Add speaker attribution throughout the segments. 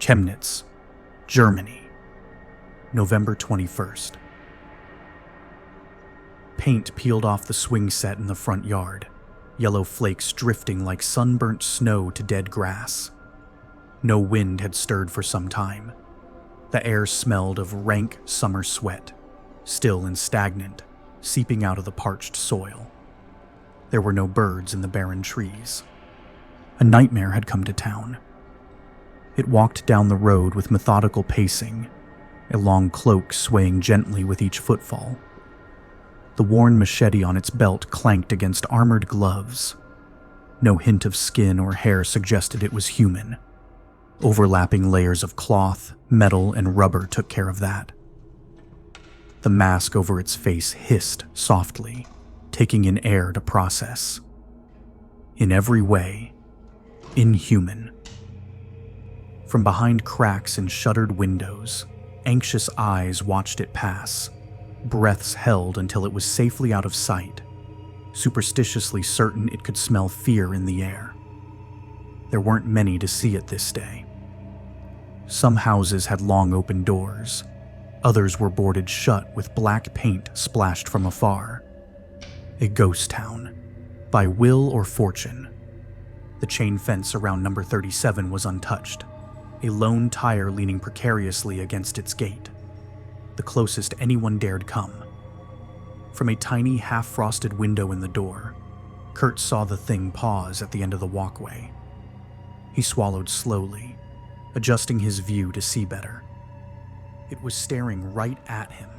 Speaker 1: Chemnitz, Germany, November 21st. Paint peeled off the swing set in the front yard, yellow flakes drifting like sunburnt snow to dead grass. No wind had stirred for some time. The air smelled of rank summer sweat, still and stagnant, seeping out of the parched soil. There were no birds in the barren trees. A nightmare had come to town. It walked down the road with methodical pacing, a long cloak swaying gently with each footfall. The worn machete on its belt clanked against armored gloves. No hint of skin or hair suggested it was human. Overlapping layers of cloth, metal, and rubber took care of that. The mask over its face hissed softly, taking in air to process. In every way, inhuman. From behind cracks in shuttered windows, anxious eyes watched it pass, breaths held until it was safely out of sight, superstitiously certain it could smell fear in the air. There weren't many to see it this day. Some houses had long open doors. Others were boarded shut with black paint splashed from afar. A ghost town, by will or fortune. The chain fence around number 37 was untouched, a lone tire leaning precariously against its gate, the closest anyone dared come. From a tiny half-frosted window in the door, Kurt saw the thing pause at the end of the walkway. He swallowed slowly, adjusting his view to see better. It was staring right at him.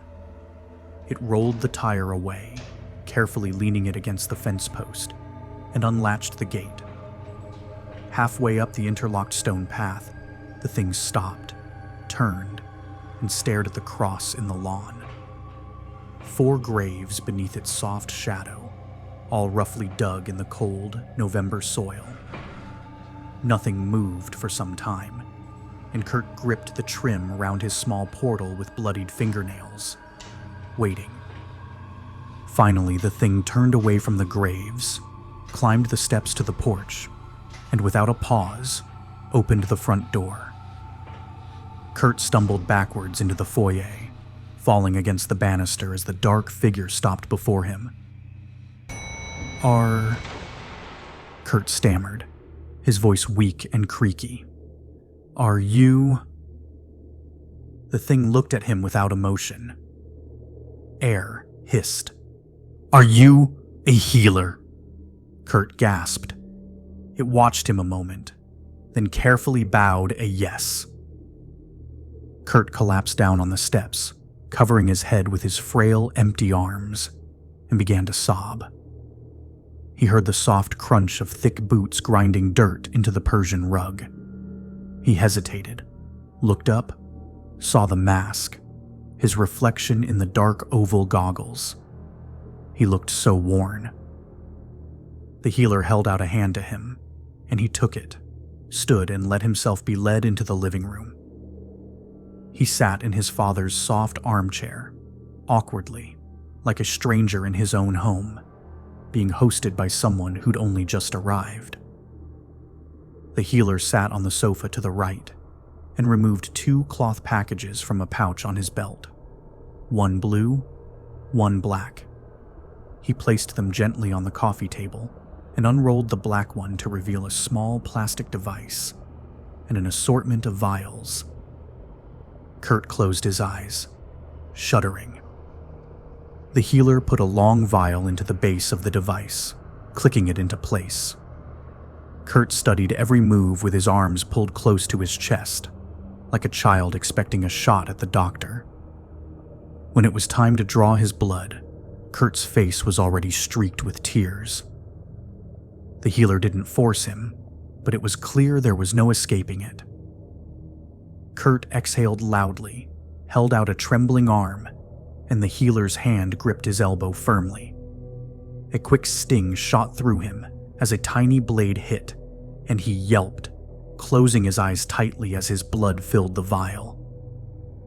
Speaker 1: It rolled the tire away, carefully leaning it against the fence post, and unlatched the gate. Halfway up the interlocked stone path, the thing stopped, turned, and stared at the cross in the lawn. 4 graves beneath its soft shadow, all roughly dug in the cold November soil. Nothing moved for some time, and Kurt gripped the trim around his small portal with bloodied fingernails, waiting. Finally, the thing turned away from the graves, climbed the steps to the porch, and without a pause, opened the front door. Kurt stumbled backwards into the foyer, falling against the banister as the dark figure stopped before him. Kurt stammered, his voice weak and creaky. "Are you?" The thing looked at him without emotion. Air hissed. "Are you a healer?" Kurt gasped. It watched him a moment, then carefully bowed a yes. Kurt collapsed down on the steps, covering his head with his frail, empty arms, and began to sob. He heard the soft crunch of thick boots grinding dirt into the Persian rug. He hesitated, looked up, saw the mask, his reflection in the dark oval goggles. He looked so worn. The healer held out a hand to him, and he took it, stood and let himself be led into the living room. He sat in his father's soft armchair, awkwardly, like a stranger in his own home, being hosted by someone who'd only just arrived. The healer sat on the sofa to the right and removed 2 cloth packages from a pouch on his belt, one blue, one black. He placed them gently on the coffee table and unrolled the black one to reveal a small plastic device and an assortment of vials. Kurt closed his eyes, shuddering. The healer put a long vial into the base of the device, clicking it into place. Kurt studied every move with his arms pulled close to his chest, like a child expecting a shot at the doctor. When it was time to draw his blood, Kurt's face was already streaked with tears. The healer didn't force him, but it was clear there was no escaping it. Kurt exhaled loudly, held out a trembling arm, and the healer's hand gripped his elbow firmly. A quick sting shot through him as a tiny blade hit, and he yelped, closing his eyes tightly as his blood filled the vial.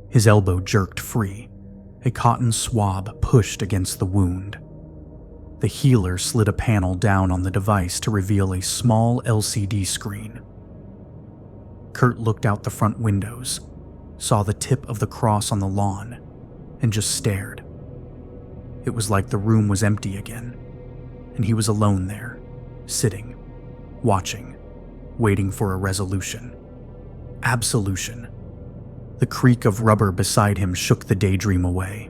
Speaker 1: His elbow jerked free, a cotton swab pushed against the wound. The healer slid a panel down on the device to reveal a small LCD screen. Kurt looked out the front windows, saw the tip of the cross on the lawn, and just stared. It was like the room was empty again, and he was alone there, sitting, watching, waiting for a resolution. Absolution. The creak of rubber beside him shook the daydream away.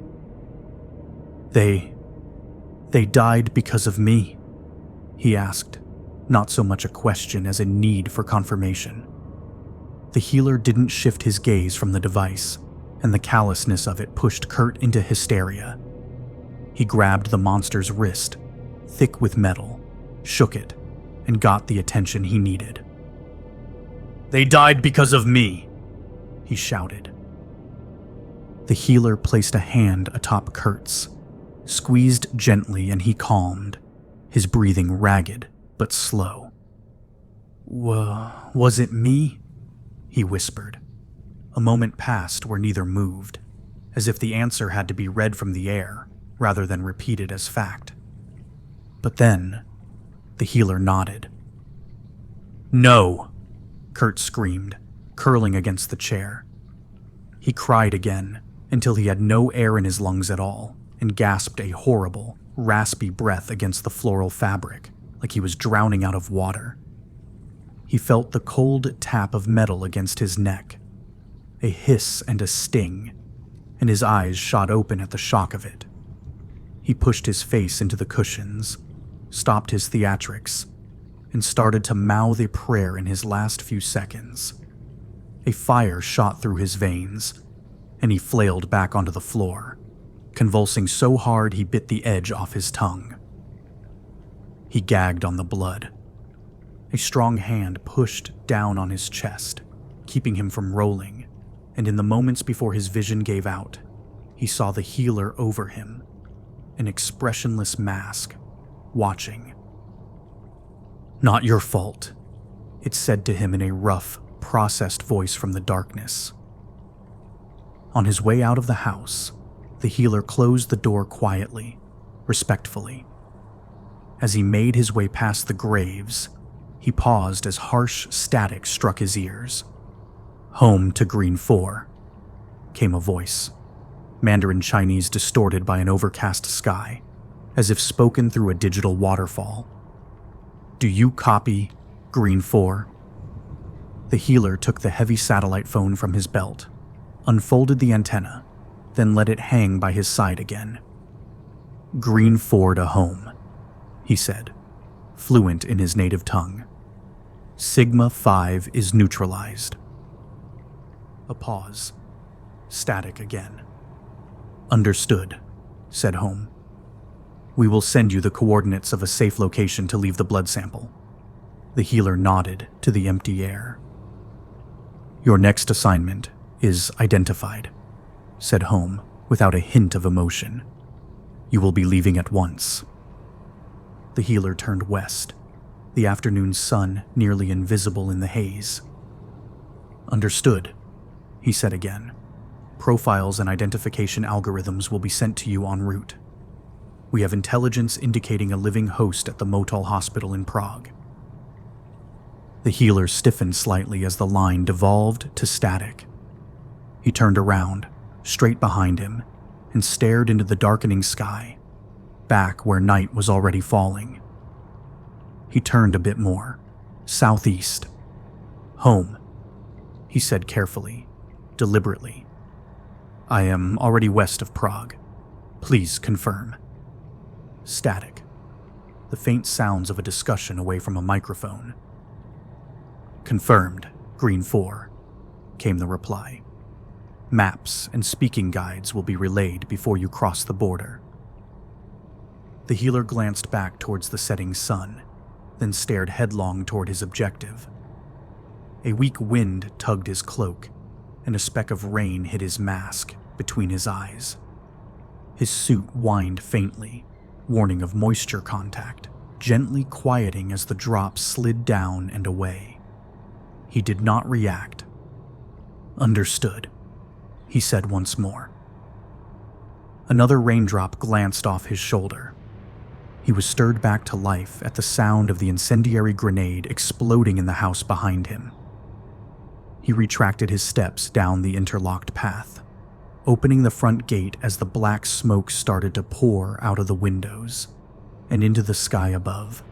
Speaker 1: They died because of me, he asked, not so much a question as a need for confirmation. The healer didn't shift his gaze from the device, and the callousness of it pushed Kurt into hysteria. He grabbed the monster's wrist, thick with metal, shook it, and got the attention he needed. "They died because of me," he shouted. The healer placed a hand atop Kurt's, squeezed gently, and he calmed, his breathing ragged but slow. Was it me?" he whispered. A moment passed where neither moved, as if the answer had to be read from the air rather than repeated as fact. But then, the healer nodded. "No!" Kurt screamed, curling against the chair. He cried again until he had no air in his lungs at all and gasped a horrible, raspy breath against the floral fabric, like he was drowning out of water. He felt the cold tap of metal against his neck, a hiss and a sting, and his eyes shot open at the shock of it. He pushed his face into the cushions, stopped his theatrics, and started to mouth a prayer in his last few seconds. A fire shot through his veins, and he flailed back onto the floor, convulsing so hard he bit the edge off his tongue. He gagged on the blood. A strong hand pushed down on his chest, keeping him from rolling, and in the moments before his vision gave out, he saw the healer over him, an expressionless mask, watching. "Not your fault," it said to him in a rough, processed voice from the darkness. On his way out of the house, the healer closed the door quietly, respectfully. As he made his way past the graves, he paused as harsh static struck his ears. "Home to Green 4, came a voice, Mandarin Chinese distorted by an overcast sky, as if spoken through a digital waterfall. "Do you copy, Green 4? The healer took the heavy satellite phone from his belt, unfolded the antenna, then let it hang by his side again. "Green 4 to home," he said, fluent in his native tongue. "Sigma 5 is neutralized." A pause. Static again. "Understood," said Home. "We will send you the coordinates of a safe location to leave the blood sample." The healer nodded to the empty air. "Your next assignment is identified," said Home without a hint of emotion. "You will be leaving at once." The healer turned west, the afternoon sun nearly invisible in the haze. "Understood," he said again. "Profiles and identification algorithms will be sent to you en route. We have intelligence indicating a living host at the Motul Hospital in Prague." The healer stiffened slightly as the line devolved to static. He turned around, straight behind him, and stared into the darkening sky, back where night was already falling. He turned a bit more, southeast. "Home," he said carefully, deliberately. "I am already west of Prague. Please confirm." Static. The faint sounds of a discussion away from a microphone. "Confirmed, Green 4, came the reply. "Maps and speaking guides will be relayed before you cross the border." The healer glanced back towards the setting sun, then stared headlong toward his objective. A weak wind tugged his cloak, and a speck of rain hit his mask between his eyes. His suit whined faintly, warning of moisture contact, gently quieting as the drops slid down and away. He did not react. "Understood," he said once more. Another raindrop glanced off his shoulder. He was stirred back to life at the sound of the incendiary grenade exploding in the house behind him. He retracted his steps down the interlocked path, opening the front gate as the black smoke started to pour out of the windows and into the sky above.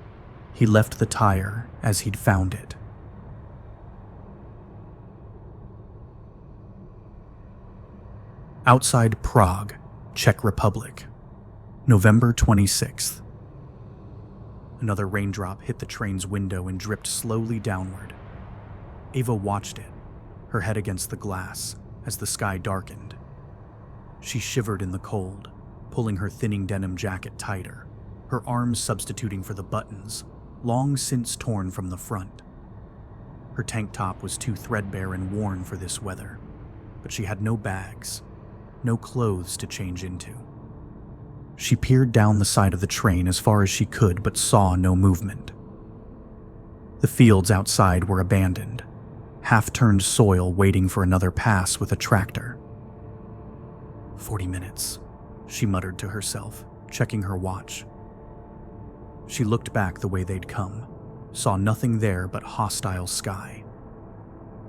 Speaker 1: He left the tire as he'd found it. Outside Prague, Czech Republic, November 26th. Another raindrop hit the train's window and dripped slowly downward. Ava watched it, her head against the glass, as the sky darkened. She shivered in the cold, pulling her thinning denim jacket tighter, her arms substituting for the buttons, long since torn from the front. Her tank top was too threadbare and worn for this weather, but she had no bags, no clothes to change into. She peered down the side of the train as far as she could, but saw no movement. The fields outside were abandoned, half-turned soil waiting for another pass with a tractor. 40 minutes, she muttered to herself, checking her watch. She looked back the way they'd come, saw nothing there but hostile sky.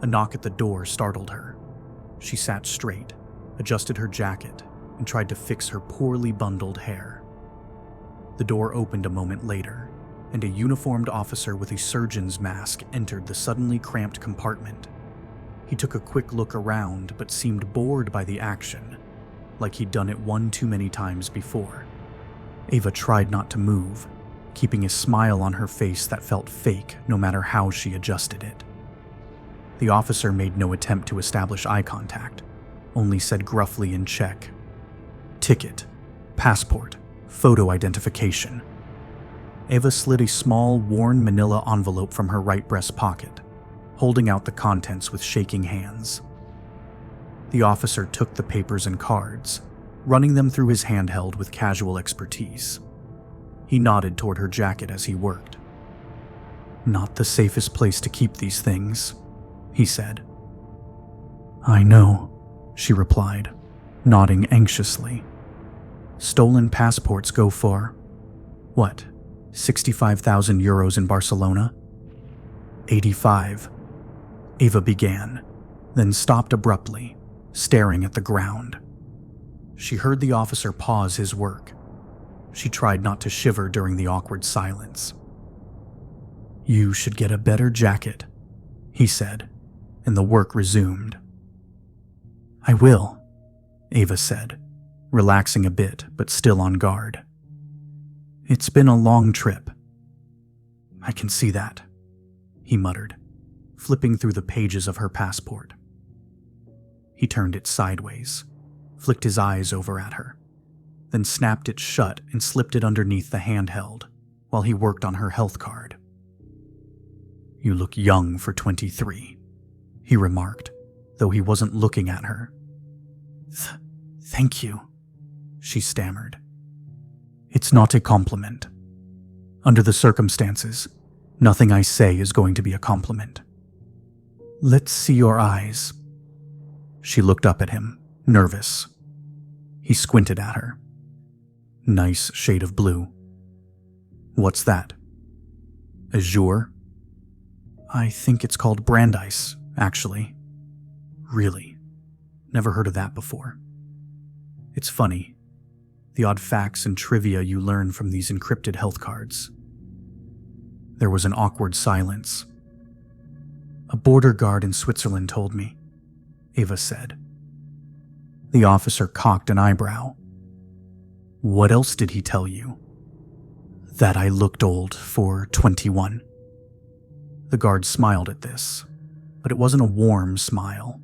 Speaker 1: A knock at the door startled her. She sat straight, adjusted her jacket, and tried to fix her poorly bundled hair. The door opened a moment later, and a uniformed officer with a surgeon's mask entered the suddenly cramped compartment. He took a quick look around, but seemed bored by the action, like he'd done it one too many times before. Ava tried not to move, keeping a smile on her face that felt fake no matter how she adjusted it. The officer made no attempt to establish eye contact, only said gruffly in Czech, "Ticket, passport, photo identification." Ava slid a small, worn manila envelope from her right breast pocket, holding out the contents with shaking hands. The officer took the papers and cards, running them through his handheld with casual expertise. He nodded toward her jacket as he worked. "Not the safest place to keep these things," he said. "I know," she replied, nodding anxiously. "Stolen passports go for, what, 65,000 euros in Barcelona?" 85, Ava began, then stopped abruptly, staring at the ground. She heard the officer pause his work. She tried not to shiver during the awkward silence. "You should get a better jacket," he said, and the work resumed. "I will," Ava said, relaxing a bit but still on guard. "It's been a long trip." "I can see that," he muttered, flipping through the pages of her passport. He turned it sideways, flicked his eyes over at her, then snapped it shut and slipped it underneath the handheld while he worked on her health card. "You look young for 23, he remarked, though he wasn't looking at her. Thank you," she stammered. "It's not a compliment. Under the circumstances, nothing I say is going to be a compliment. Let's see your eyes." She looked up at him, nervous. He squinted at her. "Nice shade of blue." "What's that?" "Azure?" "I think it's called Brandeis, actually." "Really? Never heard of that before." "It's funny, the odd facts and trivia you learn from these encrypted health cards." There was an awkward silence. "A border guard in Switzerland told me," Ava said. The officer cocked an eyebrow. "What else did he tell you?" "That I looked old for 21. The guard smiled at this, but it wasn't a warm smile.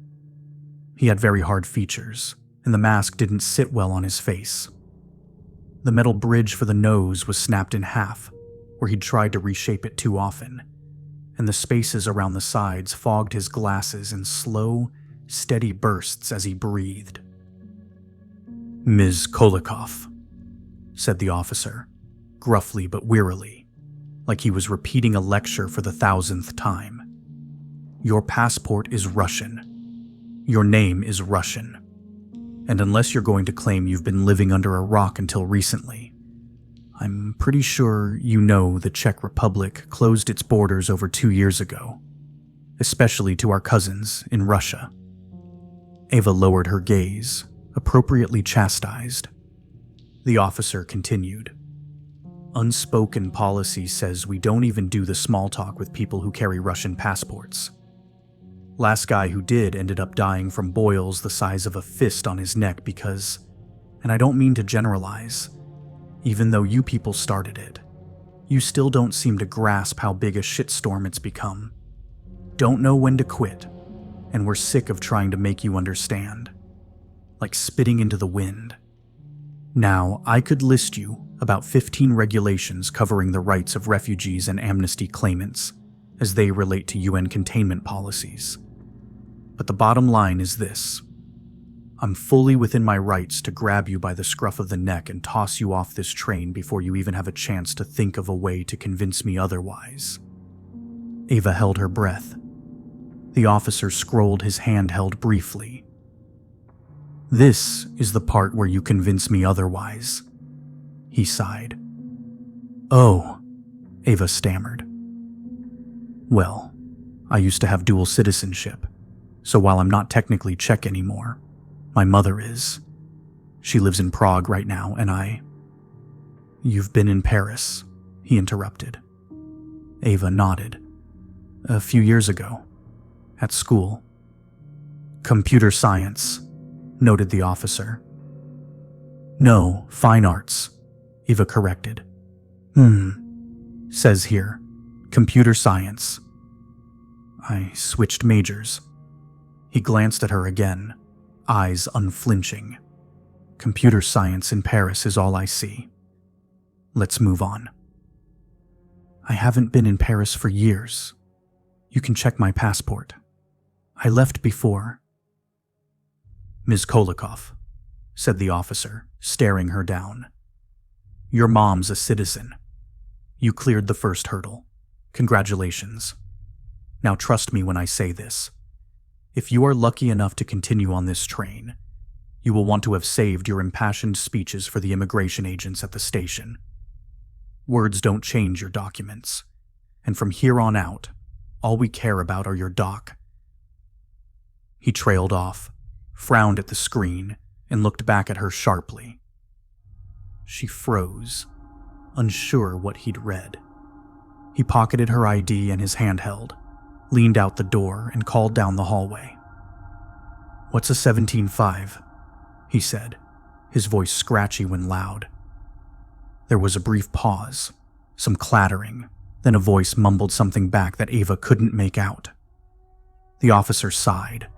Speaker 1: He had very hard features, and the mask didn't sit well on his face. The metal bridge for the nose was snapped in half, where he'd tried to reshape it too often, and the spaces around the sides fogged his glasses in slow, steady bursts as he breathed. "Ms. Kolikoff," said the officer, gruffly but wearily, like he was repeating a lecture for the 1,000th time. "Your passport is Russian. Your name is Russian. And unless you're going to claim you've been living under a rock until recently, I'm pretty sure you know the Czech Republic closed its borders over 2 years ago. especially to our cousins in Russia. Ava lowered her gaze, appropriately chastised. The officer continued. Unspoken policy says we don't even do the small talk with people who carry Russian passports. Last guy who did ended up dying from boils the size of a fist on his neck because, and I don't mean to generalize, even though you people started it, you still don't seem to grasp how big a shitstorm it's become. Don't know when to quit, and we're sick of trying to make you understand. Like spitting into the wind. Now, I could list you about 15 regulations covering the rights of refugees and amnesty claimants as they relate to UN containment policies. But the bottom line is this. I'm fully within my rights to grab you by the scruff of the neck and toss you off this train before you even have a chance to think of a way to convince me otherwise. Ava held her breath. The officer scrolled his handheld briefly. This is the part where you convince me otherwise, he sighed. Oh, Ava stammered. Well, I used to have dual citizenship, so while I'm not technically Czech anymore, my mother is. She lives in Prague right now, and You've been in Paris, he interrupted. Ava nodded. A few years ago, at school. Computer science, noted the officer. No, fine arts, Eva corrected. Says here, computer science. I switched majors. He glanced at her again, eyes unflinching. Computer science in Paris is all I see. Let's move on. I haven't been in Paris for years. You can check my passport. I left before. Ms. Kolikoff, said the officer, staring her down. Your mom's a citizen. You cleared the first hurdle. Congratulations. Now trust me when I say this. If you are lucky enough to continue on this train, you will want to have saved your impassioned speeches for the immigration agents at the station. Words don't change your documents, and from here on out, all we care about are your doc. He trailed off, frowned at the screen, and looked back at her sharply. She froze, unsure what he'd read. He pocketed her ID and his handheld, leaned out the door, and called down the hallway. What's a 17.5? He said, his voice scratchy when loud. There was a brief pause, some clattering, then a voice mumbled something back that Ava couldn't make out. The officer sighed,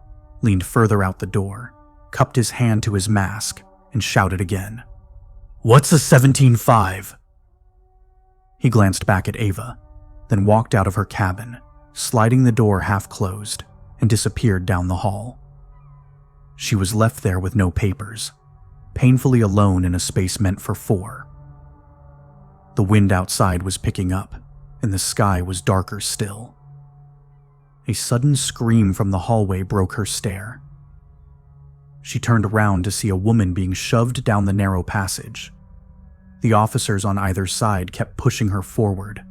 Speaker 1: leaned further out the door, cupped his hand to his mask, and shouted again. What's a 17.5? He glanced back at Ava, then walked out of her cabin, sliding the door half closed, and disappeared down the hall. She was left there with no papers, painfully alone in a space meant for four. The wind outside was picking up, and the sky was darker still. A sudden scream from the hallway broke her stare. She turned around to see a woman being shoved down the narrow passage. The officers on either side kept pushing her forward,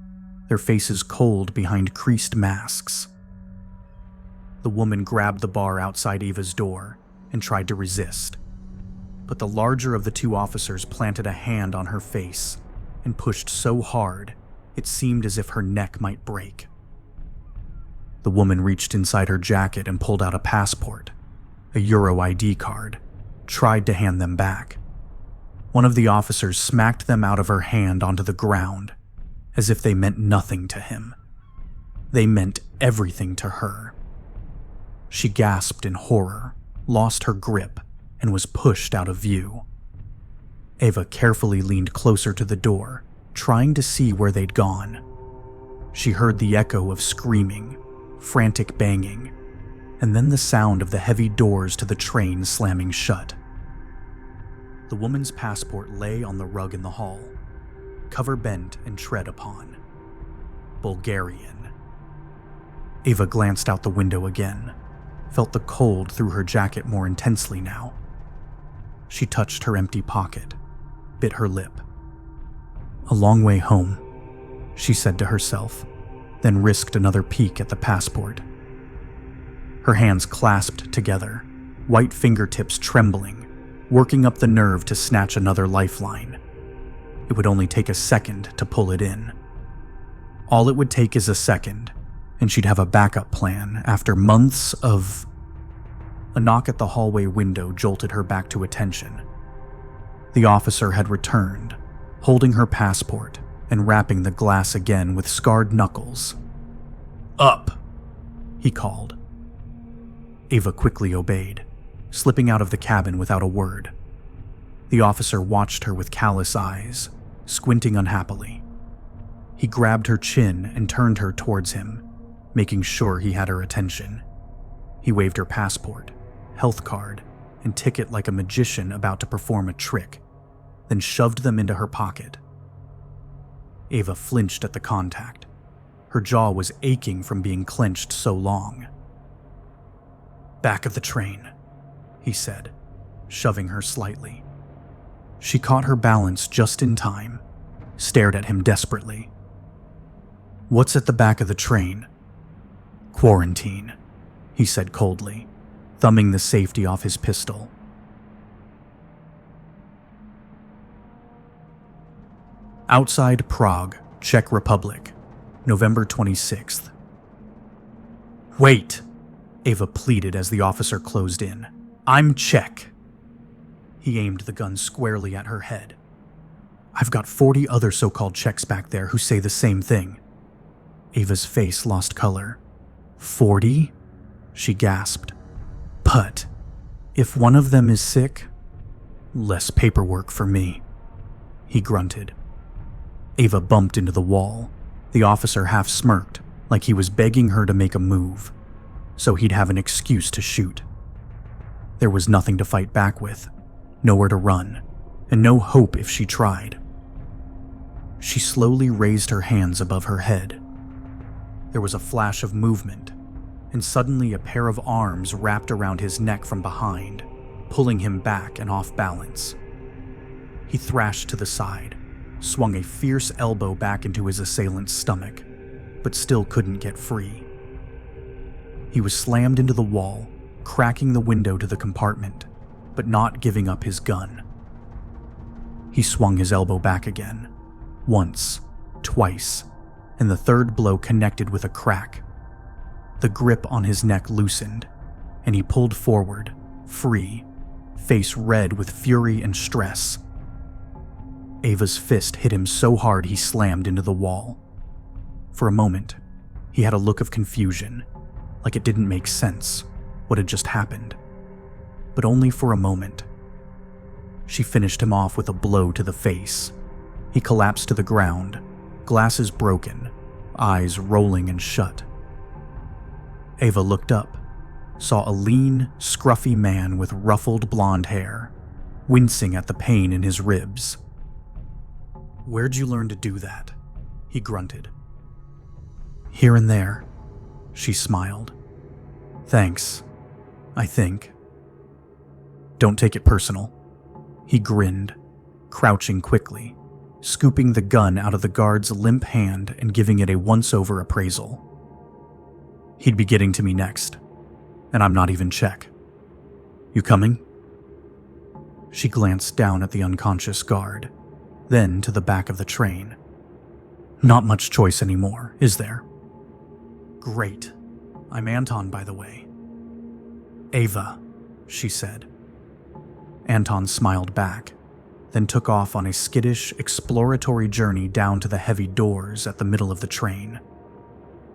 Speaker 1: their faces cold behind creased masks. The woman grabbed the bar outside Ava's door and tried to resist, but the larger of the two officers planted a hand on her face and pushed so hard it seemed as if her neck might break. The woman reached inside her jacket and pulled out a passport, a Euro ID card, tried to hand them back. One of the officers smacked them out of her hand onto the ground, as if they meant nothing to him. They meant everything to her. She gasped in horror, lost her grip, and was pushed out of view. Ava carefully leaned closer to the door, trying to see where they'd gone. She heard the echo of screaming, frantic banging, and then the sound of the heavy doors to the train slamming shut. The woman's passport lay on the rug in the hall, cover bent and tread upon. Bulgarian. Ava glanced out the window again, felt the cold through her jacket more intensely now. She touched her empty pocket, bit her lip. A long way home, she said to herself, then risked another peek at the passport. her hands clasped together, white fingertips trembling, working up the nerve to snatch another lifeline. It would only take a second to pull it in. All it would take is a second, and she'd have a backup plan after months of... A knock at the hallway window jolted her back to attention. The officer had returned, holding her passport and wrapping the glass again with scarred knuckles. "Up!" he called. Ava quickly obeyed, slipping out of the cabin without a word. The officer watched her with callous eyes, squinting unhappily. He grabbed her chin and turned her towards him, making sure he had her attention. He waved her passport, health card, and ticket like a magician about to perform a trick, then shoved them into her pocket. Ava flinched at the contact. Her jaw was aching from being clenched so long. "Back of the train," he said, shoving her slightly. She caught her balance just in time, stared at him desperately. "What's at the back of the train?" "Quarantine," he said coldly, thumbing the safety off his pistol. Outside Prague, Czech Republic, November 26th. "Wait," Ava pleaded as the officer closed in. "I'm Czech." He aimed the gun squarely at her head. "I've got 40 other so-called Czechs back there who say the same thing." Ava's face lost color. 40? She gasped. "But if one of them is sick, less paperwork for me," he grunted. Ava bumped into the wall. The officer half smirked, like he was begging her to make a move, so he'd have an excuse to shoot. There was nothing to fight back with, nowhere to run, and no hope if she tried. She slowly raised her hands above her head. There was a flash of movement, and suddenly a pair of arms wrapped around his neck from behind, pulling him back and off balance. He thrashed to the side, swung a fierce elbow back into his assailant's stomach, but still couldn't get free. He was slammed into the wall, cracking the window to the compartment, but not giving up his gun. He swung his elbow back again, once, twice, and the third blow connected with a crack. The grip on his neck loosened, and he pulled forward, free, face red with fury and stress. Ava's fist hit him so hard he slammed into the wall. For a moment, he had a look of confusion, like it didn't make sense what had just happened. But only for a moment. She finished him off with a blow to the face. He collapsed to the ground, glasses broken, eyes rolling and shut. Ava looked up, saw a lean, scruffy man with ruffled blonde hair, wincing at the pain in his ribs. "Where'd you learn to do that?" he grunted. "Here and there," she smiled. "Thanks, I think." "Don't take it personal." He grinned, crouching quickly, scooping the gun out of the guard's limp hand and giving it a once-over appraisal. "He'd be getting to me next, and I'm not even Czech. You coming?" She glanced down at the unconscious guard, then to the back of the train. "Not much choice anymore, is there?" "Great. I'm Anton, by the way." "Ava," she said. Anton smiled back, then took off on a skittish, exploratory journey down to the heavy doors at the middle of the train.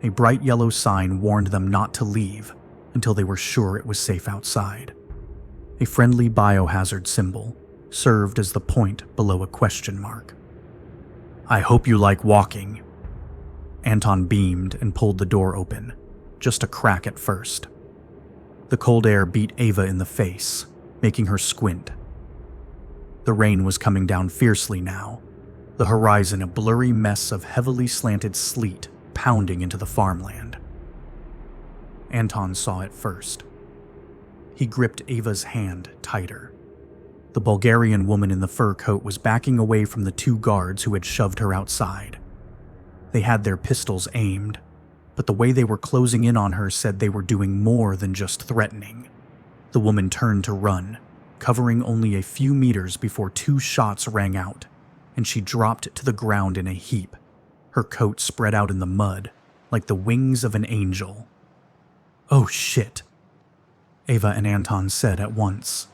Speaker 1: A bright yellow sign warned them not to leave until they were sure it was safe outside. A friendly biohazard symbol served as the point below a question mark. "I hope you like walking." Anton beamed and pulled the door open, just a crack at first. The cold air beat Ava in the face, making her squint. The rain was coming down fiercely now, the horizon a blurry mess of heavily slanted sleet pounding into the farmland. Anton saw it first. He gripped Ava's hand tighter. The Bulgarian woman in the fur coat was backing away from the two guards who had shoved her outside. They had their pistols aimed, but the way they were closing in on her said they were doing more than just threatening. The woman turned to run, covering only a few meters before 2 shots rang out, and she dropped to the ground in a heap, her coat spread out in the mud like the wings of an angel. "Oh shit," Ava and Anton said at once.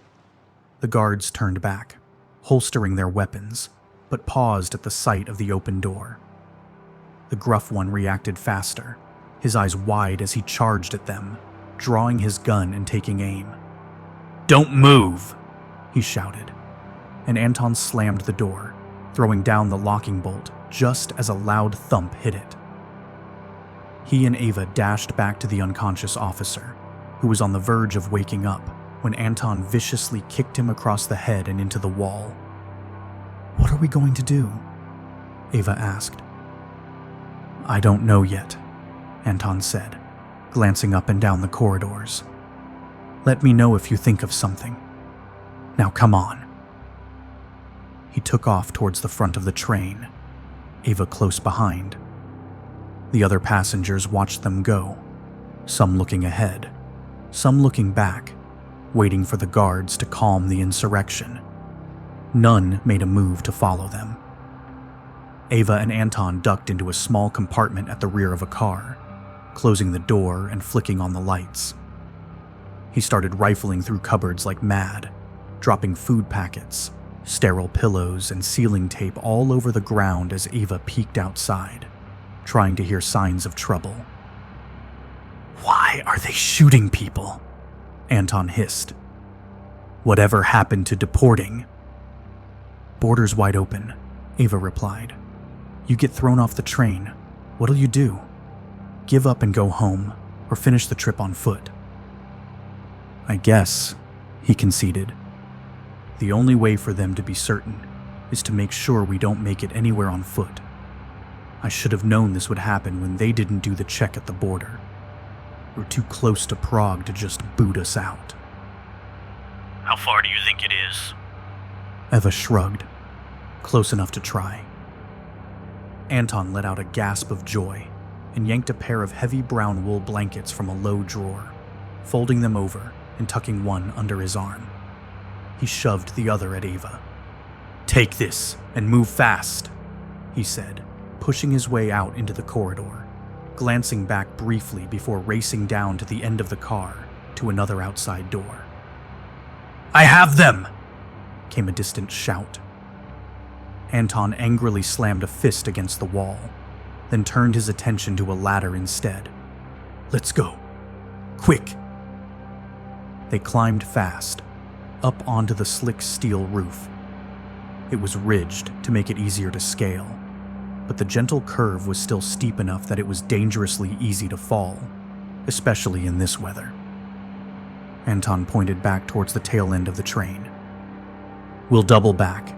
Speaker 1: The guards turned back, holstering their weapons, but paused at the sight of the open door. The gruff one reacted faster, his eyes wide as he charged at them, drawing his gun and taking aim. "Don't move!" he shouted, and Anton slammed the door, throwing down the locking bolt just as a loud thump hit it. He and Ava dashed back to the unconscious officer, who was on the verge of waking up when Anton viciously kicked him across the head and into the wall. "What are we going to do?" Ava asked. "I don't know yet," Anton said, glancing up and down the corridors. "Let me know if you think of something. Now come on." He took off towards the front of the train, Ava close behind. The other passengers watched them go, some looking ahead, some looking back, waiting for the guards to calm the insurrection. None made a move to follow them. Ava and Anton ducked into a small compartment at the rear of a car, closing the door and flicking on the lights. He started rifling through cupboards like mad, dropping food packets, sterile pillows, and ceiling tape all over the ground as Ava peeked outside, trying to hear signs of trouble. "Why are they shooting people?" Anton hissed. "Whatever happened to deporting?" "Borders wide open," Ava replied. "You get thrown off the train. What'll you do? Give up and go home, or finish the trip on foot?" "I guess," he conceded. "The only way for them to be certain is to make sure we don't make it anywhere on foot. I should have known this would happen when they didn't do the check at the border. We're too close to Prague to just boot us out."
Speaker 2: "How far do you think it is?"
Speaker 1: Eva shrugged. "Close enough to try." Anton let out a gasp of joy and yanked a pair of heavy brown wool blankets from a low drawer, folding them over and tucking one under his arm. He shoved the other at Ava. "Take this and move fast," he said, pushing his way out into the corridor, glancing back briefly before racing down to the end of the car to another outside door. "I have them!" came a distant shout. Anton angrily slammed a fist against the wall, then turned his attention to a ladder instead. "Let's go. Quick!" They climbed fast, up onto the slick steel roof. It was ridged to make it easier to scale, but the gentle curve was still steep enough that it was dangerously easy to fall, especially in this weather. Anton pointed back towards the tail end of the train. "We'll double back,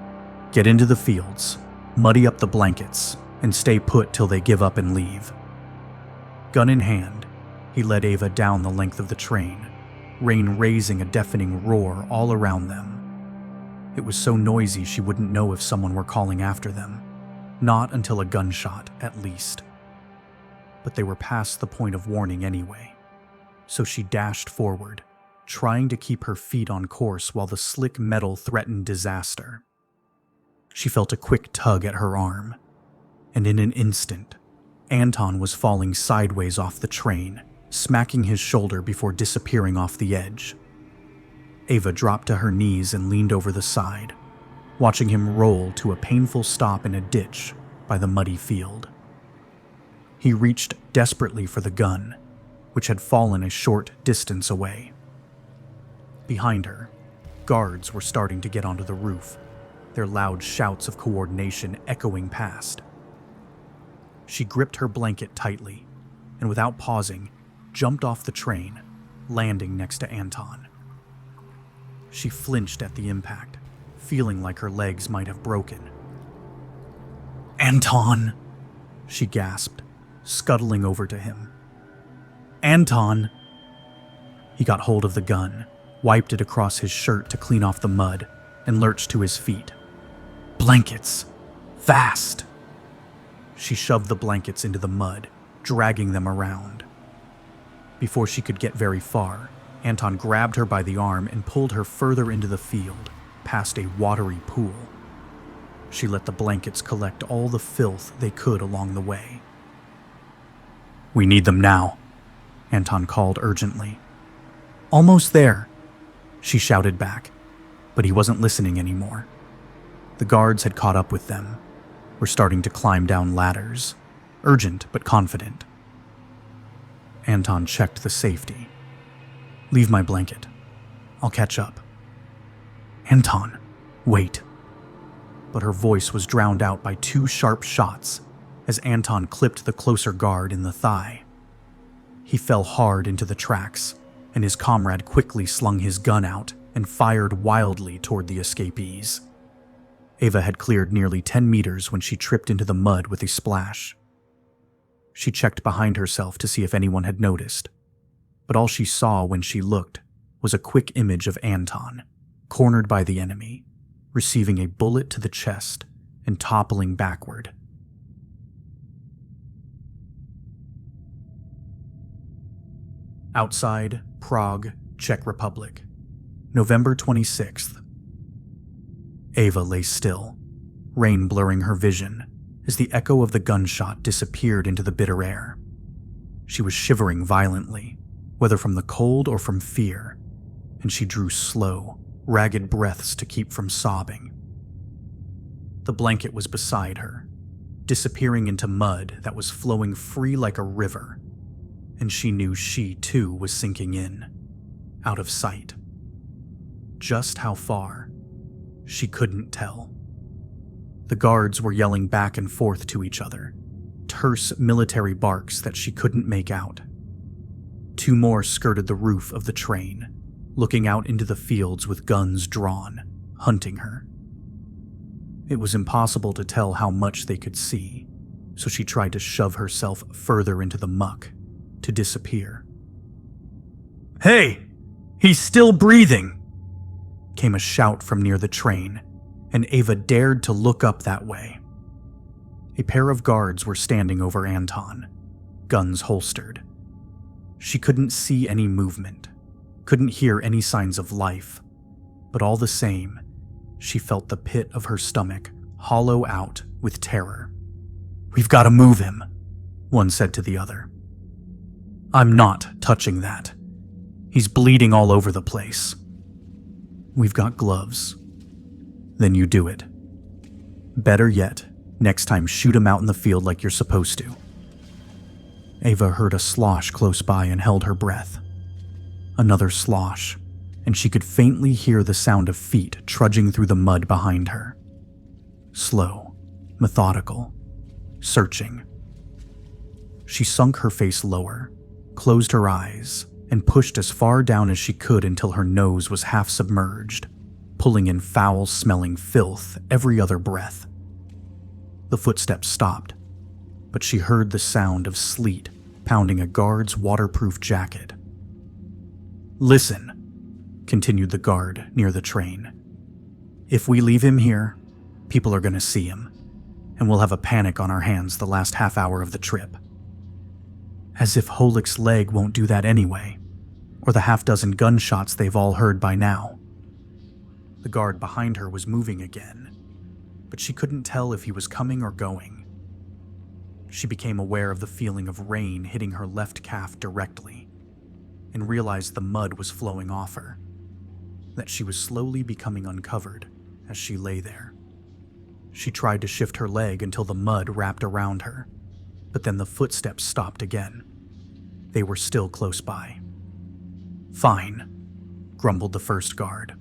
Speaker 1: get into the fields, muddy up the blankets, and stay put till they give up and leave." Gun in hand, he led Ava down the length of the train, rain raising a deafening roar all around them. It was so noisy she wouldn't know if someone were calling after them. Not until a gunshot, at least. But they were past the point of warning anyway, so she dashed forward, trying to keep her feet on course while the slick metal threatened disaster. She felt a quick tug at her arm, and in an instant, Anton was falling sideways off the train, smacking his shoulder before disappearing off the edge. Ava dropped to her knees and leaned over the side, watching him roll to a painful stop in a ditch by the muddy field. He reached desperately for the gun, which had fallen a short distance away. Behind her, guards were starting to get onto the roof, their loud shouts of coordination echoing past. She gripped her blanket tightly, and without pausing, jumped off the train, landing next to Anton. She flinched at the impact, feeling like her legs might have broken. "Anton!" she gasped, scuttling over to him. "Anton!" He got hold of the gun, wiped it across his shirt to clean off the mud, and lurched to his feet. "Blankets! Fast!" She shoved the blankets into the mud, dragging them around. Before she could get very far, Anton grabbed her by the arm and pulled her further into the field, past a watery pool. She let the blankets collect all the filth they could along the way. "We need them now," Anton called urgently. "Almost there," she shouted back, but he wasn't listening anymore. The guards had caught up with them, were starting to climb down ladders, urgent but confident. Anton checked the safety. "Leave my blanket. I'll catch up." "Anton, wait." But her voice was drowned out by 2 sharp shots as Anton clipped the closer guard in the thigh. He fell hard into the tracks, and his comrade quickly slung his gun out and fired wildly toward the escapees. Ava had cleared nearly 10 meters when she tripped into the mud with a splash. She checked behind herself to see if anyone had noticed, but all she saw when she looked was a quick image of Anton, cornered by the enemy, receiving a bullet to the chest and toppling backward. Outside Prague, Czech Republic, November 26th. Ava lay still, rain blurring her vision as the echo of the gunshot disappeared into the bitter air. She was shivering violently, whether from the cold or from fear, and she drew slow, ragged breaths to keep from sobbing. The blanket was beside her, disappearing into mud that was flowing free like a river, and she knew she too was sinking in, out of sight. Just how far? She couldn't tell. The guards were yelling back and forth to each other, terse military barks that she couldn't make out. 2 more skirted the roof of the train, looking out into the fields with guns drawn, hunting her. It was impossible to tell how much they could see, so she tried to shove herself further into the muck, to disappear. "Hey! He's still breathing!" came a shout from near the train, and Ava dared to look up that way. A pair of guards were standing over Anton, guns holstered. She couldn't see any movement, couldn't hear any signs of life, but all the same, she felt the pit of her stomach hollow out with terror. "We've got to move him," one said to the other. "I'm not touching that. He's bleeding all over the place." "We've got gloves." "Then you do it. Better yet, next time shoot him out in the field like you're supposed to." Ava heard a slosh close by and held her breath. Another slosh, and she could faintly hear the sound of feet trudging through the mud behind her. Slow, methodical, searching. She sunk her face lower, closed her eyes, and pushed as far down as she could until her nose was half submerged, pulling in foul-smelling filth every other breath. The footsteps stopped, but she heard the sound of sleet pounding a guard's waterproof jacket. "Listen," continued the guard near the train. "If we leave him here, people are going to see him, and we'll have a panic on our hands the last half hour of the trip." As if Holik's leg won't do that anyway, or the half-dozen gunshots they've all heard by now. The guard behind her was moving again, but she couldn't tell if he was coming or going. She became aware of the feeling of rain hitting her left calf directly, and realized the mud was flowing off her, that she was slowly becoming uncovered as she lay there. She tried to shift her leg until the mud wrapped around her, but then the footsteps stopped again. They were still close by. "Fine," grumbled the first guard.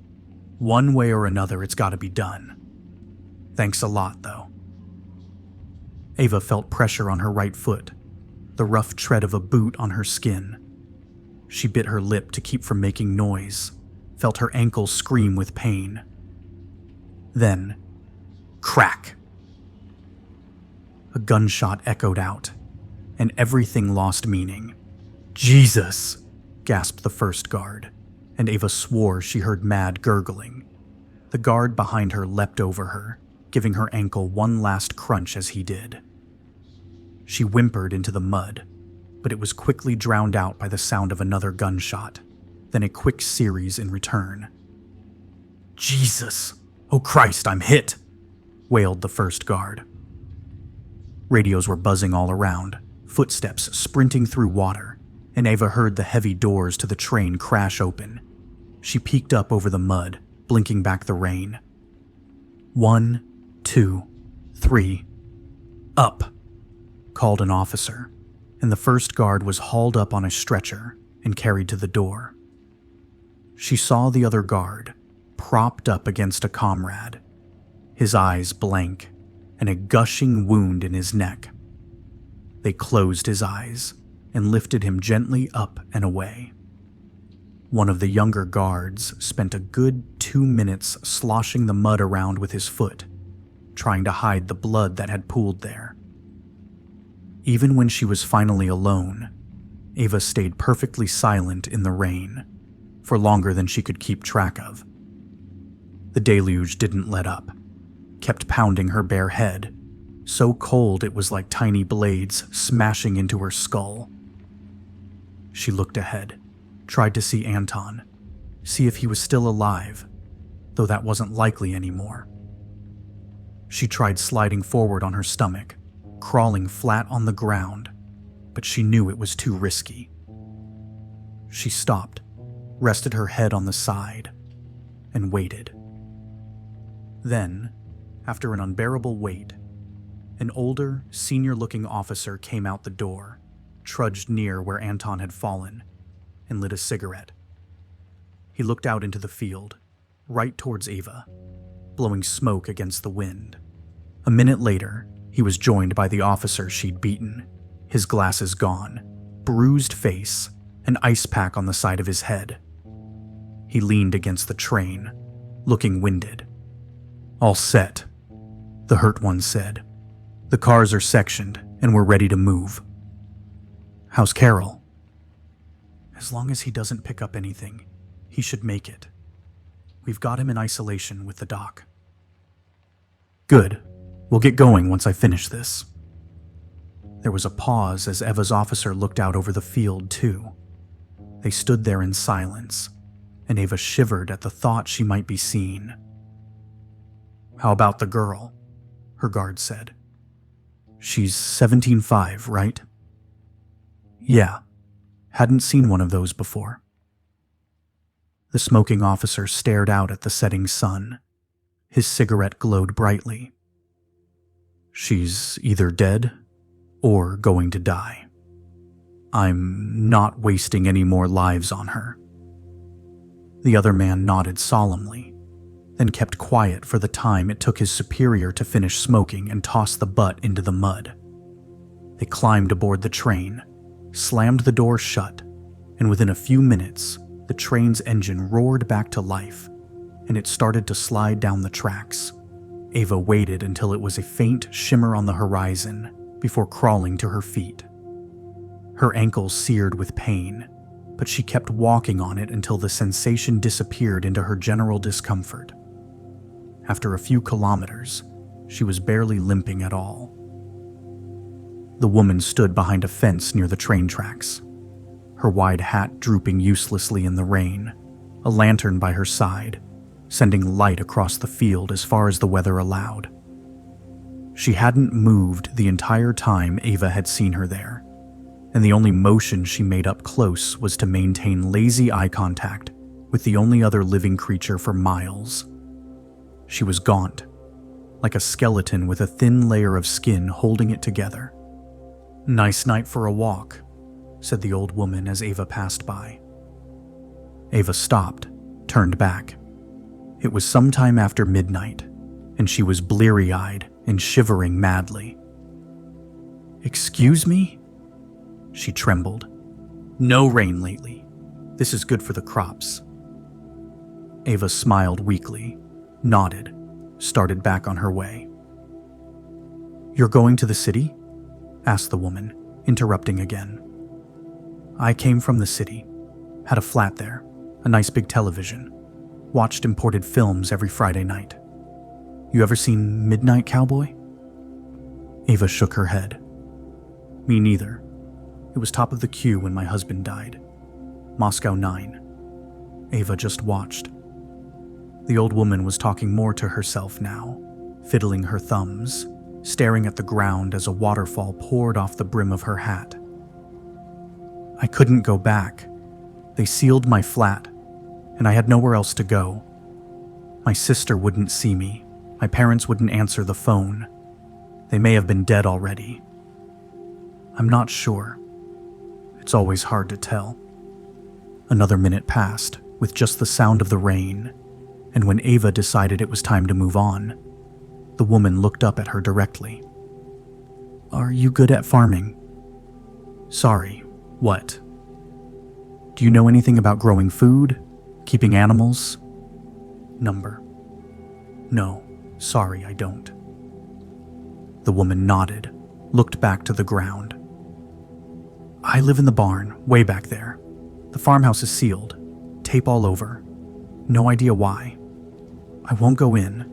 Speaker 1: "One way or another, it's got to be done. Thanks a lot, though." Ava felt pressure on her right foot, the rough tread of a boot on her skin. She bit her lip to keep from making noise, felt her ankle scream with pain. Then, crack! A gunshot echoed out, and everything lost meaning. "Jesus!" gasped the first guard, and Ava swore she heard mad gurgling. The guard behind her leapt over her, giving her ankle one last crunch as he did. She whimpered into the mud, but it was quickly drowned out by the sound of another gunshot, then a quick series in return. "Jesus! Oh Christ, I'm hit!" wailed the first guard. Radios were buzzing all around, footsteps sprinting through water, and Ava heard the heavy doors to the train crash open. She peeked up over the mud, blinking back the rain. 1, 2, 3, up, called an officer, and the first guard was hauled up on a stretcher and carried to the door. She saw the other guard, propped up against a comrade, his eyes blank and a gushing wound in his neck. They closed his eyes and lifted him gently up and away. One of the younger guards spent a good 2 minutes sloshing the mud around with his foot, trying to hide the blood that had pooled there. Even when she was finally alone, Ava stayed perfectly silent in the rain, for longer than she could keep track of. The deluge didn't let up, kept pounding her bare head, so cold it was like tiny blades smashing into her skull. She looked ahead, tried to see Anton, see if he was still alive, though that wasn't likely anymore. She tried sliding forward on her stomach, crawling flat on the ground, but she knew it was too risky. She stopped, rested her head on the side, and waited. Then, after an unbearable wait, an older, senior-looking officer came out the door, trudged near where Anton had fallen, and lit a cigarette. He looked out into the field, right towards Ava, blowing smoke against the wind. A minute later, he was joined by the officer she'd beaten, his glasses gone, bruised face, an ice pack on the side of his head. He leaned against the train, looking winded. "All set," the hurt one said. "The cars are sectioned, and we're ready to move." "How's Carol?" "As long as he doesn't pick up anything, he should make it. We've got him in isolation with the doc." "Good. We'll get going once I finish this." There was a pause as Eva's officer looked out over the field, too. They stood there in silence, and Ava shivered at the thought she might be seen. "How about the girl?" her guard said. "She's 17.5, right?" "Yeah. Hadn't seen one of those before." The smoking officer stared out at the setting sun. His cigarette glowed brightly. "She's either dead or going to die. I'm not wasting any more lives on her." The other man nodded solemnly, then kept quiet for the time it took his superior to finish smoking and toss the butt into the mud. They climbed aboard the train, slammed the door shut, and within a few minutes, the train's engine roared back to life, and it started to slide down the tracks. Ava waited until it was a faint shimmer on the horizon before crawling to her feet. Her ankles seared with pain, but she kept walking on it until the sensation disappeared into her general discomfort. After a few kilometers, she was barely limping at all. The woman stood behind a fence near the train tracks, her wide hat drooping uselessly in the rain, a lantern by her side, sending light across the field as far as the weather allowed. She hadn't moved the entire time Ava had seen her there, and the only motion she made up close was to maintain lazy eye contact with the only other living creature for miles. She was gaunt, like a skeleton with a thin layer of skin holding it together. "Nice night for a walk," said the old woman as Ava passed by. Ava stopped, turned back. It was sometime after midnight, and she was bleary-eyed and shivering madly. "Excuse me?" She trembled. "No rain lately. This is good for the crops." Ava smiled weakly, nodded, started back on her way. "You're going to the city?" asked the woman, interrupting again. "I came from the city, had a flat there, a nice big television, watched imported films every Friday night. You ever seen Midnight Cowboy?" Ava shook her head. Me neither. It was top of the queue when my husband died. Moscow 9. Ava just watched. The old woman was talking more to herself now, fiddling her thumbs, staring at the ground as a waterfall poured off the brim of her hat. I couldn't go back. They sealed my flat, and I had nowhere else to go. My sister wouldn't see me. My parents wouldn't answer the phone. They may have been dead already. I'm not sure. It's always hard to tell. Another minute passed, with just the sound of the rain, and when Ava decided it was time to move on, the woman looked up at her directly. Are you good at farming? Sorry, what? Do you know anything about growing food? Keeping animals? Number. No, sorry, I don't. The woman nodded, looked back to the ground. I live in the barn, way back there. The farmhouse is sealed, tape all over. No idea why. I won't go in.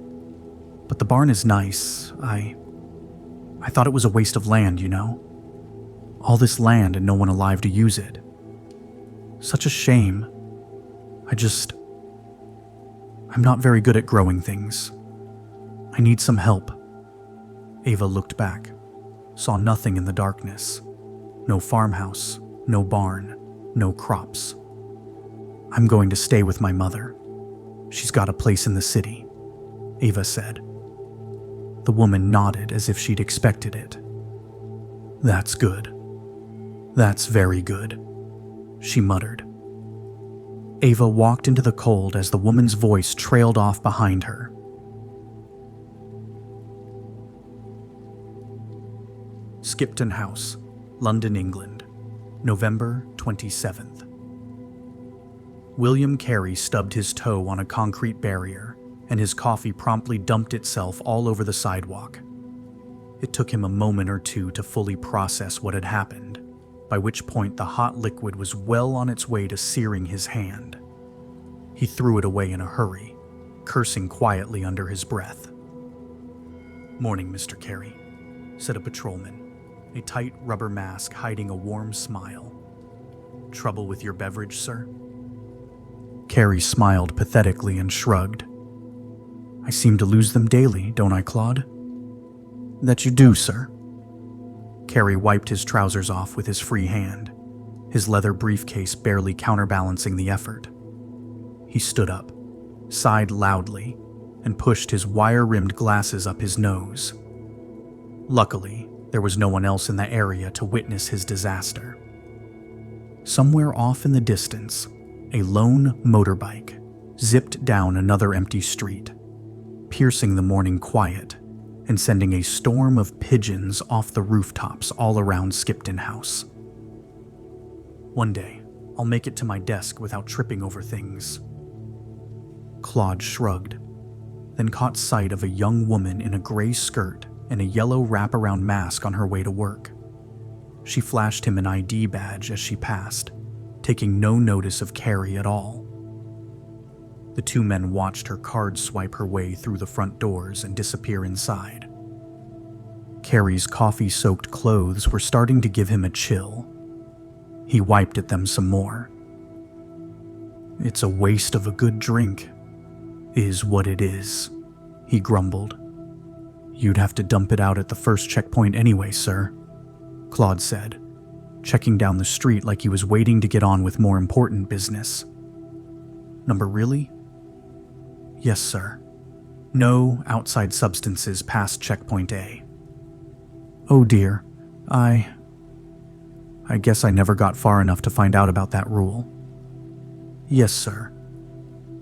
Speaker 1: But the barn is nice. I thought it was a waste of land, you know? All this land and no one alive to use it. Such a shame. I'm not very good at growing things. I need some help. Ava looked back, saw nothing in the darkness. No farmhouse, no barn, no crops. I'm going to stay with my mother. She's got a place in the city, Ava said. The woman nodded as if she'd expected it. That's good. That's very good, she muttered. Ava walked into the cold as the woman's voice trailed off behind her. Skipton House, London, England, November 27th. William Carrie stubbed his toe on a concrete barrier, and his coffee promptly dumped itself all over the sidewalk. It took him a moment or two to fully process what had happened, by which point the hot liquid was well on its way to searing his hand. He threw it away in a hurry, cursing quietly under his breath. "Morning, Mr. Carrie," said a patrolman, a tight rubber mask hiding a warm smile. "Trouble with your beverage, sir?" Carrie smiled pathetically and shrugged. "I seem to lose them daily, don't I, Claude?" "That you do, sir." Carrie wiped his trousers off with his free hand, his leather briefcase barely counterbalancing the effort. He stood up, sighed loudly, and pushed his wire-rimmed glasses up his nose. Luckily, there was no one else in the area to witness his disaster. Somewhere off in the distance, a lone motorbike zipped down another empty street, piercing the morning quiet and sending a storm of pigeons off the rooftops all around Skipton House. "One day, I'll make it to my desk without tripping over things." Claude shrugged, then caught sight of a young woman in a gray skirt and a yellow wraparound mask on her way to work. She flashed him an ID badge as she passed, taking no notice of Carrie at all. The two men watched her card swipe her way through the front doors and disappear inside. Carrie's coffee-soaked clothes were starting to give him a chill. He wiped at them some more. "It's a waste of a good drink, is what it is," he grumbled. "You'd have to dump it out at the first checkpoint anyway, sir," Claude said, checking down the street like he was waiting to get on with more important business. "Number really?" "Yes, sir. No outside substances past checkpoint A." "Oh dear, I guess I never got far enough to find out about that rule." "Yes, sir."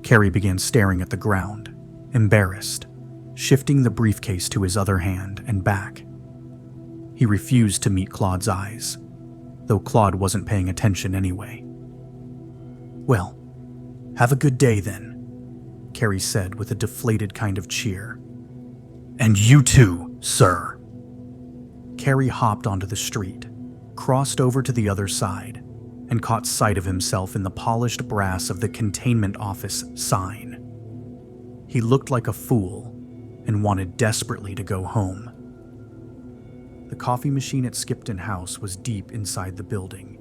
Speaker 1: Carrie began staring at the ground, embarrassed, shifting the briefcase to his other hand and back. He refused to meet Claude's eyes, though Claude wasn't paying attention anyway. "Well, have a good day then," Carrie said with a deflated kind of cheer. "And you too, sir." Carrie hopped onto the street, crossed over to the other side, and caught sight of himself in the polished brass of the containment office sign. He looked like a fool and wanted desperately to go home. The coffee machine at Skipton House was deep inside the building,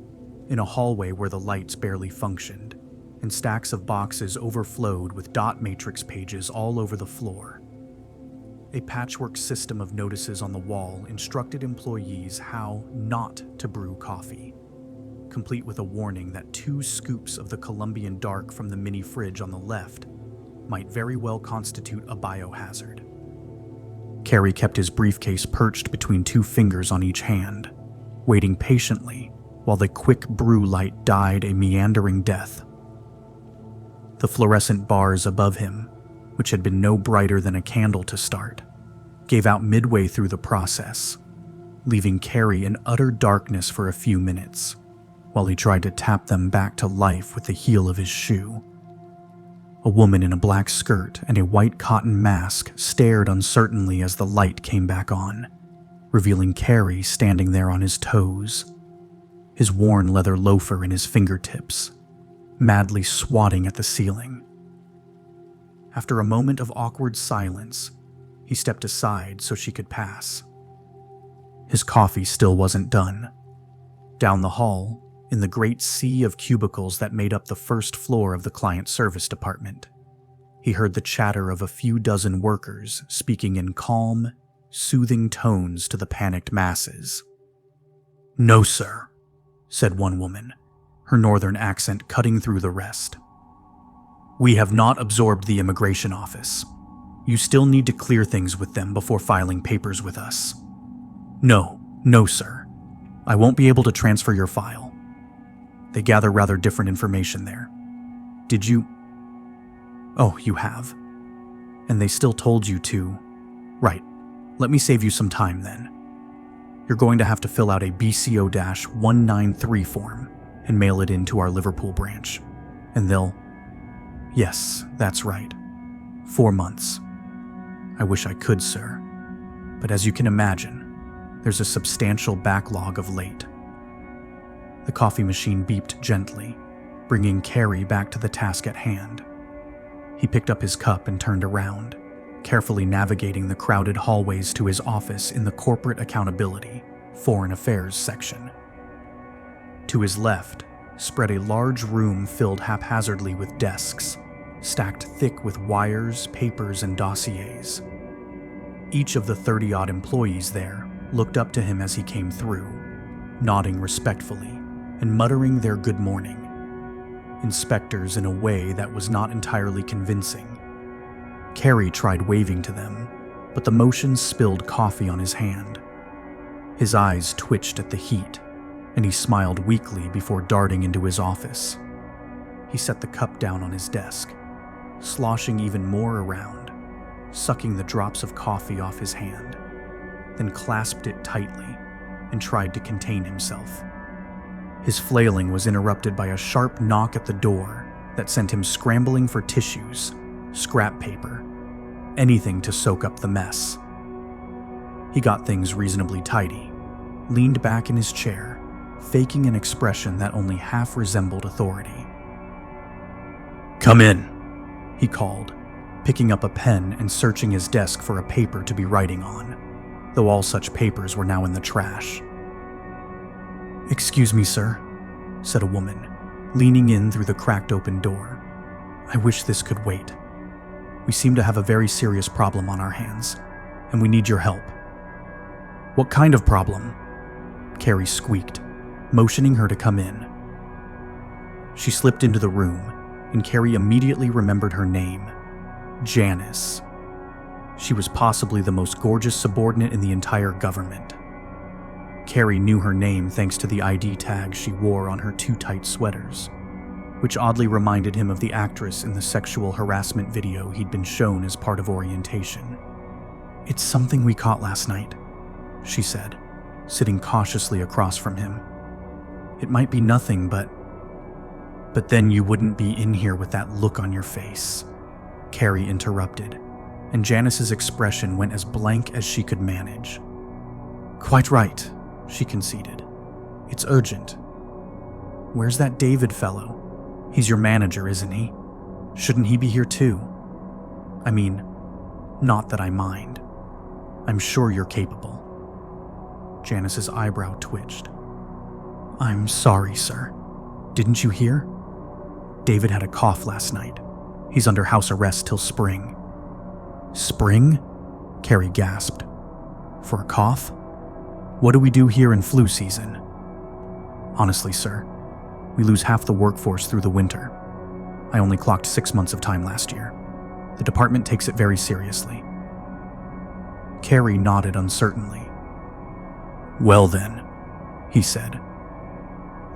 Speaker 1: in a hallway where the lights barely functioned, and stacks of boxes overflowed with dot matrix pages all over the floor. A patchwork system of notices on the wall instructed employees how not to brew coffee, complete with a warning that 2 scoops of the Colombian dark from the mini fridge on the left might very well constitute a biohazard. Carrie kept his briefcase perched between 2 fingers on each hand, waiting patiently while the quick brew light died a meandering death. The fluorescent bars above him, which had been no brighter than a candle to start, gave out midway through the process, leaving Carrie in utter darkness for a few minutes, while he tried to tap them back to life with the heel of his shoe. A woman in a black skirt and a white cotton mask stared uncertainly as the light came back on, revealing Carrie standing there on his toes, his worn leather loafer in his fingertips, madly swatting at the ceiling. After a moment of awkward silence, he stepped aside so she could pass. His coffee still wasn't done. Down the hall, in the great sea of cubicles that made up the first floor of the client service department, he heard the chatter of a few dozen workers speaking in calm, soothing tones to the panicked masses. "No, sir," said one woman, her northern accent cutting through the rest. "We have not absorbed the immigration office. You still need to clear things with them before filing papers with us. No, sir. I won't be able to transfer your file. They gather rather different information there. Did you? Oh, you have. And they still told you to. Right. Let me save you some time then. You're going to have to fill out a BCO-193 form and mail it in to our Liverpool branch. And they'll... Yes, that's right. 4 months. I wish I could, sir. But as you can imagine, there's a substantial backlog of late." The coffee machine beeped gently, bringing Carrie back to the task at hand. He picked up his cup and turned around, carefully navigating the crowded hallways to his office in the Corporate Accountability, Foreign Affairs section. To his left spread a large room filled haphazardly with desks, stacked thick with wires, papers, and dossiers. Each of the 30-odd employees there looked up to him as he came through, nodding respectfully and muttering their good morning. Inspectors in a way that was not entirely convincing. Carrie tried waving to them, but the motion spilled coffee on his hand. His eyes twitched at the heat, and he smiled weakly before darting into his office. He set the cup down on his desk, sloshing even more around, sucking the drops of coffee off his hand, then clasped it tightly and tried to contain himself. His flailing was interrupted by a sharp knock at the door that sent him scrambling for tissues, scrap paper, anything to soak up the mess. He got things reasonably tidy, leaned back in his chair, faking an expression that only half resembled authority. "Come in," he called, picking up a pen and searching his desk for a paper to be writing on, though all such papers were now in the trash. "Excuse me, sir," said a woman, leaning in through the cracked open door. "I wish this could wait. We seem to have a very serious problem on our hands, and we need your help." "What kind of problem?" Carrie squeaked, motioning her to come in. She slipped into the room, and Carrie immediately remembered her name, Janice. She was possibly the most gorgeous subordinate in the entire government. Carrie knew her name thanks to the ID tag she wore on her too tight sweaters, which oddly reminded him of the actress in the sexual harassment video he'd been shown as part of orientation. "It's something we caught last night," she said, sitting cautiously across from him. "It might be nothing, but then you wouldn't be in here with that look on your face," Carrie interrupted, and Janice's expression went as blank as she could manage. "Quite right," she conceded. "It's urgent. Where's that David fellow? He's your manager, isn't he? Shouldn't he be here too? I mean, not that I mind. I'm sure you're capable." Janice's eyebrow twitched. I'm sorry, sir. Didn't you hear? David had a cough last night. He's under house arrest till spring. Spring? Carrie gasped. For a cough? What do we do here in flu season? Honestly, sir, we lose half the workforce through the winter. I only clocked 6 months of time last year. The department takes it very seriously. Carrie nodded uncertainly. Well then, he said.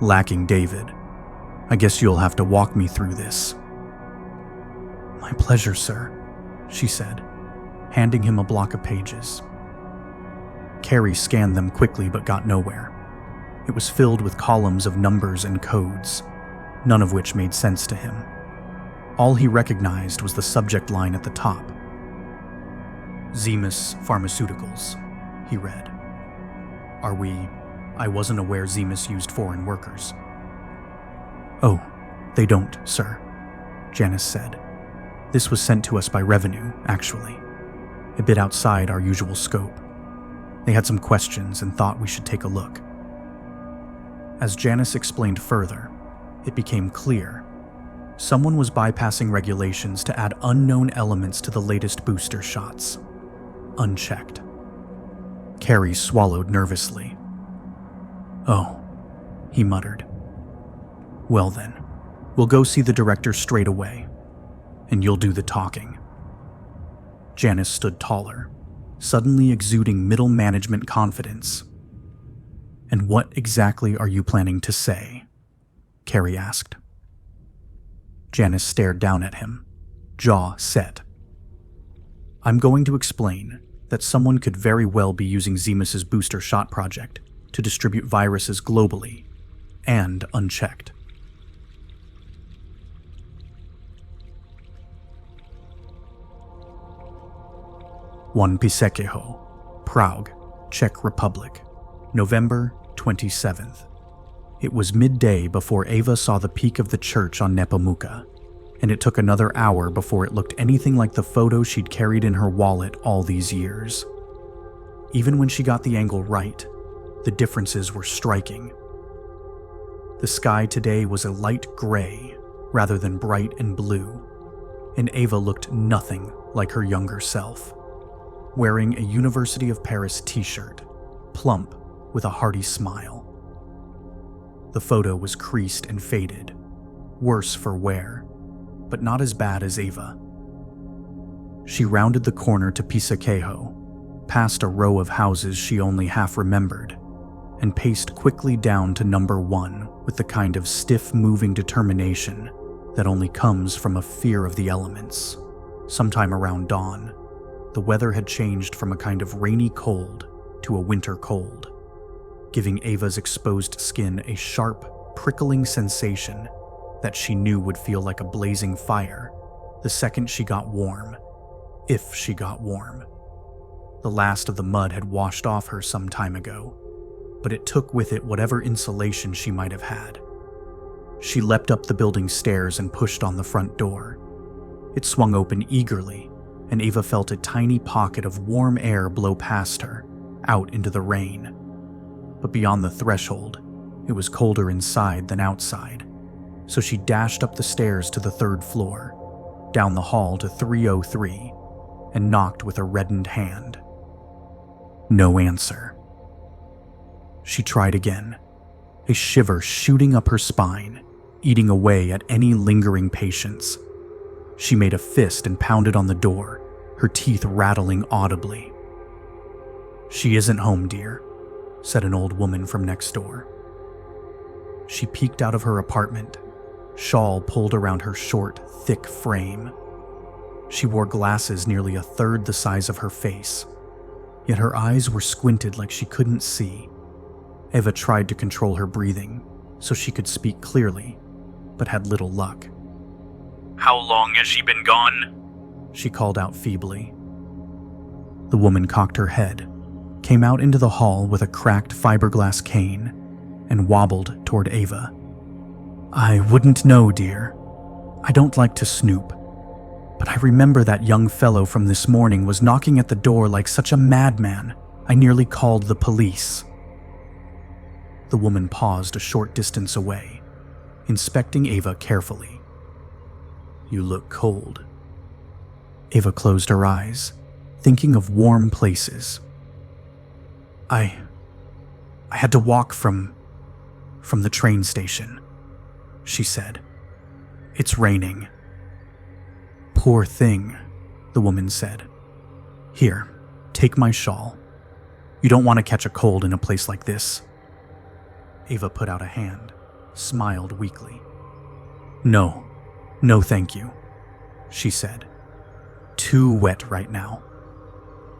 Speaker 1: Lacking David, I guess you'll have to walk me through this. My pleasure, sir, she said, handing him a block of pages. Carrie scanned them quickly but got nowhere. It was filled with columns of numbers and codes, none of which made sense to him. All he recognized was the subject line at the top. Zemus Pharmaceuticals, he read. I wasn't aware Zemus used foreign workers. Oh, they don't, sir, Janice said. This was sent to us by Revenue, actually. A bit outside our usual scope. They had some questions and thought we should take a look. As Janice explained further, it became clear. Someone was bypassing regulations to add unknown elements to the latest booster shots. Unchecked. Carrie swallowed nervously. Oh, he muttered. Well then, we'll go see the director straight away, and you'll do the talking. Janice stood taller, suddenly exuding middle management confidence. And what exactly are you planning to say? Carrie asked. Janice stared down at him, jaw set. I'm going to explain that someone could very well be using Zemus's booster shot project to distribute viruses globally and unchecked. One Pisekeho, Prague, Czech Republic, November 27th. It was midday before Ava saw the peak of the church on Nepomuka, and it took another hour before it looked anything like the photo she'd carried in her wallet all these years. Even when she got the angle right, the differences were striking. The sky today was a light gray rather than bright and blue, and Ava looked nothing like her younger self. Wearing a University of Paris t-shirt, plump with a hearty smile. The photo was creased and faded, worse for wear, but not as bad as Ava. She rounded the corner to Pisekeho, past a row of houses she only half remembered, and paced quickly down to number 1 with the kind of stiff-moving determination that only comes from a fear of the elements. Sometime around dawn, the weather had changed from a kind of rainy cold to a winter cold, giving Ava's exposed skin a sharp, prickling sensation that she knew would feel like a blazing fire the second she got warm, if she got warm. The last of the mud had washed off her some time ago, but it took with it whatever insulation she might have had. She leapt up the building stairs and pushed on the front door. It swung open eagerly, and Ava felt a tiny pocket of warm air blow past her, out into the rain. But beyond the threshold, it was colder inside than outside, so she dashed up the stairs to the 3rd floor, down the hall to 303, and knocked with a reddened hand. No answer. She tried again, a shiver shooting up her spine, eating away at any lingering patience. She made a fist and pounded on the door, her teeth rattling audibly. She isn't home, dear, said an old woman from next door. She peeked out of her apartment, shawl pulled around her short, thick frame. She wore glasses nearly a third the size of her face, yet her eyes were squinted like she couldn't see. Eva tried to control her breathing so she could speak clearly, but had little luck.
Speaker 2: How long has she been gone?
Speaker 1: She called out feebly. The woman cocked her head, came out into the hall with a cracked fiberglass cane, and wobbled toward Ava. I wouldn't know, dear. I don't like to snoop. But I remember that young fellow from this morning was knocking at the door like such a madman, I nearly called the police. The woman paused a short distance away, inspecting Ava carefully. "You look cold." Ava closed her eyes, thinking of warm places. I had to walk from the train station," she said. "It's raining." "Poor thing," the woman said. "Here, take my shawl. You don't want to catch a cold in a place like this." Ava put out a hand, smiled weakly. No, thank you," she said. "Too wet right now.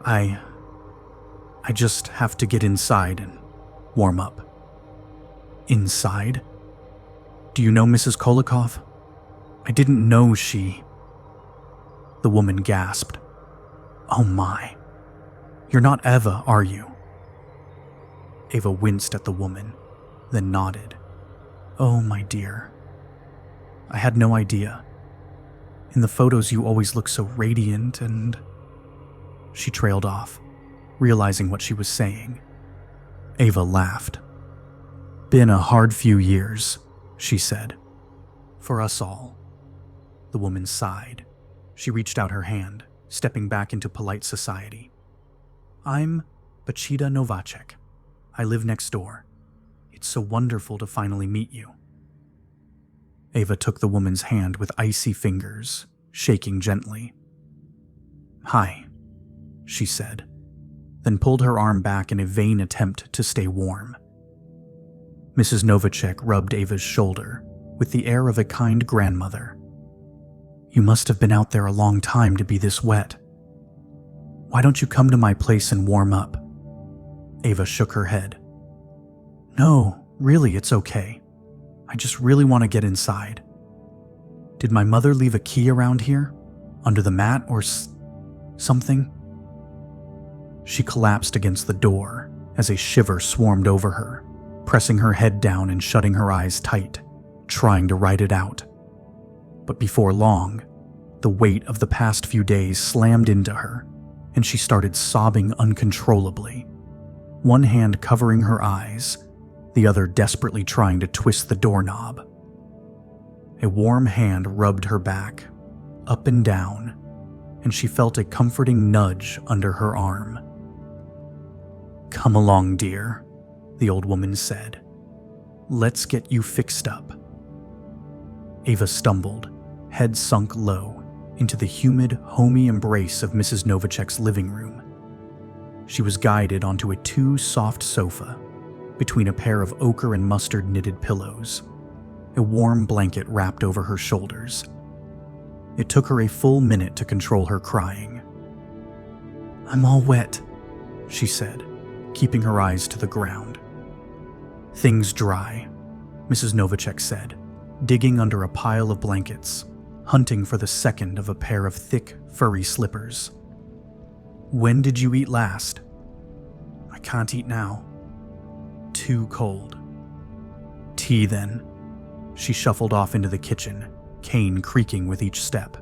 Speaker 1: I just have to get inside and warm up." "Inside? Do you know Mrs. Kolikoff? I didn't know she..." The woman gasped. "Oh my. You're not Eva, are you?" Ava winced at the woman, then nodded. "Oh, my dear. I had no idea. In the photos you always look so radiant and..." She trailed off, realizing what she was saying. Ava laughed. "Been a hard few years," she said. "For us all." The woman sighed. She reached out her hand, stepping back into polite society. "I'm Pachita Novacek. I live next door. It's so wonderful to finally meet you." Ava took the woman's hand with icy fingers, shaking gently. "Hi," she said, then pulled her arm back in a vain attempt to stay warm. Mrs. Novacek rubbed Ava's shoulder with the air of a kind grandmother. "You must have been out there a long time to be this wet. Why don't you come to my place and warm up?" Ava shook her head. "No, really, it's okay. I just really want to get inside. Did my mother leave a key around here? Under the mat or something?" She collapsed against the door as a shiver swarmed over her, pressing her head down and shutting her eyes tight, trying to write it out. But before long, the weight of the past few days slammed into her, and she started sobbing uncontrollably, one hand covering her eyes, the other desperately trying to twist the doorknob. A warm hand rubbed her back, up and down, and she felt a comforting nudge under her arm. "Come along, dear," the old woman said. "Let's get you fixed up." Ava stumbled, head sunk low, into the humid, homey embrace of Mrs. Novacek's living room. She was guided onto a too-soft sofa, between a pair of ochre and mustard knitted pillows, a warm blanket wrapped over her shoulders. It took her a full minute to control her crying. "I'm all wet," she said, keeping her eyes to the ground. "Things dry," Mrs. Novacek said, digging under a pile of blankets, hunting for the second of a pair of thick, furry slippers. "When did you eat last?" "I can't eat now. Too cold." "Tea, then." She shuffled off into the kitchen, cane creaking with each step.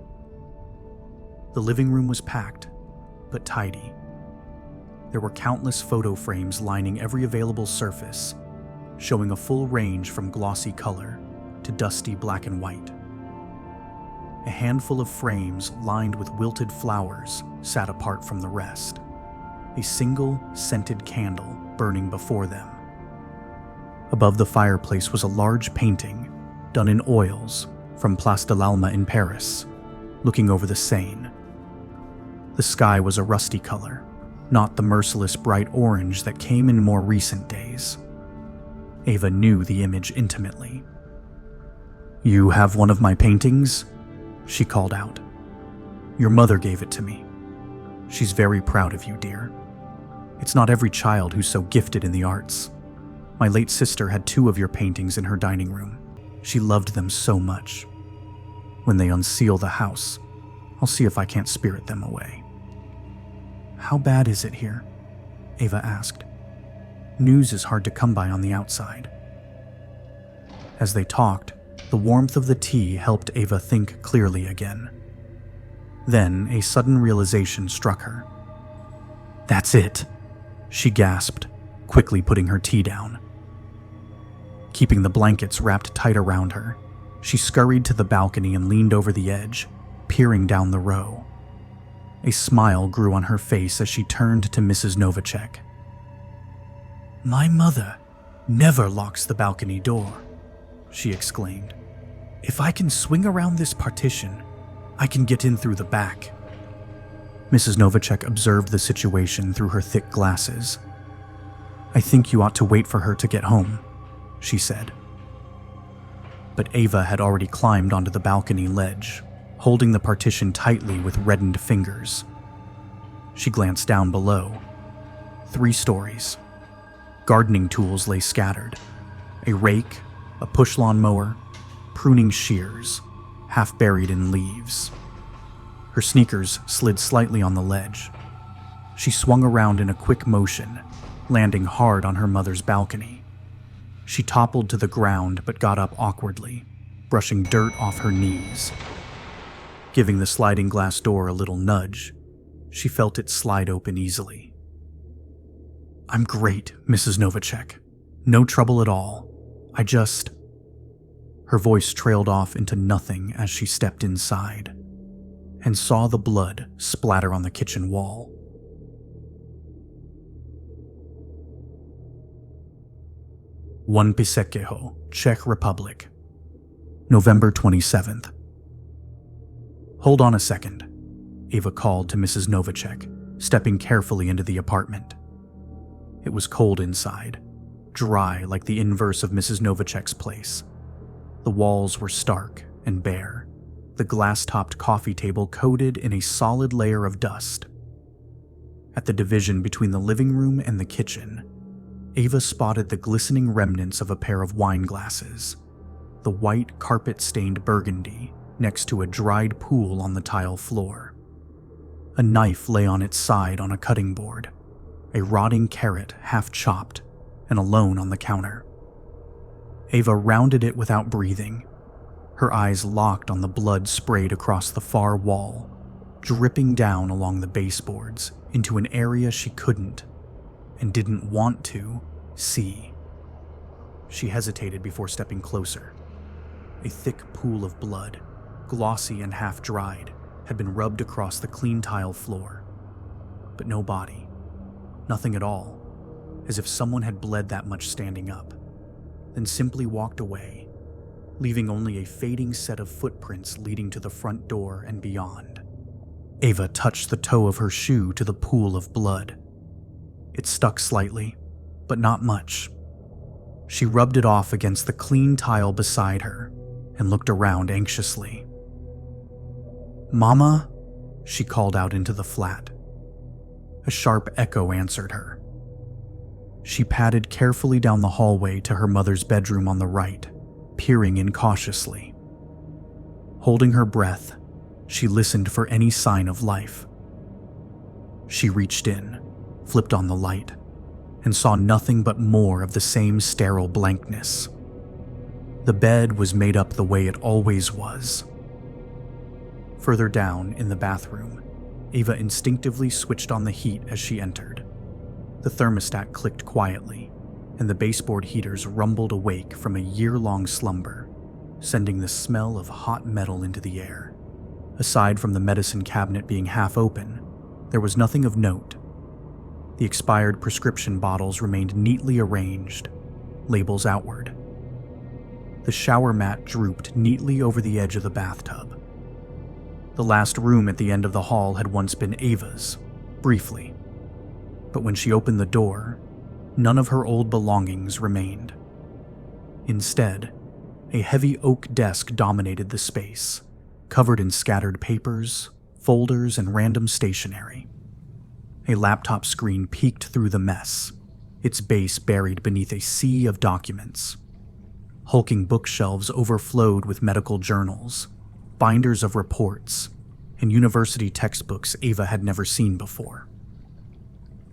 Speaker 1: The living room was packed, but tidy. There were countless photo frames lining every available surface, showing a full range from glossy color to dusty black and white. A handful of frames lined with wilted flowers sat apart from the rest, a single scented candle burning before them. Above the fireplace was a large painting, done in oils, from Place de l'Alma in Paris, looking over the Seine. The sky was a rusty color, not the merciless bright orange that came in more recent days. Ava knew the image intimately. "You have one of my paintings?" she called out. "Your mother gave it to me. She's very proud of you, dear. It's not every child who's so gifted in the arts. My late sister had 2 of your paintings in her dining room. She loved them so much. When they unseal the house, I'll see if I can't spirit them away." "How bad is it here?" Ava asked. "News is hard to come by on the outside." As they talked, the warmth of the tea helped Ava think clearly again. Then a sudden realization struck her. "That's it," she gasped, quickly putting her tea down. Keeping the blankets wrapped tight around her, she scurried to the balcony and leaned over the edge, peering down the row. A smile grew on her face as she turned to Mrs. Novacek. "My mother never locks the balcony door," she exclaimed. "If I can swing around this partition, I can get in through the back." Mrs. Novacek observed the situation through her thick glasses. "I think you ought to wait for her to get home," she said. But Ava had already climbed onto the balcony ledge, holding the partition tightly with reddened fingers. She glanced down below. 3 stories. Gardening tools lay scattered. A rake, a push lawn mower, pruning shears, half buried in leaves. Her sneakers slid slightly on the ledge. She swung around in a quick motion, landing hard on her mother's balcony. She toppled to the ground but got up awkwardly, brushing dirt off her knees. Giving the sliding glass door a little nudge, she felt it slide open easily. "I'm great, Mrs. Novacek. No trouble at all. I just..." Her voice trailed off into nothing as she stepped inside and saw the blood splatter on the kitchen wall. One Pisekeho, Czech Republic, November 27th. "Hold on a second," Ava called to Mrs. Novacek, stepping carefully into the apartment. It was cold inside, dry like the inverse of Mrs. Novacek's place. The walls were stark and bare, the glass-topped coffee table coated in a solid layer of dust. At the division between the living room and the kitchen, Ava spotted the glistening remnants of a pair of wine glasses, the white carpet-stained burgundy next to a dried pool on the tile floor. A knife lay on its side on a cutting board, a rotting carrot half chopped and alone on the counter. Ava rounded it without breathing, her eyes locked on the blood sprayed across the far wall, dripping down along the baseboards into an area she couldn't, and didn't want to, see. She hesitated before stepping closer. A thick pool of blood, glossy and half-dried, had been rubbed across the clean tile floor. But no body. Nothing at all, as if someone had bled that much standing up, then simply walked away, leaving only a fading set of footprints leading to the front door and beyond. Ava touched the toe of her shoe to the pool of blood. It stuck slightly, but not much. She rubbed it off against the clean tile beside her and looked around anxiously. "Mama?" she called out into the flat. A sharp echo answered her. She padded carefully down the hallway to her mother's bedroom on the right, peering in cautiously. Holding her breath, she listened for any sign of life. She reached in, flipped on the light, and saw nothing but more of the same sterile blankness. The bed was made up the way it always was. Further down, in the bathroom, Ava instinctively switched on the heat as she entered. The thermostat clicked quietly, and the baseboard heaters rumbled awake from a year-long slumber, sending the smell of hot metal into the air. Aside from the medicine cabinet being half open, there was nothing of note. The expired prescription bottles remained neatly arranged, labels outward. The shower mat drooped neatly over the edge of the bathtub. The last room at the end of the hall had once been Ava's, briefly. But when she opened the door, none of her old belongings remained. Instead, a heavy oak desk dominated the space, covered in scattered papers, folders, and random stationery. A laptop screen peeked through the mess, its base buried beneath a sea of documents. Hulking bookshelves overflowed with medical journals, binders of reports, and university textbooks Ava had never seen before.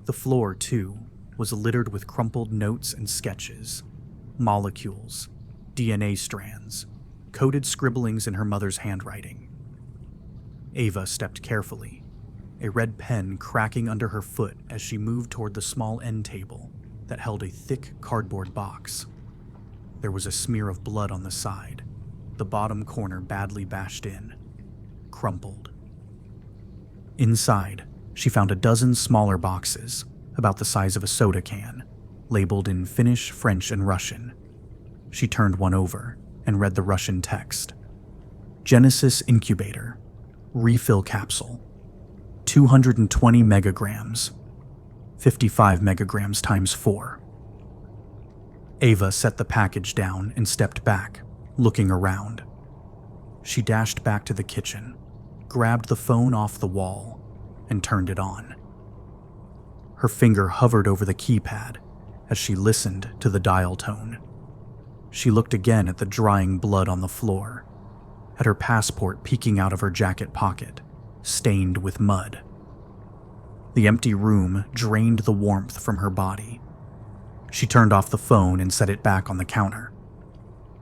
Speaker 1: The floor, too, was littered with crumpled notes and sketches, molecules, DNA strands, coded scribblings in her mother's handwriting. Ava stepped carefully, a red pen cracking under her foot as she moved toward the small end table that held a thick cardboard box. There was a smear of blood on the side, the bottom corner badly bashed in, crumpled. Inside, she found a dozen smaller boxes, about the size of a soda can, labeled in Finnish, French, and Russian. She turned one over and read the Russian text. Genesis Incubator, Refill Capsule, 220 megagrams, 55 megagrams times 4. Ava set the package down and stepped back, looking around. She dashed back to the kitchen, grabbed the phone off the wall, and turned it on. Her finger hovered over the keypad as she listened to the dial tone. She looked again at the drying blood on the floor, at her passport peeking out of her jacket pocket, stained with mud. The empty room drained the warmth from her body. She turned off the phone and set it back on the counter.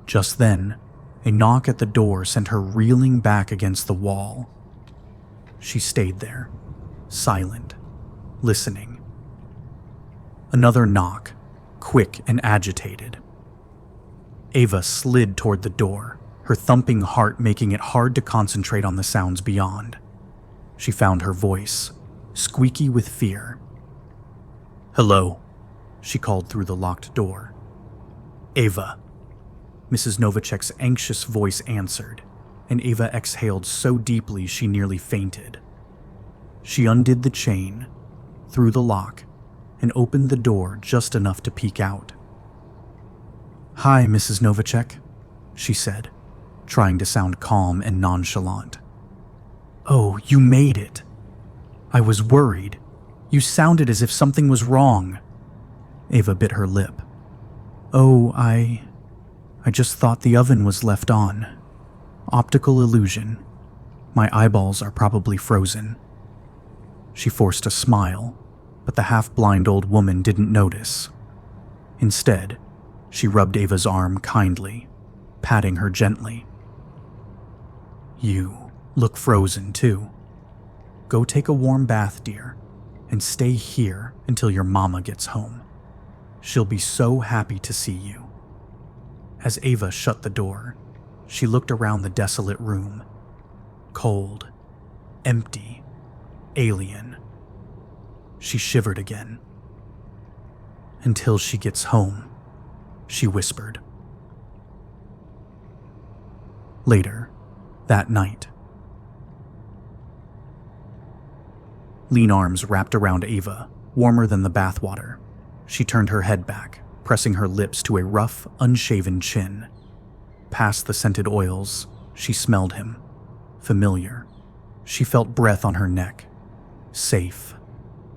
Speaker 1: Just then, a knock at the door sent her reeling back against the wall. She stayed there, silent, listening. Another knock, quick and agitated. Ava slid toward the door, her thumping heart making it hard to concentrate on the sounds beyond. She found her voice, squeaky with fear. "Hello," she called through the locked door. "Ava." Mrs. Novacek's anxious voice answered, and Ava exhaled so deeply she nearly fainted. She undid the chain, threw the lock, and opened the door just enough to peek out. "Hi, Mrs. Novacek," she said, trying to sound calm and nonchalant. "Oh, you made it. I was worried. You sounded as if something was wrong." Ava bit her lip. "Oh, I just thought the oven was left on. Optical illusion. My eyeballs are probably frozen." She forced a smile, but the half-blind old woman didn't notice. Instead, she rubbed Ava's arm kindly, patting her gently. "You look frozen, too. Go take a warm bath, dear, and stay here until your mama gets home. She'll be so happy to see you." As Ava shut the door, she looked around the desolate room. Cold, empty, alien. She shivered again. "Until she gets home," she whispered. Later, that night. Lean arms wrapped around Ava, warmer than the bathwater. She turned her head back, pressing her lips to a rough, unshaven chin. Past the scented oils, she smelled him. Familiar. She felt breath on her neck. Safe.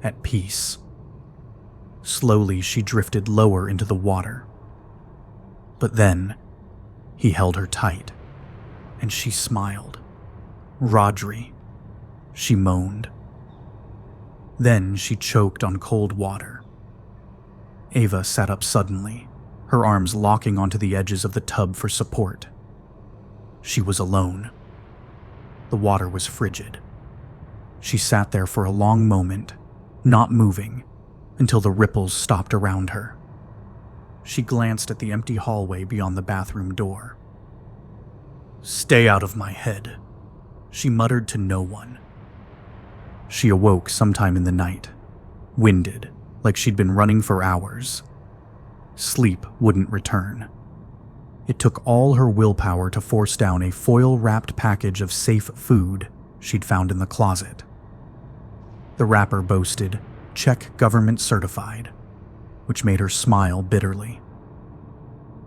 Speaker 1: At peace. Slowly, she drifted lower into the water. But then, he held her tight, and she smiled. "Rodri," she moaned. Then she choked on cold water. Ava sat up suddenly, her arms locking onto the edges of the tub for support. She was alone. The water was frigid. She sat there for a long moment, not moving, until the ripples stopped around her. She glanced at the empty hallway beyond the bathroom door. "Stay out of my head," she muttered to no one. She awoke sometime in the night, winded, like she'd been running for hours. Sleep wouldn't return. It took all her willpower to force down a foil-wrapped package of safe food she'd found in the closet. The wrapper boasted, "Czech government certified," which made her smile bitterly.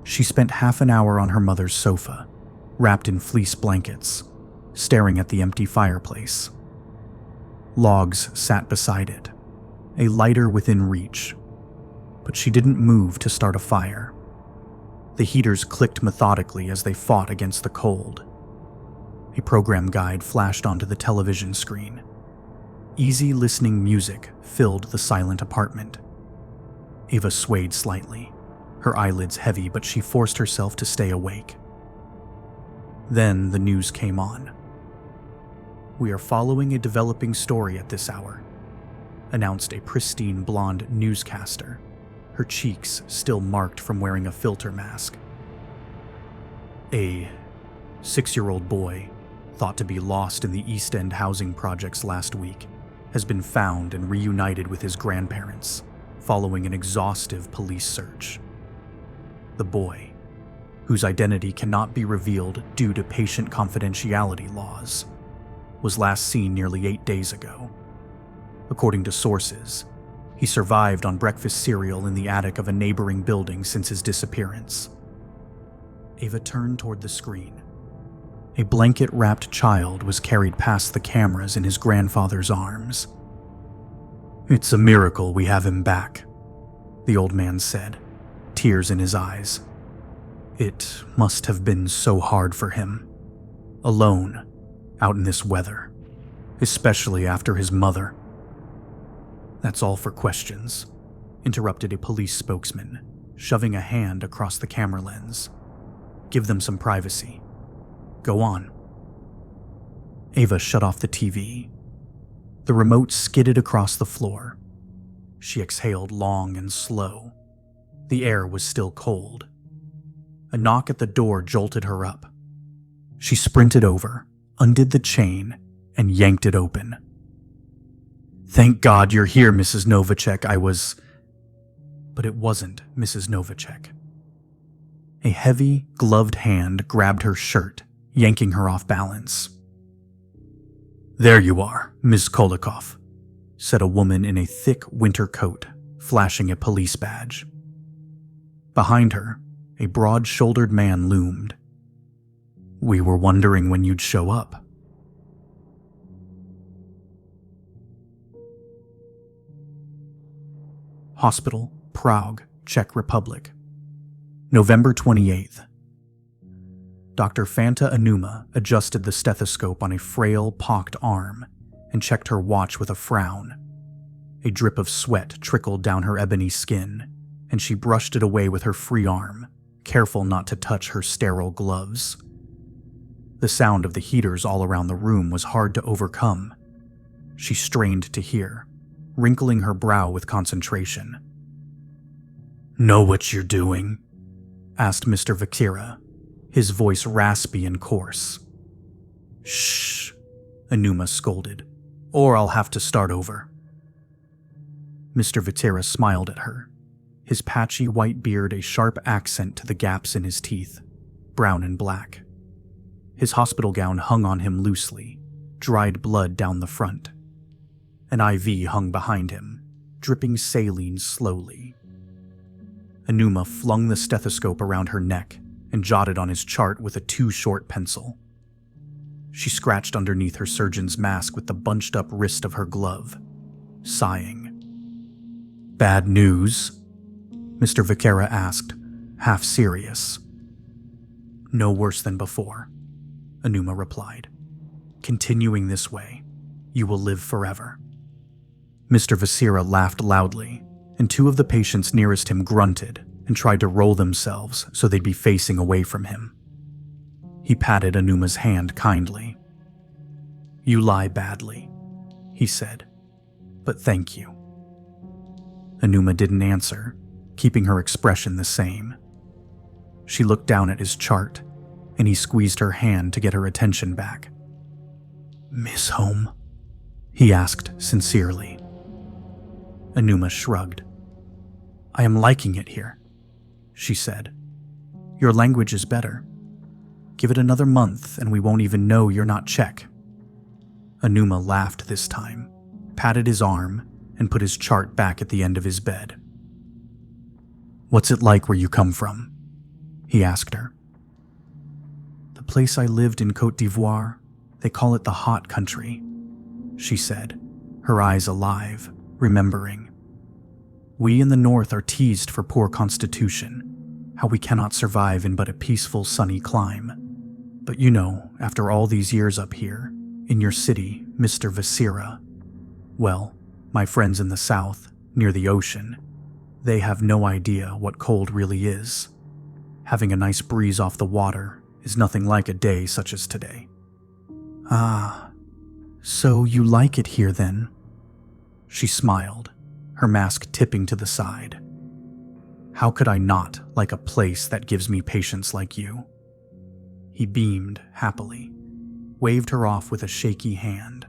Speaker 1: She spent half an hour on her mother's sofa, wrapped in fleece blankets, staring at the empty fireplace. Logs sat beside it, a lighter within reach, but she didn't move to start a fire. The heaters clicked methodically as they fought against the cold. A program guide flashed onto the television screen. Easy listening music filled the silent apartment. Ava swayed slightly, her eyelids heavy, but she forced herself to stay awake. Then the news came on. "We are following a developing story at this hour," announced a pristine blonde newscaster, her cheeks still marked from wearing a filter mask. A 6-year-old boy, thought to be lost in the East End housing projects last week, has been found and reunited with his grandparents following an exhaustive police search. The boy, whose identity cannot be revealed due to patient confidentiality laws, was last seen nearly 8 days ago. According to sources, he survived on breakfast cereal in the attic of a neighboring building since his disappearance. Ava turned toward the screen. A blanket-wrapped child was carried past the cameras in his grandfather's arms. "It's a miracle we have him back," the old man said, tears in his eyes. "It must have been so hard for him, alone, out in this weather, especially after his mother." "That's all for questions," interrupted a police spokesman, shoving a hand across the camera lens. "Give them some privacy. Go on." Ava shut off the TV. The remote skidded across the floor. She exhaled long and slow. The air was still cold. A knock at the door jolted her up. She sprinted over, undid the chain, and yanked it open. "Thank God you're here, Mrs. Novacek. But it wasn't Mrs. Novacek. A heavy, gloved hand grabbed her shirt, yanking her off balance. "There you are, Miss Kolikoff," said a woman in a thick winter coat, flashing a police badge. Behind her, a broad-shouldered man loomed. "We were wondering when you'd show up." Hospital, Prague, Czech Republic. November 28th. Dr. Fanta Anuma adjusted the stethoscope on a frail, pocked arm and checked her watch with a frown. A drip of sweat trickled down her ebony skin, and she brushed it away with her free arm, careful not to touch her sterile gloves. The sound of the heaters all around the room was hard to overcome. She strained to hear, wrinkling her brow with concentration. "Know what you're doing?" asked Mr. Vakira, his voice raspy and coarse. "Shh," Anuma scolded, "or I'll have to start over." Mr. Vakira smiled at her, his patchy white beard a sharp accent to the gaps in his teeth, brown and black. His hospital gown hung on him loosely, dried blood down the front. An IV hung behind him, dripping saline slowly. Anuma flung the stethoscope around her neck and jotted on his chart with a too-short pencil. She scratched underneath her surgeon's mask with the bunched-up wrist of her glove, sighing. "Bad news?" Mr. Vakira asked, half serious. "No worse than before," Anuma replied. "Continuing this way, you will live forever." Mr. Vakira laughed loudly, and two of the patients nearest him grunted and tried to roll themselves so they'd be facing away from him. He patted Anuma's hand kindly. "You lie badly," he said, "but thank you." Anuma didn't answer, keeping her expression the same. She looked down at his chart, and he squeezed her hand to get her attention back. "Miss home?" he asked sincerely. Anuma shrugged. "I am liking it here," she said. "Your language is better. Give it another month and we won't even know you're not Czech." Anuma laughed this time, patted his arm, and put his chart back at the end of his bed. "What's it like where you come from?" he asked her. "The place I lived in Côte d'Ivoire, they call it the hot country," she said, her eyes alive, remembering. "We in the north are teased for poor constitution, how we cannot survive in but a peaceful, sunny clime. But you know, after all these years up here, in your city, Mr. Vasira, well, my friends in the south, near the ocean, they have no idea what cold really is. Having a nice breeze off the water is nothing like a day such as today." "Ah, so you like it here then?" She smiled, her mask tipping to the side. "How could I not like a place that gives me patients like you?" He beamed happily, waved her off with a shaky hand.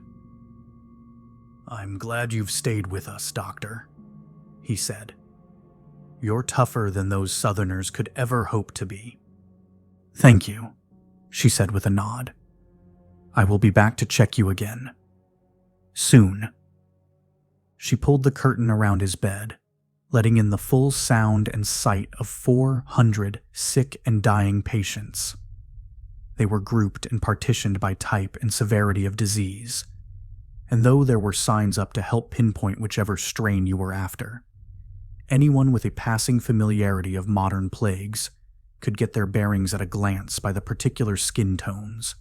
Speaker 1: "I'm glad you've stayed with us, Doctor," he said. "You're tougher than those Southerners could ever hope to be." "Thank you," she said with a nod. "I will be back to check you again. Soon." She pulled the curtain around his bed, letting in the full sound and sight of 400 sick and dying patients. They were grouped and partitioned by type and severity of disease, and though there were signs up to help pinpoint whichever strain you were after, anyone with a passing familiarity of modern plagues could get their bearings at a glance by the particular skin tones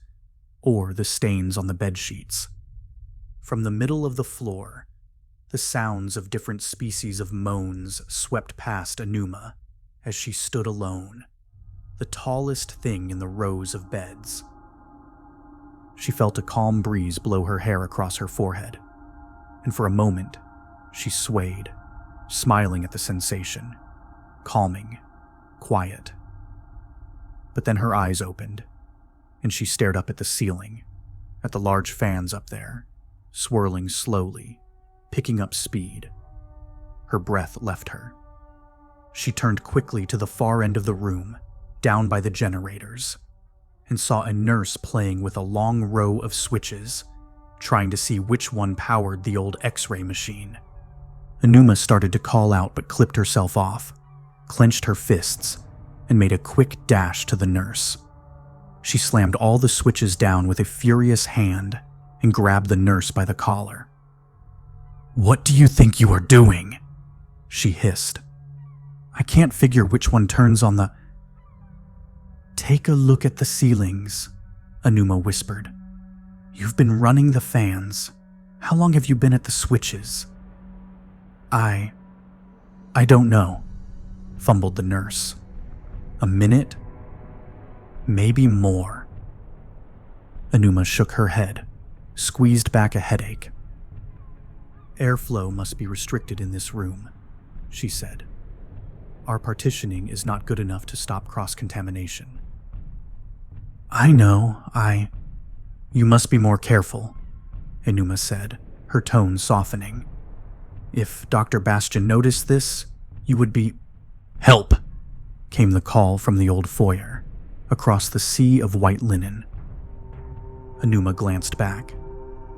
Speaker 1: or the stains on the bedsheets. From the middle of the floor, the sounds of different species of moans swept past Anuma as she stood alone, the tallest thing in the rows of beds. She felt a calm breeze blow her hair across her forehead, and for a moment she swayed, smiling at the sensation, calming, quiet. But then her eyes opened, and she stared up at the ceiling, at the large fans up there, swirling slowly, picking up speed. Her breath left her. She turned quickly to the far end of the room, down by the generators, and saw a nurse playing with a long row of switches, trying to see which one powered the old X-ray machine. Anuma started to call out but clipped herself off, clenched her fists, and made a quick dash to the nurse. She slammed all the switches down with a furious hand and grabbed the nurse by the collar. "What do you think you are doing?" she hissed. "I can't figure which one turns on the—" "Take a look at the ceilings," Anuma whispered. "You've been running the fans. How long have you been at the switches?" I don't know," fumbled the nurse. "A minute? Maybe more." Anuma shook her head, squeezed back a headache. "Airflow must be restricted in this room," she said. "Our partitioning is not good enough to stop cross-contamination." "I know, You must be more careful," Anuma said, her tone softening. "If Dr. Bastian noticed this, you would be—" "Help!" came the call from the old foyer, across the sea of white linen. Anuma glanced back,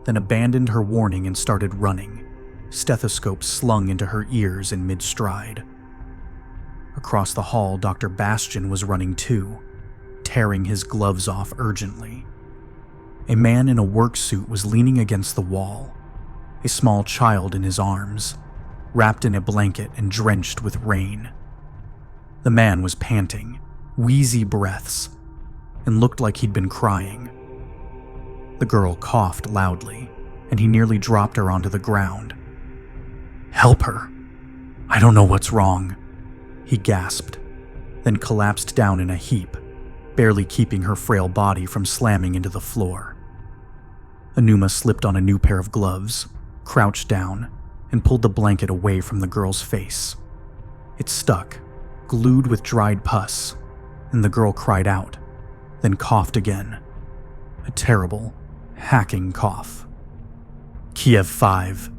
Speaker 1: then abandoned her warning and started running, stethoscope slung into her ears in mid-stride. Across the hall, Dr. Bastian was running too, tearing his gloves off urgently. A man in a work suit was leaning against the wall, a small child in his arms, wrapped in a blanket and drenched with rain. The man was panting, wheezy breaths, and looked like he'd been crying. The girl coughed loudly, and he nearly dropped her onto the ground. "Help her! I don't know what's wrong," he gasped, then collapsed down in a heap, barely keeping her frail body from slamming into the floor. Anuma slipped on a new pair of gloves, crouched down, and pulled the blanket away from the girl's face. It stuck, glued with dried pus, and the girl cried out, then coughed again. A terrible, hacking cough. "Kiev 5,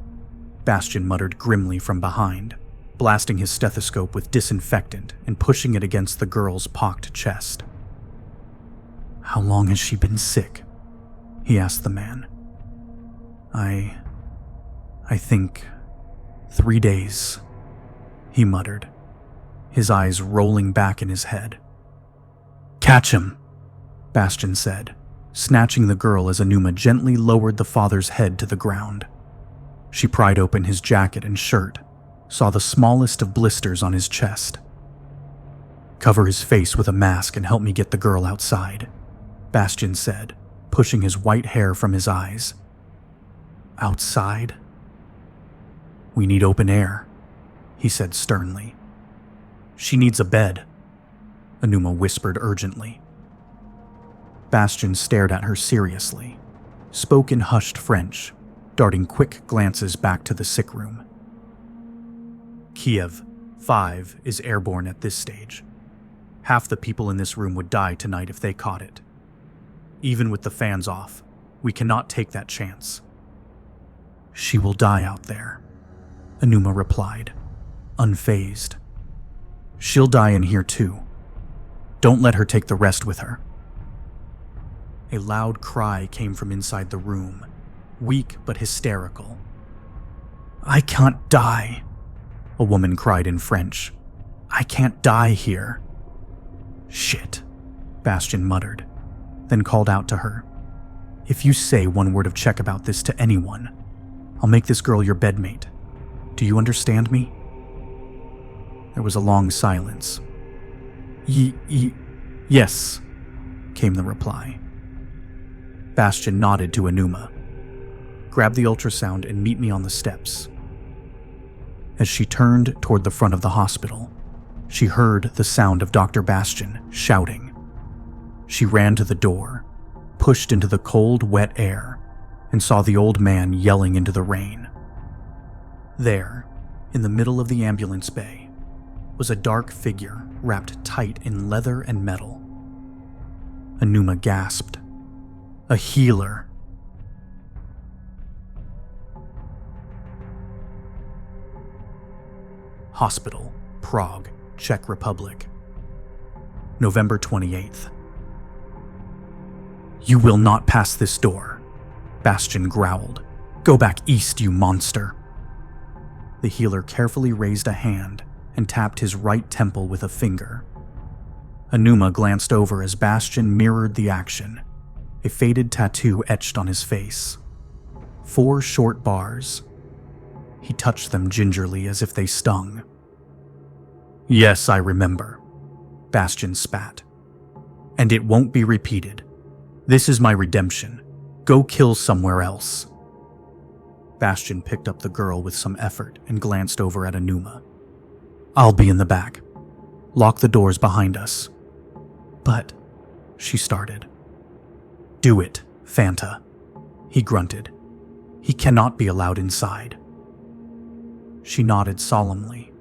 Speaker 1: Bastian muttered grimly from behind, blasting his stethoscope with disinfectant and pushing it against the girl's pocked chest. "How long has she been sick?" he asked the man. I think 3 days, he muttered, his eyes rolling back in his head. "Catch him," Bastian said, snatching the girl as Anuma gently lowered the father's head to the ground. She pried open his jacket and shirt, saw the smallest of blisters on his chest. "Cover his face with a mask and help me get the girl outside," Bastian said, pushing his white hair from his eyes. "Outside?" "We need open air," he said sternly. "She needs a bed," Anuma whispered urgently. Bastian stared at her seriously, spoke in hushed French, darting quick glances back to the sick room. "Kiev 5 is airborne at this stage. Half the people in this room would die tonight if they caught it. Even with the fans off, we cannot take that chance." "She will die out there," Anuma replied, unfazed. "She'll die in here too. Don't let her take the rest with her." A loud cry came from inside the room, weak but hysterical. "I can't die," a woman cried in French. "I can't die here." "Shit," Bastion muttered, then called out to her. "If you say one word of check about this to anyone, I'll make this girl your bedmate. Do you understand me?" There was a long silence. Yes," came the reply. Bastion nodded to Anuma. "Grab the ultrasound and meet me on the steps." As she turned toward the front of the hospital, she heard the sound of Dr. Bastion shouting. She ran to the door, pushed into the cold, wet air, and saw the old man yelling into the rain. There, in the middle of the ambulance bay, was a dark figure wrapped tight in leather and metal. Anuma gasped. A healer. Hospital, Prague, Czech Republic. November 28th. "You will not pass this door," Bastion growled. "Go back east, you monster." The healer carefully raised a hand and tapped his right temple with a finger. Anuma glanced over as Bastion mirrored the action, a faded tattoo etched on his face. 4 short bars. He touched them gingerly as if they stung. "Yes, I remember," Bastion spat. "And it won't be repeated. This is my redemption. Go kill somewhere else." Bastion picked up the girl with some effort and glanced over at Anuma. "I'll be in the back. Lock the doors behind us." "But," she started. "Do it, Fanta," he grunted. "He cannot be allowed inside." She nodded solemnly,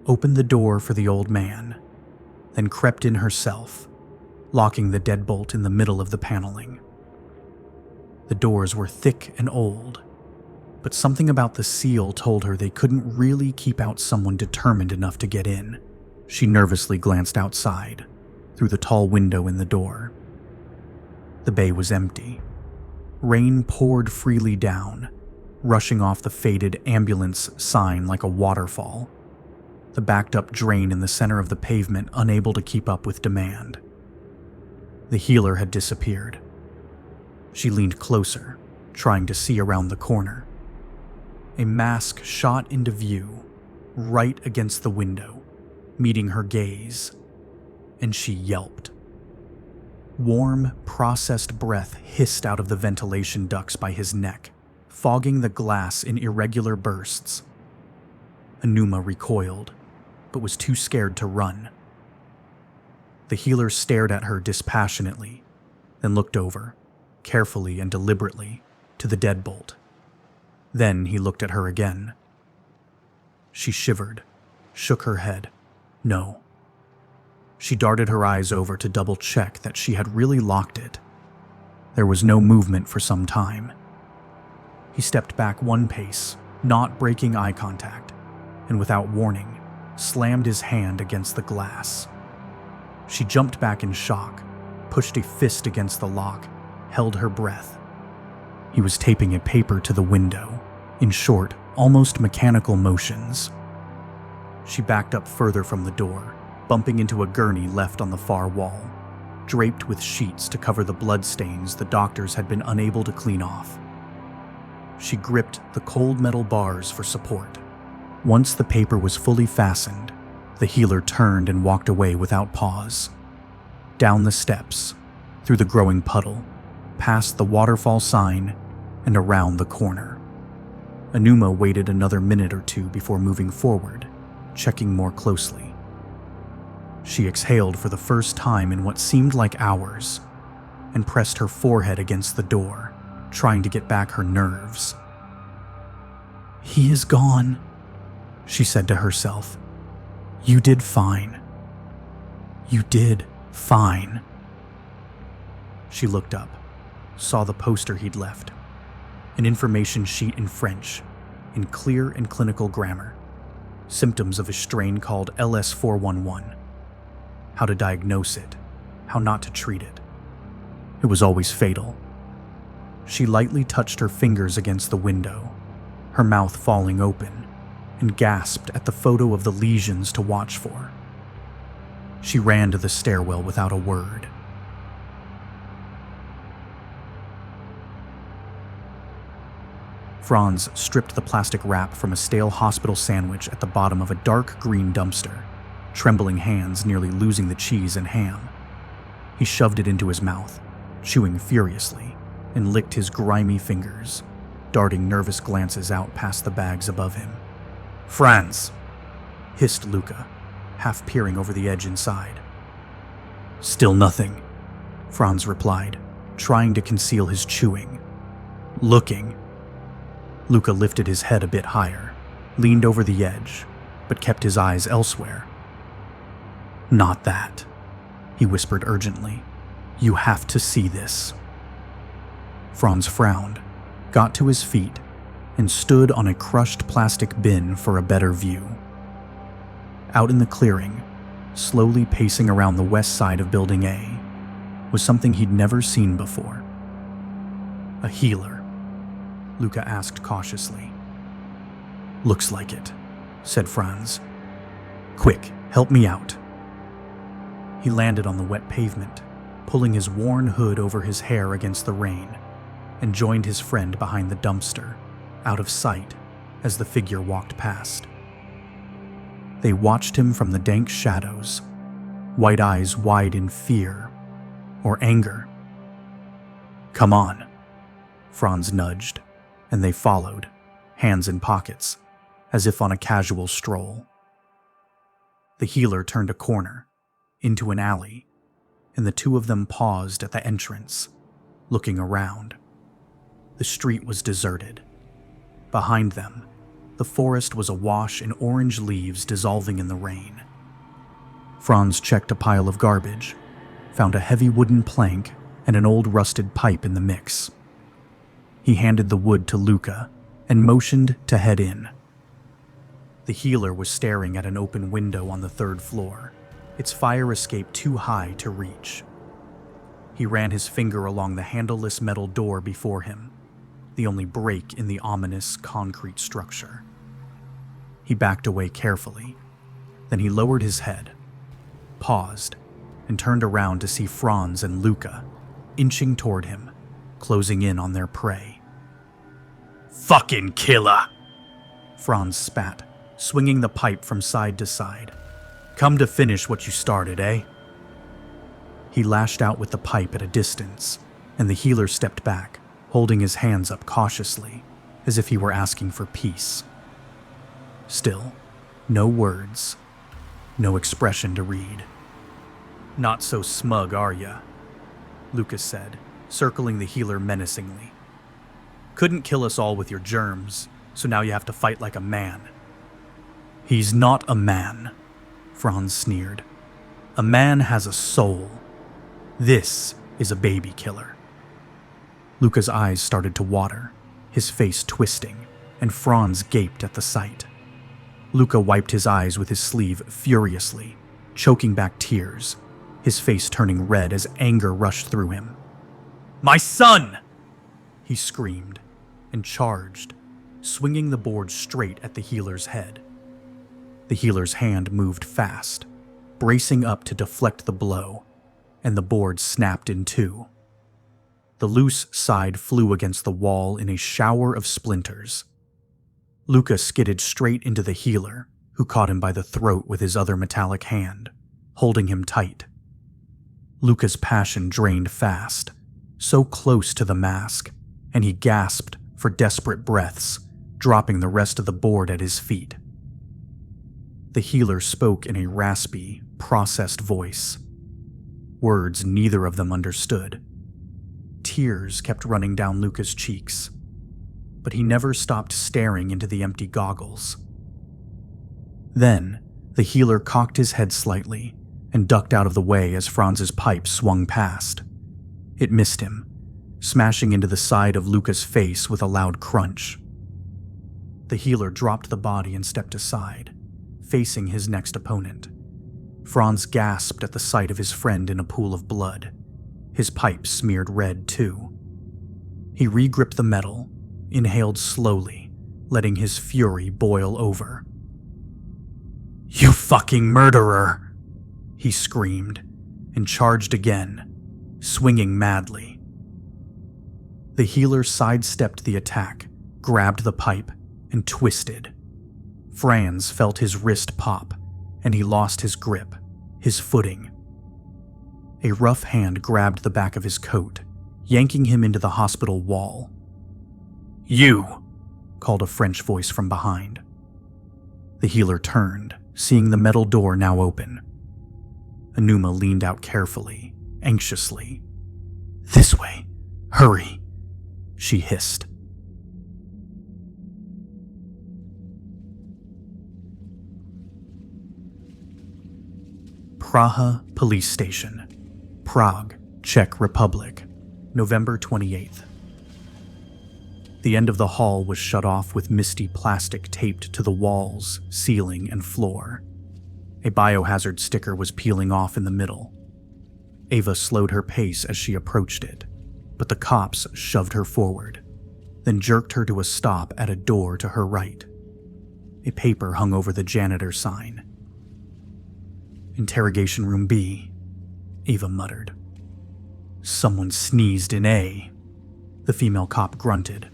Speaker 1: opened the door for the old man, then crept in herself, locking the deadbolt in the middle of the paneling. The doors were thick and old, but something about the seal told her they couldn't really keep out someone determined enough to get in. She nervously glanced outside, through the tall window in the door. The bay was empty. Rain poured freely down, rushing off the faded ambulance sign like a waterfall. The backed-up drain in the center of the pavement unable to keep up with demand. The healer had disappeared. She leaned closer, trying to see around the corner. A mask shot into view, right against the window, meeting her gaze, and she yelped. Warm, processed breath hissed out of the ventilation ducts by his neck, fogging the glass in irregular bursts. Anuma recoiled, but was too scared to run. The healer stared at her dispassionately, then looked over, carefully and deliberately, to the deadbolt. Then he looked at her again. She shivered, shook her head. No. She darted her eyes over to double-check that she had really locked it. There was no movement for some time. He stepped back 1 pace, not breaking eye contact, and without warning, slammed his hand against the glass. She jumped back in shock, pushed a fist against the lock, held her breath. He was taping a paper to the window, in short, almost mechanical motions. She backed up further from the door, bumping into a gurney left on the far wall, draped with sheets to cover the bloodstains the doctors had been unable to clean off. She gripped the cold metal bars for support. Once the paper was fully fastened, the healer turned and walked away without pause. Down the steps, through the growing puddle, past the waterfall sign, and around the corner. Anuma waited another minute or two before moving forward, checking more closely. She exhaled for the first time in what seemed like hours, and pressed her forehead against the door, trying to get back her nerves. "He is gone," she said to herself. "You did fine. You did fine." She looked up, saw the poster he'd left. An information sheet in French, in clear and clinical grammar. Symptoms of a strain called LS411. How to diagnose it, how not to treat it. It was always fatal. She lightly touched her fingers against the window, her mouth falling open, and gasped at the photo of the lesions to watch for. She ran to the stairwell without a word. Franz stripped the plastic wrap from a stale hospital sandwich at the bottom of a dark green dumpster, trembling hands nearly losing the cheese and ham. He shoved it into his mouth, chewing furiously, and licked his grimy fingers, darting nervous glances out past the bags above him. "Franz!" hissed Luca, half peering over the edge inside. "Still nothing," Franz replied, trying to conceal his chewing. "Looking." Luca lifted his head a bit higher, leaned over the edge, but kept his eyes elsewhere. "Not that," he whispered urgently. "You have to see this." Franz frowned, got to his feet, and stood on a crushed plastic bin for a better view. Out in the clearing, slowly pacing around the west side of Building A, was something he'd never seen before. "A healer?" Luca asked cautiously. "Looks like it," said Franz. "Quick, help me out." He landed on the wet pavement, pulling his worn hood over his hair against the rain, and joined his friend behind the dumpster, out of sight as the figure walked past. They watched him from the dank shadows, white eyes wide in fear or anger. "Come on," Franz nudged, and they followed, hands in pockets, as if on a casual stroll. The healer turned a corner, into an alley, and the two of them paused at the entrance, looking around. The street was deserted. Behind them, the forest was awash in orange leaves dissolving in the rain. Franz checked a pile of garbage, found a heavy wooden plank and an old rusted pipe in the mix. He handed the wood to Luca and motioned to head in. The healer was staring at an open window on the 3rd floor, its fire escape too high to reach. He ran his finger along the handleless metal door before him, the only break in the ominous concrete structure. He backed away carefully. Then he lowered his head, paused, and turned around to see Franz and Luca inching toward him, closing in on their prey.
Speaker 2: "Fucking killer!"
Speaker 1: Franz spat, swinging the pipe from side to side. "Come to finish what you started, eh?" He lashed out with the pipe at a distance, and the healer stepped back, holding his hands up cautiously, as if he were asking for peace. Still, no words, no expression to read. "Not so smug, are ya?" Lucas said, circling the healer menacingly. "Couldn't kill us all with your germs, so now you have to fight like a man." "He's not a man," Franz sneered. "A man has a soul. This is a baby killer." Luca's eyes started to water, his face twisting, and Franz gaped at the sight. Luca wiped his eyes with his sleeve furiously, choking back tears, his face turning red as anger rushed through him. "My son!" he screamed, and charged, swinging the board straight at the healer's head. The healer's hand moved fast, bracing up to deflect the blow, and the board snapped in two. The loose side flew against the wall in a shower of splinters. Luca skidded straight into the healer, who caught him by the throat with his other metallic hand, holding him tight. Luca's passion drained fast, so close to the mask, and he gasped for desperate breaths, dropping the rest of the board at his feet. The healer spoke in a raspy, processed voice. Words neither of them understood. Tears kept running down Luca's cheeks, but he never stopped staring into the empty goggles. Then, the healer cocked his head slightly and ducked out of the way as Franz's pipe swung past. It missed him, smashing into the side of Luca's face with a loud crunch. The healer dropped the body and stepped aside, facing his next opponent. Franz gasped at the sight of his friend in a pool of blood, his pipe smeared red too. He regripped the metal, inhaled slowly, letting his fury boil over. "You fucking murderer!" he screamed, and charged again, swinging madly. The healer sidestepped the attack, grabbed the pipe, and twisted. Franz felt his wrist pop, and he lost his grip, his footing. A rough hand grabbed the back of his coat, yanking him into the hospital wall. "You!" called a French voice from behind. The healer turned, seeing the metal door now open. Anuma leaned out carefully, anxiously. "This way! Hurry!" she hissed. Praha Police Station, Prague, Czech Republic, November 28th. The end of the hall was shut off with misty plastic taped to the walls, ceiling, and floor. A biohazard sticker was peeling off in the middle. Ava slowed her pace as she approached it, but the cops shoved her forward, then jerked her to a stop at a door to her right. A paper hung over the janitor sign. "Interrogation Room B," Ava muttered. "Someone sneezed in A," the female cop grunted,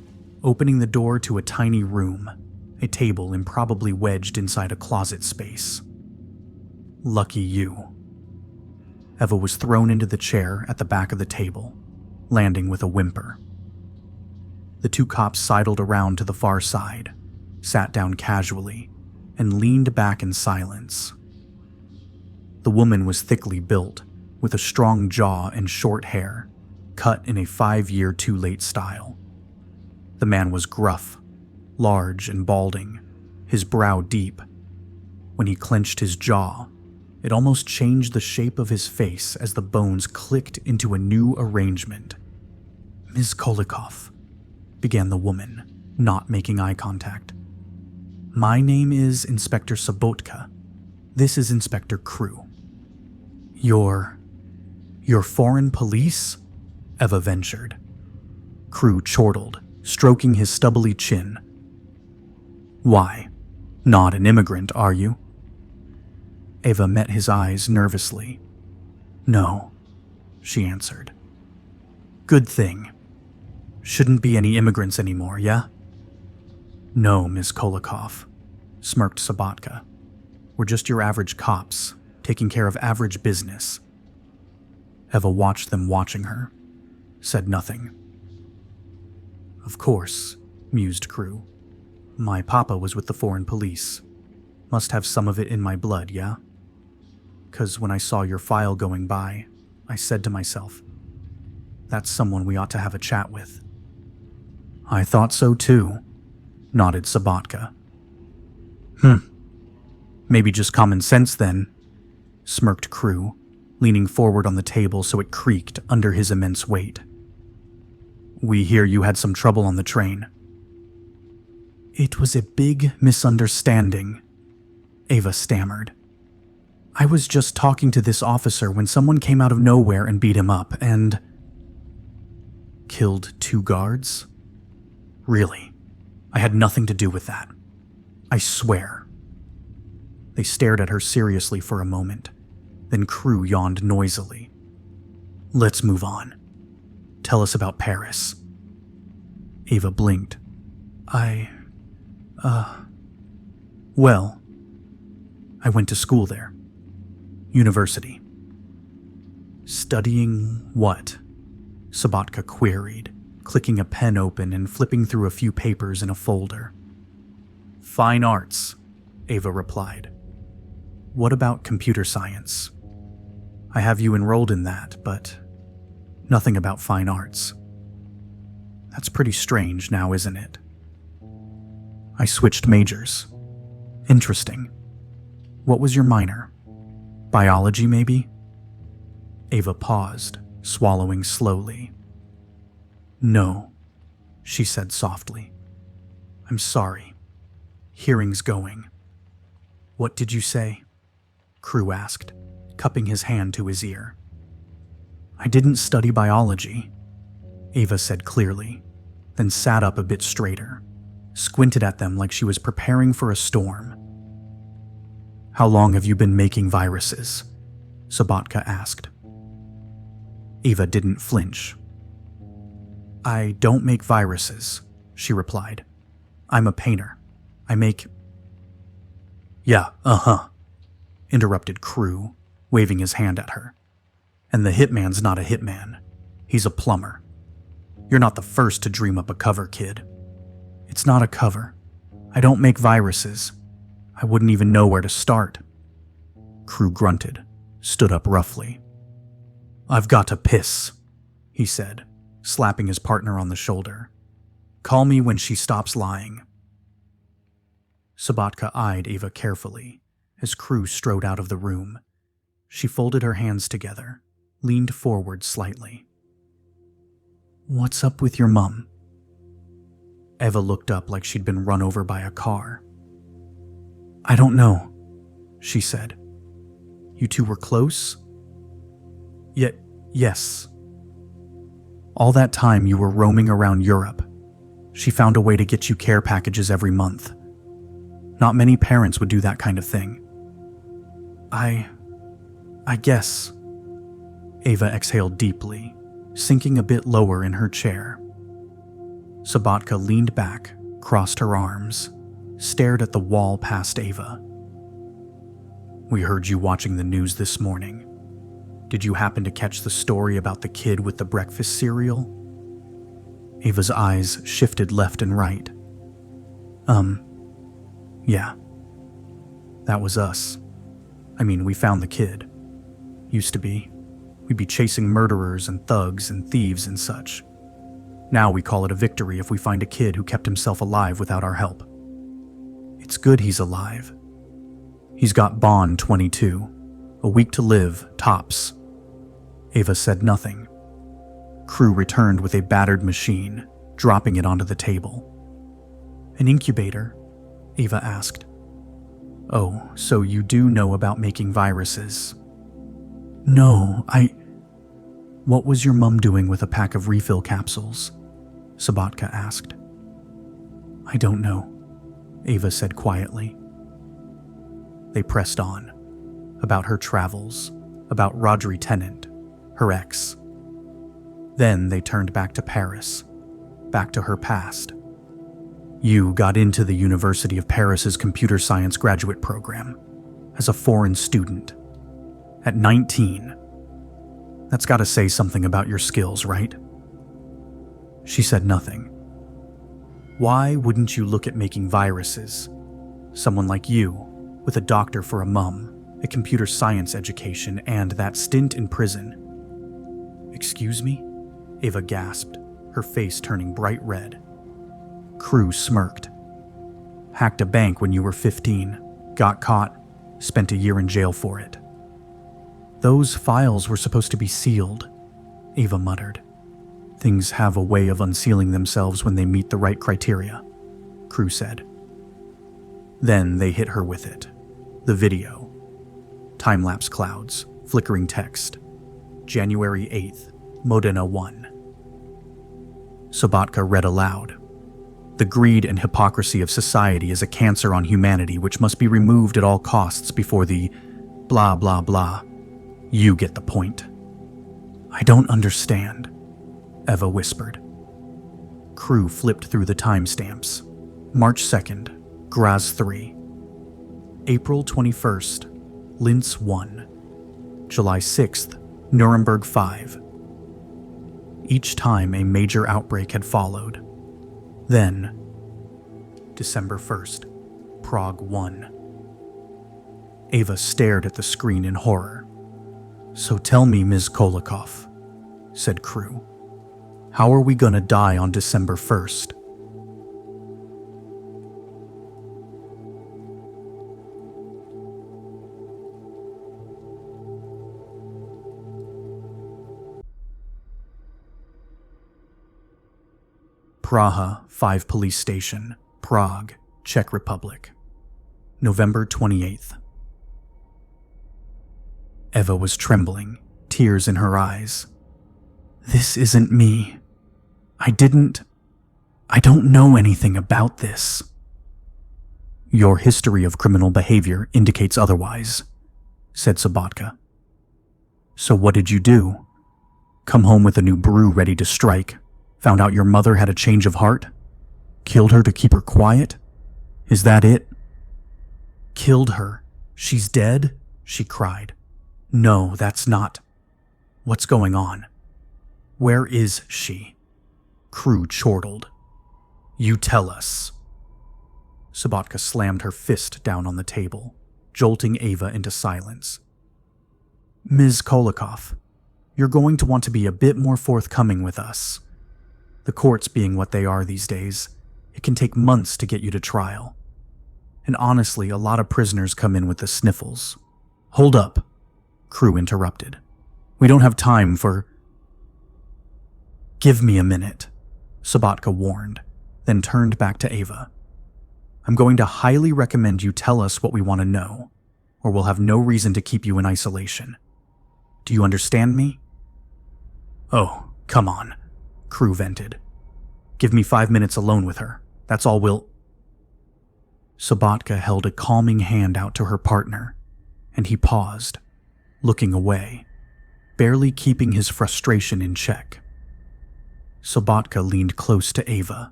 Speaker 1: opening the door to a tiny room, a table improbably wedged inside a closet space. "Lucky you." Eva was thrown into the chair at the back of the table, landing with a whimper. The two cops sidled around to the far side, sat down casually, and leaned back in silence. The woman was thickly built, with a strong jaw and short hair, cut in a 5-year too late style. The man was gruff, large and balding, his brow deep. When he clenched his jaw, it almost changed the shape of his face as the bones clicked into a new arrangement. "Ms. Kolikov," began the woman, not making eye contact. "My name is Inspector Sobotka. This is Inspector Crew." You're foreign police?" Eva ventured. Crew chortled, stroking his stubbly chin. "Why? Not an immigrant, are you?" Eva met his eyes nervously. "No," she answered. "Good thing. Shouldn't be any immigrants anymore, yeah?" "No, Ms. Kolikov," smirked Sobotka. "We're just your average cops, taking care of average business." Eva watched them watching her, said nothing. "Of course," mused Crew. "My papa was with the foreign police. Must have some of it in my blood, yeah? 'Cause when I saw your file going by, I said to myself, that's someone we ought to have a chat with." "I thought so too," nodded Sobotka. Maybe just common sense then," smirked Crew, leaning forward on the table so it creaked under his immense weight. "We hear you had some trouble on the train." "It was a big misunderstanding," Ava stammered. "I was just talking to this officer when someone came out of nowhere and beat him up and..." "Killed 2 guards? Really? I had nothing to do with that. I swear." They stared at her seriously for a moment. Then Crew yawned noisily. "Let's move on. Tell us about Paris." Ava blinked. Well, I went to school there. University." "Studying what?" Sobotka queried, clicking a pen open and flipping through a few papers in a folder. "Fine arts," Ava replied. "What about computer science? I have you enrolled in that, but nothing about fine arts. That's pretty strange now, isn't it?" "I switched majors." "Interesting. What was your minor? Biology, maybe?" Ava paused, swallowing slowly. No, she said softly. I'm sorry. Hearing's going. What did you say? Crew asked, cupping his hand to his ear. I didn't study biology, Ava said clearly, then sat up a bit straighter, squinted at them like she was preparing for a storm. How long have you been making viruses? Sabatka asked. Ava didn't flinch. I don't make viruses, she replied. I'm a painter. I make... Yeah, interrupted Crew, waving his hand at her. And the hitman's not a hitman. He's a plumber. You're not the first to dream up a cover, kid. It's not a cover. I don't make viruses. I wouldn't even know where to start. Crew grunted, stood up roughly. I've got to piss, he said, slapping his partner on the shoulder. Call me when she stops lying. Sabatka eyed Ava carefully as Crew strode out of the room. She folded her hands together, leaned forward slightly. What's up with your mum? Eva looked up like she'd been run over by a car. I don't know, she said. You two were close? Yes. All that time you were roaming around Europe. She found a way to get you care packages every month. Not many parents would do that kind of thing. I guess. Ava exhaled deeply, sinking a bit lower in her chair. Sabatka leaned back, crossed her arms, stared at the wall past Ava. We heard you watching the news this morning. Did you happen to catch the story about the kid with the breakfast cereal? Ava's eyes shifted left and right. Yeah. That was us. I mean, we found the kid. Used to be. We'd be chasing murderers and thugs and thieves and such. Now we call it a victory if we find a kid who kept himself alive without our help. It's good he's alive. He's got Bond 22. A week to live, tops. Ava said nothing. Crew returned with a battered machine, dropping it onto the table. An incubator? Ava asked. Oh, so you do know about making viruses? No, What was your mum doing with a pack of refill capsules? Sabatka asked. I don't know, Ava said quietly. They pressed on, about her travels, about Rodri Tennant, her ex. Then they turned back to Paris, back to her past. You got into the University of Paris's computer science graduate program as a foreign student. At 19. That's got to say something about your skills, right? She said nothing. Why wouldn't you look at making viruses? Someone like you, with a doctor for a mum, a computer science education, and that stint in prison. Excuse me? Ava gasped, her face turning bright red. Crew smirked. Hacked a bank when you were 15, got caught, spent a year in jail for it. Those files were supposed to be sealed, Ava muttered. Things have a way of unsealing themselves when they meet the right criteria, Crew said. Then they hit her with it. The video. Time-lapse clouds, flickering text. January 8th, Modena 1. Sabatka read aloud. The greed and hypocrisy of society is a cancer on humanity which must be removed at all costs before the blah blah blah. You get the point. I don't understand, Eva whispered. Crew flipped through the timestamps. March 2nd, Graz 3. April 21st, Linz 1. July 6th, Nuremberg 5. Each time a major outbreak had followed. Then, December 1st, Prague 1. Ava stared at the screen in horror. So tell me, Ms. Kolikoff, said Crew, how are we gonna die on December 1st? Praha 5 Police Station, Prague, Czech Republic. November 28th. Eva was trembling, tears in her eyes. This isn't me. I don't know anything about this. Your history of criminal behavior indicates otherwise, said Sabatka. So what did you do? Come home with a new brew ready to strike? Found out your mother had a change of heart? Killed her to keep her quiet? Is that it? Killed her? She's dead? She cried. No, that's not. What's going on? Where is she? Crew chortled. You tell us. Sabatka slammed her fist down on the table, jolting Eva into silence. Ms. Kolikoff, you're going to want to be a bit more forthcoming with us. The courts being what they are these days, it can take months to get you to trial. And honestly, a lot of prisoners come in with the sniffles. Hold up, Crew interrupted. We don't have time for... Give me a minute, Sabatka warned, then turned back to Eva. I'm going to highly recommend you tell us what we want to know, or we'll have no reason to keep you in isolation. Do you understand me? Oh, come on, Crew vented. Give me 5 minutes alone with her. That's all we'll... Sabatka held a calming hand out to her partner, and he paused, looking away, barely keeping his frustration in check. Sabatka leaned close to Eva,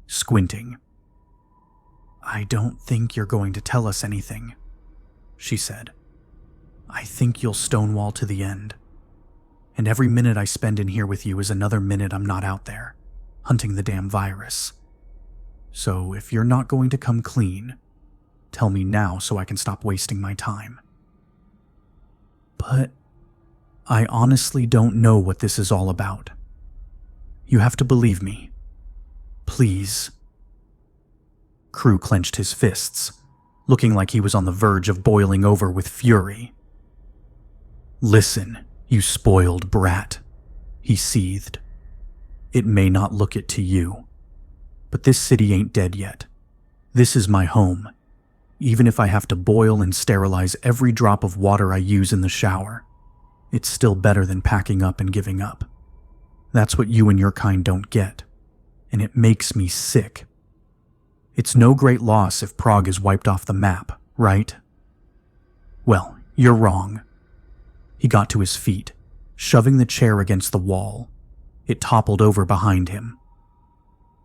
Speaker 1: squinting. I don't think you're going to tell us anything, she said. I think you'll stonewall to the end. And every minute I spend in here with you is another minute I'm not out there, hunting the damn virus. So if you're not going to come clean, tell me now so I can stop wasting my time. But I honestly don't know what this is all about. You have to believe me. Please. Crew clenched his fists, looking like he was on the verge of boiling over with fury. Listen, you spoiled brat, he seethed. It may not look it to you, but this city ain't dead yet. This is my home, even if I have to boil and sterilize every drop of water I use in the shower. It's still better than packing up and giving up. That's what you and your kind don't get, and it makes me sick. It's no great loss if Prague is wiped off the map, right? Well, you're wrong. He got to his feet, shoving the chair against the wall. It toppled over behind him.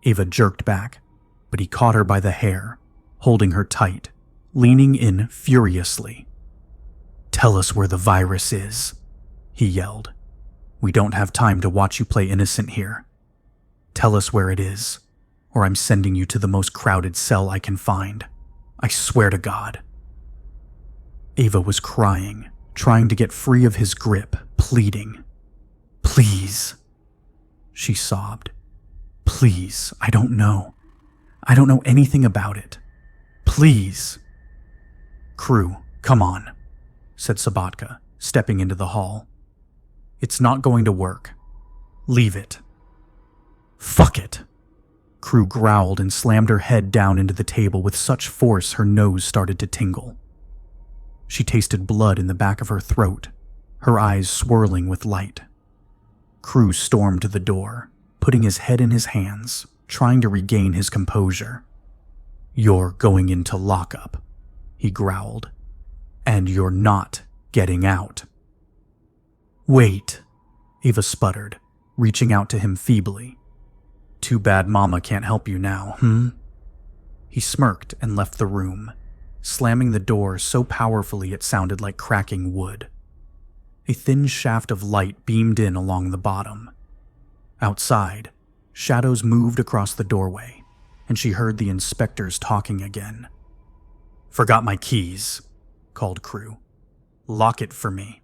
Speaker 1: Eva jerked back, but he caught her by the hair, holding her tight, leaning in furiously. Tell us where the virus is, he yelled. We don't have time to watch you play innocent here. Tell us where it is, or I'm sending you to the most crowded cell I can find. I swear to God. Eva was crying, trying to get free of his grip, pleading. Please. She sobbed. Please, I don't know. I don't know anything about it. Please. Crew, come on, said Sabatka, stepping into the hall. It's not going to work. Leave it. Fuck it. Crew growled and slammed her head down into the table with such force her nose started to tingle. She tasted blood in the back of her throat, her eyes swirling with light. Crew stormed to the door, putting his head in his hands, trying to regain his composure. You're going into lockup, he growled, and you're not getting out. Wait, Eva sputtered, reaching out to him feebly. Too bad Mama can't help you now, He smirked and left the room, slamming the door so powerfully it sounded like cracking wood. A thin shaft of light beamed in along the bottom. Outside, shadows moved across the doorway, and she heard the inspectors talking again. Forgot my keys, called Crew. Lock it for me.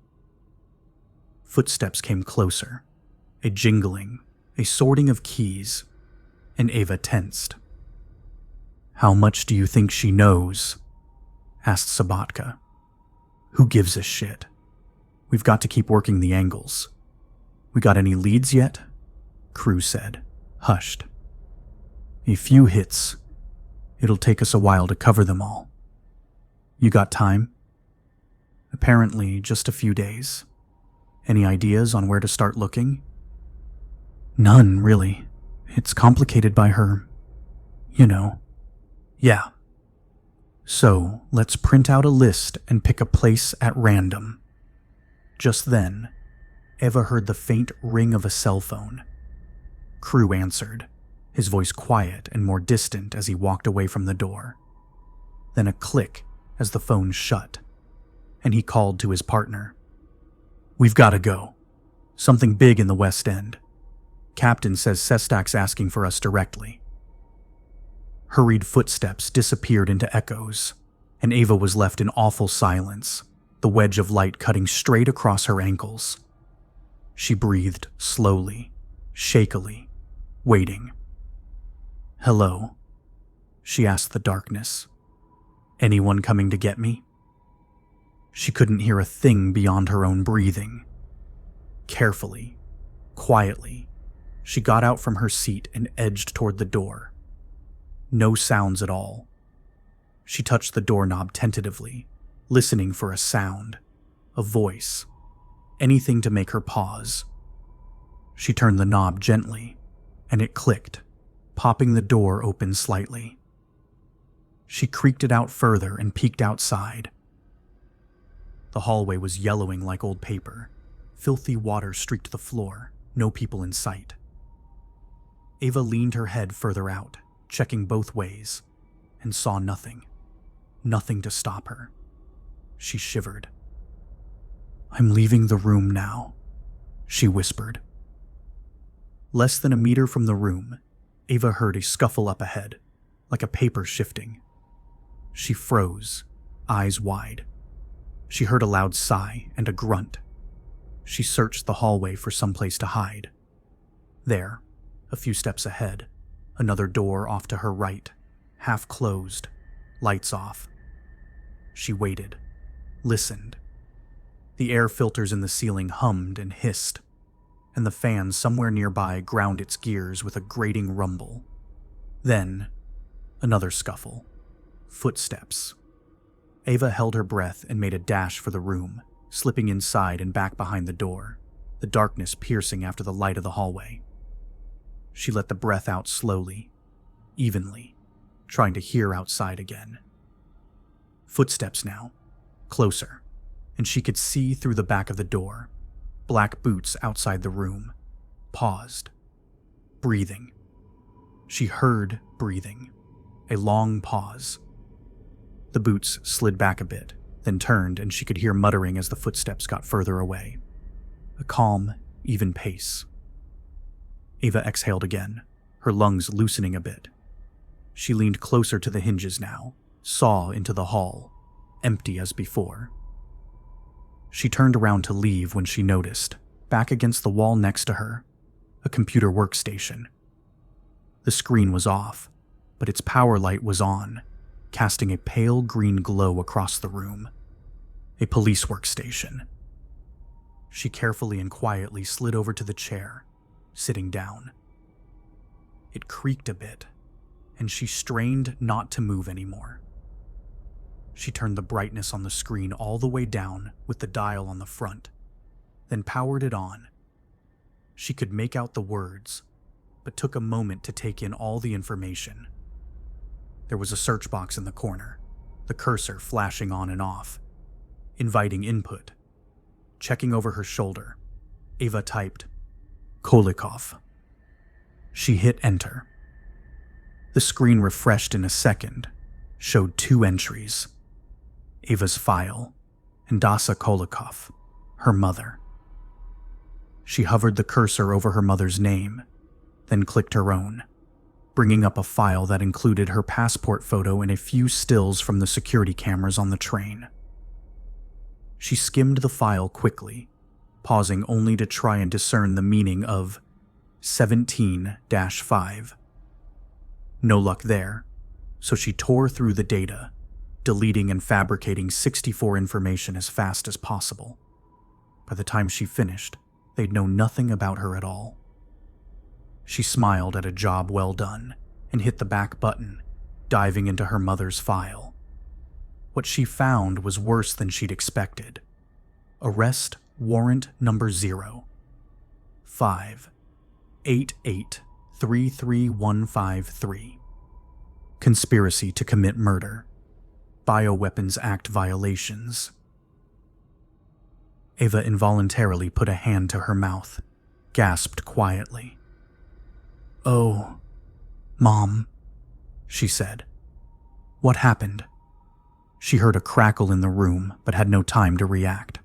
Speaker 1: Footsteps came closer, a jingling, a sorting of keys, and Eva tensed. How much do you think she knows? Asked Sabatka. Who gives a shit? We've got to keep working the angles. We got any leads yet? Crew said, hushed. A few hits. It'll take us a while to cover them all. You got time? Apparently, just a few days. Any ideas on where to start looking? None, really. It's complicated by her, Yeah. So, let's print out a list and pick a place at random. Just then, Eva heard the faint ring of a cell phone. Crew answered, his voice quiet and more distant as he walked away from the door. Then a click as the phone shut, and he called to his partner. We've got to go. Something big in the West End. Captain says Sestak's asking for us directly. Hurried footsteps disappeared into echoes, and Eva was left in awful silence, the wedge of light cutting straight across her ankles. She breathed slowly, shakily, waiting. Hello, she asked the darkness. Anyone coming to get me? She couldn't hear a thing beyond her own breathing. Carefully, quietly, she got out from her seat and edged toward the door. No sounds at all. She touched the doorknob tentatively, listening for a sound, a voice, anything to make her pause. She turned the knob gently, and it clicked, popping the door open slightly. She creaked it out further and peeked outside. The hallway was yellowing like old paper. Filthy water streaked the floor, no people in sight. Eva leaned her head further out, checking both ways, and saw nothing. Nothing to stop her. She shivered. I'm leaving the room now, she whispered. Less than a meter from the room, Eva heard a scuffle up ahead, like a paper shifting. She froze, eyes wide. She heard a loud sigh and a grunt. She searched the hallway for some place to hide. There, a few steps ahead, another door off to her right, half closed, lights off. She waited, listened. The air filters in the ceiling hummed and hissed, and the fan somewhere nearby ground its gears with a grating rumble. Then, another scuffle. Footsteps. Eva held her breath and made a dash for the room, slipping inside and back behind the door, the darkness piercing after the light of the hallway. She let the breath out slowly, evenly, trying to hear outside again. Footsteps now, closer, and she could see through the back of the door, black boots outside the room, paused, breathing. She heard breathing, a long pause. The boots slid back a bit, then turned, and she could hear muttering as the footsteps got further away. A calm, even pace. Eva exhaled again, her lungs loosening a bit. She leaned closer to the hinges now, saw into the hall, empty as before. She turned around to leave when she noticed, back against the wall next to her, a computer workstation. The screen was off, but its power light was on, casting a pale green glow across the room. A police workstation. She carefully and quietly slid over to the chair, sitting down. It creaked a bit, and she strained not to move anymore. She turned the brightness on the screen all the way down with the dial on the front, then powered it on. She could make out the words, but took a moment to take in all the information. There was a search box in the corner, the cursor flashing on and off, inviting input. Checking over her shoulder, Eva typed, Kolikov. She hit enter. The screen refreshed in a second, showed 2 entries. Eva's file, and Dasa Kolikov, her mother. She hovered the cursor over her mother's name, then clicked her own, bringing up a file that included her passport photo and a few stills from the security cameras on the train. She skimmed the file quickly, pausing only to try and discern the meaning of 17-5. No luck there, so she tore through the data, deleting and fabricating 64 information as fast as possible. By the time she finished, they'd know nothing about her at all. She smiled at a job well done, and hit the back button, diving into her mother's file. What she found was worse than she'd expected. Arrest warrant number 058833153. Conspiracy to commit murder. Bioweapons Act violations. Ava involuntarily put a hand to her mouth, gasped quietly. "Oh, Mom," she said. "What happened?" She heard a crackle in the room, but had no time to react.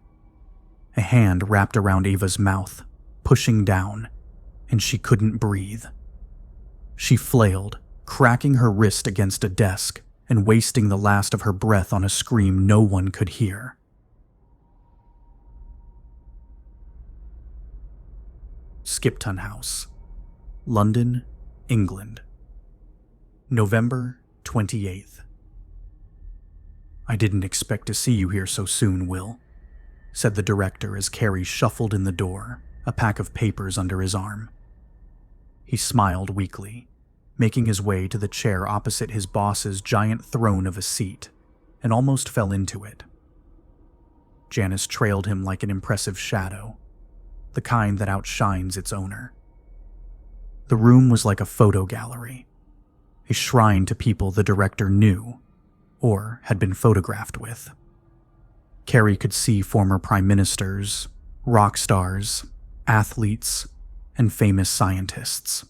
Speaker 1: A hand wrapped around Ava's mouth, pushing down, and she couldn't breathe. She flailed, cracking her wrist against a desk and wasting the last of her breath on a scream no one could hear. Skipton House, London, England. November 28th. "I didn't expect to see you here so soon, Will," said the director as Carrie shuffled in the door, a pack of papers under his arm. He smiled weakly, making his way to the chair opposite his boss's giant throne of a seat, and almost fell into it. Janice trailed him like an impressive shadow, the kind that outshines its owner. The room was like a photo gallery, a shrine to people the director knew or had been photographed with. Carrie could see former prime ministers, rock stars, athletes, and famous scientists.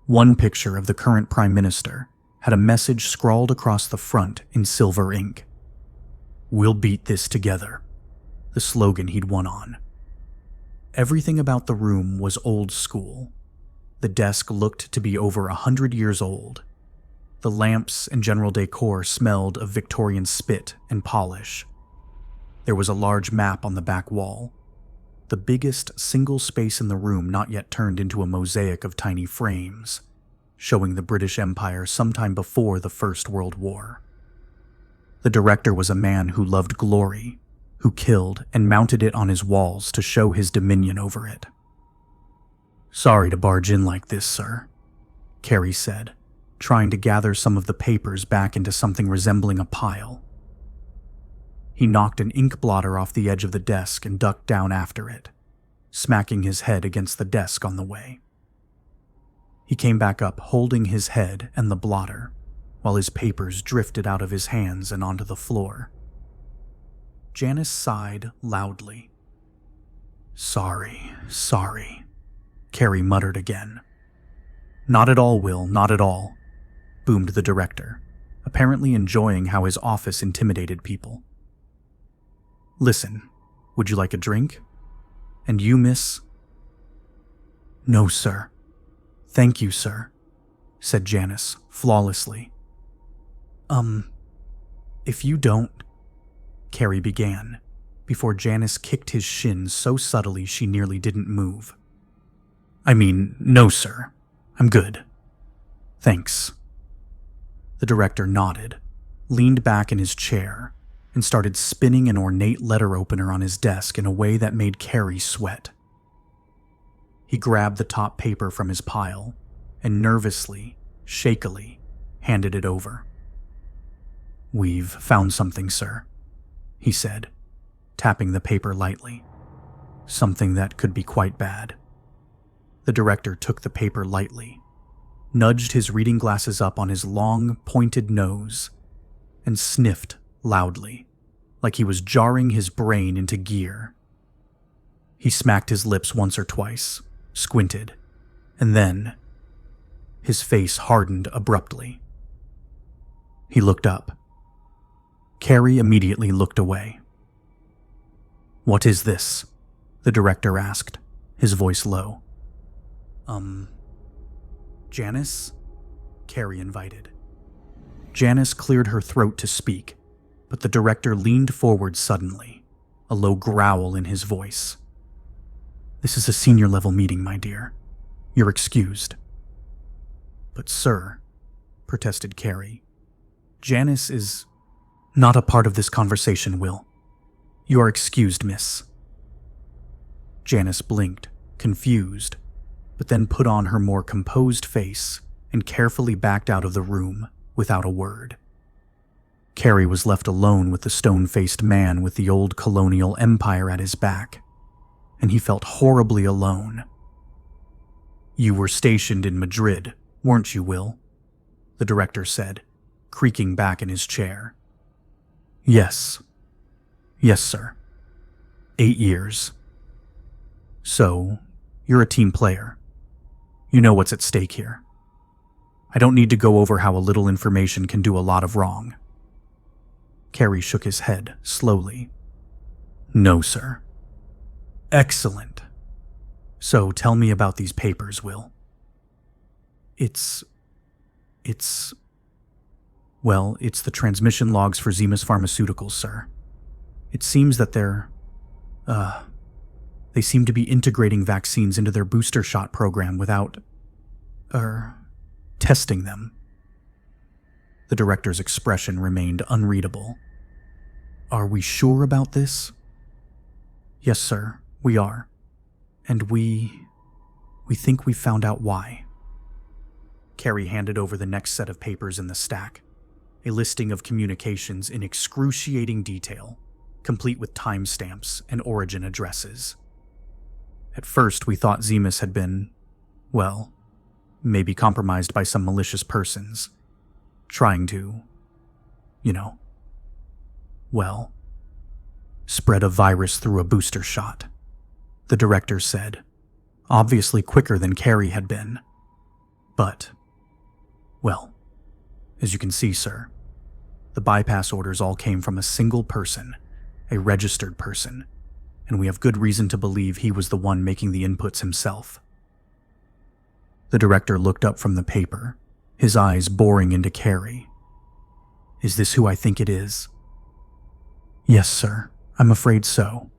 Speaker 1: One picture of the current prime minister had a message scrawled across the front in silver ink. "We'll beat this together," the slogan he'd won on. Everything about the room was old school. The desk looked to be over 100 years old. The lamps and general decor smelled of Victorian spit and polish. There was a large map on the back wall, the biggest single space in the room not yet turned into a mosaic of tiny frames, showing the British Empire sometime before the First World War. The director was a man who loved glory, who killed and mounted it on his walls to show his dominion over it. "Sorry to barge in like this, sir," Carrie said, trying to gather some of the papers back into something resembling a pile. He knocked an ink blotter off the edge of the desk and ducked down after it, smacking his head against the desk on the way. He came back up holding his head and the blotter, while his papers drifted out of his hands and onto the floor. Janice sighed loudly. Sorry," Carrie muttered again. "Not at all, Will, not at all," boomed the director, apparently enjoying how his office intimidated people. "Listen, would you like a drink? And you, miss?" "No, sir. Thank you, sir," said Janice flawlessly. If you don't," Carrie began, before Janice kicked his shin so subtly she nearly didn't move. "I mean, no, sir. I'm good. Thanks." The director nodded, leaned back in his chair, and started spinning an ornate letter opener on his desk in a way that made Carrie sweat. He grabbed the top paper from his pile and nervously, shakily, handed it over. "We've found something, sir," he said, tapping the paper lightly. "Something that could be quite bad." The director took the paper lightly, nudged his reading glasses up on his long, pointed nose, and sniffed loudly, like he was jarring his brain into gear. He smacked his lips once or twice, squinted, and then his face hardened abruptly. He looked up. Carrie immediately looked away. "What is this?" the director asked, his voice low. Janice?" Carrie invited. Janice cleared her throat to speak, but the director leaned forward suddenly, a low growl in his voice. "This is a senior-level meeting, my dear. You're excused." "But sir," protested Carrie, "Janice is not a part of this conversation, Will. You are excused, miss." Janice blinked, confused, but then put on her more composed face and carefully backed out of the room without a word. Carrie was left alone with the stone-faced man with the old colonial empire at his back, and he felt horribly alone. "You were stationed in Madrid, weren't you, Will?" the director said, creaking back in his chair. Yes, sir. 8 years. So, you're a team player. You know what's at stake here. I don't need to go over how a little information can do a lot of wrong. Carrie shook his head slowly. No, sir. Excellent. So tell me about these papers, Will. It's the transmission logs for Zemus Pharmaceuticals, sir. It seems that they seem to be integrating vaccines into their booster shot program without, testing them. The director's expression remained unreadable. Are we sure about this? Yes, sir, we are. And we think we found out why. Carrie handed over the next set of papers in the stack, a listing of communications in excruciating detail, complete with timestamps and origin addresses. At first, we thought Zemus had been, maybe compromised by some malicious persons, trying to, spread a virus through a booster shot, the director said, obviously quicker than Carrie had been. But, as you can see, sir, the bypass orders all came from a single person, a registered person, and we have good reason to believe he was the one making the inputs himself. The director looked up from the paper, his eyes boring into Carrie. Is this who I think it is? Yes, sir, I'm afraid so.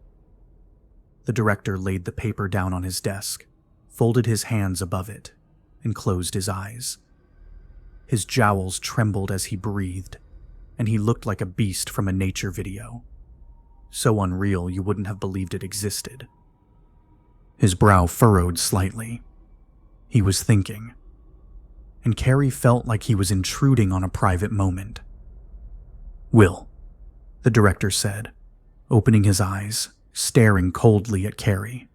Speaker 1: The director laid the paper down on his desk, folded his hands above it, and closed his eyes. His jowls trembled as he breathed, and he looked like a beast from a nature video. So unreal you wouldn't have believed it existed. His brow furrowed slightly. He was thinking, and Carrie felt like he was intruding on a private moment. Will, the director said, opening his eyes, staring coldly at Carrie.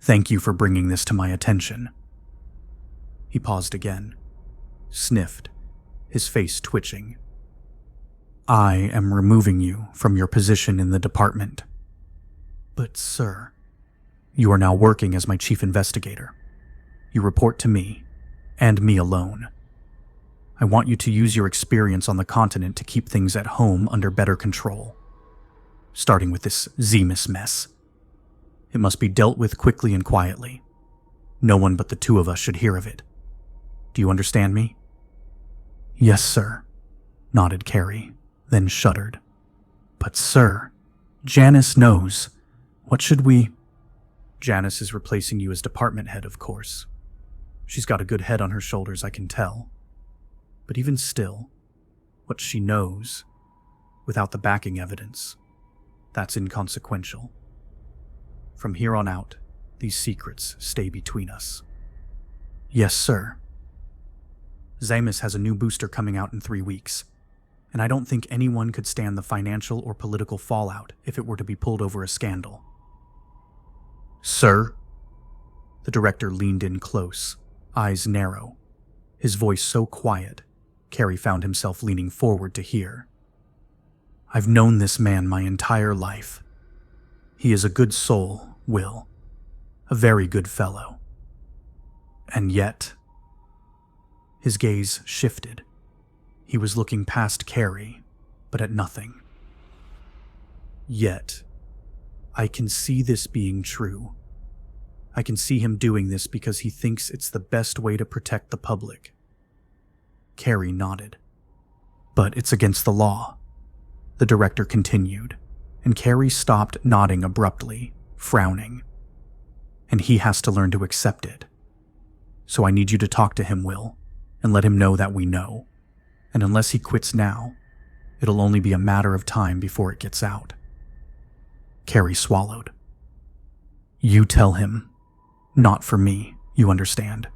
Speaker 1: Thank you for bringing this to my attention. He paused again, sniffed, his face twitching. I am removing you from your position in the department. But, sir, you are now working as my chief investigator. You report to me, and me alone. I want you to use your experience on the continent to keep things at home under better control. Starting with this Zemus mess. It must be dealt with quickly and quietly. No one but the two of us should hear of it. Do you understand me? Yes, sir, nodded Carrie, then shuddered. But, sir, Janice knows. What should we... Janice is replacing you as department head, of course. She's got a good head on her shoulders, I can tell. But even still, what she knows, without the backing evidence, that's inconsequential. From here on out, these secrets stay between us. Yes, sir. Zemus has a new booster coming out in 3 weeks, and I don't think anyone could stand the financial or political fallout if it were to be pulled over a scandal. Sir? The director leaned in close, eyes narrow, his voice so quiet, Carrie found himself leaning forward to hear. I've known this man my entire life. He is a good soul, Will. A very good fellow. And yet... His gaze shifted. He was looking past Carrie, but at nothing. Yet, I can see this being true. I can see him doing this because he thinks it's the best way to protect the public. Carrie nodded. But it's against the law. The director continued, and Carrie stopped nodding abruptly, frowning. And he has to learn to accept it. So I need you to talk to him, Will, and let him know that we know. And unless he quits now, it'll only be a matter of time before it gets out. Carrie swallowed. You tell him. Not for me, you understand.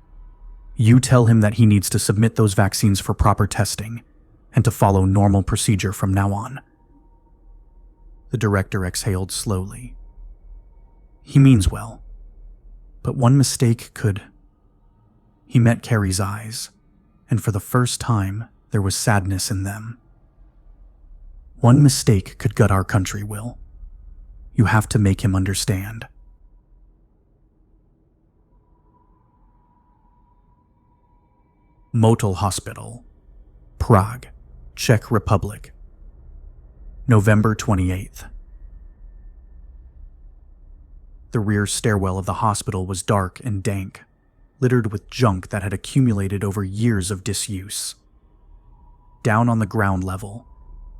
Speaker 1: You tell him that he needs to submit those vaccines for proper testing and to follow normal procedure from now on." The director exhaled slowly. He means well, but one mistake could... He met Carrie's eyes, and for the first time, there was sadness in them. "One mistake could gut our country, Will. You have to make him understand." Motel Hospital, Prague, Czech Republic, November 28th. The rear stairwell of the hospital was dark and dank, littered with junk that had accumulated over years of disuse. Down on the ground level,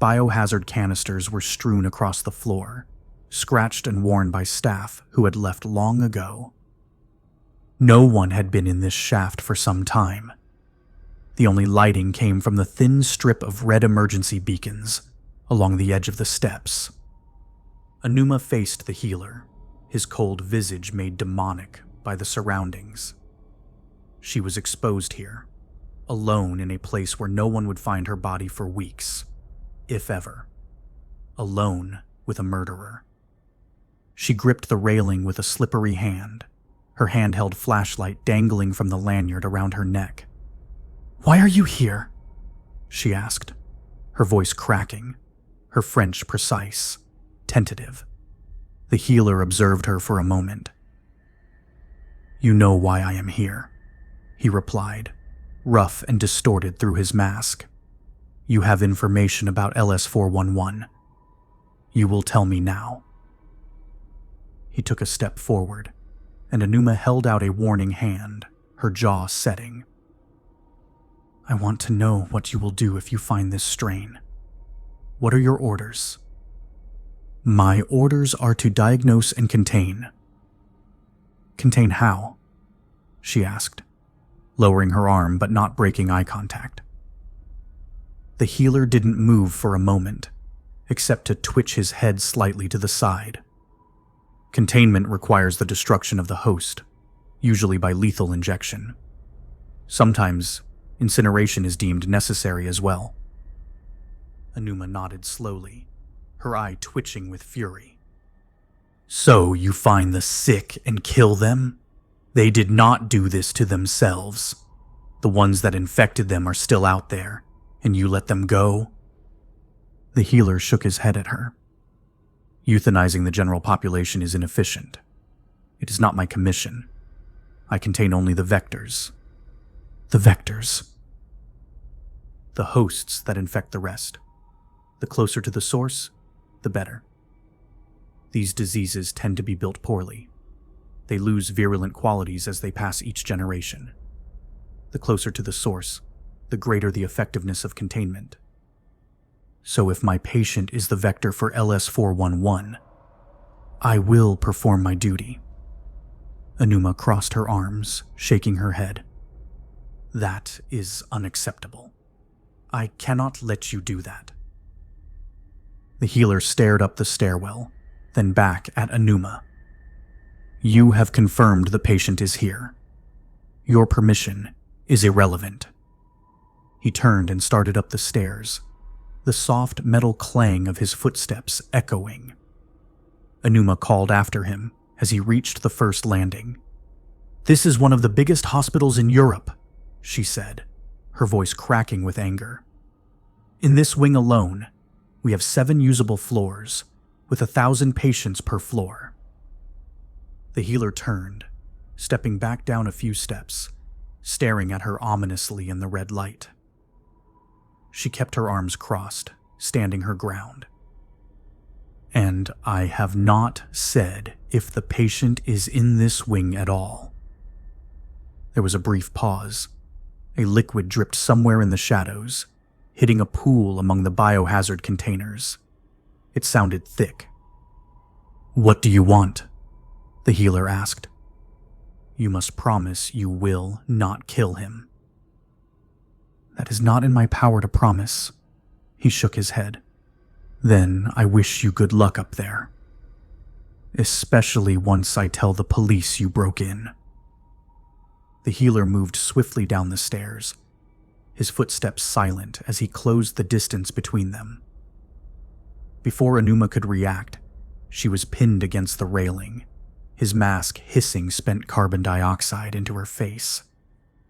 Speaker 1: biohazard canisters were strewn across the floor, scratched and worn by staff who had left long ago. No one had been in this shaft for some time. The only lighting came from the thin strip of red emergency beacons along the edge of the steps. Anuma faced the healer, his cold visage made demonic by the surroundings. She was exposed here, alone in a place where no one would find her body for weeks, if ever. Alone with a murderer. She gripped the railing with a slippery hand, her handheld flashlight dangling from the lanyard around her neck. "Why are you here?" she asked, her voice cracking, her French precise, tentative. The healer observed her for a moment. "You know why I am here," he replied, rough and distorted through his mask. "You have information about LS-411. You will tell me now." He took a step forward, and Anuma held out a warning hand, her jaw setting. "I want to know what you will do if you find this strain. What are your orders?" "My orders are to diagnose and contain." "Contain how?" she asked, lowering her arm but not breaking eye contact. The healer didn't move for a moment, except to twitch his head slightly to the side. Containment requires the destruction of the host, usually by lethal injection. Sometimes, incineration is deemed necessary as well. Anuma nodded slowly, her eye twitching with fury. "So you find the sick and kill them? They did not do this to themselves. The ones that infected them are still out there, and you let them go?" The healer shook his head at her. "Euthanizing the general population is inefficient. It is not my commission. I contain only the vectors." "The vectors?" "The hosts that infect the rest. The closer to the source, the better. These diseases tend to be built poorly. They lose virulent qualities as they pass each generation. The closer to the source, the greater the effectiveness of containment. So if my patient is the vector for LS-411, I will perform my duty." Anuma crossed her arms, shaking her head. "That is unacceptable. I cannot let you do that." The healer stared up the stairwell, then back at Anuma. "You have confirmed the patient is here. Your permission is irrelevant." He turned and started up the stairs, the soft metal clang of his footsteps echoing. Anuma called after him as he reached the first landing. "This is one of the biggest hospitals in Europe," she said, her voice cracking with anger. "In this wing alone, we have 7 usable floors, with 1,000 patients per floor." The healer turned, stepping back down a few steps, staring at her ominously in the red light. She kept her arms crossed, standing her ground. "And I have not said if the patient is in this wing at all." There was a brief pause. A liquid dripped somewhere in the shadows, hitting a pool among the biohazard containers. It sounded thick. "What do you want?" the healer asked. "You must promise you will not kill him." "That is not in my power to promise." He shook his head. "Then I wish you good luck up there. Especially once I tell the police you broke in." The healer moved swiftly down the stairs, his footsteps silent as he closed the distance between them. Before Anuma could react, she was pinned against the railing, his mask hissing spent carbon dioxide into her face.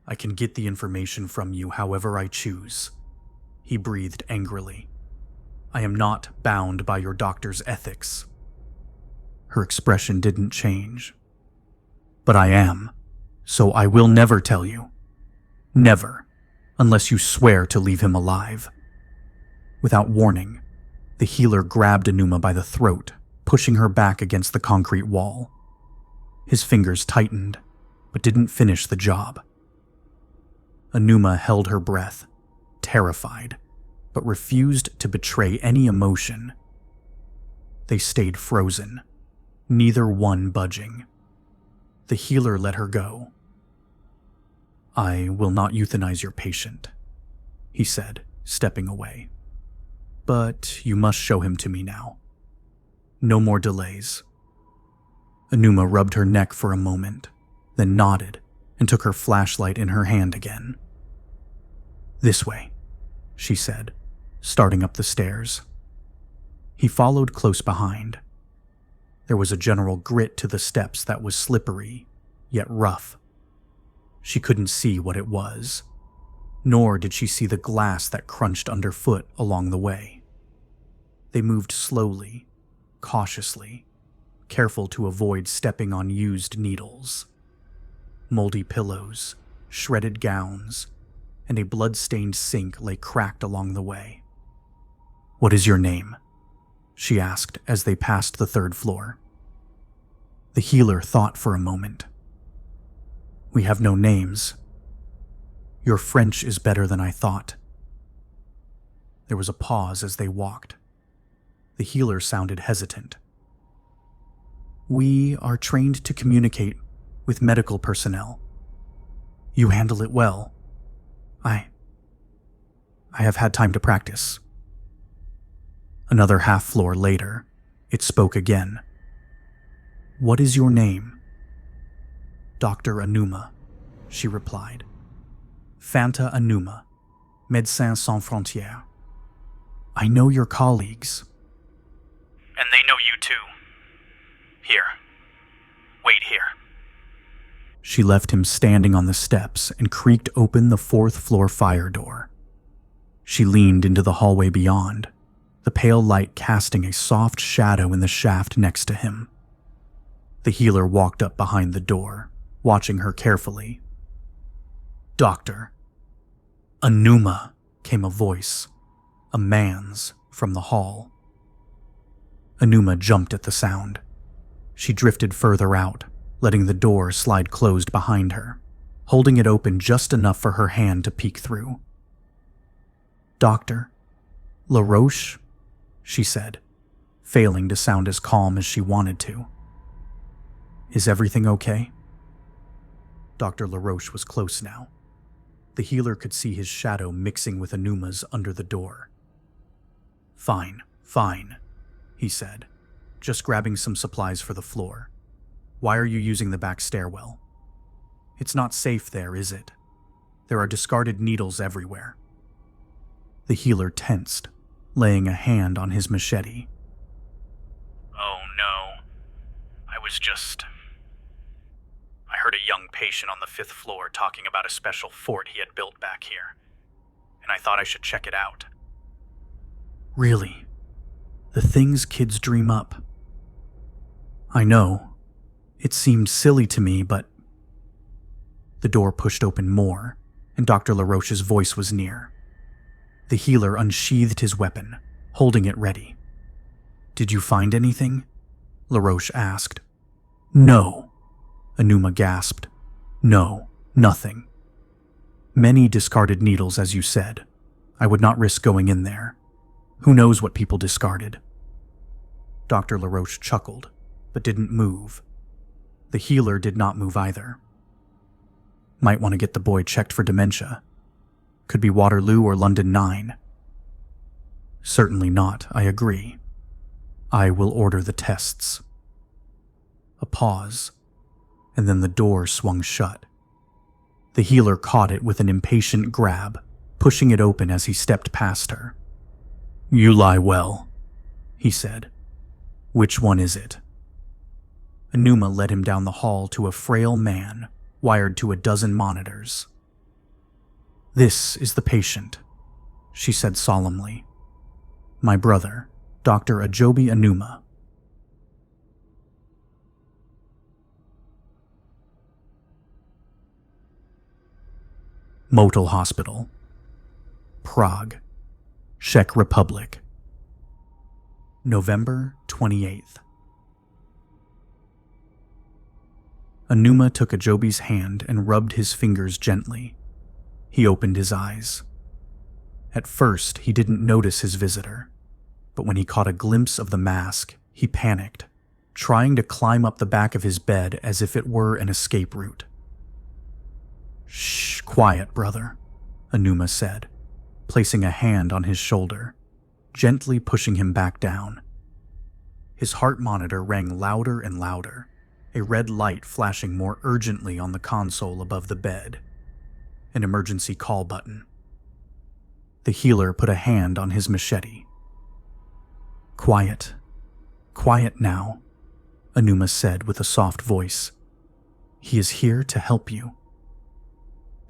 Speaker 1: "I can get the information from you however I choose," he breathed angrily. "I am not bound by your doctor's ethics." Her expression didn't change. "But I am, so I will never tell you. Never, unless you swear to leave him alive." Without warning, the healer grabbed Anuma by the throat, pushing her back against the concrete wall. His fingers tightened, but didn't finish the job. Anuma held her breath, terrified, but refused to betray any emotion. They stayed frozen, neither one budging. The healer let her go. "I will not euthanize your patient," he said, stepping away. "But you must show him to me now. No more delays." Anuma rubbed her neck for a moment, then nodded and took her flashlight in her hand again. "This way," she said, starting up the stairs. He followed close behind. There was a general grit to the steps that was slippery, yet rough. She couldn't see what it was, nor did she see the glass that crunched underfoot along the way. They moved slowly, cautiously, careful to avoid stepping on used needles. Moldy pillows, shredded gowns, and a blood-stained sink lay cracked along the way. "What is your name?" she asked as they passed the 3rd floor. The healer thought for a moment. "We have no names. Your French is better than I thought." There was a pause as they walked. The healer sounded hesitant. "We are trained to communicate with medical personnel. You handle it well. I have had time to practice." Another half-floor later, it spoke again. "What is your name?" "Dr. Anuma," she replied. "Fanta Anuma, Médecins Sans Frontières. I know your colleagues."
Speaker 2: And they know you too. Here. Wait here."
Speaker 1: She left him standing on the steps and creaked open the 4th-floor fire door. She leaned into the hallway beyond, the pale light casting a soft shadow in the shaft next to him. The healer walked up behind the door, watching her carefully. "Doctor." "Anuma," came a voice, a man's, from the hall. Anuma jumped at the sound. She drifted further out, letting the door slide closed behind her, holding it open just enough for her hand to peek through. "Doctor LaRoche," she said, failing to sound as calm as she wanted to. "Is everything okay?" Dr. LaRoche was close now. The healer could see his shadow mixing with Anuma's under the door. Fine," he said, just grabbing some supplies for the floor. "Why are you using the back stairwell? It's not safe there, is it? There are discarded needles everywhere." The healer tensed, laying a hand on his machete.
Speaker 2: "Oh no. I heard a young patient on the 5th floor talking about a special fort he had built back here, and I thought I should check it out."
Speaker 1: "Really? The things kids dream up." "I know. It seemed silly to me, but..." The door pushed open more, and Dr. LaRoche's voice was near. The healer unsheathed his weapon, holding it ready. "Did you find anything?" LaRoche asked. "No," Anuma gasped. "No, nothing. Many discarded needles, as you said. I would not risk going in there. Who knows what people discarded?" Dr. LaRoche chuckled, but didn't move. The healer did not move either. "Might want to get the boy checked for dementia. Could be Waterloo or London 9. "Certainly not, I agree. I will order the tests." A pause, and then the door swung shut. The healer caught it with an impatient grab, pushing it open as he stepped past her. "You lie well," he said. "Which one is it?" Anuma led him down the hall to a frail man, wired to a dozen monitors. "This is the patient," she said solemnly. "My brother, Dr. Ajobi Anuma." Motul Hospital, Prague, Czech Republic, November 28th. Anuma took Ajobi's hand and rubbed his fingers gently. He opened his eyes. At first, he didn't notice his visitor, but when he caught a glimpse of the mask, he panicked, trying to climb up the back of his bed as if it were an escape route. "Shh, quiet, brother," Anuma said, placing a hand on his shoulder, gently pushing him back down. His heart monitor rang louder and louder, a red light flashing more urgently on the console above the bed. An emergency call button. The healer put a hand on his machete. "Quiet. Quiet now," Anuma said with a soft voice. "He is here to help you."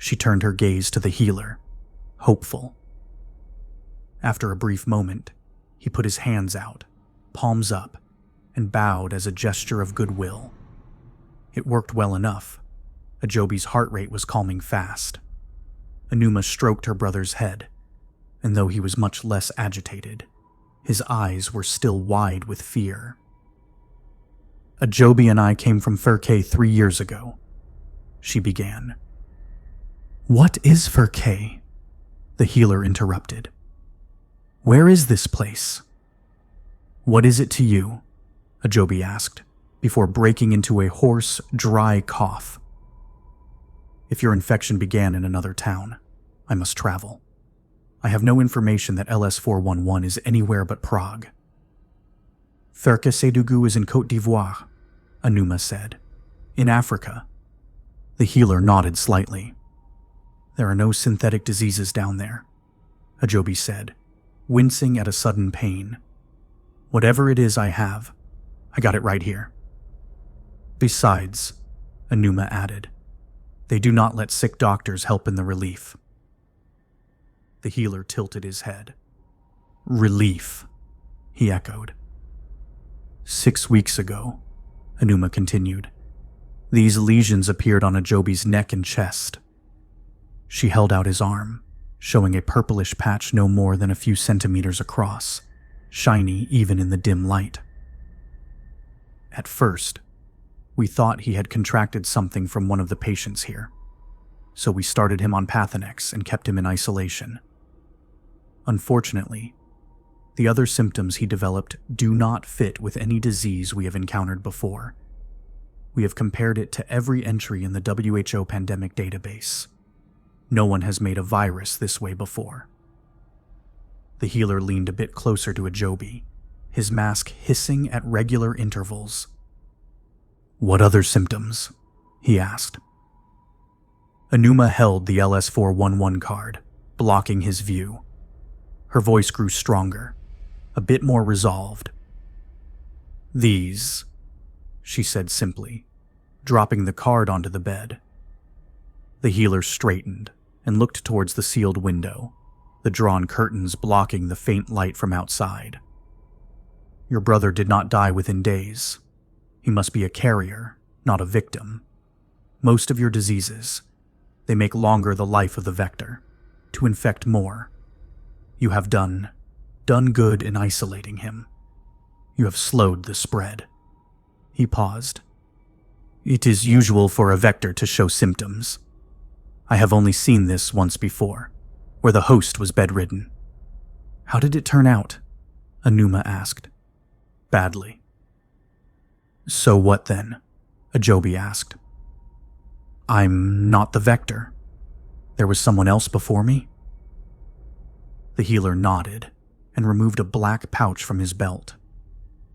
Speaker 1: She turned her gaze to the healer, hopeful. After a brief moment, he put his hands out, palms up, and bowed as a gesture of goodwill. It worked well enough. Ajobi's heart rate was calming fast. Anuma stroked her brother's head, and though he was much less agitated, his eyes were still wide with fear. "Ajobi and I came from Furke 3 years ago," she began. "What is Furke?" the healer interrupted. "Where is this place?" "What is it to you?" Ajobi asked, before breaking into a hoarse, dry cough. "If your infection began in another town, I must travel. I have no information that LS-411 is anywhere but Prague." "Furke Sedugu is in Côte d'Ivoire," Anuma said. "In Africa." The healer nodded slightly. "There are no synthetic diseases down there," Ajobi said, wincing at a sudden pain. "Whatever it is I have, I got it right here." "Besides," Anuma added, "they do not let sick doctors help in the relief." The healer tilted his head. "Relief," he echoed. "6 weeks ago," Anuma continued, "these lesions appeared on Ajobi's neck and chest." She held out his arm, showing a purplish patch no more than a few centimeters across, shiny even in the dim light. "At first, we thought he had contracted something from one of the patients here, so we started him on Pathonex and kept him in isolation. Unfortunately, the other symptoms he developed do not fit with any disease we have encountered before. We have compared it to every entry in the WHO pandemic database. No one has made a virus this way before." The healer leaned a bit closer to Ajobi, his mask hissing at regular intervals. "What other symptoms?" he asked. Anuma held the LS-411 card, blocking his view. Her voice grew stronger, a bit more resolved. "These," she said simply, dropping the card onto the bed. The healer straightened and looked towards the sealed window, the drawn curtains blocking the faint light from outside. "Your brother did not die within days. He must be a carrier, not a victim. Most of your diseases, they make longer the life of the vector, to infect more. You have done good in isolating him. You have slowed the spread." He paused. "It is usual for a vector to show symptoms. I have only seen this once before, where the host was bedridden." "How did it turn out?" Anuma asked. "Badly." "So what then?" Ajobi asked. "I'm not the vector. There was someone else before me?" The healer nodded and removed a black pouch from his belt.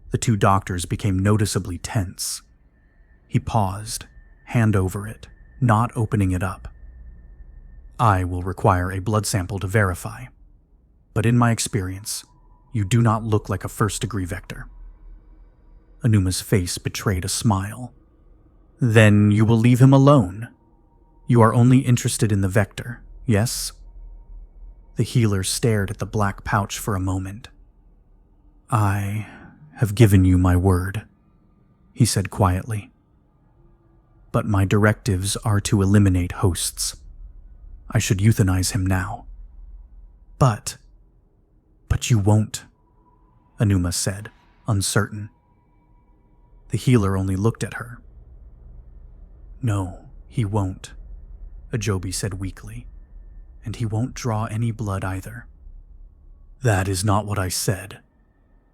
Speaker 1: The two doctors became noticeably tense. He paused, hand over it, not opening it up. I will require a blood sample to verify. But in my experience, you do not look like a first-degree vector. Anuma's face betrayed a smile. Then you will leave him alone. You are only interested in the vector, yes? The healer stared at the black pouch for a moment. I have given you my word, he said quietly. But my directives are to eliminate hosts. I should euthanize him now. But you won't, Anuma said, uncertain. The healer only looked at her. No, he won't, Ajobi said weakly. And he won't draw any blood either. That is not what I said,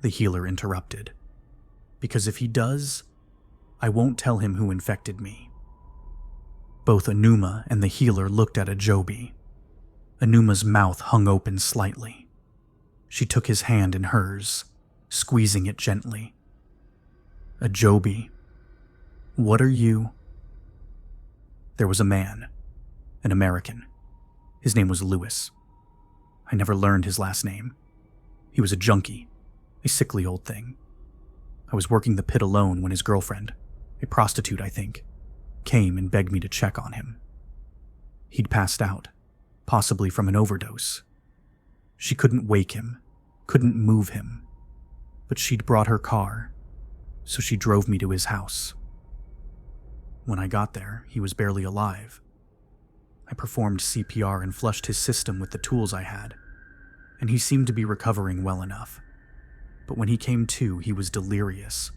Speaker 1: the healer interrupted. Because if he does, I won't tell him who infected me. Both Anuma and the healer looked at Ajobi. Anuma's mouth hung open slightly. She took his hand in hers, squeezing it gently. Ajobi, what are you? There was a man, an American. His name was Lewis. I never learned his last name. He was a junkie, a sickly old thing. I was working the pit alone when his girlfriend, a prostitute I think, came and begged me to check on him. He'd passed out, possibly from an overdose. She couldn't wake him, couldn't move him, but she'd brought her car, so she drove me to his house. When I got there, he was barely alive. I performed CPR and flushed his system with the tools I had, and he seemed to be recovering well enough. But when he came to, he was delirious,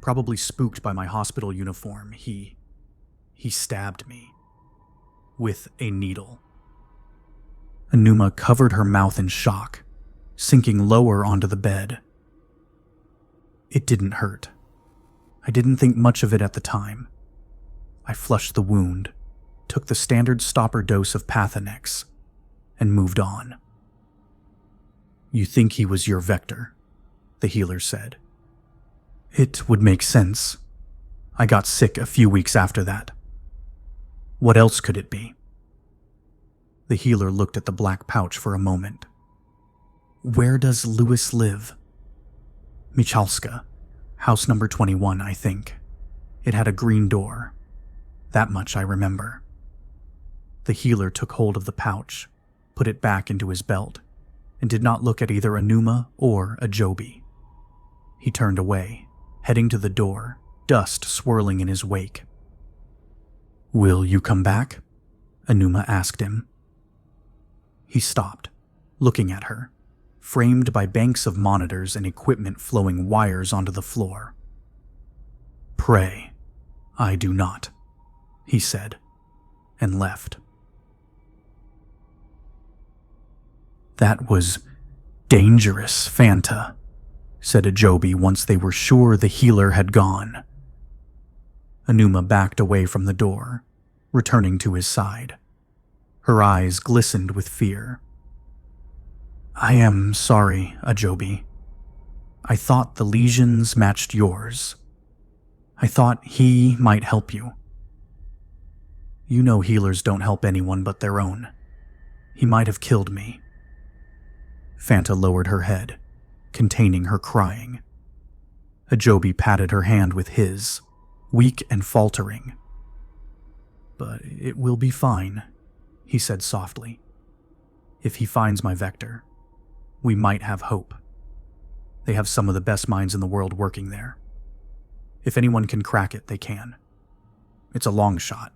Speaker 1: probably spooked by my hospital uniform. He stabbed me with a needle. Anuma covered her mouth in shock, sinking lower onto the bed. It didn't hurt. I didn't think much of it at the time. I flushed the wound, took the standard stopper dose of Pathonex, and moved on. You think he was your vector, the healer said. It would make sense. I got sick a few weeks after that. What else could it be? The healer looked at the black pouch for a moment. Where does Lewis live? Michalska, house number 21, I think. It had a green door. That much I remember. The healer took hold of the pouch, put it back into his belt, and did not look at either Anuma or Ajobi. He turned away, heading to the door, dust swirling in his wake. Will you come back? Anuma asked him. He stopped, looking at her, framed by banks of monitors and equipment flowing wires onto the floor. Pray, I do not, he said, and left. That was dangerous, Fanta, said Ajobi once they were sure the healer had gone. Anuma backed away from the door, returning to his side. Her eyes glistened with fear. I am sorry, Ajobi. I thought the lesions matched yours. I thought he might help you. You know healers don't help anyone but their own. He might have killed me. Fanta lowered her head, containing her crying. Ajobi patted her hand with his, weak and faltering. But it will be fine, he said softly. If he finds my vector, we might have hope. They have some of the best minds in the world working there. If anyone can crack it, they can. It's a long shot,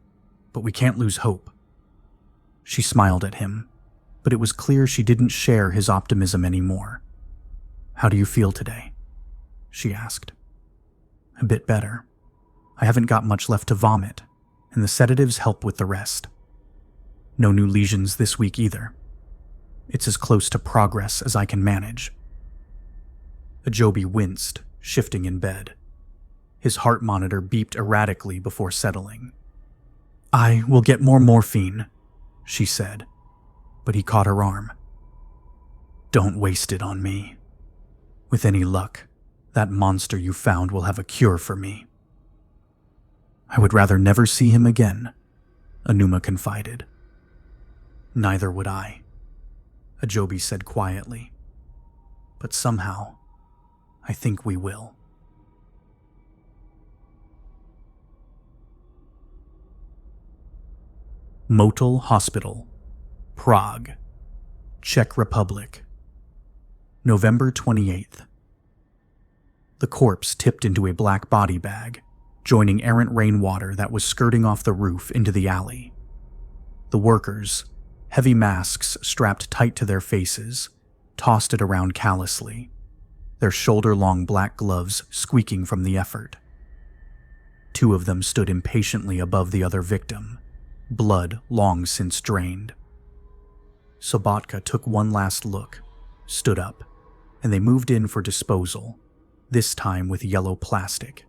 Speaker 1: but we can't lose hope. She smiled at him, but it was clear she didn't share his optimism anymore. How do you feel today? She asked. A bit better. I haven't got much left to vomit, and the sedatives help with the rest. No new lesions this week either. It's as close to progress as I can manage. Ajobi winced, shifting in bed. His heart monitor beeped erratically before settling. I will get more morphine, she said, but he caught her arm. Don't waste it on me. With any luck, that monster you found will have a cure for me. I would rather never see him again, Anuma confided. Neither would I, Ajobi said quietly. But somehow, I think we will. Motul Hospital, Prague, Czech Republic, November 28th. The corpse tipped into a black body bag, joining errant rainwater that was skirting off the roof into the alley. The workers, heavy masks strapped tight to their faces, tossed it around callously, their shoulder-long black gloves squeaking from the effort. Two of them stood impatiently above the other victim, blood long since drained. Sobotka took one last look, stood up, and they moved in for disposal, this time with yellow plastic.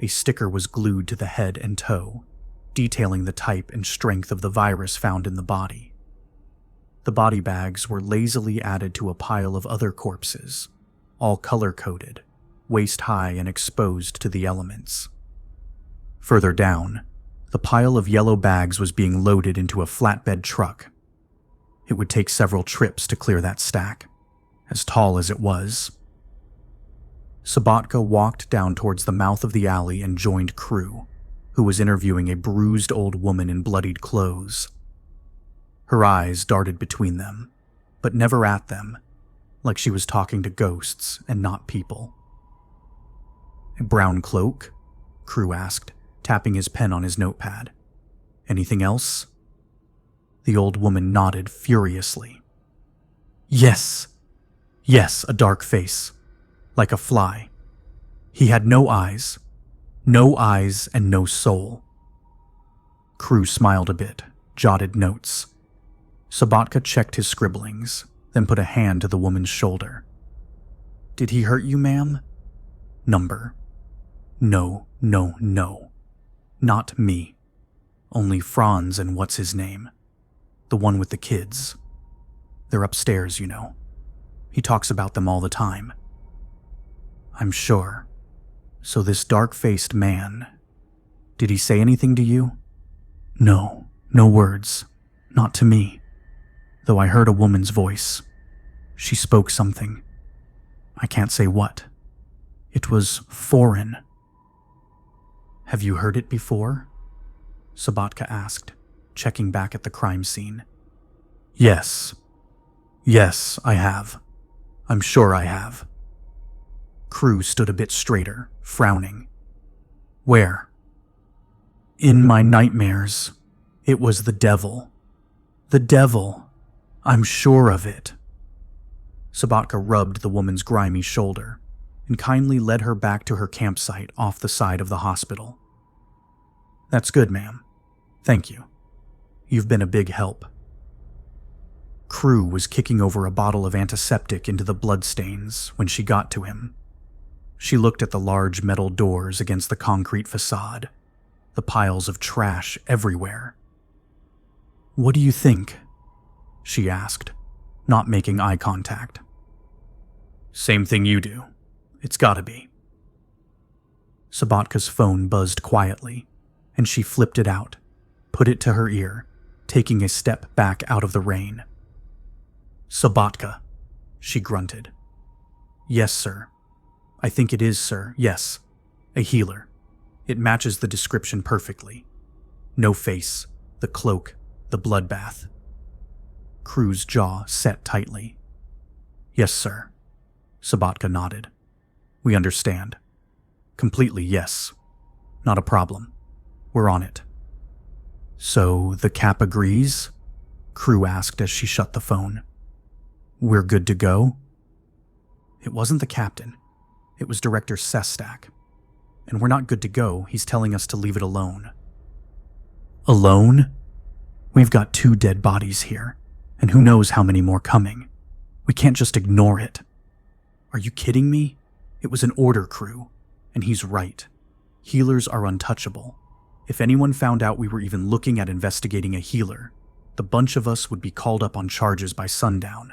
Speaker 1: A sticker was glued to the head and toe, detailing the type and strength of the virus found in the body. The body bags were lazily added to a pile of other corpses, all color-coded, waist-high and exposed to the elements. Further down, the pile of yellow bags was being loaded into a flatbed truck. It would take several trips to clear that stack, as tall as it was. Sobotka walked down towards the mouth of the alley and joined Crew, who was interviewing a bruised old woman in bloodied clothes. Her eyes darted between them, but never at them, like she was talking to ghosts and not people. "A brown cloak?" Crew asked, tapping his pen on his notepad. "Anything else?" The old woman nodded furiously. Yes, a dark face, like a fly. He had no eyes and no soul. Crew smiled a bit, jotted notes. Sobotka checked his scribblings, then put a hand to the woman's shoulder. "Did he hurt you, ma'am?" "Number. No. Not me. Only Franz and what's his name? The one with the kids. They're upstairs, you know. He talks about them all the time." "I'm sure. So this dark-faced man, did he say anything to you?" "No words. Not to me. Though I heard a woman's voice. She spoke something. I can't say what. It was foreign." "Have you heard it before?" Sobotka asked, checking back at the crime scene. Yes, I have. I'm sure I have." Crew stood a bit straighter, frowning. "Where?" "In my nightmares. It was the devil. The devil. I'm sure of it." Sobotka rubbed the woman's grimy shoulder and kindly led her back to her campsite off the side of the hospital. "That's good, ma'am. Thank you. You've been a big help." Crew was kicking over a bottle of antiseptic into the bloodstains when she got to him. She looked at the large metal doors against the concrete facade, the piles of trash everywhere. "What do you think?" she asked, not making eye contact. "Same thing you do. It's gotta be." Sobotka's phone buzzed quietly, and she flipped it out, put it to her ear, taking a step back out of the rain. "Sobotka," she grunted. "Yes, sir. I think it is, sir, yes. A healer. It matches the description perfectly. No face, the cloak, the bloodbath." Crew's jaw set tightly. "Yes, sir." Sobotka nodded. "We understand. Completely, yes. Not a problem. We're on it." "So the Cap agrees?" Crew asked as she shut the phone. "We're good to go?" It wasn't the captain. It was Director Sestak. And we're not good to go. He's telling us to leave it alone. "Alone? We've got 2 dead bodies here, and who knows how many more coming. We can't just ignore it." "Are you kidding me? It was an order, Crew. And he's right. Healers are untouchable. If anyone found out we were even looking at investigating a healer, the bunch of us would be called up on charges by sundown.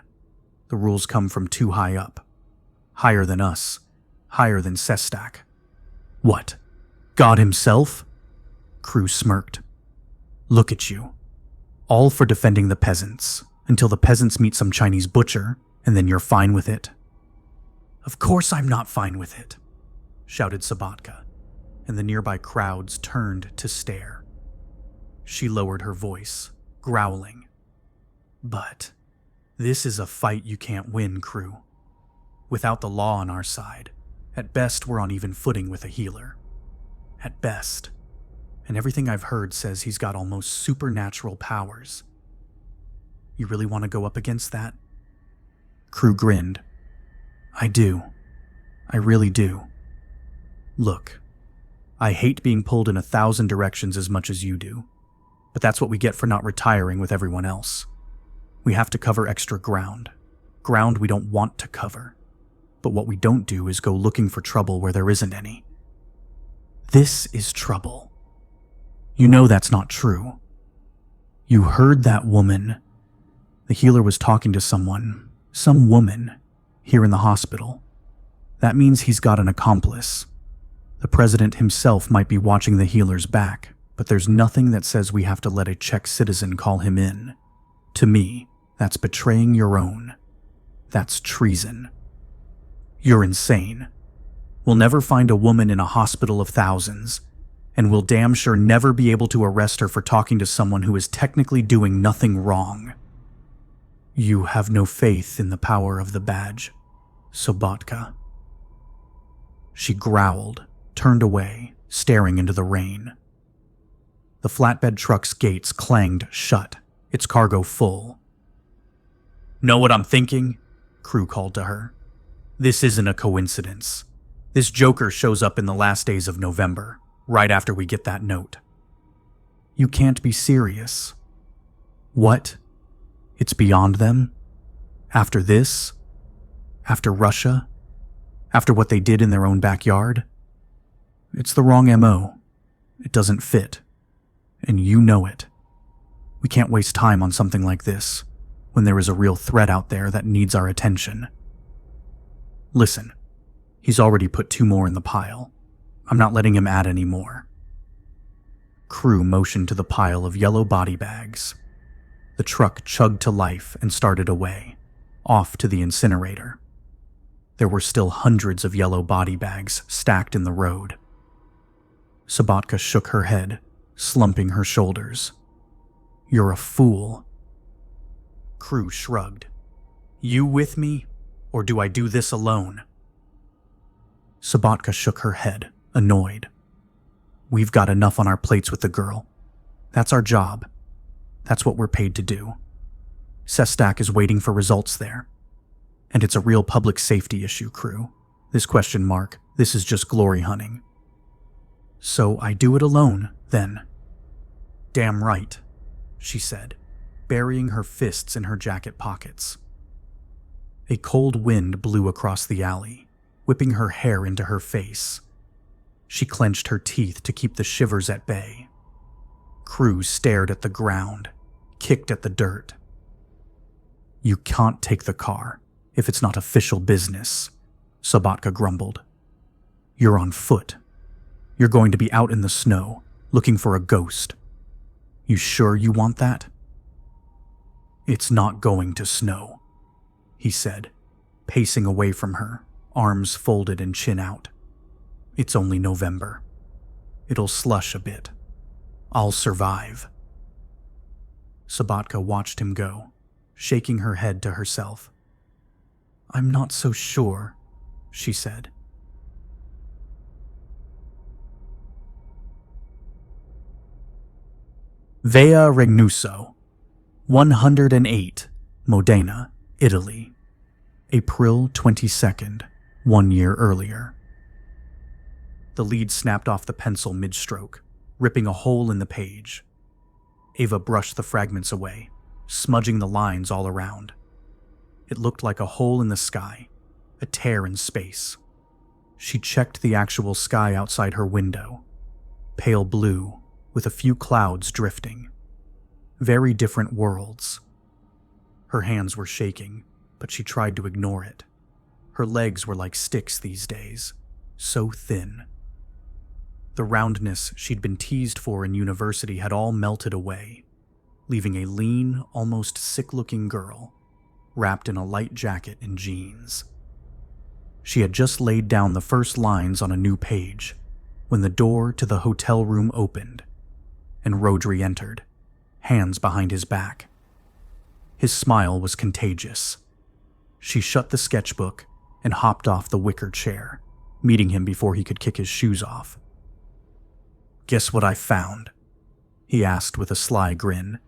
Speaker 1: The rules come from too high up. Higher than us. Higher than Sestak." "What? God himself?" Crew smirked. "Look at you. All for defending the peasants, until the peasants meet some Chinese butcher, and then you're fine with it. Of course I'm not fine with it, shouted Sabatka, and the nearby crowds turned to stare. She lowered her voice, growling. But this is a fight you can't win, crew. Without the law on our side, at best we're on even footing with a healer. At best. And everything I've heard says he's got almost supernatural powers. You really want to go up against that? Crew grinned. I do. I really do. Look, I hate being pulled in 1,000 directions as much as you do, but that's what we get for not retiring with everyone else. We have to cover extra ground we don't want to cover. But what we don't do is go looking for trouble where there isn't any. This is trouble. You know that's not true. You heard that woman. The healer was talking to some woman, here in the hospital. That means he's got an accomplice. The president himself might be watching the healer's back, but there's nothing that says we have to let a Czech citizen call him in. To me, that's betraying your own. That's treason. You're insane. We'll never find a woman in a hospital of thousands, and we'll damn sure never be able to arrest her for talking to someone who is technically doing nothing wrong. You have no faith in the power of the badge, Sabatka. She growled, turned away, staring into the rain. The flatbed truck's gates clanged shut, its cargo full. Know what I'm thinking? Crew called to her. This isn't a coincidence. This joker shows up in the last days of November, right after we get that note. You can't be serious. What? It's beyond them? After this? After Russia? After what they did in their own backyard? It's the wrong MO. It doesn't fit. And you know it. We can't waste time on something like this, when there is a real threat out there that needs our attention. Listen, he's already put 2 more in the pile. I'm not letting him add any more. Crew motioned to the pile of yellow body bags. The truck chugged to life and started away, off to the incinerator. There were still hundreds of yellow body bags stacked in the road. Sabatka shook her head, slumping her shoulders. You're a fool. Crew shrugged. You with me, or do I do this alone? Sabatka shook her head, annoyed. We've got enough on our plates with the girl. That's our job. That's what we're paid to do. Sestak is waiting for results there. And it's a real public safety issue, crew. This is just glory hunting. So I do it alone, then. Damn right, she said, burying her fists in her jacket pockets. A cold wind blew across the alley, whipping her hair into her face. She clenched her teeth to keep the shivers at bay. Crew stared at the ground, kicked at the dirt. You can't take the car if it's not official business, Sabatka grumbled. You're on foot. You're going to be out in the snow, looking for a ghost. You sure you want that? It's not going to snow, he said, pacing away from her, arms folded and chin out. It's only November. It'll slush a bit. I'll survive. Sabatka watched him go, shaking her head to herself. I'm not so sure, she said. Via Regnuso, 108, Modena, Italy, April 22nd, 1 year earlier. The lead snapped off the pencil mid-stroke, ripping a hole in the page. Ava brushed the fragments away, smudging the lines all around. It looked like a hole in the sky, a tear in space. She checked the actual sky outside her window, pale blue, with a few clouds drifting. Very different worlds. Her hands were shaking, but she tried to ignore it. Her legs were like sticks these days, so thin. The roundness she'd been teased for in university had all melted away. leaving a lean, almost sick-looking girl wrapped in a light jacket and jeans. She had just laid down the first lines on a new page when the door to the hotel room opened and Rodri entered, hands behind his back. His smile was contagious. She shut the sketchbook and hopped off the wicker chair, meeting him before he could kick his shoes off. "Guess what I found?" he asked with a sly grin,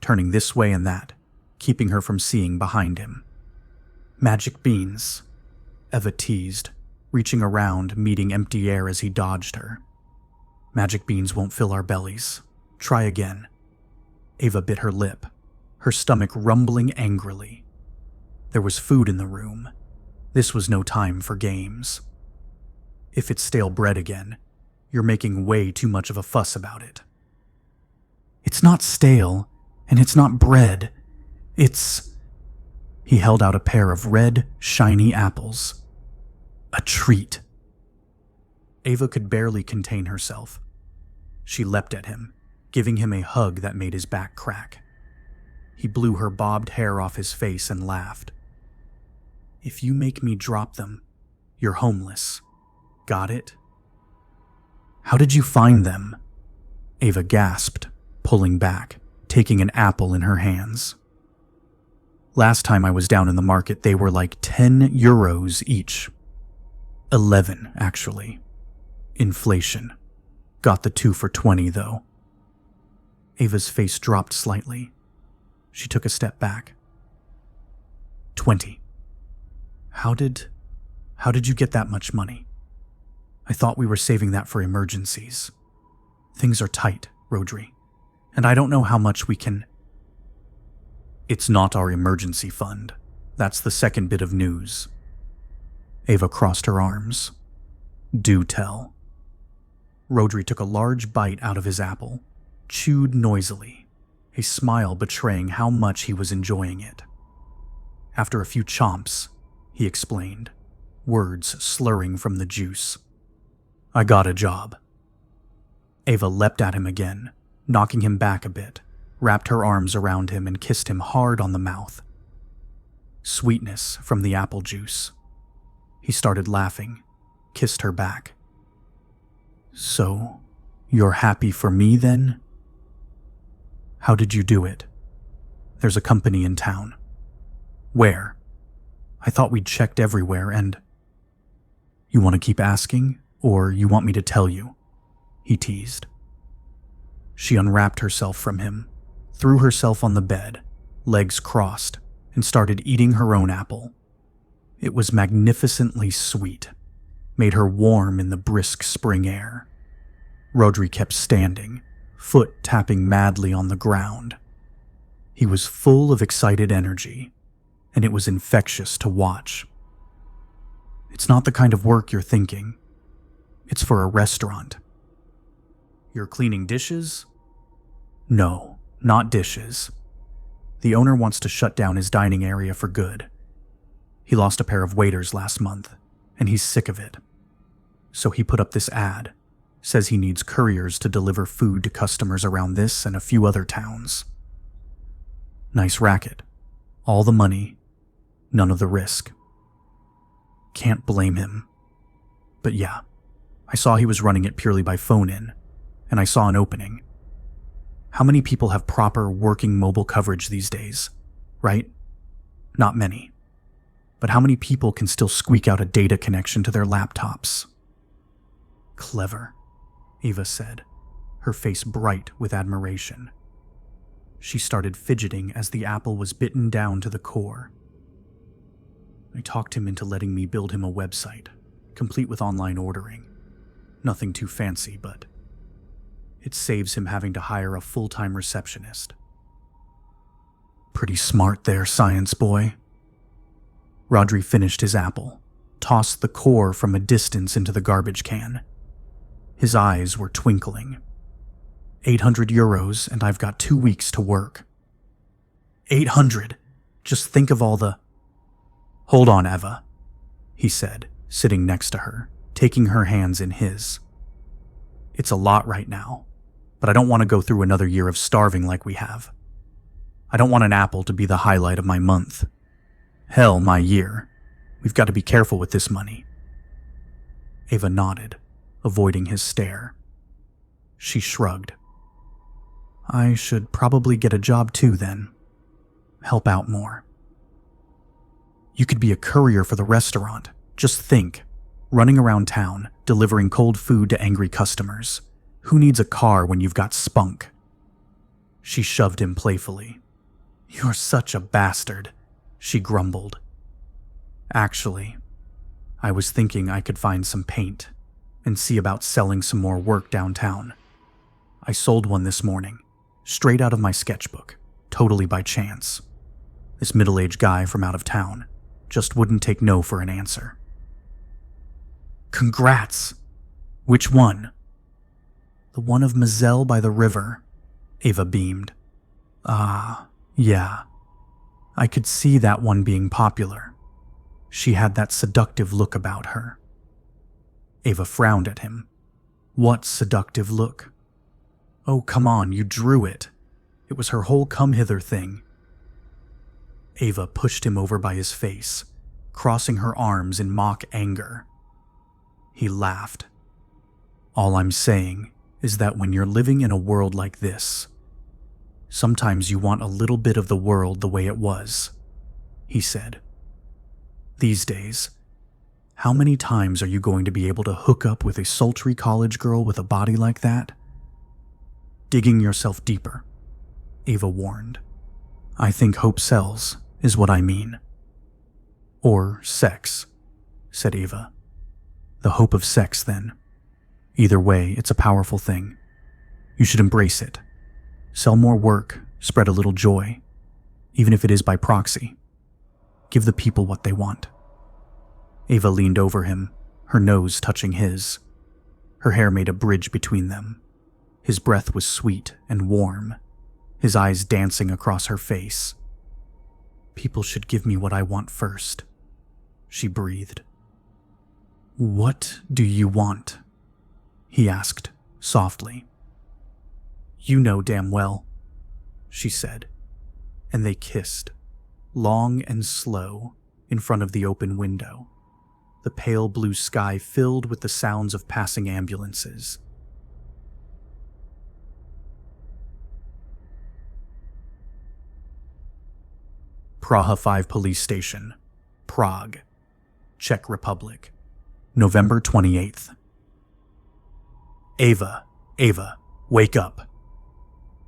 Speaker 1: turning this way and that, keeping her from seeing behind him. "Magic beans," Eva teased, reaching around, meeting empty air as he dodged her. "Magic beans won't fill our bellies. Try again." Eva bit her lip, her stomach rumbling angrily. There was food in the room. This was no time for games. "If it's stale bread again, you're making way too much of a fuss about it." "It's not stale, and it's not bread. It's..." He held out a pair of red, shiny apples. "A treat." Eva could barely contain herself. She leapt at him, giving him a hug that made his back crack. He blew her bobbed hair off his face and laughed. "If you make me drop them, you're homeless. Got it?" "How did you find them?" Eva gasped, pulling back, taking an apple in her hands. "Last time I was down in the market, they were like 10 euros each. 11, actually. Inflation. Got the 2 for 20, though." Ava's face dropped slightly. She took a step back. 20. How did you get that much money? I thought we were saving that for emergencies. Things are tight, Rodri, and I don't know how much we can... It's not our emergency fund. That's the second bit of news. Eva crossed her arms. Do tell. Rodri took a large bite out of his apple, chewed noisily, a smile betraying how much he was enjoying it. After a few chomps, he explained, words slurring from the juice. "I got a job." Eva leapt at him again, knocking him back a bit, wrapped her arms around him and kissed him hard on the mouth. Sweetness from the apple juice. He started laughing, kissed her back. "So, you're happy for me then?" "How did you do it?" "There's a company in town." "Where?" "I thought we'd checked everywhere and..." "You want to keep asking, or you want me to tell you?" he teased. She unwrapped herself from him, threw herself on the bed, legs crossed, and started eating her own apple. It was magnificently sweet, made her warm in the brisk spring air. Rodri kept standing, foot tapping madly on the ground. He was full of excited energy, and it was infectious to watch. "It's not the kind of work you're thinking. It's for a restaurant." "You're cleaning dishes?" "No, not dishes. The owner wants to shut down his dining area for good. He lost a pair of waiters last month, and he's sick of it. So he put up this ad, says he needs couriers to deliver food to customers around this and a few other towns. Nice racket. All the money, none of the risk. Can't blame him. But yeah, I saw he was running it purely by phone-in, and I saw an opening. How many people have proper working mobile coverage these days, right? Not many. But how many people can still squeak out a data connection to their laptops? Clever, Eva said, her face bright with admiration. She started fidgeting as the apple was bitten down to the core. I talked him into letting me build him a website, complete with online ordering. Nothing too fancy, but it saves him having to hire a full-time receptionist. Pretty smart there, science boy. Rodri finished his apple, tossed the core from a distance into the garbage can. His eyes were twinkling. 800 euros, and I've got 2 weeks to work. 800! Just think of all the... Hold on, Eva, he said, sitting next to her, taking her hands in his. It's a lot right now, but I don't want to go through another year of starving like we have. I don't want an apple to be the highlight of my month. Hell, my year. We've got to be careful with this money. Ava nodded, avoiding his stare. She shrugged. I should probably get a job too, then. Help out more. You could be a courier for the restaurant. Just think. Running around town, delivering cold food to angry customers. Who needs a car when you've got spunk? She shoved him playfully. You're such a bastard, she grumbled. Actually, I was thinking I could find some paint and see about selling some more work downtown. I sold one this morning, straight out of my sketchbook, totally by chance. This middle-aged guy from out of town just wouldn't take no for an answer. Congrats! Which one? The one of Mazel by the river, Ava beamed. Ah, yeah. I could see that one being popular. She had that seductive look about her. Ava frowned at him. What seductive look? Oh, come on, you drew it. It was her whole come-hither thing. Ava pushed him over by his face, crossing her arms in mock anger. He laughed. All I'm saying is that when you're living in a world like this, sometimes you want a little bit of the world the way it was, he said. These days, how many times are you going to be able to hook up with a sultry college girl with a body like that? Digging yourself deeper, Ava warned. I think hope sells, is what I mean. Or sex, said Ava. The hope of sex, then. Either way, it's a powerful thing. You should embrace it. Sell more work, spread a little joy, even if it is by proxy. Give the people what they want. Ava leaned over him, her nose touching his. Her hair made a bridge between them. His breath was sweet and warm, his eyes dancing across her face. People should give me what I want first, she breathed. What do you want? He asked, softly. You know damn well, she said, and they kissed, long and slow, in front of the open window, the pale blue sky filled with the sounds of passing ambulances. Praha 5 Police Station, Prague, Czech Republic, November 28th. Ava, wake up.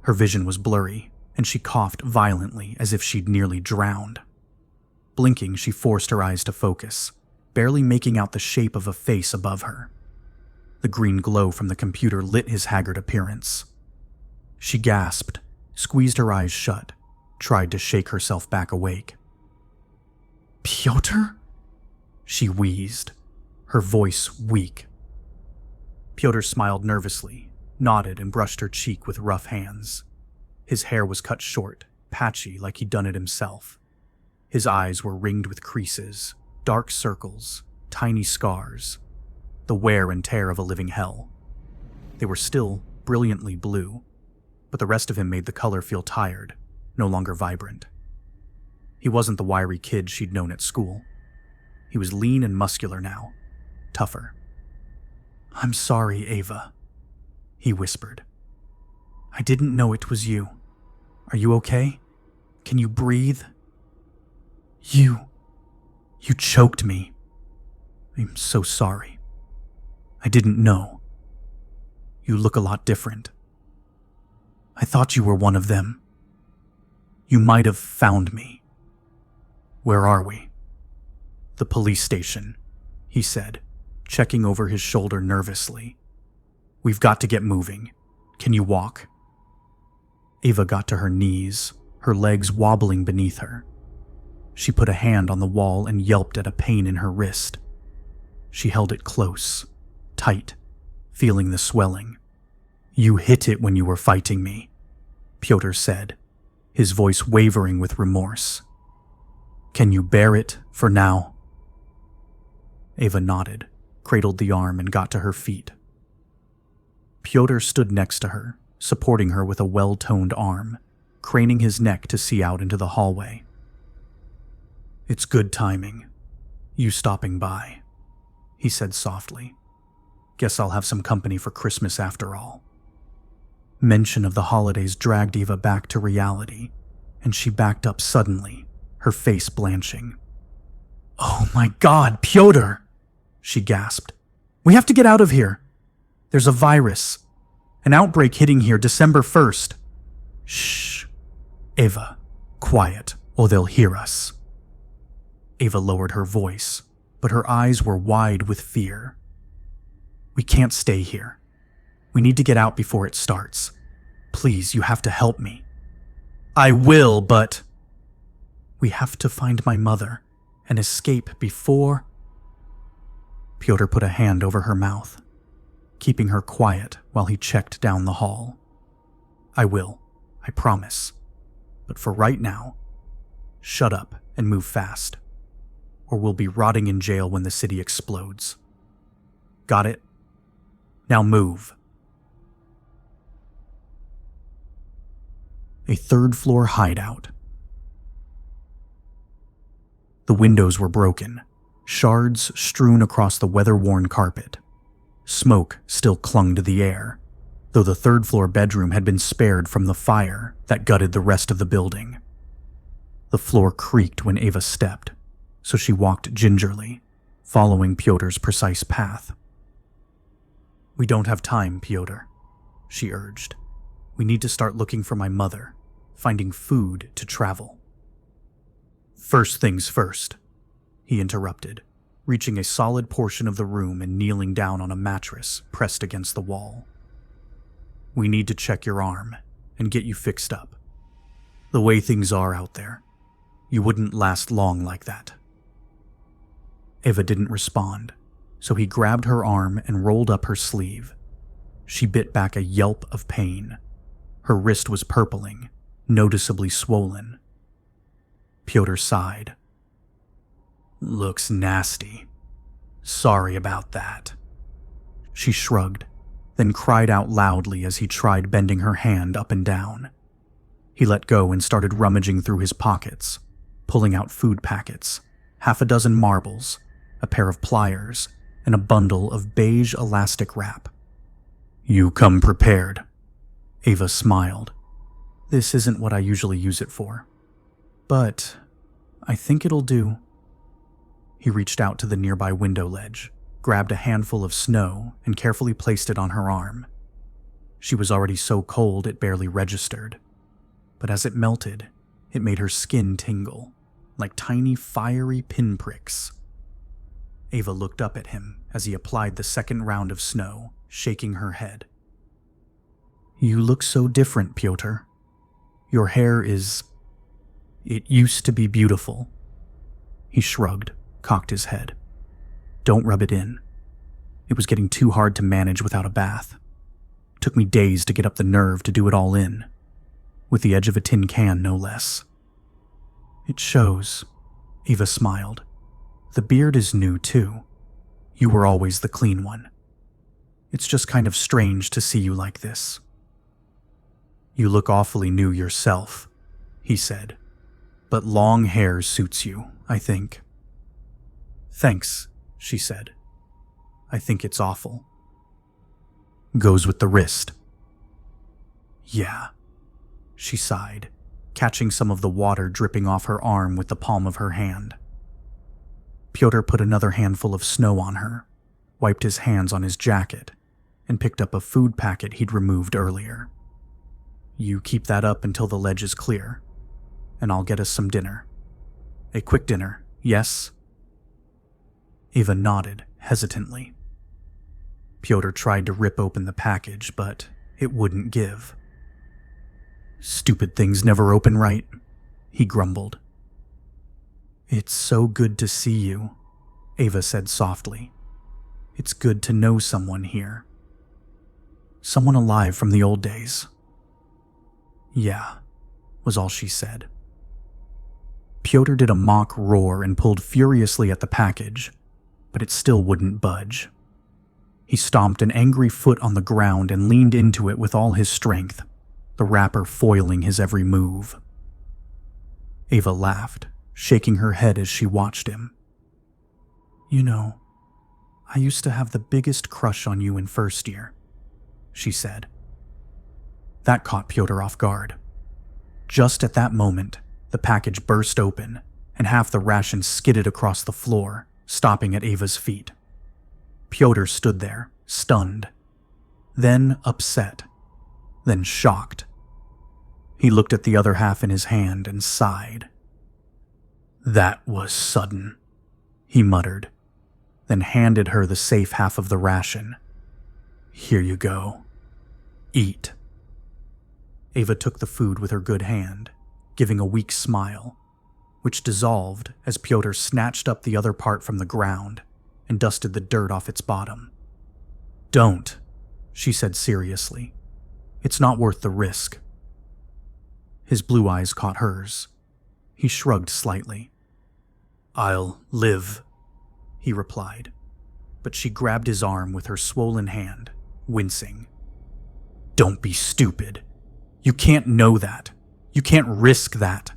Speaker 1: Her vision was blurry, and she coughed violently as if she'd nearly drowned. Blinking, she forced her eyes to focus, barely making out the shape of a face above her. The green glow from the computer lit his haggard appearance. She gasped, squeezed her eyes shut, tried to shake herself back awake. Pyotr? She wheezed, her voice weak. Pyotr smiled nervously, nodded and brushed her cheek with rough hands. His hair was cut short, patchy like he'd done it himself. His eyes were ringed with creases, dark circles, tiny scars, the wear and tear of a living hell. They were still brilliantly blue, but the rest of him made the color feel tired, no longer vibrant. He wasn't the wiry kid she'd known at school. He was lean and muscular now, tougher. I'm sorry, Ava, he whispered. I didn't know it was you. Are you okay? Can you breathe? You choked me. I'm so sorry. I didn't know. You look a lot different. I thought you were one of them. You might have found me. Where are we? The police station, he said, checking over his shoulder nervously. We've got to get moving. Can you walk? Ava got to her knees, her legs wobbling beneath her. She put a hand on the wall and yelped at a pain in her wrist. She held it close, tight, feeling the swelling. You hit it when you were fighting me, Pyotr said, his voice wavering with remorse. Can you bear it for now? Ava nodded, cradled the arm, and got to her feet. Pyotr stood next to her, supporting her with a well-toned arm, craning his neck to see out into the hallway. "It's good timing, you stopping by," he said softly. "Guess I'll have some company for Christmas after all." Mention of the holidays dragged Eva back to reality, and she backed up suddenly, her face blanching. "Oh my God, Pyotr!" she gasped. "We have to get out of here. There's a virus. An outbreak hitting here December 1st. Shh. Eva, quiet, or they'll hear us." Eva lowered her voice, but her eyes were wide with fear. "We can't stay here. We need to get out before it starts. Please, you have to help me." "I will, but—" "We have to find my mother and escape before—" Pyotr put a hand over her mouth, keeping her quiet while he checked down the hall. "I will, I promise. But for right now, shut up and move fast, or we'll be rotting in jail when the city explodes. Got it? Now move." A third-floor hideout. The windows were broken, shards strewn across the weather-worn carpet. Smoke still clung to the air, though the third-floor bedroom had been spared from the fire that gutted the rest of the building. The floor creaked when Eva stepped, so she walked gingerly, following Pyotr's precise path. "We don't have time, Pyotr," she urged. "We need to start looking for my mother, finding food to travel." "First things first," he interrupted, reaching a solid portion of the room and kneeling down on a mattress pressed against the wall. "We need to check your arm and get you fixed up. The way things are out there, you wouldn't last long like that." Eva didn't respond, so he grabbed her arm and rolled up her sleeve. She bit back a yelp of pain. Her wrist was purpling, noticeably swollen. Pyotr sighed. "Looks nasty. Sorry about that." She shrugged, then cried out loudly as he tried bending her hand up and down. He let go and started rummaging through his pockets, pulling out food packets, half a dozen marbles, a pair of pliers, and a bundle of beige elastic wrap. "You come prepared." Eva smiled. "This isn't what I usually use it for, but I think it'll do." He reached out to the nearby window ledge, grabbed a handful of snow, and carefully placed it on her arm. She was already so cold it barely registered, but as it melted, it made her skin tingle, like tiny fiery pinpricks. Eva looked up at him as he applied the second round of snow, shaking her head. "You look so different, Pyotr. Your hair is... It used to be beautiful." He shrugged, cocked his head. "Don't rub it in. It was getting too hard to manage without a bath. Took me days to get up the nerve to do it all in, with the edge of a tin can no less." "It shows," Eva smiled. "The beard is new too. You were always the clean one. It's just kind of strange to see you like this." "You look awfully new yourself," he said. "But long hair suits you, I think." "Thanks," she said. "I think it's awful." "Goes with the wrist." "Yeah," she sighed, catching some of the water dripping off her arm with the palm of her hand. Pyotr put another handful of snow on her, wiped his hands on his jacket, and picked up a food packet he'd removed earlier. "You keep that up until the ledge is clear, and I'll get us some dinner. A quick dinner, yes?" Eva nodded hesitantly. Pyotr tried to rip open the package, but it wouldn't give. "Stupid things never open right," he grumbled. "It's so good to see you," Eva said softly. "It's good to know someone here. Someone alive from the old days." "Yeah," was all she said. Pyotr did a mock roar and pulled furiously at the package, but it still wouldn't budge. He stomped an angry foot on the ground and leaned into it with all his strength. the wrapper foiling his every move. Ava laughed, shaking her head as she watched him. "You know, I used to have the biggest crush on you in first year," she said. That caught Pyotr off guard. Just at that moment, the package burst open, and half the ration skidded across the floor, stopping at Ava's feet. Pyotr stood there, stunned, then upset, then shocked. He looked at the other half in his hand and sighed. "That was sudden," he muttered, then handed her the safe half of the ration. "Here you go. Eat." Ava took the food with her good hand, giving a weak smile, which dissolved as Pyotr snatched up the other part from the ground and dusted the dirt off its bottom. "Don't," she said seriously. "It's not worth the risk." His blue eyes caught hers. He shrugged slightly. "I'll live," he replied, but she grabbed his arm with her swollen hand, wincing. "Don't be stupid. You can't know that. You can't risk that."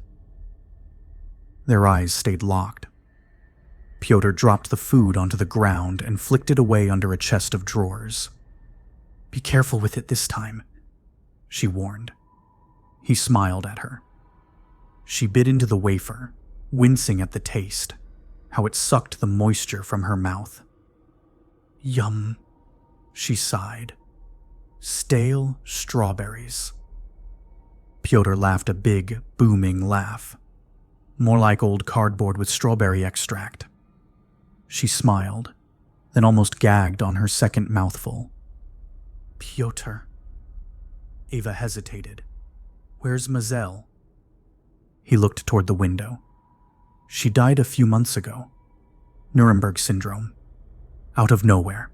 Speaker 1: Their eyes stayed locked. Pyotr dropped the food onto the ground and flicked it away under a chest of drawers. "Be careful with it this time," she warned. He smiled at her. She bit into the wafer, wincing at the taste, how it sucked the moisture from her mouth. "Yum," she sighed. "Stale strawberries." Pyotr laughed a big, booming laugh, more like old cardboard with strawberry extract. She smiled, then almost gagged on her second mouthful. "Pyotr." Ava hesitated. "Where's Mazel?" He looked toward the window. "She died a few months ago. Nuremberg syndrome. Out of nowhere."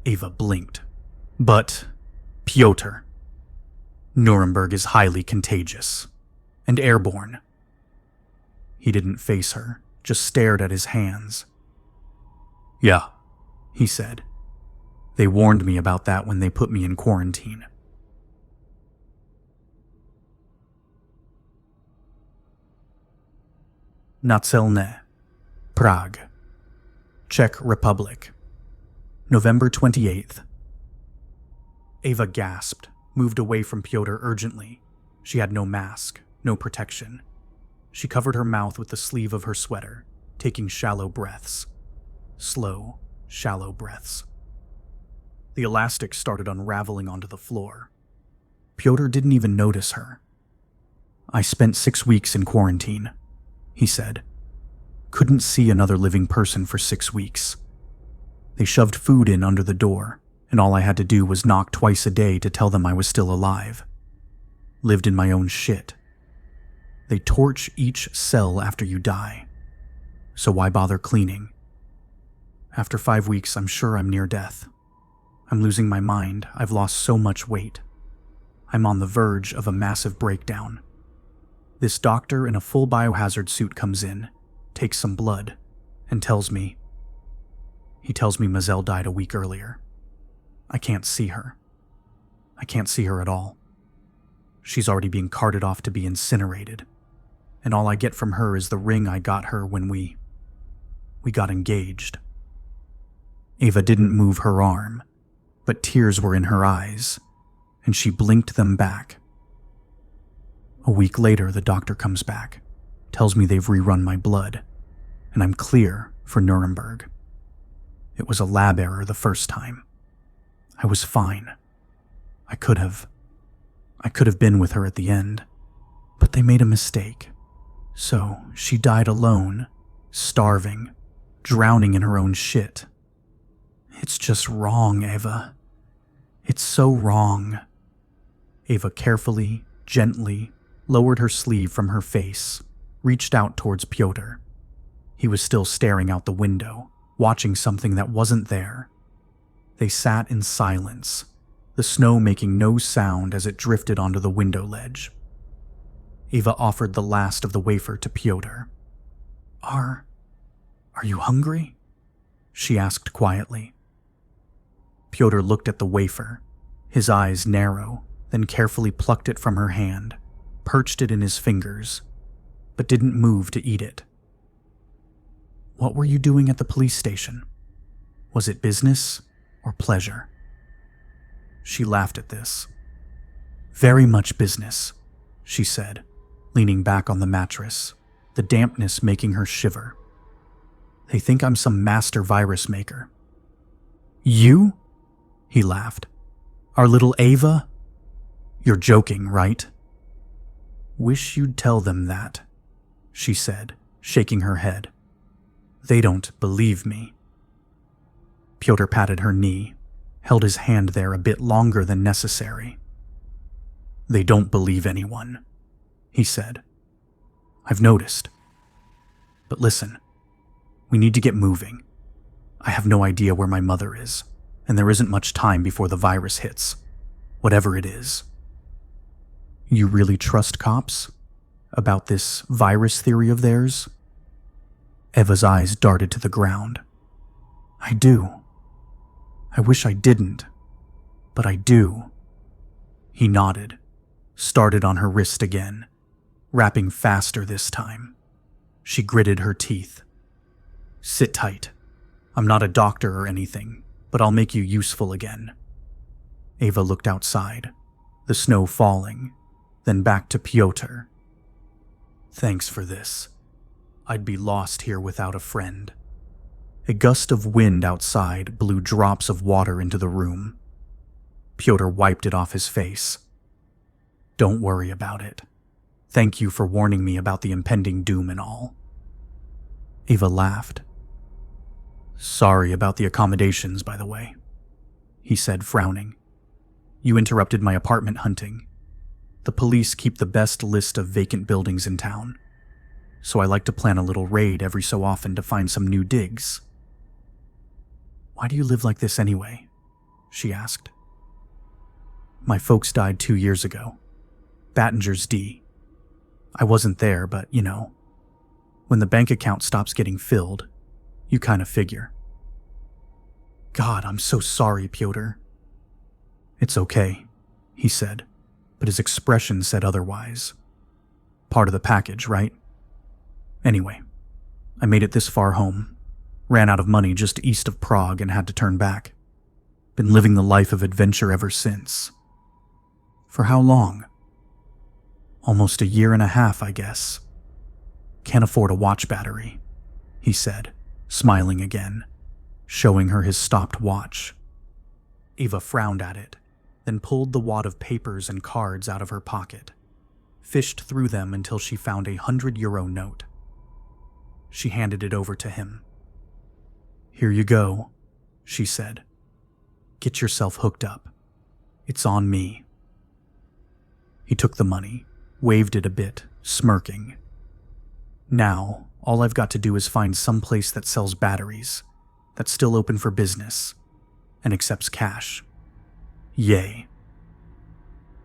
Speaker 1: Ava blinked. "But, Pyotr, Nuremberg is highly contagious and airborne." He didn't face her, just stared at his hands. "Yeah," he said. "They warned me about that when they put me in quarantine." Naczelne, Prague, Czech Republic, November 28th. Ava gasped, moved away from Pyotr urgently. She had no mask, no protection. She covered her mouth with the sleeve of her sweater, taking shallow breaths. Slow, shallow breaths. The elastic started unraveling onto the floor. Pyotr didn't even notice her. "I spent 6 weeks in quarantine," he said. "Couldn't see another living person for 6 weeks. They shoved food in under the door, and all I had to do was knock twice a day to tell them I was still alive. Lived in my own shit. They torch each cell after you die, so why bother cleaning? After 5 weeks, I'm sure I'm near death. I'm losing my mind. I've lost so much weight. I'm on the verge of a massive breakdown. This doctor in a full biohazard suit comes in, takes some blood, and tells me Mazel died a week earlier. I can't see her. I can't see her at all. She's already being carted off to be incinerated, and all I get from her is the ring I got her when we got engaged." Ava didn't move her arm, but tears were in her eyes, and she blinked them back. A week later, the doctor comes back, tells me they've rerun my blood, and I'm clear for Nuremberg. It was a lab error the first time. I was fine. I could have been with her at the end, but they made a mistake. So she died alone, starving, drowning in her own shit. It's just wrong, Ava. It's so wrong. Ava carefully, gently, lowered her sleeve from her face, reached out towards Pyotr. He was still staring out the window, watching something that wasn't there. They sat in silence, the snow making no sound as it drifted onto the window ledge. Ava offered the last of the wafer to Pyotr. Are you hungry?" she asked quietly. Pyotr looked at the wafer, his eyes narrow, then carefully plucked it from her hand, perched it in his fingers, but didn't move to eat it. "What were you doing at the police station? Was it business or pleasure?" She laughed at this. "Very much business," she said, leaning back on the mattress, the dampness making her shiver. "They think I'm some master virus maker." "You?" he laughed. "Our little Ava? You're joking, right?" "Wish you'd tell them that," she said, shaking her head. "They don't believe me." Pyotr patted her knee, held his hand there a bit longer than necessary. "They don't believe anyone," he said. "I've noticed. But listen, we need to get moving. I have no idea where my mother is, and there isn't much time before the virus hits, whatever it is." "You really trust cops? About this virus theory of theirs?" Eva's eyes darted to the ground. "I do. I wish I didn't, but I do." He nodded, started on her wrist again, wrapping faster this time. She gritted her teeth. "Sit tight. I'm not a doctor or anything, but I'll make you useful again." Ava looked outside, the snow falling, then back to Pyotr. "Thanks for this. I'd be lost here without a friend." A gust of wind outside blew drops of water into the room. Pyotr wiped it off his face. "Don't worry about it. Thank you for warning me about the impending doom and all." Ava laughed. "Sorry about the accommodations, by the way," he said, frowning. "You interrupted my apartment hunting. The police keep the best list of vacant buildings in town, so I like to plan a little raid every so often to find some new digs." "Why do you live like this anyway?" she asked. "My folks died 2 years ago. Battinger's D. I wasn't there, but you know, when the bank account stops getting filled, you kind of figure." "God, I'm so sorry, Pyotr." "It's okay," he said, but his expression said otherwise. "Part of the package, right? Anyway, I made it this far home. Ran out of money just east of Prague and had to turn back. Been living the life of adventure ever since." "For how long?" "Almost 1.5 years, I guess. Can't afford a watch battery," he said, smiling again, showing her his stopped watch. Ava frowned at it, then pulled the wad of papers and cards out of her pocket, fished through them until she found a €100 note. She handed it over to him. "Here you go," she said. "Get yourself hooked up. It's on me." He took the money, waved it a bit, smirking. "Now, all I've got to do is find some place that sells batteries, that's still open for business, and accepts cash. Yay."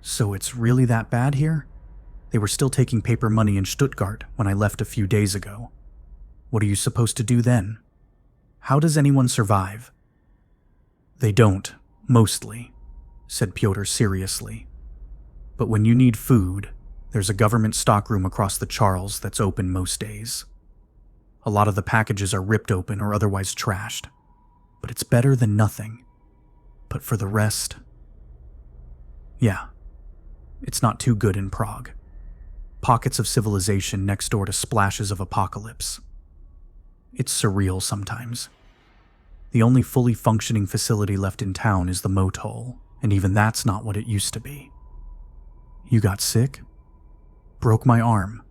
Speaker 1: "So it's really that bad here? They were still taking paper money in Stuttgart when I left a few days ago. What are you supposed to do then? How does anyone survive?" "They don't, mostly," said Pyotr seriously. "But when you need food, there's a government stockroom across the Charles that's open most days. A lot of the packages are ripped open or otherwise trashed, but it's better than nothing. But for the rest, yeah, it's not too good in Prague. Pockets of civilization next door to splashes of apocalypse. It's surreal sometimes. The only fully functioning facility left in town is the motel, and even that's not what it used to be." "You got sick?" "Broke my arm.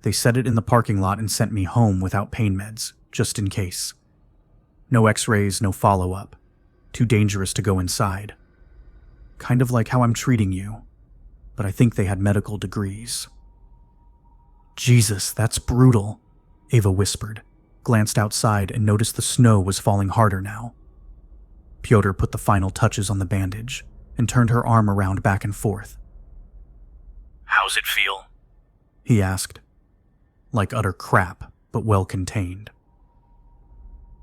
Speaker 1: They set it in the parking lot and sent me home without pain meds, just in case. No x-rays, no follow-up. Too dangerous to go inside. Kind of like how I'm treating you, but I think they had medical degrees." "Jesus, that's brutal," Ava whispered, glanced outside and noticed the snow was falling harder now. Pyotr put the final touches on the bandage and turned her arm around back and forth.
Speaker 2: "How's it feel?"
Speaker 1: he asked. "Like utter crap, but well contained."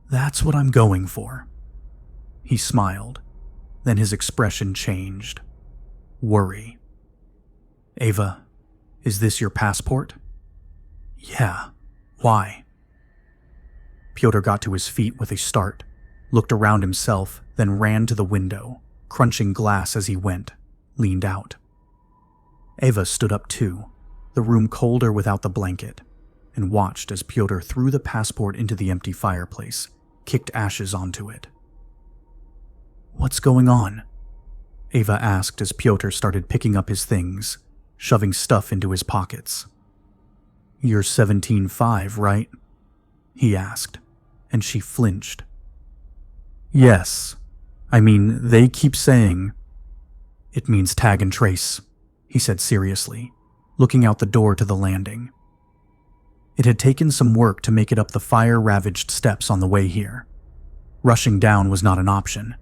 Speaker 1: "That's what I'm going for." He smiled, then his expression changed. worry. "Ava, is this your passport?" "Yeah. Why?" Pyotr got to his feet with a start, looked around himself, then ran to the window, crunching glass as he went, leaned out. Ava stood up too, the room colder without the blanket, and watched as Pyotr threw the passport into the empty fireplace, kicked ashes onto it. "What's going on?" Ava asked as Pyotr started picking up his things, shoving stuff into his pockets. "You're 17.5, right?" he asked, and she flinched. "Yes. I mean, they keep saying—" "It means tag and trace," he said seriously, looking out the door to the landing. It had taken some work to make it up the fire-ravaged steps on the way here. Rushing down was not an option.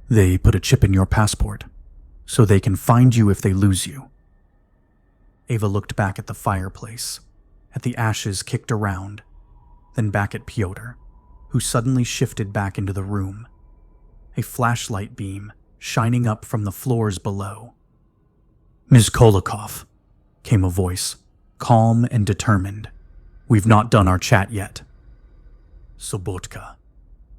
Speaker 1: "They put a chip in your passport, so they can find you if they lose you." Ava looked back at the fireplace, at the ashes kicked around, then back at Pyotr, who suddenly shifted back into the room, a flashlight beam shining up from the floors below. "Ms. Kolokov," came a voice, calm and determined. "We've not done our chat yet." "Sobotka,"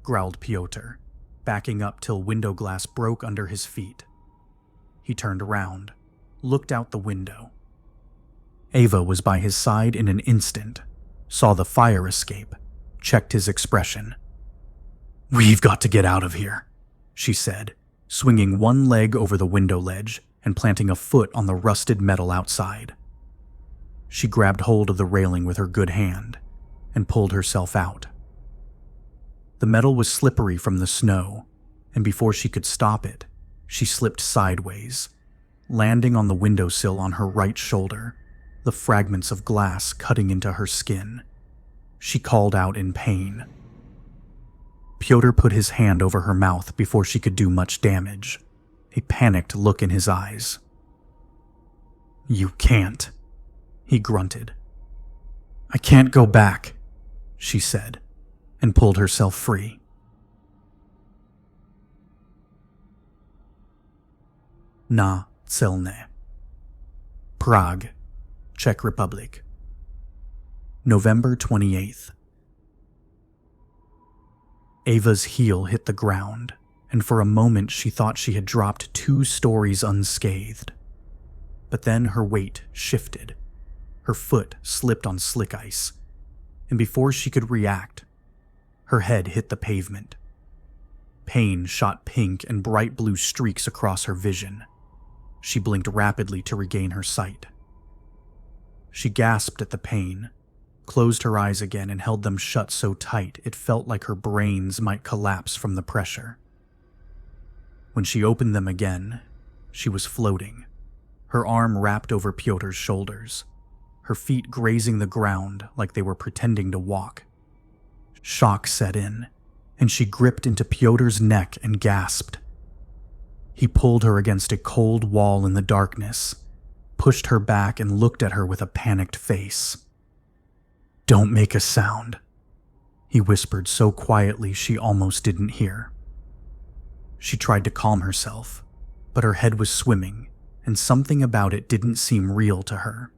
Speaker 1: growled Pyotr, backing up till window glass broke under his feet. He turned around, looked out the window. Ava was by his side in an instant, saw the fire escape, checked his expression. "We've got to get out of here," she said, swinging one leg over the window ledge and planting a foot on the rusted metal outside. She grabbed hold of the railing with her good hand and pulled herself out. The metal was slippery from the snow, and before she could stop it, she slipped sideways, landing on the windowsill on her right shoulder, the fragments of glass cutting into her skin. She called out in pain. Pyotr put his hand over her mouth before she could do much damage, a panicked look in his eyes. "You can't," he grunted. "I can't go back," she said, and pulled herself free. Na Celne, Prague, Czech Republic, November 28th. Ava's heel hit the ground, and for a moment she thought she had dropped 2 stories unscathed. But then her weight shifted. Her foot slipped on slick ice, and before she could react, her head hit the pavement. Pain shot pink and bright blue streaks across her vision. She blinked rapidly to regain her sight. She gasped at the pain, closed her eyes again and held them shut so tight it felt like her brains might collapse from the pressure. When she opened them again, she was floating, her arm wrapped over Pyotr's shoulders, her feet grazing the ground like they were pretending to walk. Shock set in, and she gripped into Pyotr's neck and gasped. He pulled her against a cold wall in the darkness, pushed her back and looked at her with a panicked face. "Don't make a sound," he whispered so quietly she almost didn't hear. She tried to calm herself, but her head was swimming, and something about it didn't seem real to her.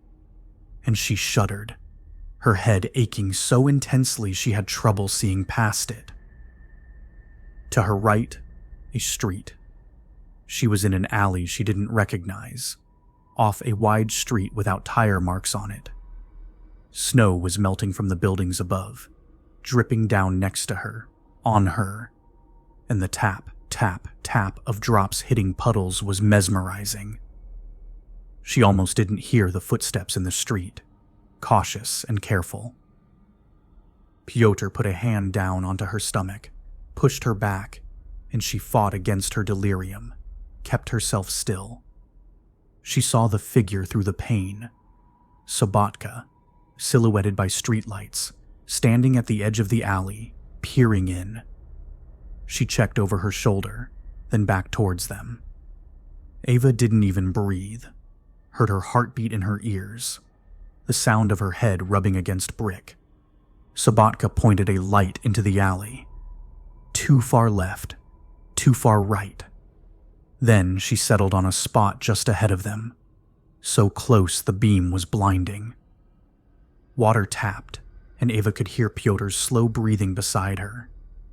Speaker 1: And she shuddered, her head aching so intensely she had trouble seeing past it. To her right, a street. She was in an alley she didn't recognize, off a wide street without tire marks on it. Snow was melting from the buildings above, dripping down next to her, on her, and the tap, tap, tap of drops hitting puddles was mesmerizing. She almost didn't hear the footsteps in the street, cautious and careful. Pyotr put a hand down onto her stomach, pushed her back, and she fought against her delirium, kept herself still. She saw the figure through the pain. Sobotka, silhouetted by streetlights, standing at the edge of the alley, peering in. She checked over her shoulder, then back towards them. Ava didn't even breathe, heard her heartbeat in her ears, the sound of her head rubbing against brick. Sobotka pointed a light into the alley. Too far left, too far right. Then she settled on a spot just ahead of them, so close the beam was blinding. Water tapped, and Ava could hear Pyotr's slow breathing beside her,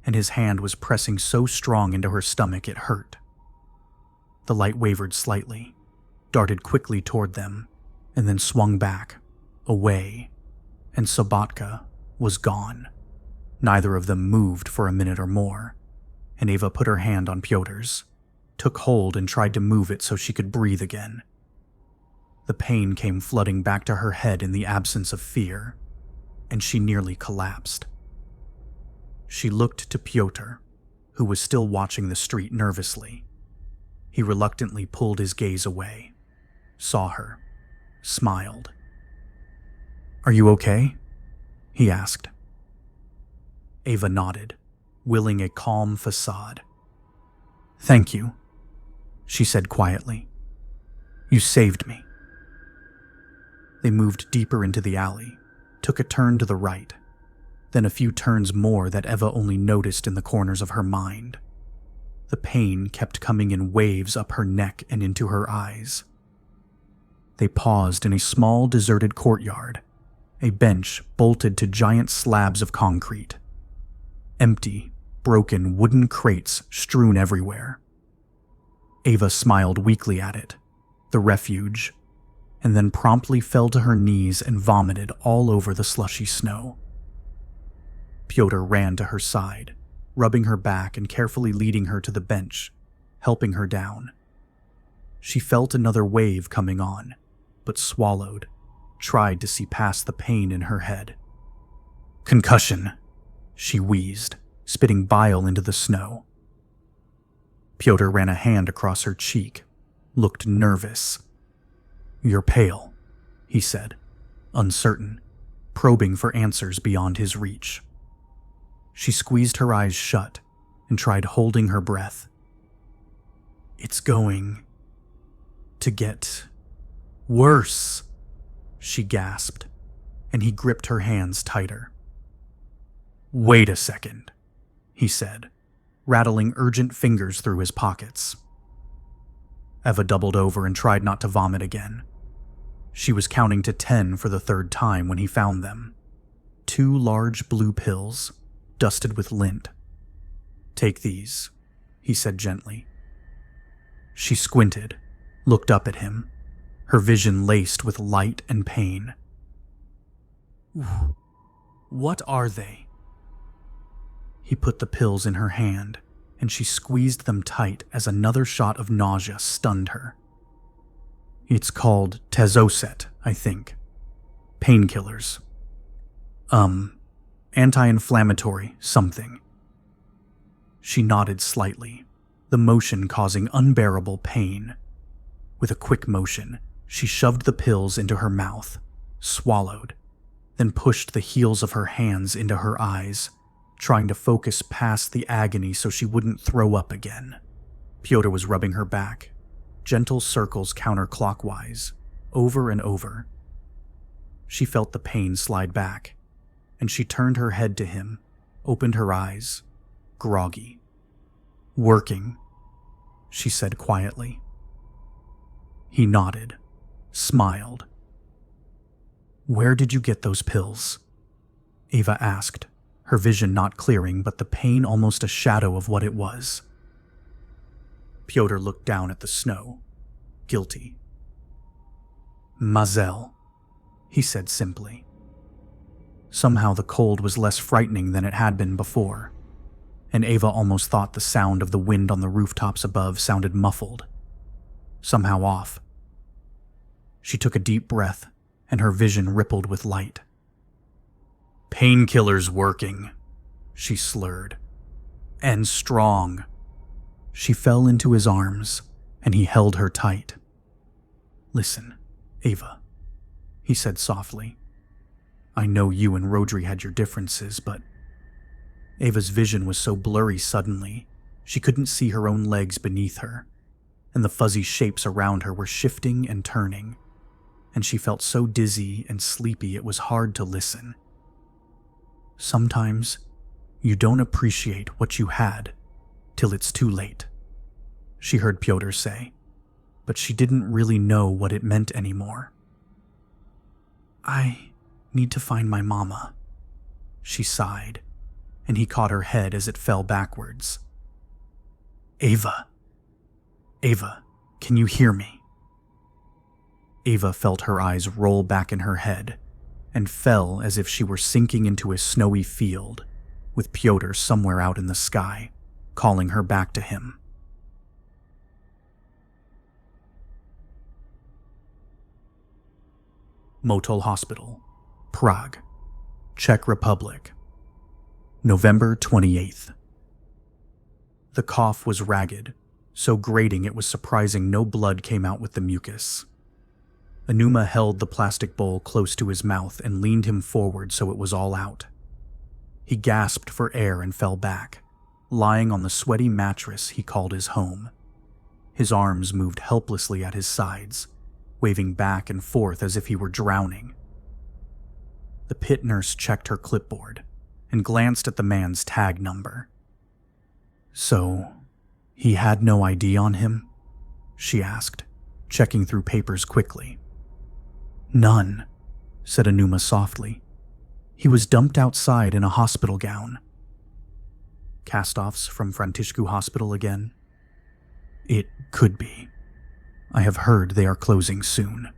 Speaker 1: and his hand was pressing so strong into her stomach it hurt. The light wavered slightly, darted quickly toward them, and then swung back, away, and Sobotka was gone. Neither of them moved for a minute or more, and Ava put her hand on Pyotr's, took hold and tried to move it so she could breathe again. The pain came flooding back to her head in the absence of fear, and she nearly collapsed. She looked to Pyotr, who was still watching the street nervously. He reluctantly pulled his gaze away, saw her, smiled. "Are you okay?" he asked. Ava nodded, willing a calm facade. "Thank you," she said quietly. "You saved me." They moved deeper into the alley, took a turn to the right, then a few turns more that Eva only noticed in the corners of her mind. The pain kept coming in waves up her neck and into her eyes. They paused in a small deserted courtyard, a bench bolted to giant slabs of concrete. Empty, broken wooden crates strewn everywhere. Ava smiled weakly at it, the refuge, and then promptly fell to her knees and vomited all over the slushy snow. Pyotr ran to her side, rubbing her back and carefully leading her to the bench, helping her down. She felt another wave coming on, but swallowed, tried to see past the pain in her head. "Concussion," she wheezed, spitting bile into the snow. Pyotr ran a hand across her cheek, looked nervous. "You're pale," he said, uncertain, probing for answers beyond his reach. She squeezed her eyes shut and tried holding her breath. "It's going to get worse," she gasped, and he gripped her hands tighter. "Wait a second," he said, rattling urgent fingers through his pockets. Eva doubled over and tried not to vomit again. She was counting to 10 for the third time when he found them. 2 large blue pills, dusted with lint. "Take these," he said gently. She squinted, looked up at him, her vision laced with light and pain. "What are they?" He put the pills in her hand, and she squeezed them tight as another shot of nausea stunned her. "It's called Tazoset, I think. Painkillers. Anti-inflammatory something." She nodded slightly, the motion causing unbearable pain. With a quick motion, she shoved the pills into her mouth, swallowed, then pushed the heels of her hands into her eyes, trying to focus past the agony so she wouldn't throw up again. Pyotr was rubbing her back, gentle circles counterclockwise, over and over. She felt the pain slide back, and she turned her head to him, opened her eyes, groggy. "Working," she said quietly. He nodded, smiled. "Where did you get those pills?" Ava asked, her vision not clearing but the pain almost a shadow of what it was. Pyotr looked down at the snow, guilty. "Mazel," he said simply. Somehow the cold was less frightening than it had been before, and Ava almost thought the sound of the wind on the rooftops above sounded muffled, somehow off. She took a deep breath, and her vision rippled with light. "Painkillers working," she slurred. "And strong." She fell into his arms, and he held her tight. "Listen, Ava," he said softly. "I know you and Rodri had your differences, but..." Ava's vision was so blurry suddenly, she couldn't see her own legs beneath her, and the fuzzy shapes around her were shifting and turning, and she felt so dizzy and sleepy it was hard to listen. "Sometimes you don't appreciate what you had till it's too late," she heard Pyotr say, but she didn't really know what it meant anymore. I need to find my mama, she sighed, and he caught her head as it fell backwards. Ava, can you hear me? Ava felt her eyes roll back in her head and fell as if she were sinking into a snowy field, with Pyotr somewhere out in the sky, calling her back to him. Motol Hospital, Prague, Czech Republic, November 28th. The cough was ragged, so grating it was surprising no blood came out with the mucus. Anuma held the plastic bowl close to his mouth and leaned him forward so it was all out. He gasped for air and fell back, lying on the sweaty mattress he called his home. His arms moved helplessly at his sides, waving back and forth as if he were drowning. The pit nurse checked her clipboard and glanced at the man's tag number. So, he had no ID on him? She asked, checking through papers quickly. None, said Anuma softly. He was dumped outside in a hospital gown. Cast-offs from Františku Hospital again? It could be. I have heard they are closing soon.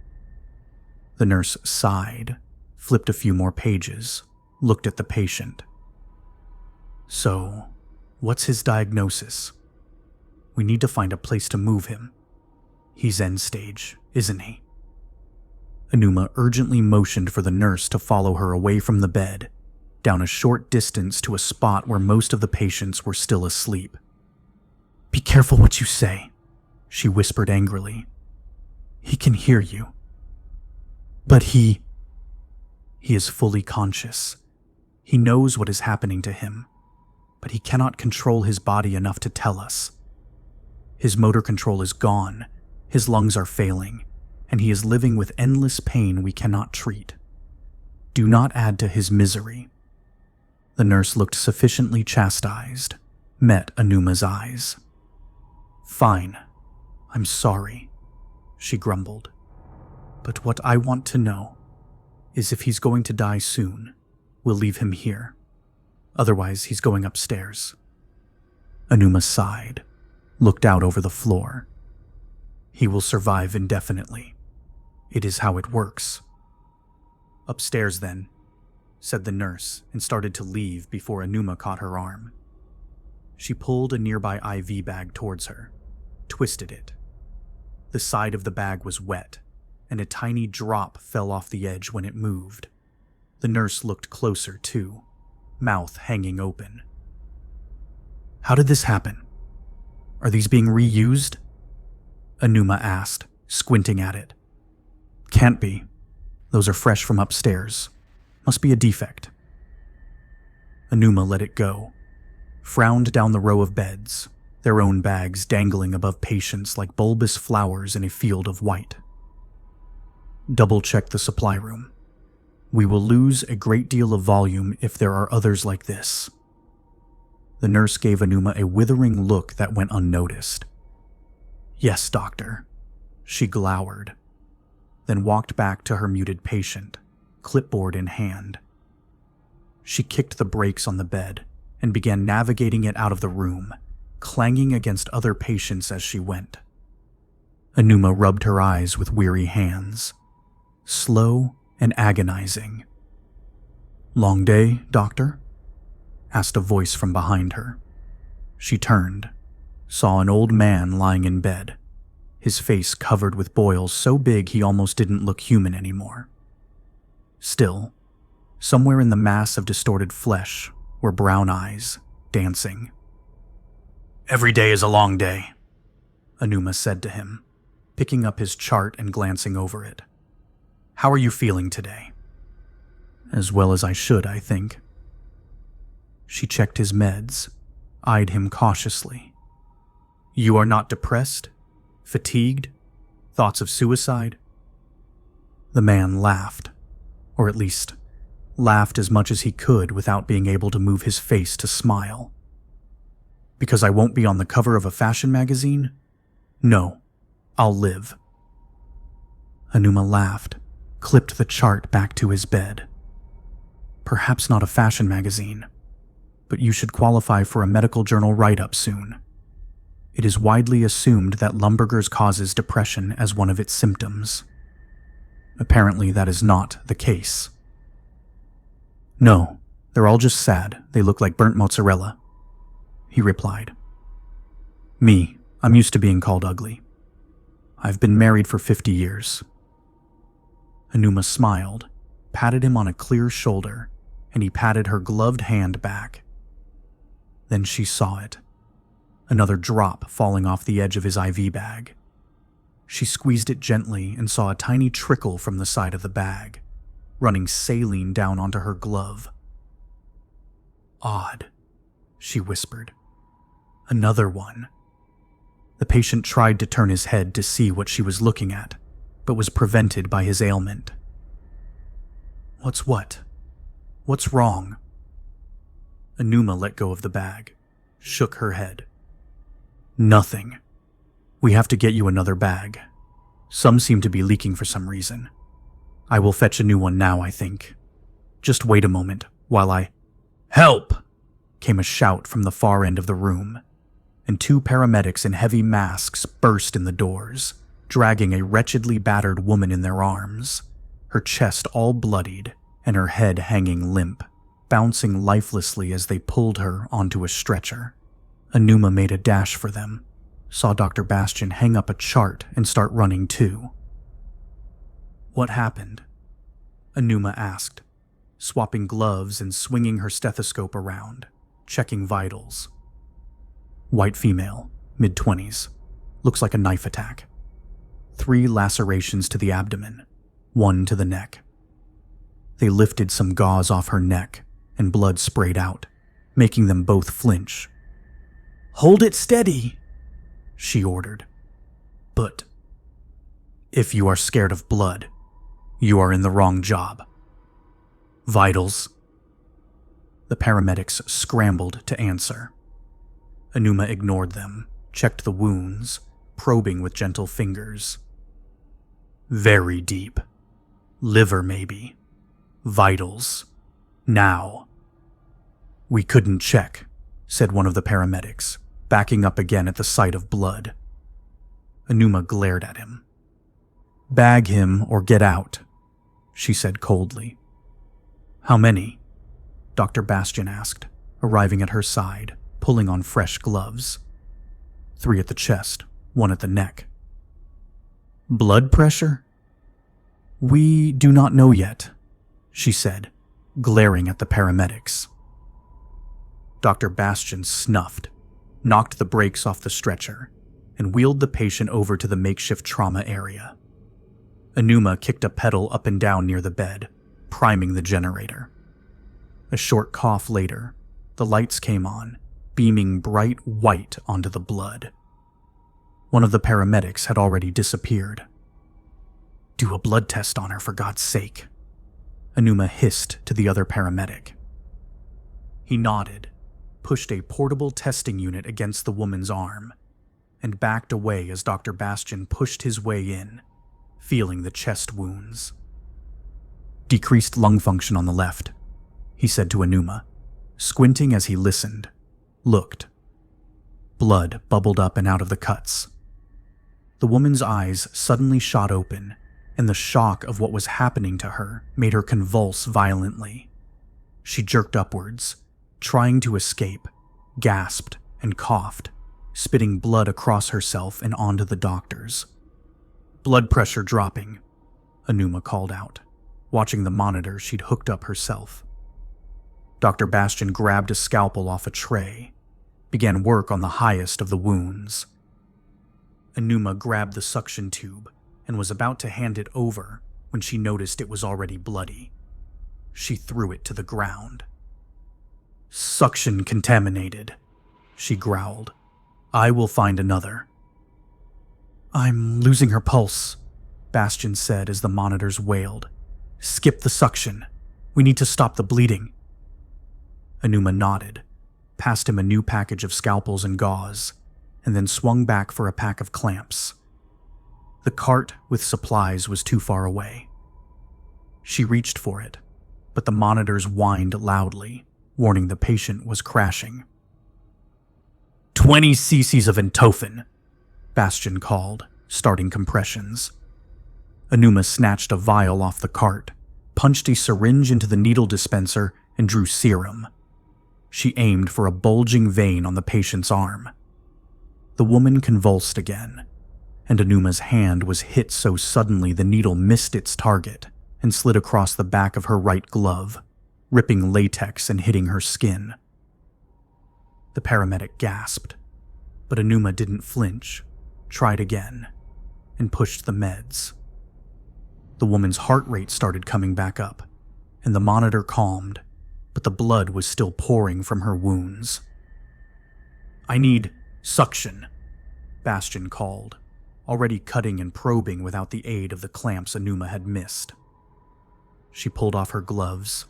Speaker 1: The nurse sighed, flipped a few more pages, looked at the patient. So, what's his diagnosis? We need to find a place to move him. He's end stage, isn't he? Anuma urgently motioned for the nurse to follow her away from the bed, down a short distance to a spot where most of the patients were still asleep. Be careful what you say, she whispered angrily. He can hear you. But he is fully conscious. He knows what is happening to him, but he cannot control his body enough to tell us. His motor control is gone, his lungs are failing, and he is living with endless pain we cannot treat. Do not add to his misery. The nurse looked sufficiently chastised, met Anuma's eyes. Fine, I'm sorry, she grumbled. But what I want to know is if he's going to die soon, we'll leave him here. Otherwise, he's going upstairs. Anuma sighed, looked out over the floor. He will survive indefinitely. It is how it works. Upstairs, then, said the nurse and started to leave before Anuma caught her arm. She pulled a nearby IV bag towards her, twisted it. The side of the bag was wet, and a tiny drop fell off the edge when it moved. The nurse looked closer, too, mouth hanging open. How did this happen? Are these being reused? Anuma asked, squinting at it. Can't be. Those are fresh from upstairs. Must be a defect. Anuma let it go, frowned down the row of beds, their own bags dangling above patients like bulbous flowers in a field of white. Double-check the supply room. We will lose a great deal of volume if there are others like this. The nurse gave Anuma a withering look that went unnoticed. Yes, doctor. She glowered, then walked back to her muted patient, clipboard in hand. She kicked the brakes on the bed and began navigating it out of the room, clanging against other patients as she went. Anuma rubbed her eyes with weary hands, slow and agonizing. Long day, doctor? Asked a voice from behind her. She turned, saw an old man lying in bed, his face covered with boils so big he almost didn't look human anymore. Still, somewhere in the mass of distorted flesh were brown eyes, dancing. Every day is a long day, Anuma said to him, picking up his chart and glancing over it. How are you feeling today? As well as I should, I think. She checked his meds, eyed him cautiously. You are not depressed? Fatigued? Thoughts of suicide? The man laughed, or at least laughed as much as he could without being able to move his face to smile. Because I won't be on the cover of a fashion magazine? No, I'll live. Anuma laughed, clipped the chart back to his bed. Perhaps not a fashion magazine, but you should qualify for a medical journal write-up soon. It is widely assumed that Lumberger's causes depression as one of its symptoms. Apparently, that is not the case. No, they're all just sad. They look like burnt mozzarella, he replied. Me, I'm used to being called ugly. I've been married for 50 years. Anuma smiled, patted him on a clear shoulder, and he patted her gloved hand back. Then she saw it. Another drop falling off the edge of his IV bag. She squeezed it gently and saw a tiny trickle from the side of the bag, running saline down onto her glove. Odd, she whispered. Another one. The patient tried to turn his head to see what she was looking at, but was prevented by his ailment. What's what? What's wrong? Anuma let go of the bag, shook her head. Nothing. We have to get you another bag. Some seem to be leaking for some reason. I will fetch a new one now, I think. Just wait a moment while I... Help! Came a shout from the far end of the room, and two paramedics in heavy masks burst in the doors, dragging a wretchedly battered woman in their arms, her chest all bloodied and her head hanging limp, bouncing lifelessly as they pulled her onto a stretcher. Anuma made a dash for them, saw Dr. Bastian hang up a chart and start running too. What happened? Anuma asked, swapping gloves and swinging her stethoscope around, checking vitals. White female, mid-20s. Looks like a knife attack. 3 lacerations to the abdomen, 1 to the neck. They lifted some gauze off her neck, and blood sprayed out, making them both flinch. Hold it steady, she ordered. But if you are scared of blood, you are in the wrong job. Vitals. The paramedics scrambled to answer. Anuma ignored them, checked the wounds, probing with gentle fingers. Very deep. Liver, maybe. Vitals. Now. We couldn't check, said one of the paramedics, backing up again at the sight of blood. Anuma glared at him. Bag him or get out, she said coldly. How many? Dr. Bastian asked, arriving at her side, pulling on fresh gloves. 3 at the chest, 1 at the neck. Blood pressure? We do not know yet, she said, glaring at the paramedics. Dr. Bastian snuffed, knocked the brakes off the stretcher, and wheeled the patient over to the makeshift trauma area. Anuma kicked a pedal up and down near the bed, priming the generator. A short cough later, the lights came on, beaming bright white onto the blood. One of the paramedics had already disappeared. Do a blood test on her, for God's sake, Anuma hissed to the other paramedic. He nodded, pushed a portable testing unit against the woman's arm, and backed away as Dr. Bastian pushed his way in, feeling the chest wounds. Decreased lung function on the left, he said to Anuma, squinting as he listened, looked. Blood bubbled up and out of the cuts. The woman's eyes suddenly shot open, and the shock of what was happening to her made her convulse violently. She jerked upwards, trying to escape, gasped and coughed, spitting blood across herself and onto the doctors. Blood pressure dropping, Anuma called out, watching the monitor she'd hooked up herself. Dr. Bastian grabbed a scalpel off a tray, began work on the highest of the wounds. Anuma grabbed the suction tube and was about to hand it over when she noticed it was already bloody. She threw it to the ground. Suction contaminated, she growled. I will find another. I'm losing her pulse, Bastian said as the monitors wailed. Skip the suction. We need to stop the bleeding. Anuma nodded, passed him a new package of scalpels and gauze, and then swung back for a pack of clamps. The cart with supplies was too far away. She reached for it, but the monitors whined loudly, warning the patient was crashing. 20 cc's of Entophen, Bastion called, starting compressions. Anuma snatched a vial off the cart, punched a syringe into the needle dispenser, and drew serum. She aimed for a bulging vein on the patient's arm. The woman convulsed again, and Anuma's hand was hit so suddenly the needle missed its target and slid across the back of her right glove, ripping latex and hitting her skin. The paramedic gasped, but Anuma didn't flinch, tried again, and pushed the meds. The woman's heart rate started coming back up, and the monitor calmed, but the blood was still pouring from her wounds. "I need suction," Bastion called, already cutting and probing without the aid of the clamps Anuma had missed. She pulled off her gloves,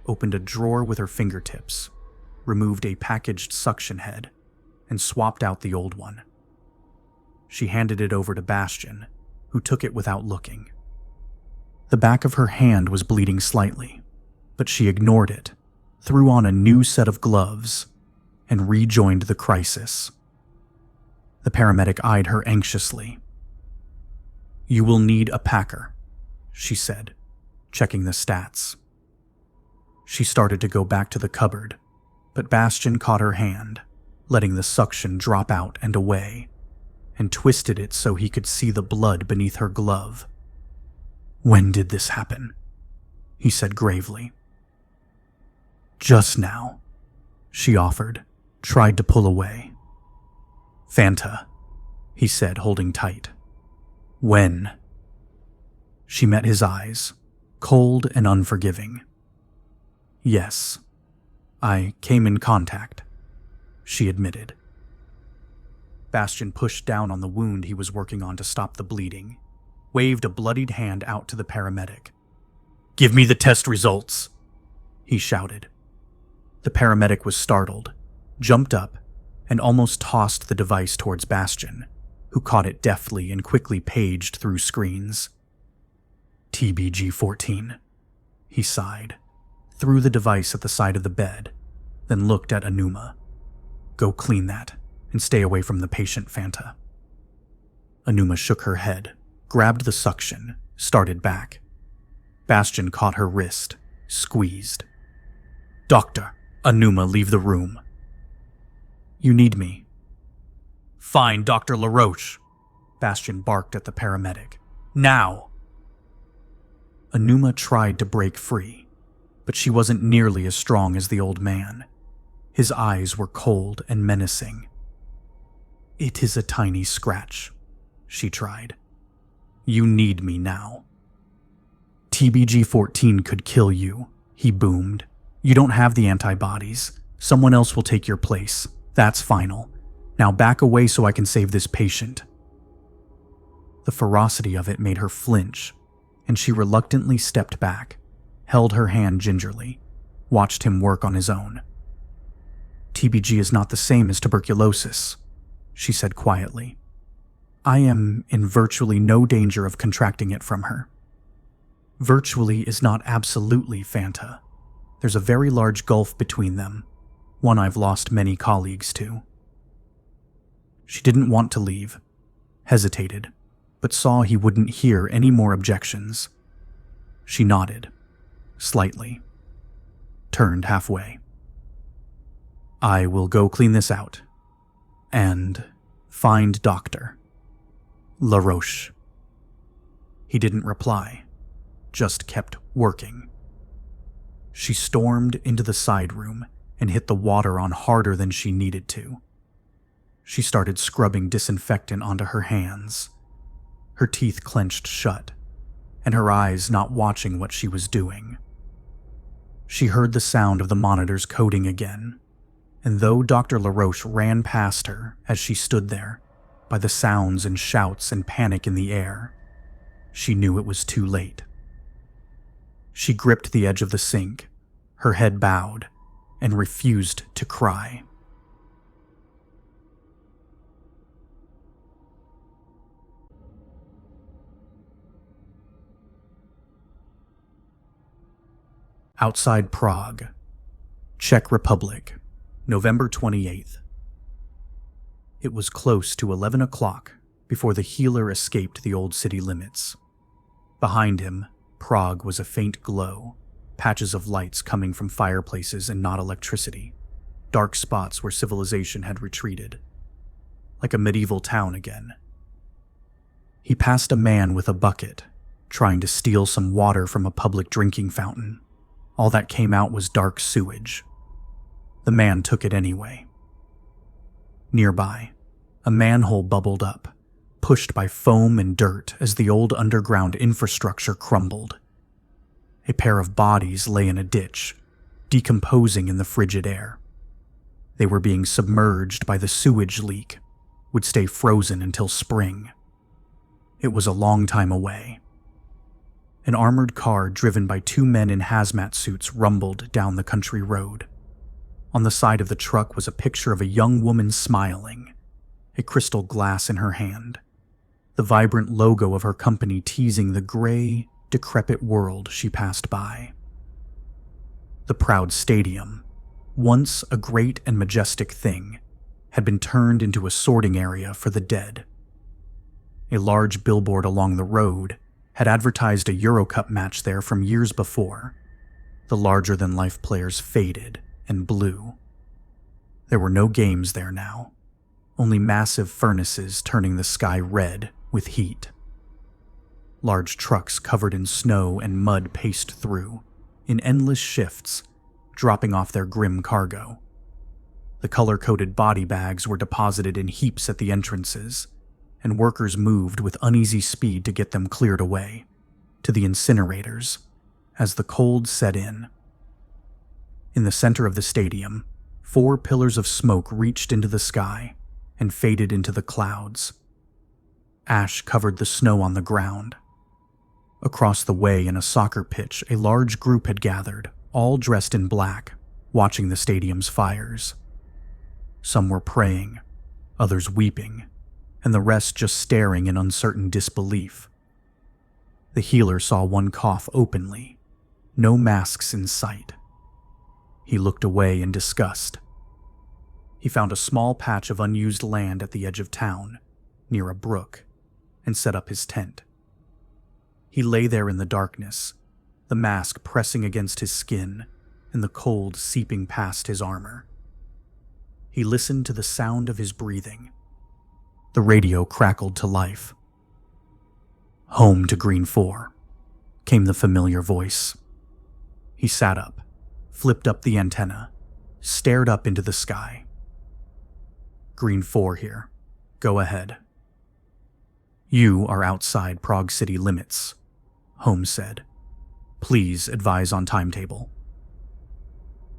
Speaker 1: opened a drawer with her fingertips, removed a packaged suction head, and swapped out the old one. She handed it over to Bastion, who took it without looking. The back of her hand was bleeding slightly, but she ignored it, threw on a new set of gloves, and rejoined the crisis. The paramedic eyed her anxiously. "You will need a packer," she said, checking the stats. She started to go back to the cupboard, but Bastion caught her hand, letting the suction drop out and away, and twisted it so he could see the blood beneath her glove. "When did this happen?" he said gravely. "Just now," she offered, tried to pull away. "Fanta," he said, holding tight. "When?" She met his eyes, cold and unforgiving. "Yes, I came in contact," she admitted. Bastion pushed down on the wound he was working on to stop the bleeding, waved a bloodied hand out to the paramedic. "Give me the test results," he shouted. The paramedic was startled, jumped up, and almost tossed the device towards Bastion, who caught it deftly and quickly paged through screens. "TBG-14, he sighed, threw the device at the side of the bed, then looked at Anuma. "Go clean that, and stay away from the patient, Fanta." Anuma shook her head, grabbed the suction, started back. Bastion caught her wrist, squeezed. "Doctor, Anuma, leave the room." "You need me." "Find Dr. LaRoche," Bastion barked at the paramedic. "Now!" Anuma tried to break free, but she wasn't nearly as strong as the old man. His eyes were cold and menacing. "It is a tiny scratch," she tried. "You need me now." "TBG-14 could kill you," he boomed. "You don't have the antibodies. Someone else will take your place. That's final. Now back away so I can save this patient." The ferocity of it made her flinch, and she reluctantly stepped back, held her hand gingerly, watched him work on his own. "TBG is not the same as tuberculosis," she said quietly. "I am in virtually no danger of contracting it from her." "Virtually is not absolutely, Fanta. There's a very large gulf between them, one I've lost many colleagues to." She didn't want to leave, hesitated, but saw he wouldn't hear any more objections. She nodded, slightly, turned halfway. "I will go clean this out, and find Dr. LaRoche." He didn't reply, just kept working. She stormed into the side room and hit the water on harder than she needed to. She started scrubbing disinfectant onto her hands, her teeth clenched shut, and her eyes not watching what she was doing. She heard the sound of the monitors coding again, and though Dr. LaRoche ran past her as she stood there, by the sounds and shouts and panic in the air, she knew it was too late. She gripped the edge of the sink, her head bowed, and refused to cry. Outside Prague, Czech Republic, November 28th. It was close to 11 o'clock before the healer escaped the old city limits. Behind him, Prague was a faint glow, patches of lights coming from fireplaces and not electricity, dark spots where civilization had retreated, like a medieval town again. He passed a man with a bucket, trying to steal some water from a public drinking fountain. All that came out was dark sewage. The man took it anyway. Nearby, a manhole bubbled up, pushed by foam and dirt as the old underground infrastructure crumbled. A pair of bodies lay in a ditch, decomposing in the frigid air. They were being submerged by the sewage leak, would stay frozen until spring. It was a long time away. An armored car driven by two men in hazmat suits rumbled down the country road. On the side of the truck was a picture of a young woman smiling, a crystal glass in her hand, the vibrant logo of her company teasing the gray, decrepit world she passed by. The proud stadium, once a great and majestic thing, had been turned into a sorting area for the dead. A large billboard along the road had advertised a Eurocup match there from years before. The larger-than-life players faded and blue. There were no games there now, only massive furnaces turning the sky red with heat. Large trucks covered in snow and mud paced through, in endless shifts, dropping off their grim cargo. The color-coded body bags were deposited in heaps at the entrances, and workers moved with uneasy speed to get them cleared away, to the incinerators, as the cold set in. In the center of the stadium, 4 pillars of smoke reached into the sky and faded into the clouds. Ash covered the snow on the ground. Across the way in a soccer pitch, a large group had gathered, all dressed in black, watching the stadium's fires. Some were praying, others weeping, and the rest just staring in uncertain disbelief. The healer saw one cough openly, no masks in sight. He looked away in disgust. He found a small patch of unused land at the edge of town, near a brook, and set up his tent. He lay there in the darkness, the mask pressing against his skin and the cold seeping past his armor. He listened to the sound of his breathing. The radio crackled to life. "Home to Green 4, came the familiar voice. He sat up, flipped up the antenna, stared up into the sky. "Green 4 here. Go ahead." "You are outside Prague city limits," Holmes said. "Please advise on timetable."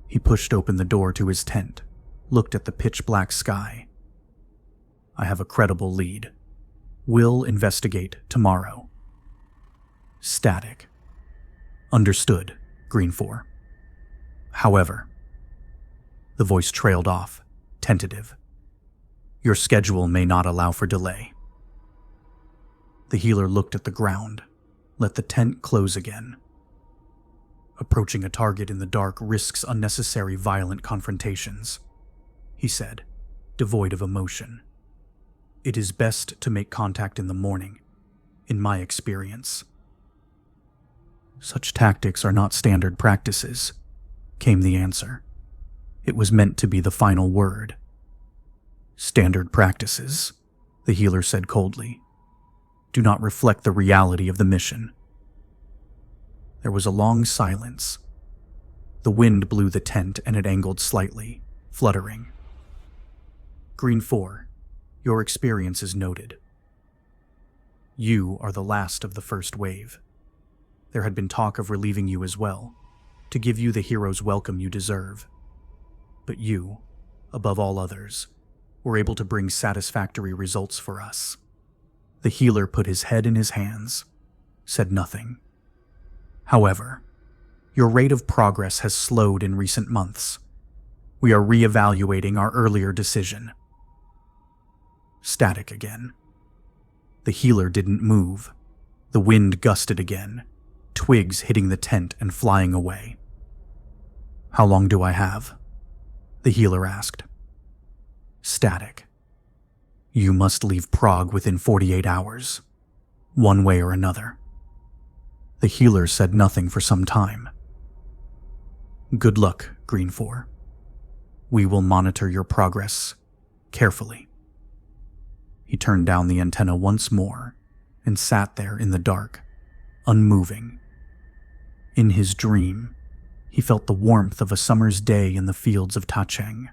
Speaker 1: He pushed open the door to his tent, looked at the pitch-black sky. "I have a credible lead. Will investigate tomorrow." Static. "Understood, Green 4. However," the voice trailed off, tentative, "your schedule may not allow for delay." The healer looked at the ground, let the tent close again. "Approaching a target in the dark risks unnecessary violent confrontations," he said, devoid of emotion. "It is best to make contact in the morning, in my experience." "Such tactics are not standard practices," came the answer. It was meant to be the final word. "Standard practices," the healer said coldly, "do not reflect the reality of the mission." There was a long silence. The wind blew the tent and it angled slightly, fluttering. "Green 4, your experience is noted. You are the last of the first wave. There had been talk of relieving you as well, to give you the hero's welcome you deserve. But you, above all others, were able to bring satisfactory results for us." The healer put his head in his hands, said nothing. "However, your rate of progress has slowed in recent months. We are re-evaluating our earlier decision." Static again. The healer didn't move. The wind gusted again, twigs hitting the tent and flying away. How long do I have? The healer asked. Static. You must leave Prague within 48 hours, one way or another. The healer said nothing for some time. Good luck, Green 4. We will monitor your progress carefully. He turned down the antenna once more and sat there in the dark, unmoving. In his dream, he felt the warmth of a summer's day in the fields of Tacheng.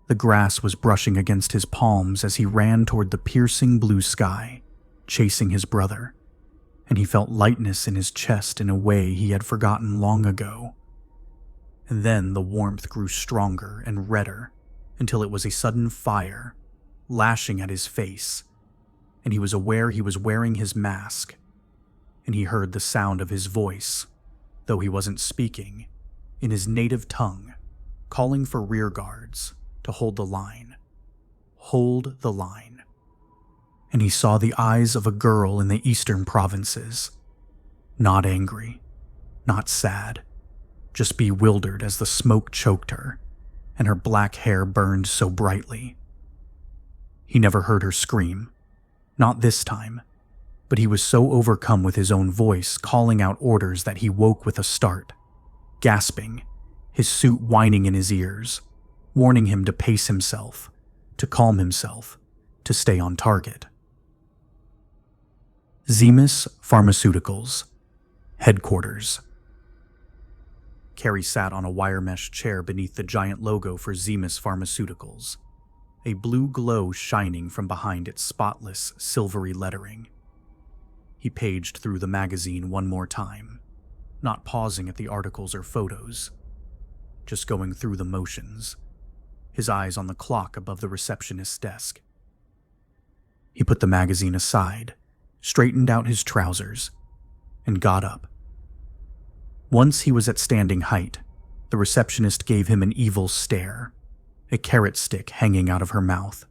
Speaker 1: The grass was brushing against his palms as he ran toward the piercing blue sky, chasing his brother, and he felt lightness in his chest in a way he had forgotten long ago. And then the warmth grew stronger and redder until it was a sudden fire, lashing at his face, and he was aware he was wearing his mask, and he heard the sound of his voice, though he wasn't speaking, in his native tongue, calling for rear guards to hold the line. Hold the line. And he saw the eyes of a girl in the eastern provinces. Not angry, not sad, just bewildered as the smoke choked her, and her black hair burned so brightly. He never heard her scream, not this time, but he was so overcome with his own voice calling out orders that he woke with a start, gasping, his suit whining in his ears, warning him to pace himself, to calm himself, to stay on target. Zemus Pharmaceuticals, Headquarters. Carrie sat on a wire mesh chair beneath the giant logo for Zemus Pharmaceuticals, a blue glow shining from behind its spotless, silvery lettering. He paged through the magazine one more time, not pausing at the articles or photos, just going through the motions, his eyes on the clock above the receptionist's desk. He put the magazine aside, straightened out his trousers, and got up. Once he was at standing height, the receptionist gave him an evil stare, a carrot stick hanging out of her mouth,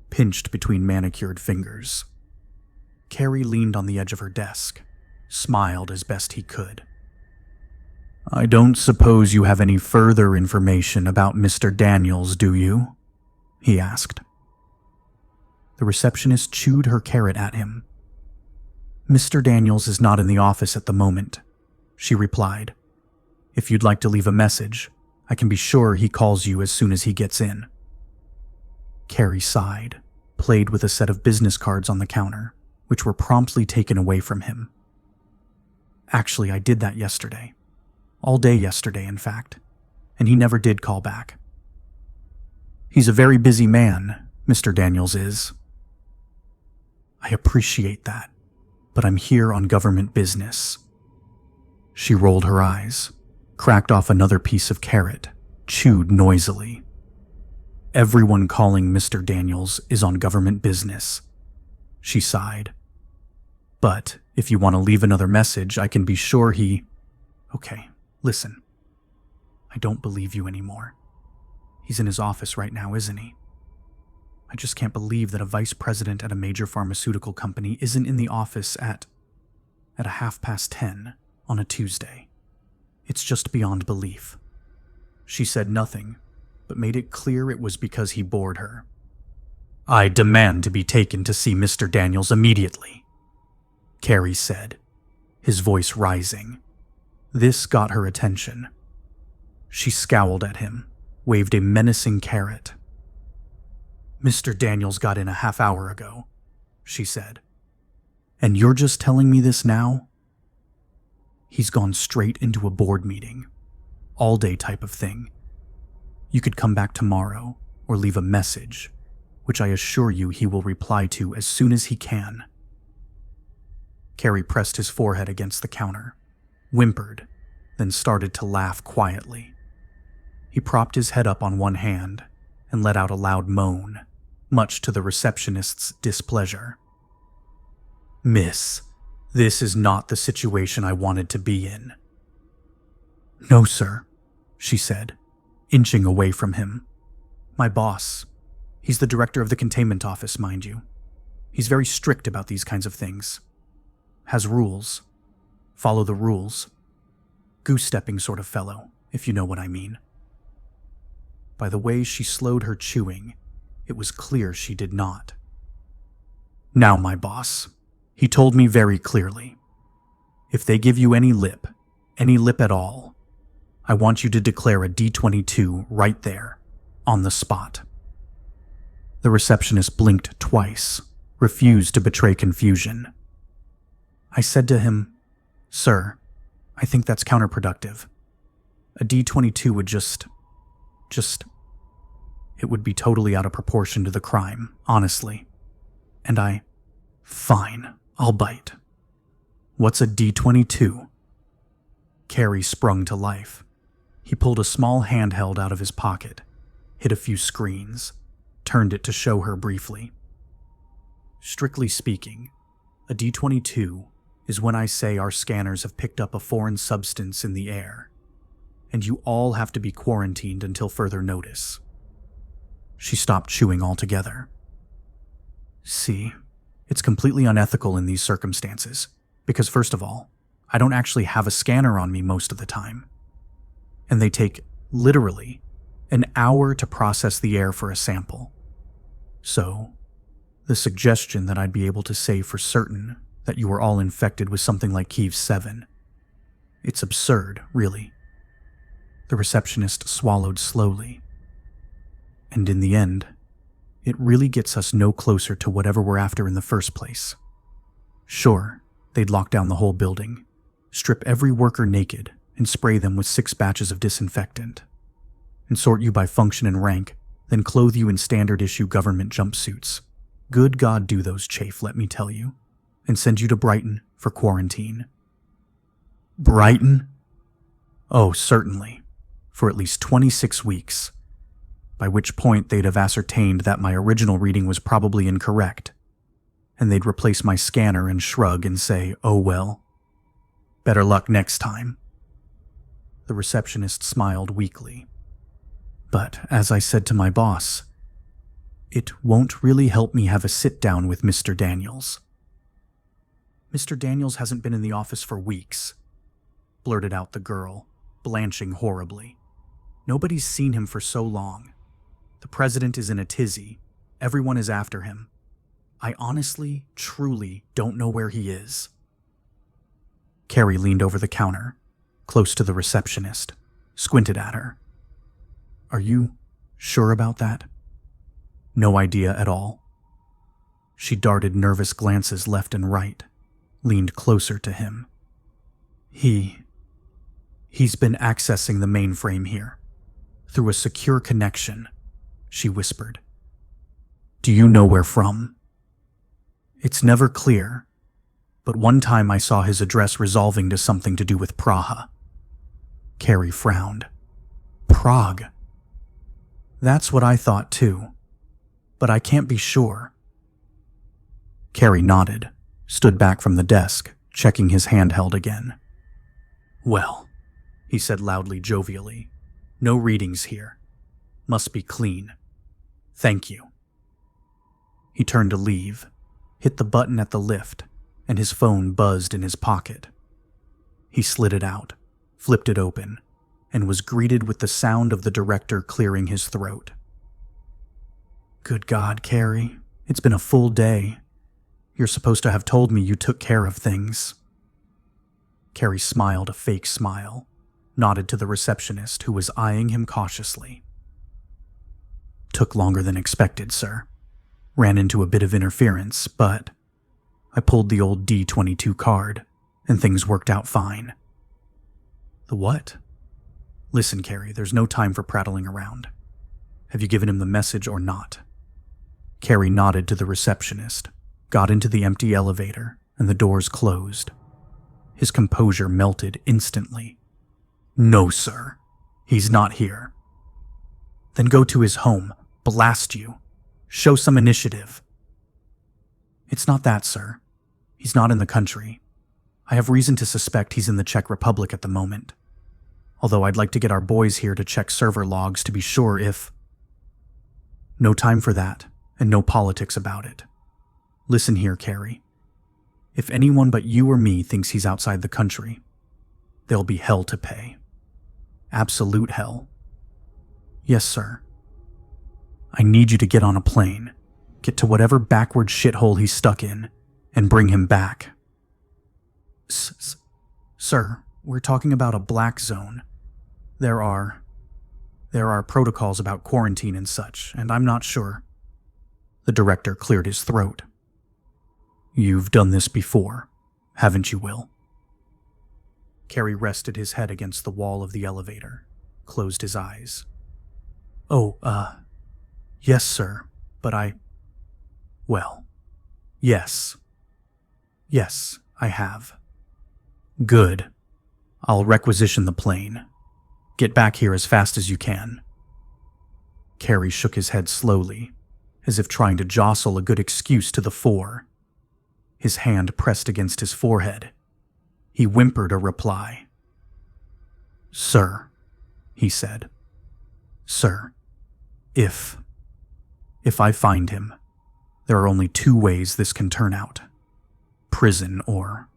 Speaker 1: pinched between manicured fingers. Carrie leaned on the edge of her desk, smiled as best he could. I don't suppose you have any further information about Mr. Daniels, do you? He asked. The receptionist chewed her carrot at him. Mr. Daniels is not in the office at the moment, she replied. If you'd like to leave a message, I can be sure he calls you as soon as he gets in. Carrie sighed, played with a set of business cards on the counter, which were promptly taken away from him. Actually, I did that yesterday. All day yesterday, in fact, and he never did call back. He's a very busy man, Mr. Daniels is. I appreciate that, but I'm here on government business. She rolled her eyes, cracked off another piece of carrot, chewed noisily. Everyone calling Mr. Daniels is on government business. She sighed. But if you want to leave another message, I can be sure he... Okay, listen. I don't believe you anymore. He's in his office right now, isn't he? I just can't believe that a vice president at a major pharmaceutical company isn't in the office at 10:30 on a Tuesday. It's just beyond belief. She said nothing, but made it clear it was because he bored her. I demand to be taken to see Mr. Daniels immediately, Carrie said, his voice rising. This got her attention. She scowled at him, waved a menacing carrot. Mr. Daniels got in a half hour ago, she said. And you're just telling me this now? He's gone straight into a board meeting, all-day type of thing. You could come back tomorrow or leave a message, which I assure you he will reply to as soon as he can. Carrie pressed his forehead against the counter, whimpered, then started to laugh quietly. He propped his head up on one hand and let out a loud moan, much to the receptionist's displeasure. Miss, this is not the situation I wanted to be in. No, sir, she said, inching away from him. My boss. He's the director of the containment office, mind you. He's very strict about these kinds of things. Has rules. Follow the rules. Goose-stepping sort of fellow, if you know what I mean. By the way she slowed her chewing, it was clear she did not. Now, my boss, he told me very clearly, if they give you any lip at all, I want you to declare a D22 right there, on the spot. The receptionist blinked twice, refused to betray confusion. I said to him, "Sir, I think that's counterproductive. A D22 would just, it would be totally out of proportion to the crime, honestly. And fine, I'll bite. What's a D22? Carrie sprung to life. He pulled a small handheld out of his pocket, hit a few screens, turned it to show her briefly. Strictly speaking, a D22 is when I say our scanners have picked up a foreign substance in the air, and you all have to be quarantined until further notice. She stopped chewing altogether. See, it's completely unethical in these circumstances, because first of all, I don't actually have a scanner on me most of the time. And they take, literally, an hour to process the air for a sample. So, the suggestion that I'd be able to say for certain that you were all infected with something like Kiev 7, it's absurd, really. The receptionist swallowed slowly. And in the end, it really gets us no closer to whatever we're after in the first place. Sure, they'd lock down the whole building, strip every worker naked, and spray them with 6 batches of disinfectant, and sort you by function and rank, then clothe you in standard-issue government jumpsuits. Good God, do those chafe, let me tell you, and send you to Brighton for quarantine. Brighton? Oh, certainly, for at least 26 weeks, by which point they'd have ascertained that my original reading was probably incorrect, and they'd replace my scanner and shrug and say, "Oh well, better luck next time." The receptionist smiled weakly. But as I said to my boss, it won't really help me have a sit-down with Mr. Daniels. Mr. Daniels hasn't been in the office for weeks, blurted out the girl, blanching horribly. Nobody's seen him for so long. The president is in a tizzy. Everyone is after him. I honestly, truly don't know where he is. Carrie leaned over the counter, close to the receptionist, squinted at her. Are you sure about that? No idea at all. She darted nervous glances left and right, leaned closer to him. He's been accessing the mainframe here, through a secure connection, she whispered. Do you know where from? It's never clear, but one time I saw his address resolving to something to do with Praha. Carrie frowned. Prague? That's what I thought too, but I can't be sure. Carrie nodded, stood back from the desk, checking his handheld again. Well, he said loudly, jovially, no readings here. Must be clean. Thank you. He turned to leave, hit the button at the lift, and his phone buzzed in his pocket. He slid it out, flipped it open, and was greeted with the sound of the director clearing his throat. Good God, Carrie, it's been a full day. You're supposed to have told me you took care of things. Carrie smiled a fake smile, nodded to the receptionist who was eyeing him cautiously. Took longer than expected, sir. Ran into a bit of interference, but I pulled the old D22 card, and things worked out fine. The what? Listen, Carrie, there's no time for prattling around. Have you given him the message or not? Carrie nodded to the receptionist, got into the empty elevator, and the doors closed. His composure melted instantly. No, sir. He's not here. Then go to his home, blast you. Show some initiative. It's not that, sir. He's not in the country. I have reason to suspect he's in the Czech Republic at the moment. Although I'd like to get our boys here to check server logs to be sure if... No time for that, and no politics about it. Listen here, Carrie. If anyone but you or me thinks he's outside the country, there'll be hell to pay. Absolute hell. Yes, sir. I need you to get on a plane, get to whatever backward shithole he's stuck in, and bring him back. Sir, we're talking about a black zone. There are protocols about quarantine and such, and I'm not sure. The director cleared his throat. You've done this before, haven't you, Will? Carrie rested his head against the wall of the elevator, closed his eyes. Yes, sir, but well, yes. Yes, I have. Good. I'll requisition the plane. Get back here as fast as you can. Carrie shook his head slowly, as if trying to jostle a good excuse to the fore. His hand pressed against his forehead. He whimpered a reply. Sir, he said. Sir, if I find him, there are only two ways this can turn out. Prison or...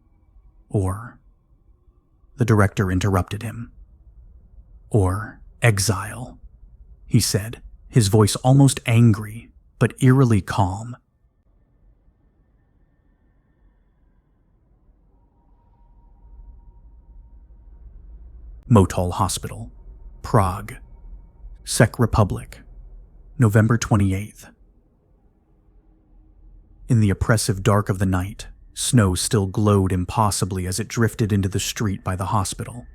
Speaker 1: The director interrupted him. Or exile, he said, his voice almost angry, but eerily calm. Motol Hospital, Prague, Czech Republic, November 28th. In the oppressive dark of the night, snow still glowed impossibly as it drifted into the street by the hospital.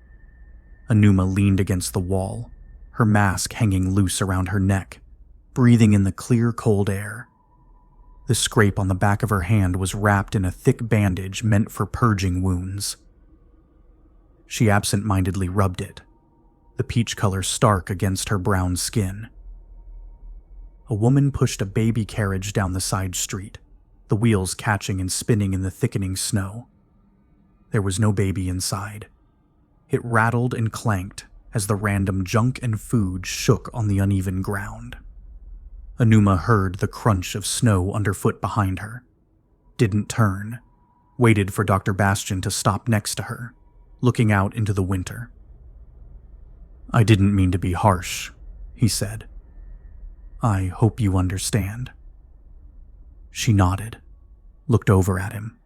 Speaker 1: Anuma leaned against the wall, her mask hanging loose around her neck, breathing in the clear, cold air. The scrape on the back of her hand was wrapped in a thick bandage meant for purging wounds. She absent-mindedly rubbed it, the peach color stark against her brown skin. A woman pushed a baby carriage down the side street, the wheels catching and spinning in the thickening snow. There was no baby inside. It rattled and clanked as the random junk and food shook on the uneven ground. Anuma heard the crunch of snow underfoot behind her, didn't turn, waited for Dr. Bastian to stop next to her, looking out into the winter. I didn't mean to be harsh, he said. I hope you understand. She nodded, looked over at him.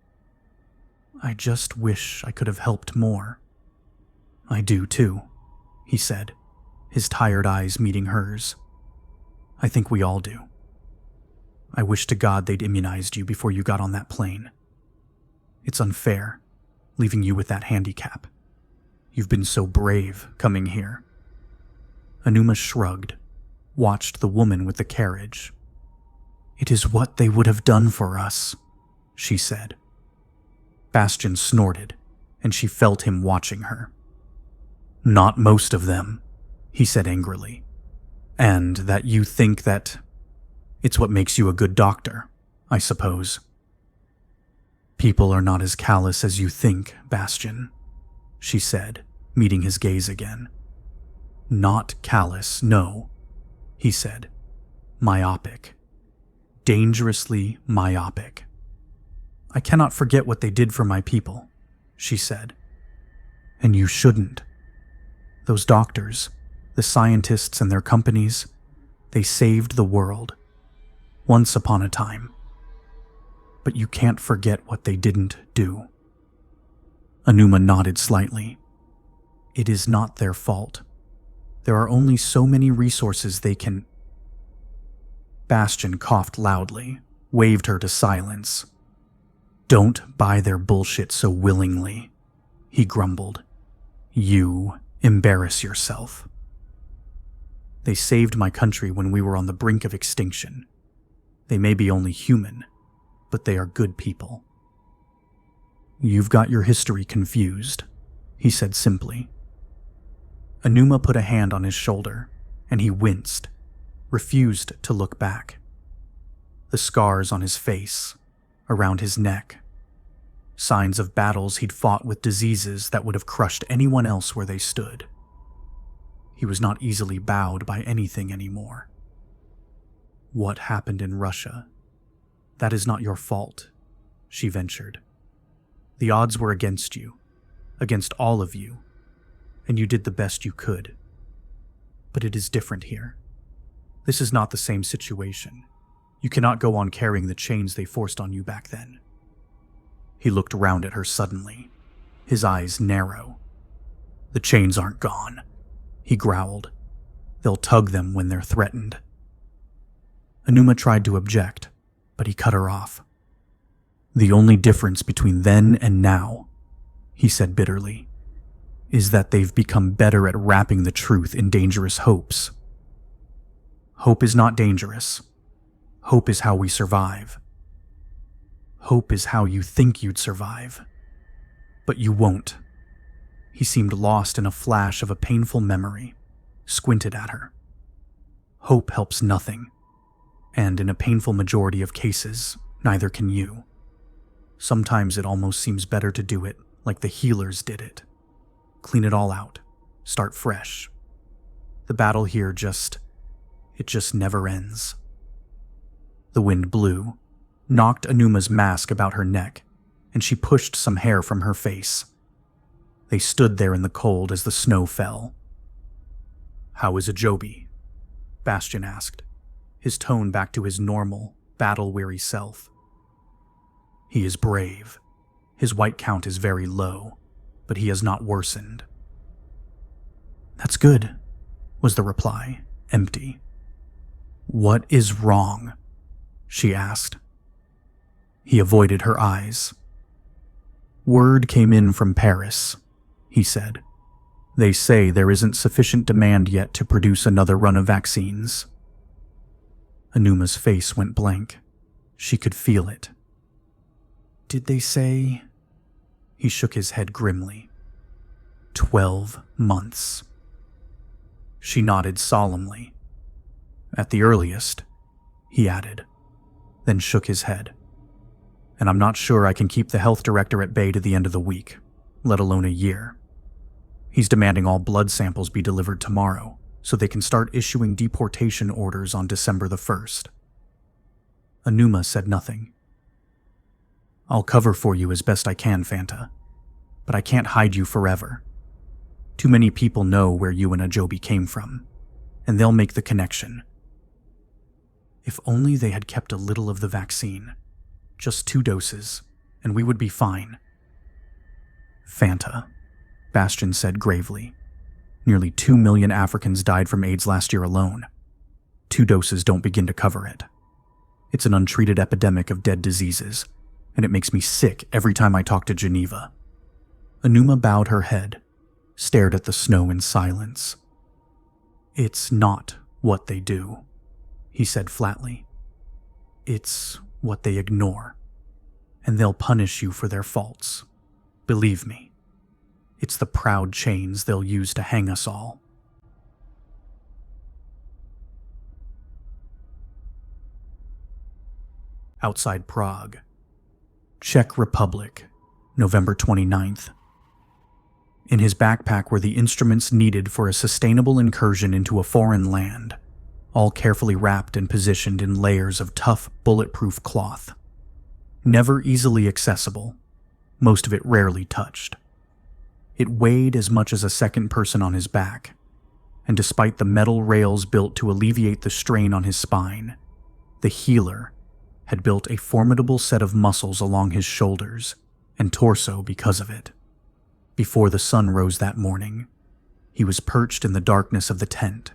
Speaker 1: I just wish I could have helped more. I do too, he said, his tired eyes meeting hers. I think we all do. I wish to God they'd immunized you before you got on that plane. It's unfair, leaving you with that handicap. You've been so brave coming here. Anuma shrugged, watched the woman with the carriage. It is what they would have done for us, she said. Bastian snorted, and she felt him watching her. Not most of them, he said angrily. And that you think that it's what makes you a good doctor, I suppose. People are not as callous as you think, Bastian, she said, meeting his gaze again. Not callous, no, he said. Myopic. Dangerously myopic. I cannot forget what they did for my people, she said. And you shouldn't. Those doctors, the scientists and their companies, they saved the world. Once upon a time. But you can't forget what they didn't do. Anuma nodded slightly. It is not their fault. There are only so many resources they can... Bastian coughed loudly, waved her to silence. Don't buy their bullshit so willingly, he grumbled. You embarrass yourself. They saved my country when we were on the brink of extinction. They may be only human, but they are good people. You've got your history confused, he said simply. Anuma put a hand on his shoulder, and he winced, refused to look back. The scars on his face, around his neck, signs of battles he'd fought with diseases that would have crushed anyone else where they stood. He was not easily bowed by anything anymore. What happened in Russia? That is not your fault, she ventured. The odds were against you, against all of you, and you did the best you could. But it is different here. This is not the same situation. You cannot go on carrying the chains they forced on you back then. He looked around at her suddenly, his eyes narrow. The chains aren't gone, he growled. They'll tug them when they're threatened. Anuma tried to object, but he cut her off. The only difference between then and now, he said bitterly, is that they've become better at wrapping the truth in dangerous hopes. Hope is not dangerous. Hope is how we survive. Hope is how you think you'd survive. But you won't. He seemed lost in a flash of a painful memory, squinted at her. Hope helps nothing, and in a painful majority of cases, neither can you. Sometimes it almost seems better to do it like the healers did it. Clean it all out. Start fresh. The battle here it just never ends. The wind blew, knocked Anuma's mask about her neck, and she pushed some hair from her face. They stood there in the cold as the snow fell. "How is Ajobi?" Bastion asked, his tone back to his normal, battle-weary self. "He is brave. His white count is very low, but he has not worsened." "That's good," was the reply, empty. "What is wrong?" she asked. He avoided her eyes. "Word came in from Paris," he said. "They say there isn't sufficient demand yet to produce another run of vaccines." Anuma's face went blank. She could feel it. "Did they say?" He shook his head grimly. 12 months. She nodded solemnly. "At the earliest," he added, then shook his head. "And I'm not sure I can keep the health director at bay to the end of the week, let alone a year. He's demanding all blood samples be delivered tomorrow, so they can start issuing deportation orders on December the 1st. Anuma said nothing. "I'll cover for you as best I can, Fanta, but I can't hide you forever. Too many people know where you and Ajobi came from, and they'll make the connection. If only they had kept a little of the vaccine, just 2 doses, and we would be fine." "Fanta," Bastion said gravely. "Nearly 2 million Africans died from AIDS last year alone. 2 doses don't begin to cover it. It's an untreated epidemic of dead diseases, and it makes me sick every time I talk to Geneva." Anuma bowed her head, stared at the snow in silence. "It's not what they do," he said flatly. "It's what they ignore, and they'll punish you for their faults. Believe me. It's the proud chains they'll use to hang us all." Outside Prague, Czech Republic, November 29th. In his backpack were the instruments needed for a sustainable incursion into a foreign land, all carefully wrapped and positioned in layers of tough, bulletproof cloth. Never easily accessible, most of it rarely touched. It weighed as much as a second person on his back, and despite the metal rails built to alleviate the strain on his spine, the healer had built a formidable set of muscles along his shoulders and torso because of it. Before the sun rose that morning, he was perched in the darkness of the tent,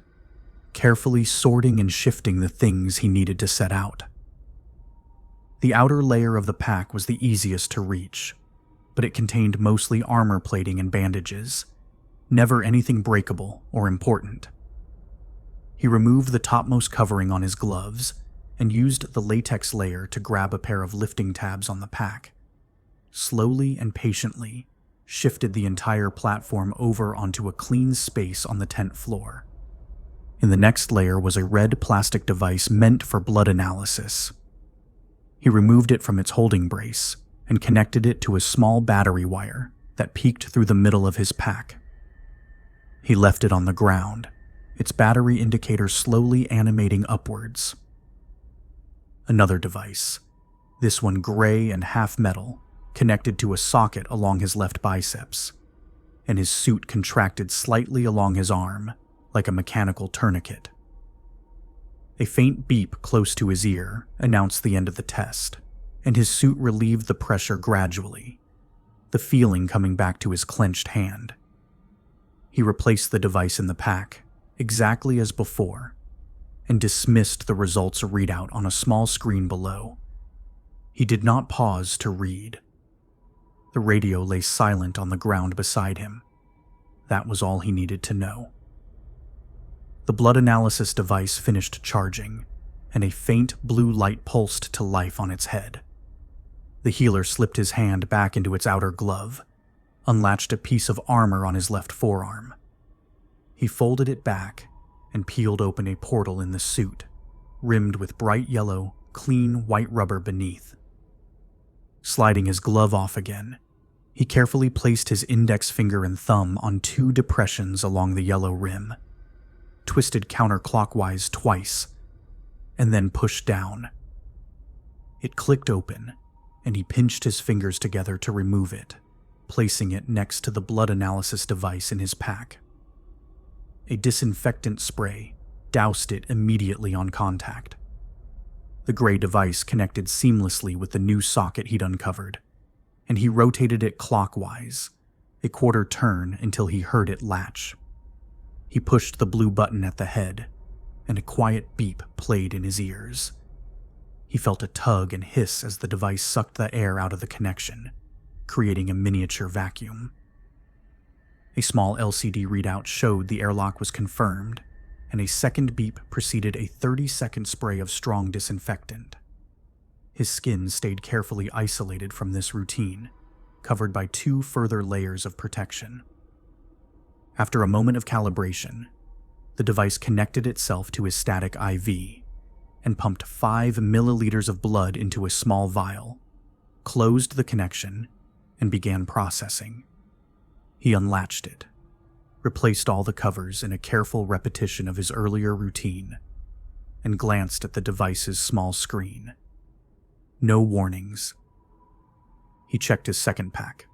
Speaker 1: carefully sorting and shifting the things he needed to set out. The outer layer of the pack was the easiest to reach, but it contained mostly armor plating and bandages, never anything breakable or important. He removed the topmost covering on his gloves and used the latex layer to grab a pair of lifting tabs on the pack. Slowly and patiently, shifted the entire platform over onto a clean space on the tent floor. In the next layer was a red plastic device meant for blood analysis. He removed it from its holding brace and connected it to a small battery wire that peeked through the middle of his pack. He left it on the ground, its battery indicator slowly animating upwards. Another device, this one gray and half metal, connected to a socket along his left biceps, and his suit contracted slightly along his arm, like a mechanical tourniquet. A faint beep close to his ear announced the end of the test, and his suit relieved the pressure gradually, the feeling coming back to his clenched hand. He replaced the device in the pack, exactly as before, and dismissed the results readout on a small screen below. He did not pause to read. The radio lay silent on the ground beside him. That was all he needed to know. The blood analysis device finished charging, and a faint blue light pulsed to life on its head. The healer slipped his hand back into its outer glove, unlatched a piece of armor on his left forearm. He folded it back and peeled open a portal in the suit, rimmed with bright yellow, clean white rubber beneath. Sliding his glove off again, he carefully placed his index finger and thumb on two depressions along the yellow rim, twisted counterclockwise twice, and then pushed down. It clicked open, and he pinched his fingers together to remove it, placing it next to the blood analysis device in his pack. A disinfectant spray doused it immediately on contact. The gray device connected seamlessly with the new socket he'd uncovered, and he rotated it clockwise, a quarter turn until he heard it latch. He pushed the blue button at the head, and a quiet beep played in his ears. He felt a tug and hiss as the device sucked the air out of the connection, creating a miniature vacuum. A small LCD readout showed the airlock was confirmed, and a second beep preceded a 30-second spray of strong disinfectant. His skin stayed carefully isolated from this routine, covered by 2 further layers of protection. After a moment of calibration, the device connected itself to his static IV and pumped 5 milliliters of blood into a small vial, closed the connection, and began processing. He unlatched it, replaced all the covers in a careful repetition of his earlier routine, and glanced at the device's small screen. No warnings. He checked his second pack,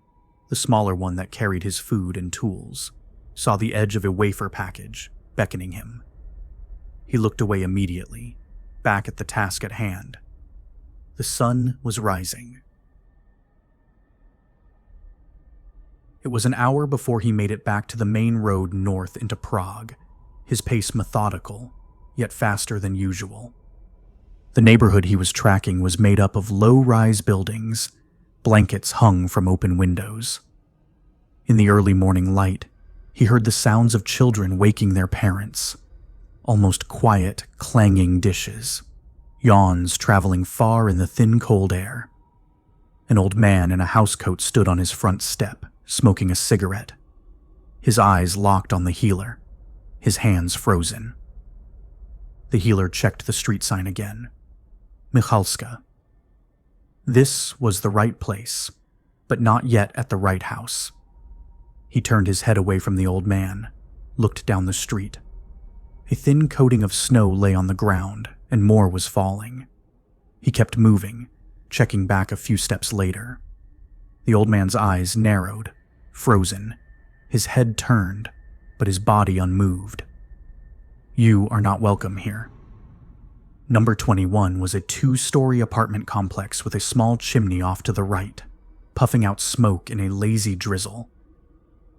Speaker 1: the smaller one that carried his food and tools, saw the edge of a wafer package, beckoning him. He looked away immediately, back at the task at hand. The sun was rising. It was an hour before he made it back to the main road north into Prague, his pace methodical, yet faster than usual. The neighborhood he was tracking was made up of low-rise buildings, blankets hung from open windows. In the early morning light, he heard the sounds of children waking their parents, almost quiet, clanging dishes, yawns traveling far in the thin cold air. An old man in a housecoat stood on his front step, smoking a cigarette, his eyes locked on the healer, his hands frozen. The healer checked the street sign again. Michalska. This was the right place, but not yet at the right house. He turned his head away from the old man, looked down the street. A thin coating of snow lay on the ground, and more was falling. He kept moving, checking back a few steps later. The old man's eyes narrowed, frozen, his head turned, but his body unmoved. You are not welcome here. Number 21 was a 2-story apartment complex with a small chimney off to the right, puffing out smoke in a lazy drizzle.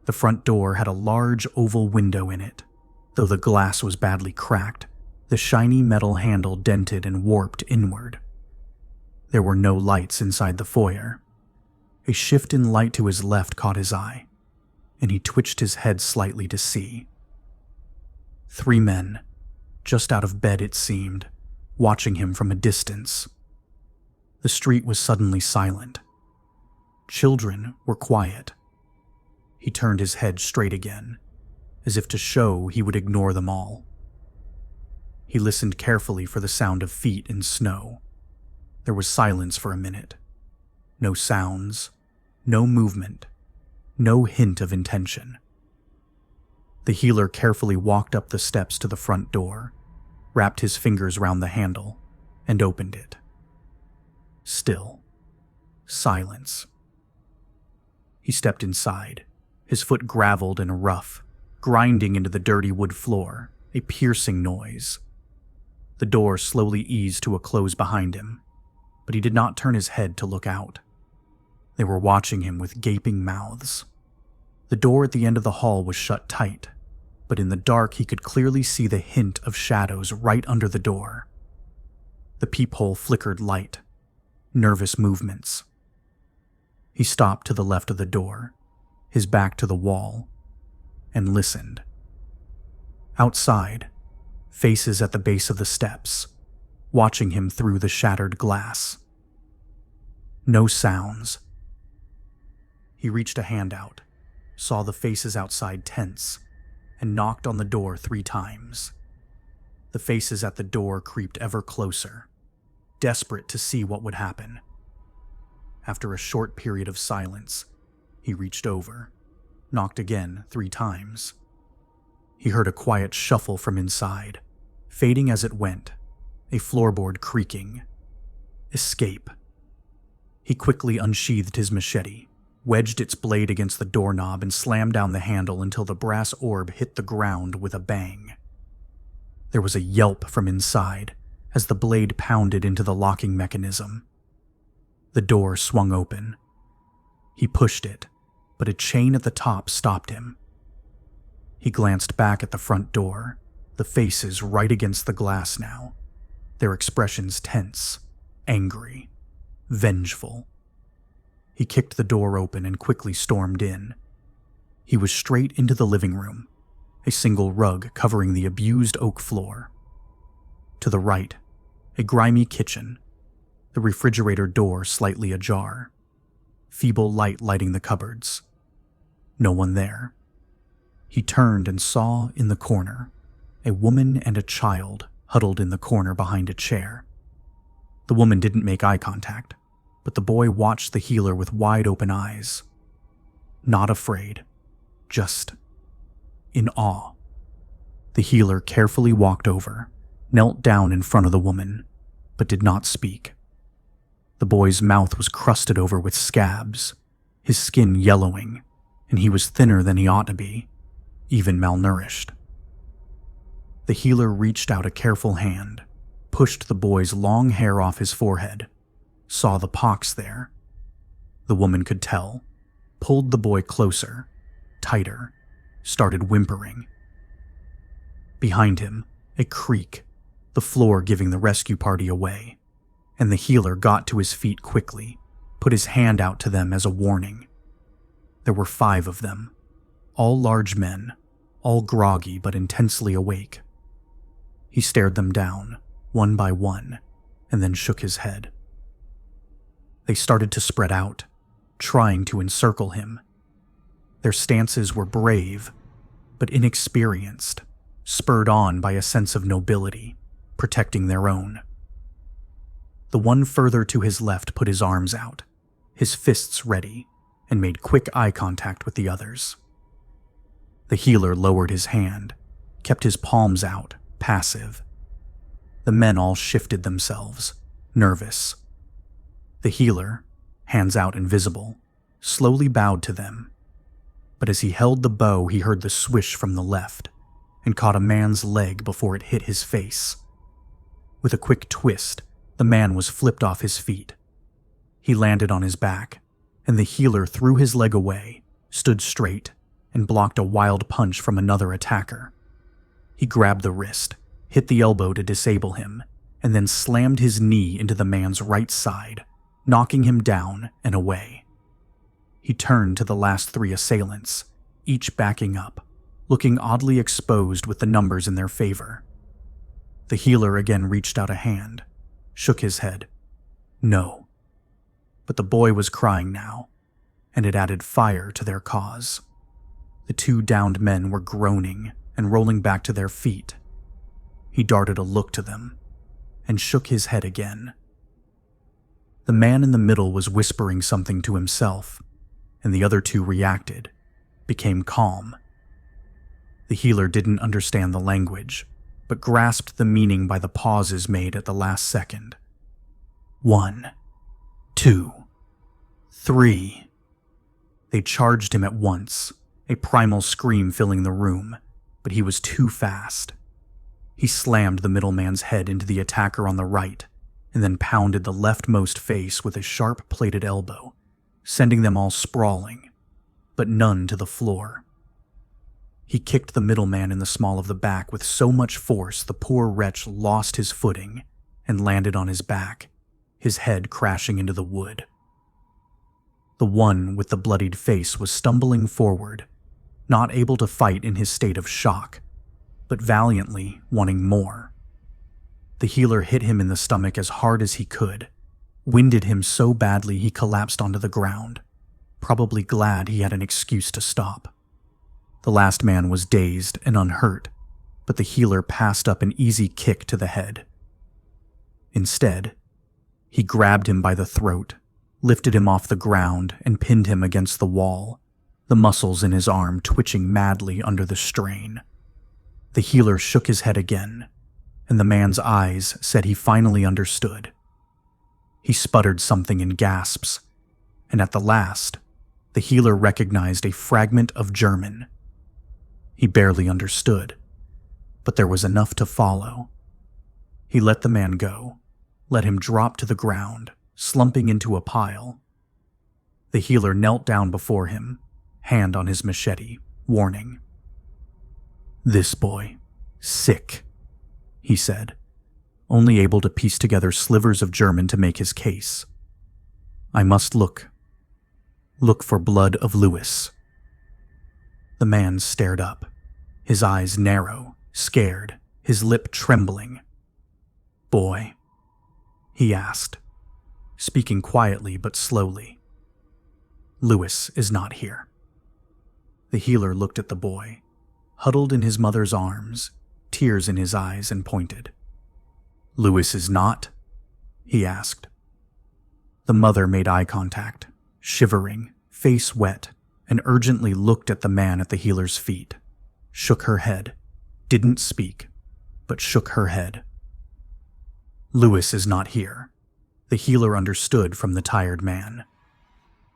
Speaker 1: The front door had a large oval window in it. Though the glass was badly cracked, the shiny metal handle dented and warped inward. There were no lights inside the foyer. A shift in light to his left caught his eye, and he twitched his head slightly to see. 3 men, just out of bed it seemed, watching him from a distance. The street was suddenly silent. Children were quiet. He turned his head straight again, as if to show he would ignore them all. He listened carefully for the sound of feet in snow. There was silence for a minute. No sounds, no movement, no hint of intention. The healer carefully walked up the steps to the front door, wrapped his fingers round the handle, and opened it. Still. Silence. He stepped inside, his foot graveled in a rough, grinding into the dirty wood floor, a piercing noise. The door slowly eased to a close behind him, but he did not turn his head to look out. They were watching him with gaping mouths. The door at the end of the hall was shut tight, but in the dark he could clearly see the hint of shadows right under the door. The peephole flickered light, nervous movements. He stopped to the left of the door, his back to the wall, and listened. Outside, faces at the base of the steps, watching him through the shattered glass. No sounds. He reached a hand out, saw the faces outside tense, and knocked on the door 3 times. The faces at the door creeped ever closer, desperate to see what would happen. After a short period of silence, he reached over, knocked again 3 times. He heard a quiet shuffle from inside, fading as it went, a floorboard creaking. Escape. He quickly unsheathed his machete, wedged its blade against the doorknob, and slammed down the handle until the brass orb hit the ground with a bang. There was a yelp from inside as the blade pounded into the locking mechanism. The door swung open. He pushed it, but a chain at the top stopped him. He glanced back at the front door, the faces right against the glass now, their expressions tense, angry, vengeful. He kicked the door open and quickly stormed in. He was straight into the living room, a single rug covering the abused oak floor. To the right, a grimy kitchen, the refrigerator door slightly ajar, feeble light lighting the cupboards. No one there. He turned and saw, in the corner, a woman and a child huddled in the corner behind a chair. The woman didn't make eye contact, but the boy watched the healer with wide open eyes. Not afraid, just in awe. The healer carefully walked over, knelt down in front of the woman, but did not speak. The boy's mouth was crusted over with scabs, his skin yellowing, and he was thinner than he ought to be, even malnourished. The healer reached out a careful hand, pushed the boy's long hair off his forehead, saw the pox there. The woman could tell, pulled the boy closer, tighter, started whimpering. Behind him, a creak, the floor giving the rescue party away, and the healer got to his feet quickly, put his hand out to them as a warning. There were 5 of them, all large men, all groggy but intensely awake. He stared them down, one by one, and then shook his head. They started to spread out, trying to encircle him. Their stances were brave, but inexperienced, spurred on by a sense of nobility, protecting their own. The one further to his left put his arms out, his fists ready, and made quick eye contact with the others. The healer lowered his hand, kept his palms out, passive. The men all shifted themselves, nervous. The healer, hands out and visible, slowly bowed to them, but as he held the bow he heard the swish from the left and caught a man's leg before it hit his face. With a quick twist, the man was flipped off his feet. He landed on his back, and the healer threw his leg away, stood straight, and blocked a wild punch from another attacker. He grabbed the wrist, hit the elbow to disable him, and then slammed his knee into the man's right side, knocking him down and away. He turned to the last 3 assailants, each backing up, looking oddly exposed with the numbers in their favor. The healer again reached out a hand, shook his head. No. But the boy was crying now, and it added fire to their cause. The 2 downed men were groaning and rolling back to their feet. He darted a look to them, and shook his head again. The man in the middle was whispering something to himself, and the other 2 reacted, became calm. The healer didn't understand the language, but grasped the meaning by the pauses made at the last second. 1, 2, 3. They charged him at once, a primal scream filling the room, but he was too fast. He slammed the middleman's head into the attacker on the right, and then pounded the leftmost face with a sharp-plated elbow, sending them all sprawling, but none to the floor. He kicked the middleman in the small of the back with so much force the poor wretch lost his footing and landed on his back, his head crashing into the wood. The one with the bloodied face was stumbling forward, not able to fight in his state of shock, but valiantly wanting more. The healer hit him in the stomach as hard as he could, winded him so badly he collapsed onto the ground, probably glad he had an excuse to stop. The last man was dazed and unhurt, but the healer passed up an easy kick to the head. Instead, he grabbed him by the throat, lifted him off the ground, and pinned him against the wall, the muscles in his arm twitching madly under the strain. The healer shook his head again, and the man's eyes said he finally understood. He sputtered something in gasps, and at the last, the healer recognized a fragment of German. He barely understood, but there was enough to follow. He let the man go, let him drop to the ground, slumping into a pile. The healer knelt down before him, hand on his machete, warning. "This boy, sick," he said, only able to piece together slivers of German to make his case. "I must look for blood of Lewis." The man stared up, his eyes narrow, scared, his lip trembling. "Boy?" he asked, speaking quietly but slowly. "Lewis is not here." The healer looked at the boy, huddled in his mother's arms, tears in his eyes, and pointed. "Lewis is not?" he asked. The mother made eye contact, shivering, face wet, and urgently looked at the man at the healer's feet, shook her head, didn't speak, but shook her head. "Lewis is not here," the healer understood from the tired man.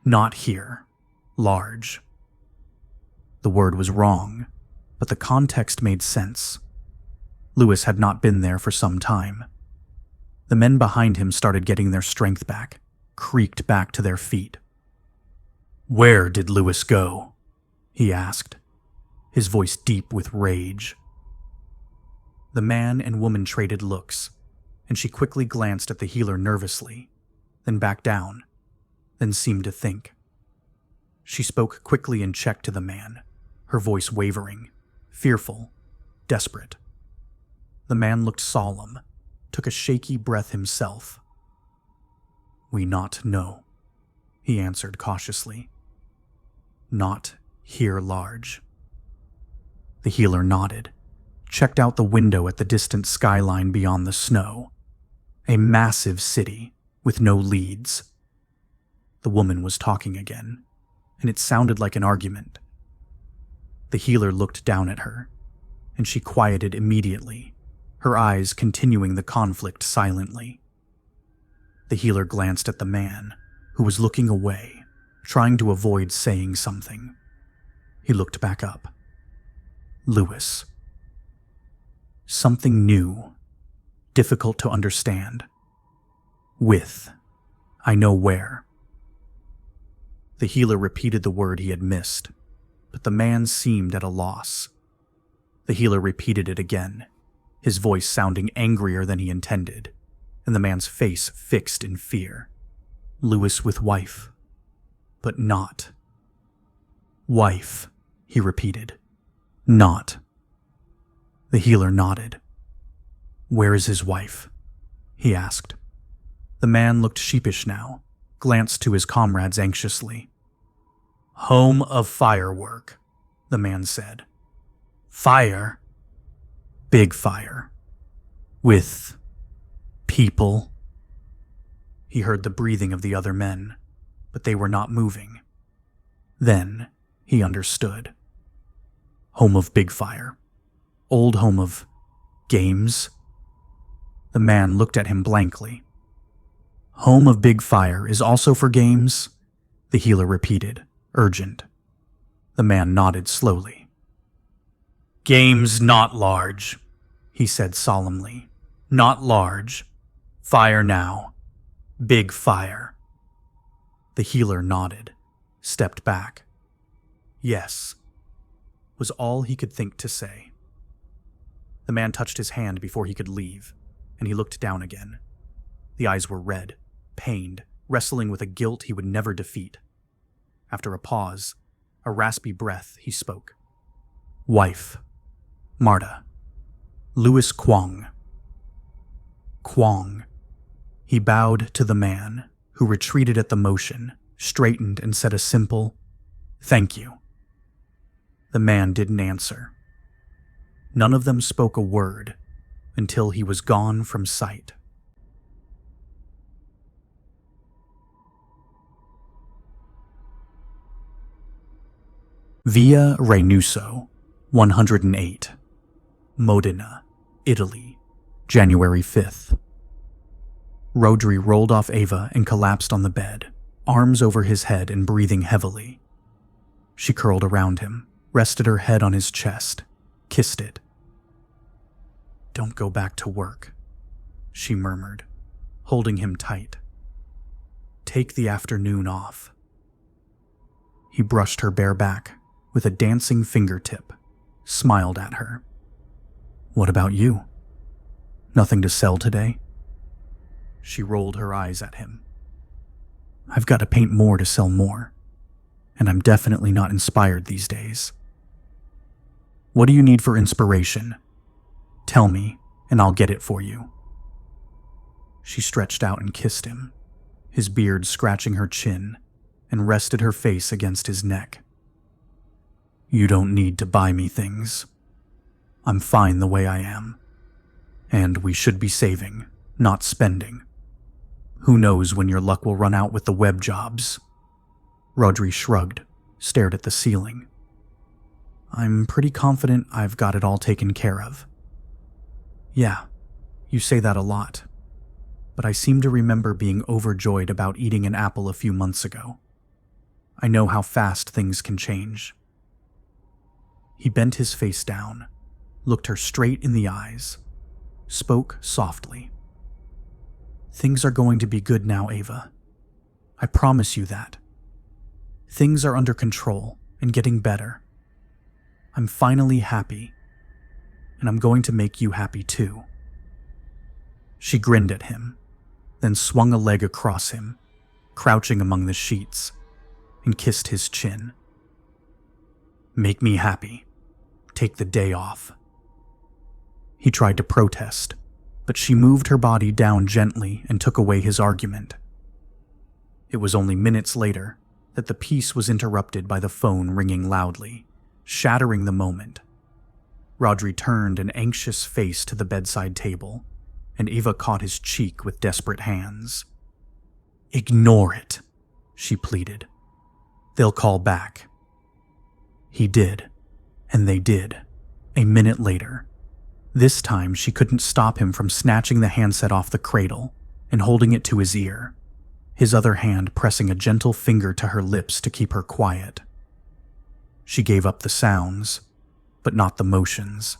Speaker 1: "Not here. Large." The word was wrong, but the context made sense. Lewis had not been there for some time. The men behind him started getting their strength back, creaked back to their feet. "Where did Lewis go?" he asked, his voice deep with rage. The man and woman traded looks, and she quickly glanced at the healer nervously, then back down, then seemed to think. She spoke quickly and checked to the man, her voice wavering, fearful, desperate. The man looked solemn, took a shaky breath himself. "We not know," he answered cautiously. "Not here large." The healer nodded, checked out the window at the distant skyline beyond the snow. A massive city with no leads. The woman was talking again, and it sounded like an argument. The healer looked down at her, and she quieted immediately, her eyes continuing the conflict silently. The healer glanced at the man, who was looking away, trying to avoid saying something. He looked back up. Lewis. Something new, difficult to understand. With, I know where. The healer repeated the word he had missed, but the man seemed at a loss. The healer repeated it again, his voice sounding angrier than he intended, and the man's face fixed in fear. Lewis with wife, but not. Wife, he repeated. Not. The healer nodded. Where is his wife? He asked. The man looked sheepish now, glanced to his comrades anxiously. Home of firework, the man said. Fire? Big fire. With people. He heard the breathing of the other men, but they were not moving. Then he understood. Home of big fire. Old home of games. The man looked at him blankly. Home of big fire is also for games, the healer repeated, urgent. The man nodded slowly. "Game's not large," he said solemnly. "Not large. Fire now. Big fire." The healer nodded, stepped back. "Yes," was all he could think to say. The man touched his hand before he could leave, and he looked down again. The eyes were red, pained, wrestling with a guilt he would never defeat. After a pause, a raspy breath, he spoke. "Wife. Marta. Louis Kwong." Kwong. He bowed to the man, who retreated at the motion, straightened and said a simple, "Thank you." The man didn't answer. None of them spoke a word until he was gone from sight. Via Reynuso, 108, Modena, Italy, January 5th. Rodri rolled off Ava and collapsed on the bed, arms over his head and breathing heavily. She curled around him, rested her head on his chest, kissed it. "Don't go back to work," she murmured, holding him tight. "Take the afternoon off." He brushed her bare back with a dancing fingertip, smiled at her. "What about you? Nothing to sell today?" She rolled her eyes at him. "I've got to paint more to sell more, and I'm definitely not inspired these days." "What do you need for inspiration? Tell me, and I'll get it for you." She stretched out and kissed him, his beard scratching her chin, and rested her face against his neck. "You don't need to buy me things. I'm fine the way I am. And we should be saving, not spending. Who knows when your luck will run out with the web jobs?" Rodri shrugged, stared at the ceiling. "I'm pretty confident I've got it all taken care of." "Yeah, you say that a lot. But I seem to remember being overjoyed about eating an apple a few months ago. I know how fast things can change." He bent his face down, looked her straight in the eyes, spoke softly. "Things are going to be good now, Ava. I promise you that. Things are under control and getting better. I'm finally happy, and I'm going to make you happy too." She grinned at him, then swung a leg across him, crouching among the sheets, and kissed his chin. "Make me happy. Take the day off." He tried to protest, but she moved her body down gently and took away his argument. It was only minutes later that the peace was interrupted by the phone ringing loudly, shattering the moment. Rodri turned an anxious face to the bedside table, and Ava caught his cheek with desperate hands. "Ignore it," she pleaded. "They'll call back." He did, and they did, a minute later. This time she couldn't stop him from snatching the handset off the cradle and holding it to his ear, his other hand pressing a gentle finger to her lips to keep her quiet. She gave up the sounds, but not the motions.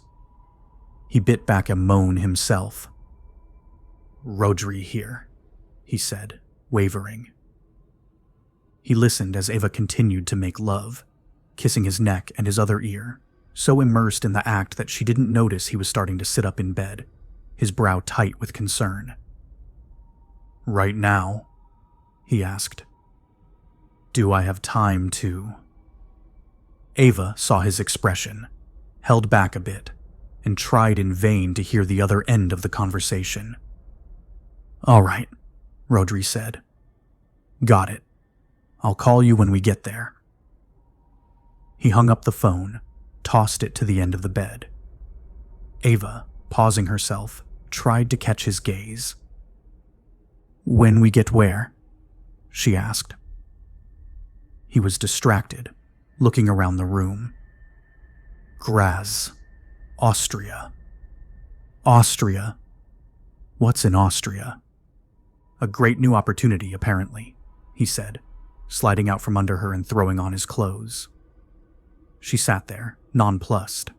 Speaker 1: He bit back a moan himself. "Rodri here," he said, wavering. He listened as Ava continued to make love, kissing his neck and his other ear, so immersed in the act that she didn't notice he was starting to sit up in bed, his brow tight with concern. "Right now?" he asked. "Do I have time to?" Ava saw his expression, held back a bit, and tried in vain to hear the other end of the conversation. "All right," Rodri said. "Got it. I'll call you when we get there." He hung up the phone, tossed it to the end of the bed. Ava, pausing herself, tried to catch his gaze. "When we get where?" she asked. He was distracted, looking around the room. "Graz, Austria. Austria? What's in Austria?" "A great new opportunity, apparently," he said, sliding out from under her and throwing on his clothes. She sat there, nonplussed,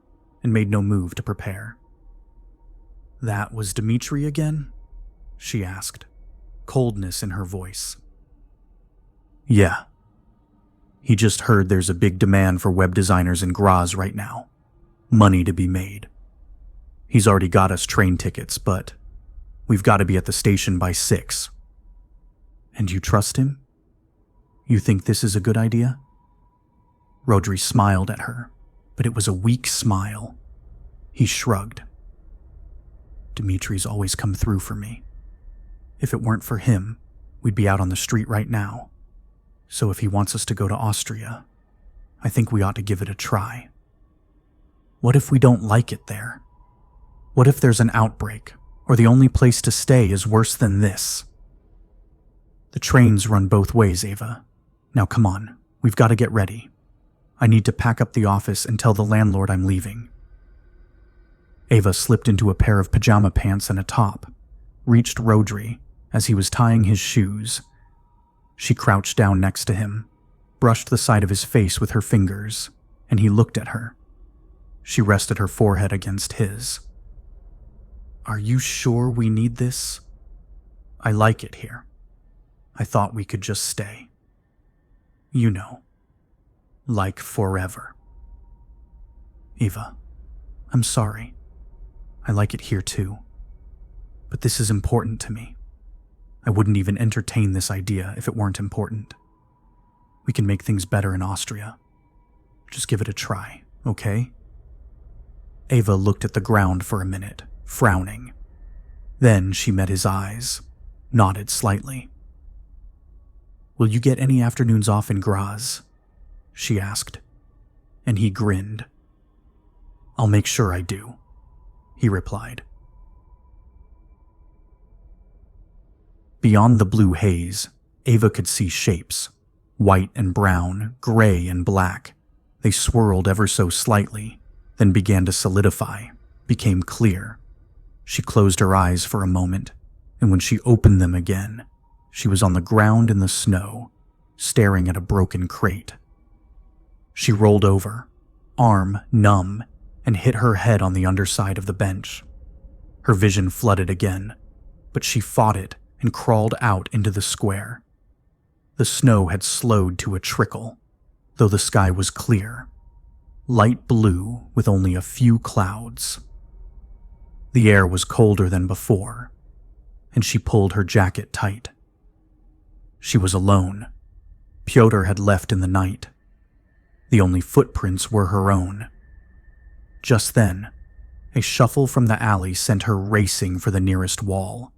Speaker 1: and made no move to prepare. "That was Dmitri again?" she asked, coldness in her voice. "Yeah. He just heard there's a big demand for web designers in Graz right now. Money to be made. He's already got us train tickets, but we've got to be at the station by 6. And you trust him? You think this is a good idea?" Rodri smiled at her, but it was a weak smile. He shrugged. "Dimitri's always come through for me. If it weren't for him, we'd be out on the street right now. So if he wants us to go to Austria, I think we ought to give it a try. What if we don't like it there? What if there's an outbreak, or the only place to stay is worse than this?" "The trains run both ways, Ava. Now come on, we've got to get ready. I need to pack up the office and tell the landlord I'm leaving." Ava slipped into a pair of pajama pants and a top, reached Rodri as he was tying his shoes. She crouched down next to him, brushed the side of his face with her fingers, and he looked at her. She rested her forehead against his. "Are you sure we need this? I like it here. I thought we could just stay. You know, like forever." "Eva, I'm sorry. I like it here too. But this is important to me. I wouldn't even entertain this idea if it weren't important. We can make things better in Austria. Just give it a try, okay?" Ava looked at the ground for a minute, frowning. Then she met his eyes, nodded slightly. "Will you get any afternoons off in Graz?" she asked, and he grinned. "I'll make sure I do," he replied. Beyond the blue haze, Ava could see shapes, white and brown, gray and black. They swirled ever so slightly, then began to solidify, became clear. She closed her eyes for a moment, and when she opened them again, she was on the ground in the snow, staring at a broken crate. She rolled over, arm numb, and hit her head on the underside of the bench. Her vision flooded again, but she fought it and crawled out into the square. The snow had slowed to a trickle, though the sky was clear, light blue with only a few clouds. The air was colder than before, and she pulled her jacket tight. She was alone. Pyotr had left in the night. The only footprints were her own. Just then, a shuffle from the alley sent her racing for the nearest wall.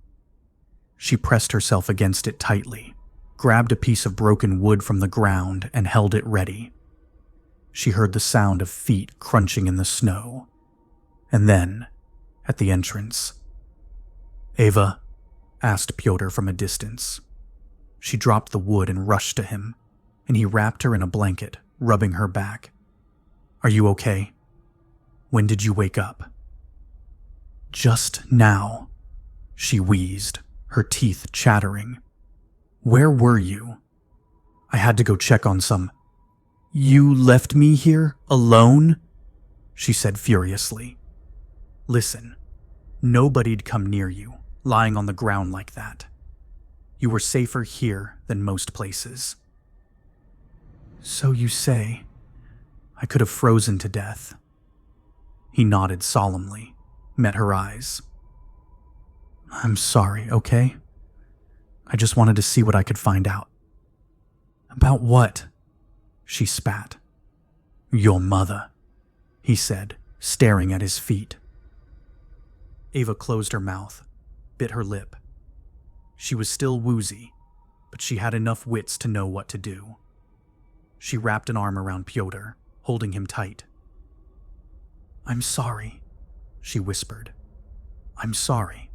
Speaker 1: She pressed herself against it tightly, grabbed a piece of broken wood from the ground, and held it ready. She heard the sound of feet crunching in the snow. And then, at the entrance, "Ava?" asked Pyotr from a distance. She dropped the wood and rushed to him, and he wrapped her in a blanket, rubbing her back. "Are you okay? When did you wake up?" "Just now," she wheezed, her teeth chattering. "Where were you?" "I had to go check on some—" "You left me here, alone?" she said furiously. "Listen, nobody'd come near you, lying on the ground like that. You were safer here than most places." "So you say. I could have frozen to death." He nodded solemnly, met her eyes. "I'm sorry, okay? I just wanted to see what I could find out." "About what?" she spat. "Your mother," he said, staring at his feet. Ava closed her mouth, bit her lip. She was still woozy, but she had enough wits to know what to do. She wrapped an arm around Pyotr, holding him tight. "I'm sorry," she whispered. "I'm sorry.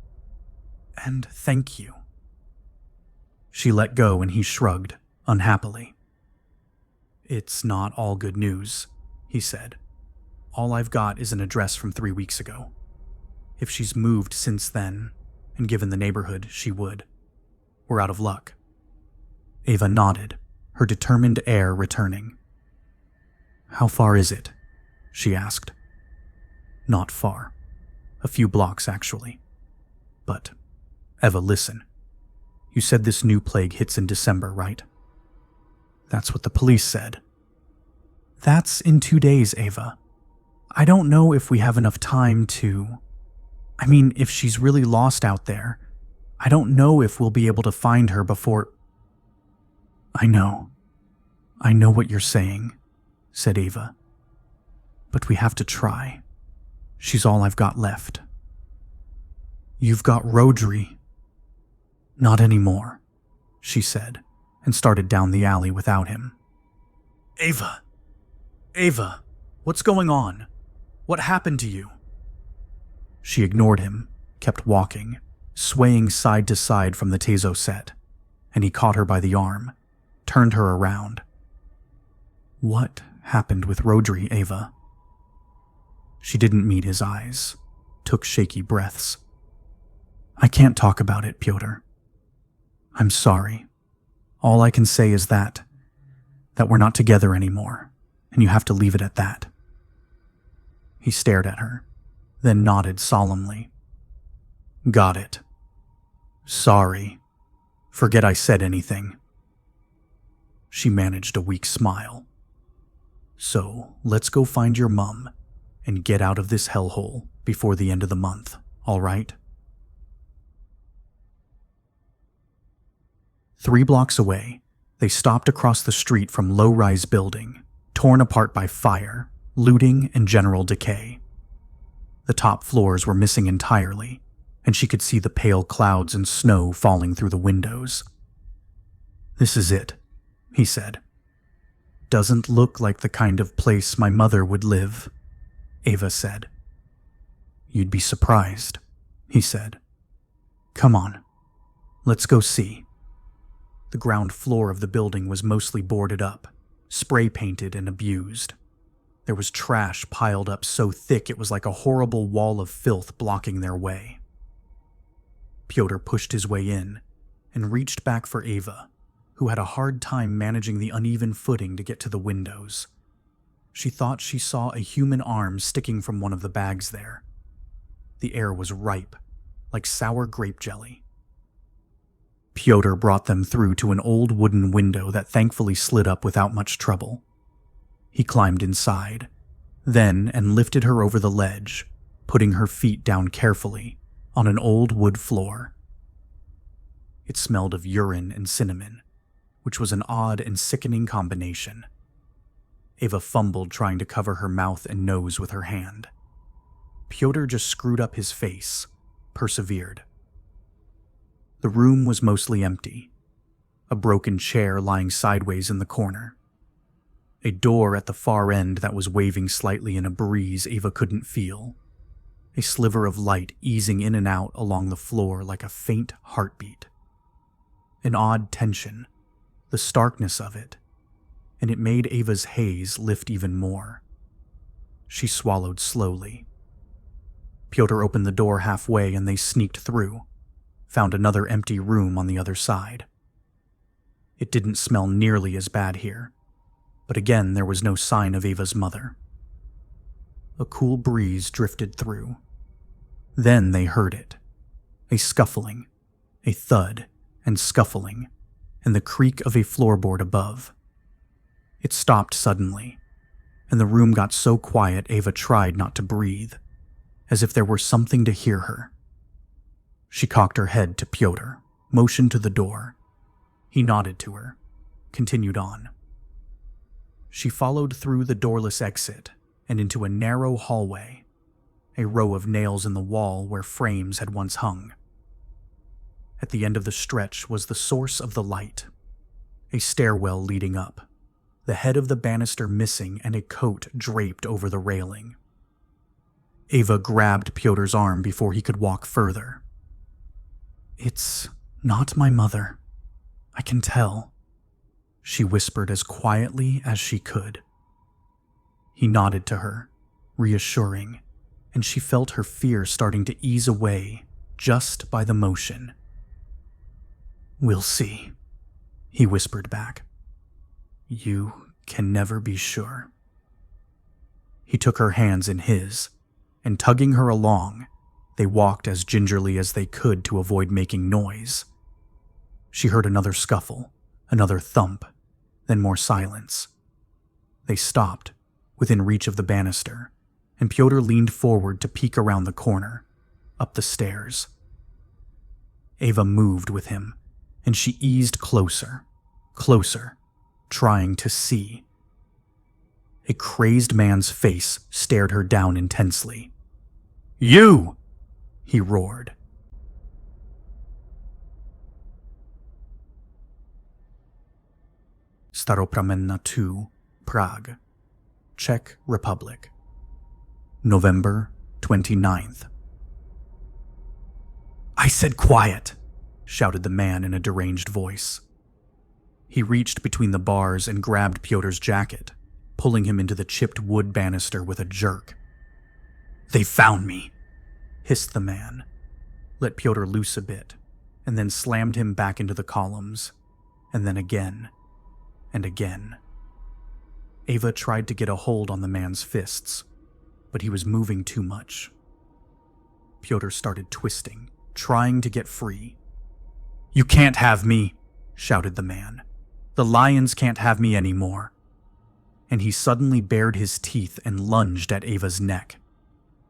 Speaker 1: And thank you." She let go and he shrugged, unhappily. "It's not all good news," he said. "All I've got is an address from 3 weeks ago. If she's moved since then, and given the neighborhood, she would. We're out of luck." Ava nodded, her determined air returning. How far is it? She asked. Not far. A few blocks, actually. But, Eva, listen. You said this new plague hits in December, right? That's what the police said. That's in 2 days, Eva. I don't know if we have enough time to... I mean, if she's really lost out there, I don't know if we'll be able to find her before... I know what you're saying, said Eva. But we have to try. She's all I've got left. You've got Rodri. Not anymore, she said, and started down the alley without him. Eva, what's going on? What happened to you? She ignored him, kept walking, swaying side to side from the Tezo set, and he caught her by the arm, turned her around. What happened with Rodri, Eva? She didn't meet his eyes, took shaky breaths. I can't talk about it, Pyotr. I'm sorry. All I can say is that we're not together anymore, and you have to leave it at that. He stared at her, then nodded solemnly. Got it. Sorry. Forget I said anything. She managed a weak smile. So, let's go find your mum and get out of this hellhole before the end of the month, all right? 3 blocks away, they stopped across the street from low-rise building, torn apart by fire, looting, and general decay. The top floors were missing entirely, and she could see the pale clouds and snow falling through the windows. This is it, he said. Doesn't look like the kind of place my mother would live, Eva said. You'd be surprised, he said. Come on, let's go see. The ground floor of the building was mostly boarded up, spray-painted and abused. There was trash piled up so thick it was like a horrible wall of filth blocking their way. Pyotr pushed his way in and reached back for Eva, who had a hard time managing the uneven footing to get to the windows. She thought she saw a human arm sticking from one of the bags there. The air was ripe, like sour grape jelly. Pyotr brought them through to an old wooden window that thankfully slid up without much trouble. He climbed inside, then and lifted her over the ledge, putting her feet down carefully on an old wood floor. It smelled of urine and cinnamon, which was an odd and sickening combination. Eva fumbled trying to cover her mouth and nose with her hand. Pyotr just screwed up his face, persevered. The room was mostly empty, a broken chair lying sideways in the corner. A door at the far end that was waving slightly in a breeze Eva couldn't feel. A sliver of light easing in and out along the floor like a faint heartbeat. An odd tension, the starkness of it, and it made Eva's haze lift even more. She swallowed slowly. Pyotr opened the door halfway and they sneaked through, found another empty room on the other side. It didn't smell nearly as bad here, but again there was no sign of Eva's mother. A cool breeze drifted through. Then they heard it. A scuffling, a thud and scuffling, and the creak of a floorboard above. It stopped suddenly, and the room got so quiet Eva tried not to breathe, as if there were something to hear her. She cocked her head to Pyotr, motioned to the door. He nodded to her, continued on. She followed through the doorless exit and into a narrow hallway, a row of nails in the wall where frames had once hung. At the end of the stretch was the source of the light, a stairwell leading up, the head of the banister missing and a coat draped over the railing. Eva grabbed Pyotr's arm before he could walk further. It's not my mother. I can tell, she whispered as quietly as she could. He nodded to her, reassuring, and she felt her fear starting to ease away just by the motion. We'll see, he whispered back. You can never be sure. He took her hands in his, and tugging her along, they walked as gingerly as they could to avoid making noise. She heard another scuffle, another thump, then more silence. They stopped, within reach of the banister, and Pyotr leaned forward to peek around the corner, up the stairs. Ava moved with him, and she eased closer, trying to see. A crazed man's face stared her down intensely. "You!" he roared. Staropramenna 2, Prague, Czech Republic, November 29th. "I said quiet!" shouted the man in a deranged voice. He reached between the bars and grabbed Pyotr's jacket, pulling him into the chipped wood banister with a jerk. "They found me!" hissed the man, let Pyotr loose a bit, and then slammed him back into the columns, and then again, and again. Ava tried to get a hold on the man's fists, but he was moving too much. Pyotr started twisting, trying to get free. "You can't have me," shouted the man. "The lions can't have me anymore." And he suddenly bared his teeth and lunged at Ava's neck.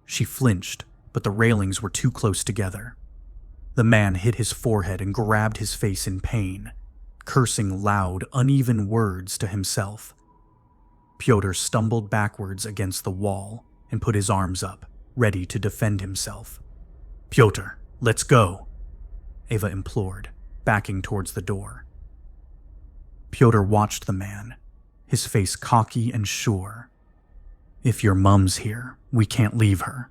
Speaker 1: She flinched, but the railings were too close together. The man hit his forehead and grabbed his face in pain, cursing loud, uneven words to himself. Pyotr stumbled backwards against the wall and put his arms up, ready to defend himself. "Pyotr, let's go," Ava implored, backing towards the door. Pyotr watched the man, his face cocky and sure. "If your mum's here, we can't leave her,"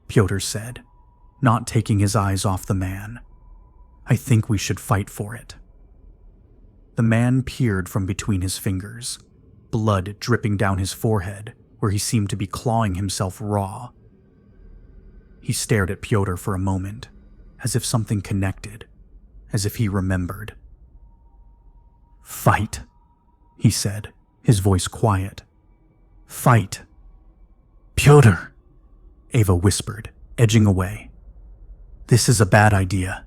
Speaker 1: Pyotr said, not taking his eyes off the man. "I think we should fight for it." The man peered from between his fingers, blood dripping down his forehead where he seemed to be clawing himself raw. He stared at Pyotr for a moment, as if something connected, as if he remembered. "Fight," he said, his voice quiet. "Fight." "Pyotr," Ava whispered, edging away. "This is a bad idea."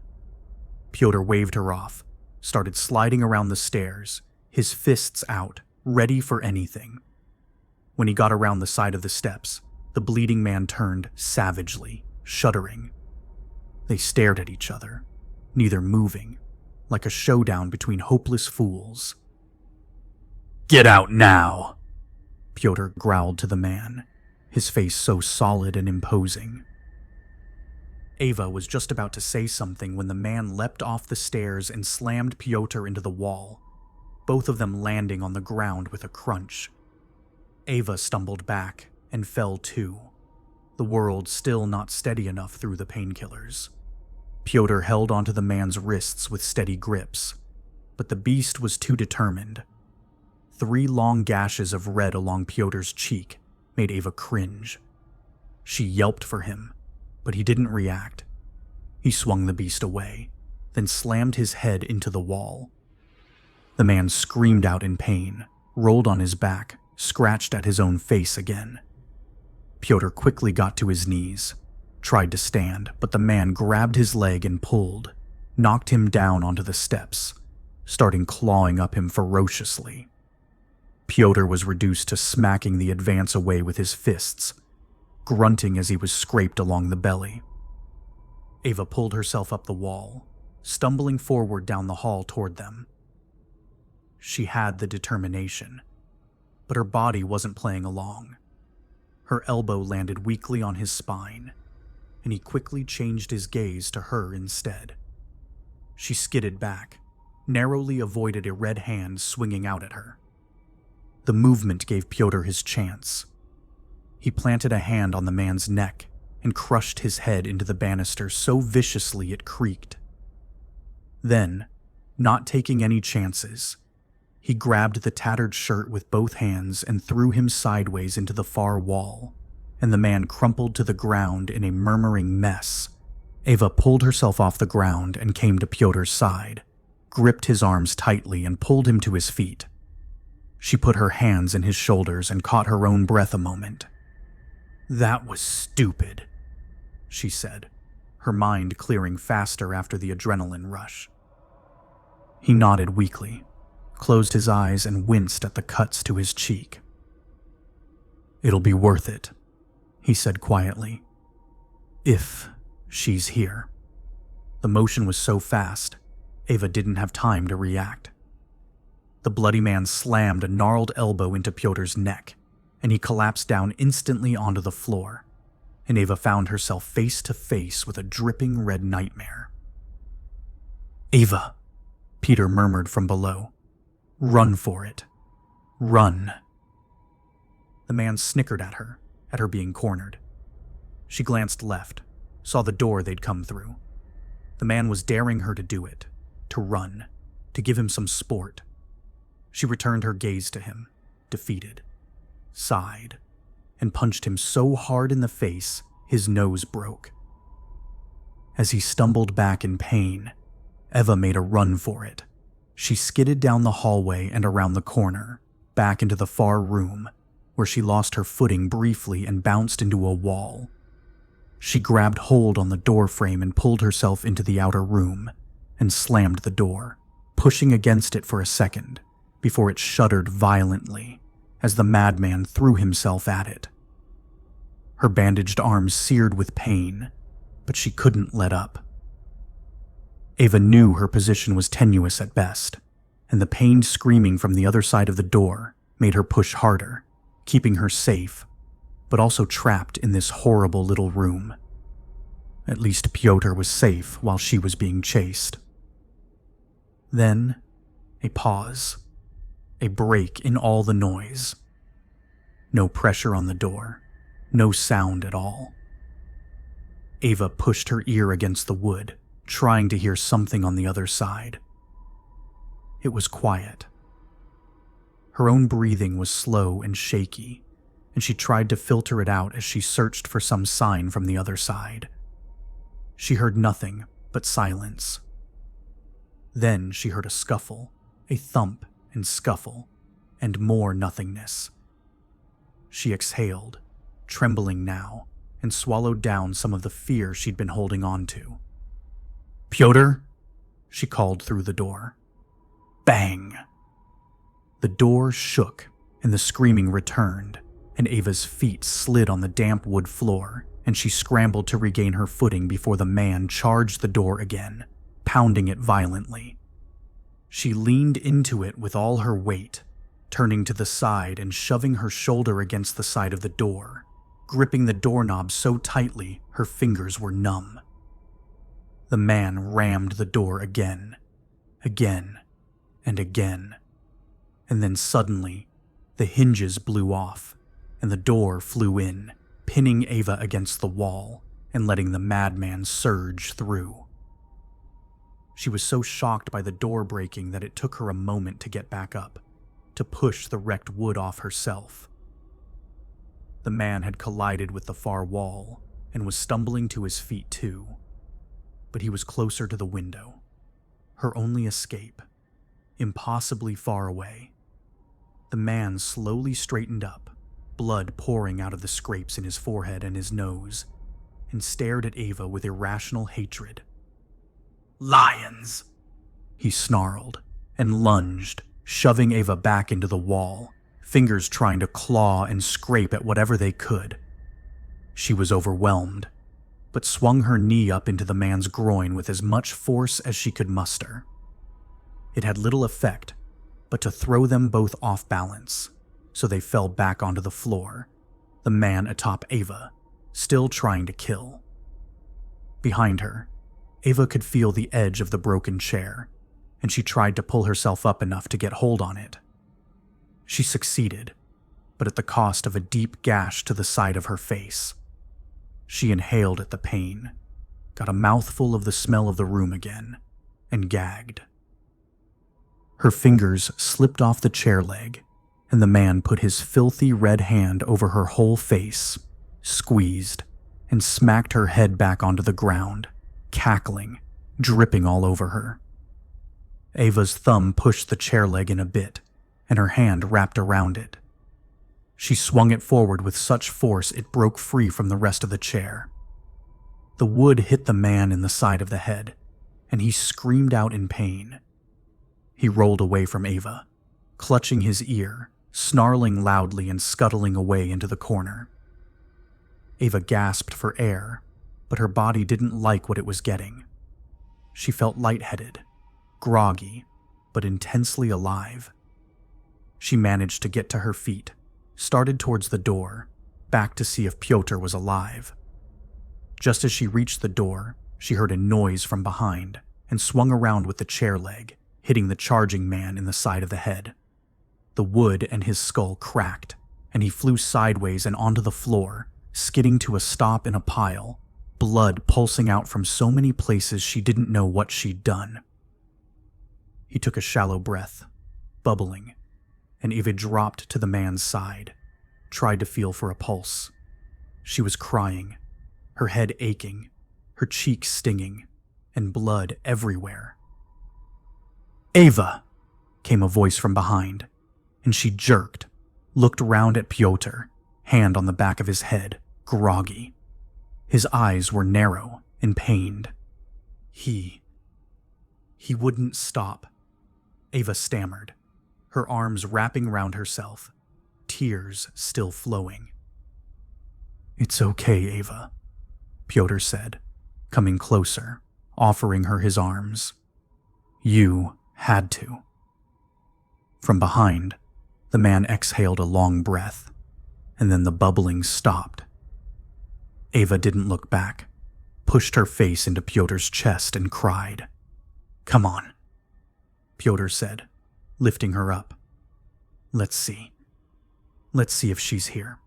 Speaker 1: Pyotr waved her off, started sliding around the stairs, his fists out, ready for anything. When he got around the side of the steps, the bleeding man turned savagely, shuddering. They stared at each other, neither moving, like a showdown between hopeless fools. "Get out now," Pyotr growled to the man, his face so solid and imposing. Ava was just about to say something when the man leapt off the stairs and slammed Pyotr into the wall, both of them landing on the ground with a crunch. Ava stumbled back and fell too, the world still not steady enough through the painkillers. Pyotr held onto the man's wrists with steady grips, but the beast was too determined. 3 long gashes of red along Pyotr's cheek made Ava cringe. She yelped for him, but he didn't react. He swung the beast away, then slammed his head into the wall. The man screamed out in pain, rolled on his back, scratched at his own face again. Pyotr quickly got to his knees, tried to stand, but the man grabbed his leg and pulled, knocked him down onto the steps, starting clawing up him ferociously. Pyotr was reduced to smacking the advance away with his fists, grunting as he was scraped along the belly. Ava pulled herself up the wall, stumbling forward down the hall toward them. She had the determination, but her body wasn't playing along. Her elbow landed weakly on his spine, and he quickly changed his gaze to her instead. She skidded back, narrowly avoided a red hand swinging out at her. The movement gave Pyotr his chance. He planted a hand on the man's neck and crushed his head into the banister so viciously it creaked. Then, not taking any chances, he grabbed the tattered shirt with both hands and threw him sideways into the far wall, and the man crumpled to the ground in a murmuring mess. Ava pulled herself off the ground and came to Pyotr's side, gripped his arms tightly and pulled him to his feet. She put her hands in his shoulders and caught her own breath a moment, "That was stupid," she said, her mind clearing faster after the adrenaline rush. He nodded weakly, closed his eyes, and winced at the cuts to his cheek. "It'll be worth it," he said quietly. "If she's here." The motion was so fast, Ava didn't have time to react. The bloody man slammed a gnarled elbow into Pyotr's neck, and he collapsed down instantly onto the floor, and Ava found herself face to face with a dripping red nightmare. "Ava," Peter murmured from below. "Run for it. Run." The man snickered at her being cornered. She glanced left, saw the door they'd come through. The man was daring her to do it, to run, to give him some sport. She returned her gaze to him, defeated, sighed, and punched him so hard in the face his nose broke. As he stumbled back in pain, Eva made a run for it. She skidded down the hallway and around the corner, back into the far room, where she lost her footing briefly and bounced into a wall. She grabbed hold on the door frame and pulled herself into the outer room, and slammed the door, pushing against it for a second, before it shuddered violently as the madman threw himself at it. Her bandaged arms seared with pain, but she couldn't let up. Ava knew her position was tenuous at best, and the pained screaming from the other side of the door made her push harder, keeping her safe, but also trapped in this horrible little room. At least Pyotr was safe while she was being chased. Then, a pause, a break in all the noise. No pressure on the door, no sound at all. Ava pushed her ear against the wood, trying to hear something on the other side. It was quiet. Her own breathing was slow and shaky, and she tried to filter it out as she searched for some sign from the other side. She heard nothing but silence. Then she heard a scuffle, a thump and scuffle, and more nothingness. She exhaled, trembling now, and swallowed down some of the fear she'd been holding on to. "Pyotr?" she called through the door. Bang! The door shook, and the screaming returned, and Ava's feet slid on the damp wood floor, and she scrambled to regain her footing before the man charged the door again, pounding it violently. She leaned into it with all her weight, turning to the side and shoving her shoulder against the side of the door, gripping the doorknob so tightly her fingers were numb. The man rammed the door again, and again. And then suddenly, the hinges blew off, and the door flew in, pinning Ava against the wall and letting the madman surge through. She was so shocked by the door breaking that it took her a moment to get back up, to push the wrecked wood off herself. The man had collided with the far wall and was stumbling to his feet too, but he was closer to the window, her only escape, impossibly far away. The man slowly straightened up, blood pouring out of the scrapes in his forehead and his nose, and stared at Ava with irrational hatred. "Lions!" he snarled, and lunged, shoving Ava back into the wall, fingers trying to claw and scrape at whatever they could. She was overwhelmed, but swung her knee up into the man's groin with as much force as she could muster. It had little effect, but to throw them both off balance, so they fell back onto the floor, the man atop Ava, still trying to kill. Behind her, Ava could feel the edge of the broken chair, and she tried to pull herself up enough to get hold on it. She succeeded, but at the cost of a deep gash to the side of her face. She inhaled at the pain, got a mouthful of the smell of the room again, and gagged. Her fingers slipped off the chair leg, and the man put his filthy red hand over her whole face, squeezed, and smacked her head back onto the ground, cackling, dripping all over her. Ava's thumb pushed the chair leg in a bit, and her hand wrapped around it. She swung it forward with such force it broke free from the rest of the chair. The wood hit the man in the side of the head, and he screamed out in pain. He rolled away from Ava, clutching his ear, snarling loudly and scuttling away into the corner. Ava gasped for air, but her body didn't like what it was getting. She felt lightheaded, groggy, but intensely alive. She managed to get to her feet, started towards the door, back to see if Pyotr was alive. Just as she reached the door, she heard a noise from behind and swung around with the chair leg, hitting the charging man in the side of the head. The wood and his skull cracked, and he flew sideways and onto the floor, skidding to a stop in a pile, blood pulsing out from so many places she didn't know what she'd done. He took a shallow breath, bubbling, and Ava dropped to the man's side, tried to feel for a pulse. She was crying, her head aching, her cheeks stinging, and blood everywhere. "Ava!" came a voice from behind, and she jerked, looked round at Pyotr, hand on the back of his head, groggy. His eyes were narrow and pained. He wouldn't stop. Ava stammered, her arms wrapping round herself, tears still flowing. "It's okay, Ava," Pyotr said, coming closer, offering her his arms. "You had to." From behind, the man exhaled a long breath, and then the bubbling stopped. Ava didn't look back, pushed her face into Pyotr's chest and cried. "Come on," Pyotr said, lifting her up. Let's see if she's here."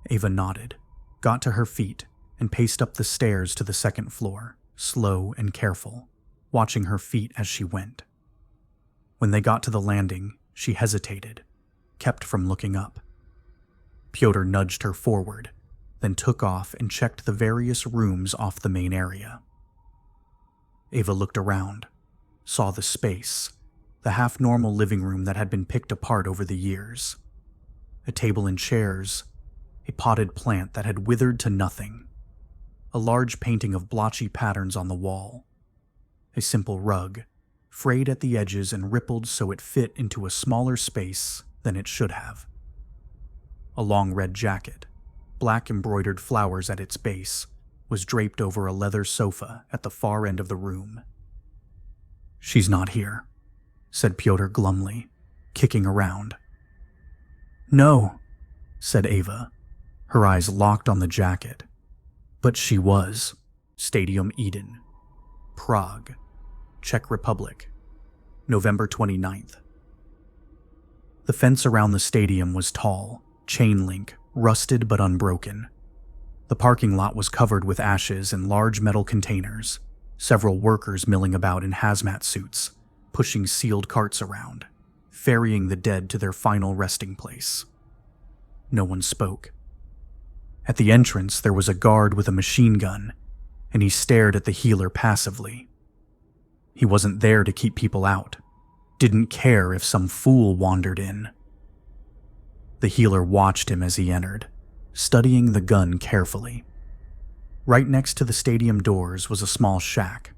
Speaker 1: Ava nodded, got to her feet, and paced up the stairs to the second floor, slow and careful, watching her feet as she went. When they got to the landing, she hesitated, kept from looking up. Pyotr nudged her forward, then took off and checked the various rooms off the main area. Ava looked around, saw the space, the half-normal living room that had been picked apart over the years. A table and chairs, a potted plant that had withered to nothing, a large painting of blotchy patterns on the wall, a simple rug, frayed at the edges and rippled so it fit into a smaller space than it should have. A long red jacket, black embroidered flowers at its base, was draped over a leather sofa at the far end of the room. "She's not here," said Pyotr glumly, kicking around. "No," said Ava, her eyes locked on the jacket. But she was. Stadium Eden, Prague, Czech Republic, November 29th. The fence around the stadium was tall, chain link, rusted but unbroken. The parking lot was covered with ashes in large metal containers, several workers milling about in hazmat suits, pushing sealed carts around, ferrying the dead to their final resting place. No one spoke. At the entrance, there was a guard with a machine gun, and he stared at the healer passively. He wasn't there to keep people out, didn't care if some fool wandered in. The healer watched him as he entered, studying the gun carefully. Right next to the stadium doors was a small shack,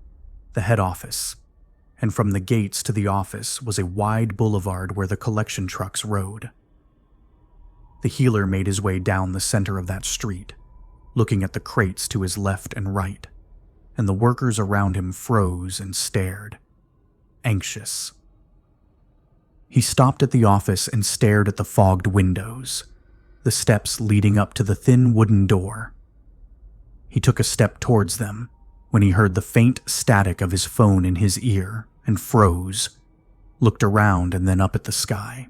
Speaker 1: the head office, and from the gates to the office was a wide boulevard where the collection trucks rode. The healer made his way down the center of that street, looking at the crates to his left and right, and the workers around him froze and stared, anxious. He stopped at the office and stared at the fogged windows, the steps leading up to the thin wooden door. He took a step towards them when he heard the faint static of his phone in his ear and froze, looked around and then up at the sky.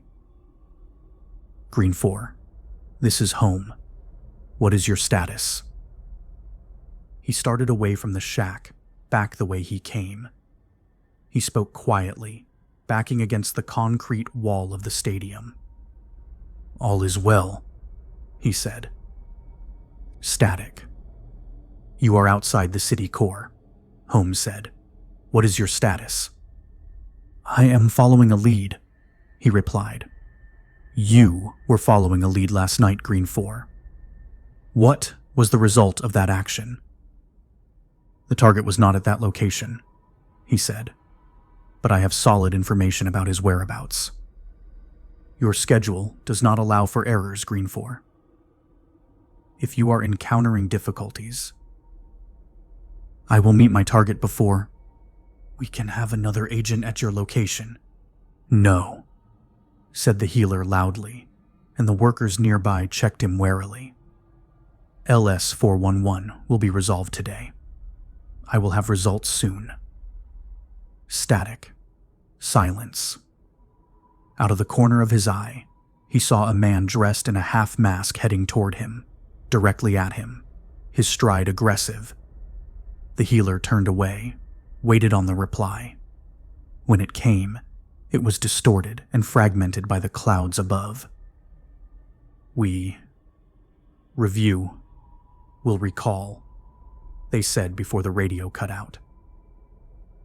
Speaker 1: "Green 4, this is home. What is your status?" He started away from the shack, back the way he came. He spoke quietly, backing against the concrete wall of the stadium. "All is well," he said. Static. "You are outside the city core," Holmes said. "What is your status?" "I am following a lead," he replied. You were following a lead last night, Green 4. What was the result of that action? The target was not at that location, he said, but I have solid information about his whereabouts. Your schedule does not allow for errors, Green 4. If you are encountering difficulties, I will meet my target before we can have another agent at your location. No, said the healer loudly, and the workers nearby checked him warily. LS-411 will be resolved today. I will have results soon. Static. Silence. Out of the corner of his eye, he saw a man dressed in a half-mask heading toward him, directly at him, his stride aggressive. The healer turned away, waited on the reply. When it came, it was distorted and fragmented by the clouds above. We will recall, they said before the radio cut out.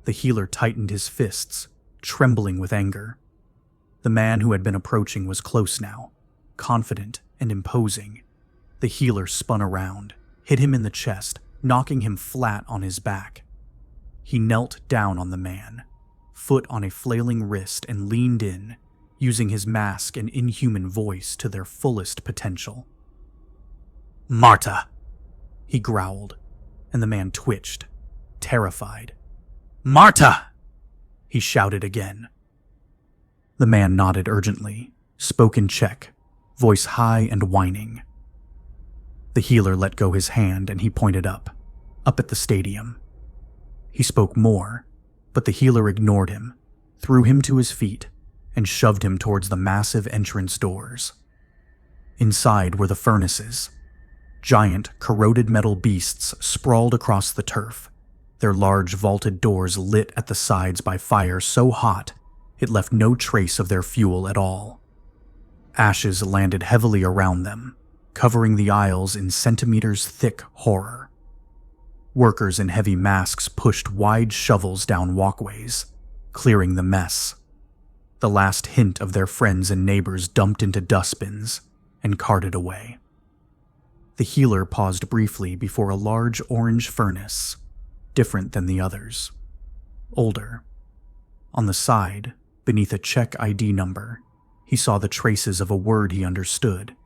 Speaker 1: The healer tightened his fists, trembling with anger. The man who had been approaching was close now, confident and imposing. The healer spun around, hit him in the chest, knocking him flat on his back. He knelt down on the man, foot on a flailing wrist, and leaned in, using his mask and inhuman voice to their fullest potential. "Marta!" he growled, and the man twitched, terrified. "Marta!" he shouted again. The man nodded urgently, spoke in Czech, voice high and whining. The healer let go his hand and he pointed up at the stadium. He spoke more, but the healer ignored him, threw him to his feet, and shoved him towards the massive entrance doors. Inside were the furnaces. Giant, corroded metal beasts sprawled across the turf, their large vaulted doors lit at the sides by fire so hot it left no trace of their fuel at all. Ashes landed heavily around them, covering the aisles in centimeters thick horror. Workers in heavy masks pushed wide shovels down walkways, clearing the mess. The last hint of their friends and neighbors dumped into dustbins and carted away. The healer paused briefly before a large orange furnace, different than the others. Older. On the side, beneath a Czech ID number, he saw the traces of a word he understood,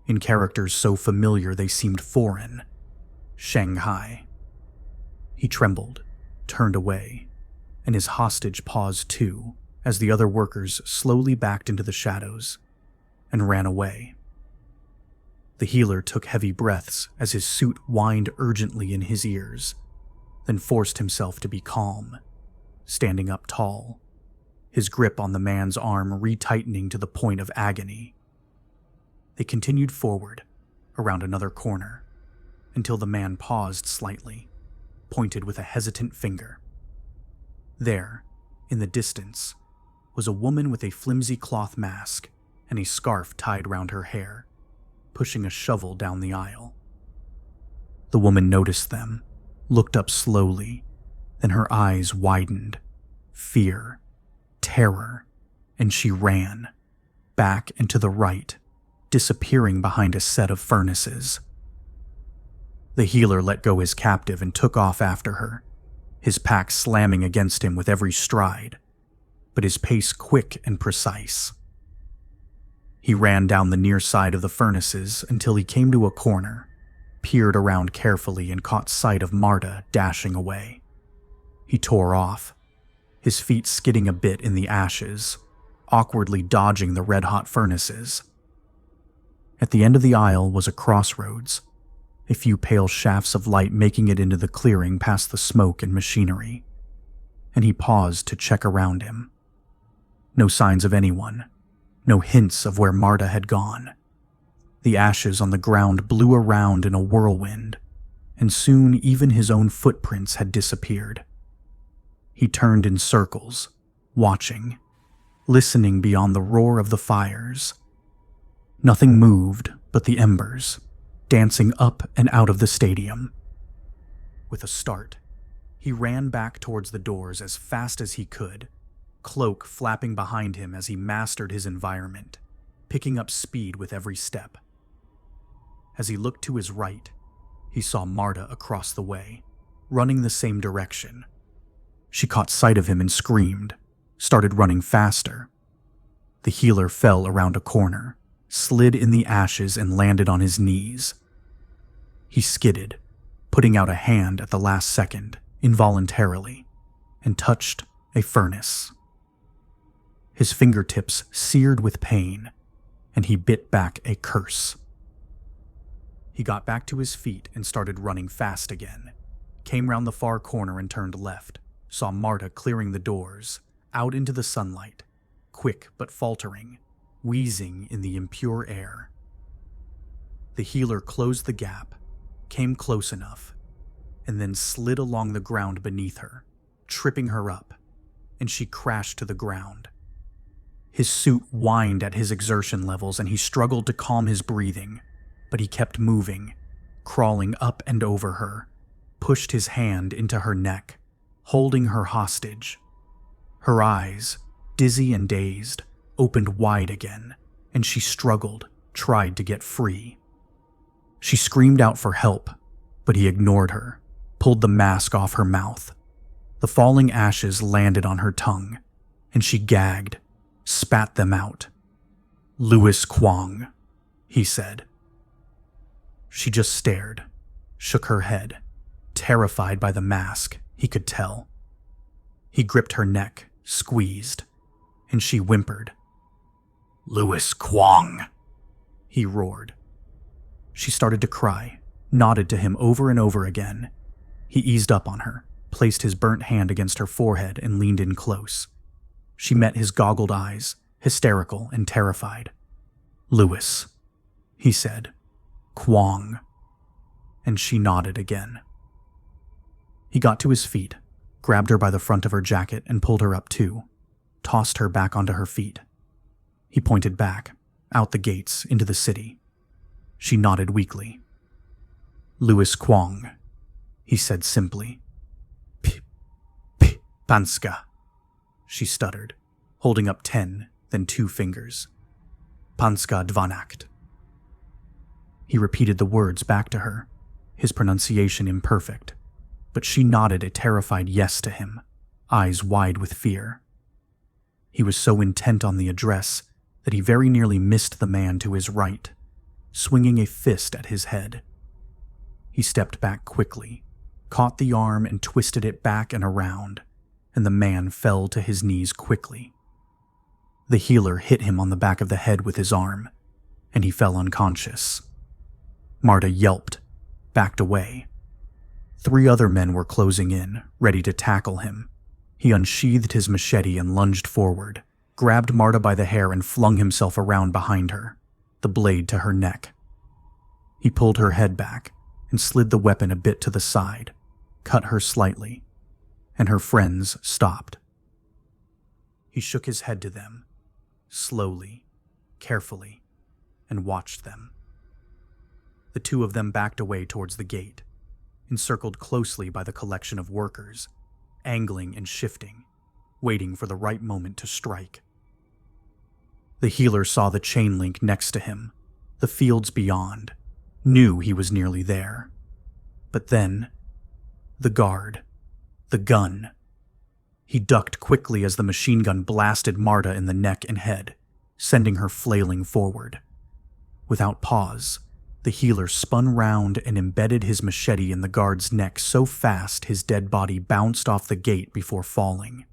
Speaker 1: in characters so familiar they seemed foreign. Shanghai. He trembled, turned away, and his hostage paused too, as the other workers slowly backed into the shadows and ran away. The healer took heavy breaths as his suit whined urgently in his ears, then forced himself to be calm, standing up tall, his grip on the man's arm retightening to the point of agony. They continued forward, around another corner, until the man paused slightly, pointed with a hesitant finger. There, in the distance, was a woman with a flimsy cloth mask and a scarf tied round her hair, pushing a shovel down the aisle. The woman noticed them, looked up slowly, then her eyes widened. Fear, terror, and she ran, back and to the right, disappearing behind a set of furnaces. The healer let go his captive and took off after her, his pack slamming against him with every stride, but his pace quick and precise. He ran down the near side of the furnaces until he came to a corner, peered around carefully and caught sight of Marta dashing away. He tore off, his feet skidding a bit in the ashes, awkwardly dodging the red-hot furnaces. At the end of the aisle was a crossroads, a few pale shafts of light making it into the clearing past the smoke and machinery, and he paused to check around him. No signs of anyone, no hints of where Marta had gone. The ashes on the ground blew around in a whirlwind, and soon even his own footprints had disappeared. He turned in circles, watching, listening beyond the roar of the fires. Nothing moved but the embers, dancing up and out of the stadium. With a start, he ran back towards the doors as fast as he could, cloak flapping behind him as he mastered his environment. picking up speed with every step. As he looked to his right, he saw Marta across the way, running the same direction. She caught sight of him and screamed, started running faster. The healer fell around a corner, slid in the ashes and landed on his knees. He skidded, putting out a hand at the last second, involuntarily, and touched a furnace. His fingertips seared with pain, and he bit back a curse. He got back to his feet and started running fast again, came round the far corner and turned left, saw Marta clearing the doors, out into the sunlight, quick but faltering, wheezing in the impure air. The healer closed the gap, came close enough, and then slid along the ground beneath her, tripping her up, and she crashed to the ground. His suit whined at his exertion levels and he struggled to calm his breathing, but he kept moving, crawling up and over her, pushed his hand into her neck, holding her hostage. Her eyes, dizzy and dazed, opened wide again, and she struggled, tried to get free. She screamed out for help, but he ignored her, pulled the mask off her mouth. The falling ashes landed on her tongue, and she gagged, spat them out. "Louis Kwong," he said. She just stared, shook her head, terrified by the mask, he could tell. He gripped her neck, squeezed, and she whimpered. "Louis Kwong," he roared. She started to cry, nodded to him over and over again. He eased up on her, placed his burnt hand against her forehead and leaned in close. She met his goggled eyes, hysterical and terrified. "Louis," he said. "Kwong." And she nodded again. He got to his feet, grabbed her by the front of her jacket and pulled her up too, tossed her back onto her feet. He pointed back, out the gates, into the city. She nodded weakly. "Louis Kwong," he said simply. Panska," she stuttered, holding up 10, then 2 fingers. "Panska dvanakt." He repeated the words back to her, his pronunciation imperfect, but she nodded a terrified yes to him, eyes wide with fear. He was so intent on the address that he very nearly missed the man to his right, swinging a fist at his head. He stepped back quickly, caught the arm and twisted it back and around, and the man fell to his knees quickly. The healer hit him on the back of the head with his arm, and he fell unconscious. Marta yelped, backed away. 3 other men were closing in, ready to tackle him. He unsheathed his machete and lunged forward, grabbed Marta by the hair and flung himself around behind her, the blade to her neck. He pulled her head back and slid the weapon a bit to the side, cut her slightly, and her friends stopped. He shook his head to them, slowly, carefully, and watched them. The 2 of them backed away towards the gate, encircled closely by the collection of workers, angling and shifting, waiting for the right moment to strike. The healer saw the chain link next to him, the fields beyond, knew he was nearly there. But then, the guard, the gun. He ducked quickly as the machine gun blasted Marta in the neck and head, sending her flailing forward. Without pause, the healer spun round and embedded his machete in the guard's neck so fast his dead body bounced off the gate before falling.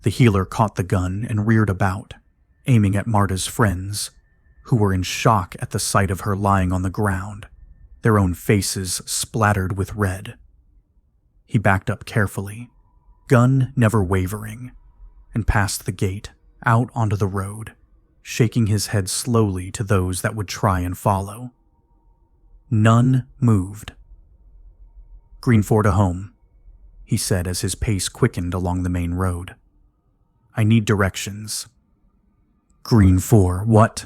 Speaker 1: The healer caught the gun and reared about, aiming at Marta's friends, who were in shock at the sight of her lying on the ground, their own faces splattered with red. He backed up carefully, gun never wavering, and passed the gate, out onto the road, shaking his head slowly to those that would try and follow. None moved. "Greenford to home," he said as his pace quickened along the main road. "I need directions." "Greenford, what?"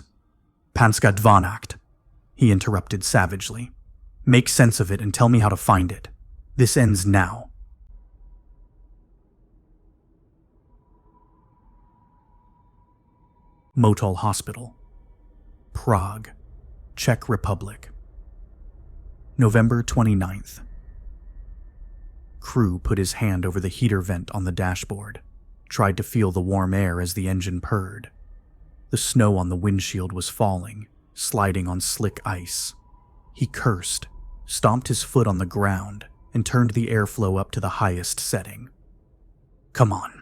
Speaker 1: "Panska dvanakt," he interrupted savagely. "Make sense of it and tell me how to find it. This ends now." Motol Hospital, Prague, Czech Republic. November 29th. Crew put his hand over the heater vent on the dashboard, tried to feel the warm air as the engine purred. The snow on the windshield was falling, sliding on slick ice. He cursed, stomped his foot on the ground, and turned the airflow up to the highest setting. "Come on,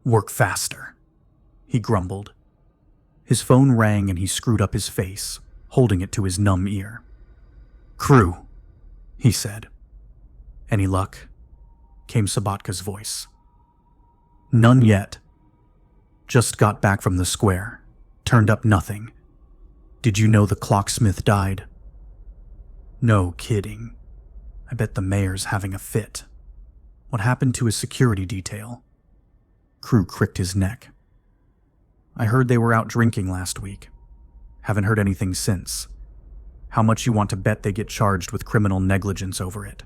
Speaker 1: work faster," he grumbled. His phone rang and he screwed up his face, holding it to his numb ear. "Crew," he said. "Any luck?" came Sabatka's voice. "None yet. Just got back from the square. Turned up nothing. Did you know the clocksmith died?" "No kidding. I bet the mayor's having a fit. What happened to his security detail?" Crew cricked his neck. "I heard they were out drinking last week. Haven't heard anything since. How much you want to bet they get charged with criminal negligence over it?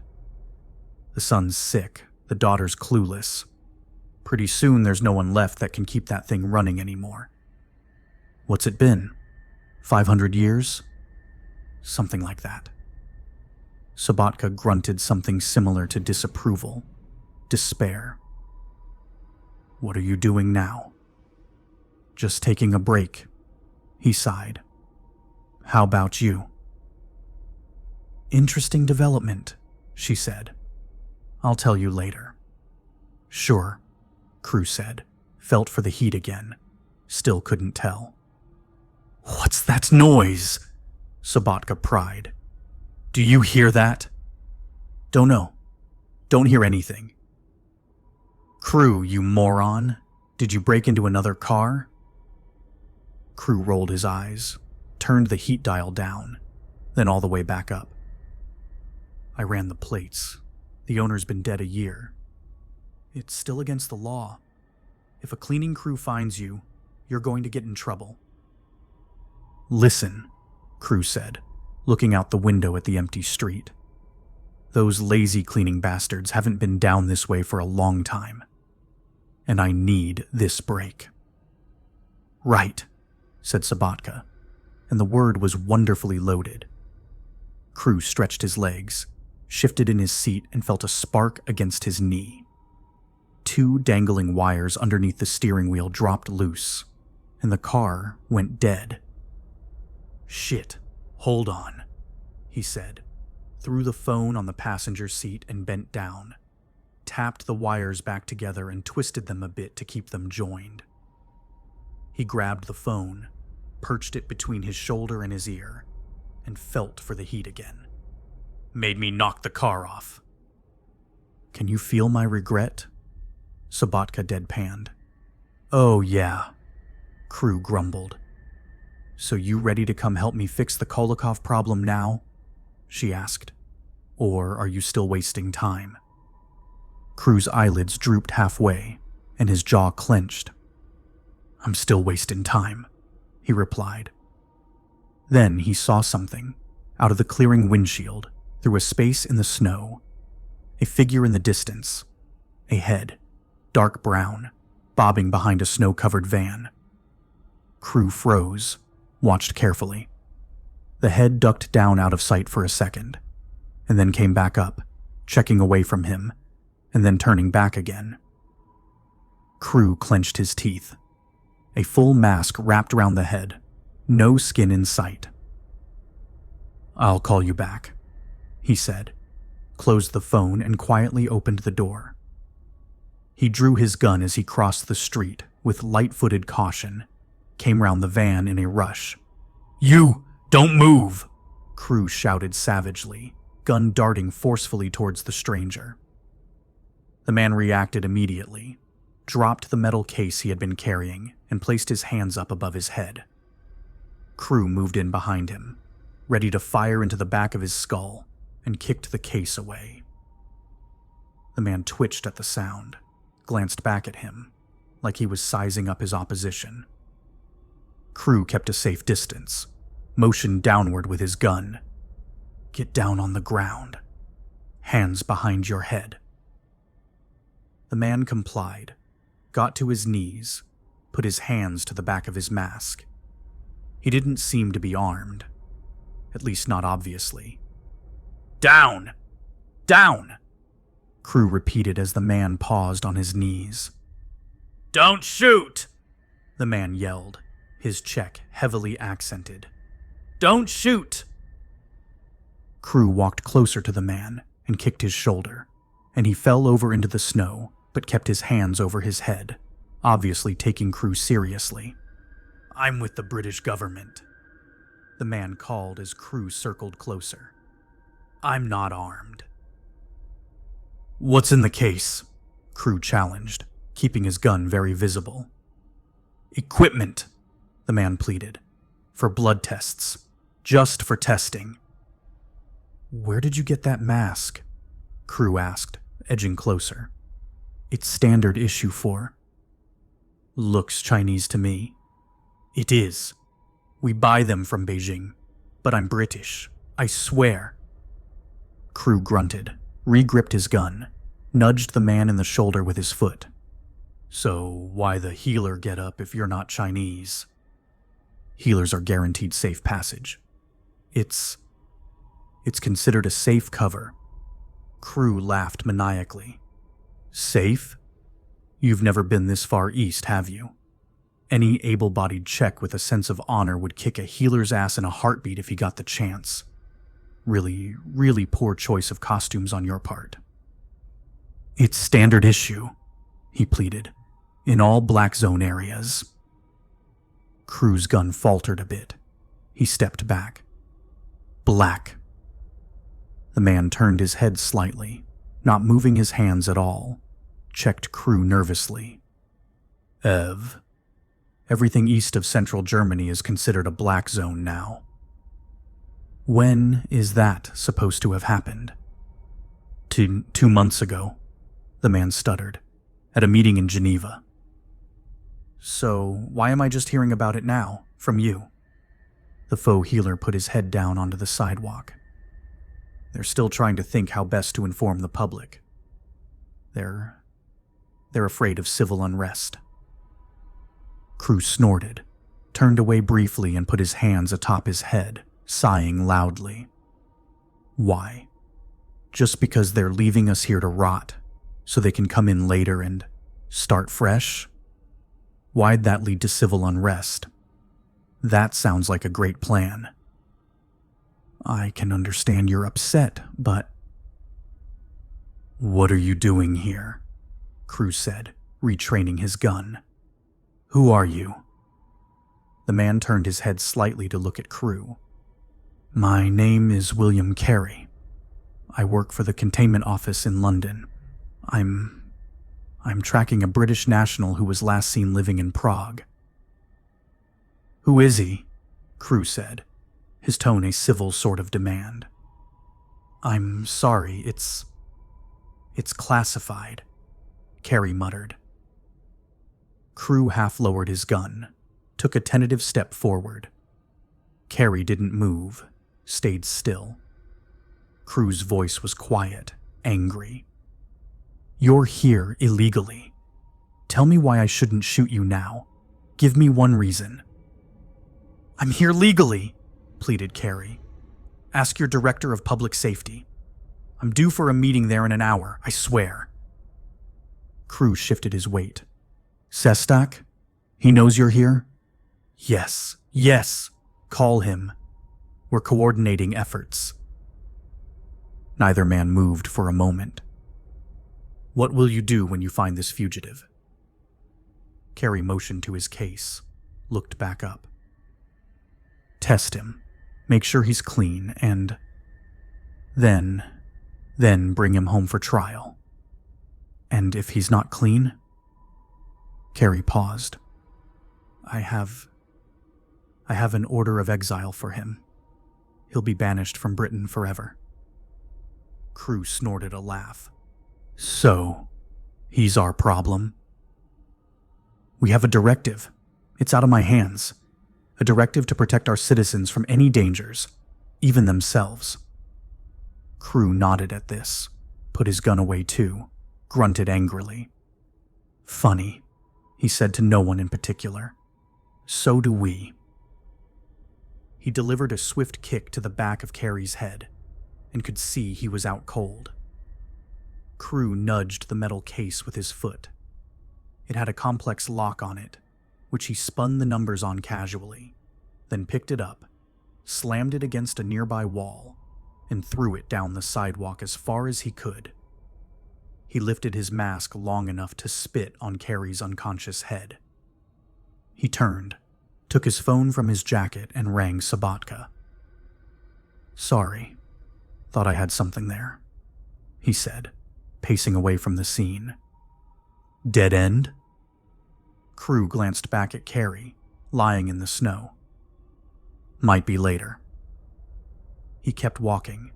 Speaker 1: The son's sick, the daughter's clueless. Pretty soon there's no one left that can keep that thing running anymore. What's it been? 500 years? Something like that." Sabatka grunted something similar to disapproval, despair. "What are you doing now?" "Just taking a break," he sighed. "How about you?" "Interesting development," she said. "I'll tell you later." "Sure," Crew said, felt for the heat again. Still couldn't tell. "What's that noise?" Sabatka pried. "Do you hear that?" "Don't know. Don't hear anything." "Crew, you moron. Did you break into another car?" Crew rolled his eyes, turned the heat dial down, then all the way back up. "I ran the plates. The owner's been dead a year. It's still against the law. If a cleaning crew finds you, you're going to get in trouble." "Listen," Crew said, looking out the window at the empty street. "Those lazy cleaning bastards haven't been down this way for a long time. And I need this break." "Right," said Sabatka, and the word was wonderfully loaded. Crew stretched his legs, shifted in his seat, and felt a spark against his knee. 2 dangling wires underneath the steering wheel dropped loose, and the car went dead. "Shit, hold on," he said, threw the phone on the passenger seat and bent down, tapped the wires back together and twisted them a bit to keep them joined. He grabbed the phone, perched it between his shoulder and his ear, and felt for the heat again. "Made me knock the car off." "Can you feel my regret?" Sabatka deadpanned. "Oh yeah," Crew grumbled. "So you ready to come help me fix the Kolokov problem now?" she asked. "Or are you still wasting time?" Crew's eyelids drooped halfway, and his jaw clenched. "I'm still wasting time," he replied. Then he saw something, out of the clearing windshield, through a space in the snow. A figure in the distance. A head, dark brown, bobbing behind a snow-covered van. Crew froze, watched carefully. The head ducked down out of sight for a second, and then came back up, checking away from him, and then turning back again. Crew clenched his teeth. A full mask wrapped around the head, no skin in sight. "I'll call you back," he said, closed the phone and quietly opened the door. He drew his gun as he crossed the street with light-footed caution, came round the van in a rush. "You, don't move!" Crew shouted savagely, gun darting forcefully towards the stranger. The man reacted immediately, dropped the metal case he had been carrying, and placed his hands up above his head. Crew moved in behind him, ready to fire into the back of his skull, and kicked the case away. The man twitched at the sound, glanced back at him, like he was sizing up his opposition. Crew kept a safe distance, motioned downward with his gun. "Get down on the ground. Hands behind your head." The man complied, got to his knees, put his hands to the back of his mask. He didn't seem to be armed, at least not obviously.
Speaker 2: Down! Down!
Speaker 1: Crew repeated as the man paused on his knees.
Speaker 2: Don't shoot!
Speaker 1: The man yelled, his Czech heavily accented.
Speaker 2: Don't shoot!
Speaker 1: Crew walked closer to the man and kicked his shoulder, and he fell over into the snow but kept his hands over his head, obviously taking Crew seriously. I'm with the British government, the man called as Crew circled closer. I'm not armed. What's in the case? Crew challenged, keeping his gun very visible. Equipment, the man pleaded. For blood tests. Just for testing. Where did you get that mask? Crew asked, edging closer. It's standard issue 4. Looks Chinese to me. It is. We buy them from Beijing. But I'm British. I swear. Crew grunted, re-gripped his gun, nudged the man in the shoulder with his foot. So why the healer get up if you're not Chinese? Healers are guaranteed safe passage. It's considered a safe cover. Crew laughed maniacally. Safe? You've never been this far east, have you? Any able-bodied Czech with a sense of honor would kick a healer's ass in a heartbeat if he got the chance. Really, really poor choice of costumes on your part. It's standard issue, he pleaded, in all black zone areas. Crew's gun faltered a bit. He stepped back. Black. The man turned his head slightly, not moving his hands at all, checked Crew nervously. Ev. Everything east of central Germany is considered a black zone now. When is that supposed to have happened? 2 months ago, the man stuttered, at a meeting in Geneva. So, why am I just hearing about it now, from you? The faux healer put his head down onto the sidewalk. They're still trying to think how best to inform the public. They're afraid of civil unrest. Crew snorted, turned away briefly and put his hands atop his head, sighing loudly. Why? Just because they're leaving us here to rot, so they can come in later and start fresh? Why'd that lead to civil unrest? That sounds like a great plan. I can understand you're upset, but... What are you doing here? Crew said, retraining his gun. Who are you? The man turned his head slightly to look at Crew. My name is William Carrie. I work for the containment office in London. I'm tracking a British national who was last seen living in Prague. Who is he? Crew said, his tone a civil sort of demand. I'm sorry, it's classified, Carrie muttered. Crew half-lowered his gun, took a tentative step forward. Carrie didn't move, stayed still. Crew's voice was quiet, angry. You're here illegally. Tell me why I shouldn't shoot you now. Give me one reason. I'm here legally, pleaded Carrie. Ask your director of public safety. I'm due for a meeting there in an hour, I swear. Crew shifted his weight. Sestak? He knows you're here? Yes. Call him. We're coordinating efforts. Neither man moved for a moment. What will you do when you find this fugitive? Carrie motioned to his case, looked back up. Test him, make sure he's clean, and then bring him home for trial. And if he's not clean? Carrie paused. I have an order of exile for him. He'll be banished from Britain forever. Crew snorted a laugh. So, he's our problem? We have a directive. It's out of my hands. A directive to protect our citizens from any dangers, even themselves. Crew nodded at this, put his gun away too, grunted angrily. Funny. he said to no one in particular. So do we. He delivered a swift kick to the back of Carrie's head and could see he was out cold. Crew nudged the metal case with his foot. It had a complex lock on it, which he spun the numbers on casually, then picked it up, slammed it against a nearby wall, and threw it down the sidewalk as far as he could. He lifted his mask long enough to spit on Carrie's unconscious head. He turned, took his phone from his jacket, and rang Sabatka. "Sorry, thought I had something there," he said, pacing away from the scene. "Dead end?" Crew glanced back at Carrie, lying in the snow. "Might be later." He kept walking,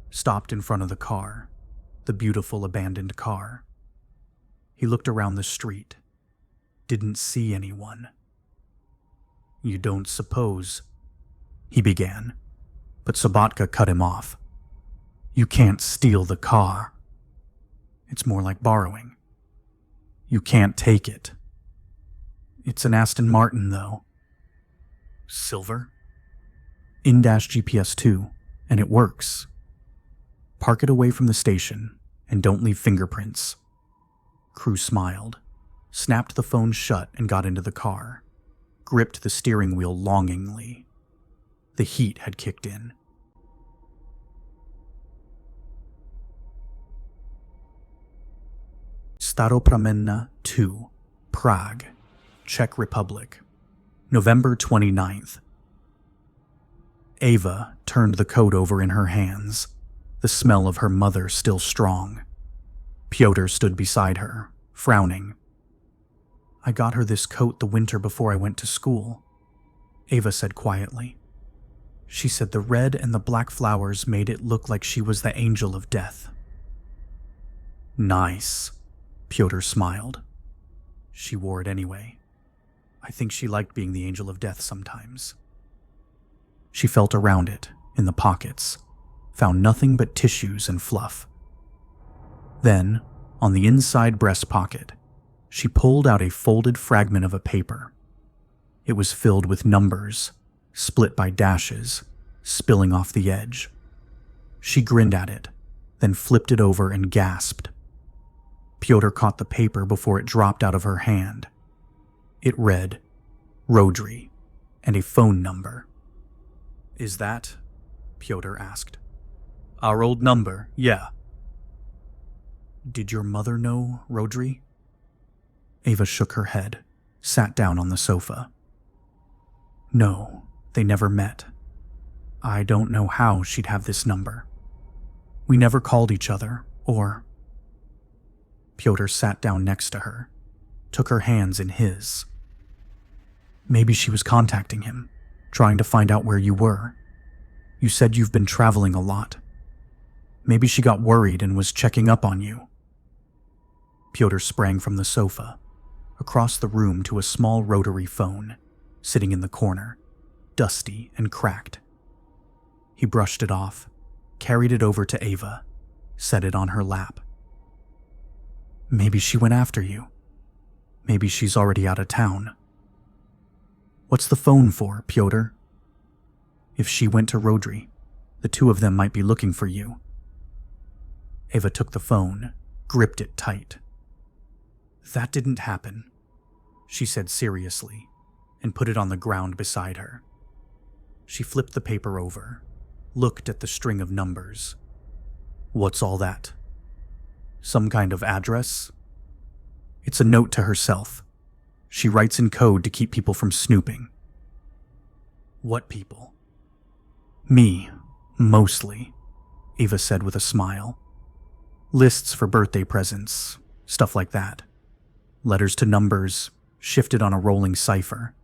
Speaker 1: stopped in front of the car, the beautiful abandoned car. He looked around the street, didn't see anyone. "You don't suppose," he began, but Sabatka cut him off. "You can't steal the car. It's more like borrowing. You can't take it. It's an Aston Martin, though." "Silver?" "In-dash GPS 2, and it works. Park it away from the station, and don't leave fingerprints." Crew smiled, snapped the phone shut and got into the car, gripped the steering wheel longingly. The heat had kicked in. Staropramenna 2, Prague, Czech Republic, November 29th. Ava turned the coat over in her hands, the smell of her mother still strong. Pyotr stood beside her, frowning. "I got her this coat the winter before I went to school," Ava said quietly. "She said the red and the black flowers made it look like she was the angel of death." "Nice," Pyotr smiled. "She wore it anyway. I think she liked being the angel of death sometimes." She felt around it, in the pockets, found nothing but tissues and fluff. Then, on the inside breast pocket, she pulled out a folded fragment of a paper. It was filled with numbers, split by dashes, spilling off the edge. She grinned at it, then flipped it over and gasped. Pyotr caught the paper before it dropped out of her hand. It read, Rodri, and a phone number. "Is that?" Pyotr asked. "Our old number, yeah." "Did your mother know Rodri?" Ava shook her head, sat down on the sofa. "No, they never met. I don't know how she'd have this number. We never called each other, or..." Pyotr sat down next to her, took her hands in his. "Maybe she was contacting him, trying to find out where you were. You said you've been traveling a lot. Maybe she got worried and was checking up on you." Pyotr sprang from the sofa, across the room to a small rotary phone, sitting in the corner, dusty and cracked. He brushed it off, carried it over to Ava, set it on her lap. "Maybe she went after you. Maybe she's already out of town." "What's the phone for, Pyotr?" "If she went to Rodri, the two of them might be looking for you." Ava took the phone, gripped it tight. "That didn't happen," she said seriously, and put it on the ground beside her. She flipped the paper over, looked at the string of numbers. "What's all that? Some kind of address?" "It's a note to herself. She writes in code to keep people from snooping." "What people?" "Me, mostly," Ava said with a smile. "Lists for birthday presents, stuff like that. Letters to numbers, shifted on a rolling cipher.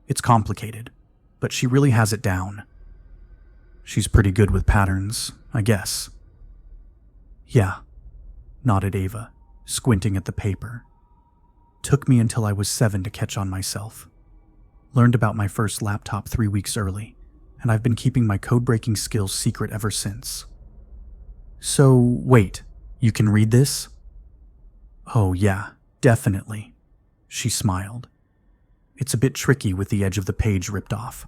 Speaker 1: It's complicated, but she really has it down. She's pretty good with patterns, I guess." "Yeah," nodded Ava, squinting at the paper. "Took me until I was 7 to catch on myself. Learned about my first laptop 3 weeks early, and I've been keeping my code-breaking skills secret ever since." "So, wait, you can read this?" "Oh yeah, definitely." She smiled. It's a bit tricky with the edge of the page ripped off,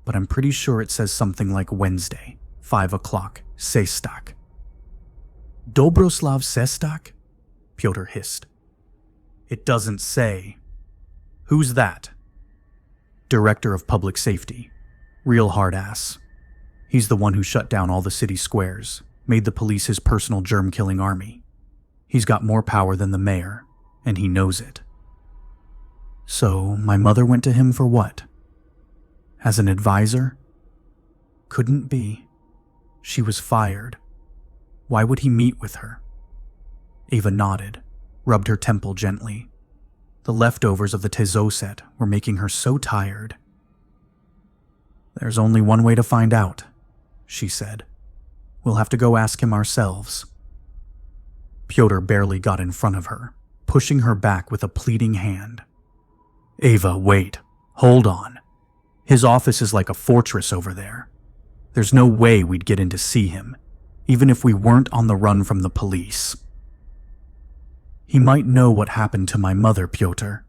Speaker 1: but I'm pretty sure it says something like Wednesday, 5 o'clock, Sestak. Dobroslav Sestak? Pyotr hissed. It doesn't say. Who's that? Director of Public Safety. Real hard ass. He's the one who shut down all the city squares, made the police his personal germ-killing army. He's got more power than the mayor, and he knows it. So, my mother went to him for what? As an advisor? Couldn't be. She was fired. Why would he meet with her? Ava nodded, rubbed her temple gently. The leftovers of the tezoset were making her so tired. There's only one way to find out, she said. We'll have to go ask him ourselves. Pyotr barely got in front of her, pushing her back with a pleading hand. Ava, wait. Hold on. His office is like a fortress over there. There's no way we'd get in to see him, even if we weren't on the run from the police. He might know what happened to my mother, Pyotr.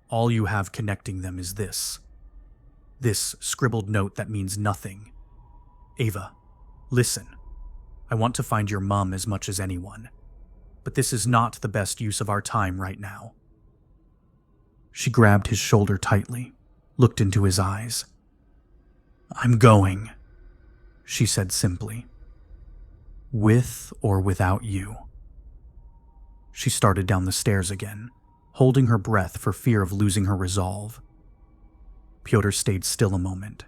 Speaker 1: All you have connecting them is this. This scribbled note that means nothing. Ava, listen. I want to find your mom as much as anyone, but this is not the best use of our time right now. She grabbed his shoulder tightly, looked into his eyes. I'm going, she said simply. With or without you. She started down the stairs again, holding her breath for fear of losing her resolve. Pyotr stayed still a moment,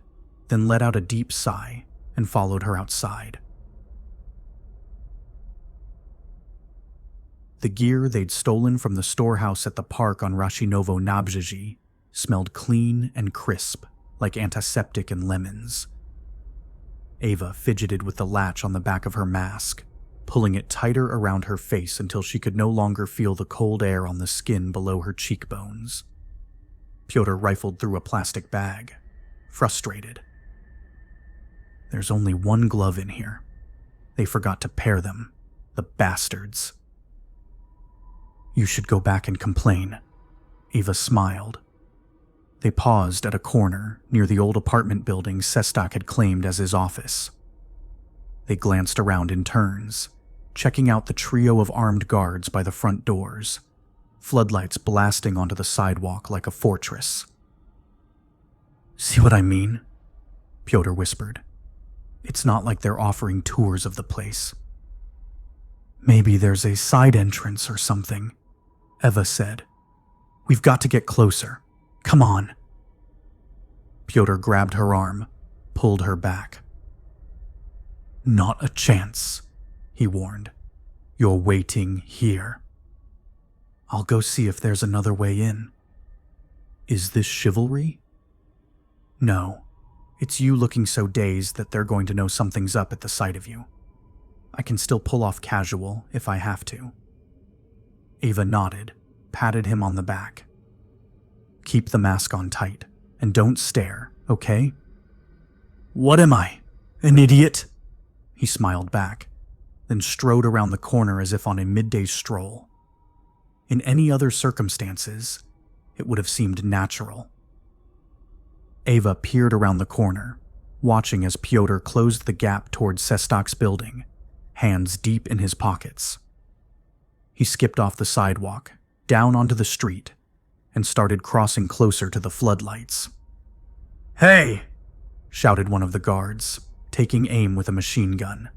Speaker 1: then let out a deep sigh and followed her outside. The gear they'd stolen from the storehouse at the park on Rashinovo Nabzhezhi smelled clean and crisp, like antiseptic and lemons. Ava fidgeted with the latch on the back of her mask, pulling it tighter around her face until she could no longer feel the cold air on the skin below her cheekbones. Pyotr rifled through a plastic bag, frustrated. There's only one glove in here. They forgot to pair them, the bastards. You should go back and complain. Ava smiled. They paused at a corner near the old apartment building Sestak had claimed as his office. They glanced around in turns, checking out the trio of armed guards by the front doors, floodlights blasting onto the sidewalk like a fortress. See what I mean? Pyotr whispered. It's not like they're offering tours of the place. Maybe there's a side entrance or something, Eva said. We've got to get closer. Come on. Pyotr grabbed her arm, pulled her back. Not a chance, he warned. You're waiting here. I'll go see if there's another way in. Is this chivalry? No, it's you looking so dazed that they're going to know something's up at the sight of you. I can still pull off casual if I have to. Ava nodded, patted him on the back. Keep the mask on tight, and don't stare, okay? What am I? An idiot? He smiled back, then strode around the corner as if on a midday stroll. In any other circumstances, it would have seemed natural. Ava peered around the corner, watching as Pyotr closed the gap towards Sestak's building, hands deep in his pockets. He skipped off the sidewalk, down onto the street, and started crossing closer to the floodlights. Hey! Shouted one of the guards, taking aim with a machine gun.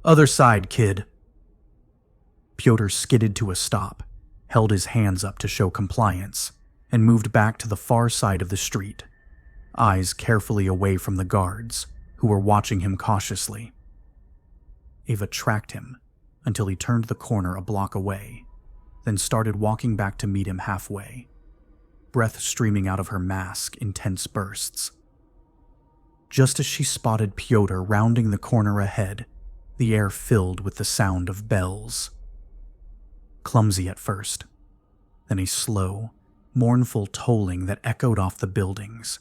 Speaker 1: Other side, kid. Pyotr skidded to a stop, held his hands up to show compliance, and moved back to the far side of the street, eyes carefully away from the guards, who were watching him cautiously. Ava tracked him until he turned the corner a block away, then started walking back to meet him halfway, breath streaming out of her mask in tense bursts. Just as she spotted Pyotr rounding the corner ahead, the air filled with the sound of bells. Clumsy at first, then a slow, mournful tolling that echoed off the buildings,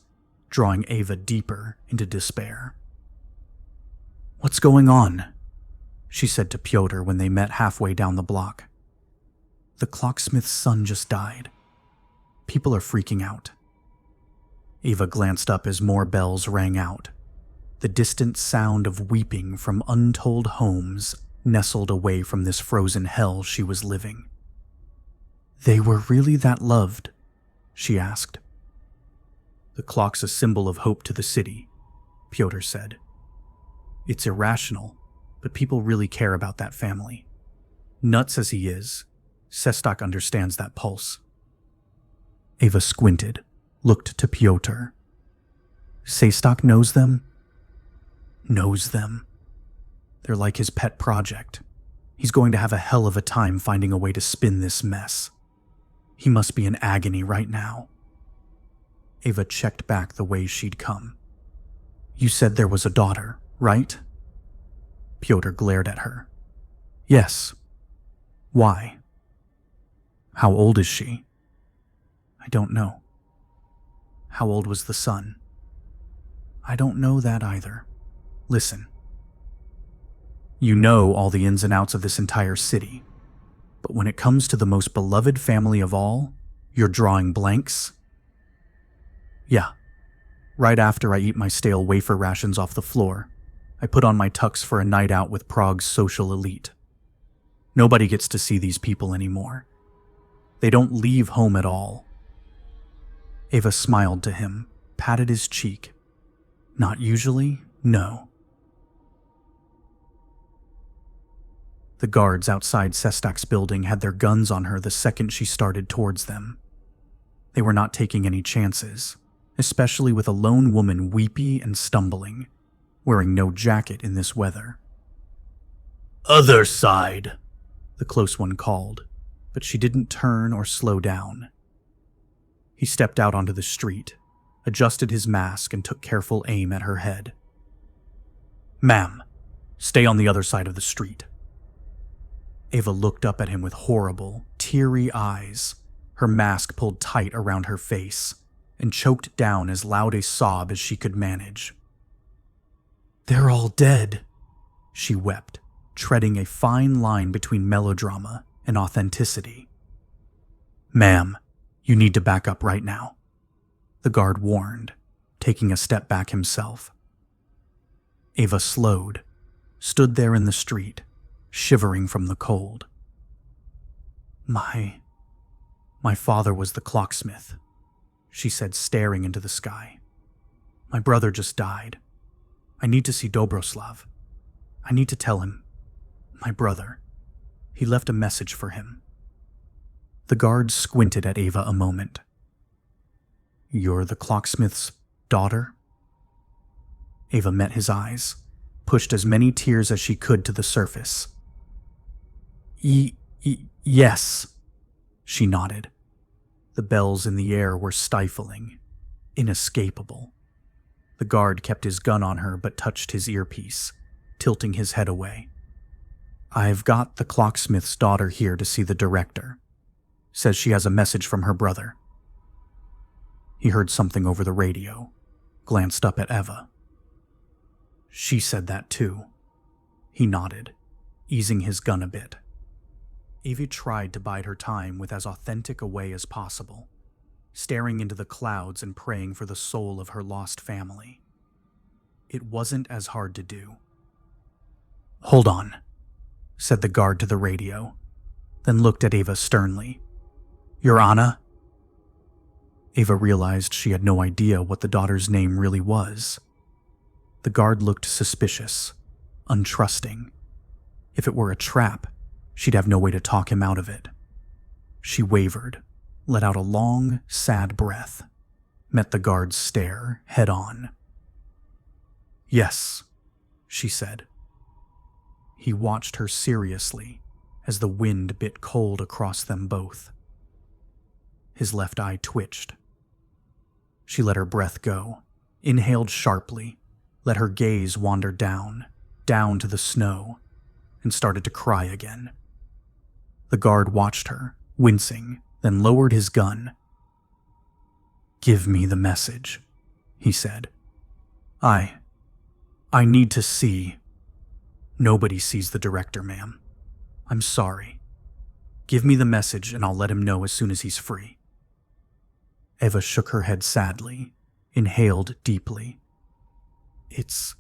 Speaker 1: drawing Ava deeper into despair. What's going on? She said to Pyotr when they met halfway down the block. The clocksmith's son just died. People are freaking out. Ava glanced up as more bells rang out, the distant sound of weeping from untold homes nestled away from this frozen hell she was living. "They were really that loved?" she asked. "The clock's a symbol of hope to the city," Piotr said. "It's irrational, but people really care about that family. Nuts as he is, Sestak understands that pulse." Ava squinted, looked to Piotr. "Sestak knows them?" "Knows them. They're like his pet project. He's going to have a hell of a time finding a way to spin this mess. He must be in agony right now." Ava checked back the way she'd come. "You said there was a daughter, right?" Piotr glared at her. "Yes. Why?" "How old is she?" "I don't know." "How old was the son?" "I don't know that either. Listen. You know all the ins and outs of this entire city, but when it comes to the most beloved family of all, you're drawing blanks?" "Yeah. Right after I eat my stale wafer rations off the floor, I put on my tux for a night out with Prague's social elite. Nobody gets to see these people anymore. They don't leave home at all." Ava smiled to him, patted his cheek. "Not usually, no." The guards outside Sestak's building had their guns on her the second she started towards them. They were not taking any chances, especially with a lone woman weepy and stumbling, wearing no jacket in this weather. "Other side," the close one called, but she didn't turn or slow down. He stepped out onto the street, adjusted his mask, and took careful aim at her head. "Ma'am, stay on the other side of the street." Ava looked up at him with horrible, teary eyes, her mask pulled tight around her face, and choked down as loud a sob as she could manage. "They're all dead," she wept, treading a fine line between melodrama and authenticity. "Ma'am, you need to back up right now," the guard warned, taking a step back himself. Ava slowed, stood there in the street, shivering from the cold. My father was the clocksmith," she said, staring into the sky. "My brother just died. I need to see Dobroslav. I need to tell him. My brother. He left a message for him." The guard squinted at Ava a moment. "You're the clocksmith's daughter?" Ava met his eyes, pushed as many tears as she could to the surface. Yes," she nodded. The bells in the air were stifling, inescapable. The guard kept his gun on her but touched his earpiece, tilting his head away. "I've got the clocksmith's daughter here to see the director. Says she has a message from her brother." He heard something over the radio, glanced up at Eva. "She said that too." He nodded, easing his gun a bit. Ava tried to bide her time with as authentic a way as possible, staring into the clouds and praying for the soul of her lost family. It wasn't as hard to do. "Hold on," said the guard to the radio, then looked at Ava sternly. "You're Anna?" Ava realized she had no idea what the daughter's name really was. The guard looked suspicious, untrusting. If it were a trap, she'd have no way to talk him out of it. She wavered, let out a long, sad breath, met the guard's stare head on. "Yes," she said. He watched her seriously as the wind bit cold across them both. His left eye twitched. She let her breath go, inhaled sharply, let her gaze wander down to the snow, and started to cry again. The guard watched her, wincing, then lowered his gun. "Give me the message," he said. I need to see." "Nobody sees the director, ma'am. I'm sorry. Give me the message and I'll let him know as soon as he's free." Eva shook her head sadly, inhaled deeply. It's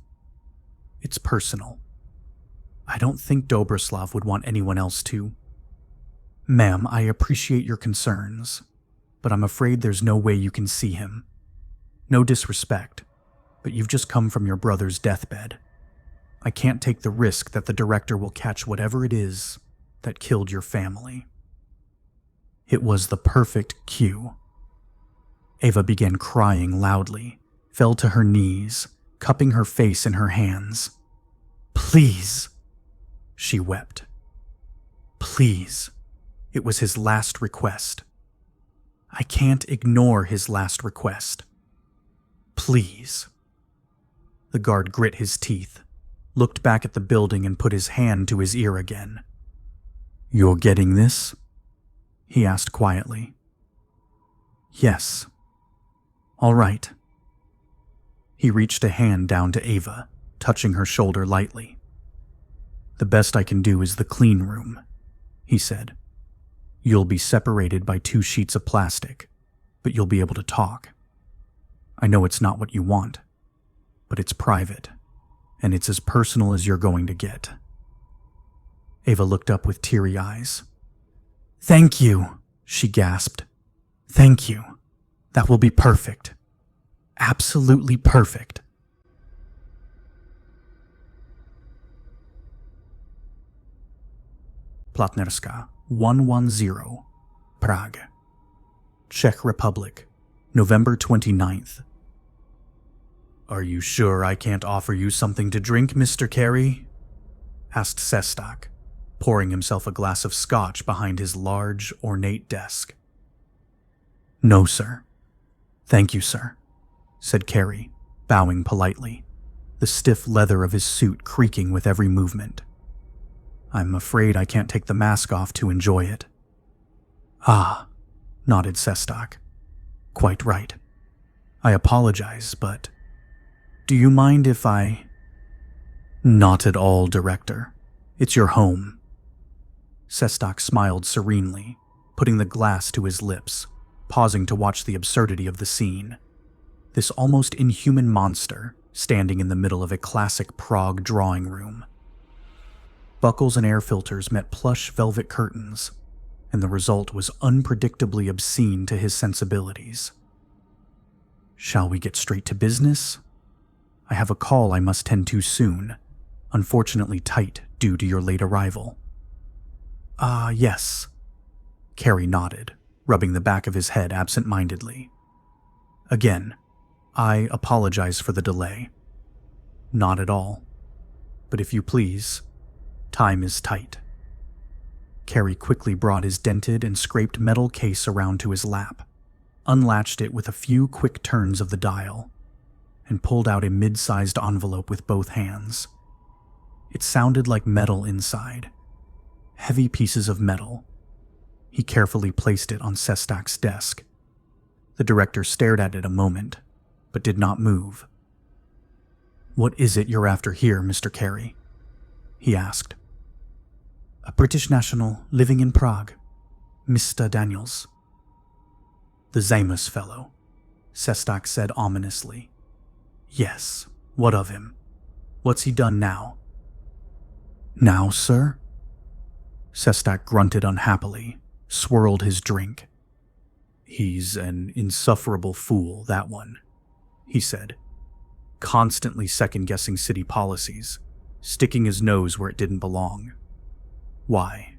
Speaker 1: personal. I don't think Dobroslav would want anyone else to. Ma'am, I appreciate your concerns, but I'm afraid there's no way you can see him. No disrespect, but you've just come from your brother's deathbed. I can't take the risk that the director will catch whatever it is that killed your family. It was the perfect cue. Eva began crying loudly, fell to her knees, cupping her face in her hands. Please, she wept. Please. It was his last request. I can't ignore his last request. Please. The guard grit his teeth, looked back at the building and put his hand to his ear again. You're getting this? He asked quietly. Yes. All right. He reached a hand down to Eva, touching her shoulder lightly. The best I can do is the clean room, he said. You'll be separated by 2 sheets of plastic, but you'll be able to talk. I know it's not what you want, but it's private, and it's as personal as you're going to get. Eva looked up with teary eyes. Thank you, she gasped. Thank you. That will be perfect. Absolutely perfect. Platnerska, 110, Prague. Czech Republic, November 29th. Are you sure I can't offer you something to drink, Mr. Carrie? Asked Sestak, pouring himself a glass of scotch behind his large, ornate desk. No, sir. Thank you, sir, said Carrie, bowing politely, the stiff leather of his suit creaking with every movement. I'm afraid I can't take the mask off to enjoy it. Ah, nodded Sestak. Quite right. I apologize, but do you mind if I... Not at all, Director. It's your home. Sestak smiled serenely, putting the glass to his lips, pausing to watch the absurdity of the scene. This almost inhuman monster standing in the middle of a classic Prague drawing room. Buckles and air filters met plush velvet curtains, and the result was unpredictably obscene to his sensibilities. Shall we get straight to business? I have a call I must tend to soon, unfortunately tight due to your late arrival. Yes. Carrie nodded, rubbing the back of his head absent-mindedly. Again, I apologize for the delay. Not at all. But if you please, time is tight. Carrie quickly brought his dented and scraped metal case around to his lap, unlatched it with a few quick turns of the dial, and pulled out a mid-sized envelope with both hands. It sounded like metal inside. Heavy pieces of metal. He carefully placed it on Sestak's desk. The director stared at it a moment, but did not move. What is it you're after here, Mr. Carrie? He asked. A British national living in Prague, Mr. Daniels. The Zamus fellow, Sestak said ominously. Yes, what of him? What's he done now? Now, sir? Sestak grunted unhappily, swirled his drink. He's an insufferable fool, that one, he said, constantly second-guessing city policies, sticking his nose where it didn't belong. Why?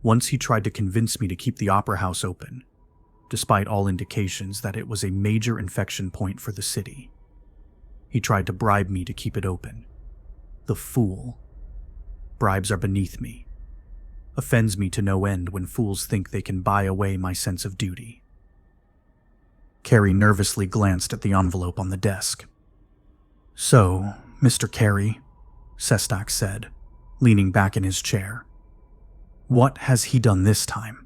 Speaker 1: Once he tried to convince me to keep the opera house open, despite all indications that it was a major infection point for the city. He tried to bribe me to keep it open. The fool. Bribes are beneath me. Offends me to no end when fools think they can buy away my sense of duty. Carrie nervously glanced at the envelope on the desk. So, Mr. Carrie, Sestak said, leaning back in his chair. What has he done this time?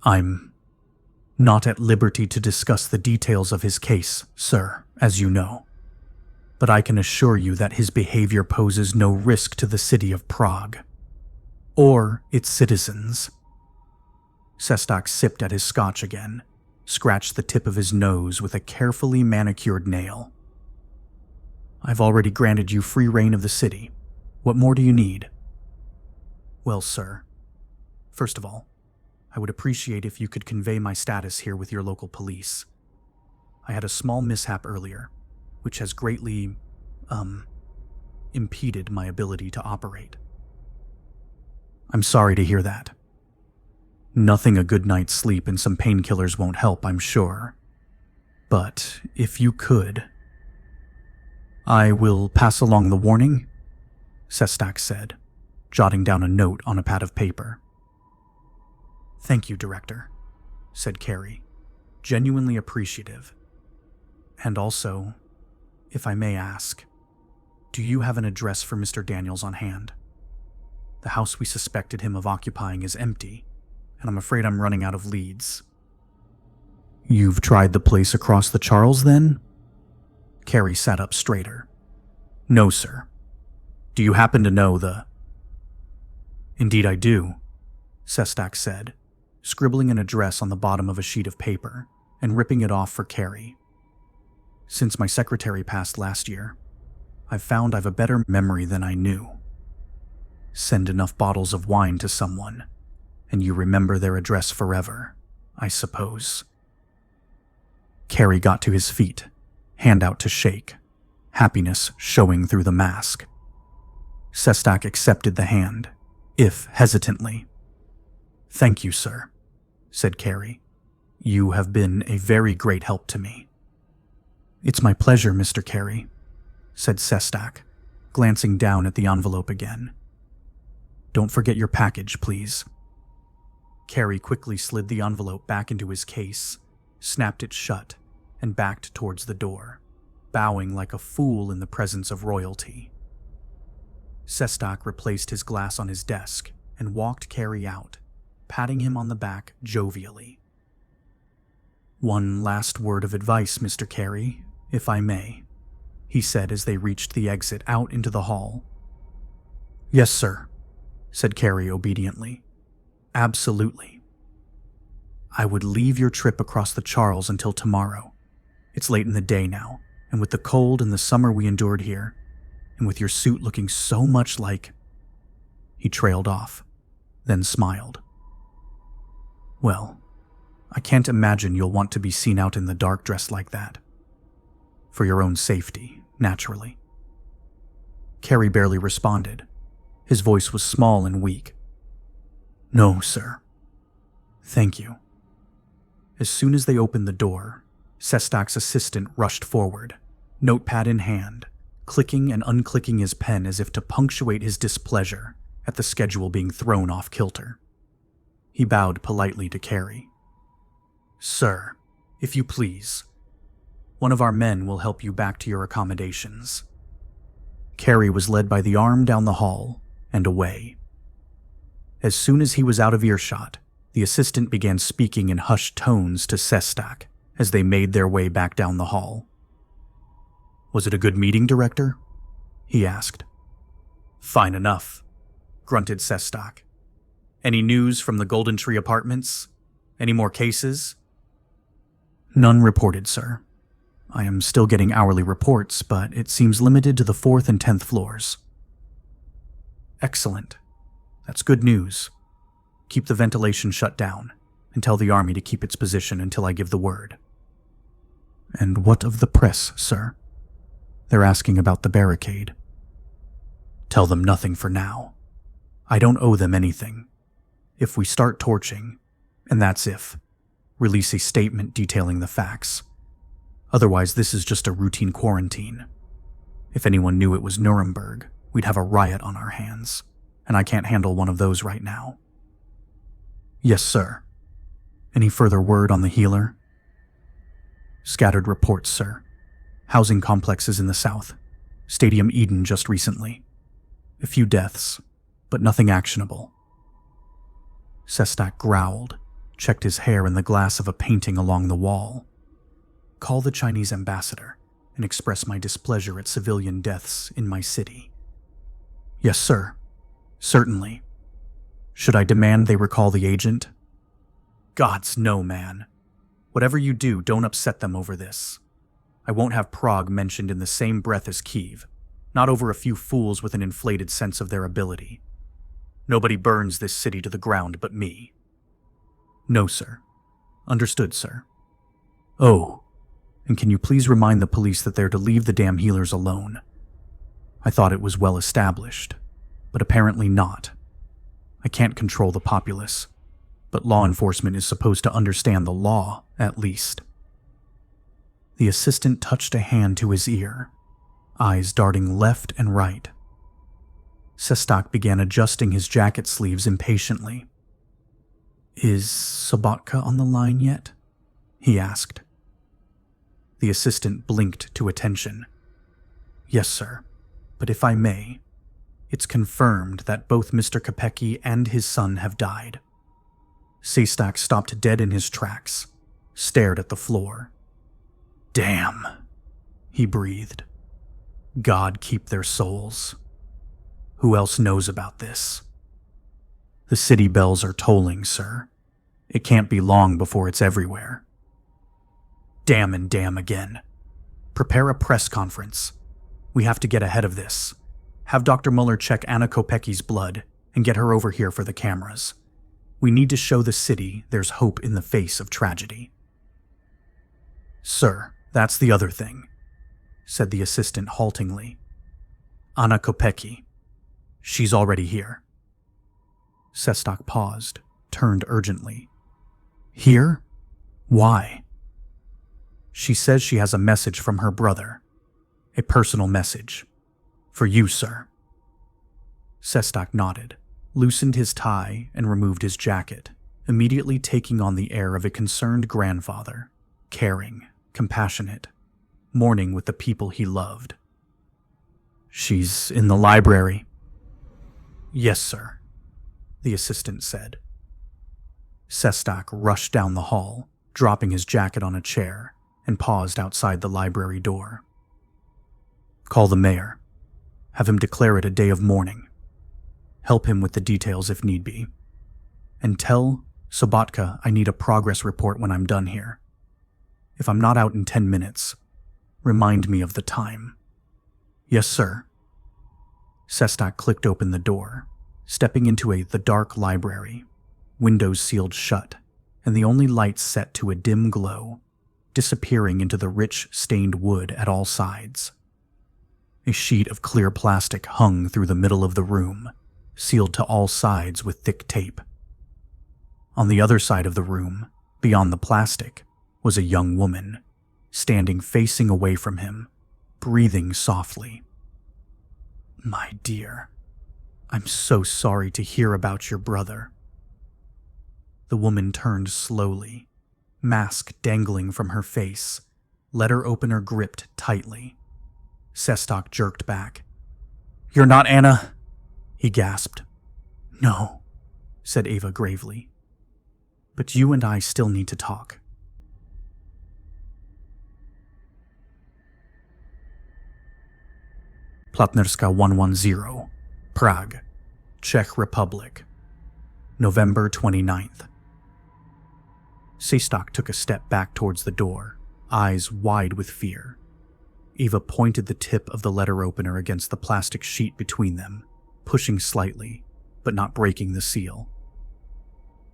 Speaker 1: I'm not at liberty to discuss the details of his case, sir, as you know. But I can assure you that his behavior poses no risk to the city of Prague. Or its citizens. Sestak sipped at his scotch again, scratched the tip of his nose with a carefully manicured nail. "I've already granted you free reign of the city. What more do you need?" "Well, sir, first of all, I would appreciate if you could convey my status here with your local police. I had a small mishap earlier, which has greatly, impeded my ability to operate." "I'm sorry to hear that. Nothing a good night's sleep and some painkillers won't help, I'm sure. But if you could..." "I will pass along the warning," Sestak said, jotting down a note on a pad of paper. "Thank you, Director," said Carrie, genuinely appreciative. "And also, if I may ask, do you have an address for Mr. Daniels on hand? The house we suspected him of occupying is empty, and I'm afraid I'm running out of leads." "You've tried the place across the Charles, then?" Carrie sat up straighter. "No, sir. Do you happen to know the..." "Indeed I do," Sestak said, scribbling an address on the bottom of a sheet of paper and ripping it off for Carrie. "Since my secretary passed last year, I've found I've a better memory than I knew. Send enough bottles of wine to someone, and you remember their address forever, I suppose." Carrie got to his feet, hand out to shake, happiness showing through the mask. Sestak accepted the hand, if hesitantly. "Thank you, sir," said Carrie. "You have been a very great help to me." "It's my pleasure, Mr. Carrie," said Sestak, glancing down at the envelope again. "Don't forget your package, please." Carrie quickly slid the envelope back into his case, snapped it shut, and backed towards the door, bowing like a fool in the presence of royalty. Sestak replaced his glass on his desk and walked Carrie out, patting him on the back jovially. "One last word of advice, Mr. Carrie, if I may," he said as they reached the exit out into the hall. "Yes, sir," said Carrie obediently. "Absolutely. I would leave your trip across the Charles until tomorrow. It's late in the day now, and with the cold and the summer we endured here, and with your suit looking so much like..." He trailed off, then smiled. "Well, I can't imagine you'll want to be seen out in the dark dressed like that. For your own safety, naturally." Carrie barely responded. His voice was small and weak. "No, sir. Thank you." As soon as they opened the door, Sestak's assistant rushed forward, notepad in hand, clicking and unclicking his pen as if to punctuate his displeasure at the schedule being thrown off kilter. He bowed politely to Carrie. "Sir, if you please. One of our men will help you back to your accommodations." Carrie was led by the arm down the hall and away. As soon as he was out of earshot, the assistant began speaking in hushed tones to Sestak as they made their way back down the hall. "Was it a good meeting, Director?" he asked. "Fine enough," grunted Sestak. "Any news from the Golden Tree Apartments? Any more cases?" "None reported, sir. I am still getting hourly reports, but it seems limited to the 4th and 10th floors." "Excellent. That's good news. Keep the ventilation shut down, and tell the army to keep its position until I give the word." "And what of the press, sir? They're asking about the barricade." "Tell them nothing for now. I don't owe them anything. If we start torching, and that's if, release a statement detailing the facts. Otherwise, this is just a routine quarantine. If anyone knew it was Nuremberg, we'd have a riot on our hands, and I can't handle one of those right now." "Yes, sir. Any further word on the healer?" "Scattered reports, sir. Housing complexes in the south. Stadium Eden just recently. A few deaths, but nothing actionable." Sestak growled, checked his hair in the glass of a painting along the wall. "Call the Chinese ambassador and express my displeasure at civilian deaths in my city." "Yes, sir. Certainly. Should I demand they recall the agent?" "Gods, no, man. Whatever you do, don't upset them over this. I won't have Prague mentioned in the same breath as Kiev, not over a few fools with an inflated sense of their ability. Nobody burns this city to the ground but me. No, sir. Understood, sir. Oh, and can you please remind the police that they're to leave the damn healers alone? I thought it was well established, but apparently not. I can't control the populace, but law enforcement is supposed to understand the law, at least. The assistant touched a hand to his ear, eyes darting left and right. Sestak began adjusting his jacket sleeves impatiently. Is Sobotka on the line yet? He asked. The assistant blinked to attention. Yes, sir, but if I may, it's confirmed that both Mr. Kopecky and his son have died. Sestak stopped dead in his tracks, stared at the floor. Damn, he breathed. God keep their souls. Who else knows about this? The city bells are tolling, sir. It can't be long before it's everywhere. Damn and damn again. Prepare a press conference. We have to get ahead of this. Have Dr. Muller check Anna Kopecki's blood and get her over here for the cameras. We need to show the city there's hope in the face of tragedy. Sir, that's the other thing, said the assistant haltingly. Anna Kopecki. She's already here. Sestak paused, turned urgently. Here? Why? She says she has a message from her brother. A personal message. For you, sir. Sestak nodded, loosened his tie, and removed his jacket, immediately taking on the air of a concerned grandfather, caring, compassionate, mourning with the people he loved. She's in the library. Yes, sir, the assistant said. Sestak rushed down the hall, dropping his jacket on a chair, and paused outside the library door. Call the mayor. Have him declare it a day of mourning. Help him with the details if need be. And tell Sobotka I need a progress report when I'm done here. If I'm not out in 10 minutes, remind me of the time. Yes, sir. Sestak clicked open the door, stepping into the dark library, windows sealed shut, and the only lights set to a dim glow, disappearing into the rich, stained wood at all sides. A sheet of clear plastic hung through the middle of the room, sealed to all sides with thick tape. On the other side of the room, beyond the plastic, was a young woman, standing facing away from him, breathing softly. My dear, I'm so sorry to hear about your brother. The woman turned slowly, mask dangling from her face, letter opener gripped tightly. Sestak jerked back. You're not Anna? He gasped. No, said Ava gravely. But you and I still need to talk. Platnerska 110, Prague, Czech Republic, November 29th. Sestak took a step back towards the door, eyes wide with fear. Eva pointed the tip of the letter opener against the plastic sheet between them, pushing slightly, but not breaking the seal.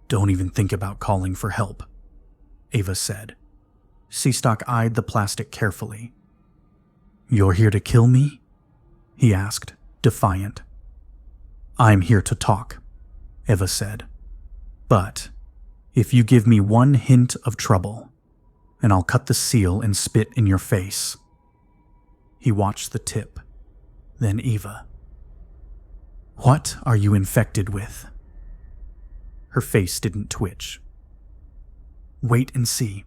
Speaker 1: Don't even think about calling for help, Eva said. Sestak eyed the plastic carefully. You're here to kill me? He asked, defiant. I'm here to talk, Eva said. But if you give me one hint of trouble, and I'll cut the seal and spit in your face. He watched the tip, then Eva. What are you infected with? Her face didn't twitch. Wait and see.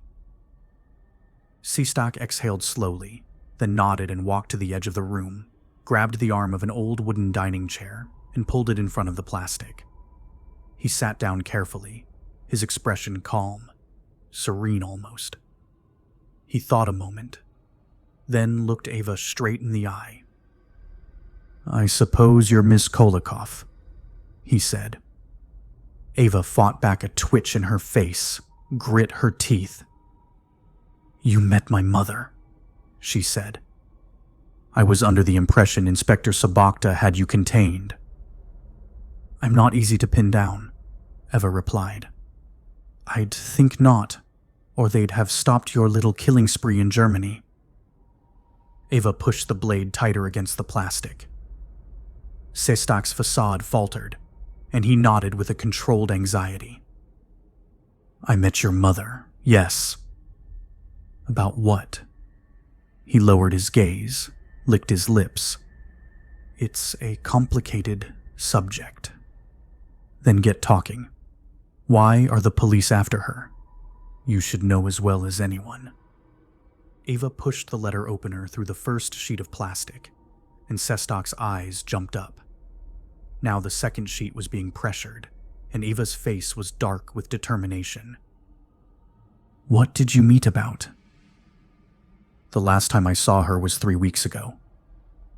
Speaker 1: Sestak exhaled slowly, then nodded and walked to the edge of the room, grabbed the arm of an old wooden dining chair, and pulled it in front of the plastic. He sat down carefully, his expression calm, serene almost. He thought a moment, then looked Ava straight in the eye. I suppose you're Miss Kolikov, he said. Ava fought back a twitch in her face, grit her teeth, "You met my mother," she said. "I was under the impression Inspector Sabakta had you contained." "I'm not easy to pin down," Eva replied. "I'd think not, or they'd have stopped your little killing spree in Germany." Eva pushed the blade tighter against the plastic. Sestak's facade faltered, and he nodded with a controlled anxiety. "I met your mother, yes." "About what?" He lowered his gaze, licked his lips. "It's a complicated subject." "Then get talking. Why are the police after her? You should know as well as anyone." Eva pushed the letter opener through the first sheet of plastic, and Sestak's eyes jumped up. Now the second sheet was being pressured, and Eva's face was dark with determination. "What did you meet about?" "The last time I saw her was 3 weeks ago.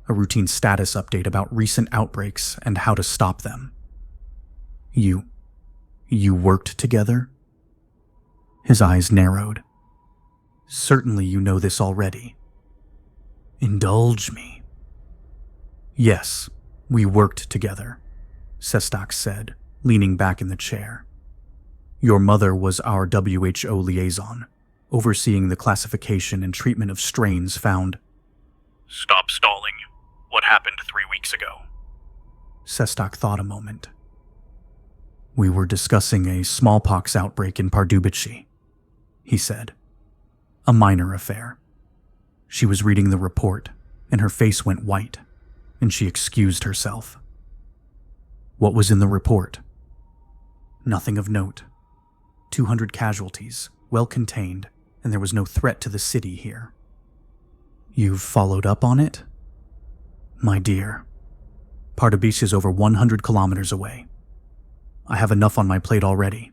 Speaker 1: A routine status update about recent outbreaks and how to stop them." You worked together?" His eyes narrowed. "Certainly you know this already." "Indulge me." "Yes, we worked together," Sestak said, leaning back in the chair. "Your mother was our WHO liaison, overseeing the classification and treatment of strains found."
Speaker 2: Stop stalling. What happened 3 weeks ago?
Speaker 1: Sestak thought a moment. "We were discussing a smallpox outbreak in Pardubice," he said. "A minor affair." She was reading the report, and her face went white, and she excused herself. "What was in the report?" "Nothing of note. 200 casualties, well contained, and there was no threat to the city here." "You've followed up on it?" "My dear, Pardubice is over 100 kilometers away. I have enough on my plate already.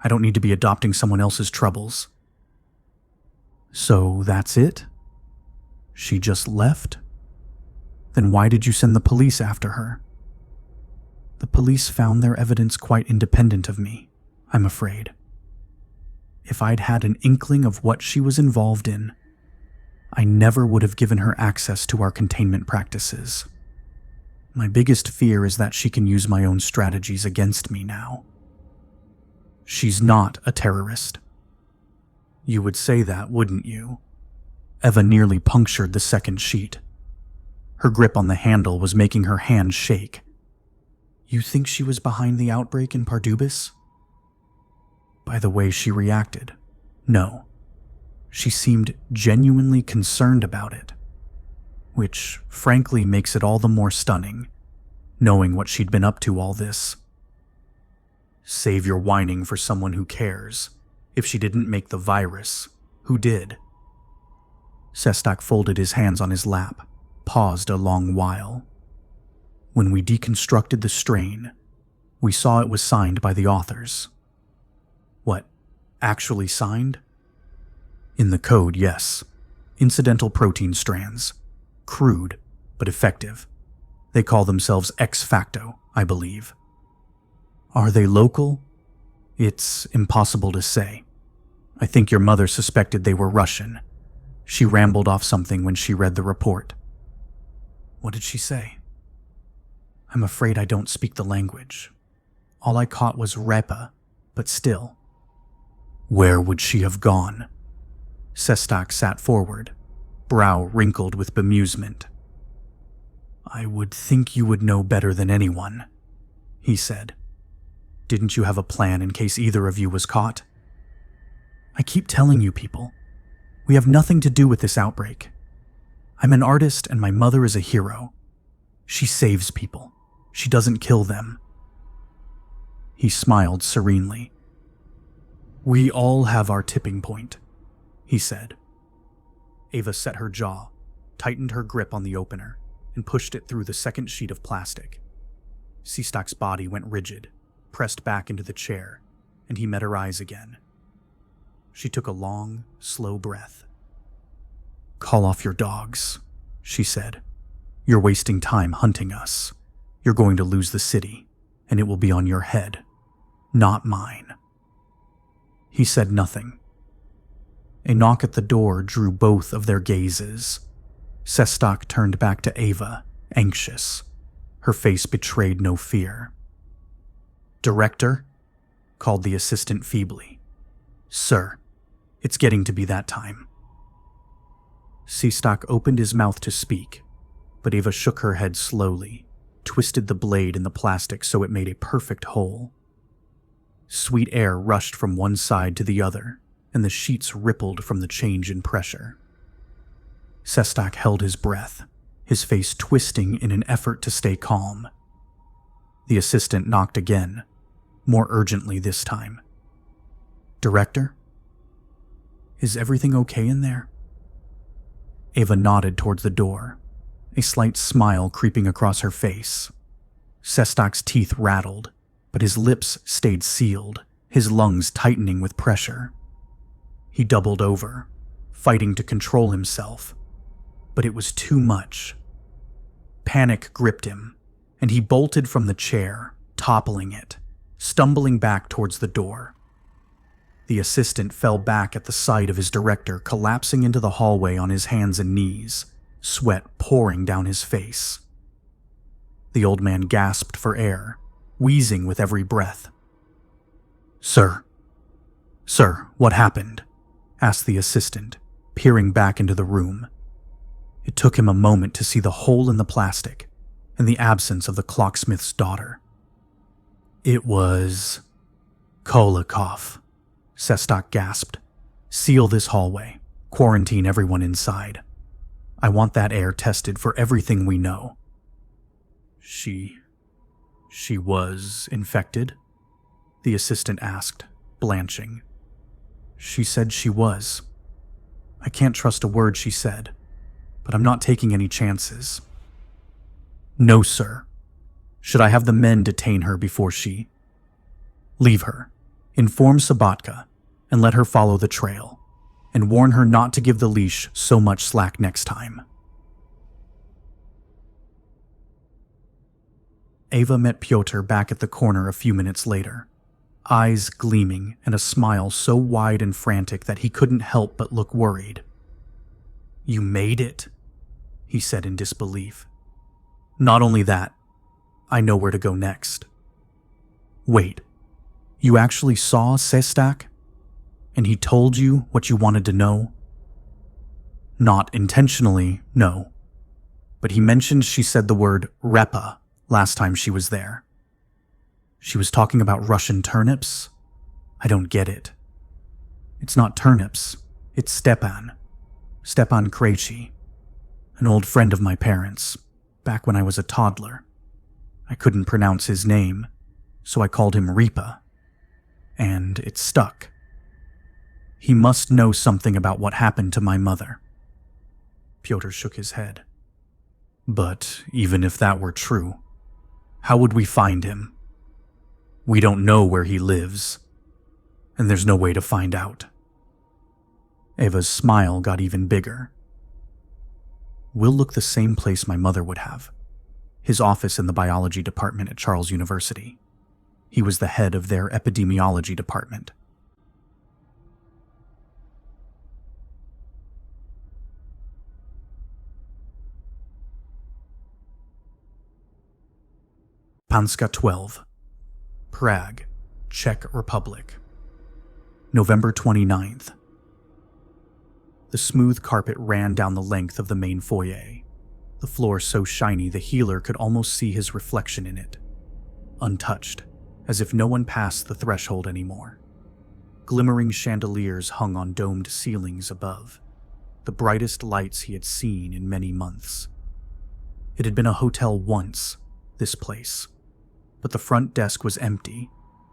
Speaker 1: I don't need to be adopting someone else's troubles." "So that's it? She just left? Then why did you send the police after her?" "The police found their evidence quite independent of me, I'm afraid. If I'd had an inkling of what she was involved in, I never would have given her access to our containment practices. My biggest fear is that she can use my own strategies against me now." "She's not a terrorist." "You would say that, wouldn't you?" Eva nearly punctured the second sheet. Her grip on the handle was making her hand shake. "You think she was behind the outbreak in Pardubice?" By the way she reacted, no. She seemed genuinely concerned about it, which frankly makes it all the more stunning, knowing what she'd been up to all this. Save your whining for someone who cares. If she didn't make the virus, who did? Sestak folded his hands on his lap, paused a long while. "When we deconstructed the strain, we saw it was signed by the authors." "What, actually signed?" "In the code, yes. Incidental protein strands. Crude, but effective. They call themselves ex facto, I believe." "Are they local?" "It's impossible to say. I think your mother suspected they were Russian. She rambled off something when she read the report." "What did she say?" "I'm afraid I don't speak the language. All I caught was repa, but still." "Where would she have gone?" Sestak sat forward, brow wrinkled with bemusement. "I would think you would know better than anyone," he said. "Didn't you have a plan in case either of you was caught?" "I keep telling you people, we have nothing to do with this outbreak. I'm an artist and my mother is a hero. She saves people. She doesn't kill them." He smiled serenely. "We all have our tipping point," he said. Eva set her jaw, tightened her grip on the opener, and pushed it through the second sheet of plastic. Sestak's body went rigid, pressed back into the chair, and he met her eyes again. She took a long, slow breath. "Call off your dogs," she said. "You're wasting time hunting us. You're going to lose the city, and it will be on your head, not mine." He said nothing. A knock at the door drew both of their gazes. Sestak turned back to Ava, anxious. Her face betrayed no fear. "Director?" called the assistant feebly. "Sir, it's getting to be that time." Sestak opened his mouth to speak, but Ava shook her head slowly, twisted the blade in the plastic so it made a perfect hole. Sweet air rushed from one side to the other, and the sheets rippled from the change in pressure. Sestak held his breath, his face twisting in an effort to stay calm. The assistant knocked again, more urgently this time. "Director? Is everything okay in there?" Ava nodded towards the door, a slight smile creeping across her face. Sestak's teeth rattled, but his lips stayed sealed, his lungs tightening with pressure. He doubled over, fighting to control himself, but it was too much. Panic gripped him, and he bolted from the chair, toppling it, stumbling back towards the door. The assistant fell back at the sight of his director collapsing into the hallway on his hands and knees, sweat pouring down his face. The old man gasped for air, wheezing with every breath. Sir, what happened?" asked the assistant, peering back into the room. It took him a moment to see the hole in the plastic and the absence of the clocksmith's daughter. "It was Kolakov," Sestak gasped. "Seal this hallway. Quarantine everyone inside. I want that air tested for everything we know." She was infected?" the assistant asked, blanching. "She said she was. I can't trust a word she said, but I'm not taking any chances." "No, sir. Should I have the men detain her before she—" "Leave her. Inform Sabatka, and let her follow the trail, and warn her not to give the leash so much slack next time." Ava met Pyotr back at the corner a few minutes later, eyes gleaming and a smile so wide and frantic that he couldn't help but look worried. "You made it," he said in disbelief. "Not only that, I know where to go next." "Wait, you actually saw Sestak? And he told you what you wanted to know?" "Not intentionally, no. But he mentioned she said the word Repa last time she was there. She was talking about Russian turnips? I don't get it. It's not turnips, it's Stepan Krejci, an old friend of my parents, back when I was a toddler. I couldn't pronounce his name, so I called him Repa, and it stuck. He must know something about what happened to my mother." Pyotr shook his head. "But even if that were true, how would we find him? We don't know where he lives, and there's no way to find out." Ava's smile got even bigger. "We'll look the same place my mother would have, his office in the biology department at Charles University. He was the head of their epidemiology department." Panska 12, Prague, Czech Republic. November 29th. The smooth carpet ran down the length of the main foyer, the floor so shiny the healer could almost see his reflection in it, untouched, as if no one passed the threshold anymore. Glimmering chandeliers hung on domed ceilings above, the brightest lights he had seen in many months. It had been a hotel once, this place, but the front desk was empty,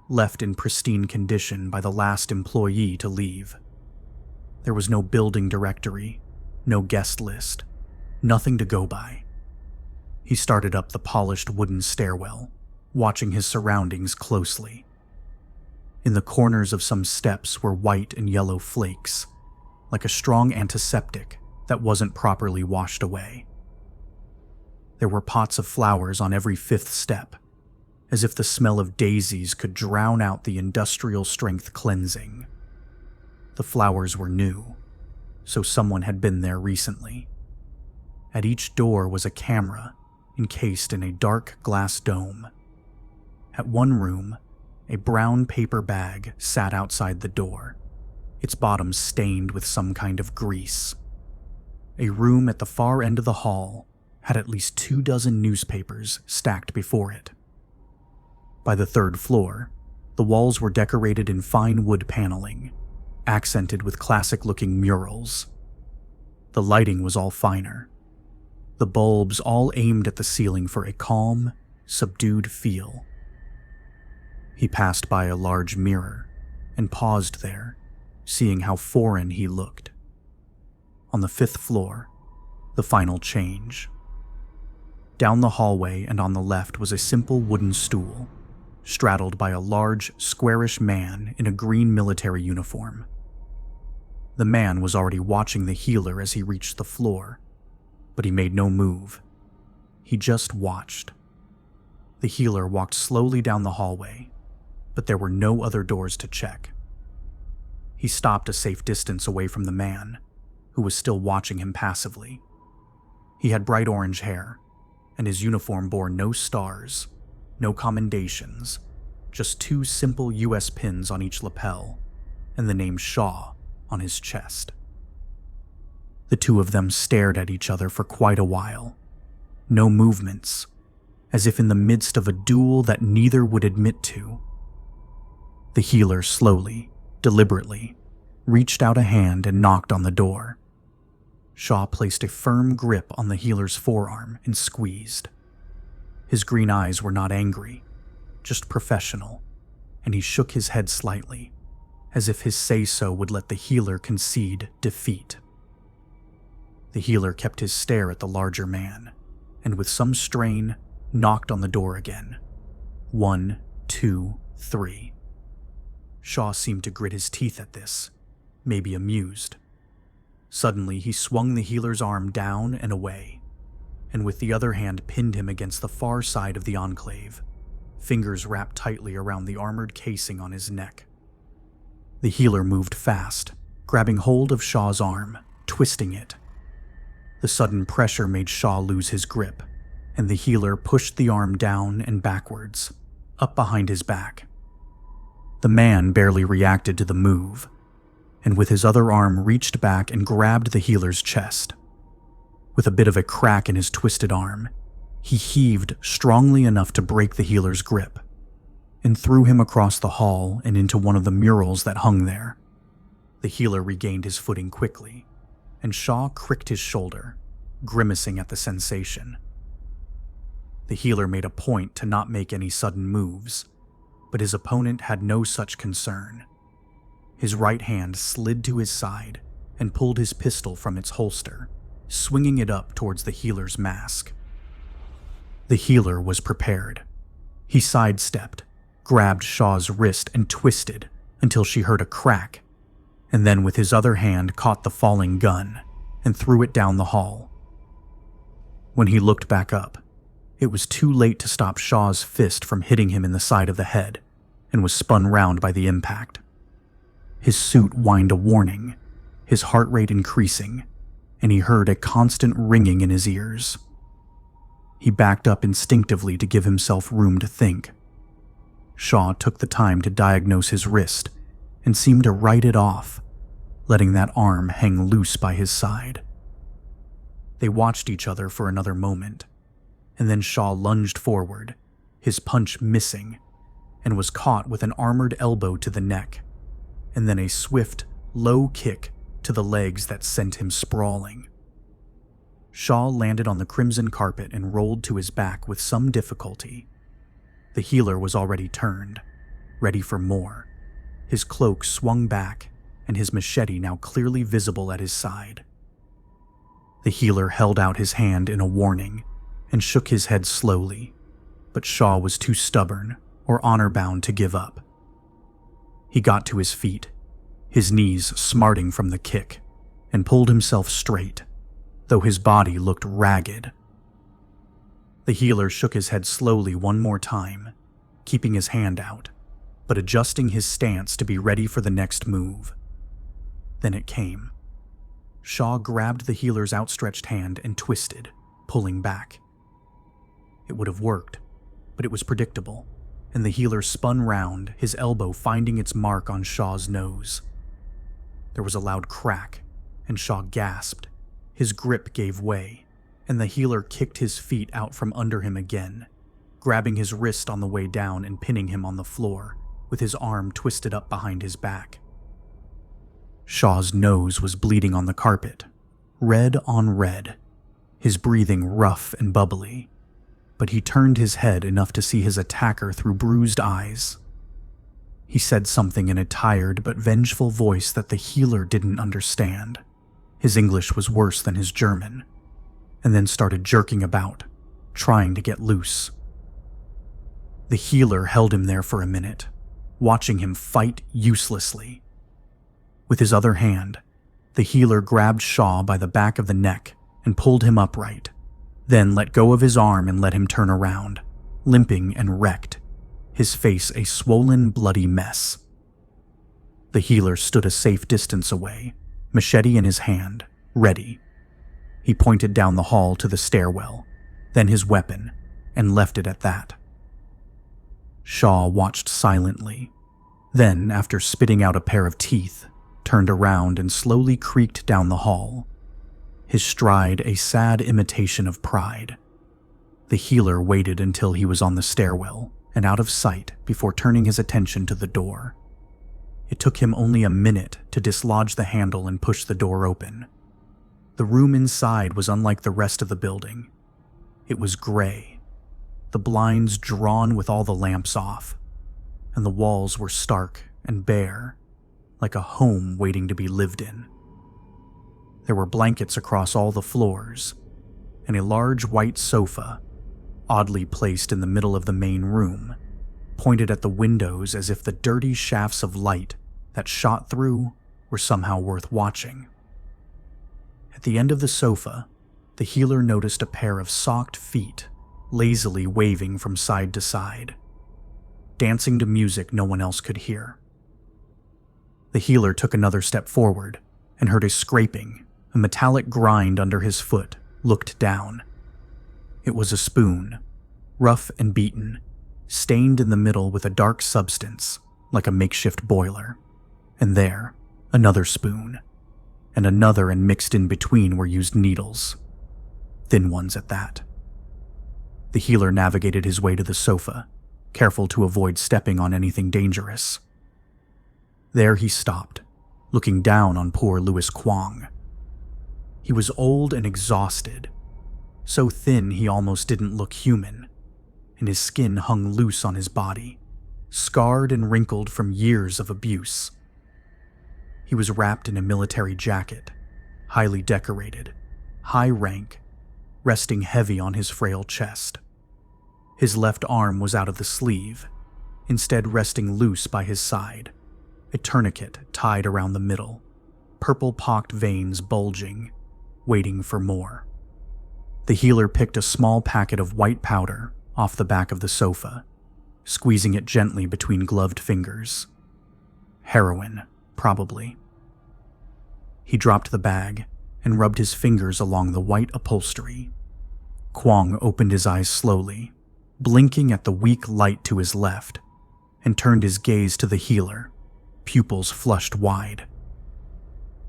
Speaker 1: left in pristine condition by the last employee to leave. There was no building directory, no guest list, nothing to go by. He started up the polished wooden stairwell, watching his surroundings closely. In the corners of some steps were white and yellow flakes, like a strong antiseptic that wasn't properly washed away. There were pots of flowers on every fifth step, as if the smell of daisies could drown out the industrial-strength cleansing. The flowers were new, so someone had been there recently. At each door was a camera encased in a dark glass dome. At one room, a brown paper bag sat outside the door, its bottom stained with some kind of grease. A room at the far end of the hall had at least 24 newspapers stacked before it. By the third floor, the walls were decorated in fine wood paneling, accented with classic-looking murals. The lighting was all finer, the bulbs all aimed at the ceiling for a calm, subdued feel. He passed by a large mirror and paused there, seeing how foreign he looked. On the 5th floor, the final change. Down the hallway and on the left was a simple wooden stool, straddled by a large, squarish man in a green military uniform. The man was already watching the healer as he reached the floor, but he made no move. He just watched. The healer walked slowly down the hallway, but there were no other doors to check. He stopped a safe distance away from the man, who was still watching him passively. He had bright orange hair, and his uniform bore no stars, no commendations, just 2 simple US pins on each lapel, and the name Shaw on his chest. The two of them stared at each other for quite a while. No movements, as if in the midst of a duel that neither would admit to. The healer slowly, deliberately, reached out a hand and knocked on the door. Shaw placed a firm grip on the healer's forearm and squeezed. His green eyes were not angry, just professional, and he shook his head slightly, as if his say-so would let the healer concede defeat. The healer kept his stare at the larger man, and with some strain, knocked on the door again. 1, 2, 3. Shaw seemed to grit his teeth at this, maybe amused. Suddenly, he swung the healer's arm down and away, and with the other hand pinned him against the far side of the enclave, fingers wrapped tightly around the armored casing on his neck. The healer moved fast, grabbing hold of Shaw's arm, twisting it. The sudden pressure made Shaw lose his grip, and the healer pushed the arm down and backwards, up behind his back. The man barely reacted to the move, and with his other arm reached back and grabbed the healer's chest. With a bit of a crack in his twisted arm, he heaved strongly enough to break the healer's grip, and threw him across the hall and into one of the murals that hung there. The healer regained his footing quickly, and Shaw cricked his shoulder, grimacing at the sensation. The healer made a point to not make any sudden moves, but his opponent had no such concern. His right hand slid to his side and pulled his pistol from its holster, swinging it up towards the healer's mask. The healer was prepared. He sidestepped, grabbed Shaw's wrist and twisted until she heard a crack, and then with his other hand caught the falling gun and threw it down the hall. When he looked back up, it was too late to stop Shaw's fist from hitting him in the side of the head, and was spun round by the impact. His suit whined a warning, his heart rate increasing, and he heard a constant ringing in his ears. He backed up instinctively to give himself room to think. Shaw took the time to diagnose his wrist and seemed to write it off, letting that arm hang loose by his side. They watched each other for another moment, and then Shaw lunged forward, his punch missing, and was caught with an armored elbow to the neck, and then a swift, low kick to the legs that sent him sprawling. Shaw landed on the crimson carpet and rolled to his back with some difficulty. The healer was already turned, ready for more, his cloak swung back and his machete now clearly visible at his side. The healer held out his hand in a warning and shook his head slowly, but Shaw was too stubborn or honor-bound to give up. He got to his feet, his knees smarting from the kick, and pulled himself straight, though his body looked ragged. The healer shook his head slowly one more time, keeping his hand out, but adjusting his stance to be ready for the next move. Then it came. Shaw grabbed the healer's outstretched hand and twisted, pulling back. It would have worked, but it was predictable, and the healer spun round, his elbow finding its mark on Shaw's nose. There was a loud crack, and Shaw gasped. His grip gave way, and the healer kicked his feet out from under him again, grabbing his wrist on the way down and pinning him on the floor, with his arm twisted up behind his back. Shaw's nose was bleeding on the carpet, red on red, his breathing rough and bubbly, but he turned his head enough to see his attacker through bruised eyes. He said something in a tired but vengeful voice that the healer didn't understand. His English was worse than his German, and then started jerking about, trying to get loose. The healer held him there for a minute, watching him fight uselessly. With his other hand, the healer grabbed Shaw by the back of the neck and pulled him upright, then let go of his arm and let him turn around, limping and wrecked, his face a swollen, bloody mess. The healer stood a safe distance away, machete in his hand, ready. He pointed down the hall to the stairwell, then his weapon, and left it at that. Shaw watched silently, then, after spitting out a pair of teeth, turned around and slowly creaked down the hall, his stride a sad imitation of pride. The healer waited until he was on the stairwell and out of sight before turning his attention to the door. It took him only a minute to dislodge the handle and push the door open. The room inside was unlike the rest of the building. It was gray, the blinds drawn with all the lamps off, and the walls were stark and bare, like a home waiting to be lived in. There were blankets across all the floors, and a large white sofa, oddly placed in the middle of the main room, pointed at the windows as if the dirty shafts of light that shot through were somehow worth watching. At the end of the sofa, the healer noticed a pair of socked feet lazily waving from side to side, dancing to music no one else could hear. The healer took another step forward and heard a scraping, a metallic grind under his foot, looked down. It was a spoon, rough and beaten, stained in the middle with a dark substance, like a makeshift boiler. And there, another spoon, and another, and mixed in between were used needles, thin ones at that. The healer navigated his way to the sofa, careful to avoid stepping on anything dangerous. There he stopped, looking down on poor Louis Kwong. He was old and exhausted, so thin he almost didn't look human, and his skin hung loose on his body, scarred and wrinkled from years of abuse. He was wrapped in a military jacket, highly decorated, high rank, resting heavy on his frail chest. His left arm was out of the sleeve, instead resting loose by his side, a tourniquet tied around the middle, purple-pocked veins bulging, waiting for more. The healer picked a small packet of white powder off the back of the sofa, squeezing it gently between gloved fingers. Heroin, probably. He dropped the bag and rubbed his fingers along the white upholstery. Kwong opened his eyes slowly, blinking at the weak light to his left, and turned his gaze to the healer, pupils flushed wide.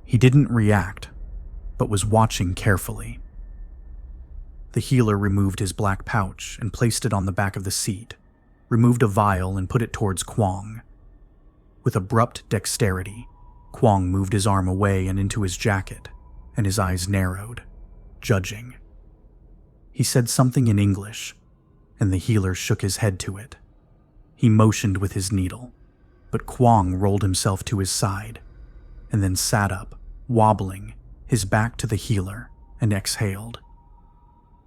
Speaker 1: He didn't react, but was watching carefully. The healer removed his black pouch and placed it on the back of the seat, removed a vial and put it towards Kwong. With abrupt dexterity, Kwong moved his arm away and into his jacket, and his eyes narrowed, judging. He said something in English, and the healer shook his head to it. He motioned with his needle, but Kwong rolled himself to his side, and then sat up, wobbling, his back to the healer, and exhaled.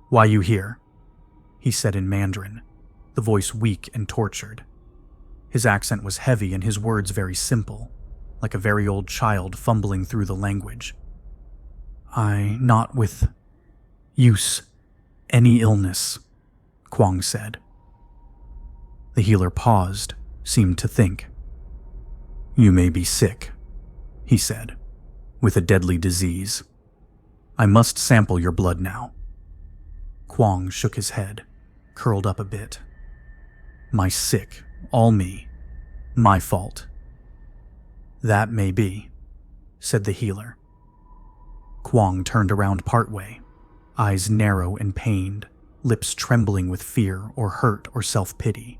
Speaker 1: "Why you here?" he said in Mandarin, the voice weak and tortured. His accent was heavy and his words very simple, like a very old child fumbling through the language. "I not with use any illness," Kwong said. The healer paused, seemed to think. "You may be sick," he said, with a deadly disease. I must sample your blood now." Kwong shook his head, curled up a bit. "My sick, all me. My fault." "That may be," said the healer. Kwong turned around partway, eyes narrow and pained, lips trembling with fear or hurt or self-pity.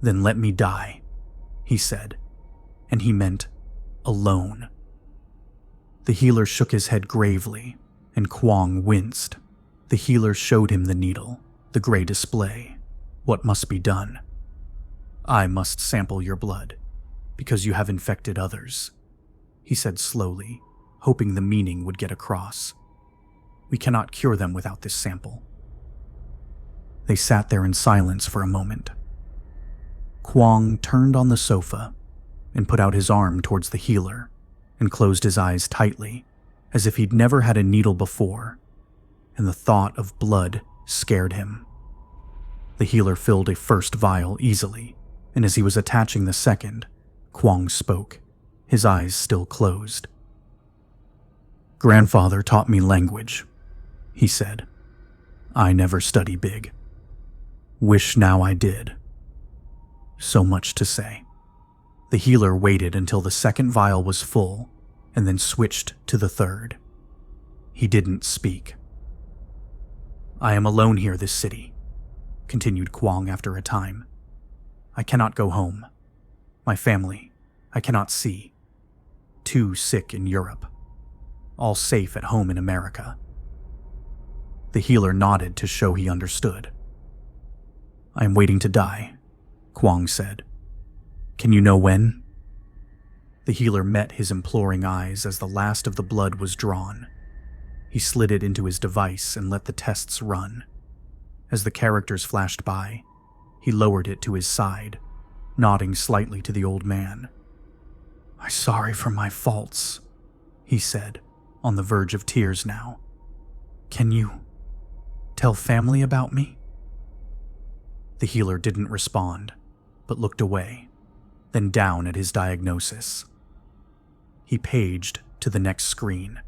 Speaker 1: "Then let me die," he said, and he meant alone. The healer shook his head gravely, and Kwong winced. The healer showed him the needle, the gray display, what must be done. "I must sample your blood, because you have infected others," he said slowly, hoping the meaning would get across. "We cannot cure them without this sample." They sat there in silence for a moment. Kwong turned on the sofa and put out his arm towards the healer and closed his eyes tightly, as if he'd never had a needle before, and the thought of blood scared him. The healer filled a first vial easily, and as he was attaching the second, Kwong spoke, his eyes still closed. "Grandfather taught me language," he said. "I never study big. Wish now I did. So much to say." The healer waited until the second vial was full, and then switched to the third. He didn't speak. "I am alone here this city," continued Kwong after a time. "I cannot go home. My family, I cannot see. Too sick in Europe. All safe at home in America." The healer nodded to show he understood. "I am waiting to die," Kwong said. "Can you know when?" The healer met his imploring eyes as the last of the blood was drawn. He slid it into his device and let the tests run. As the characters flashed by, he lowered it to his side, nodding slightly to the old man. "I'm sorry for my faults," he said, on the verge of tears now. "Can you tell family about me?" The healer didn't respond, but looked away, then down at his diagnosis. He paged to the next screen,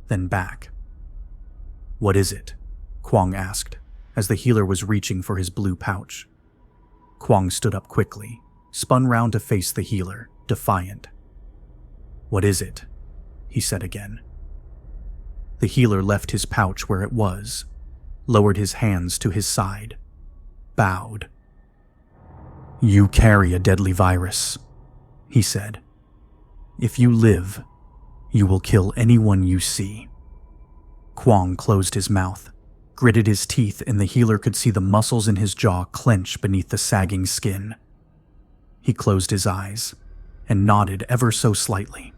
Speaker 1: then back. "What is it?" Kwong asked, as the healer was reaching for his blue pouch. Kwong stood up quickly, spun round to face the healer, defiant. "What is it?" he said again. The healer left his pouch where it was, lowered his hands to his side, bowed. "You carry a deadly virus," he said. "If you live, you will kill anyone you see." Kwong closed his mouth, gritted his teeth, and the healer could see the muscles in his jaw clench beneath the sagging skin. He closed his eyes and nodded ever so slightly.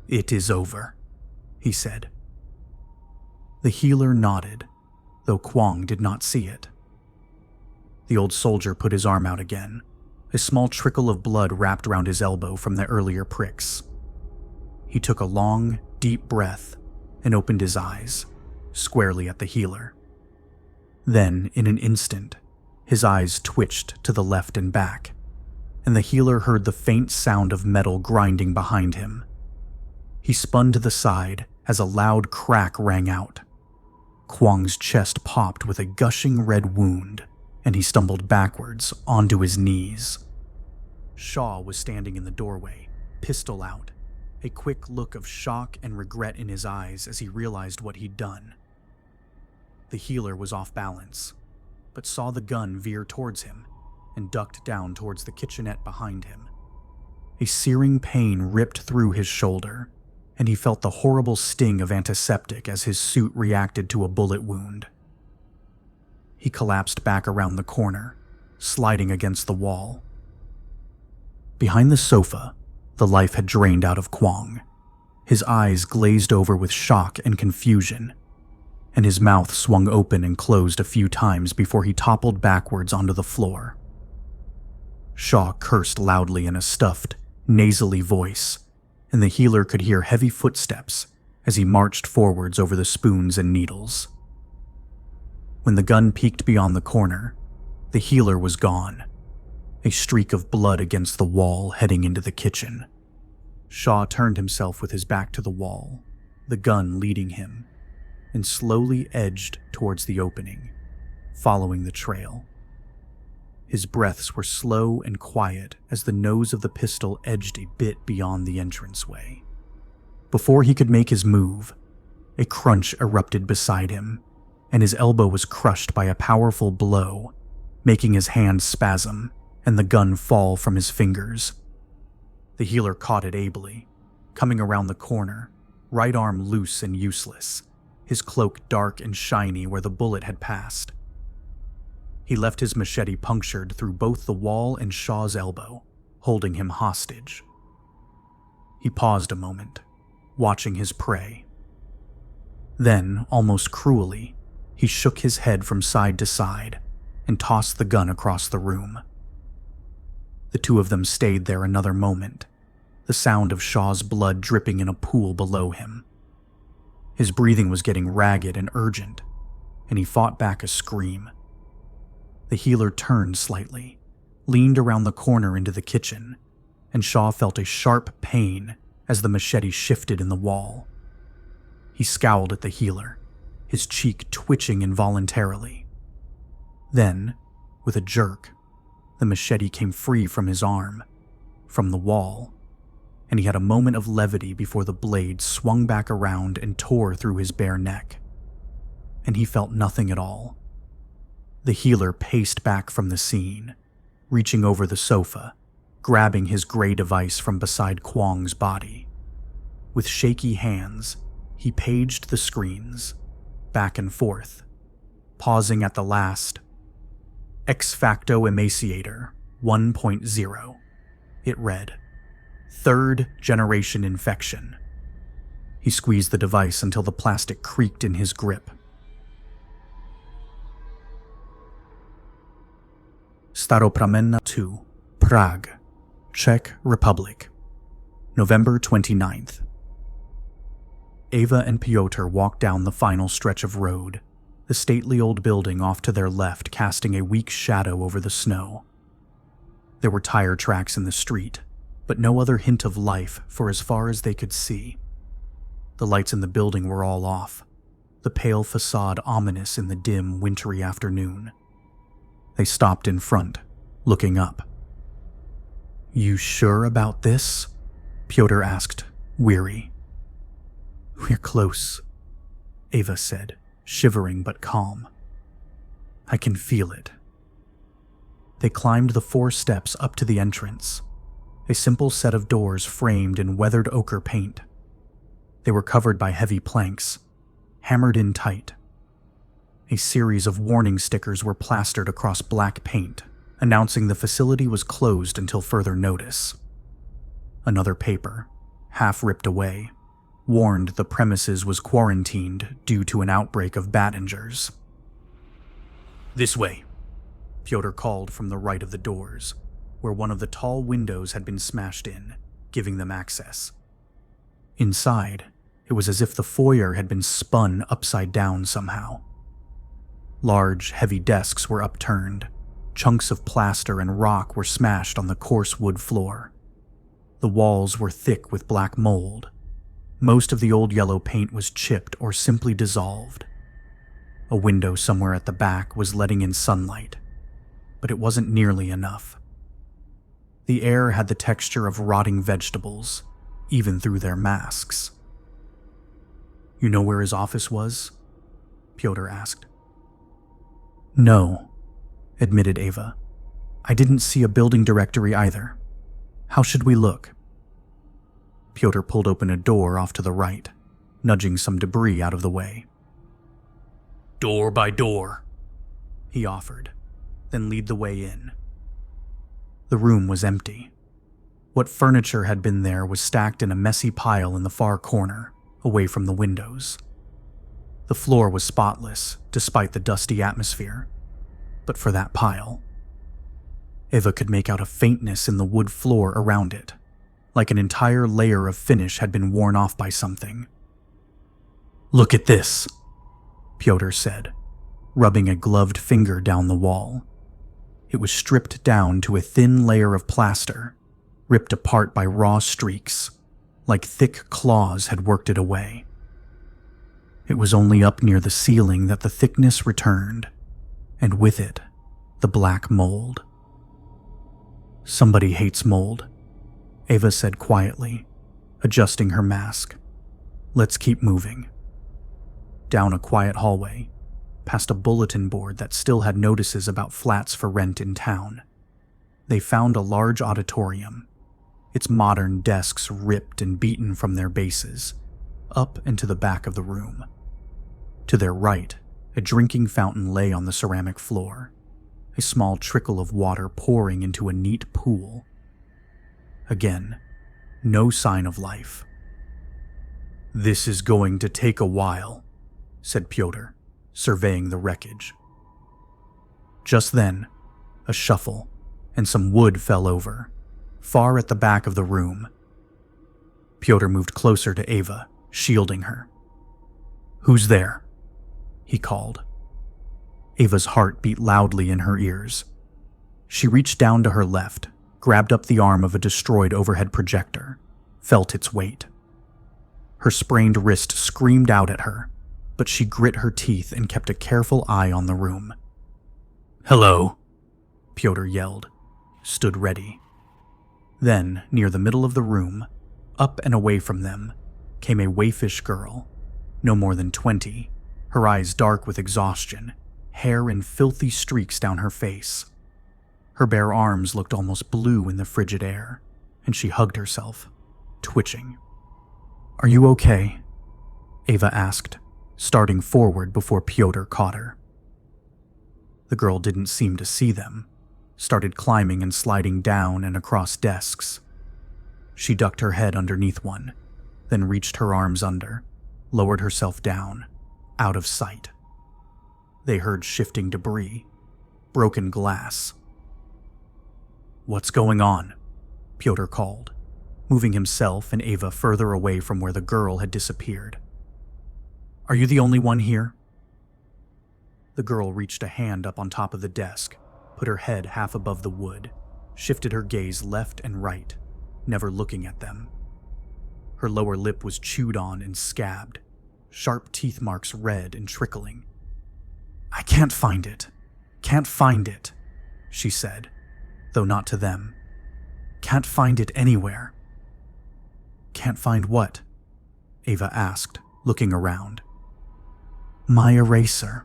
Speaker 1: "It is over," he said. The healer nodded, though Kwong did not see it. The old soldier put his arm out again, a small trickle of blood wrapped around his elbow from the earlier pricks. He took a long, deep breath and opened his eyes, squarely at the healer. Then, in an instant, his eyes twitched to the left and back, and the healer heard the faint sound of metal grinding behind him. He spun to the side as a loud crack rang out. Kwong's chest popped with a gushing red wound, and he stumbled backwards onto his knees. Shaw was standing in the doorway, pistol out, a quick look of shock and regret in his eyes as he realized what he'd done. The healer was off balance, but saw the gun veer towards him and ducked down towards the kitchenette behind him. A searing pain ripped through his shoulder, and he felt the horrible sting of antiseptic as his suit reacted to a bullet wound. He collapsed back around the corner, sliding against the wall. Behind the sofa, the life had drained out of Kwong. His eyes glazed over with shock and confusion, and his mouth swung open and closed a few times before he toppled backwards onto the floor. Shaw cursed loudly in a stuffed, nasally voice, and the healer could hear heavy footsteps as he marched forwards over the spoons and needles. When the gun peeked beyond the corner, the healer was gone, a streak of blood against the wall heading into the kitchen. Shaw turned himself with his back to the wall, the gun leading him, and slowly edged towards the opening, following the trail. His breaths were slow and quiet as the nose of the pistol edged a bit beyond the entranceway. Before he could make his move, a crunch erupted beside him, and his elbow was crushed by a powerful blow, making his hand spasm and the gun fall from his fingers. The healer caught it ably, coming around the corner, right arm loose and useless, his cloak dark and shiny where the bullet had passed. He left his machete punctured through both the wall and Shaw's elbow, holding him hostage. He paused a moment, watching his prey. Then, almost cruelly, he shook his head from side to side and tossed the gun across the room. The two of them stayed there another moment, the sound of Shaw's blood dripping in a pool below him. His breathing was getting ragged and urgent, and he fought back a scream. The healer turned slightly, leaned around the corner into the kitchen, and Shaw felt a sharp pain as the machete shifted in the wall. He scowled at the healer, his cheek twitching involuntarily. Then, with a jerk, the machete came free from his arm, from the wall, and he had a moment of levity before the blade swung back around and tore through his bare neck. And he felt nothing at all. The healer paced back from the scene, reaching over the sofa, grabbing his gray device from beside Kwong's body. With shaky hands, he paged the screens, back and forth, pausing at the last. Ex facto emaciator 1.0. It read, 3rd generation infection. He squeezed the device until the plastic creaked in his grip. Staropramenna 2, Prague, Czech Republic, November 29th. Ava and Piotr walked down the final stretch of road, the stately old building off to their left casting a weak shadow over the snow. There were tire tracks in the street, but no other hint of life for as far as they could see. The lights in the building were all off, the pale facade ominous in the dim, wintry afternoon. They stopped in front, looking up. "You sure about this?" Piotr asked, weary. "We're close," Ava said, shivering but calm. "I can feel it." They climbed the 4 steps up to the entrance, a simple set of doors framed in weathered ochre paint. They were covered by heavy planks, hammered in tight. A series of warning stickers were plastered across black paint, announcing the facility was closed until further notice. Another paper, half ripped away, warned the premises was quarantined due to an outbreak of Battingers. "This way," Piotr called from the right of the doors, where one of the tall windows had been smashed in, giving them access. Inside, it was as if the foyer had been spun upside down somehow. Large, heavy desks were upturned, chunks of plaster and rock were smashed on the coarse wood floor. The walls were thick with black mold. Most of the old yellow paint was chipped or simply dissolved. A window somewhere at the back was letting in sunlight, but it wasn't nearly enough. The air had the texture of rotting vegetables, even through their masks. "You know where his office was?" Piotr asked. "No," admitted Ava. "I didn't see a building directory either. How should we look?" Piotr pulled open a door off to the right, nudging some debris out of the way. "Door by door," he offered, then lead the way in. The room was empty. What furniture had been there was stacked in a messy pile in the far corner, away from the windows. The floor was spotless, despite the dusty atmosphere, but for that pile. Ava could make out a faintness in the wood floor around it, like an entire layer of finish had been worn off by something. "Look at this," Piotr said, rubbing a gloved finger down the wall. It was stripped down to a thin layer of plaster, ripped apart by raw streaks, like thick claws had worked it away. It was only up near the ceiling that the thickness returned, and with it, the black mold. "Somebody hates mold," Ava said quietly, adjusting her mask. "Let's keep moving." Down a quiet hallway, past a bulletin board that still had notices about flats for rent in town, they found a large auditorium, its modern desks ripped and beaten from their bases, up into the back of the room. To their right, a drinking fountain lay on the ceramic floor, a small trickle of water pouring into a neat pool. Again, no sign of life. "This is going to take a while," said Pyotr, surveying the wreckage. Just then, a shuffle and some wood fell over, far at the back of the room. Pyotr moved closer to Ava, shielding her. "Who's there?" he called. Ava's heart beat loudly in her ears. She reached down to her left, grabbed up the arm of a destroyed overhead projector, felt its weight. Her sprained wrist screamed out at her, but she grit her teeth and kept a careful eye on the room. "Hello," Pyotr yelled, stood ready. Then, near the middle of the room, up and away from them, came a waifish girl, no more than 20, her eyes dark with exhaustion, hair in filthy streaks down her face. Her bare arms looked almost blue in the frigid air, and she hugged herself, twitching. "Are you okay?" Ava asked, starting forward before Pyotr caught her. The girl didn't seem to see them, started climbing and sliding down and across desks. She ducked her head underneath one, then reached her arms under, lowered herself down, out of sight. They heard shifting debris, broken glass. "What's going on?" Pyotr called, moving himself and Ava further away from where the girl had disappeared. "Are you the only one here?" The girl reached a hand up on top of the desk, put her head half above the wood, shifted her gaze left and right, never looking at them. Her lower lip was chewed on and scabbed, sharp teeth marks red and trickling. "I can't find it. Can't find it," she said, though not to them. "Can't find it anywhere." "Can't find what?" Ava asked, looking around. "My eraser.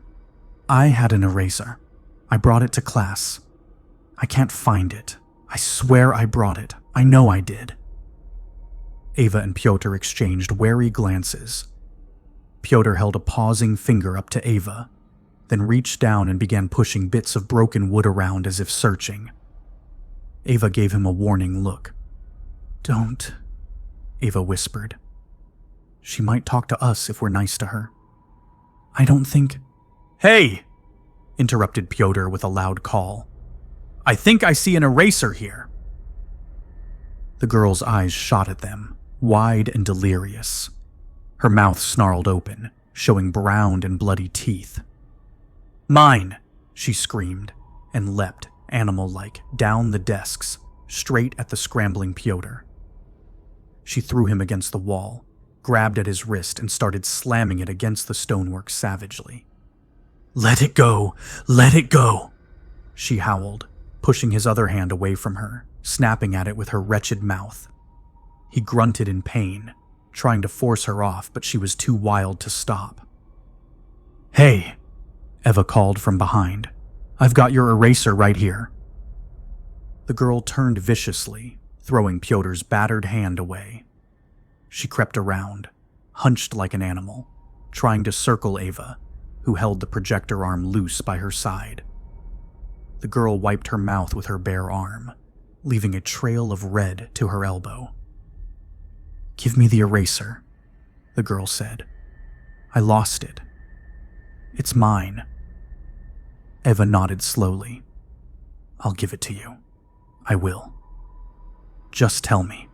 Speaker 1: I had an eraser. I brought it to class. I can't find it. I swear I brought it. I know I did." Ava and Pyotr exchanged wary glances. Pyotr held a pausing finger up to Ava, then reached down and began pushing bits of broken wood around as if searching. Ava gave him a warning look. "Don't," Ava whispered. "She might talk to us if we're nice to her. I don't think—" "Hey!" interrupted Pyotr with a loud call. "I think I see an eraser here." The girl's eyes shot at them, wide and delirious. Her mouth snarled open, showing browned and bloody teeth. "Mine!" she screamed, and leapt, animal-like, down the desks, straight at the scrambling Pyotr. She threw him against the wall, grabbed at his wrist and started slamming it against the stonework savagely. "Let it go! Let it go!" she howled, pushing his other hand away from her, snapping at it with her wretched mouth. He grunted in pain, trying to force her off, but she was too wild to stop. "Hey!" Eva called from behind. "I've got your eraser right here." The girl turned viciously, throwing Pyotr's battered hand away. She crept around, hunched like an animal, trying to circle Ava, who held the projector arm loose by her side. The girl wiped her mouth with her bare arm, leaving a trail of red to her elbow. "Give me the eraser," the girl said. "I lost it. It's mine." Eva nodded slowly. "I'll give it to you. I will. Just tell me,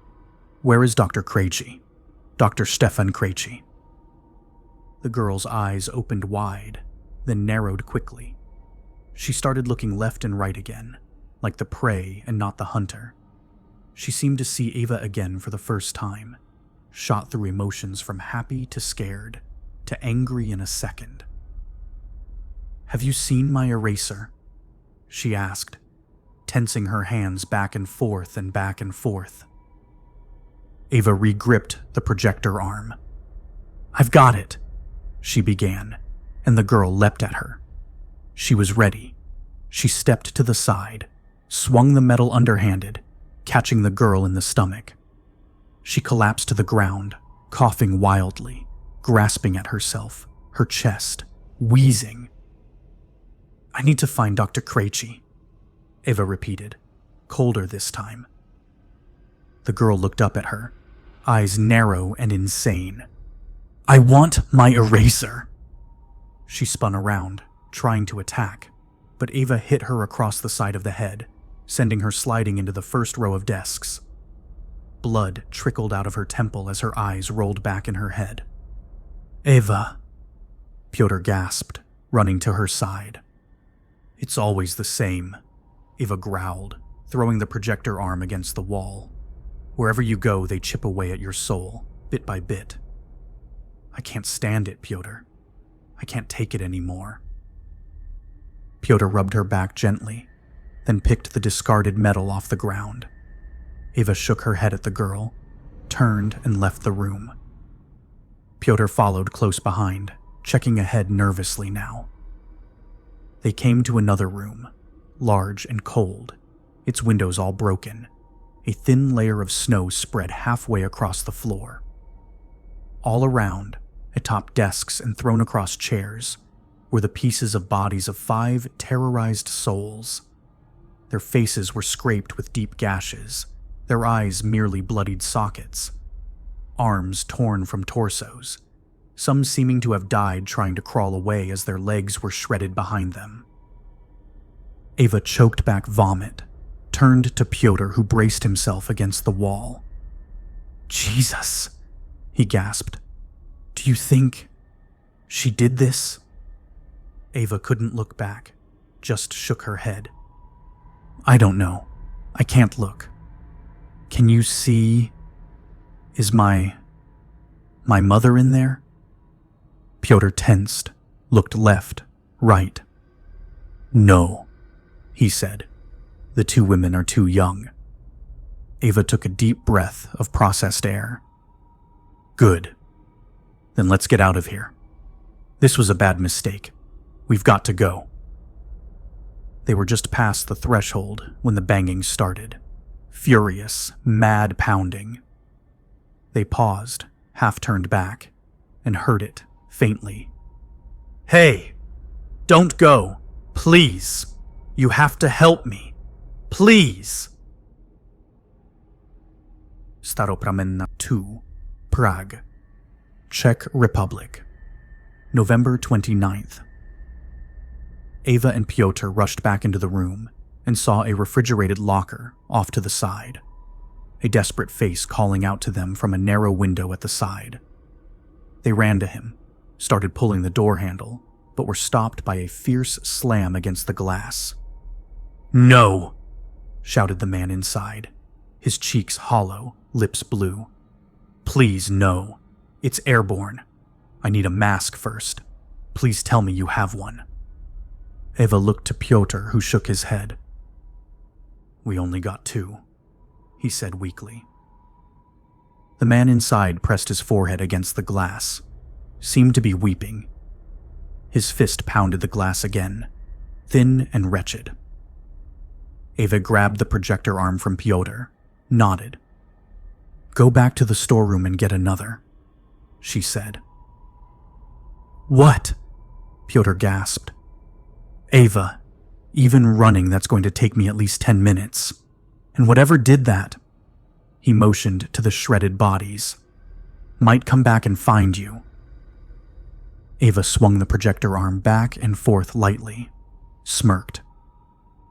Speaker 1: where is Dr. Krejci? Dr. Stefan Krejci?" The girl's eyes opened wide, then narrowed quickly. She started looking left and right again, like the prey and not the hunter. She seemed to see Ava again for the first time, shot through emotions from happy to scared to angry in a second. "Have you seen my eraser?" she asked, tensing her hands back and forth and back and forth. Ava re-gripped the projector arm. "I've got it," she began, and the girl leapt at her. She was ready. She stepped to the side, swung the metal underhanded, catching the girl in the stomach. She collapsed to the ground, coughing wildly, grasping at herself, her chest, wheezing. "I need to find Dr. Krejci," Ava repeated, colder this time. The girl looked up at her, eyes narrow and insane. "I want my eraser!" She spun around, trying to attack, but Ava hit her across the side of the head, sending her sliding into the first row of desks. Blood trickled out of her temple as her eyes rolled back in her head. "Ava," Pyotr gasped, running to her side. "It's always the same," Ava growled, throwing the projector arm against the wall. "Wherever you go, they chip away at your soul, bit by bit. I can't stand it, Pyotr. I can't take it anymore." Pyotr rubbed her back gently, then picked the discarded metal off the ground. Ava shook her head at the girl, turned and left the room. Pyotr followed close behind, checking ahead nervously now. They came to another room, large and cold, its windows all broken, a thin layer of snow spread halfway across the floor. All around, atop desks and thrown across chairs, were the pieces of bodies of 5 terrorized souls. Their faces were scraped with deep gashes, their eyes merely bloodied sockets. Arms torn from torsos, some seeming to have died trying to crawl away as their legs were shredded behind them. Ava choked back vomit, turned to Pyotr, who braced himself against the wall. "Jesus," he gasped. "Do you think she did this?" Ava couldn't look back, just shook her head. "I don't know. I can't look. Can you see? Is my mother in there?" Pyotr tensed, looked left, right. "No," he said. "The 2 women are too young." Ava took a deep breath of processed air. "Good. Then let's get out of here. This was a bad mistake. We've got to go." They were just past the threshold when the banging started. Furious, mad pounding. They paused, half turned back, and heard it, faintly. "Hey! Don't go! Please! You have to help me! Please!" Staropramenna 2, Prague, Czech Republic, November 29th. Ava and Pyotr rushed back into the room and saw a refrigerated locker off to the side, a desperate face calling out to them from a narrow window at the side. They ran to him, started pulling the door handle, but were stopped by a fierce slam against the glass. "No!" shouted the man inside, his cheeks hollow, lips blue. "Please, no. It's airborne. I need a mask first. Please tell me you have one." Ava looked to Pyotr, who shook his head. "We only got 2, he said weakly. The man inside pressed his forehead against the glass, seemed to be weeping. His fist pounded the glass again, thin and wretched. Ava grabbed the projector arm from Pyotr, nodded. "Go back to the storeroom and get another," she said. "What?" Pyotr gasped. "Ava, even running, that's going to take me at least 10 minutes. And whatever did that," he motioned to the shredded bodies, "might come back and find you." Ava swung the projector arm back and forth lightly, smirked.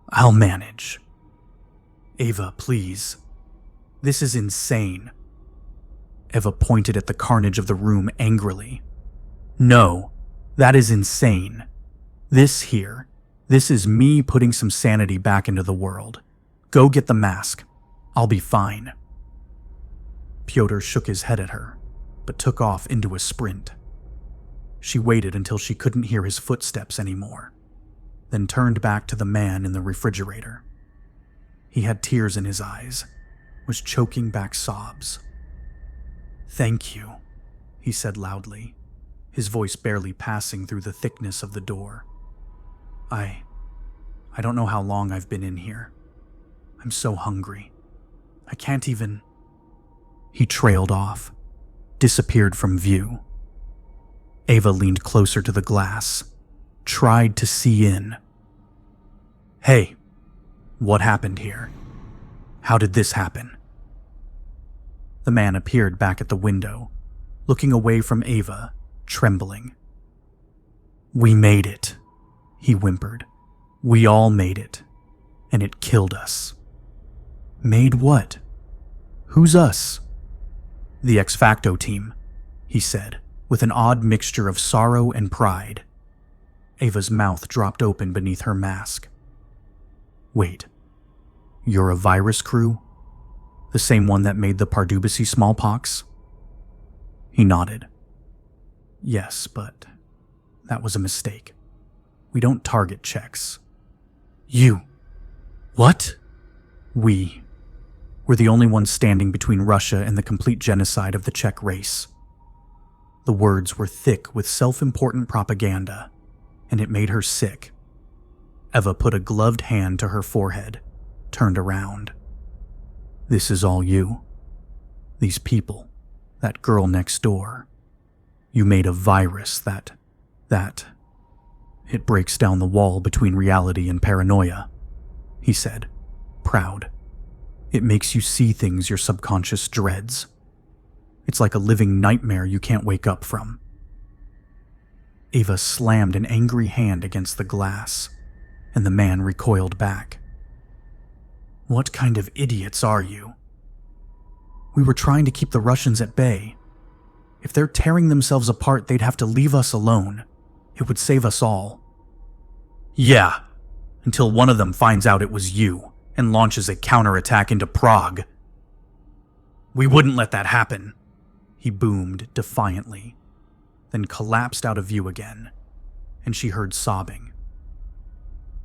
Speaker 1: "I'll manage." "Ava, please. This is insane." Ava pointed at the carnage of the room angrily. "No, that is insane. This is me putting some sanity back into the world. Go get the mask. I'll be fine." Pyotr shook his head at her, but took off into a sprint. She waited until she couldn't hear his footsteps anymore, then turned back to the man in the refrigerator. He had tears in his eyes, was choking back sobs. "Thank you," he said loudly, his voice barely passing through the thickness of the door. I don't know how long I've been in here. I'm so hungry. I can't even..." He trailed off, disappeared from view. Ava leaned closer to the glass, tried to see in. "Hey, what happened here? How did this happen?" The man appeared back at the window, looking away from Ava, trembling. "We made it," he whimpered. "We all made it, and it killed us." "Made what? Who's us?" "The ex facto team," he said, with an odd mixture of sorrow and pride. Ava's mouth dropped open beneath her mask. "Wait, you're a virus crew? The same one that made the Pardubice smallpox?" He nodded. "Yes, but that was a mistake. We don't target Czechs." "You? What?" We're the only ones standing between Russia and the complete genocide of the Czech race." The words were thick with self-important propaganda, and it made her sick. Eva put a gloved hand to her forehead, turned around. "This is all you. These people, that girl next door. You made a virus that it breaks down the wall between reality and paranoia," he said, proud. "It makes you see things your subconscious dreads. It's like a living nightmare you can't wake up from." Ava slammed an angry hand against the glass, and the man recoiled back. "What kind of idiots are you? We were trying to keep the Russians at bay. If they're tearing themselves apart, they'd have to leave us alone. It would save us all." "Yeah, until one of them finds out it was you and launches a counterattack into Prague." "We wouldn't let that happen," he boomed defiantly, then collapsed out of view again, and she heard sobbing.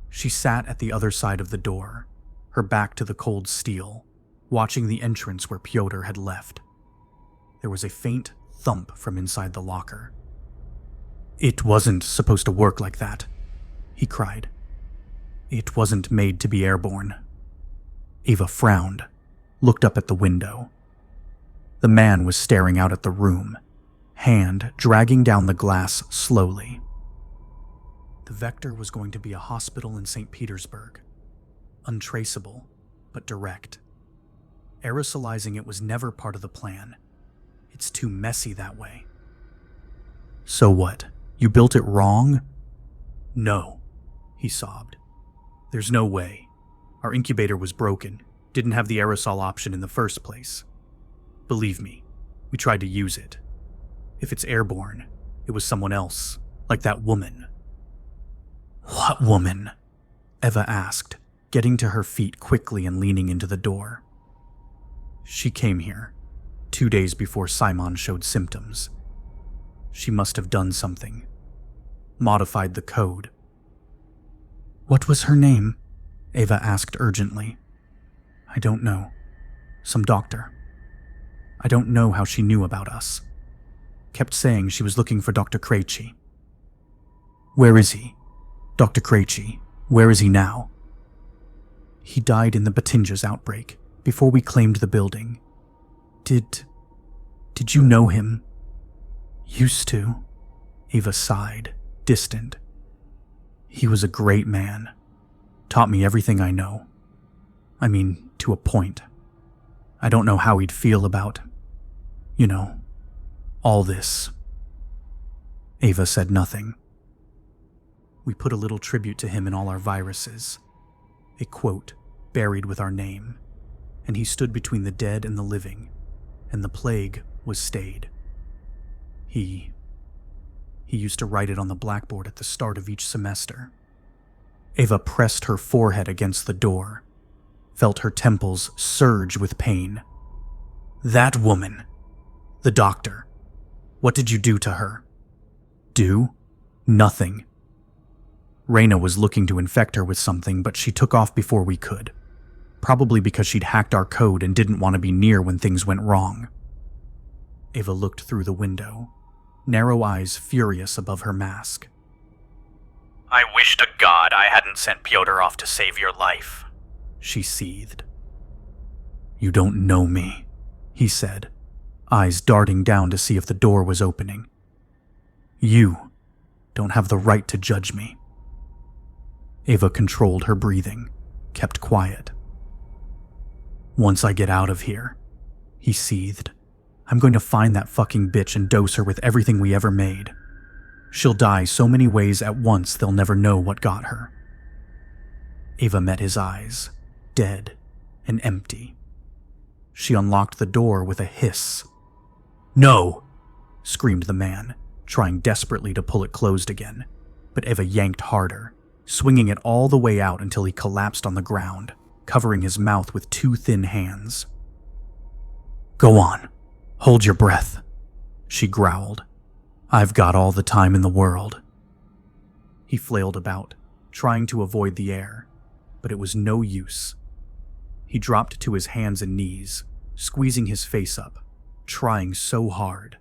Speaker 1: She sat at the other side of the door, her back to the cold steel, watching the entrance where Pyotr had left. There was a faint thump from inside the locker. "It wasn't supposed to work like that," he cried. "It wasn't made to be airborne." Ava frowned, looked up at the window. The man was staring out at the room, hand dragging down the glass slowly. The vector was going to be a hospital in St. Petersburg. Untraceable, but direct. Aerosolizing it was never part of the plan. It's too messy that way. "So what? You built it wrong?" "No," he sobbed. "There's no way. Our incubator was broken, didn't have the aerosol option in the first place. Believe me, we tried to use it. If it's airborne, it was someone else, like that woman." "What woman?" Eva asked, getting to her feet quickly and leaning into the door. "She came here, 2 days before Simon showed symptoms. She must have done something. Modified the code." "What was her name?" Ava asked urgently. "I don't know. Some doctor. I don't know how she knew about us. Kept saying she was looking for Dr. Krejci." "Where is he? Dr. Krejci, where is he now?" "He died in the Batinjas outbreak, before we claimed the building. Did you know him?" "Used to," Ava sighed, distant. "He was a great man. Taught me everything I know. I mean, to a point. I don't know how he'd feel about, all this." Ava said nothing. "We put a little tribute to him in all our viruses. A quote buried with our name. And he stood between the dead and the living, and the plague was stayed. He used to write it on the blackboard at the start of each semester." Ava pressed her forehead against the door, felt her temples surge with pain. That woman. The doctor. What did you do to her? Do? Nothing. Reyna was looking to infect her with something, but she took off before we could. Probably because she'd hacked our code and didn't want to be near when things went wrong. Ava looked through the window, narrow eyes furious above her mask.
Speaker 2: I wish to God I hadn't sent Pyotr off to save your life,
Speaker 1: She seethed. You don't know me, he said, eyes darting down to see if the door was opening. You don't have the right to judge me. Ava controlled her breathing, kept quiet. Once I get out of here, he seethed, I'm going to find that fucking bitch and dose her with everything we ever made. She'll die so many ways at once they'll never know what got her. Ava met his eyes, dead and empty. She unlocked the door with a hiss. No! Screamed the man, trying desperately to pull it closed again, but Ava yanked harder, swinging it all the way out until he collapsed on the ground, covering his mouth with two thin hands. Go on. Hold your breath, she growled. I've got all the time in the world. He flailed about, trying to avoid the air, but it was no use. He dropped to his hands and knees, squeezing his face up, trying so hard.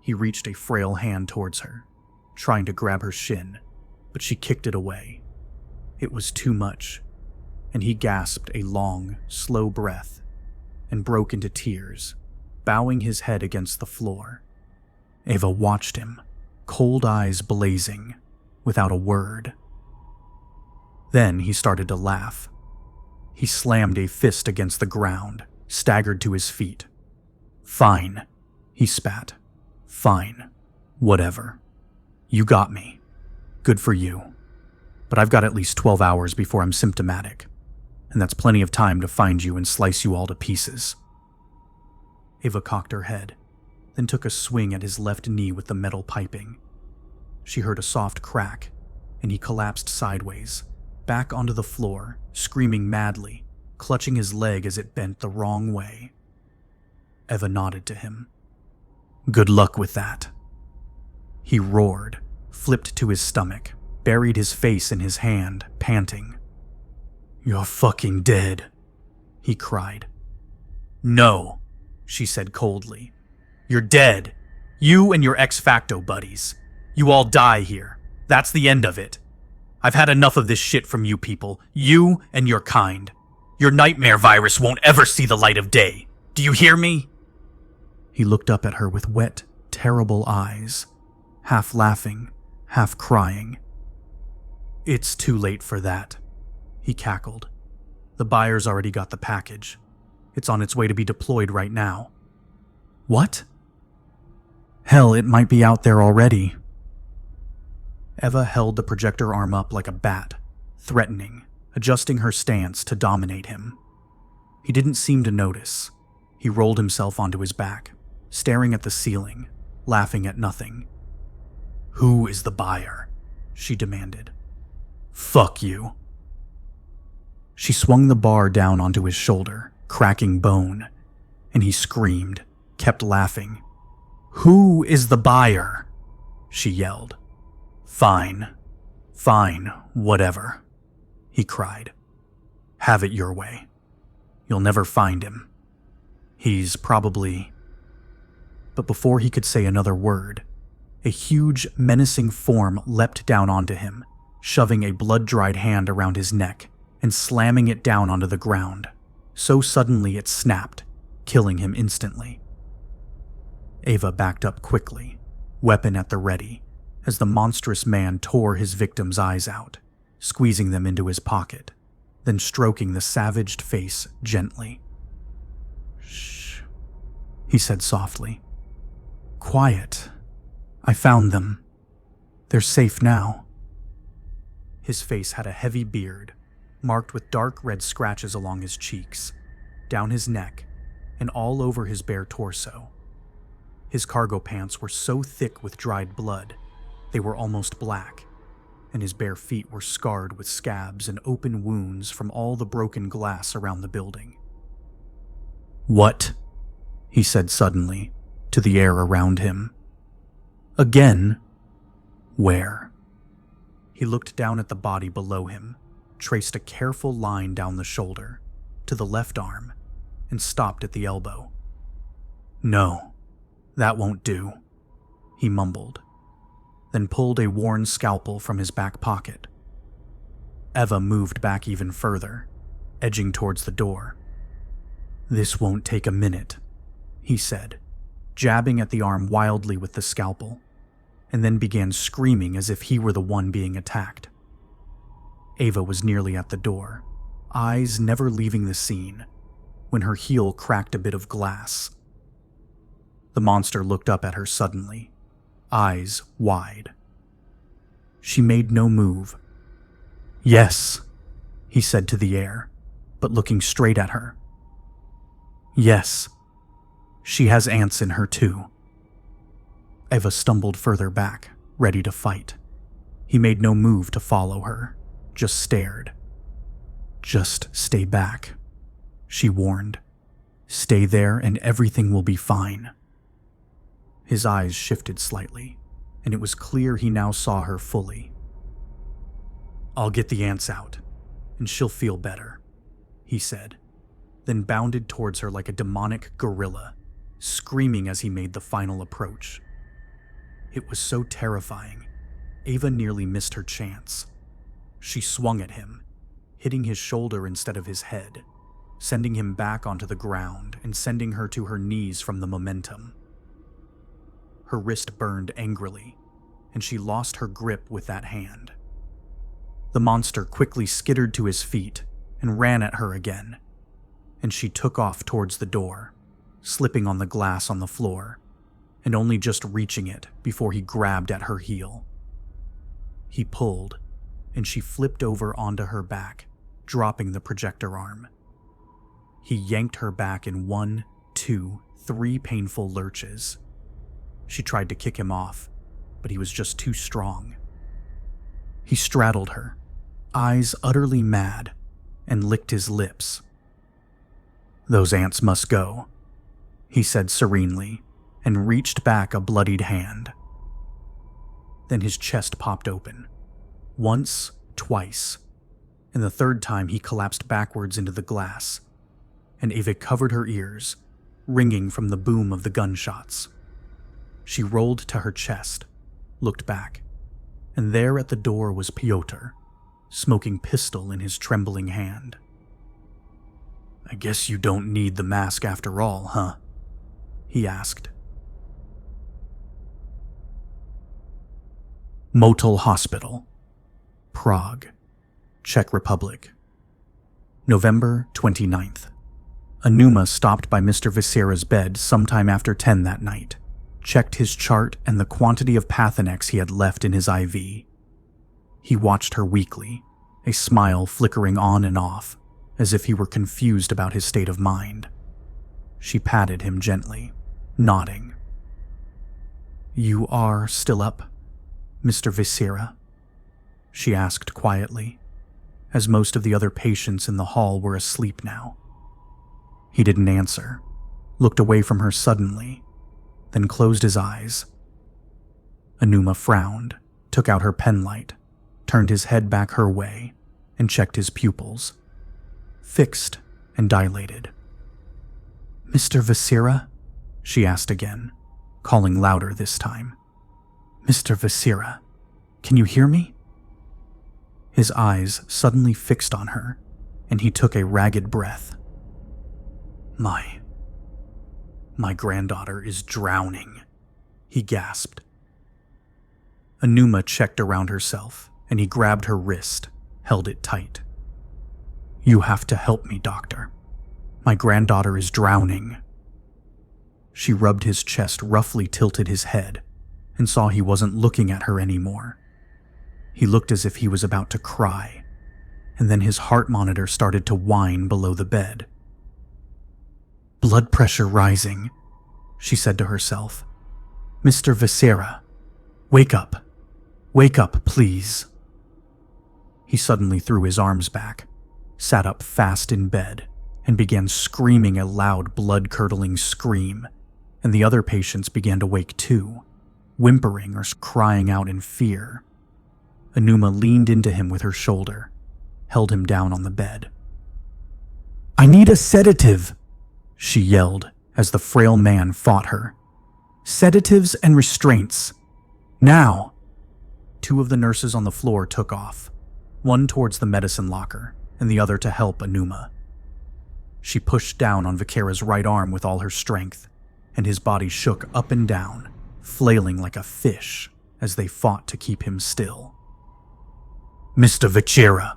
Speaker 1: He reached a frail hand towards her, trying to grab her shin, but she kicked it away. It was too much, and he gasped a long, slow breath and broke into tears, bowing his head against the floor. Ava watched him, cold eyes blazing, without a word. Then he started to laugh. He slammed a fist against the ground, staggered to his feet. Fine, he spat. Fine. Whatever. You got me. Good for you. But I've got at least 12 hours before I'm symptomatic, and that's plenty of time to find you and slice you all to pieces. Ava cocked her head, then took a swing at his left knee with the metal piping. She heard a soft crack, and he collapsed sideways, back onto the floor, screaming madly, clutching his leg as it bent the wrong way. Ava nodded to him. Good luck with that. He roared, flipped to his stomach, buried his face in his hand, panting. You're fucking dead, he cried. No, she said coldly. You're dead. You and your ex-facto buddies. You all die here. That's the end of it. I've had enough of this shit from you people. You and your kind. Your nightmare virus won't ever see the light of day. Do you hear me? He looked up at her with wet, terrible eyes, half laughing, half crying. It's too late for that, he cackled. The buyer's already got the package. It's on its way to be deployed right now. What? Hell, it might be out there already. Eva held the projector arm up like a bat, threatening, adjusting her stance to dominate him. He didn't seem to notice. He rolled himself onto his back, staring at the ceiling, laughing at nothing. Who is the buyer? She demanded. Fuck you. She swung the bar down onto his shoulder, cracking bone, and he screamed, kept laughing. Who is the buyer? She yelled. Fine, whatever, he cried. Have it your way. You'll never find him. He's probably... But before he could say another word, a huge, menacing form leapt down onto him, shoving a blood-dried hand around his neck and slamming it down onto the ground. So suddenly it snapped, killing him instantly. Ava backed up quickly, weapon at the ready, as the monstrous man tore his victim's eyes out, squeezing them into his pocket, then stroking the savaged face gently. Shh, he said softly. Quiet. I found them. They're safe now. His face had a heavy beard, marked with dark red scratches along his cheeks, down his neck, and all over his bare torso. His cargo pants were so thick with dried blood, they were almost black, and his bare feet were scarred with scabs and open wounds from all the broken glass around the building. What? he said suddenly, to the air around him. Again? Where? He looked down at the body below him, traced a careful line down the shoulder, to the left arm, and stopped at the elbow. No, that won't do, he mumbled, then pulled a worn scalpel from his back pocket. Eva moved back even further, edging towards the door. This won't take a minute, he said, jabbing at the arm wildly with the scalpel, and then began screaming as if he were the one being attacked. Ava was nearly at the door, eyes never leaving the scene, when her heel cracked a bit of glass. The monster looked up at her suddenly, eyes wide. She made no move. Yes, he said to the air, but looking straight at her. Yes, she has ants in her too. Eva stumbled further back, ready to fight. He made no move to follow her, just stared. Just stay back, she warned. Stay there and everything will be fine. His eyes shifted slightly, and it was clear he now saw her fully. I'll get the ants out, and she'll feel better, he said, then bounded towards her like a demonic gorilla, screaming as he made the final approach. It was so terrifying, Ava nearly missed her chance. She swung at him, hitting his shoulder instead of his head, sending him back onto the ground and sending her to her knees from the momentum. Her wrist burned angrily, and she lost her grip with that hand. The monster quickly skittered to his feet and ran at her again, and she took off towards the door, slipping on the glass on the floor, and only just reaching it before he grabbed at her heel. He pulled, and she flipped over onto her back, dropping the projector arm. He yanked her back in 1, 2, 3 painful lurches. She tried to kick him off, but he was just too strong. He straddled her, eyes utterly mad, and licked his lips. Those ants must go, he said serenely, and reached back a bloodied hand. Then his chest popped open. Once, twice, and the third time he collapsed backwards into the glass, and Ava covered her ears, ringing from the boom of the gunshots. She rolled to her chest, looked back, and there at the door was Piotr, smoking pistol in his trembling hand. I guess you don't need the mask after all, huh? He asked. Motel Hospital, Prague, Czech Republic. November 29th. Anuma stopped by Mr. Viscera's bed sometime after 10 that night, checked his chart and the quantity of Pathonex he had left in his IV. He watched her weakly, a smile flickering on and off, as if he were confused about his state of mind. She patted him gently, nodding. You are still up, Mr. Viscera? She asked quietly, as most of the other patients in the hall were asleep now. He didn't answer, looked away from her suddenly, then closed his eyes. Anuma frowned, took out her penlight, turned his head back her way, and checked his pupils. Fixed and dilated. Mr. Viscera? She asked again, calling louder this time. Mr. Viscera, can you hear me? His eyes suddenly fixed on her, and he took a ragged breath. My granddaughter is drowning, he gasped. Anuma checked around herself, and he grabbed her wrist, held it tight. You have to help me, doctor. My granddaughter is drowning. She rubbed his chest, roughly tilted his head, and saw he wasn't looking at her anymore. He looked as if he was about to cry, and then his heart monitor started to whine below the bed. Blood pressure rising, she said to herself. Mr. Viscera, wake up. Wake up, please. He suddenly threw his arms back, sat up fast in bed, and began screaming a loud, blood-curdling scream, and the other patients began to wake too, whimpering or crying out in fear. Anuma leaned into him with her shoulder, held him down on the bed. "I need a sedative," she yelled as the frail man fought her. "Sedatives and restraints. Now!" Two of the nurses on the floor took off, one towards the medicine locker and the other to help Anuma. She pushed down on Vakera's right arm with all her strength, and his body shook up and down, flailing like a fish as they fought to keep him still. "Mr. Vakera,"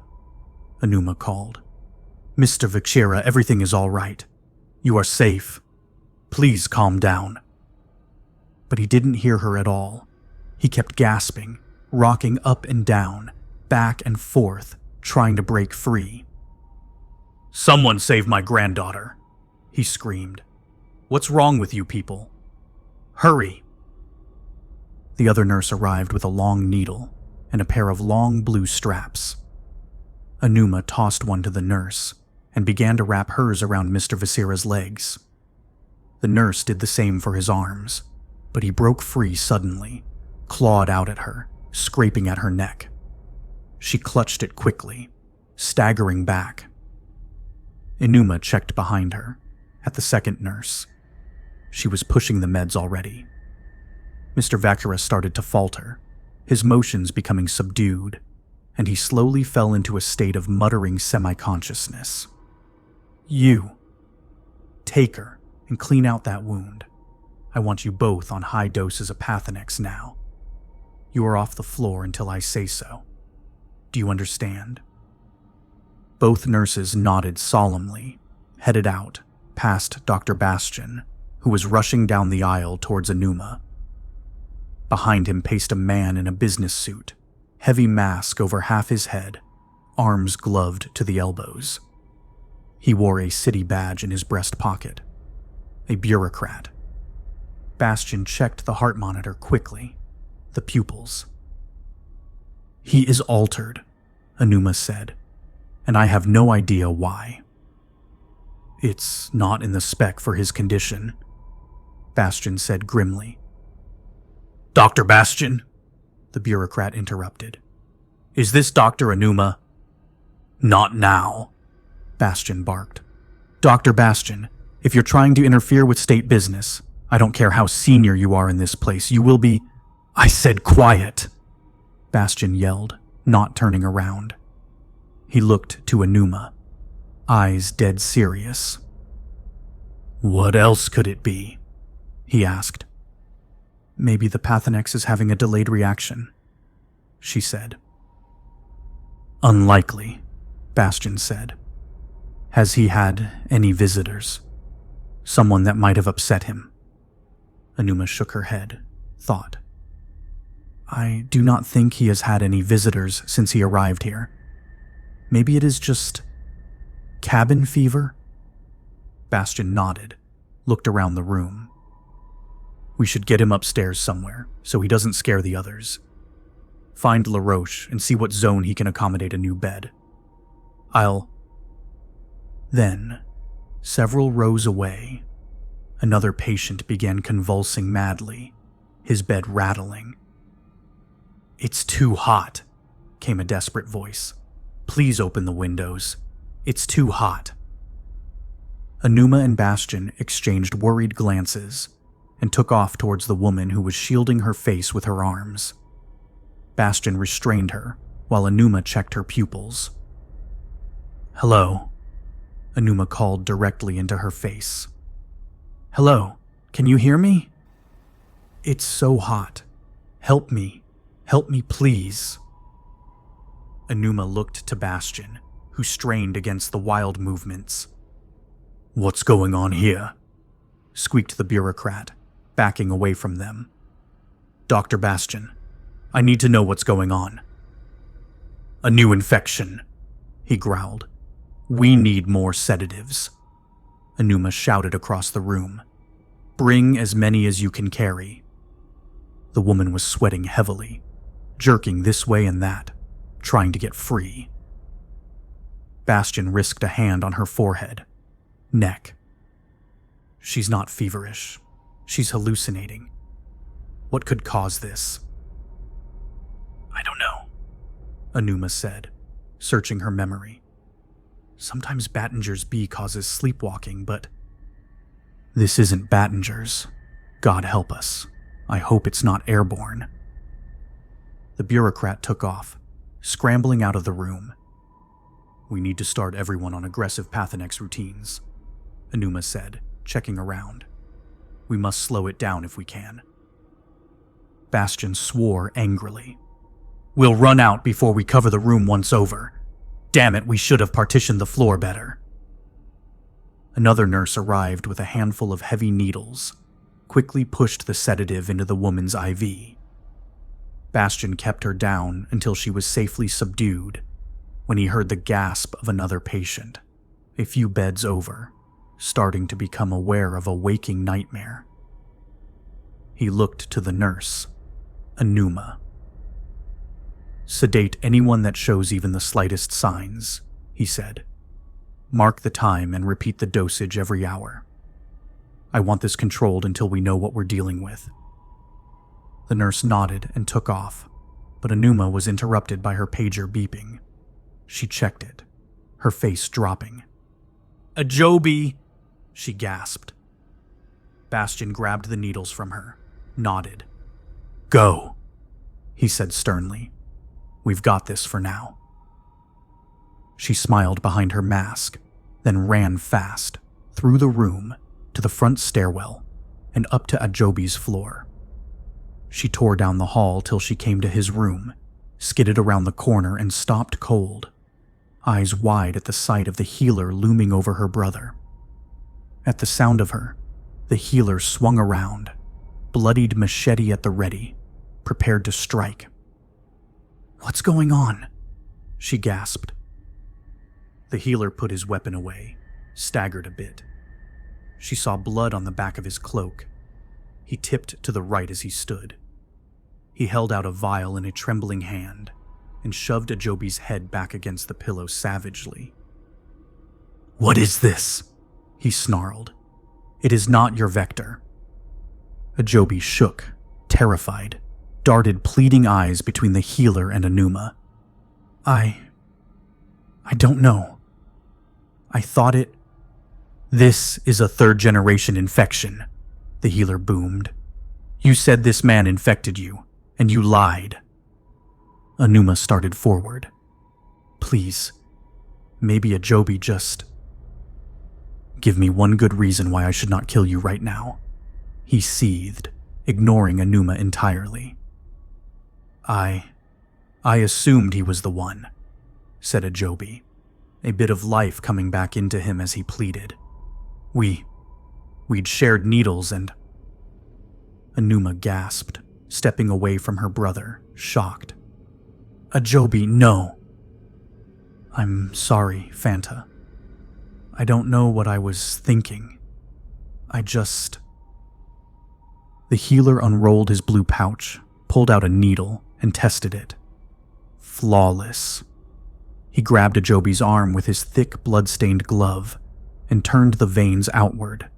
Speaker 1: Anuma called. "Mr. Vakera, everything is all right. You are safe. Please calm down." But he didn't hear her at all. He kept gasping, rocking up and down, back and forth, trying to break free. "Someone save my granddaughter," he screamed. "What's wrong with you people? Hurry!" The other nurse arrived with a long needle and a pair of long blue straps. Anuma tossed one to the nurse and began to wrap hers around Mr. Vakera's legs. The nurse did the same for his arms, but he broke free suddenly, clawed out at her, scraping at her neck. She clutched it quickly, staggering back. Anuma checked behind her, at the second nurse. She was pushing the meds already. Mr. Vakera started to falter, his motions becoming subdued, and he slowly fell into a state of muttering semi-consciousness. "You. Take her and clean out that wound. I want you both on high doses of Pathenex now. You are off the floor until I say so. Do you understand?" Both nurses nodded solemnly, headed out, past Dr. Bastian, who was rushing down the aisle towards Anuma. Behind him paced a man in a business suit, heavy mask over half his head, arms gloved to the elbows. He wore a city badge in his breast pocket. A bureaucrat. Bastian checked the heart monitor quickly, the pupils. "He is altered," Anuma said, "and I have no idea why." "It's not in the spec for his condition," Bastian said grimly. "Dr. Bastian," the bureaucrat interrupted. "Is this Dr. Anuma?" "Not now," Bastian barked. "Dr. Bastian, if you're trying to interfere with state business, I don't care how senior you are in this place, you will be—" "I said quiet," Bastian yelled, not turning around. He looked to Anuma, eyes dead serious. "What else could it be?" he asked. "Maybe the Pathenex is having a delayed reaction," she said. "Unlikely," Bastian said. "Has he had any visitors? Someone that might have upset him?" Anuma shook her head, thought. "I do not think he has had any visitors since he arrived here. Maybe it is just cabin fever?" Bastian nodded, looked around the room. "We should get him upstairs somewhere, so he doesn't scare the others. Find LaRoche and see what zone he can accommodate a new bed. Then, several rows away, another patient began convulsing madly, his bed rattling. "It's too hot," came a desperate voice. "Please open the windows. It's too hot." Anuma and Bastian exchanged worried glances and took off towards the woman who was shielding her face with her arms. Bastian restrained her while Anuma checked her pupils. "Hello," Anuma called directly into her face. "Hello, can you hear me? It's so hot. Help me please." Anuma looked to Bastian, who strained against the wild movements. "What's going on here?" squeaked the bureaucrat, backing away from them. "Dr. Bastian, I need to know what's going on." "A new infection," he growled. "We need more sedatives." Anuma shouted across the room. "Bring as many as you can carry." The woman was sweating heavily, jerking this way and that, trying to get free. Bastian risked a hand on her forehead, neck. She's not feverish. She's hallucinating. What could cause this?
Speaker 2: I don't know,
Speaker 1: Anuma said, searching her memory. Sometimes Battinger's bee causes sleepwalking, but this isn't Battinger's. God help us. I hope it's not airborne. The bureaucrat took off, scrambling out of the room. We need to start everyone on aggressive Pathonex routines, Anuma said, checking around. We must slow it down if we can. Bastion swore angrily. We'll run out before we cover the room once over. Damn it, we should have partitioned the floor better. Another nurse arrived with a handful of heavy needles, quickly pushed the sedative into the woman's IV. Bastion kept her down until she was safely subdued when he heard the gasp of another patient, a few beds over, starting to become aware of a waking nightmare. He looked to the nurse, Anuma. Sedate anyone that shows even the slightest signs, he said. Mark the time and repeat the dosage every hour. I want this controlled until we know what we're dealing with. The nurse nodded and took off, but Anuma was interrupted by her pager beeping. She checked it, her face dropping. Ajobi, she gasped. Bastion grabbed the needles from her, nodded. Go, he said sternly. We've got this for now. She smiled behind her mask, then ran fast, through the room, to the front stairwell, and up to Ajobi's floor. She tore down the hall till she came to his room, skidded around the corner and stopped cold, eyes wide at the sight of the healer looming over her brother. At the sound of her, the healer swung around, bloodied machete at the ready, prepared to strike. What's going on? She gasped. The healer put his weapon away, staggered a bit. She saw blood on the back of his cloak. He tipped to the right as he stood. He held out a vial in a trembling hand and shoved Ajobi's head back against the pillow savagely. What is this? He snarled. It is not your vector. Ajobi shook, terrified, darted pleading eyes between the healer and Anuma. I don't know. I thought it... This is a third-generation infection, the healer boomed. You said this man infected you, and you lied. Anuma started forward. Please, maybe Ajobi just... Give me one good reason why I should not kill you right now. He seethed, ignoring Anuma entirely. I assumed he was the one, said Ajobi, a bit of life coming back into him as he pleaded. We'd shared needles and... Anuma gasped, stepping away from her brother, shocked. Ajobi, no. I'm sorry, Fanta. I don't know what I was thinking. The healer unrolled his blue pouch, pulled out a needle, and tested it. Flawless. He grabbed Ajobi's arm with his thick, blood-stained glove and turned the veins outward.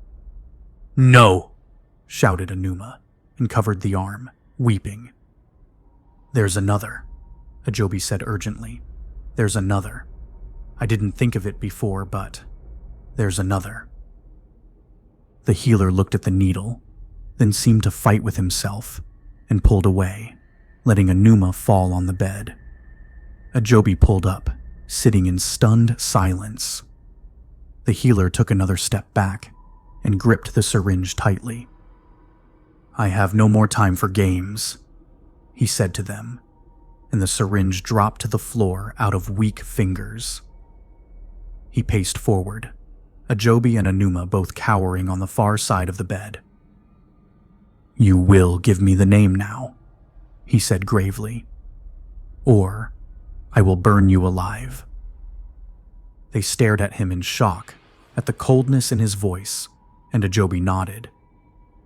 Speaker 1: No! Shouted Anuma, and covered the arm, weeping. There's another, Ajobi said urgently. There's another. I didn't think of it before, but there's another. The healer looked at the needle, then seemed to fight with himself, and pulled away, letting Anuma fall on the bed. Ajobi pulled up, sitting in stunned silence. The healer took another step back and gripped the syringe tightly. I have no more time for games, he said to them, and the syringe dropped to the floor out of weak fingers. He paced forward, Ajobi and Anuma both cowering on the far side of the bed. You will give me the name now, he said gravely, or I will burn you alive. They stared at him in shock, at the coldness in his voice, and Ajobi nodded.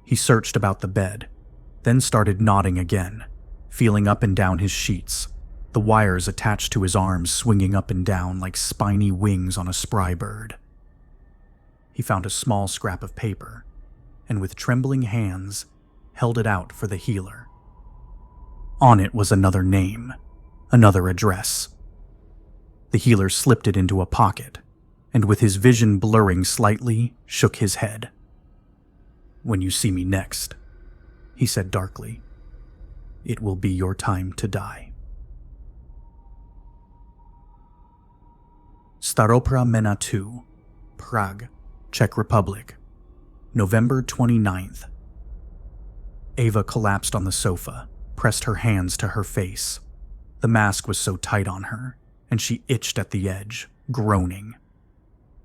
Speaker 1: He searched about the bed, then started nodding again, feeling up and down his sheets, the wires attached to his arms swinging up and down like spiny wings on a spry bird. He found a small scrap of paper, and with trembling hands, held it out for the healer. On it was another name, another address. The healer slipped it into a pocket, and with his vision blurring slightly, shook his head. "When you see me next," he said darkly, "it will be your time to die." Staropra Mena 2, Prague, Czech Republic, November 29th. Ava collapsed on the sofa, pressed her hands to her face. The mask was so tight on her, and she itched at the edge, groaning.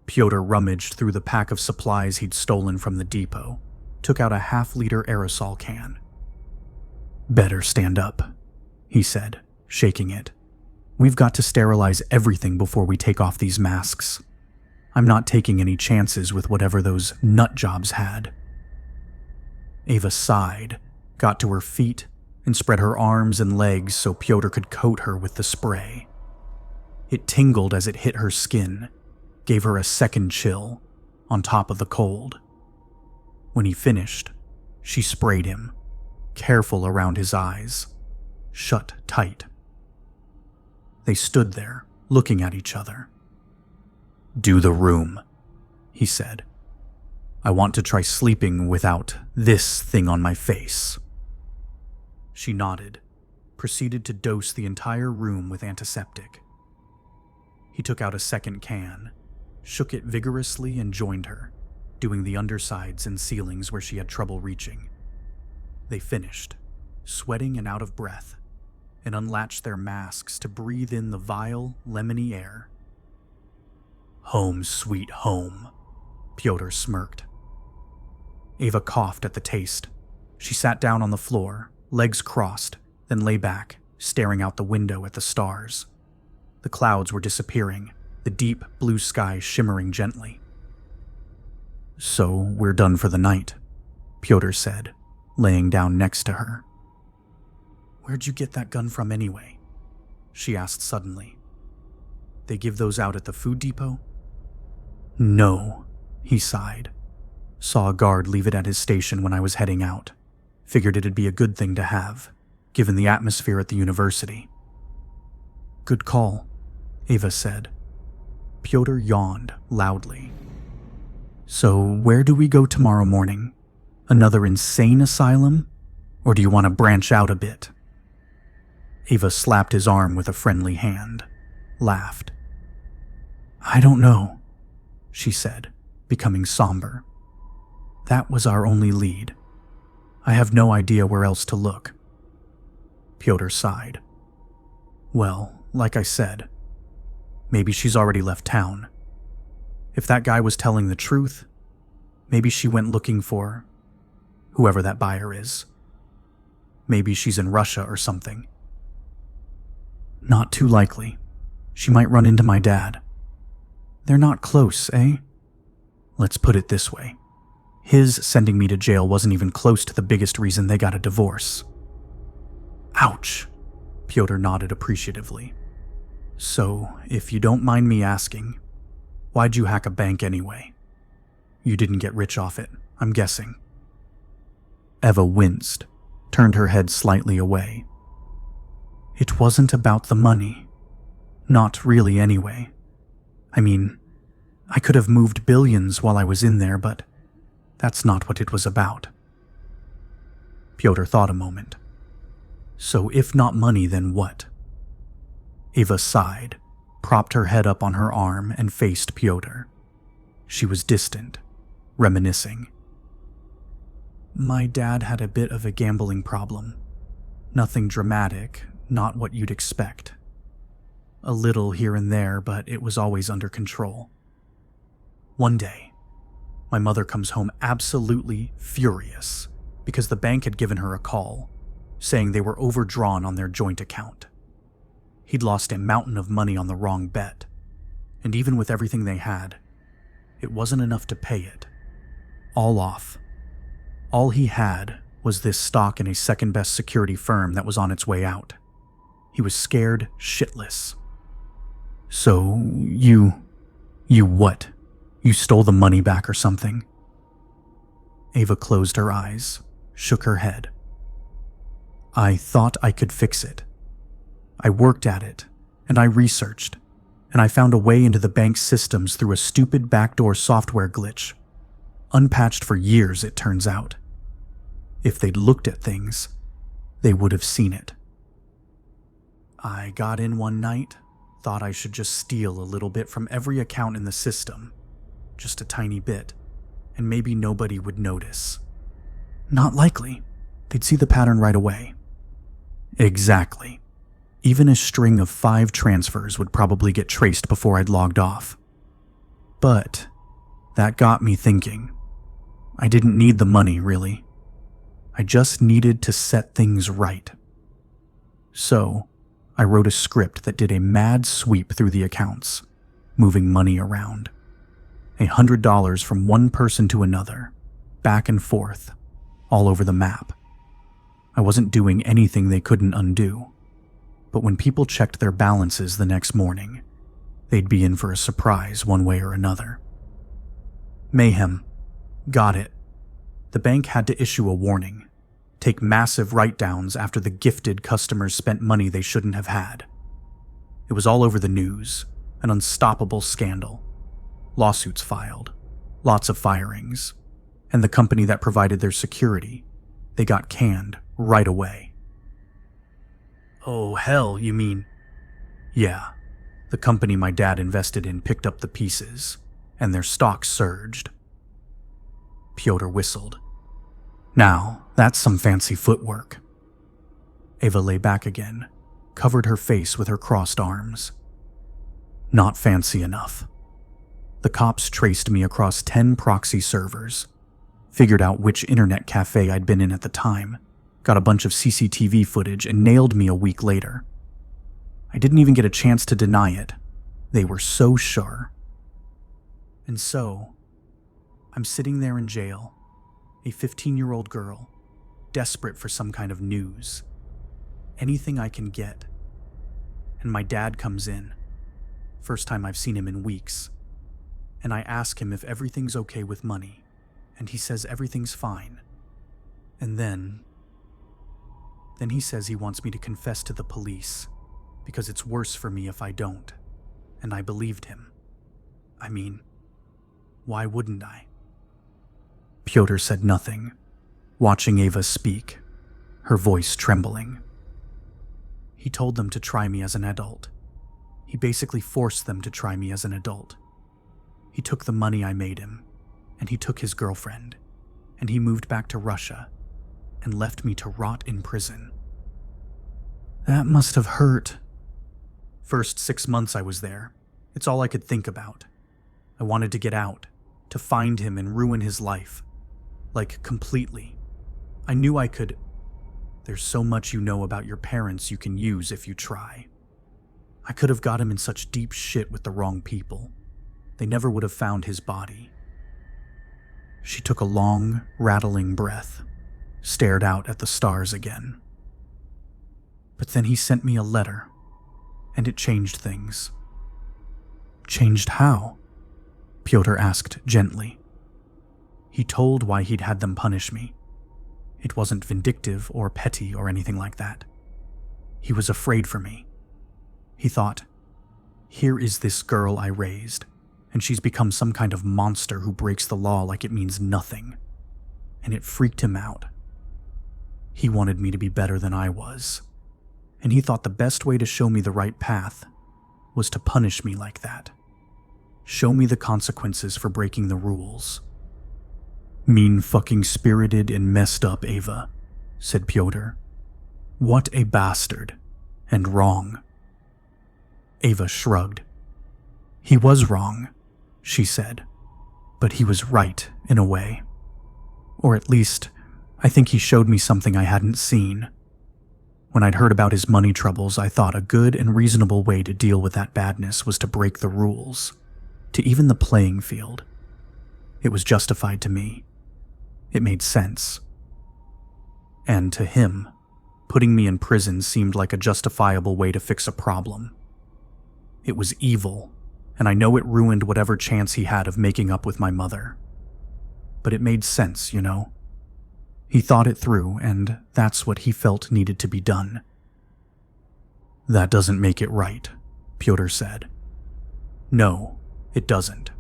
Speaker 1: Pyotr rummaged through the pack of supplies he'd stolen from the depot, took out a half-liter aerosol can. "Better stand up," he said, shaking it. "We've got to sterilize everything before we take off these masks. I'm not taking any chances with whatever those nut jobs had." Ava sighed, got to her feet, and spread her arms and legs so Pyotr could coat her with the spray. It tingled as it hit her skin, gave her a second chill, on top of the cold. When he finished, she sprayed him, careful around his eyes, shut tight. They stood there, looking at each other. "Do the room," he said. "I want to try sleeping without this thing on my face." She nodded, proceeded to dose the entire room with antiseptic. He took out a second can, shook it vigorously, and joined her, doing the undersides and ceilings where she had trouble reaching. They finished, sweating and out of breath, and unlatched their masks to breathe in the vile, lemony air. "Home sweet home," Pyotr smirked. Ava coughed at the taste. She sat down on the floor, legs crossed, then lay back, staring out the window at the stars. The clouds were disappearing, the deep blue sky shimmering gently. "So we're done for the night," Pyotr said, laying down next to her. "Where'd you get that gun from anyway?" she asked suddenly. "They give those out at the food depot?" "No," he sighed. "Saw a guard leave it at his station when I was heading out. Figured it'd be a good thing to have, given the atmosphere at the university." "Good call," Ava said. Pyotr yawned loudly. "So where do we go tomorrow morning? Another insane asylum? Or do you want to branch out a bit?" Ava slapped his arm with a friendly hand, laughed. "I don't know," she said, becoming somber. "That was our only lead. I have no idea where else to look." Pyotr sighed. "Well, like I said, maybe she's already left town. If that guy was telling the truth, maybe she went looking for whoever that buyer is. Maybe she's in Russia or something. Not too likely. She might run into my dad. They're not close, eh? Let's put it this way. His sending me to jail wasn't even close to the biggest reason they got a divorce." "Ouch," Pyotr nodded appreciatively. "So, if you don't mind me asking, why'd you hack a bank anyway? You didn't get rich off it, I'm guessing." Eva winced, turned her head slightly away. "It wasn't about the money. Not really anyway. I mean, I could have moved billions while I was in there, but that's not what it was about." Pyotr thought a moment. "So if not money, then what?" Eva sighed, propped her head up on her arm, and faced Pyotr. She was distant, reminiscing. "My dad had a bit of a gambling problem. Nothing dramatic, not what you'd expect. A little here and there, but it was always under control. One day, my mother comes home absolutely furious because the bank had given her a call, saying they were overdrawn on their joint account. He'd lost a mountain of money on the wrong bet, and even with everything they had, it wasn't enough to pay it. All off. All he had was this stock in a second-best security firm that was on its way out. He was scared shitless. "So, you what? You stole the money back or something." Ava closed her eyes, shook her head. "I thought I could fix it. I worked at it, and I researched, and I found a way into the bank's systems through a stupid backdoor software glitch. Unpatched for years, it turns out. If they'd looked at things, they would have seen it. I got in one night, thought I should just steal a little bit from every account in the system, just a tiny bit, and maybe nobody would notice. Not likely. They'd see the pattern right away." "Exactly. Even a string of 5 transfers would probably get traced before I'd logged off. But that got me thinking. I didn't need the money, really. I just needed to set things right. So I wrote a script that did a mad sweep through the accounts, moving money around. $100 from one person to another, back and forth, all over the map. I wasn't doing anything they couldn't undo. But when people checked their balances the next morning, they'd be in for a surprise one way or another. Mayhem. Got it. The bank had to issue a warning. Take massive write-downs after the gifted customers spent money they shouldn't have had. It was all over the news, an unstoppable scandal. Lawsuits filed, lots of firings, and the company that provided their security, they got canned right away." "Oh, hell, you mean?" "Yeah. The company my dad invested in picked up the pieces, and their stock surged." Pyotr whistled. "Now, that's some fancy footwork." Ava lay back again, covered her face with her crossed arms. "Not fancy enough. The cops traced me across 10 proxy servers, figured out which internet cafe I'd been in at the time, got a bunch of CCTV footage, and nailed me a week later. I didn't even get a chance to deny it. They were so sure. And so, I'm sitting there in jail, a 15-year-old girl, desperate for some kind of news, anything I can get. And my dad comes in, first time I've seen him in weeks, and I ask him if everything's okay with money, and he says everything's fine. And then he says he wants me to confess to the police, because it's worse for me if I don't, and I believed him. I mean, why wouldn't I?" Pyotr said nothing, watching Ava speak, her voice trembling. "He told them to try me as an adult. He basically forced them to try me as an adult. He took the money I made him, and he took his girlfriend, and he moved back to Russia and left me to rot in prison. That must have hurt. First 6 months I was there, it's all I could think about. I wanted to get out, to find him and ruin his life. Like, completely. I knew I could. There's so much you know about your parents you can use if you try. I could have got him in such deep shit with the wrong people. They never would have found his body." She took a long, rattling breath, stared out at the stars again. "But then he sent me a letter, and it changed things." "Changed how?" Pyotr asked gently. "He told why he'd had them punish me. It wasn't vindictive or petty or anything like that. He was afraid for me. He thought, here is this girl I raised, and she's become some kind of monster who breaks the law like it means nothing. And it freaked him out. He wanted me to be better than I was, and he thought the best way to show me the right path was to punish me like that. Show me the consequences for breaking the rules." "Mean fucking spirited and messed up, Ava," said Pyotr. "What a bastard. And wrong." Ava shrugged. "He was wrong," she said, "but he was right in a way. Or at least, I think he showed me something I hadn't seen. When I'd heard about his money troubles, I thought a good and reasonable way to deal with that badness was to break the rules, to even the playing field. It was justified to me. It made sense. And to him, putting me in prison seemed like a justifiable way to fix a problem. It was evil, and I know it ruined whatever chance he had of making up with my mother. But it made sense, you know? He thought it through, and that's what he felt needed to be done. That doesn't make it right, Pyotr said. No, it doesn't.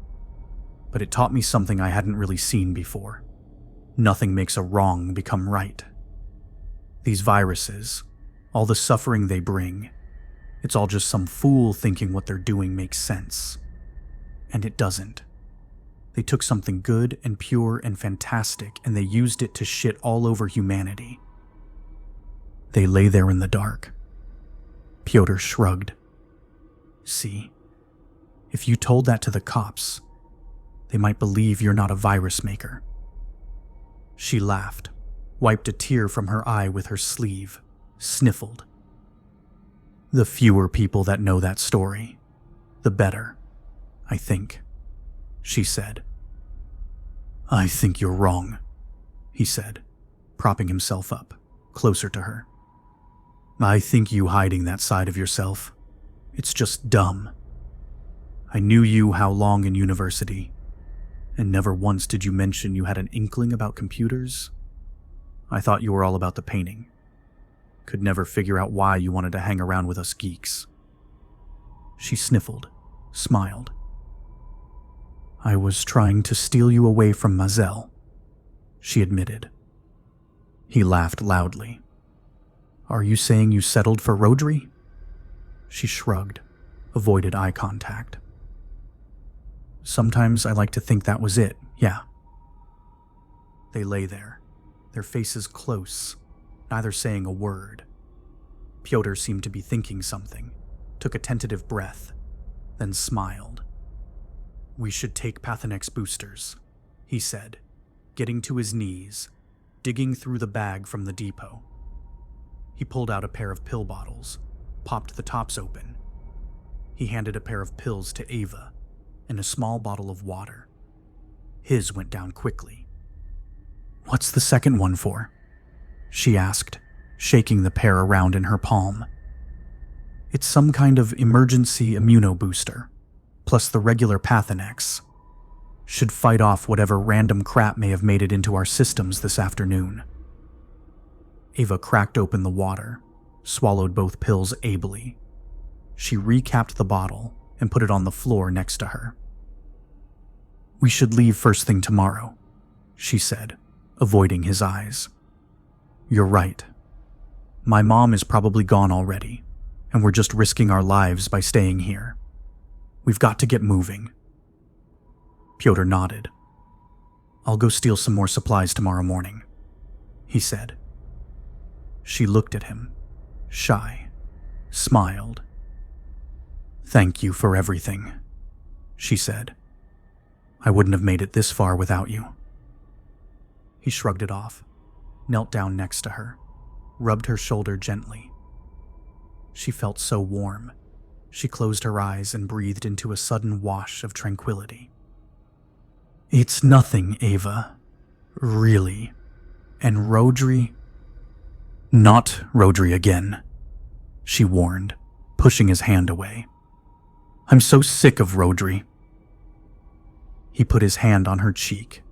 Speaker 1: But it taught me something I hadn't really seen before. Nothing makes a wrong become right. These viruses, all the suffering they bring, it's all just some fool thinking what they're doing makes sense. And it doesn't. They took something good and pure and fantastic and they used it to shit all over humanity. They lay there in the dark. Pyotr shrugged. See, if you told that to the cops, they might believe you're not a virus maker. She laughed, wiped a tear from her eye with her sleeve, sniffled. The fewer people that know that story, the better, I think, she said. I think you're wrong, he said, propping himself up, closer to her. I think you hiding that side of yourself, it's just dumb. I knew you how long in university, and never once did you mention you had an inkling about computers. I thought you were all about the painting. Could never figure out why you wanted to hang around with us geeks. She sniffled, smiled. I was trying to steal you away from Mazel, she admitted. He laughed loudly. Are you saying you settled for Rodri? She shrugged, avoided eye contact. Sometimes I like to think that was it, yeah. They lay there, their faces close, neither saying a word. Pyotr seemed to be thinking something, took a tentative breath, then smiled. We should take Pathenex boosters, he said, getting to his knees, digging through the bag from the depot. He pulled out a pair of pill bottles, popped the tops open. He handed a pair of pills to Ava and a small bottle of water. His went down quickly. What's the second one for? She asked, shaking the pair around in her palm. It's some kind of emergency immunobooster, plus the regular Pathenex. Should fight off whatever random crap may have made it into our systems this afternoon. Ava cracked open the water, swallowed both pills ably. She recapped the bottle and put it on the floor next to her. We should leave first thing tomorrow, she said, avoiding his eyes. You're right. My mom is probably gone already, and we're just risking our lives by staying here. We've got to get moving. Pyotr nodded. I'll go steal some more supplies tomorrow morning, he said. She looked at him, shy, smiled. Thank you for everything, she said. I wouldn't have made it this far without you. He shrugged it off, knelt down next to her, rubbed her shoulder gently. She felt so warm. She closed her eyes and breathed into a sudden wash of tranquility. It's nothing, Ava. Really. And Rodri? Not Rodri again, she warned, pushing his hand away. I'm so sick of Rodri. He put his hand on her cheek,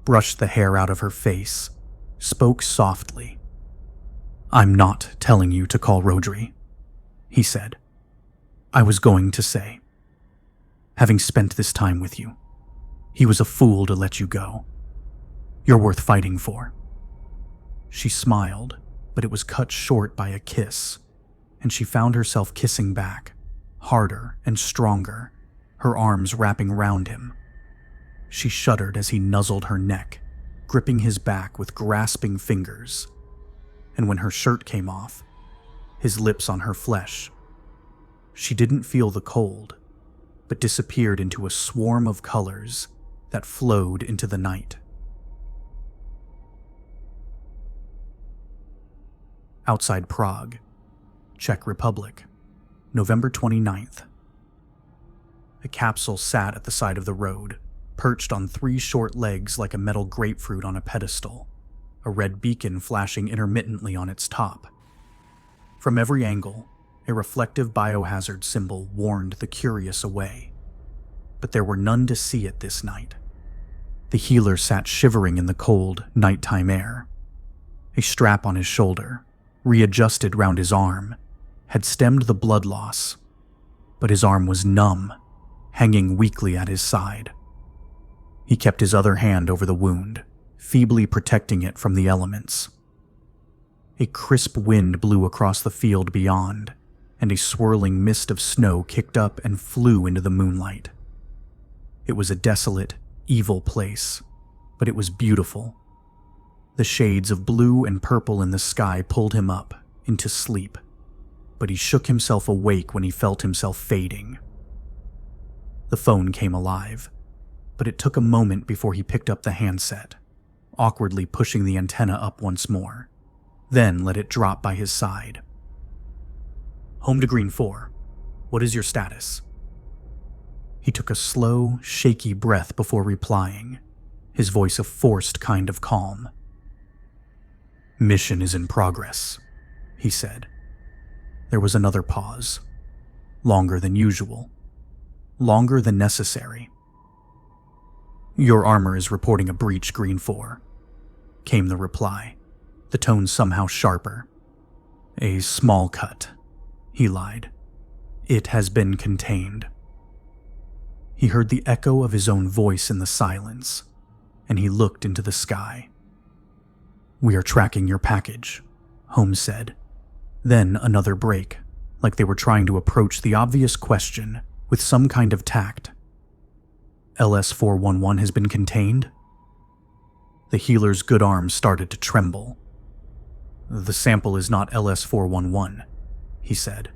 Speaker 1: brushed the hair out of her face, spoke softly. I'm not telling you to call Rodri, he said. I was going to say, having spent this time with you, he was a fool to let you go. You're worth fighting for. She smiled, but it was cut short by a kiss, and she found herself kissing back, harder and stronger, her arms wrapping round him. She shuddered as he nuzzled her neck, gripping his back with grasping fingers. And when her shirt came off, his lips on her flesh, she didn't feel the cold, but disappeared into a swarm of colors that flowed into the night. Outside Prague, Czech Republic, November 29th. A capsule sat at the side of the road, perched on 3 short legs like a metal grapefruit on a pedestal, a red beacon flashing intermittently on its top. From every angle, a reflective biohazard symbol warned the curious away. but there were none to see it this night. The healer sat shivering in the cold, nighttime air. A strap on his shoulder, readjusted round his arm, had stemmed the blood loss, but his arm was numb, hanging weakly at his side. He kept his other hand over the wound, feebly protecting it from the elements. A crisp wind blew across the field beyond, and a swirling mist of snow kicked up and flew into the moonlight. It was a desolate, evil place, but it was beautiful. The shades of blue and purple in the sky pulled him up into sleep, but he shook himself awake when he felt himself fading. The phone came alive, but it took a moment before he picked up the handset, awkwardly pushing the antenna up once more, then let it drop by his side. "Home to Green 4. What is your status?" He took a slow, shaky breath before replying, his voice a forced kind of calm. "Mission is in progress," he said. There was another pause, longer than usual, longer than necessary. "Your armor is reporting a breach, Green 4, came the reply, the tone somehow sharper. "A small cut," he lied. "It has been contained." He heard the echo of his own voice in the silence, and he looked into the sky. "We are tracking your package," Holmes said. Then another break, like they were trying to approach the obvious question with some kind of tact. "LS-411 has been contained?" The healer's good arm started to tremble. "The sample is not LS-411, he said.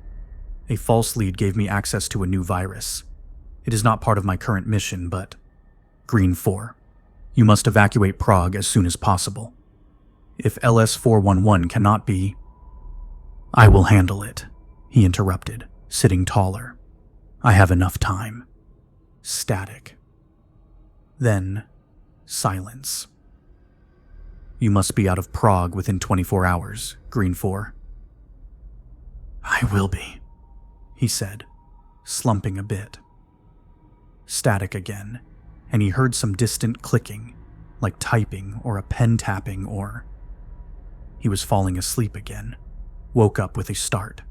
Speaker 1: "A false lead gave me access to a new virus. It is not part of my current mission, but Green 4, you must evacuate Prague as soon as possible. If LS-411 cannot be—" "I will handle it," he interrupted, sitting taller. "I have enough time." Static. Then, silence. "You must be out of Prague within 24 hours, Green 4. "I will be," he said, slumping a bit. Static again, and he heard some distant clicking, like typing or a pen tapping or... He was falling asleep again, woke up with a start.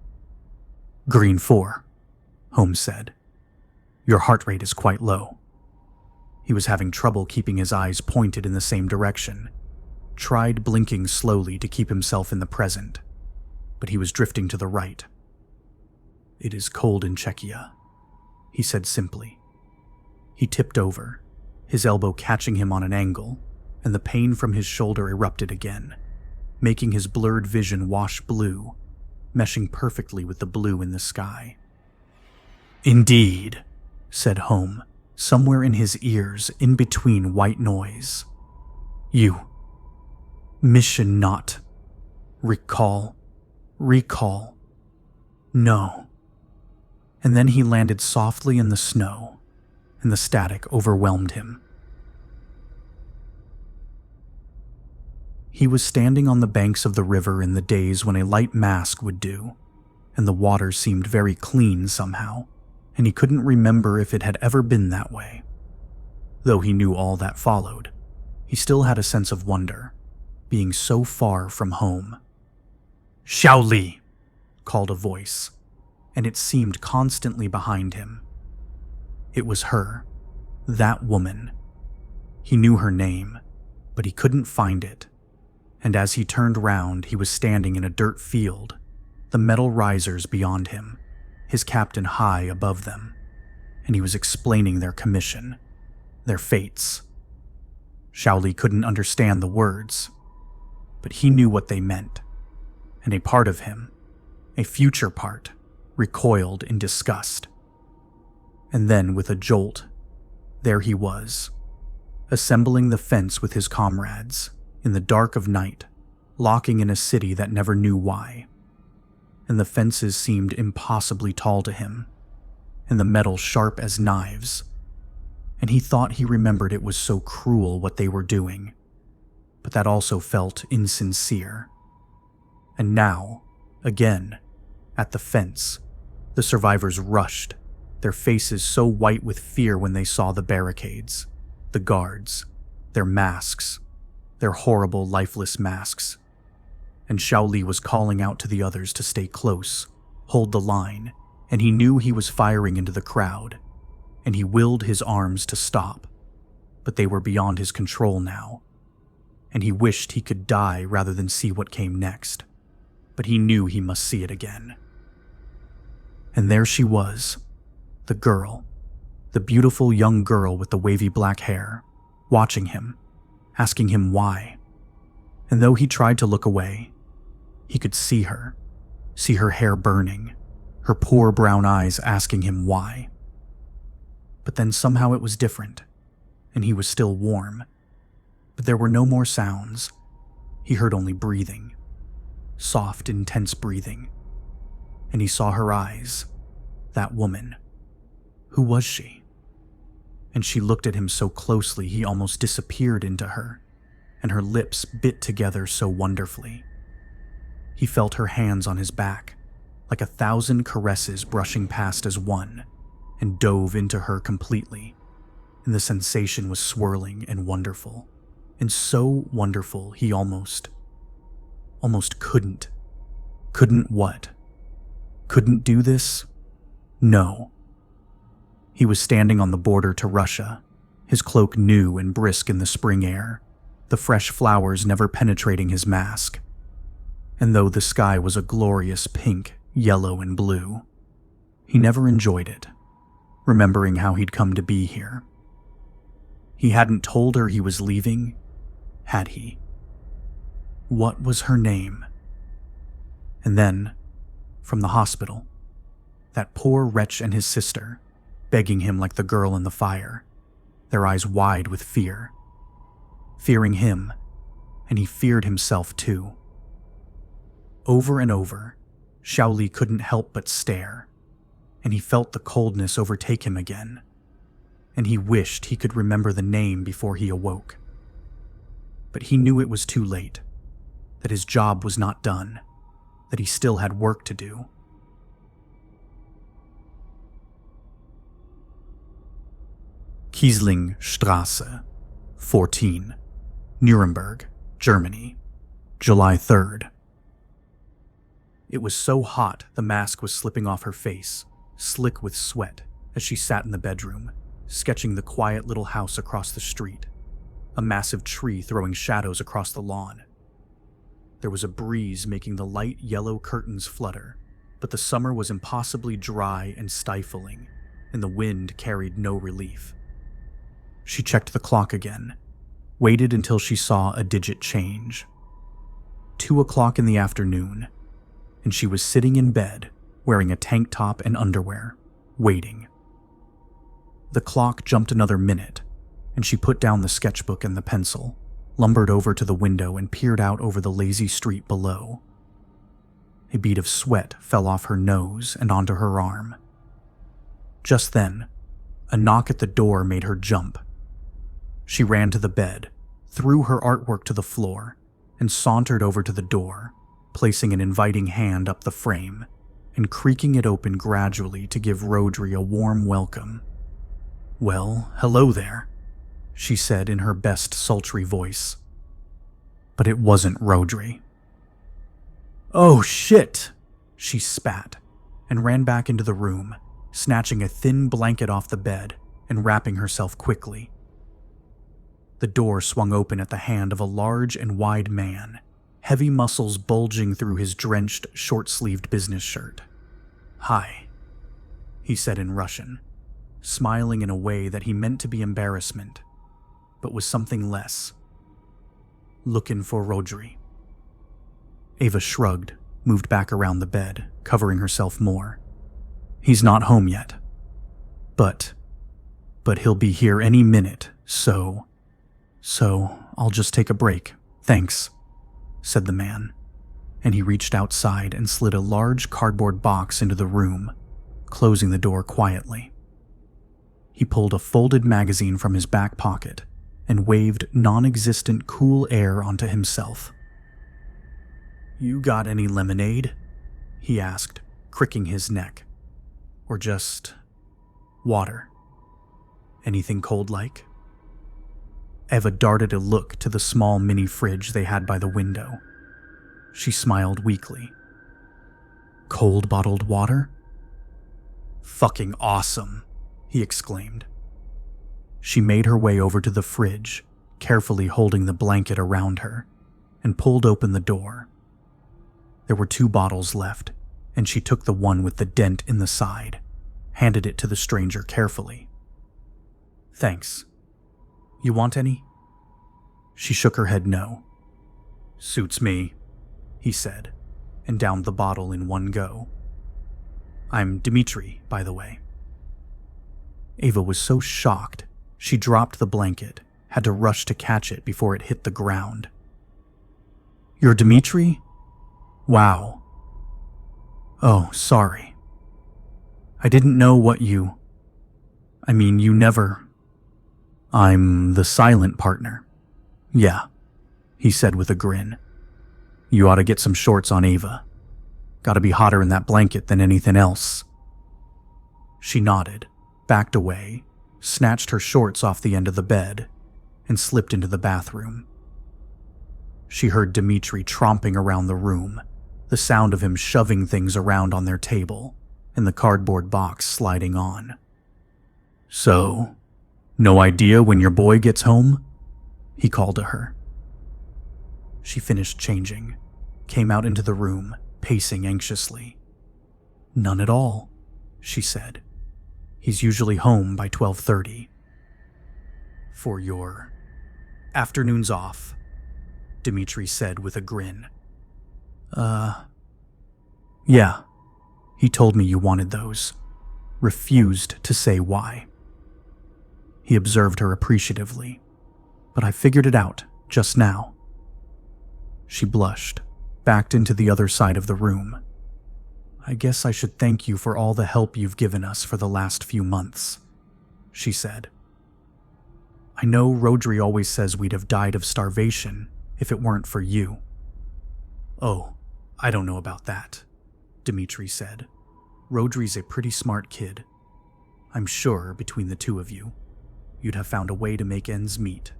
Speaker 1: "Green 4, Holmes said. "Your heart rate is quite low." He was having trouble keeping his eyes pointed in the same direction, tried blinking slowly to keep himself in the present, but he was drifting to the right. "It is cold in Czechia," he said simply. He tipped over, his elbow catching him on an angle, and the pain from his shoulder erupted again, making his blurred vision wash blue, meshing perfectly with the blue in the sky. "Indeed," said Home, somewhere in his ears in between white noise. "You. Mission not. Recall. No." And then he landed softly in the snow, and the static overwhelmed him. He was standing on the banks of the river in the days when a light mask would do, and the water seemed very clean somehow, and he couldn't remember if it had ever been that way. Though he knew all that followed, he still had a sense of wonder, being so far from home. "Xiao Li!" called a voice, and it seemed constantly behind him. It was her, that woman. He knew her name, but he couldn't find it, and as he turned round, he was standing in a dirt field, the metal risers beyond him, his captain high above them, and he was explaining their commission, their fates. Xiao Li couldn't understand the words, but he knew what they meant, and a part of him, a future part, recoiled in disgust. And then, with a jolt, there he was, assembling the fence with his comrades, in the dark of night, locking in a city that never knew why. And the fences seemed impossibly tall to him, and the metal sharp as knives. And he thought he remembered it was so cruel what they were doing, but that also felt insincere. And now, again, at the fence, the survivors rushed, their faces so white with fear when they saw the barricades, the guards, their masks, their horrible, lifeless masks. And Xiaoli was calling out to the others to stay close, hold the line, and he knew he was firing into the crowd, and he willed his arms to stop, but they were beyond his control now, and he wished he could die rather than see what came next, but he knew he must see it again. And there she was, the girl, the beautiful young girl with the wavy black hair, watching him, asking him why. And though he tried to look away, he could see her hair burning, her poor brown eyes asking him why. But then somehow it was different, and he was still warm. But there were no more sounds. He heard only breathing, soft, intense breathing. And he saw her eyes, that woman. Who was she? And she looked at him so closely he almost disappeared into her, and her lips bit together so wonderfully. He felt her hands on his back, like 1,000 caresses brushing past as one, and dove into her completely. And the sensation was swirling and wonderful, and so wonderful he almost couldn't. Couldn't what? Couldn't do this? No. He was standing on the border to Russia, his cloak new and brisk in the spring air, the fresh flowers never penetrating his mask. And though the sky was a glorious pink, yellow, and blue, he never enjoyed it, remembering how he'd come to be here. He hadn't told her he was leaving, had he? What was her name? And then, from the hospital, that poor wretch and his sister, begging him like the girl in the fire, their eyes wide with fear. Fearing him, and he feared himself too. Over and over, Xiaoli couldn't help but stare, and he felt the coldness overtake him again, and he wished he could remember the name before he awoke. But he knew it was too late, that his job was not done, that he still had work to do. Kieslingstraße, 14, Nuremberg, Germany, July 3rd. It was so hot the mask was slipping off her face, slick with sweat, as she sat in the bedroom, sketching the quiet little house across the street, a massive tree throwing shadows across the lawn. There was a breeze making the light yellow curtains flutter, but the summer was impossibly dry and stifling, and the wind carried no relief. She checked the clock again, waited until she saw a digit change. 2 o'clock in the afternoon, and she was sitting in bed, wearing a tank top and underwear, waiting. The clock jumped another minute, and she put down the sketchbook and the pencil, lumbered over to the window and peered out over the lazy street below. A bead of sweat fell off her nose and onto her arm. Just then, a knock at the door made her jump. She ran to the bed, threw her artwork to the floor, and sauntered over to the door, placing an inviting hand up the frame and creaking it open gradually to give Rodri a warm welcome. "Well, hello there," she said in her best sultry voice. But it wasn't Rodri. "Oh shit!" she spat, and ran back into the room, snatching a thin blanket off the bed and wrapping herself quickly. The door swung open at the hand of a large and wide man, heavy muscles bulging through his drenched, short-sleeved business shirt. "Hi," he said in Russian, smiling in a way that he meant to be embarrassment, but was something less. "Looking for Rodri." Ava shrugged, moved back around the bed, covering herself more. "He's not home yet. But he'll be here any minute, so I'll just take a break, thanks," said the man, and he reached outside and slid a large cardboard box into the room, closing the door quietly. He pulled a folded magazine from his back pocket and waved non-existent cool air onto himself. "You got any lemonade?" he asked, cricking his neck. "Or just Water. Anything cold like? Eva darted a look to the small mini fridge they had by the window. She smiled weakly. Cold bottled water? Fucking awesome, he exclaimed. She made her way over to the fridge, carefully holding the blanket around her, and pulled open the door. There were 2 bottles left, and she took the one with the dent in the side, handed it to the stranger carefully. Thanks. You want any? She shook her head no. Suits me, he said, and downed the bottle in one go. I'm Dmitri, by the way. Eva was so shocked, she dropped the blanket, had to rush to catch it before it hit the ground. You're Dmitri? Wow. Oh, sorry. I didn't know what you... I mean, you never... I'm the silent partner. Yeah, he said with a grin. You ought to get some shorts on Eva. Gotta be hotter in that blanket than anything else. She nodded, backed away, snatched her shorts off the end of the bed, and slipped into the bathroom. She heard Dmitri tromping around the room, the sound of him shoving things around on their table, and the cardboard box sliding on. So, no idea when your boy gets home? He called to her. She finished changing, came out into the room, pacing anxiously. None at all, she said. He's usually home by 12:30. For your afternoons off, Dmitri said with a grin. Yeah. He told me you wanted those. Refused to say why. He observed her appreciatively. But I figured it out just now. She blushed, backed into the other side of the room. I guess I should thank you for all the help you've given us for the last few months, she said. I know Rodri always says we'd have died of starvation if it weren't for you. Oh, I don't know about that, Dmitri said. Rodri's a pretty smart kid. I'm sure, between the two of you, you'd have found a way to make ends meet.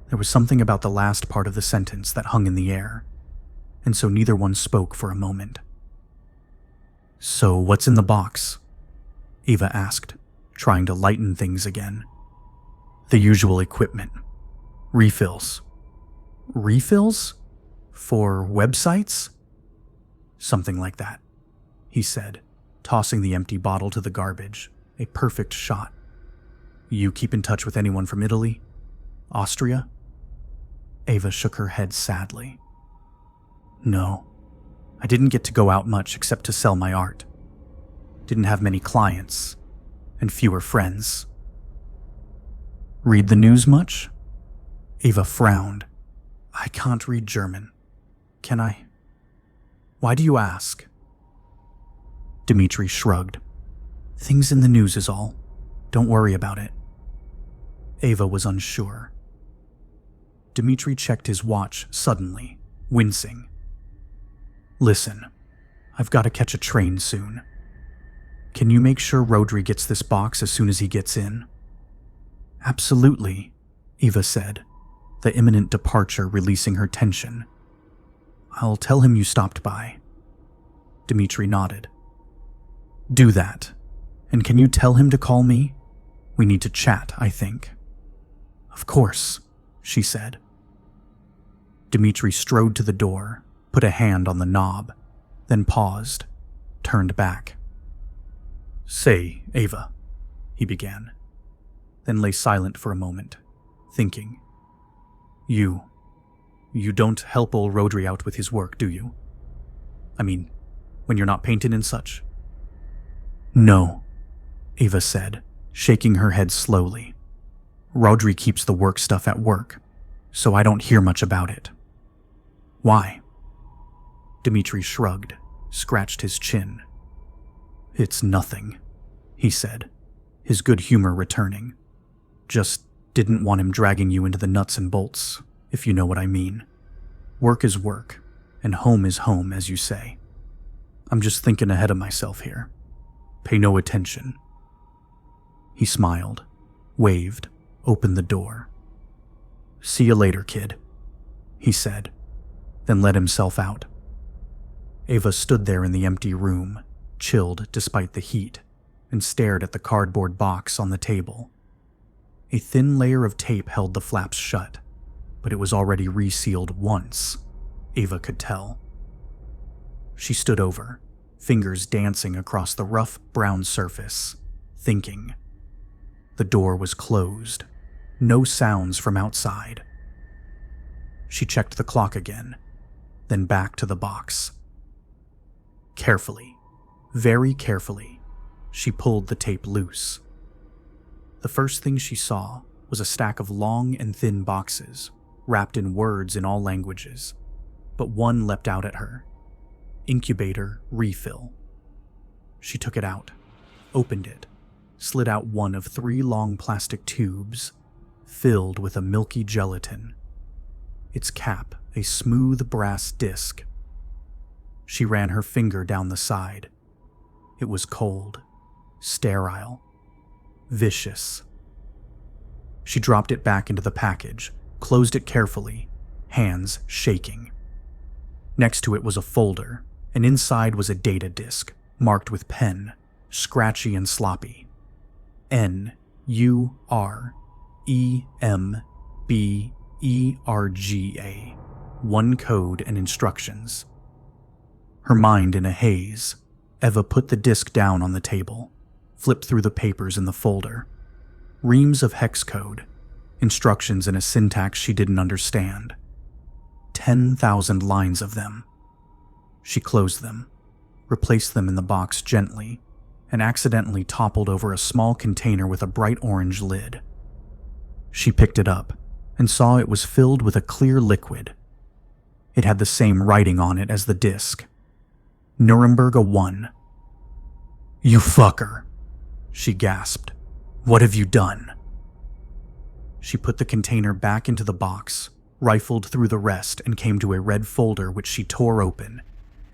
Speaker 1: There was something about the last part of the sentence that hung in the air, and so neither one spoke for a moment. So what's in the box? Eva asked, trying to lighten things again. The usual equipment. Refills. Refills? For websites? Something like that, he said, tossing the empty bottle to the garbage, a perfect shot. You keep in touch with anyone from Italy? Austria? Eva shook her head sadly. No, I didn't get to go out much except to sell my art. Didn't have many clients, and fewer friends. Read the news much? Eva frowned. I can't read German. Can I? Why do you ask? Dmitri shrugged. Things in the news is all. Don't worry about it. Eva was unsure. Dmitri checked his watch suddenly, wincing. Listen, I've got to catch a train soon. Can you make sure Rodri gets this box as soon as he gets in? Absolutely, Eva said, the imminent departure releasing her tension. I'll tell him you stopped by. Dmitri nodded. Do that. And can you tell him to call me? We need to chat, I think. Of course, she said. Dmitri strode to the door, put a hand on the knob, then paused, turned back. Say, Eva, he began, then lay silent for a moment, thinking. You don't help old Rodri out with his work, do you? I mean, when you're not painting and such? No, Eva said, shaking her head slowly. Rodri keeps the work stuff at work, so I don't hear much about it. Why? Dmitri shrugged, scratched his chin. It's nothing, he said, his good humor returning. Just didn't want him dragging you into the nuts and bolts, if you know what I mean. Work is work, and home is home, as you say. I'm just thinking ahead of myself here. Pay no attention. He smiled, waved, opened the door. "See you later, kid," he said, then let himself out. Ava stood there in the empty room, chilled despite the heat, and stared at the cardboard box on the table. A thin layer of tape held the flaps shut, but it was already resealed once, Ava could tell. She stood over, fingers dancing across the rough brown surface, thinking. The door was closed, no sounds from outside. She checked the clock again, then back to the box. Carefully, very carefully, she pulled the tape loose. The first thing she saw was a stack of long and thin boxes, wrapped in words in all languages, but one leapt out at her. Incubator refill. She took it out, opened it, slid out one of 3 long plastic tubes, filled with a milky gelatin. Its cap a smooth brass disc. She ran her finger down the side. It was cold, sterile, vicious. She dropped it back into the package, closed it carefully, hands shaking. Next to it was a folder, and inside was a data disk, marked with pen, scratchy and sloppy. NUREMBERGA. One code and instructions. Her mind in a haze, Eva put the disk down on the table, flipped through the papers in the folder. Reams of hex code, instructions in a syntax she didn't understand. 10,000 lines of them. She closed them, replaced them in the box gently, and accidentally toppled over a small container with a bright orange lid. She picked it up and saw it was filled with a clear liquid. It had the same writing on it as the disc. Nuremberg 1. "You fucker," she gasped. "What have you done?" She put the container back into the box, rifled through the rest, and came to a red folder which she tore open,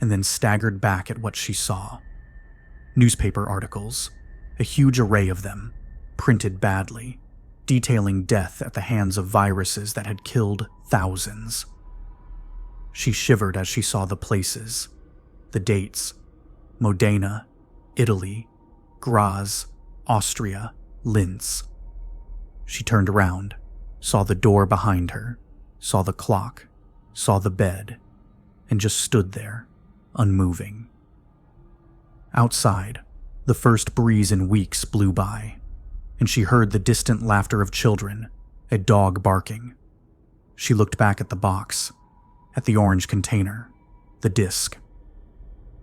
Speaker 1: and then staggered back at what she saw. Newspaper articles, a huge array of them, printed badly, detailing death at the hands of viruses that had killed thousands. She shivered as she saw the places, the dates: Modena, Italy, Graz, Austria, Linz. She turned around, saw the door behind her, saw the clock, saw the bed, and just stood there, unmoving. Outside, the first breeze in weeks blew by, and she heard the distant laughter of children, a dog barking. She looked back at the box, at the orange container, the disc.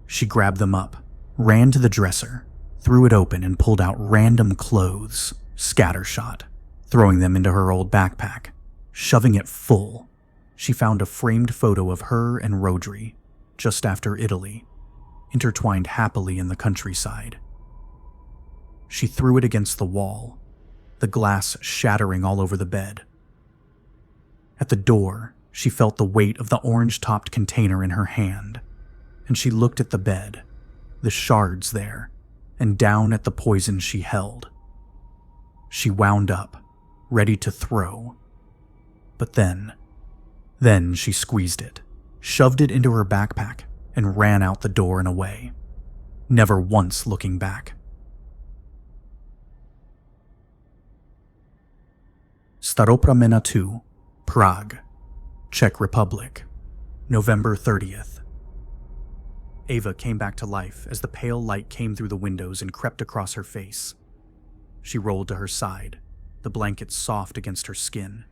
Speaker 1: She grabbed them up, ran to the dresser, threw it open, and pulled out random clothes, scattershot, throwing them into her old backpack. Shoving it full, she found a framed photo of her and Rodri, just after Italy, intertwined happily in the countryside. She threw it against the wall, the glass shattering all over the bed. At the door, she felt the weight of the orange-topped container in her hand, and she looked at the bed, the shards there, and down at the poison she held. She wound up, ready to throw. But then she squeezed it, shoved it into her backpack, and ran out the door and away, never once looking back. Staropramena 2, Prague, Czech Republic, November 30th. Ava came back to life as the pale light came through the windows and crept across her face. She rolled to her side, the blankets soft against her skin,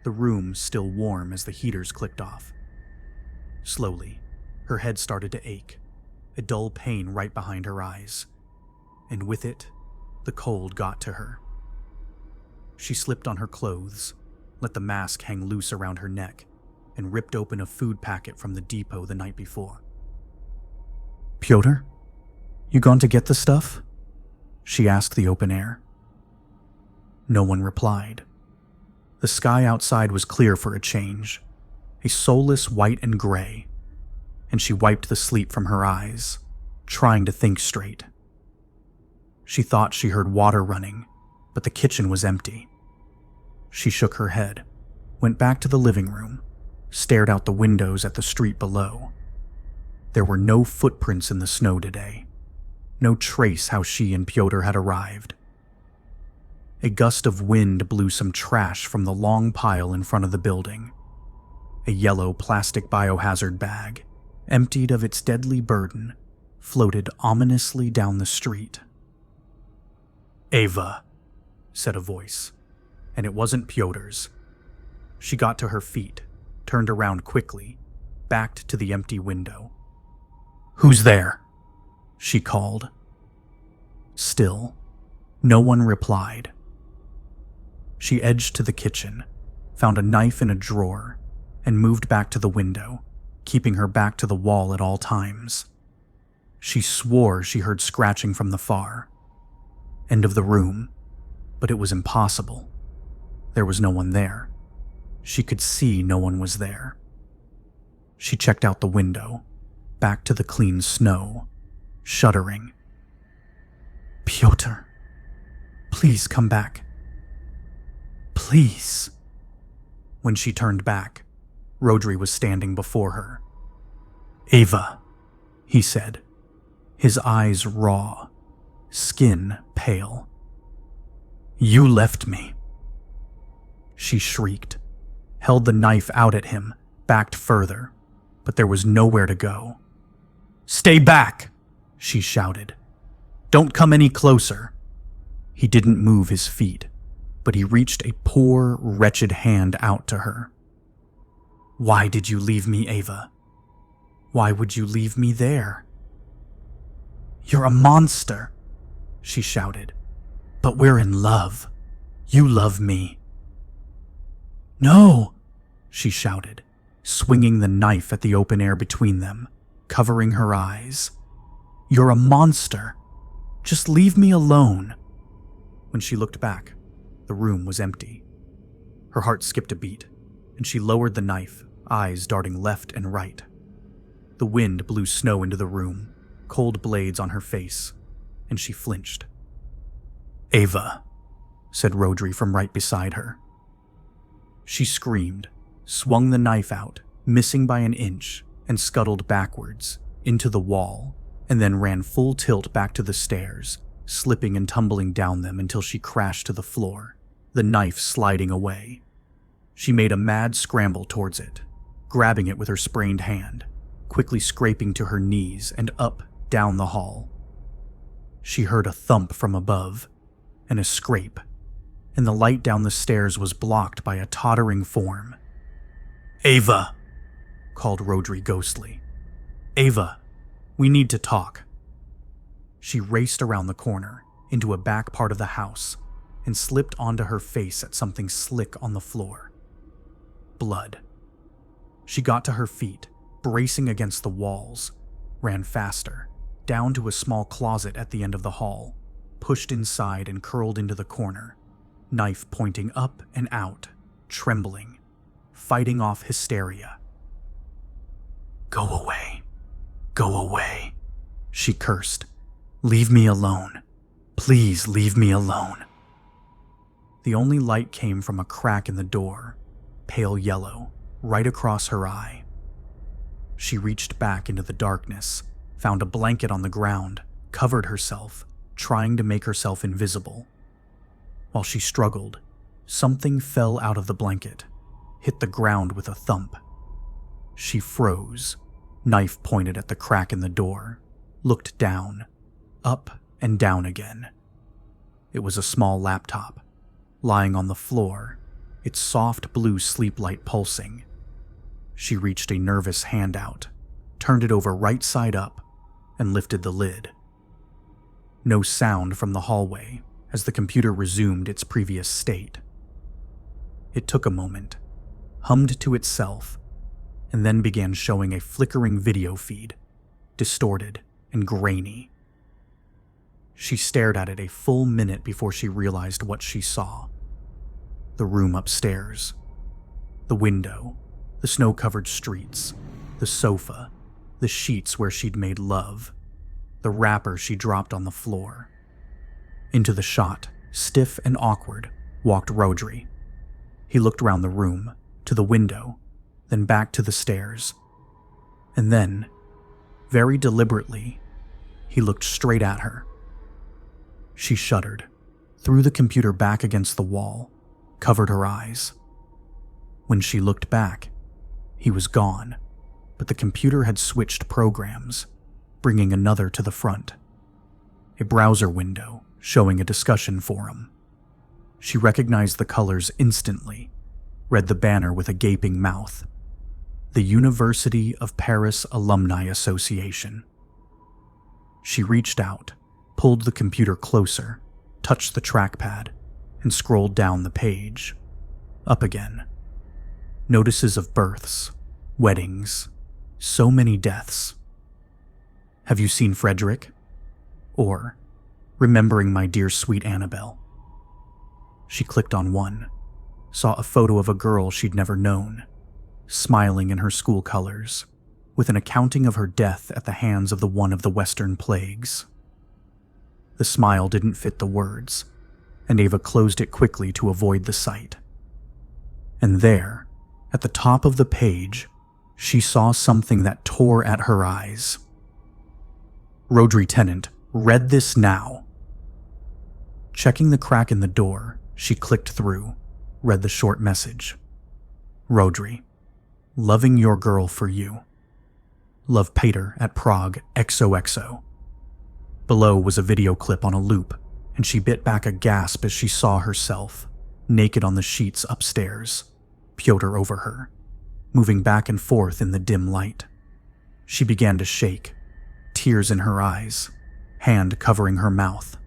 Speaker 1: the room still warm as the heaters clicked off. Slowly, her head started to ache, a dull pain right behind her eyes, and with it, the cold got to her. She slipped on her clothes, let the mask hang loose around her neck, and ripped open a food packet from the depot the night before. "Pyotr, you gone to get the stuff?" she asked the open air. No one replied. The sky outside was clear for a change, a soulless white and gray, and she wiped the sleep from her eyes, trying to think straight. She thought she heard water running, but the kitchen was empty. She shook her head, went back to the living room, stared out the windows at the street below. There were no footprints in the snow today, no trace how she and Pyotr had arrived. A gust of wind blew some trash from the long pile in front of the building. A yellow plastic biohazard bag, emptied of its deadly burden, floated ominously down the street. "Ava," said a voice, and it wasn't Pyotr's. She got to her feet, turned around quickly, backed to the empty window. "Who's there?" she called. Still, no one replied. She edged to the kitchen, found a knife in a drawer, and moved back to the window, keeping her back to the wall at all times. She swore she heard scratching from the far end of the room, but it was impossible. There was no one there. She could see no one was there. She checked out the window, back to the clean snow, shuddering. "Pyotr, please come back. Please." When she turned back, Rodri was standing before her. "Ava," he said, his eyes raw, skin pale. "You left me." She shrieked, held the knife out at him, backed further, but there was nowhere to go. "Stay back," she shouted. "Don't come any closer." He didn't move his feet, but he reached a poor, wretched hand out to her. "Why did you leave me, Ava? Why would you leave me there?" "You're a monster," she shouted. "But we're in love. You love me." "No," she shouted, swinging the knife at the open air between them, covering her eyes. "You're a monster. Just leave me alone." When she looked back, the room was empty. Her heart skipped a beat, and she lowered the knife, eyes darting left and right. The wind blew snow into the room, cold blades on her face, and she flinched. "Ava," said Rodri from right beside her. She screamed, swung the knife out, missing by an inch, and scuttled backwards, into the wall, and then ran full tilt back to the stairs, slipping and tumbling down them until she crashed to the floor, the knife sliding away. She made a mad scramble towards it, grabbing it with her sprained hand, quickly scraping to her knees and up, down the hall. She heard a thump from above, and a scrape, and the light down the stairs was blocked by a tottering form. "Ava," called Rodri ghostly. "Ava, we need to talk." She raced around the corner, into a back part of the house, and slipped onto her face at something slick on the floor. Blood. She got to her feet, bracing against the walls, ran faster, down to a small closet at the end of the hall, pushed inside and curled into the corner, knife pointing up and out, trembling, fighting off hysteria. "Go away. Go away," she cursed. "Leave me alone. Please leave me alone." The only light came from a crack in the door, pale yellow, right across her eye. She reached back into the darkness, found a blanket on the ground, covered herself, trying to make herself invisible. While she struggled, something fell out of the blanket, hit the ground with a thump. She froze, knife pointed at the crack in the door, looked down, up and down again. It was a small laptop, lying on the floor, its soft blue sleep light pulsing. She reached a nervous hand out, turned it over right side up, and lifted the lid. No sound from the hallway as the computer resumed its previous state. It took a moment, hummed to itself, and then began showing a flickering video feed, distorted and grainy. She stared at it a full minute before she realized what she saw. The room upstairs, the window, the snow-covered streets, the sofa, the sheets where she'd made love, the wrapper she dropped on the floor. Into the shot, Stiff and awkward, walked Rodri. He looked round the room, to the window, then back to the stairs. And then, very deliberately, he looked straight at her. She shuddered, threw the computer back against the wall, covered her eyes. When she looked back, he was gone, but the computer had switched programs, bringing another to the front. A browser window showing a discussion forum. She recognized the colors instantly, read the banner with a gaping mouth. The University of Paris Alumni Association. She reached out, pulled the computer closer, touched the trackpad, and scrolled down the page. Up again. Notices of births, weddings, so many deaths. Have you seen Frederick? Or, remembering my dear sweet Annabelle. She clicked on one, saw a photo of a girl she'd never known, smiling in her school colors, with an accounting of her death at the hands of the one of the Western plagues. The smile didn't fit the words, and Ava closed it quickly to avoid the sight. And there, at the top of the page, she saw something that tore at her eyes. Rodri Tennant, read this now. Checking the crack in the door, she clicked through, read the short message. Rodri, loving your girl for you. Love Peter at Prague XOXO. Below was a video clip on a loop, and she bit back a gasp as she saw herself, naked on the sheets upstairs, Piotr over her, moving back and forth in the dim light. She began to shake, tears in her eyes, hand covering her mouth.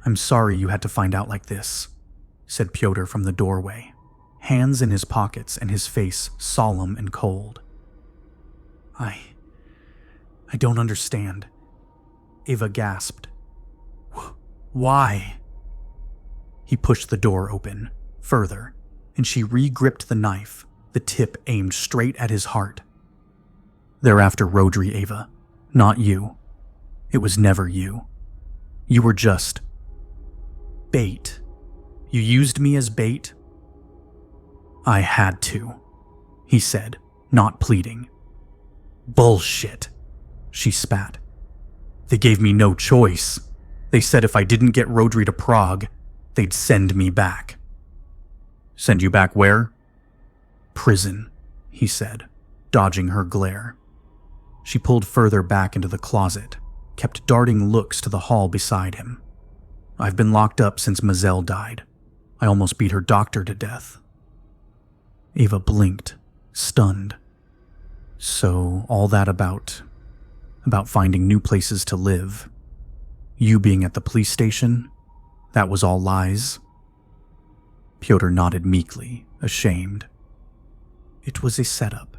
Speaker 1: I'm sorry you had to find out like this, said Piotr from the doorway, hands in his pockets and his face solemn and cold. I don't understand. Ava gasped. Why? He pushed the door open, further, and she re-gripped the knife, the tip aimed straight at his heart. They're after Rodri, Ava, not you. It was never you. You were just bait. You used me as bait? I had to, he said, not pleading. Bullshit, she spat. They gave me no choice. They said if I didn't get Rodri to Prague, they'd send me back. Send you back where? Prison, he said, dodging her glare. She pulled further back into the closet, kept darting looks to the hall beside him. I've been locked up since Mazel died. I almost beat her doctor to death. Ava blinked, stunned. So all that about finding new places to live, you being at the police station, that was all lies? Piotr nodded meekly, ashamed. It was a setup.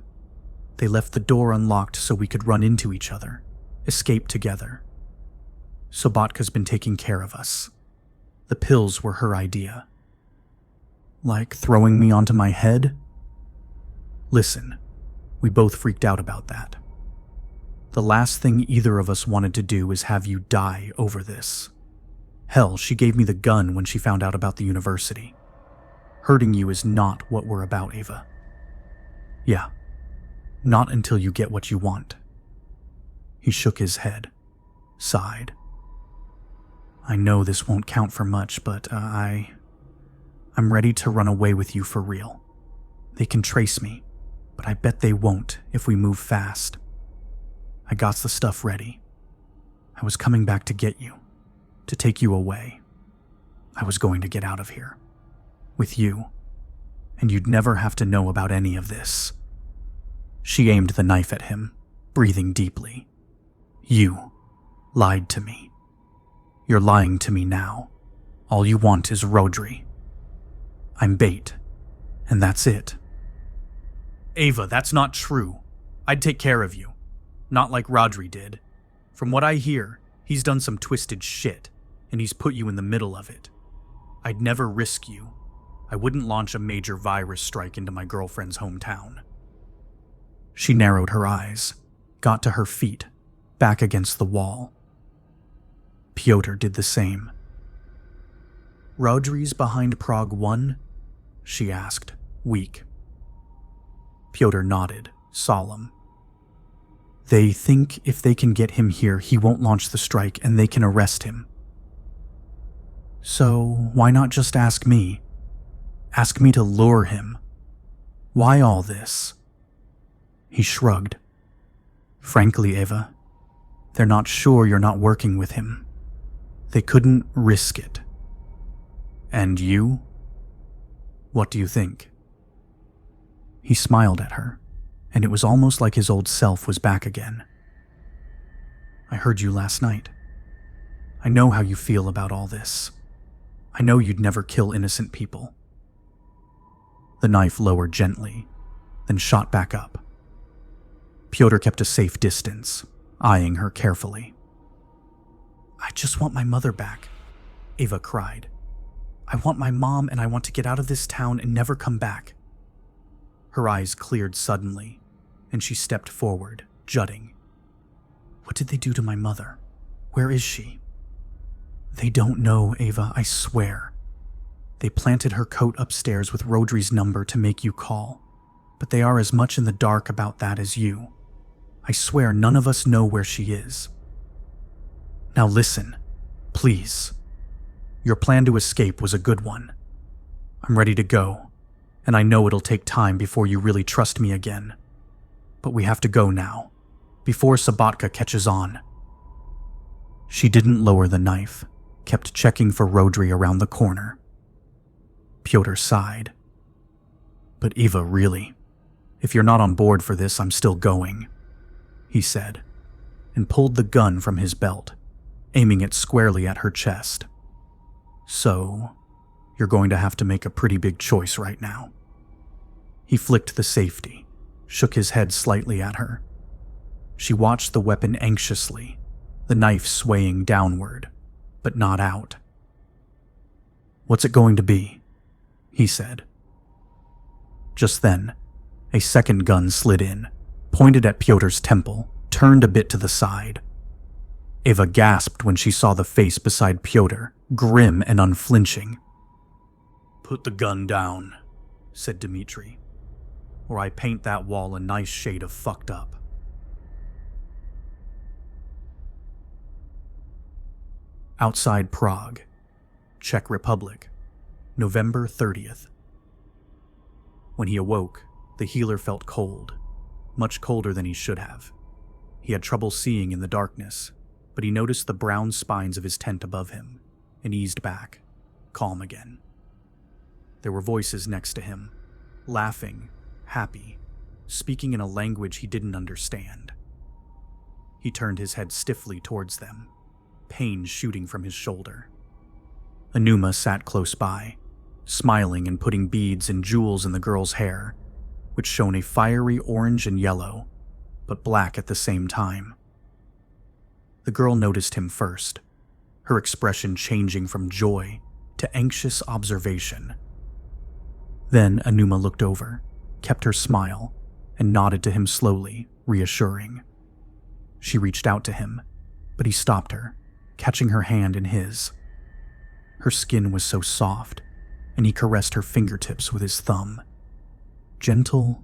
Speaker 1: They left the door unlocked so we could run into each other, escape together. Sobotka's been taking care of us. The pills were her idea. Like throwing me onto my head? Listen, we both freaked out about that. The last thing either of us wanted to do is have you die over this. Hell, she gave me the gun when she found out about the university. Hurting you is not what we're about, Ava. Yeah, not until you get what you want. He shook his head, sighed. I know this won't count for much, but I'm ready to run away with you for real. They can trace me, but I bet they won't if we move fast. I got the stuff ready. I was coming back to get you, to take you away. I was going to get out of here. With you. And you'd never have to know about any of this. She aimed the knife at him, breathing deeply. You lied to me. You're lying to me now. All you want is Rodri. I'm bait, and that's it. Ava, that's not true. I'd take care of you. Not like Rodri did. From what I hear, he's done some twisted shit, and he's put you in the middle of it. I'd never risk you. I wouldn't launch a major virus strike into my girlfriend's hometown. She narrowed her eyes, got to her feet, back against the wall. Piotr did the same. Rodri's behind Prague 1? She asked, weak. Pyotr nodded, solemn. They think if they can get him here, he won't launch the strike and they can arrest him. So why not just ask me? Ask me to lure him. Why all this? He shrugged. Frankly, Eva, they're not sure you're not working with him. They couldn't risk it. And you? What do you think? He smiled at her, and it was almost like his old self was back again. I heard you last night. I know how you feel about all this. I know you'd never kill innocent people. The knife lowered gently, then shot back up. Pyotr kept a safe distance, eyeing her carefully. I just want my mother back, Eva cried. I want my mom and I want to get out of this town and never come back. Her eyes cleared suddenly, and she stepped forward, jutting. What did they do to my mother? Where is she? They don't know, Eva, I swear. They planted her coat upstairs with Rodri's number to make you call, but they are as much in the dark about that as you. I swear none of us know where she is. Now listen, please. Your plan to escape was a good one. I'm ready to go, and I know it'll take time before you really trust me again. But we have to go now, before Sabatka catches on. She didn't lower the knife, kept checking for Rodri around the corner. Pyotr sighed. But Eva, really, if you're not on board for this, I'm still going, he said, and pulled the gun from his belt, aiming it squarely at her chest. So, you're going to have to make a pretty big choice right now. He flicked the safety, shook his head slightly at her. She watched the weapon anxiously, the knife swaying downward, but not out. What's it going to be? He said. Just then, a second gun slid in, pointed at Pyotr's temple, turned a bit to the side. Eva gasped when she saw the face beside Pyotr, grim and unflinching. Put the gun down, said Dmitri, or I paint that wall a nice shade of fucked up. Outside Prague, Czech Republic, November 30th. When he awoke, the healer felt cold, much colder than he should have. He had trouble seeing in the darkness, but he noticed the brown spines of his tent above him and eased back, calm again. There were voices next to him, laughing, happy, speaking in a language he didn't understand. He turned his head stiffly towards them, pain shooting from his shoulder. Anuma sat close by, smiling and putting beads and jewels in the girl's hair, which shone a fiery orange and yellow, but black at the same time. The girl noticed him first, her expression changing from joy to anxious observation. Then Anuma looked over, kept her smile, and nodded to him slowly, reassuring. She reached out to him, but he stopped her, catching her hand in his. Her skin was so soft, and he caressed her fingertips with his thumb. Gentle,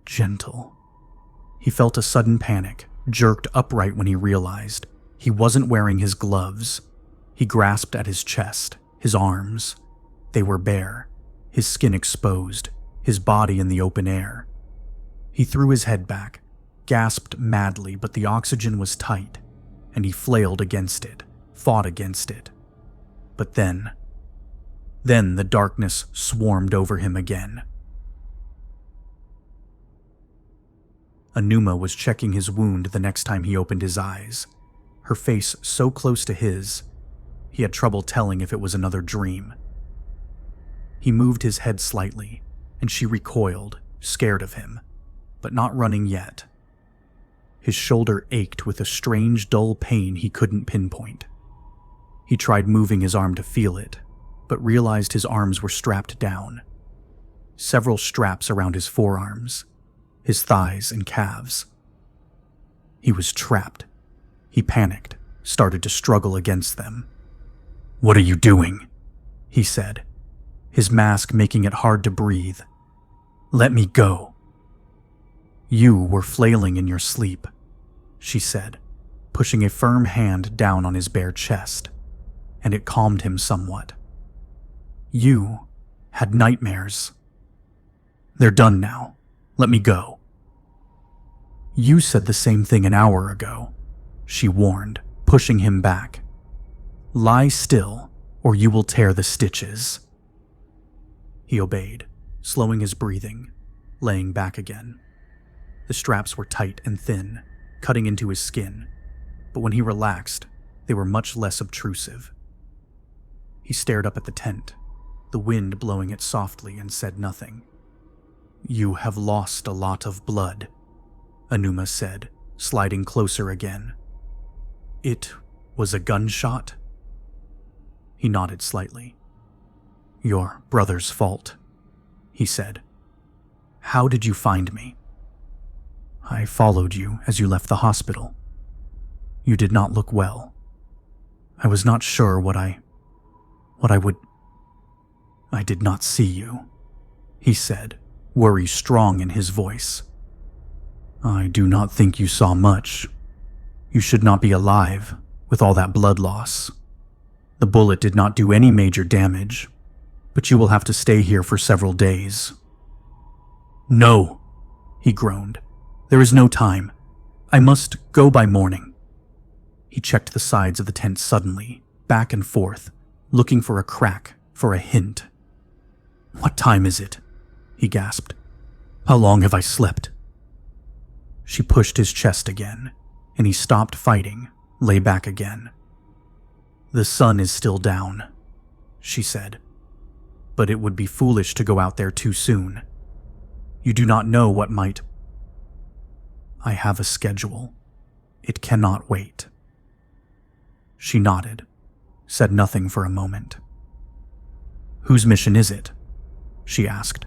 Speaker 1: gentle. He felt a sudden panic, jerked upright when he realized he wasn't wearing his gloves. He grasped at his chest, his arms. They were bare, his skin exposed, his body in the open air. He threw his head back, gasped madly, but the oxygen was tight, and he flailed against it, fought against it. But then the darkness swarmed over him again. Anuma was checking his wound the next time he opened his eyes, her face so close to his, he had trouble telling if it was another dream. He moved his head slightly, and she recoiled, scared of him, but not running yet. His shoulder ached with a strange, dull pain he couldn't pinpoint. He tried moving his arm to feel it, but realized his arms were strapped down. Several straps around his forearms, his thighs and calves. He was trapped. He panicked, started to struggle against them. "What are you doing?" he said, his mask making it hard to breathe. "Let me go." "You were flailing in your sleep," she said, pushing a firm hand down on his bare chest, and it calmed him somewhat. "You had nightmares. They're done now. Let me go." "You said the same thing an hour ago," she warned, pushing him back. "Lie still, or you will tear the stitches." He obeyed, slowing his breathing, laying back again. The straps were tight and thin, cutting into his skin, but when he relaxed, they were much less obtrusive. He stared up at the tent, the wind blowing it softly, and said nothing. "You have lost a lot of blood," Anuma said, sliding closer again. "It was a gunshot?" He nodded slightly. "Your brother's fault," he said. "How did you find me?" "I followed you as you left the hospital. You did not look well. I was not sure what I would... I did not see you," he said, worry strong in his voice. "I do not think you saw much. You should not be alive with all that blood loss. The bullet did not do any major damage, but you will have to stay here for several days." "No," he groaned. "There is no time. I must go by morning." He checked the sides of the tent suddenly, back and forth, looking for a crack, for a hint. "What time is it?" he gasped. "How long have I slept?" She pushed his chest again, and he stopped fighting, lay back again. "The sun is still down," she said, "but it would be foolish to go out there too soon. You do not know what might... I have a schedule. It cannot wait." She nodded, said nothing for a moment. "Whose mission is it?" she asked.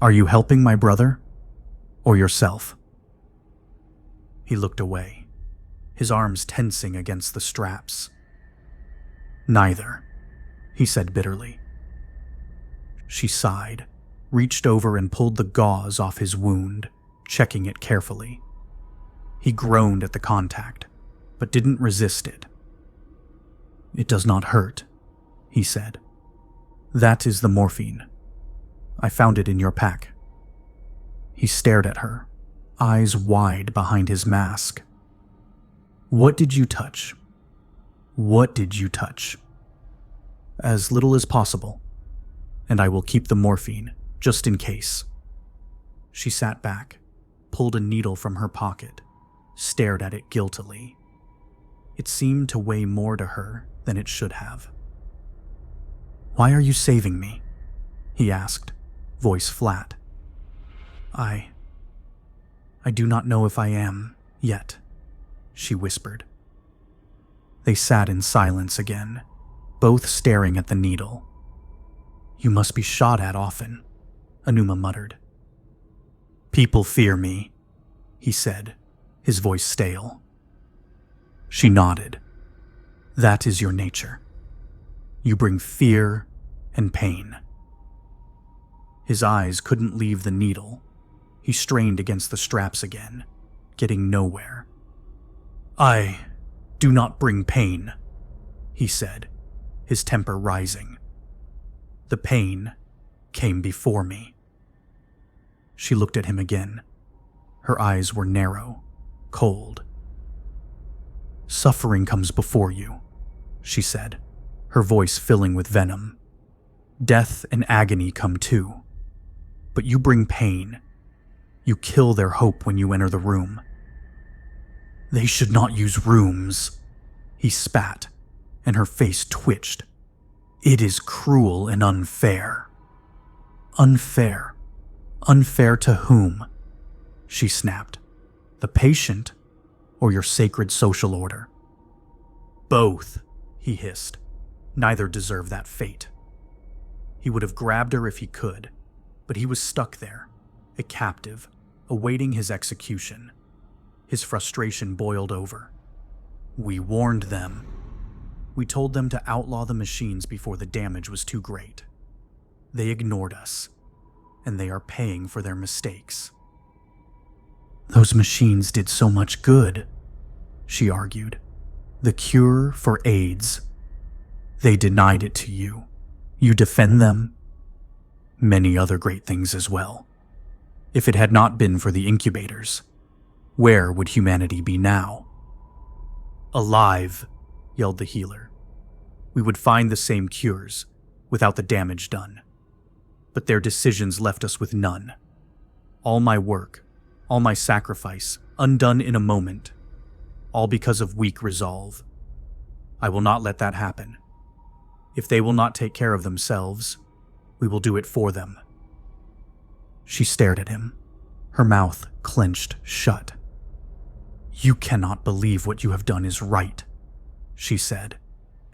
Speaker 1: "Are you helping my brother, or yourself?" He looked away, his arms tensing against the straps. "Neither," he said bitterly. She sighed, reached over and pulled the gauze off his wound, checking it carefully. He groaned at the contact, but didn't resist it. "It does not hurt," he said. "That is the morphine. I found it in your pack." He stared at her, eyes wide behind his mask. "What did you touch? What did you touch?" "As little as possible, and I will keep the morphine, just in case." She sat back, pulled a needle from her pocket, stared at it guiltily. It seemed to weigh more to her than it should have. "Why are you saving me?" he asked, voice flat. I do not know if I am, yet," she whispered. They sat in silence again, both staring at the needle. "You must be shot at often," Anuma muttered. "People fear me," he said, his voice stale. She nodded. "That is your nature. You bring fear and pain." His eyes couldn't leave the needle. He strained against the straps again, getting nowhere. "I do not bring pain," he said, his temper rising. "The pain came before me." She looked at him again. Her eyes were narrow, cold. "Suffering comes before you," she said, her voice filling with venom. "Death and agony come too. But you bring pain. You kill their hope when you enter the room." "They should not use rooms," he spat, and her face twitched. "It is cruel and unfair." "Unfair? Unfair to whom?" she snapped. "The patient, or your sacred social order?" "Both," he hissed. "Neither deserve that fate." He would have grabbed her if he could, but he was stuck there, a captive, awaiting his execution. His frustration boiled over. "We warned them." We told them to outlaw the machines before the damage was too great. They ignored us, and they are paying for their mistakes. Those machines did so much good, she argued. The cure for AIDS. They denied it to you. You defend them? Many other great things as well. If it had not been for the incubators, where would humanity be now? Alive, yelled the healer. We would find the same cures, without the damage done. But their decisions left us with none. All my work, all my sacrifice, undone in a moment, all because of weak resolve. I will not let that happen. If they will not take care of themselves, we will do it for them. She stared at him, her mouth clenched shut. You cannot believe what you have done is right, she said,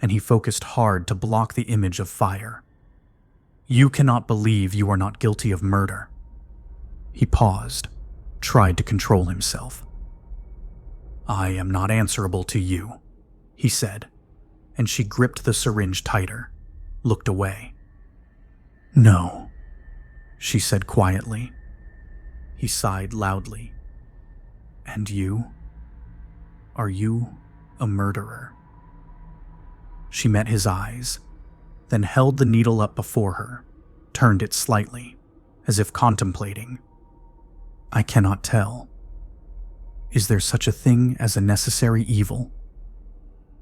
Speaker 1: and he focused hard to block the image of fire. You cannot believe you are not guilty of murder. He paused, tried to control himself. I am not answerable to you, he said, and she gripped the syringe tighter, looked away. No, she said quietly. He sighed loudly. And you? Are you a murderer? She met his eyes, then held the needle up before her, turned it slightly, as if contemplating. I cannot tell. Is there such a thing as a necessary evil?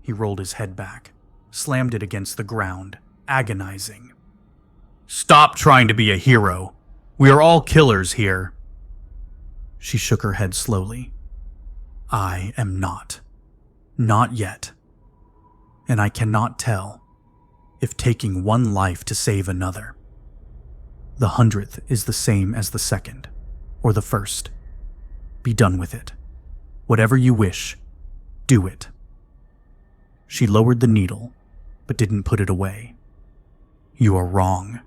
Speaker 1: He rolled his head back, slammed it against the ground, agonizing. Stop trying to be a hero. We are all killers here. She shook her head slowly. I am not. Not yet. And I cannot tell if taking one life to save another. The 100th is the same as the 2nd, or the 1st. Be done with it. Whatever you wish, do it. She lowered the needle, but didn't put it away. You are wrong.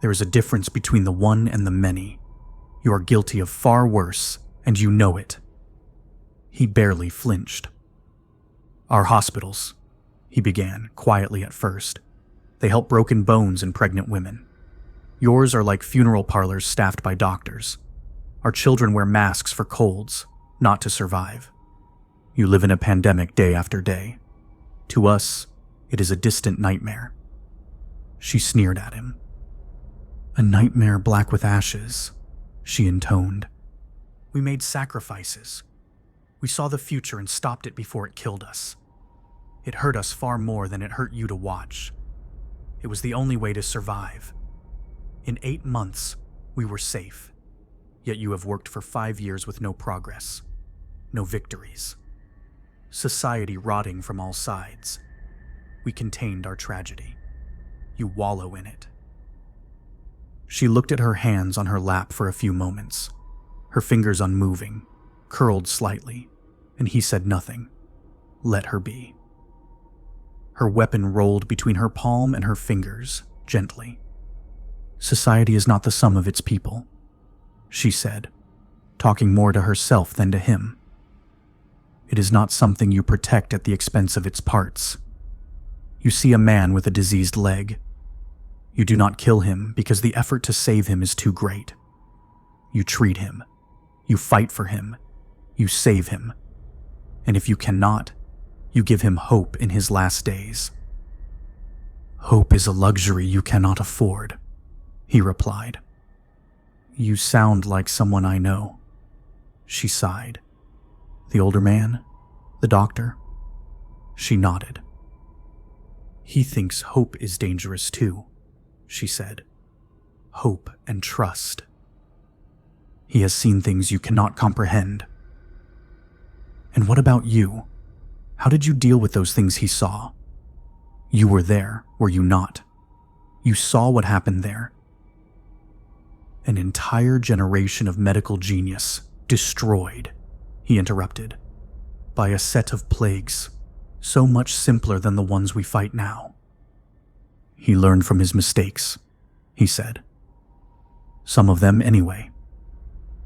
Speaker 1: There is a difference between the one and the many. You are guilty of far worse, and you know it. He barely flinched. Our hospitals, he began, quietly at first. They help broken bones and pregnant women. Yours are like funeral parlors staffed by doctors. Our children wear masks for colds, not to survive. You live in a pandemic day after day. To us, it is a distant nightmare. She sneered at him. A nightmare black with ashes, she intoned. We made sacrifices. We saw the future and stopped it before it killed us. It hurt us far more than it hurt you to watch. It was the only way to survive. In 8 months, we were safe. Yet you have worked for 5 years with no progress, no victories. Society rotting from all sides. We contained our tragedy. You wallow in it. She looked at her hands on her lap for a few moments, her fingers unmoving, curled slightly, and he said nothing. Let her be. Her weapon rolled between her palm and her fingers, gently. Society is not the sum of its people, she said, talking more to herself than to him. It is not something you protect at the expense of its parts. You see a man with a diseased leg. You do not kill him because the effort to save him is too great. You treat him. You fight for him. You save him. And if you cannot, you give him hope in his last days. Hope is a luxury you cannot afford, he replied. You sound like someone I know. She sighed. The older man? The doctor? She nodded. He thinks hope is dangerous too, she said. Hope and trust. He has seen things you cannot comprehend. And what about you? How did you deal with those things he saw? You were there, were you not? You saw what happened there. An entire generation of medical genius destroyed, he interrupted, by a set of plagues so much simpler than the ones we fight now. He learned from his mistakes, he said. Some of them anyway.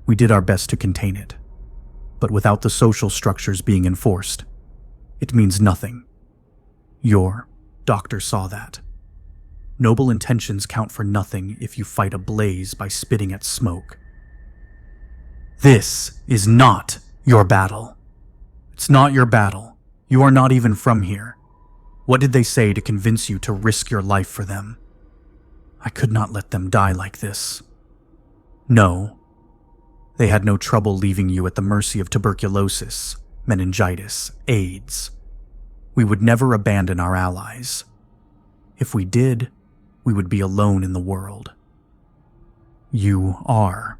Speaker 1: We did our best to contain it, but without the social structures being enforced, it means nothing. Your doctor saw that. Noble intentions count for nothing if you fight a blaze by spitting at smoke. This is not your battle. It's not your battle. You are not even from here. What did they say to convince you to risk your life for them? I could not let them die like this. No. They had no trouble leaving you at the mercy of tuberculosis, meningitis, AIDS. We would never abandon our allies. If we did, we would be alone in the world. You are.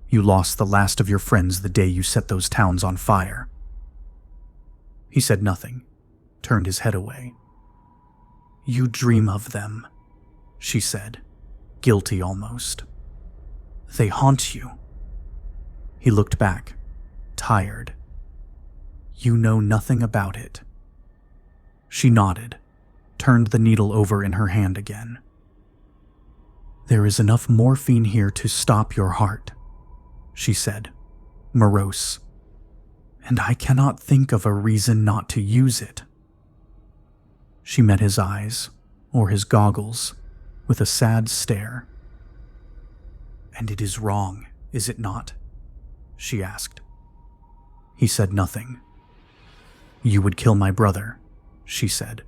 Speaker 1: You lost the last of your friends the day you set those towns on fire. He said nothing, turned his head away. You dream of them, she said, guilty almost. They haunt you. He looked back, tired. You know nothing about it. She nodded, turned the needle over in her hand again. There is enough morphine here to stop your heart, she said, morose. And I cannot think of a reason not to use it. She met his eyes, or his goggles, with a sad stare. And it is wrong, is it not? She asked. He said nothing. You would kill my brother, she said.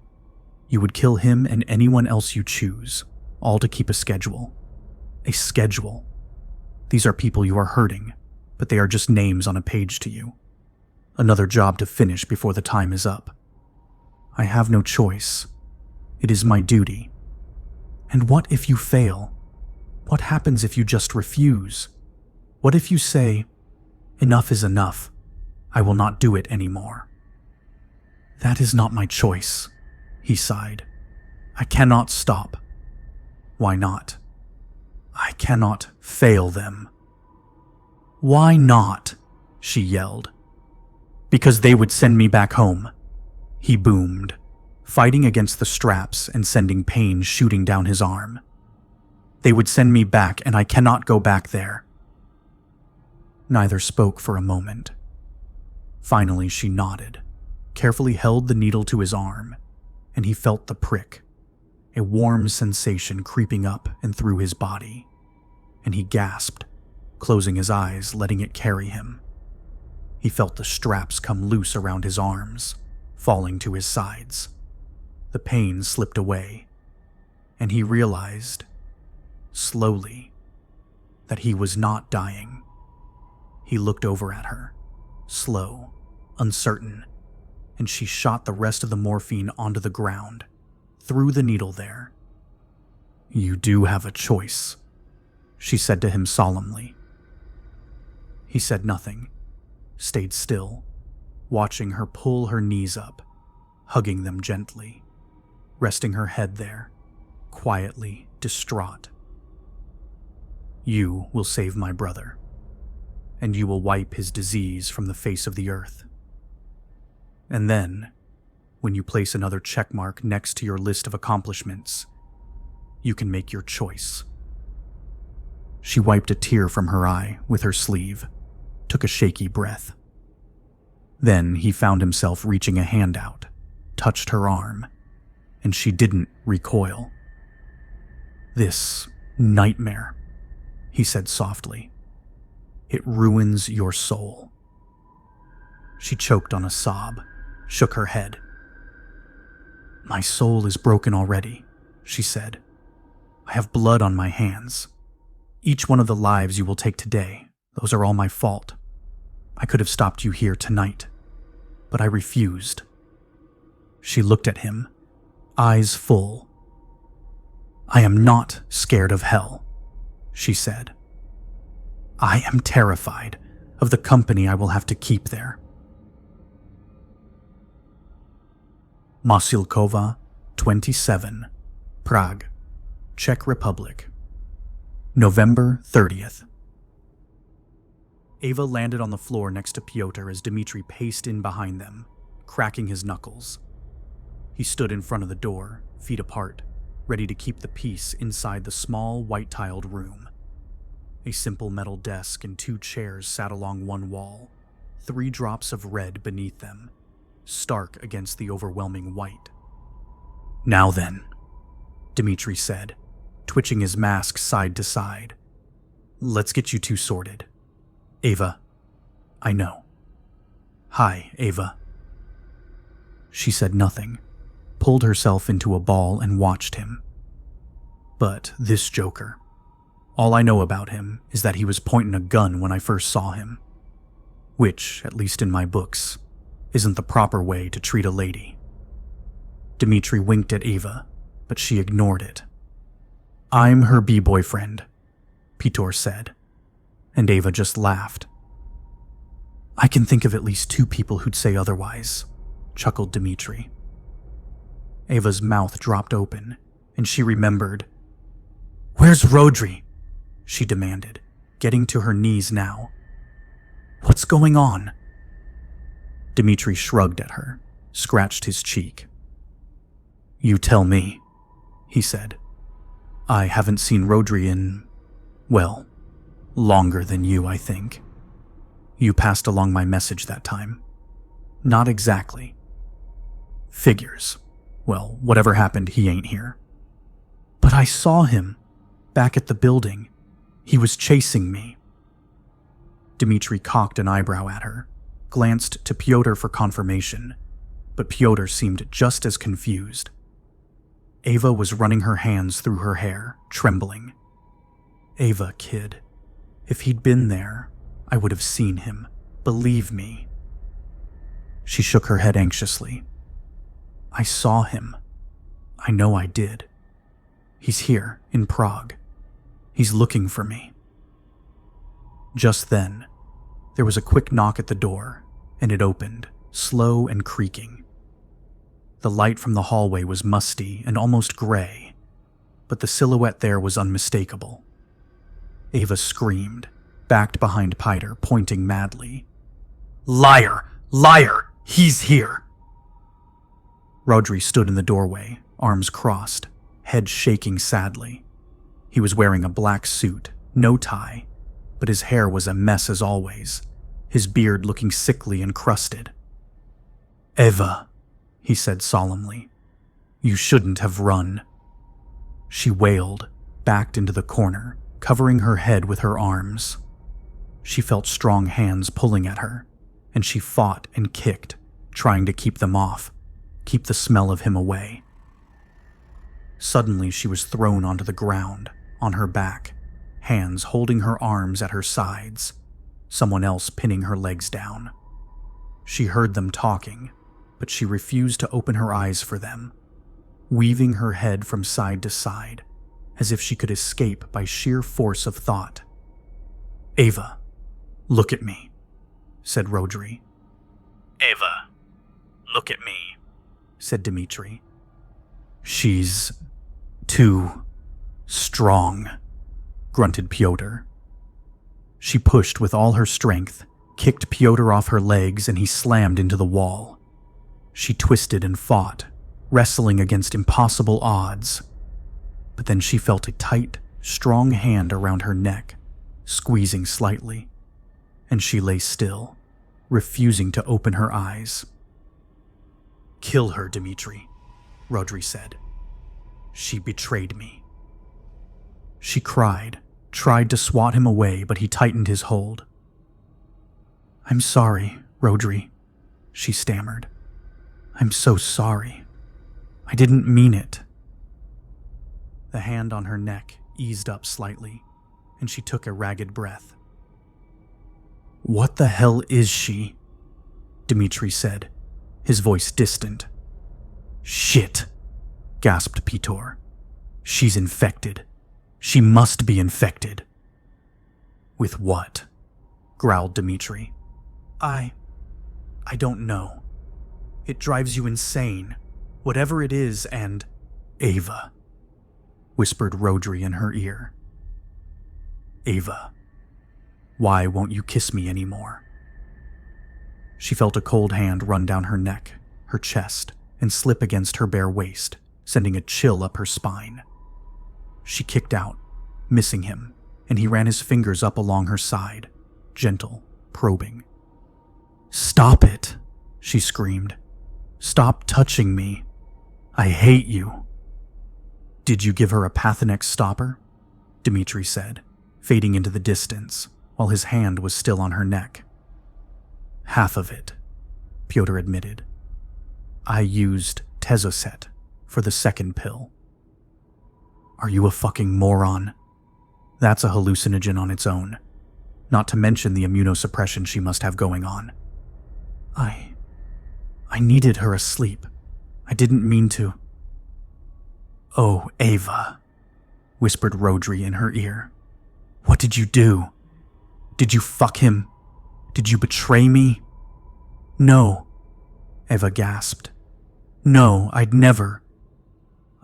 Speaker 1: You would kill him and anyone else you choose, all to keep a schedule. A schedule. These are people you are hurting, but they are just names on a page to you. Another job to finish before the time is up. I have no choice. It is my duty. And what if you fail? What happens if you just refuse? What if you say, enough is enough. I will not do it anymore. That is not my choice, he sighed. I cannot stop. Why not? I cannot fail them. Why not? She yelled. Because they would send me back home, he boomed, fighting against the straps and sending pain shooting down his arm. They would send me back, and I cannot go back there. Neither spoke for a moment. Finally, she nodded, carefully held the needle to his arm, and he felt the prick, a warm sensation creeping up and through his body, and he gasped, closing his eyes, letting it carry him. He felt the straps come loose around his arms, falling to his sides. The pain slipped away, and he realized, slowly, that he was not dying. He looked over at her, slow, uncertain, and she shot the rest of the morphine onto the ground, threw the needle there. You do have a choice, she said to him solemnly. He said nothing, stayed still, watching her pull her knees up, hugging them gently, resting her head there, quietly distraught. You will save my brother, and you will wipe his disease from the face of the earth. And then, when you place another checkmark next to your list of accomplishments, you can make your choice. She wiped a tear from her eye with her sleeve, took a shaky breath. Then he found himself reaching a hand out, touched her arm, and she didn't recoil. This nightmare, he said softly. It ruins your soul. She choked on a sob, shook her head. My soul is broken already, she said. I have blood on my hands. Each one of the lives you will take today, those are all my fault. I could have stopped you here tonight, but I refused. She looked at him, eyes full. I am not scared of hell, she said. I am terrified of the company I will have to keep there. Masilkova, 27, Prague, Czech Republic, November 30th. Ava landed on the floor next to Pyotr as Dmitri paced in behind them, cracking his knuckles. He stood in front of the door, feet apart, ready to keep the peace inside the small, white-tiled room. A simple metal desk and 2 chairs sat along one wall, 3 drops of red beneath them, stark against the overwhelming white. Now then, Dmitri said, twitching his mask side to side. Let's get you two sorted. Ava, I know. Hi, Ava. She said nothing, pulled herself into a ball and watched him. But this Joker, all I know about him is that he was pointing a gun when I first saw him, which, at least in my books, isn't the proper way to treat a lady. Dmitri winked at Ava, but she ignored it. I'm her boyfriend, Piotr said, and Ava just laughed. I can think of at least two people who'd say otherwise, chuckled Dmitri. Ava's mouth dropped open, and she remembered. Where's Rodri? She demanded, getting to her knees now. What's going on? Dmitri shrugged at her, scratched his cheek. You tell me, he said. I haven't seen Rodri in, well, longer than you, I think. You passed along my message that time. Not exactly. Figures. Well, whatever happened, he ain't here. But I saw him, back at the building. He was chasing me. Dmitri cocked an eyebrow at her, glanced to Piotr for confirmation, but Piotr seemed just as confused. Ava was running her hands through her hair, trembling. Ava, kid, if he'd been there, I would have seen him. Believe me. She shook her head anxiously. I saw him. I know I did. He's here, in Prague. He's looking for me. Just then, there was a quick knock at the door, and it opened, slow and creaking. The light from the hallway was musty and almost gray, but the silhouette there was unmistakable. Ava screamed, backed behind Piotr, pointing madly. Liar! Liar! He's here! Rodri stood in the doorway, arms crossed, head shaking sadly. He was wearing a black suit, no tie, but his hair was a mess as always, his beard looking sickly and crusted. Eva, he said solemnly, you shouldn't have run. She wailed, backed into the corner, covering her head with her arms. She felt strong hands pulling at her, and she fought and kicked, trying to keep them off, keep the smell of him away. Suddenly she was thrown onto the ground, on her back, hands holding her arms at her sides, someone else pinning her legs down. She heard them talking, but she refused to open her eyes for them, weaving her head from side to side, as if she could escape by sheer force of thought. Ava, look at me, said Rodri.
Speaker 2: Ava, look at me,
Speaker 1: said Dmitri. She's too strong, grunted Piotr. She pushed with all her strength, kicked Piotr off her legs, and he slammed into the wall. She twisted and fought, wrestling against impossible odds. But then she felt a tight, strong hand around her neck, squeezing slightly, and she lay still, refusing to open her eyes. Kill her, Dmitri, Rodri said. She betrayed me. She cried, tried to swat him away, but he tightened his hold. I'm sorry, Rodri, she stammered. I'm so sorry. I didn't mean it. The hand on her neck eased up slightly, and she took a ragged breath. What the hell is she? Dmitri said, his voice distant. Shit, gasped Piotr. She's infected. She must be infected. With what? Growled Dmitri. I don't know. It drives you insane, whatever it is, and... Ava, whispered Rodri in her ear. Ava, why won't you kiss me anymore? She felt a cold hand run down her neck, her chest, and slip against her bare waist, sending a chill up her spine. She kicked out, missing him, and he ran his fingers up along her side, gentle, probing. Stop it, she screamed. Stop touching me. I hate you." "Did you give her a Pathenex stopper?" Dmitri said, fading into the distance while his hand was still on her neck. "Half of it," Pyotr admitted. "I used Tezoset for the second pill." "Are you a fucking moron? That's a hallucinogen on its own, not to mention the immunosuppression she must have going on." I needed her asleep. I didn't mean to." "Oh, Ava," whispered Rodri in her ear. "What did you do? Did you fuck him? Did you betray me?" "No," Ava gasped. "No, I'd never."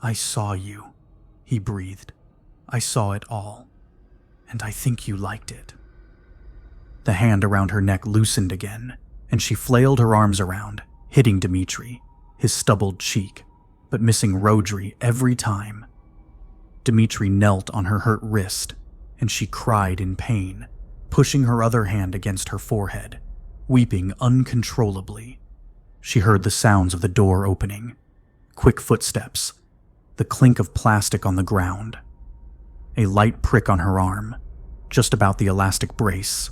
Speaker 1: "I saw you," he breathed. "I saw it all. And I think you liked it." The hand around her neck loosened again, and she flailed her arms around, hitting Dmitri, his stubbled cheek, but missing Rodri every time. Dmitri knelt on her hurt wrist, and she cried in pain, pushing her other hand against her forehead, weeping uncontrollably. She heard the sounds of the door opening, quick footsteps, the clink of plastic on the ground, a light prick on her arm, just about the elastic brace,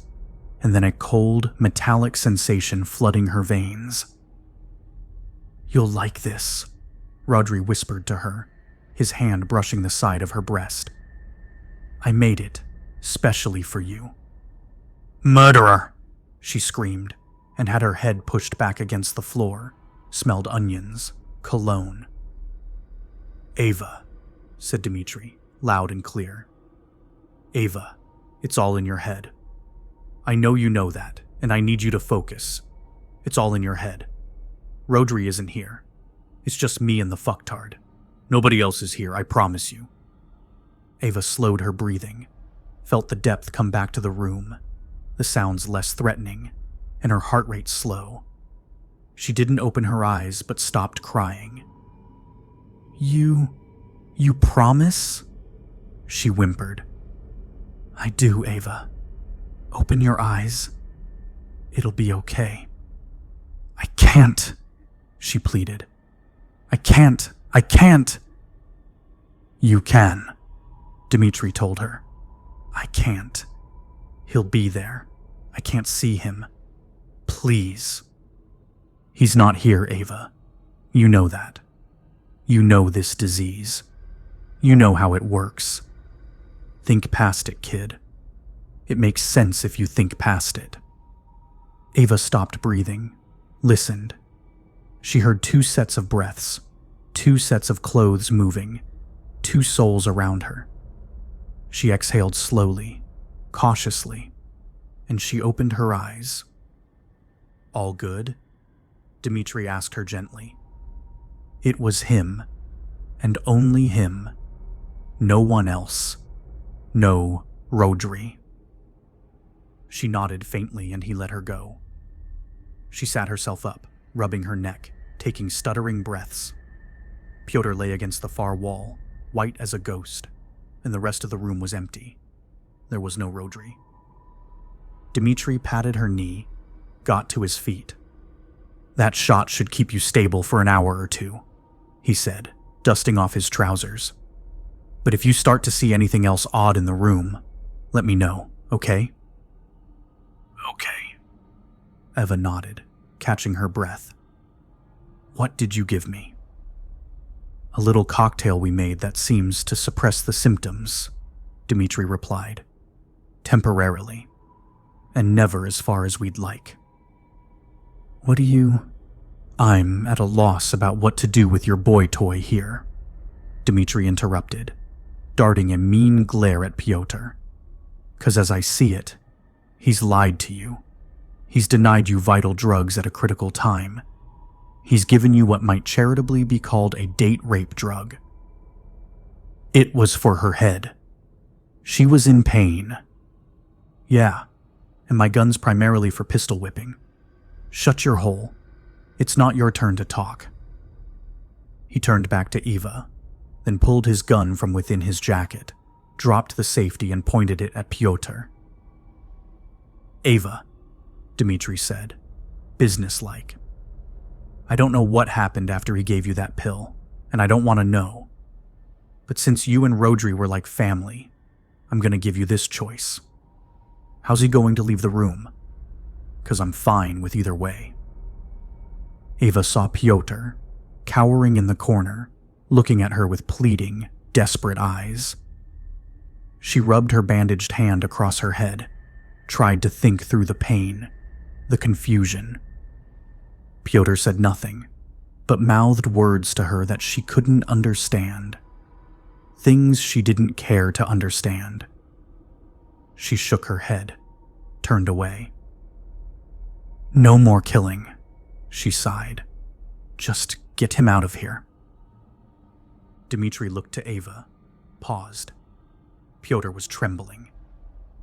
Speaker 1: and then a cold, metallic sensation flooding her veins. "You'll like this," Rodri whispered to her, his hand brushing the side of her breast. "I made it, specially for you." "Murderer!" she screamed, and had her head pushed back against the floor, smelled onions, cologne. "Ava," said Dmitri, loud and clear. "Ava, it's all in your head. I know you know that, and I need you to focus. It's all in your head. Rodri isn't here. It's just me and the fucktard. Nobody else is here, I promise you." Ava slowed her breathing, felt the depth come back to the room, the sounds less threatening, and her heart rate slow. She didn't open her eyes, but stopped crying. You promise?" she whimpered. "I do, Ava. Open your eyes. It'll be okay." "I can't," she pleaded. I can't. "You can," Dmitri told her. "I can't. He'll be there. I can't see him. Please." "He's not here, Ava. You know that. You know this disease. You know how it works. Think past it, kid. It makes sense if you think past it." Ava stopped breathing, listened. She heard 2 sets of breaths, 2 sets of clothes moving, 2 souls around her. She exhaled slowly, cautiously, and she opened her eyes. "All good?" Dmitri asked her gently. It was him, and only him. No one else. No Rodri. She nodded faintly, and he let her go. She sat herself up, rubbing her neck, taking stuttering breaths. Pyotr lay against the far wall, white as a ghost, and the rest of the room was empty. There was no Rodri. Dmitri patted her knee, got to his feet. "That shot should keep you stable for an hour or 2, he said, dusting off his trousers. "But if you start to see anything else odd in the room, let me know, okay?"
Speaker 2: "Okay."
Speaker 1: Eva nodded, catching her breath. "What did you give me?" "A little cocktail we made that seems to suppress the symptoms," Dmitri replied. "Temporarily. And never as far as we'd like." "What do you—" "I'm at a loss about what to do with your boy toy here," Dmitri interrupted, darting a mean glare at Pyotr. "'Cause as I see it, he's lied to you. He's denied you vital drugs at a critical time. He's given you what might charitably be called a date rape drug. It was for her head. She was in pain. Yeah, and my gun's primarily for pistol whipping. Shut your hole. It's not your turn to talk." He turned back to Eva, then pulled his gun from within his jacket, dropped the safety and pointed it at Pyotr. "Ava," Dmitri said, businesslike. "I don't know what happened after he gave you that pill, and I don't want to know. But since you and Rodri were like family, I'm going to give you this choice. How's he going to leave the room? 'Cause I'm fine with either way." Ava saw Piotr, cowering in the corner, looking at her with pleading, desperate eyes. She rubbed her bandaged hand across her head, tried to think through the pain, the confusion. Piotr said nothing, but mouthed words to her that she couldn't understand. Things she didn't care to understand. She shook her head, turned away. "No more killing," she sighed. "Just get him out of here." Dmitri looked to Ava, paused. Piotr was trembling.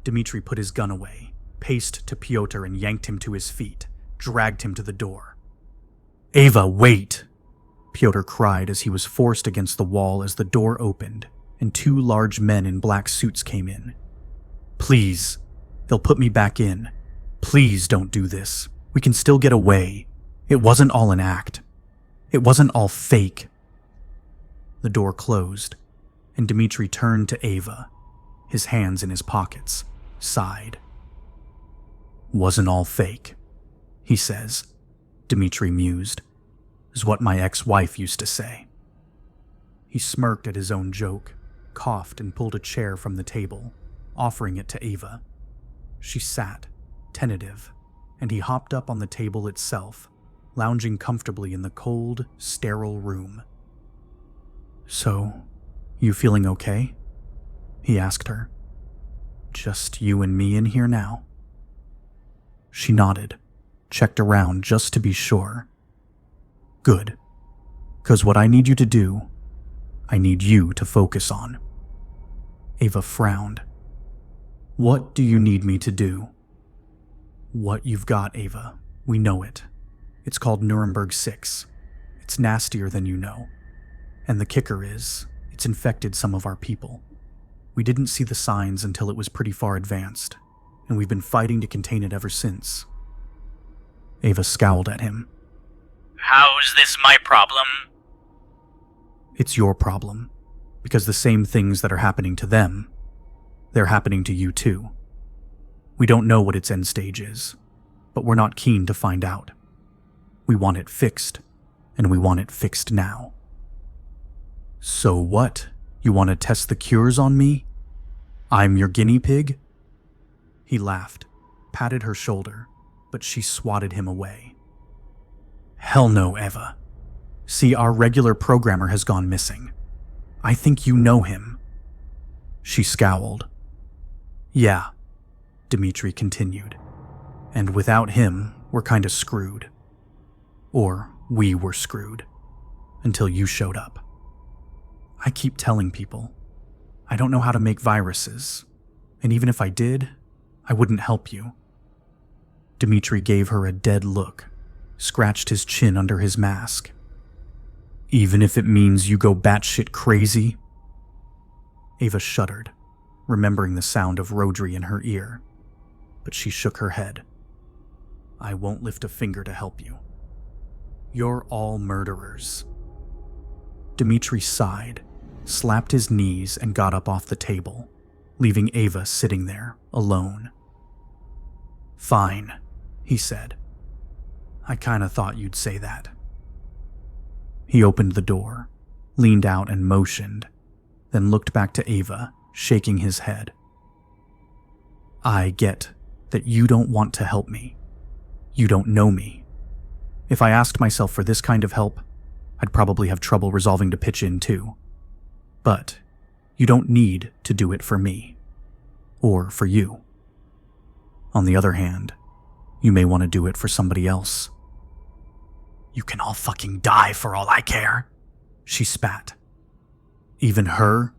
Speaker 1: Dmitri put his gun away, paced to Piotr and yanked him to his feet, dragged him to the door. "Ava, wait!" Piotr cried as he was forced against the wall as the door opened and two large men in black suits came in. "Please, they'll put me back in. Please don't do this. We can still get away. It wasn't all an act. It wasn't all fake." The door closed, and Dmitri turned to Ava, his hands in his pockets, sighed. "Wasn't all fake, he says," Dmitri mused, "is what my ex-wife used to say." He smirked at his own joke, coughed and pulled a chair from the table, offering it to Ava. She sat, tentative, and he hopped up on the table itself, lounging comfortably in the cold, sterile room. "So, you feeling okay?" he asked her. "Just you and me in here now?" She nodded, checked around just to be sure. "Good, 'cause what I need you to do, I need you to focus on." Ava frowned. "What do you need me to do?" "What you've got, Ava. We know it. It's called Nuremberg 6. It's nastier than you know. And the kicker is, it's infected some of our people. We didn't see the signs until it was pretty far advanced, and we've been fighting to contain it ever since." Ava scowled at him.
Speaker 2: "How's this my problem?"
Speaker 1: "It's your problem, because the same things that are happening to them, they're happening to you too. We don't know what its end stage is, but we're not keen to find out. We want it fixed, and we want it fixed now." "So what? You want to test the cures on me? I'm your guinea pig?" He laughed, patted her shoulder, but she swatted him away. "Hell no, Eva. See, our regular programmer has gone missing. I think you know him." She scowled. "Yeah," Dmitri continued. "And without him, we're kinda screwed. Or we were screwed. Until you showed up. I keep telling people, I don't know how to make viruses, and even if I did, I wouldn't help you." Dmitri gave her a dead look, scratched his chin under his mask. "Even if it means you go batshit crazy?" Ava shuddered, remembering the sound of Rodri in her ear, but she shook her head. "I won't lift a finger to help you. You're all murderers." Dmitri sighed, slapped his knees, and got up off the table, leaving Ava sitting there, alone. "Fine," he said. "I kinda thought you'd say that." He opened the door, leaned out and motioned, then looked back to Ava, shaking his head. "I get that you don't want to help me. You don't know me. If I asked myself for this kind of help, I'd probably have trouble resolving to pitch in too. But you don't need to do it for me. Or for you. On the other hand, you may want to do it for somebody else." "You can all fucking die for all I care," she spat. "Even her?"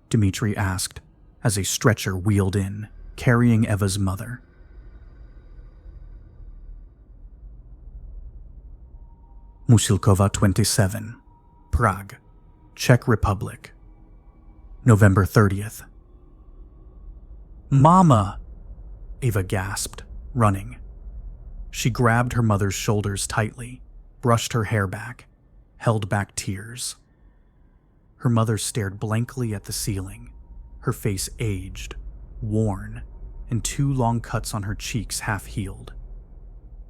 Speaker 1: Dmitri asked, as a stretcher wheeled in, carrying Eva's mother. Musilkova 27, Prague, Czech Republic, November 30th. "Mama!" Ava gasped, running. She grabbed her mother's shoulders tightly, brushed her hair back, held back tears. Her mother stared blankly at the ceiling, her face aged, worn, and 2 long cuts on her cheeks half healed.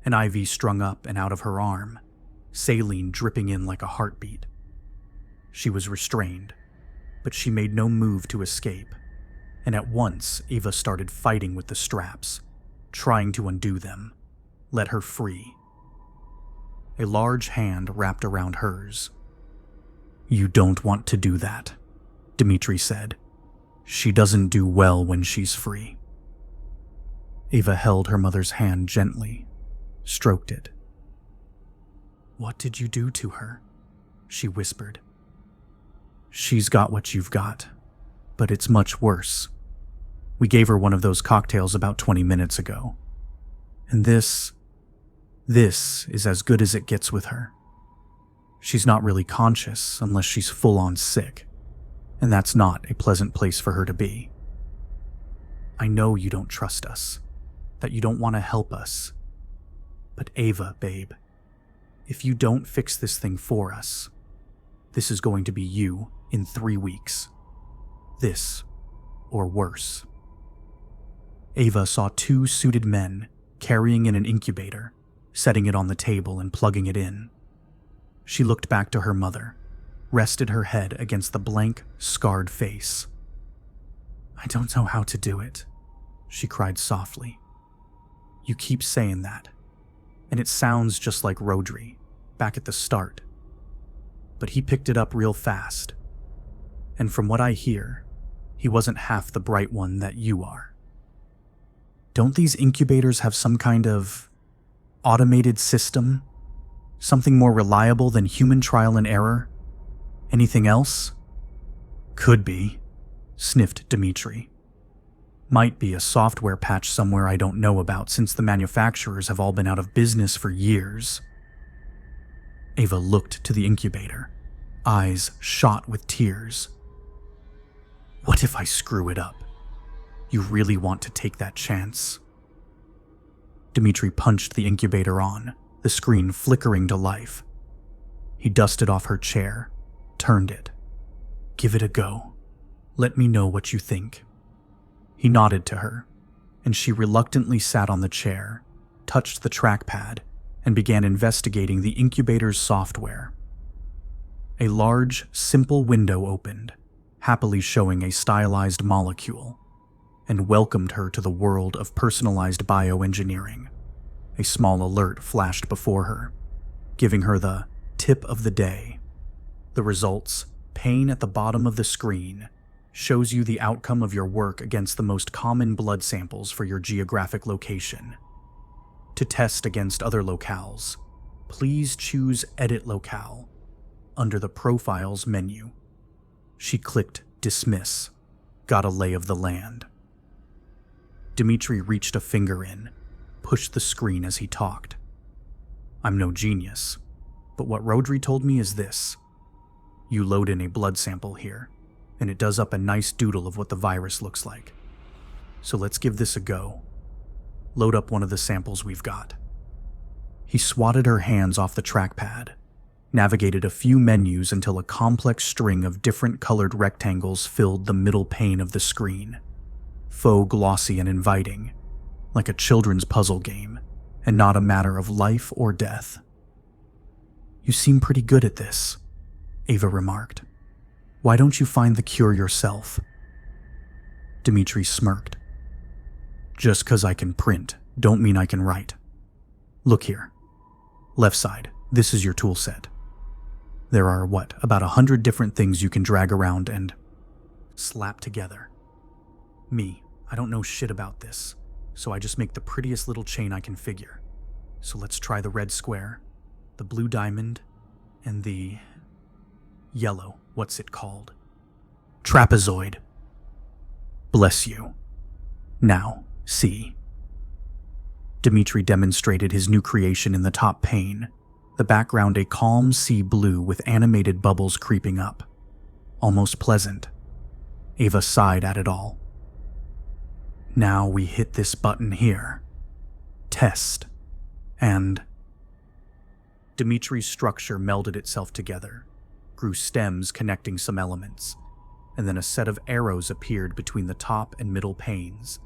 Speaker 1: An IV strung up and out of her arm, saline dripping in like a heartbeat. She was restrained, but she made no move to escape, and at once Ava started fighting with the straps, trying to undo them, let her free. A large hand wrapped around hers. "You don't want to do that," Dmitri said. "She doesn't do well when she's free." Ava held her mother's hand gently, stroked it. "What did you do to her?" she whispered. "She's got what you've got, but it's much worse. We gave her one of those cocktails about 20 minutes ago. And this is as good as it gets with her. She's not really conscious unless she's full-on sick, and that's not a pleasant place for her to be. I know you don't trust us, that you don't want to help us. But Ava, babe, if you don't fix this thing for us, this is going to be you in 3 weeks. This, or worse." Ava saw 2 suited men carrying in an incubator, setting it on the table and plugging it in. She looked back to her mother, rested her head against the blank, scarred face. "I don't know how to do it," she cried softly. "You keep saying that, and it sounds just like Rodri, back at the start. But he picked it up real fast, and from what I hear, he wasn't half the bright one that you are. Don't these incubators have some kind of automated system? Something more reliable than human trial and error? Anything else?" "Could be," sniffed Dmitri. "Might be a software patch somewhere I don't know about since the manufacturers have all been out of business for years." Ava looked to the incubator, eyes shot with tears. "What if I screw it up? You really want to take that chance?" Dmitri punched the incubator on, the screen flickering to life. He dusted off her chair, turned it. "Give it a go. Let me know what you think." He nodded to her, and she reluctantly sat on the chair, touched the trackpad, and began investigating the incubator's software. A large, simple window opened, happily showing a stylized molecule, and welcomed her to the world of personalized bioengineering. A small alert flashed before her, giving her the tip of the day. The results, pane at the bottom of the screen, shows you the outcome of your work against the most common blood samples for your geographic location. To test against other locales, please choose Edit Locale under the Profiles menu. She clicked Dismiss, got a lay of the land. Dmitri reached a finger in, pushed the screen as he talked. "I'm no genius, but what Rodri told me is this. You load in a blood sample here, and it does up a nice doodle of what the virus looks like. So let's give this a go. Load up one of the samples we've got." He swatted her hands off the trackpad, navigated a few menus until a complex string of different colored rectangles filled the middle pane of the screen. Faux glossy and inviting, like a children's puzzle game, and not a matter of life or death. "You seem pretty good at this," Ava remarked. "Why don't you find the cure yourself?" Dmitri smirked. "Just 'cause I can print, don't mean I can write. Look here. Left side, this is your tool set. There are, about 100 different things you can drag around and slap together. Me, I don't know shit about this, so I just make the prettiest little chain I can figure. So let's try the red square, the blue diamond, and the yellow, what's it called? Trapezoid. Bless you. Now, see." Dmitri demonstrated his new creation in the top pane, the background a calm sea blue with animated bubbles creeping up. Almost pleasant. Ava sighed at it all. "Now we hit this button here. Test. And..." Dimitri's structure melded itself together, grew stems connecting some elements, and then a set of arrows appeared between the top and middle panes,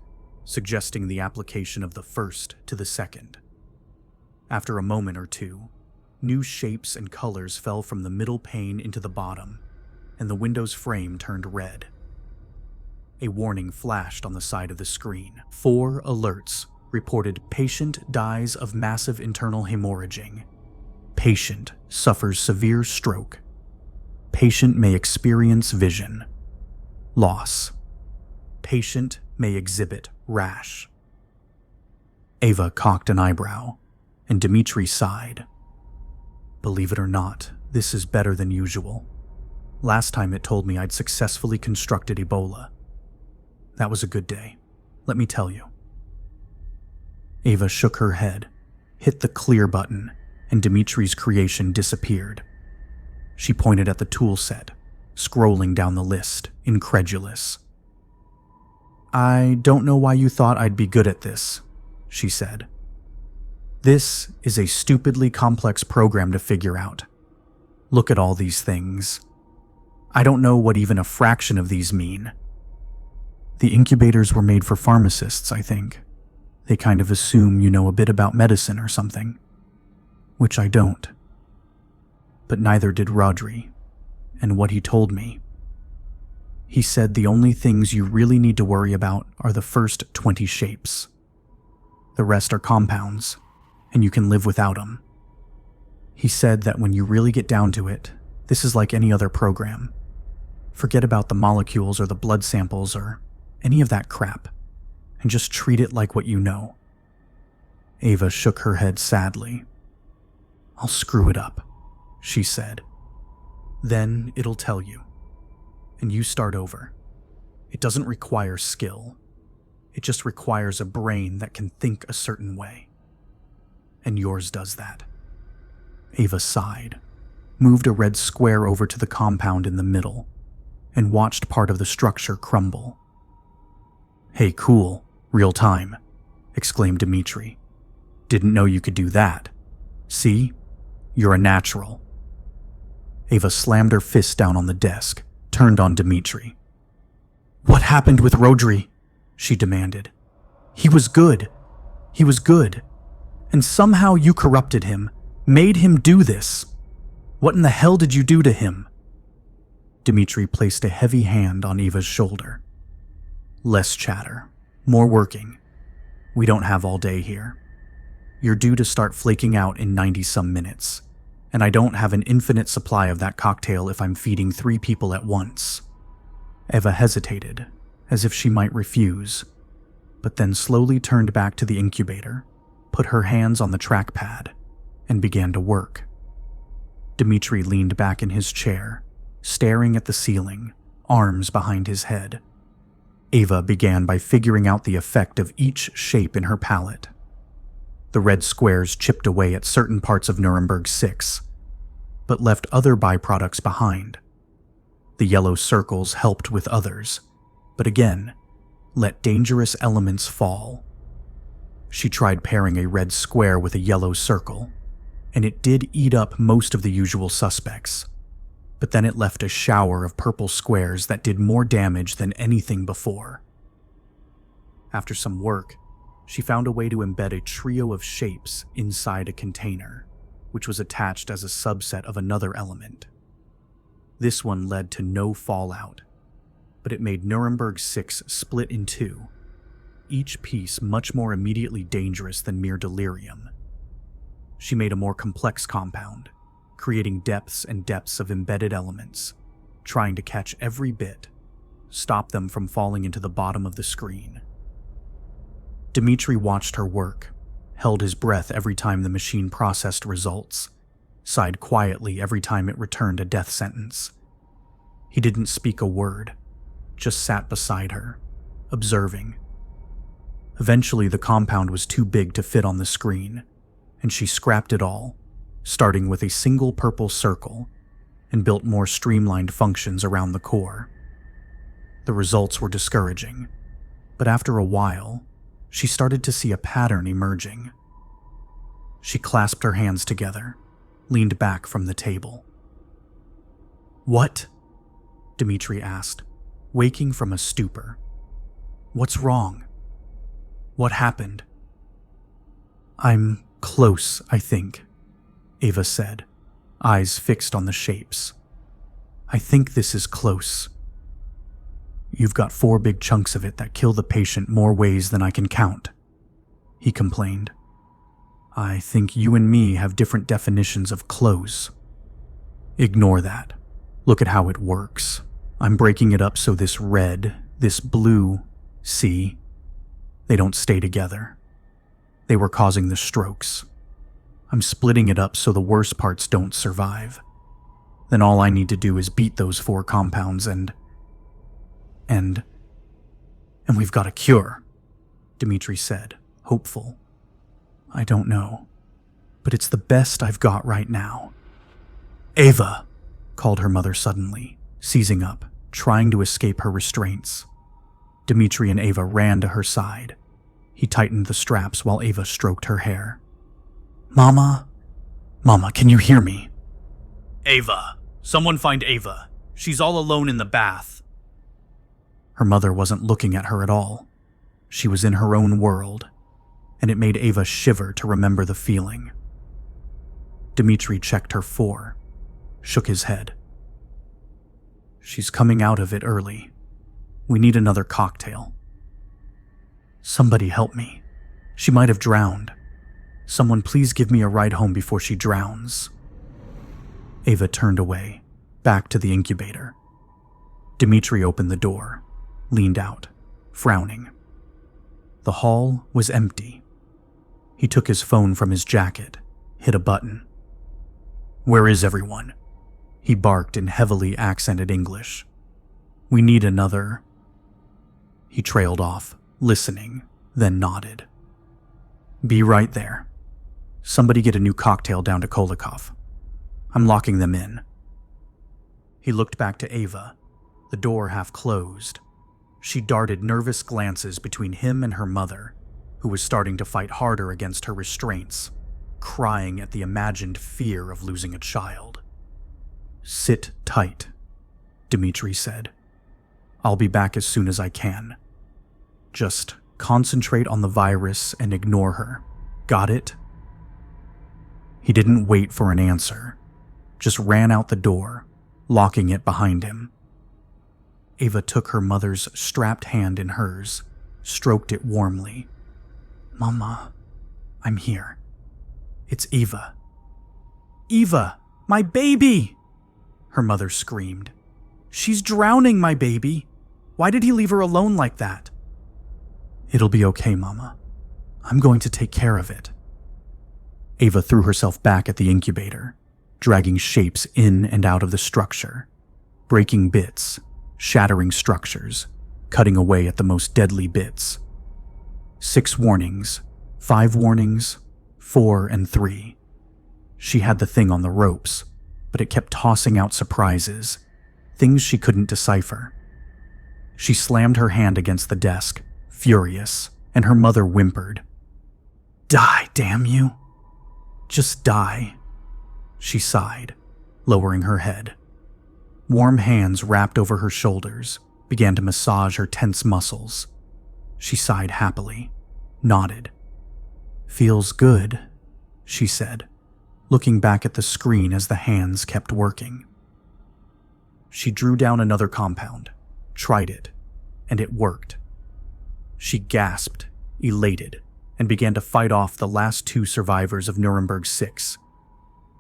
Speaker 1: suggesting the application of the first to the second. After a moment or two, new shapes and colors fell from the middle pane into the bottom, and the window's frame turned red. A warning flashed on the side of the screen. 4 alerts reported patient dies of massive internal hemorrhaging. Patient suffers severe stroke. Patient may experience vision loss. Patient may exhibit rash. Ava cocked an eyebrow, and Dmitri sighed. Believe it or not, this is better than usual. Last time it told me I'd successfully constructed Ebola. That was a good day, let me tell you. Ava shook her head, hit the clear button, and Dimitri's creation disappeared. She pointed at the tool set, scrolling down the list, incredulous. I don't know why you thought I'd be good at this, she said. This is a stupidly complex program to figure out. Look at all these things. I don't know what even a fraction of these mean. The incubators were made for pharmacists, I think. They kind of assume you know a bit about medicine or something. Which I don't. But neither did Rodri, and what he told me. He said the only things you really need to worry about are the first 20 shapes. The rest are compounds, and you can live without them. He said that when you really get down to it, this is like any other program. Forget about the molecules or the blood samples or any of that crap, and just treat it like what you know. Ava shook her head sadly. I'll screw it up, she said. Then it'll tell you. And you start over. It doesn't require skill. It just requires a brain that can think a certain way. And yours does that. Ava sighed, moved a red square over to the compound in the middle, and watched part of the structure crumble. Hey, cool, real time, exclaimed Dmitri. Didn't know you could do that. See? You're a natural. Ava slammed her fist down on the desk, turned on Dmitri. What happened with Rodri? She demanded. He was good. He was good. And somehow you corrupted him, made him do this. What in the hell did you do to him? Dmitri placed a heavy hand on Eva's shoulder. Less chatter, more working. We don't have all day here. You're due to start flaking out in 90-some minutes, and I don't have an infinite supply of that cocktail if I'm feeding 3 people at once. Eva hesitated, as if she might refuse, but then slowly turned back to the incubator, put her hands on the trackpad, and began to work. Dmitri leaned back in his chair, staring at the ceiling, arms behind his head. Ava began by figuring out the effect of each shape in her palette. The red squares chipped away at certain parts of Nuremberg 6, but left other byproducts behind. The yellow circles helped with others, but again, let dangerous elements fall. She tried pairing a red square with a yellow circle, and it did eat up most of the usual suspects, but then it left a shower of purple squares that did more damage than anything before. After some work, she found a way to embed a trio of shapes inside a container, which was attached as a subset of another element. This one led to no fallout, but it made Nuremberg 6 split in 2, each piece much more immediately dangerous than mere delirium. She made a more complex compound, creating depths and depths of embedded elements, trying to catch every bit, stop them from falling into the bottom of the screen. Dmitri watched her work, held his breath every time the machine processed results, sighed quietly every time it returned a death sentence. He didn't speak a word, just sat beside her, observing. Eventually, the compound was too big to fit on the screen, and she scrapped it all, starting with a single purple circle, and built more streamlined functions around the core. The results were discouraging, but after a while, she started to see a pattern emerging. She clasped her hands together, leaned back from the table. What? Dmitri asked, waking from a stupor. What's wrong? What happened? I'm close, I think, Ava said, eyes fixed on the shapes. I think this is close. You've got 4 big chunks of it that kill the patient more ways than I can count, he complained. I think you and me have different definitions of close. Ignore that. Look at how it works. I'm breaking it up so this red, this blue, see? They don't stay together. They were causing the strokes. I'm splitting it up so the worst parts don't survive. Then all I need to do is beat those 4 compounds and we've got a cure, Dmitri said, hopeful. I don't know, but it's the best I've got right now. Ava, called her mother suddenly, seizing up, trying to escape her restraints. Dmitri and Ava ran to her side. He tightened the straps while Ava stroked her hair. Mama, can you hear me?
Speaker 2: Ava, someone find Ava. She's all alone in the bath.
Speaker 1: Her mother wasn't looking at her at all. She was in her own world, and it made Ava shiver to remember the feeling. Dmitri checked her 4, shook his head. She's coming out of it early. We need another cocktail. Somebody help me. She might have drowned. Someone please give me a ride home before she drowns. Ava turned away, back to the incubator. Dmitri opened the door, leaned out, frowning. The hall was empty. He took his phone from his jacket, hit a button. Where is everyone? He barked in heavily accented English. We need another. He trailed off, listening, then nodded. Be right there. Somebody get a new cocktail down to Kolikov. I'm locking them in. He looked back to Ava, the door half closed. She darted nervous glances between him and her mother, who was starting to fight harder against her restraints, crying at the imagined fear of losing a child. Sit tight, Dmitri said. I'll be back as soon as I can. Just concentrate on the virus and ignore her. Got it? He didn't wait for an answer, just ran out the door, locking it behind him. Ava took her mother's strapped hand in hers, stroked it warmly. Mama, I'm here. It's Eva. Eva, my baby! Her mother screamed. She's drowning, my baby. Why did he leave her alone like that? It'll be okay, Mama. I'm going to take care of it. Ava threw herself back at the incubator, dragging shapes in and out of the structure, breaking bits, shattering structures, cutting away at the most deadly bits. 6 warnings, 5 warnings, 4 and 3. She had the thing on the ropes, but it kept tossing out surprises, things she couldn't decipher. She slammed her hand against the desk, furious, and her mother whimpered. Die, damn you. Just die. She sighed, lowering her head. Warm hands wrapped over her shoulders, began to massage her tense muscles. She sighed happily, nodded. Feels good, she said, looking back at the screen as the hands kept working. She drew down another compound, tried it, and it worked. She gasped, elated, and began to fight off the last 2 survivors of Nuremberg 6,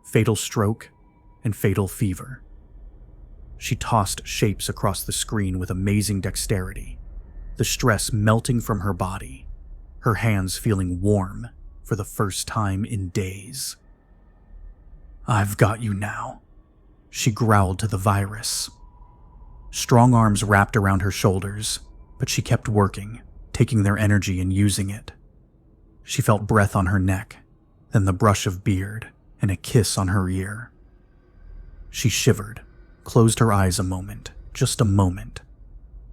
Speaker 1: fatal stroke and fatal fever. She tossed shapes across the screen with amazing dexterity, the stress melting from her body, her hands feeling warm for the first time in days. I've got you now, she growled to the virus. Strong arms wrapped around her shoulders, but she kept working, taking their energy and using it. She felt breath on her neck, then the brush of beard and a kiss on her ear. She shivered, closed her eyes a moment, just a moment.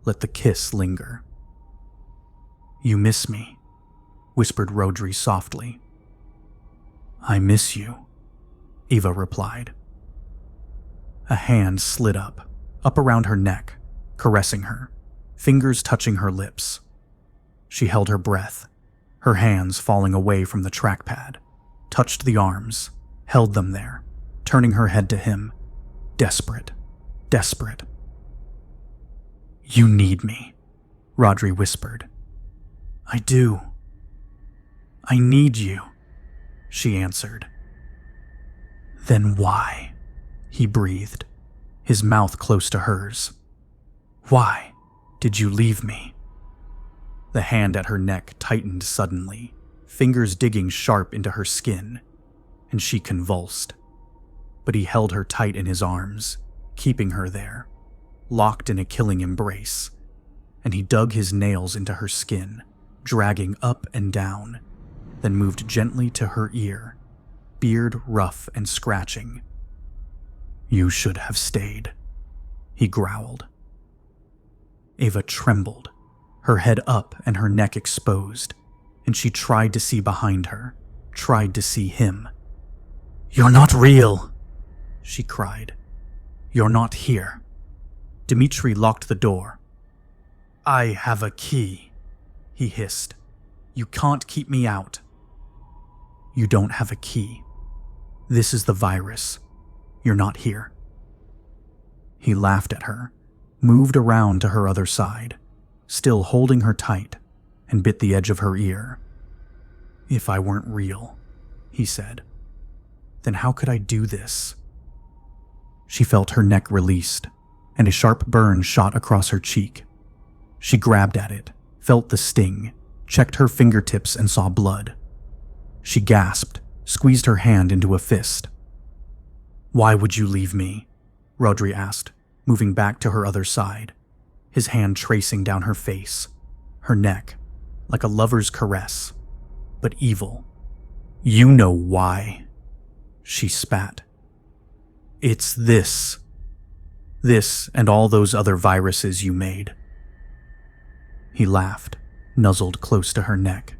Speaker 1: Let the kiss linger. You miss me, whispered Rodri softly. I miss you, Eva replied. A hand slid up around her neck, caressing her, fingers touching her lips. She held her breath, her hands falling away from the trackpad, touched the arms, held them there, turning her head to him, desperate, desperate. "You need me," Rodri whispered. "I do. I need you," she answered. "Then why?" he breathed, his mouth close to hers. "Why did you leave me?" The hand at her neck tightened suddenly, fingers digging sharp into her skin, and she convulsed. But he held her tight in his arms, keeping her there, locked in a killing embrace, and he dug his nails into her skin, dragging up and down, then moved gently to her ear, beard rough and scratching. "You should have stayed," he growled. Ava trembled, her head up and her neck exposed, and she tried to see behind her, tried to see him. "You're not real," she cried. "You're not here." Dmitri locked the door. "I have a key," he hissed. "You can't keep me out." "You don't have a key. This is the virus. You're not here." He laughed at her, moved around to her other side, still holding her tight, and bit the edge of her ear. "If I weren't real," he said, "then how could I do this?" She felt her neck released, and a sharp burn shot across her cheek. She grabbed at it, felt the sting, checked her fingertips and saw blood. She gasped, squeezed her hand into a fist. "Why would you leave me?" Rodri asked, moving back to her other side, his hand tracing down her face, her neck, like a lover's caress, but evil. "You know why," she spat. "It's this. This and all those other viruses you made." He laughed, nuzzled close to her neck.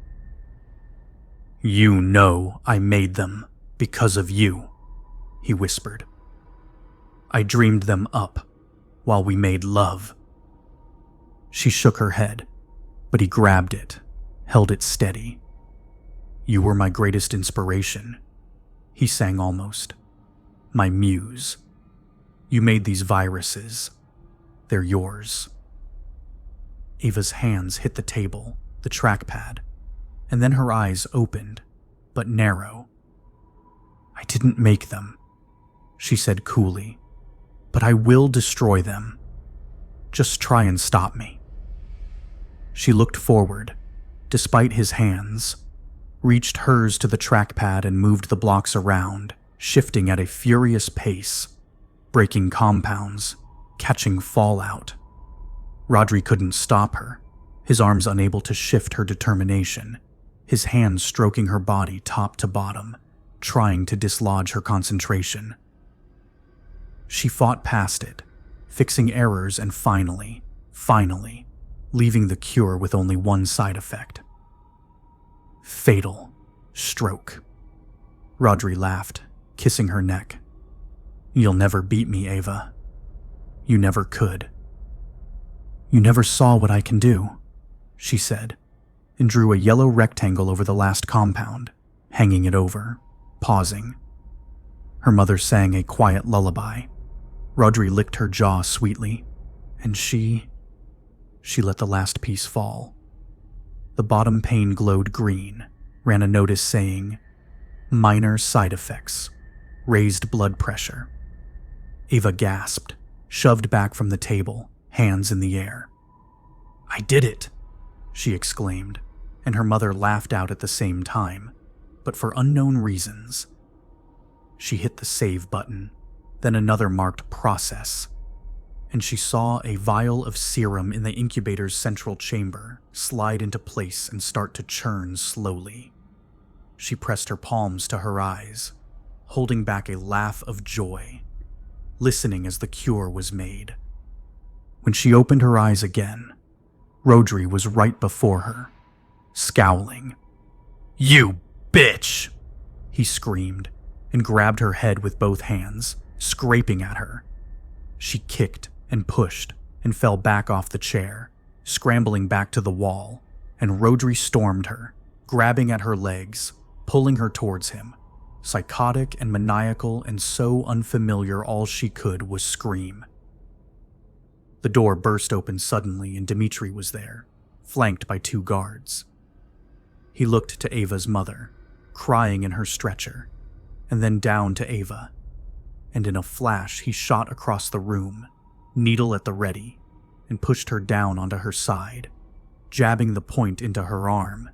Speaker 1: "You know I made them because of you," he whispered. "I dreamed them up while we made love." She shook her head, but he grabbed it, held it steady. "You were my greatest inspiration," he sang almost. "My muse. You made these viruses. They're yours." Ava's hands hit the table, the trackpad, and then her eyes opened, but narrow. "I didn't make them," she said coolly, "but I will destroy them. Just try and stop me." She looked forward, despite his hands, reached hers to the trackpad and moved the blocks around, shifting at a furious pace, breaking compounds, catching fallout. Rodri couldn't stop her, his arms unable to shift her determination, his hands stroking her body top to bottom, trying to dislodge her concentration. She fought past it, fixing errors and finally, leaving the cure with only one side effect. Fatal stroke. Rodri laughed, kissing her neck. "You'll never beat me, Ava. You never could." "You never saw what I can do," she said, and drew a yellow rectangle over the last compound, hanging it over, pausing. Her mother sang a quiet lullaby. Rodri licked her jaw sweetly, and she let the last piece fall. The bottom pane glowed green, ran a notice saying, "Minor side effects, raised blood pressure." Ava gasped, shoved back from the table, hands in the air. "I did it!" she exclaimed, and her mother laughed out at the same time, but for unknown reasons. She hit the save button, then another marked process, and she saw a vial of serum in the incubator's central chamber slide into place and start to churn slowly. She pressed her palms to her eyes, holding back a laugh of joy, listening as the cure was made. When she opened her eyes again, Rodri was right before her, scowling. "You bitch!" he screamed, and grabbed her head with both hands, scraping at her, She kicked and pushed and fell back off the chair, scrambling back to the wall, and Rodri stormed her, grabbing at her legs, pulling her towards him. Psychotic and maniacal and so unfamiliar, all she could was scream. The door burst open suddenly and Dmitri was there, flanked by 2 guards. He looked to Ava's mother, crying in her stretcher, and then down to Ava, and in a flash he shot across the room, needle at the ready, and pushed her down onto her side, jabbing the point into her arm,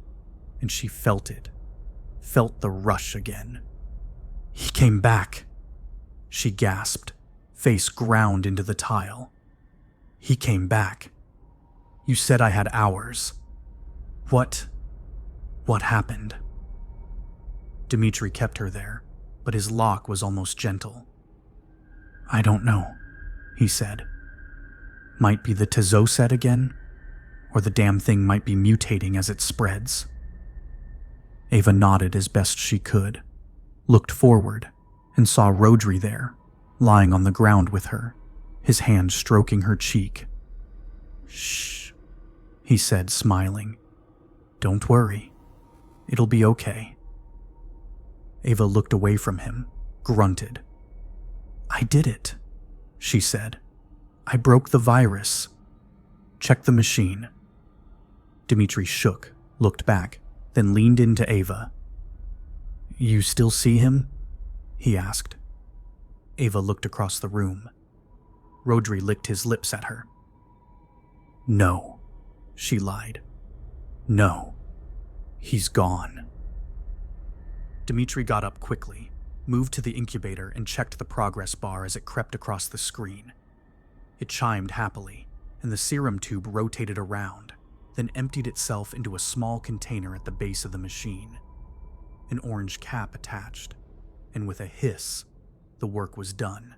Speaker 1: and she felt it, felt the rush again. "He came back," she gasped, face ground into the tile. "He came back. You said I had hours. What happened?" Dmitri kept her there, but his lock was almost gentle. "I don't know," he said. "Might be the Tezoset again, or the damn thing might be mutating as it spreads." Ava nodded as best she could, looked forward, and saw Rodri there, lying on the ground with her, his hand stroking her cheek. "Shh," he said, smiling. "Don't worry. It'll be okay." Ava looked away from him, grunted. "I did it," she said. "I broke the virus. Check the machine." Dmitri shook, looked back, then leaned into Ava. "You still see him?" he asked. Ava looked across the room. Rodri licked his lips at her. "No," she lied. "No. He's gone." Dmitri got up quickly, moved to the incubator and checked the progress bar as it crept across the screen. It chimed happily, and the serum tube rotated around, then emptied itself into a small container at the base of the machine. An orange cap attached, and with a hiss, the work was done.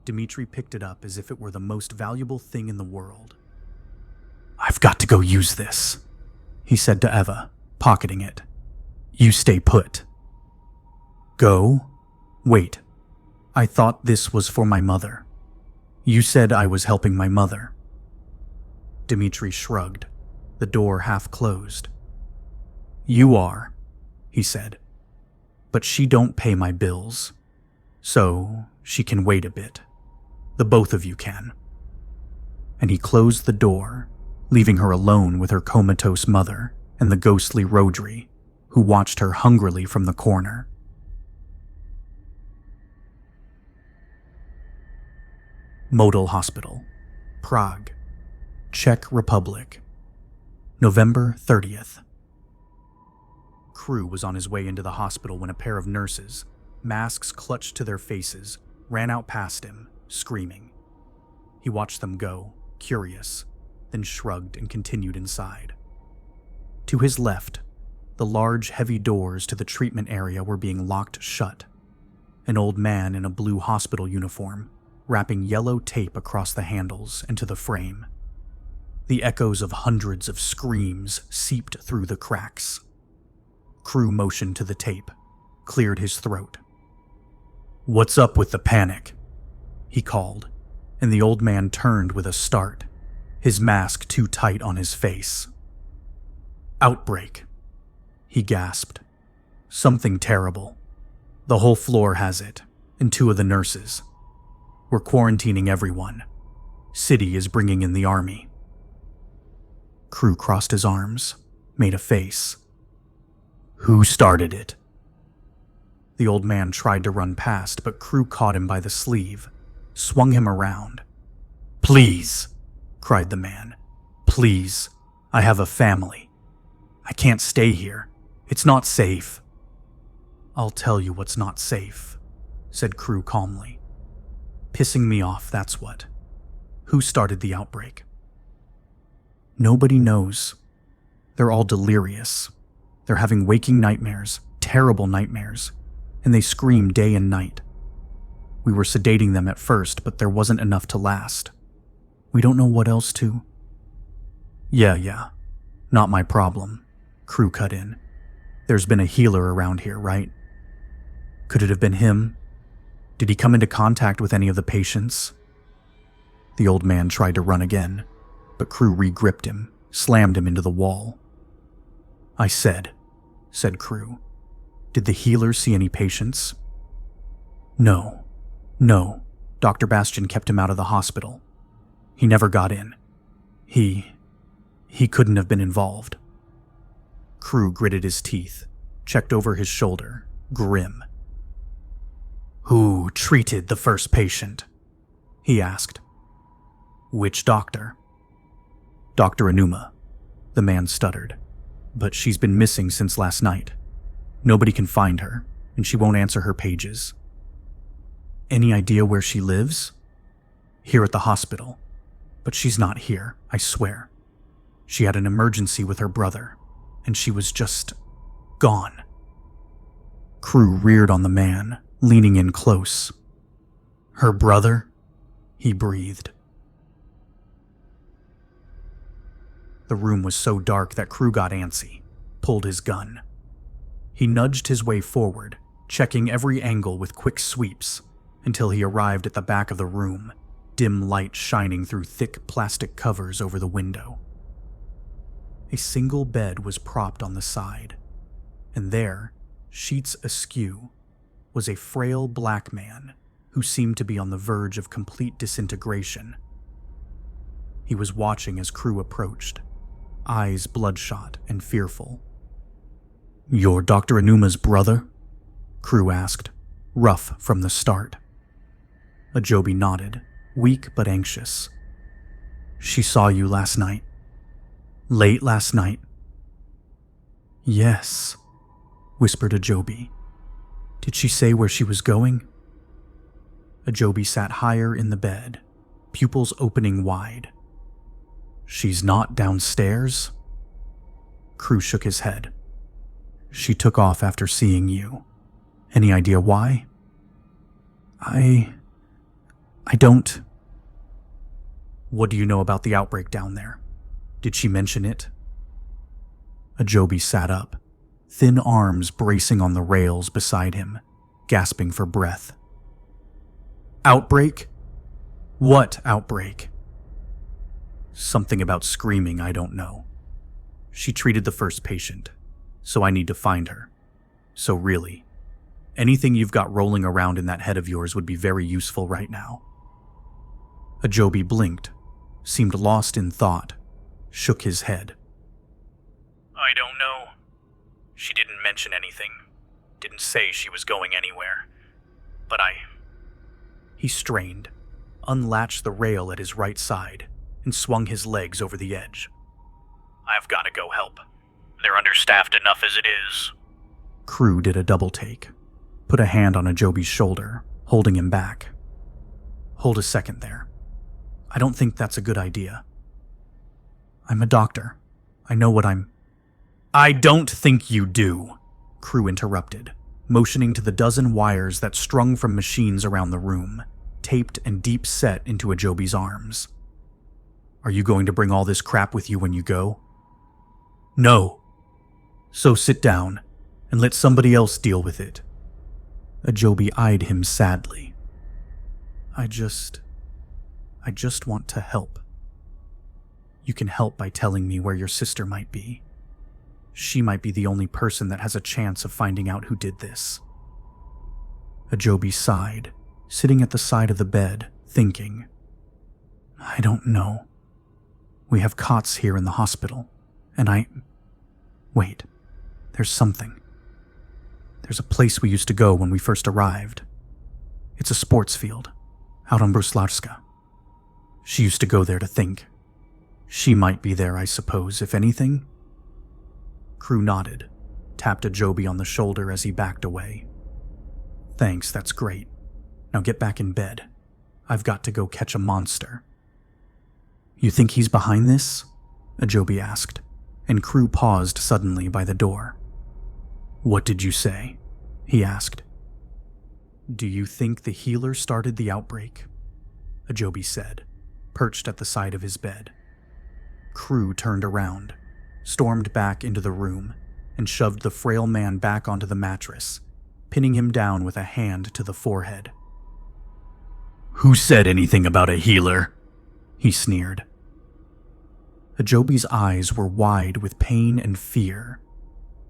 Speaker 1: Dmitri picked it up as if it were the most valuable thing in the world. "I've got to go use this," he said to Eva, pocketing it. "You stay put." "Go? Wait. I thought this was for my mother. You said I was helping my mother." Dmitri shrugged, the door half closed. "You are," he said, "but she don't pay my bills. So she can wait a bit. The both of you can." And he closed the door, leaving her alone with her comatose mother and the ghostly Rodri, who watched her hungrily from the corner. Model Hospital, Prague, Czech Republic, November 30th. Crew was on his way into the hospital when a pair of nurses, masks clutched to their faces, ran out past him, screaming. He watched them go, curious, then shrugged and continued inside. To his left, the large, heavy doors to the treatment area were being locked shut. An old man in a blue hospital uniform, wrapping yellow tape across the handles and to the frame. The echoes of hundreds of screams seeped through the cracks. Crew motioned to the tape, cleared his throat. "What's up with the panic?" he called, and the old man turned with a start, his mask too tight on his face. "Outbreak," he gasped. "Something terrible. The whole floor has it, and 2 of the nurses. We're quarantining everyone. City is bringing in the army." Crew crossed his arms, made a face. "Who started it?" The old man tried to run past, but Crew caught him by the sleeve, swung him around. "Please," cried the man. "Please, I have a family. I can't stay here. It's not safe." "I'll tell you what's not safe," said Crew calmly. "Pissing me off, that's what. Who started the outbreak?" "Nobody knows. They're all delirious. They're having waking nightmares, terrible nightmares, and they scream day and night. We were sedating them at first, but there wasn't enough to last. We don't know what else to." Yeah, not my problem," Crew cut in. "There's been a healer around here, right? Could it have been him? Did he come into contact with any of the patients? The old man tried to run again, but Crew re-gripped him, slammed him into the wall. "I said Crew. "Did the healer see any patients?" No. Dr. Bastian kept him out of the hospital. He never got in. He couldn't have been involved." Crew gritted his teeth, checked over his shoulder, grim. "Who treated the first patient?" he asked. "Which doctor?" "Dr. Anuma," the man stuttered. "But she's been missing since last night. Nobody can find her, and she won't answer her pages." "Any idea where she lives?" "Here at the hospital. But she's not here, I swear. She had an emergency with her brother, and she was just gone." Crew reared on the man, leaning in close. "Her brother?" he breathed. The room was so dark that Crew got antsy, pulled his gun. He nudged his way forward, checking every angle with quick sweeps, until he arrived at the back of the room, dim light shining through thick plastic covers over the window. A single bed was propped on the side, and there, sheets askew, was a frail black man who seemed to be on the verge of complete disintegration. He was watching as Crew approached, eyes bloodshot and fearful. "You're Dr. Anuma's brother?" Crew asked, rough from the start. Ajobi nodded, weak but anxious. "She saw you last night." "Late last night?" "Yes," whispered Ajobi. "Did she say where she was going?" Ajobi sat higher in the bed, pupils opening wide. "She's not downstairs?" Crew shook his head. "She took off after seeing you. Any idea why?" I don't." "What do you know about the outbreak down there? Did she mention it?" Ajobi sat up, thin arms bracing on the rails beside him, gasping for breath. "Outbreak? What outbreak?" "Something about screaming, I don't know. She treated the first patient, so I need to find her. So really, anything you've got rolling around in that head of yours would be very useful right now." Ajobi blinked, seemed lost in thought, shook his head.
Speaker 2: "I don't know. She didn't mention anything. Didn't say she was going anywhere. But
Speaker 1: He strained, unlatched the rail at his right side, and swung his legs over the edge.
Speaker 2: "I've got to go help. They're understaffed enough as it is."
Speaker 1: Crew did a double take, put a hand on Ajobi's shoulder, holding him back. "Hold a second there. I don't think that's a good idea. I'm a doctor. I know what I'm—" "I don't think you do," Crew interrupted, motioning to the dozen wires that strung from machines around the room, taped and deep set into Ajobi's arms. "Are you going to bring all this crap with you when you go?" "No." "So sit down and let somebody else deal with it." Ajobi eyed him sadly. I just want to help. You can help by telling me where your sister might be. She might be the only person that has a chance of finding out who did this." Ajobi sighed, sitting at the side of the bed, thinking. "I don't know. We have cots here in the hospital, and Wait, there's something. There's a place we used to go when we first arrived. It's a sports field, out on Bruslarska. She used to go there to think. She might be there, I suppose, if anything." Crew nodded, tapped Ajobi on the shoulder as he backed away. "Thanks, that's great. Now get back in bed. I've got to go catch a monster." "You think he's behind this?" Ajobi asked, and Crew paused suddenly by the door. "What did you say?" he asked. "Do you think the healer started the outbreak?" Ajobi said, perched at the side of his bed. Crew turned around, stormed back into the room, and shoved the frail man back onto the mattress, pinning him down with a hand to the forehead. "Who said anything about a healer?" he sneered. Ajobi's eyes were wide with pain and fear.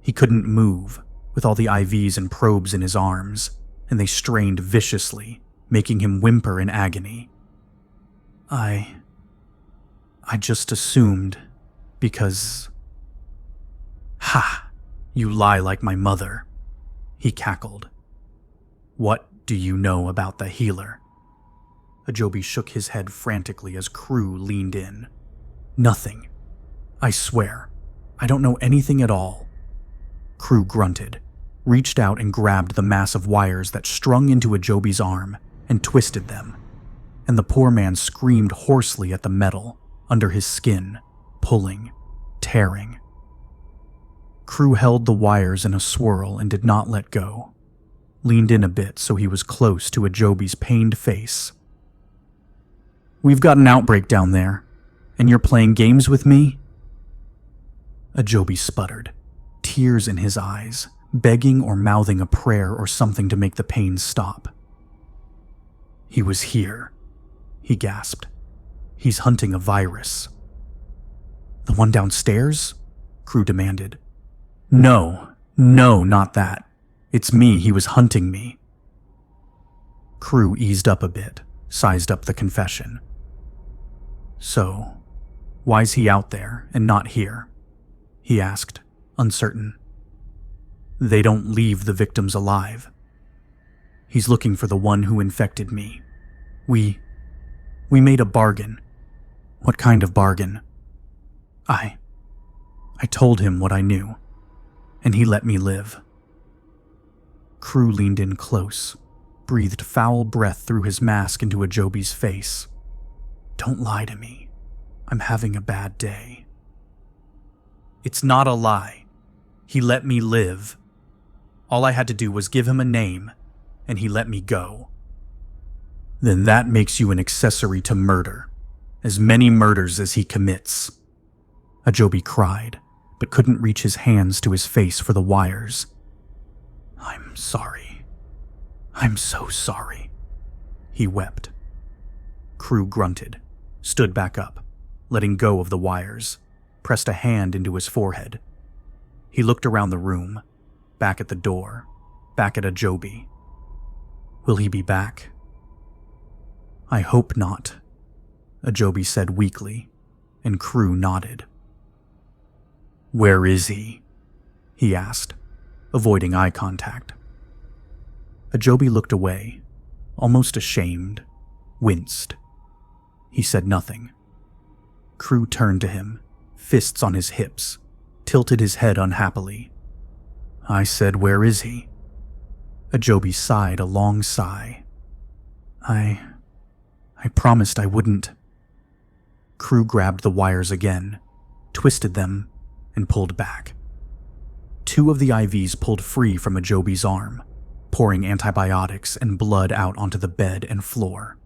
Speaker 1: He couldn't move, with all the IVs and probes in his arms, and they strained viciously, making him whimper in agony. I just assumed, because... Ha! You lie like my mother, he cackled. What do you know about the healer? Ajobi shook his head frantically as Crew leaned in. Nothing. I swear. I don't know anything at all. Crew grunted, reached out and grabbed the mass of wires that strung into Ajobi's arm and twisted them, and the poor man screamed hoarsely at the metal under his skin, pulling, tearing. Crew held the wires in a swirl and did not let go, leaned in a bit so he was close to Ajobi's pained face. We've got an outbreak down there, and you're playing games with me? Ajobi sputtered, tears in his eyes, begging or mouthing a prayer or something to make the pain stop. He was here, he gasped. He's hunting a virus. The one downstairs? Crew demanded. No, not that. It's me, he was hunting me. Crew eased up a bit, sized up the confession. So, why's he out there and not here? He asked, uncertain. They don't leave the victims alive. He's looking for the one who infected me. We made a bargain. What kind of bargain? I told him what I knew, and he let me live. Crew leaned in close, breathed foul breath through his mask into Ajobi's face. Don't lie to me. I'm having a bad day. It's not a lie. He let me live. All I had to do was give him a name, and he let me go. Then that makes you an accessory to murder. As many murders as he commits. Ajobi cried, but couldn't reach his hands to his face for the wires. I'm sorry. I'm so sorry. He wept. Crew grunted, stood back up, letting go of the wires, pressed a hand into his forehead. He looked around the room, back at the door, back at Ajobi. Will he be back? I hope not, Ajobi said weakly, and Crew nodded. Where is he? He asked, avoiding eye contact. Ajobi looked away, almost ashamed, winced. He said nothing. Crew turned to him, fists on his hips, tilted his head unhappily. I said, where is he? Ajobi sighed a long sigh. I promised I wouldn't. Crew grabbed the wires again, twisted them, and pulled back. 2 of the IVs pulled free from Ajobi's arm, pouring antibiotics and blood out onto the bed and floor.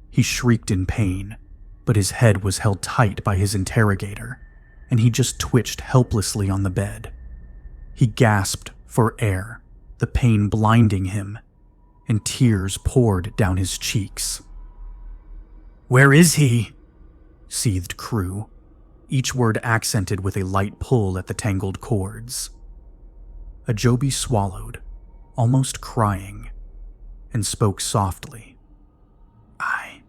Speaker 1: He shrieked in pain, but his head was held tight by his interrogator, and he just twitched helplessly on the bed. He gasped for air, the pain blinding him, and tears poured down his cheeks. Where is he? Seethed Crew, each word accented with a light pull at the tangled cords. Ajobi swallowed, almost crying, and spoke softly. I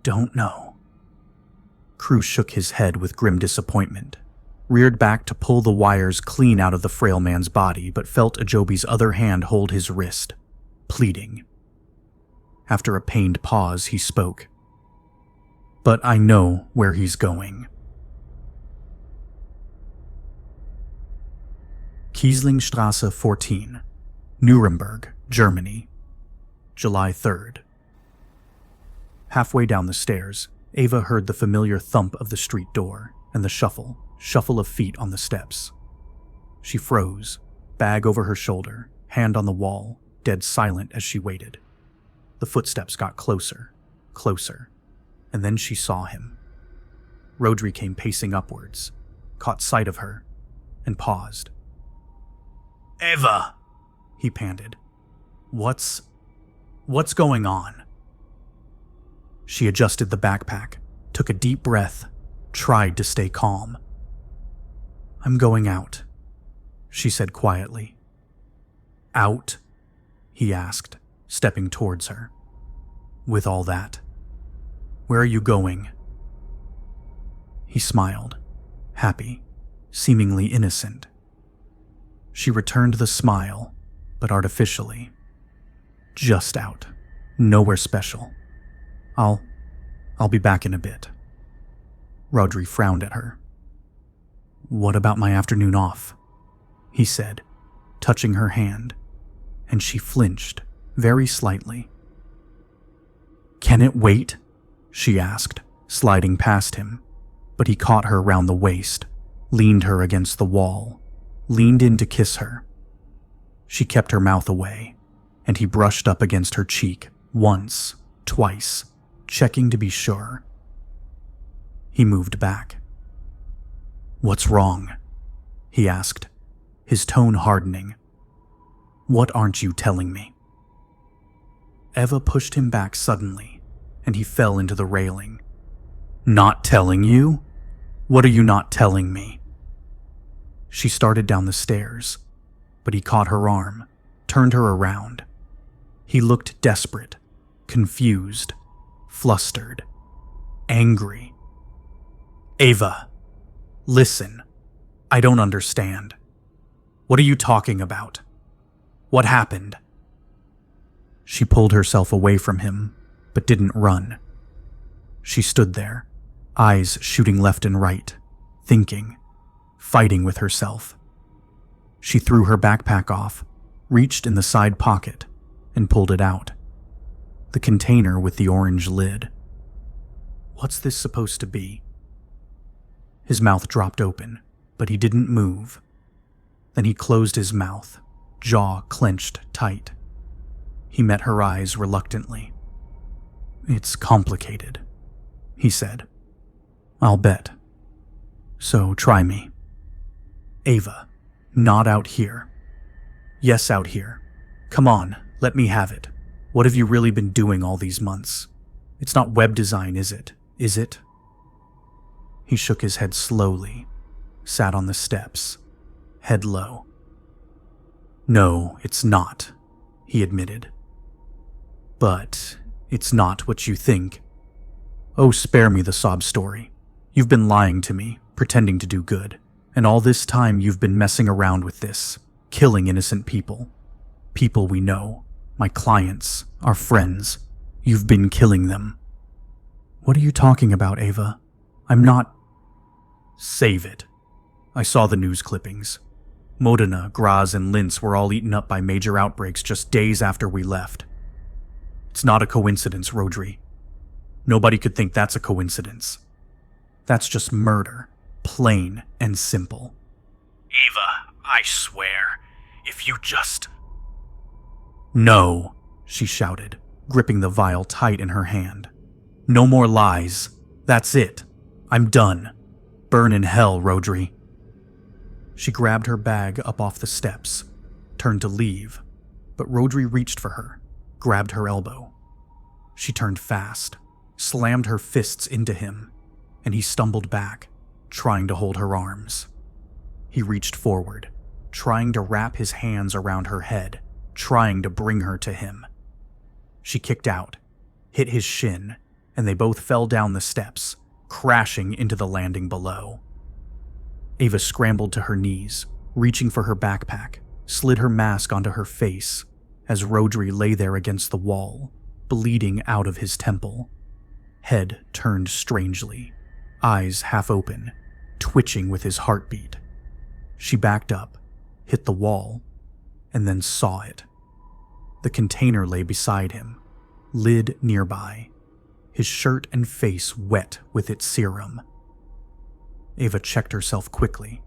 Speaker 1: don't know. Crew shook his head with grim disappointment, reared back to pull the wires clean out of the frail man's body, but felt Ajobi's other hand hold his wrist, pleading. After a pained pause, he spoke. But I know where he's going. Kieslingstrasse 14, Nuremberg, Germany, July 3rd. Halfway down the stairs, Ava heard the familiar thump of the street door and the shuffle of feet on the steps. She froze, bag over her shoulder, hand on the wall, dead silent as she waited. The footsteps got closer, and then she saw him. Rodri came pacing upwards, caught sight of her, and paused. Eva, he panted. What's going on? She adjusted the backpack, took a deep breath, tried to stay calm. "I'm going out," she said quietly. "Out?" he asked, stepping towards her. "With all that? Where are you going?" He smiled, happy, seemingly innocent. She returned the smile, but artificially. "Just out. Nowhere special. I'll be back in a bit." Rodri frowned at her. "What about my afternoon off?" he said, touching her hand, and she flinched very slightly. "Can it wait?" she asked, sliding past him, but he caught her round the waist, leaned her against the wall, leaned in to kiss her. She kept her mouth away, and he brushed up against her cheek once, twice, checking to be sure. He moved back. "What's wrong?" he asked, his tone hardening. "What aren't you telling me?" Eva pushed him back suddenly, and he fell into the railing. "Not telling you? What are you not telling me?" She started down the stairs, but he caught her arm, turned her around. He looked desperate, confused, flustered, angry. "Eva, listen. I don't understand. What are you talking about? What happened?" She pulled herself away from him, but didn't run. She stood there, eyes shooting left and right, thinking, fighting with herself. She threw her backpack off, reached in the side pocket, and pulled it out. The container with the orange lid. What's this supposed to be? His mouth dropped open, but he didn't move. Then he closed his mouth, jaw clenched tight. He met her eyes reluctantly. "It's complicated," he said. "I'll bet. So try me." "Eva, not out here." "Yes, out here. Come on, let me have it. What have you really been doing all these months? It's not web design, is it? Is it?" He shook his head slowly, sat on the steps, head low. "No, it's not," he admitted. "But it's not what you think. Oh, spare me the sob story. You've been lying to me, pretending to do good, and all this time you've been messing around with this, killing innocent people. People we know, my clients, our friends. You've been killing them." "What are you talking about, Eva? I'm not—" "Save it. I saw the news clippings. Modena, Graz, and Linz were all eaten up by major outbreaks just days after we left. It's not a coincidence, Rodri. Nobody could think that's a coincidence. That's just murder, plain and simple."
Speaker 2: Eva, I swear, if you just...
Speaker 1: "No," she shouted, gripping the vial tight in her hand. "No more lies. That's it. I'm done. Burn in hell, Rodri." She grabbed her bag up off the steps, turned to leave, but Rodri reached for her, grabbed her elbow. She turned fast, slammed her fists into him, and he stumbled back, trying to hold her arms. He reached forward, trying to wrap his hands around her head, trying to bring her to him. She kicked out, hit his shin, and they both fell down the steps, crashing into the landing below. Eva scrambled to her knees, reaching for her backpack, slid her mask onto her face as Rodri lay there against the wall, bleeding out of his temple. Head turned strangely, eyes half open, twitching with his heartbeat. She backed up, hit the wall, and then saw it. The container lay beside him, lid nearby, his shirt and face wet with its serum. Eva checked herself quickly,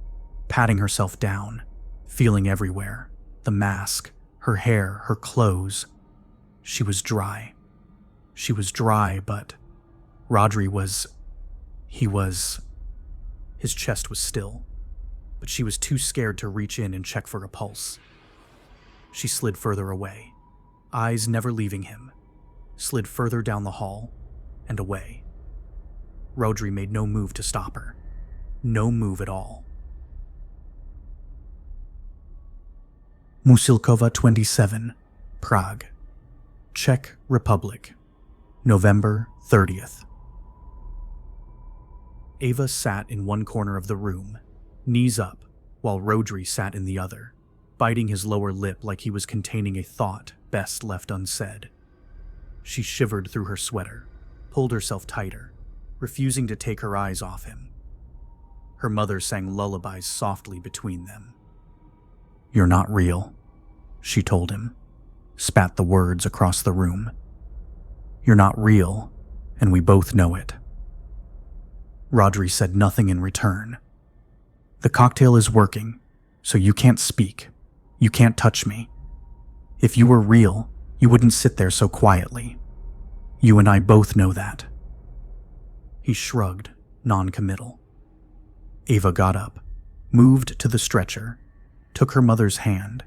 Speaker 1: patting herself down, feeling everywhere, the mask, her hair, her clothes. She was dry. She was dry, but Rodri was... His chest was still, but she was too scared to reach in and check for a pulse. She slid further away, eyes never leaving him, slid further down the hall and away. Rodri made no move to stop her. No move at all. Musilkova 27, Prague, Czech Republic, November 30th. Ava sat in one corner of the room, knees up, while Rodri sat in the other, biting his lower lip like he was containing a thought best left unsaid. She shivered through her sweater, pulled herself tighter, refusing to take her eyes off him. Her mother sang lullabies softly between them. "You're not real," she told him, spat the words across the room. "You're not real, and we both know it." Rodri said nothing in return. "The cocktail is working, so you can't speak. You can't touch me. If you were real, you wouldn't sit there so quietly. You and I both know that." He shrugged, non-committal. Ava got up, moved to the stretcher, took her mother's hand,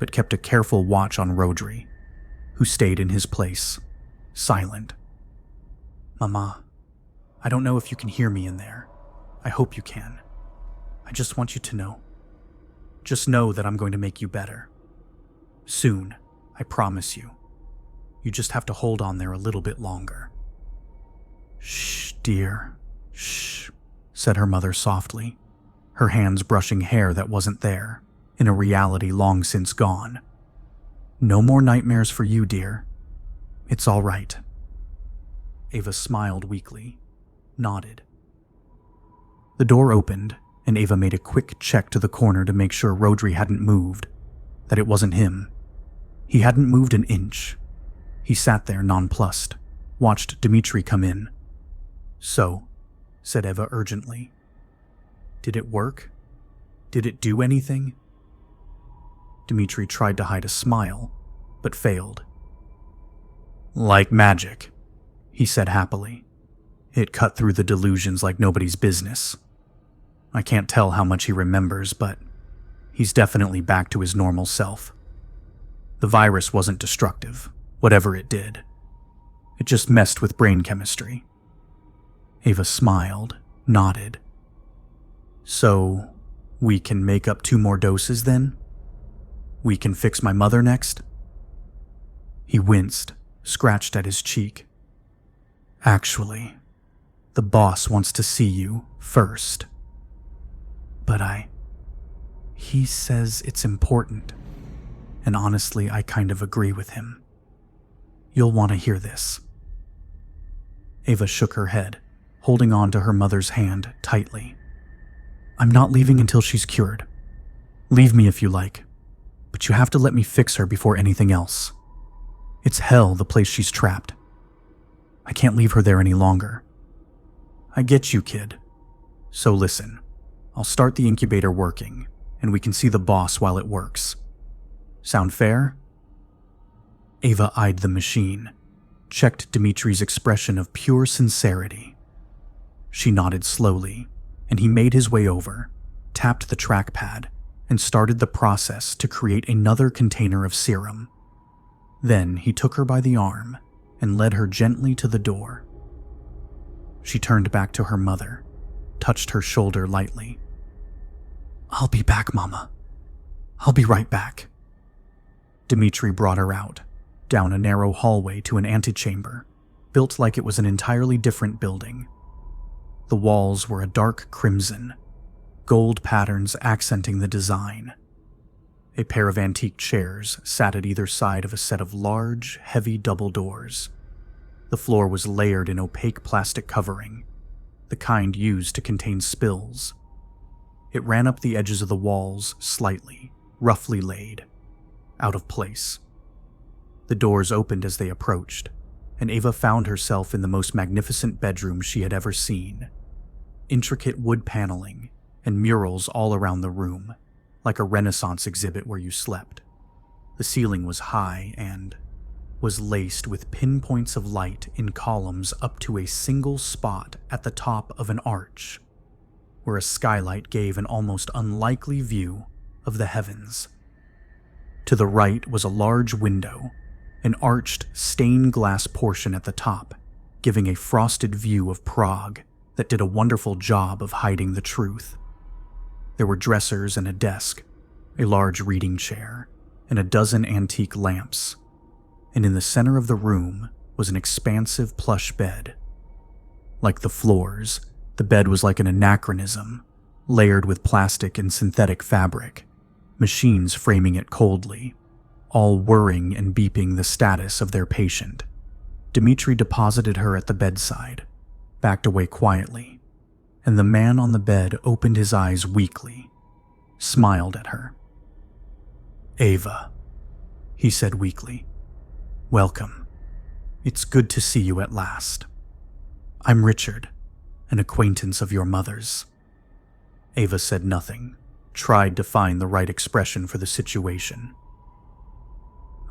Speaker 1: but kept a careful watch on Rodri, who stayed in his place, silent. "Mama, I don't know if you can hear me in there. I hope you can. I just want you to know. Just know that I'm going to make you better. Soon, I promise you. You just have to hold on there a little bit longer." "Shh, dear, shh," said her mother softly, her hands brushing hair that wasn't there, in a reality long since gone. "No more nightmares for you, dear. It's all right." Ava smiled weakly, nodded. The door opened, and Ava made a quick check to the corner to make sure Rodri hadn't moved, that it wasn't him. He hadn't moved an inch. He sat there nonplussed, watched Dmitri come in. "So," said Eva urgently. "Did it work? Did it do anything?" Dmitri tried to hide a smile, but failed. "Like magic," he said happily. "It cut through the delusions like nobody's business. I can't tell how much he remembers, but he's definitely back to his normal self. The virus wasn't destructive, whatever it did. It just messed with brain chemistry." Ava smiled, nodded. "So, we can make up 2 more doses then? We can fix my mother next?" He winced, scratched at his cheek. "Actually, the boss wants to see you first." "But he says it's important, and honestly, I kind of agree with him. You'll want to hear this." Ava shook her head, holding on to her mother's hand tightly. "I'm not leaving until she's cured. Leave me if you like, but you have to let me fix her before anything else. It's hell, the place she's trapped. I can't leave her there any longer." "I get you, kid. So listen, I'll start the incubator working, and we can see the boss while it works. Sound fair?" Ava eyed the machine, checked Dimitri's expression of pure sincerity. She nodded slowly, and he made his way over, tapped the trackpad, and started the process to create another container of serum. Then he took her by the arm and led her gently to the door. She turned back to her mother, touched her shoulder lightly. "I'll be back, Mama. I'll be right back." Dmitri brought her out, down a narrow hallway to an antechamber, built like it was an entirely different building. The walls were a dark crimson, gold patterns accenting the design. A pair of antique chairs sat at either side of a set of large, heavy double doors. The floor was layered in opaque plastic covering, the kind used to contain spills. It ran up the edges of the walls slightly, roughly laid, out of place. The doors opened as they approached, and Ava found herself in the most magnificent bedroom she had ever seen. Intricate wood paneling and murals all around the room, like a Renaissance exhibit where you slept. The ceiling was high and was laced with pinpoints of light in columns up to a single spot at the top of an arch, where a skylight gave an almost unlikely view of the heavens. To the right was a large window, an arched stained glass portion at the top, giving a frosted view of Prague that did a wonderful job of hiding the truth. There were dressers and a desk, a large reading chair, and a dozen antique lamps, and in the center of the room was an expansive plush bed. Like the floors, the bed was like an anachronism, layered with plastic and synthetic fabric, machines framing it coldly, all whirring and beeping the status of their patient. Dmitri deposited her at the bedside, backed away quietly, and the man on the bed opened his eyes weakly, smiled at her. "Ava," he said weakly, "welcome. It's good to see you at last. I'm Richard, an acquaintance of your mother's." Ava said nothing, tried to find the right expression for the situation.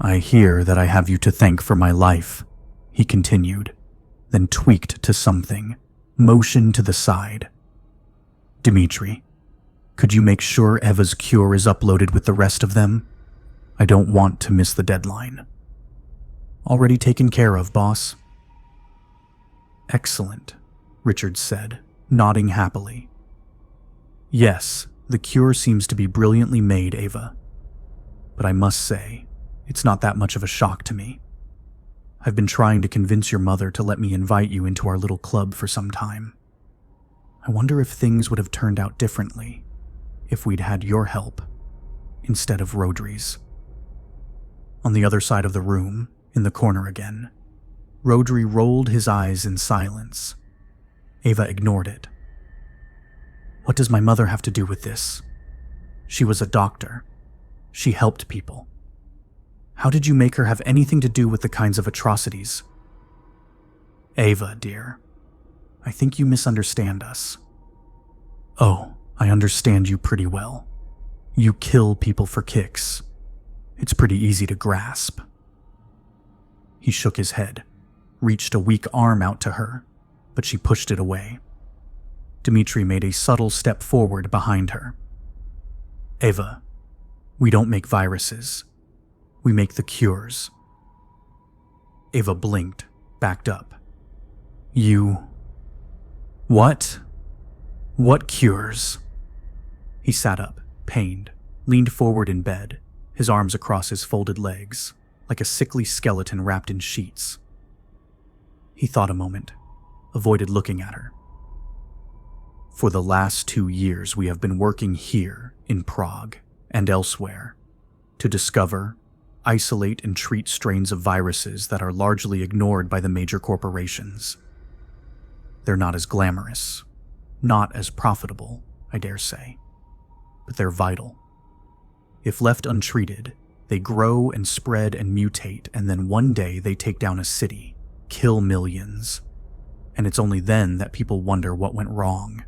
Speaker 1: "I hear that I have you to thank for my life," he continued, then tweaked to something, motioned to the side. "Dmitri, could you make sure Eva's cure is uploaded with the rest of them? I don't want to miss the deadline." "Already taken care of, boss." "Excellent," Richard said, nodding happily. "Yes, the cure seems to be brilliantly made, Ava. But I must say, it's not that much of a shock to me. I've been trying to convince your mother to let me invite you into our little club for some time. I wonder if things would have turned out differently if we'd had your help instead of Rodri's." On the other side of the room, in the corner again, Rodri rolled his eyes in silence. Ava ignored it. "What does my mother have to do with this? She was a doctor. She helped people. How did you make her have anything to do with the kinds of atrocities?" "Ava, dear, I think you misunderstand us." "Oh, I understand you pretty well. You kill people for kicks. It's pretty easy to grasp." He shook his head, reached a weak arm out to her, but she pushed it away. Dmitri made a subtle step forward behind her. "Ava, we don't make viruses. We make the cures." Ava blinked, backed up. "You... what? What cures?" He sat up, pained, leaned forward in bed, his arms across his folded legs, like a sickly skeleton wrapped in sheets. He thought a moment, avoided looking at her. "For the last 2 years, we have been working here in Prague and elsewhere to discover, isolate, and treat strains of viruses that are largely ignored by the major corporations. They're not as glamorous, not as profitable, I dare say, but they're vital. If left untreated, they grow and spread and mutate, and then one day they take down a city, kill millions, and it's only then that people wonder what went wrong."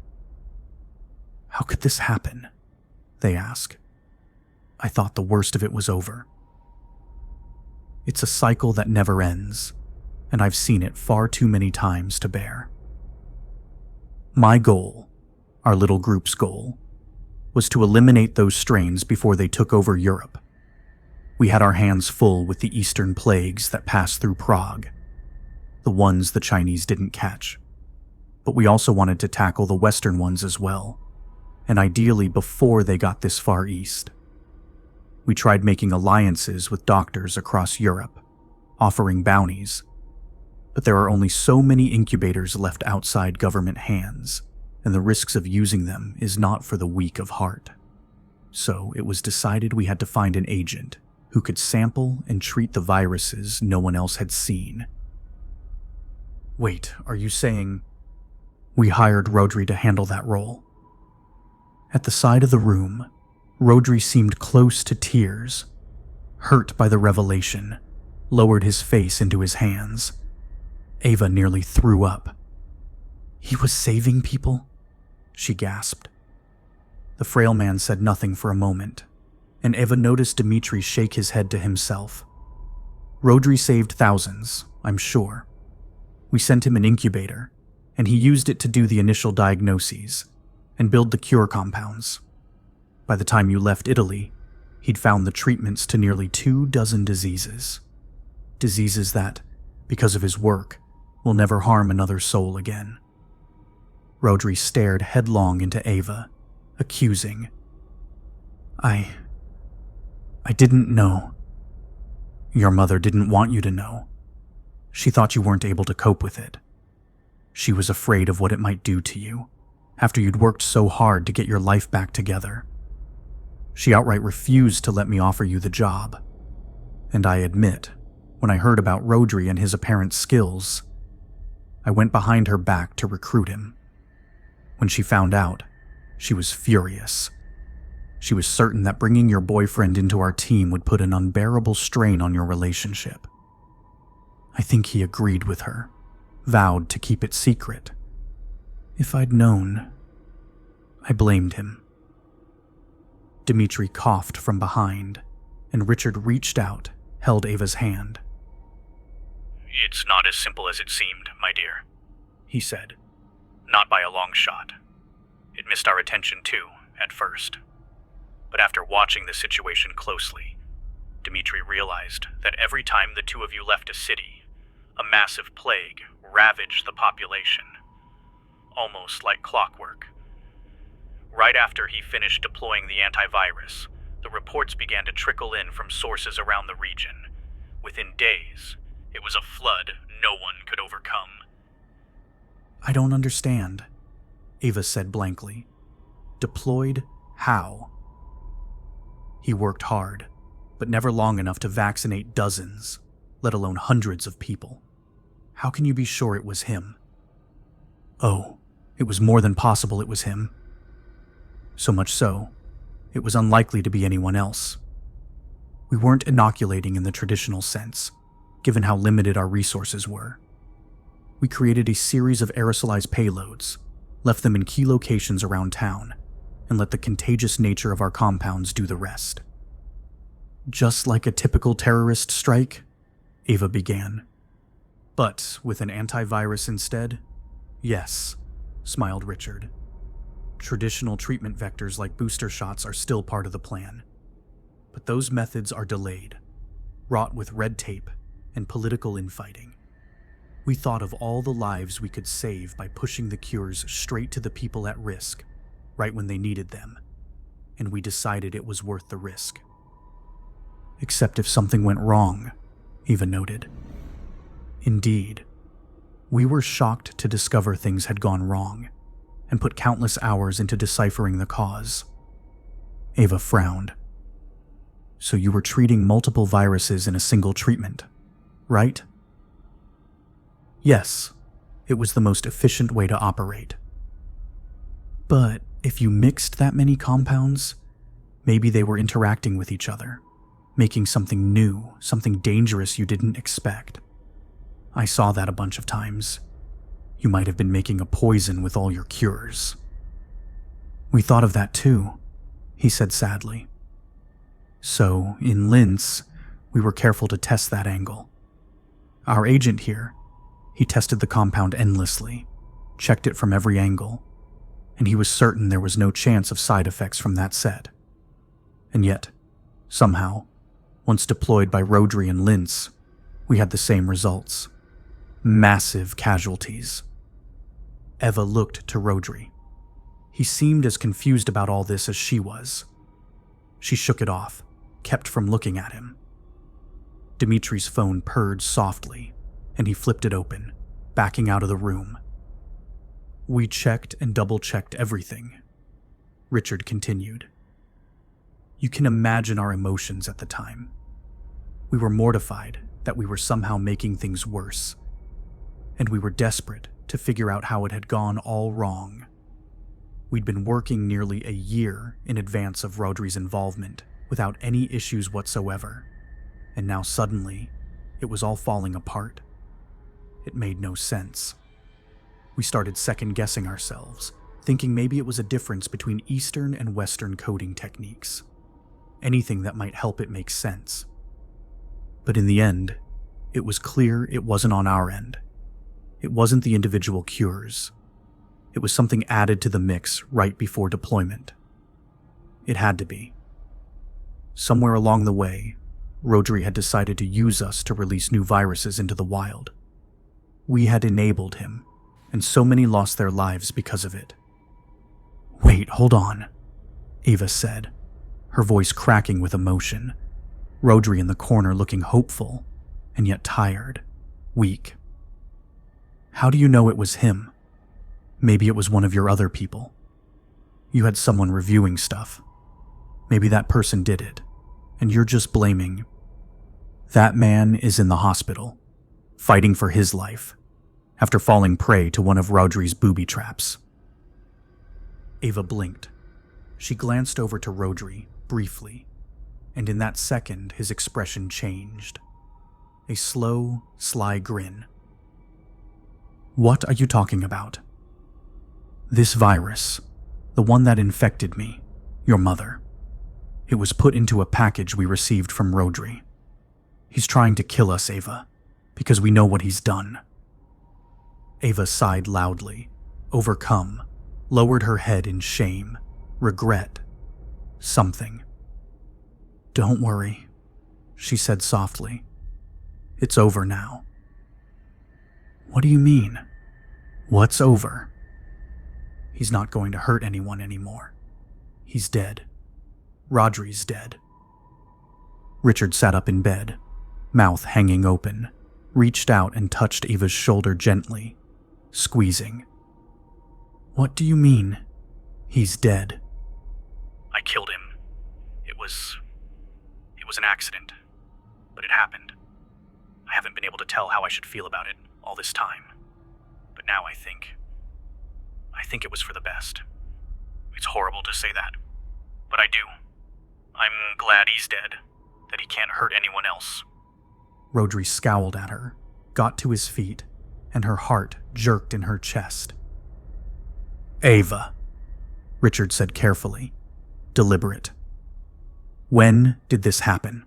Speaker 1: "How could this happen?" they ask. "I thought the worst of it was over." "It's a cycle that never ends, and I've seen it far too many times to bear. My goal, our little group's goal, was to eliminate those strains before they took over Europe. We had our hands full with the Eastern plagues that passed through Prague, the ones the Chinese didn't catch. But we also wanted to tackle the Western ones as well, and ideally before they got this far east. We tried making alliances with doctors across Europe, offering bounties, but there are only so many incubators left outside government hands, and the risks of using them is not for the weak of heart. So it was decided we had to find an agent who could sample and treat the viruses no one else had seen." "Wait, are you saying—" "We hired Rodri to handle that role." At the side of the room, Rodri seemed close to tears, hurt by the revelation, lowered his face into his hands. Ava nearly threw up. "He was saving people?" she gasped. The frail man said nothing for a moment, and Ava noticed Dmitri shake his head to himself. "Rodri saved thousands, I'm sure. We sent him an incubator, and he used it to do the initial diagnoses and build the cure compounds. By the time you left Italy, he'd found the treatments to nearly 24 diseases. Diseases that, because of his work, will never harm another soul again. Rodri stared headlong into Ava, accusing. I didn't know. Your mother didn't want you to know. She thought you weren't able to cope with it. She was afraid of what it might do to you, after you'd worked so hard to get your life back together. She outright refused to let me offer you the job. And I admit, when I heard about Rodri and his apparent skills, I went behind her back to recruit him. When she found out, she was furious. She was certain that bringing your boyfriend into our team would put an unbearable strain on your relationship. I think he agreed with her, vowed to keep it secret. If I'd known, I blamed him. Dimitri coughed from behind, and Richard reached out, held Ava's hand.
Speaker 2: It's not as simple as it seemed, my dear, he said. Not by a long shot. It missed our attention too, at first. But after watching the situation closely, Dimitri realized that every time the two of you left a city, a massive plague ravaged the population, almost like clockwork. Right after he finished deploying the antivirus, the reports began to trickle in from sources around the region. Within days, it was a flood no one could overcome.
Speaker 1: I don't understand, Ava said blankly. Deployed how? He worked hard, but never long enough to vaccinate dozens, let alone hundreds of people. How can you be sure it was him? Oh, it was more than possible it was him. So much so, it was unlikely to be anyone else. We weren't inoculating in the traditional sense, given how limited our resources were. We created a series of aerosolized payloads, left them in key locations around town, and let the contagious nature of our compounds do the rest. Just like a typical terrorist strike, Ava began. But with an antivirus instead? Yes, smiled Richard. Traditional treatment vectors like booster shots are still part of the plan. But those methods are delayed, wrought with red tape and political infighting. We thought of all the lives we could save by pushing the cures straight to the people at risk, right when they needed them, and we decided it was worth the risk. Except if something went wrong, Eva noted. Indeed, we were shocked to discover things had gone wrong, and put countless hours into deciphering the cause. Ava frowned. So you were treating multiple viruses in a single treatment, right? Yes, it was the most efficient way to operate. But if you mixed that many compounds, maybe they were interacting with each other, making something new, something dangerous you didn't expect. I saw that a bunch of times. You might have been making a poison with all your cures. We thought of that too, he said sadly. So, in Linz, we were careful to test that angle. Our agent here, he tested the compound endlessly, checked it from every angle, and he was certain there was no chance of side effects from that set. And yet, somehow, once deployed by Rodri and Linz, we had the same results. Massive casualties. Eva looked to Rodri. He seemed as confused about all this as she was. She shook it off, kept from looking at him. Dimitri's phone purred softly, and he flipped it open, backing out of the room. We checked and double-checked everything, Richard continued. You can imagine our emotions at the time. We were mortified that we were somehow making things worse, and we were desperate to figure out how it had gone all wrong. We'd been working nearly a year in advance of Rodri's involvement without any issues whatsoever, and now suddenly, it was all falling apart. It made no sense. We started second-guessing ourselves, thinking maybe it was a difference between Eastern and Western coding techniques. Anything that might help it make sense. But in the end, it was clear it wasn't on our end. It wasn't the individual cures. It was something added to the mix right before deployment. It had to be. Somewhere along the way, Rodri had decided to use us to release new viruses into the wild. We had enabled him, and so many lost their lives because of it. Wait, hold on, Ava said, her voice cracking with emotion. Rodri in the corner looking hopeful, and yet tired, weak. How do you know it was him? Maybe it was one of your other people. You had someone reviewing stuff. Maybe that person did it, and you're just blaming. That man is in the hospital, fighting for his life, after falling prey to one of Rodri's booby traps. Ava blinked. She glanced over to Rodri, briefly, and in that second his expression changed. A slow, sly grin. What are you talking about? This virus, the one that infected me, your mother. It was put into a package we received from Rodri. He's trying to kill us, Ava, because we know what he's done. Ava sighed loudly, overcome, lowered her head in shame, regret, something. Don't worry, she said softly. It's over now. What do you mean? What's over? He's not going to hurt anyone anymore. He's dead. Rodri's dead. Richard sat up in bed, mouth hanging open, reached out and touched Ava's shoulder gently, squeezing. What do you mean, he's dead?
Speaker 2: I killed him. It was an accident, but it happened. I haven't been able to tell how I should feel about it all this time, but now I think it was for the best. It's horrible to say that, but I do. I'm glad he's dead, that he can't hurt anyone else.
Speaker 1: Rodri scowled at her, got to his feet, and her heart jerked in her chest. Ava, Richard said carefully, deliberate. When did this happen?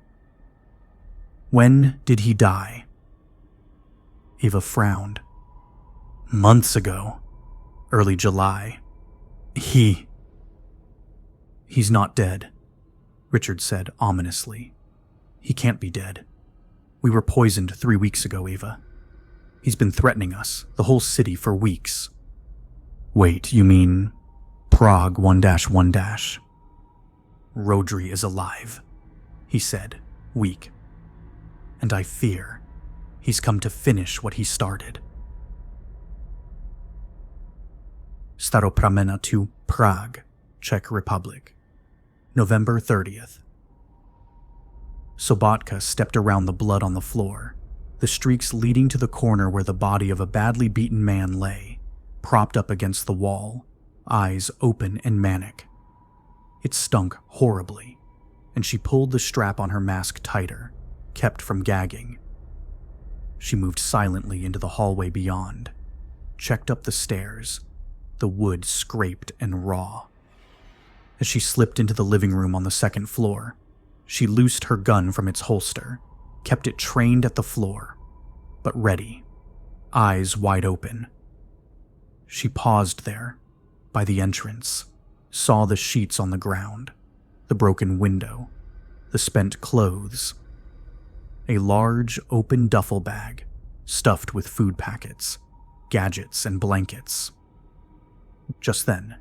Speaker 1: When did he die? Ava frowned. Months ago. Early July. He's not dead, Richard said ominously. He can't be dead. We were poisoned 3 weeks ago, Ava. He's been threatening us, the whole city, for weeks. Wait, you mean Prague 1-1-? Rodri is alive, he said, weak. And I fear he's come to finish what he started. Staropramena to Prague, Czech Republic, November 30th. Sobotka stepped around the blood on the floor, the streaks leading to the corner where the body of a badly beaten man lay, propped up against the wall, eyes open and manic. It stunk horribly, and she pulled the strap on her mask tighter, kept from gagging. She moved silently into the hallway beyond, checked up the stairs, the wood scraped and raw. As she slipped into the living room on the second floor, she loosed her gun from its holster, kept it trained at the floor, but ready, eyes wide open. She paused there, by the entrance, saw the sheets on the ground, the broken window, the spent clothes. A large, open duffel bag, stuffed with food packets, gadgets, and blankets. Just then,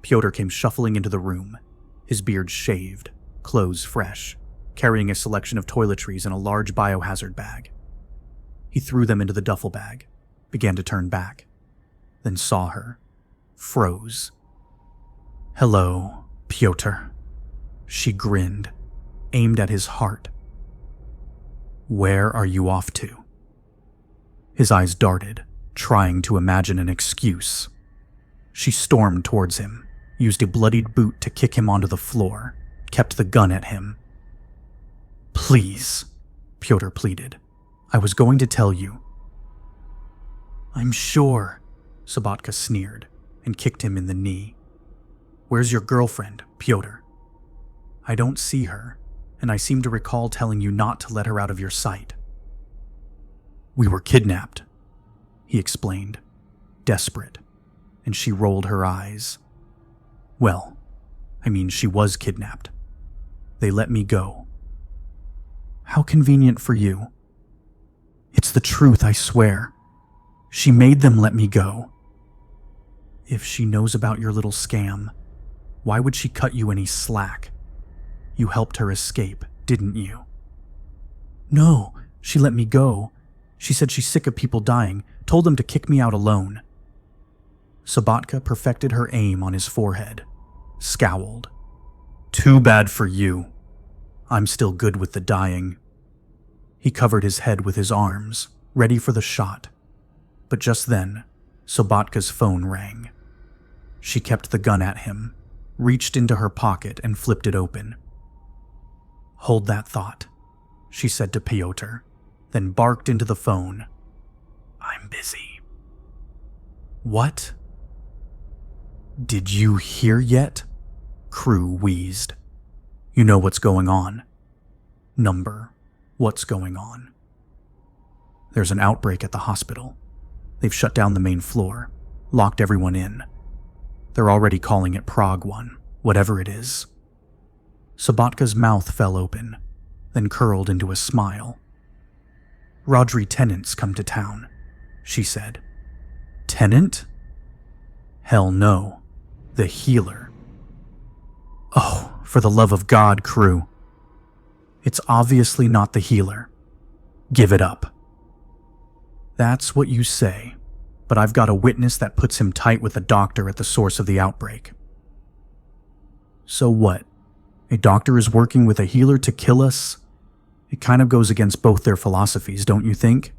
Speaker 1: Pyotr came shuffling into the room, his beard shaved, clothes fresh, carrying a selection of toiletries in a large biohazard bag. He threw them into the duffel bag, began to turn back, then saw her, froze. Hello, Pyotr. She grinned, aimed at his heart. Where are you off to? His eyes darted, trying to imagine an excuse. She stormed towards him, used a bloodied boot to kick him onto the floor, kept the gun at him. Please, Pyotr pleaded. I was going to tell you. I'm sure, Sobotka sneered and kicked him in the knee. Where's your girlfriend, Pyotr? I don't see her, and I seem to recall telling you not to let her out of your sight. We were kidnapped, he explained, desperate, and she rolled her eyes. Well, I mean, she was kidnapped. They let me go. How convenient for you. It's the truth, I swear. She made them let me go, If she knows about your little scam, why would she cut you any slack? You helped her escape, didn't you? No, she let me go. She said she's sick of people dying, told them to kick me out alone. Sobotka perfected her aim on his forehead, scowled. Too bad for you. I'm still good with the dying. He covered his head with his arms, ready for the shot. But just then, Sobotka's phone rang. She kept the gun at him, reached into her pocket and flipped it open. Hold that thought, she said to Piotr, then barked into the phone. I'm busy. What? Did you hear yet? Crew wheezed. You know what's going on. Number, what's going on? There's an outbreak at the hospital. They've shut down the main floor, locked everyone in. They're already calling it Prague 1, whatever it is. Sobotka's mouth fell open, then curled into a smile. Rodri Tennant's come to town, she said. Tennant? Hell no. The healer. Oh, for the love of God, crew. It's obviously not the healer. Give it up. That's what you say, but I've got a witness that puts him tight with a doctor at the source of the outbreak. So what? A doctor is working with a healer to kill us? It kind of goes against both their philosophies, don't you think?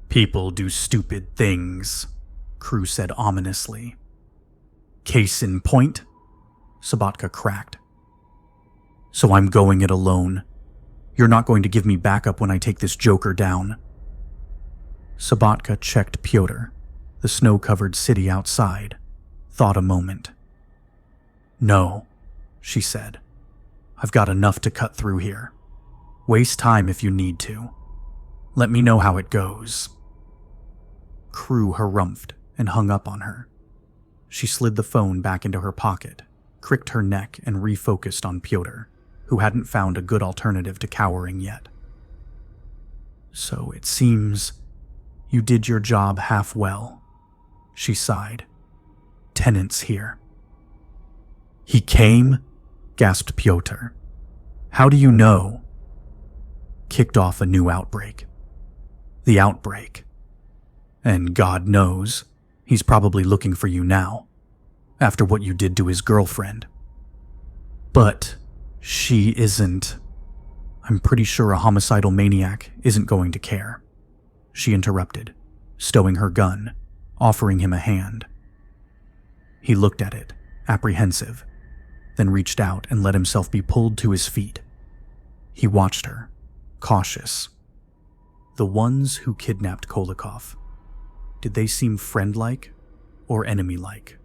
Speaker 1: People do stupid things, Crew said ominously. Case in point, Sobotka cracked. So I'm going it alone. You're not going to give me backup when I take this joker down. Sobotka checked Piotr, the snow-covered city outside, thought a moment. No, she said. I've got enough to cut through here. Waste time if you need to. Let me know how it goes. Crew harumphed and hung up on her. She slid the phone back into her pocket, cricked her neck, and refocused on Piotr, who hadn't found a good alternative to cowering yet. So it seems you did your job half well, she sighed. Tennant's here. He came? Gasped Piotr. How do you know? Kicked off a new outbreak. The outbreak. And God knows, he's probably looking for you now, after what you did to his girlfriend. But she isn't. I'm pretty sure a homicidal maniac isn't going to care. She interrupted, stowing her gun, offering him a hand. He looked at it, apprehensive, then reached out and let himself be pulled to his feet. He watched her, cautious. The ones who kidnapped Kolikov, did they seem friend-like or enemy-like?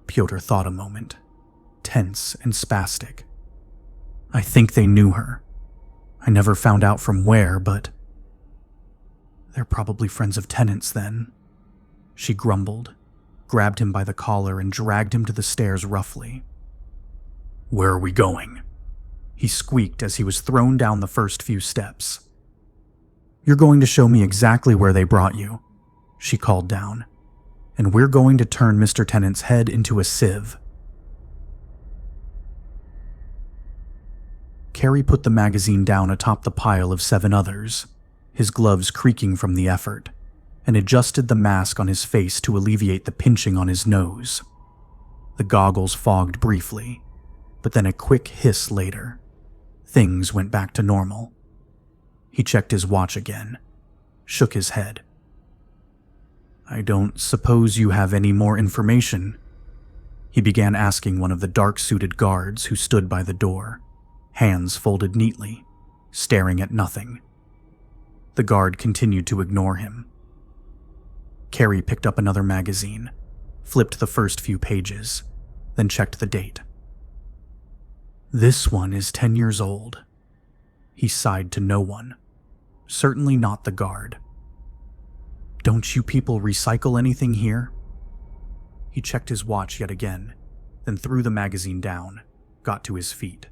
Speaker 1: Piotr thought a moment, tense and spastic. I think they knew her. I never found out from where, but they're probably friends of Tennant's then. She grumbled, grabbed him by the collar and dragged him to the stairs roughly. Where are we going? He squeaked as he was thrown down the first few steps. You're going to show me exactly where they brought you, she called down, and we're going to turn Mr. Tennant's head into a sieve. Carrie put the magazine down atop the pile of 7 others, his gloves creaking from the effort, and adjusted the mask on his face to alleviate the pinching on his nose. The goggles fogged briefly, but then a quick hiss later. Things went back to normal. He checked his watch again, shook his head. I don't suppose you have any more information? He began asking one of the dark-suited guards who stood by the door, hands folded neatly, staring at nothing. The guard continued to ignore him. Carrie picked up another magazine, flipped the first few pages, then checked the date. This one is 10 years old. He sighed to no one, certainly not the guard. Don't you people recycle anything here? He checked his watch yet again, then threw the magazine down, got to his feet.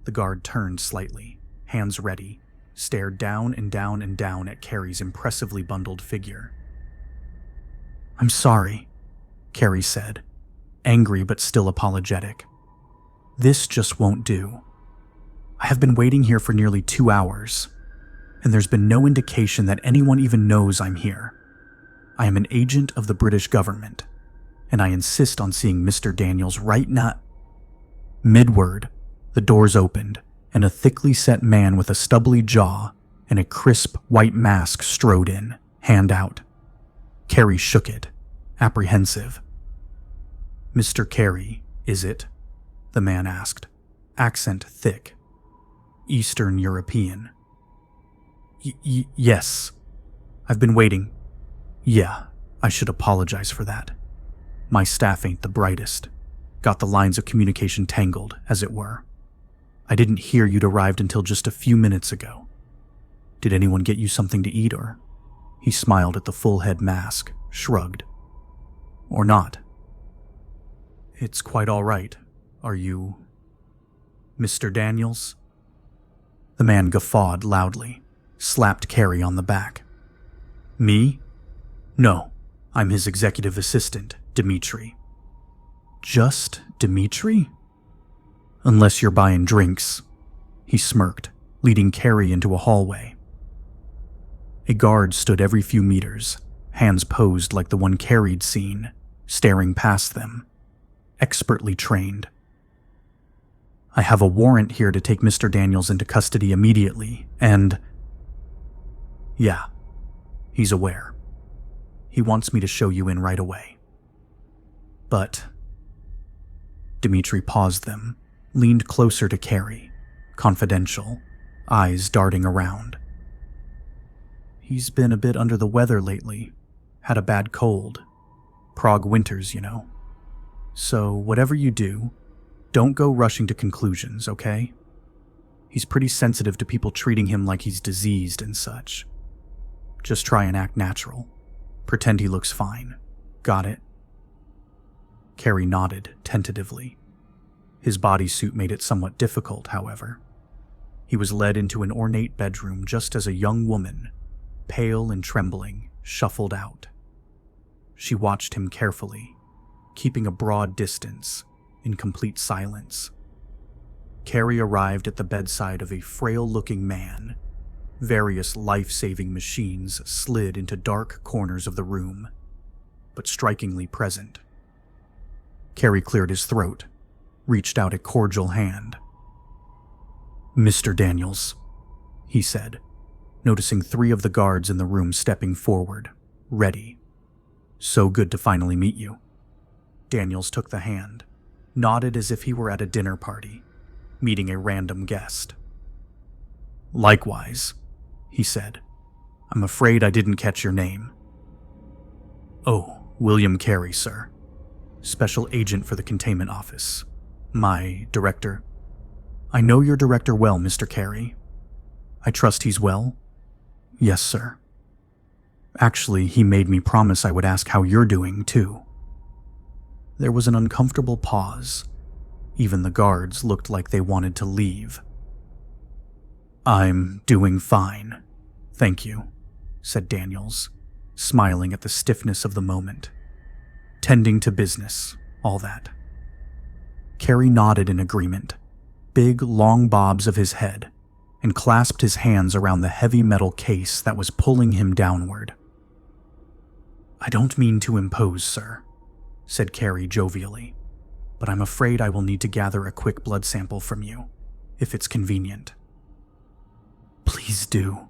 Speaker 1: The guard turned slightly, hands ready, stared down and down and down at Carrie's impressively bundled figure. I'm sorry, Carrie said, angry but still apologetic. This just won't do. I have been waiting here for nearly 2 hours, and there's been no indication that anyone even knows I'm here. I am an agent of the British government, and I insist on seeing Mr. Daniels right now. Mid-word, the doors opened, and a thickly set man with a stubbly jaw and a crisp white mask strode in, hand out. Carrie shook it, apprehensive. "Mr. Carrie, is it?" the man asked, accent thick. "Eastern European." Yes. I've been waiting. Yeah, I should apologize for that. My staff ain't the brightest. Got the lines of communication tangled, as it were. I didn't hear you'd arrived until just a few minutes ago. Did anyone get you something to eat, or?" He smiled at the full-head mask, shrugged. "Or not?" "It's quite all right. Are you Mr. Daniels?" The man guffawed loudly, slapped Carrie on the back. "Me? No, I'm his executive assistant, Dimitri." "Just Dimitri?" "Unless you're buying drinks." He smirked, leading Carrie into a hallway. A guard stood every few meters, hands posed like the one Carrie'd seen, staring past them, expertly trained. "I have a warrant here to take Mr. Daniels into custody immediately, and..." "Yeah, he's aware. He wants me to show you in right away. But..." Dimitri paused them, leaned closer to Carrie, confidential, eyes darting around. "He's been a bit under the weather lately. Had a bad cold. Prague winters, you know. So whatever you do, don't go rushing to conclusions, okay? He's pretty sensitive to people treating him like he's diseased and such. Just try and act natural. Pretend he looks fine. Got it?" Carrie nodded tentatively. His bodysuit made it somewhat difficult, however. He was led into an ornate bedroom just as a young woman, pale and trembling, shuffled out. She watched him carefully, keeping a broad distance, in complete silence. Carrie arrived at the bedside of a frail-looking man. Various life-saving machines slid into dark corners of the room, but strikingly present. Carrie cleared his throat, reached out a cordial hand. "Mr. Daniels," he said, noticing 3 of the guards in the room stepping forward, ready. "So good to finally meet you." Daniels took the hand, nodded as if he were at a dinner party, meeting a random guest. "Likewise," he said. "I'm afraid I didn't catch your name." "Oh, William Carey, sir. Special agent for the containment office. My director." "I know your director well, Mr. Carey. I trust he's well?" "Yes, sir. Actually, he made me promise I would ask how you're doing, too." There was an uncomfortable pause. Even the guards looked like they wanted to leave. "I'm doing fine, thank you," said Daniels, smiling at the stiffness of the moment. "Tending to business, all that." Carrie nodded in agreement, big, long bobs of his head, and clasped his hands around the heavy metal case that was pulling him downward. "I don't mean to impose, sir," said Carrie jovially, "but I'm afraid I will need to gather a quick blood sample from you, if it's convenient." "Please do."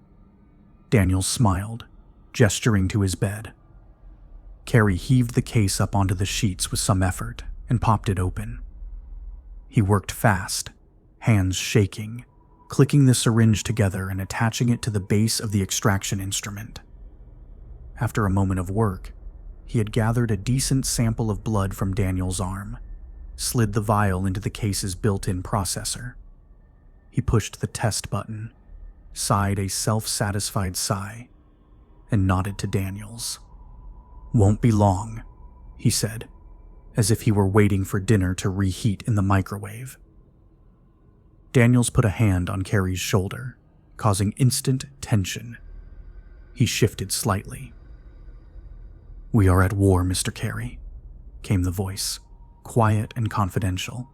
Speaker 1: Daniel smiled, gesturing to his bed. Carrie heaved the case up onto the sheets with some effort and popped it open. He worked fast, hands shaking, clicking the syringe together and attaching it to the base of the extraction instrument. After a moment of work, he had gathered a decent sample of blood from Daniel's arm, slid the vial into the case's built-in processor. He pushed the test button, sighed a self-satisfied sigh, and nodded to Daniels. "Won't be long," he said, as if he were waiting for dinner to reheat in the microwave. Daniels put a hand on Carrie's shoulder, causing instant tension. He shifted slightly. "We are at war, Mr. Carrie," came the voice, quiet and confidential.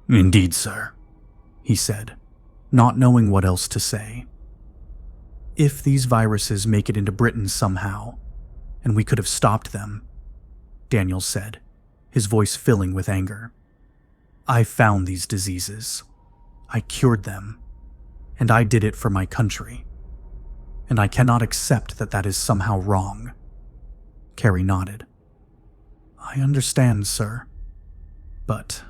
Speaker 1: "Indeed, sir," he said, not knowing what else to say. "If these viruses make it into Britain somehow, and we could have stopped them," Daniels said, his voice filling with anger. "I found these diseases. I cured them. And I did it for my country. And I cannot accept that that is somehow wrong." Carrie nodded. "I understand, sir. But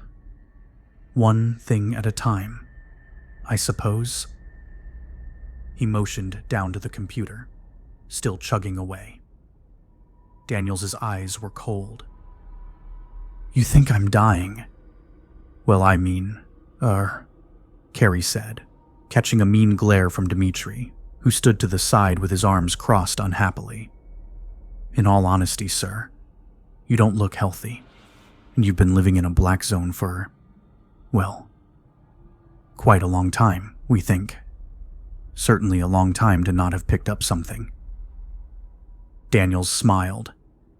Speaker 1: one thing at a time, I suppose." He motioned down to the computer, still chugging away. Daniels' eyes were cold. "You think I'm dying?" "Well, I mean, Carrie said, catching a mean glare from Dmitri, who stood to the side with his arms crossed unhappily. "In all honesty, sir, you don't look healthy, and you've been living in a black zone for, well, quite a long time, we think. Certainly a long time to not have picked up something." Daniels smiled,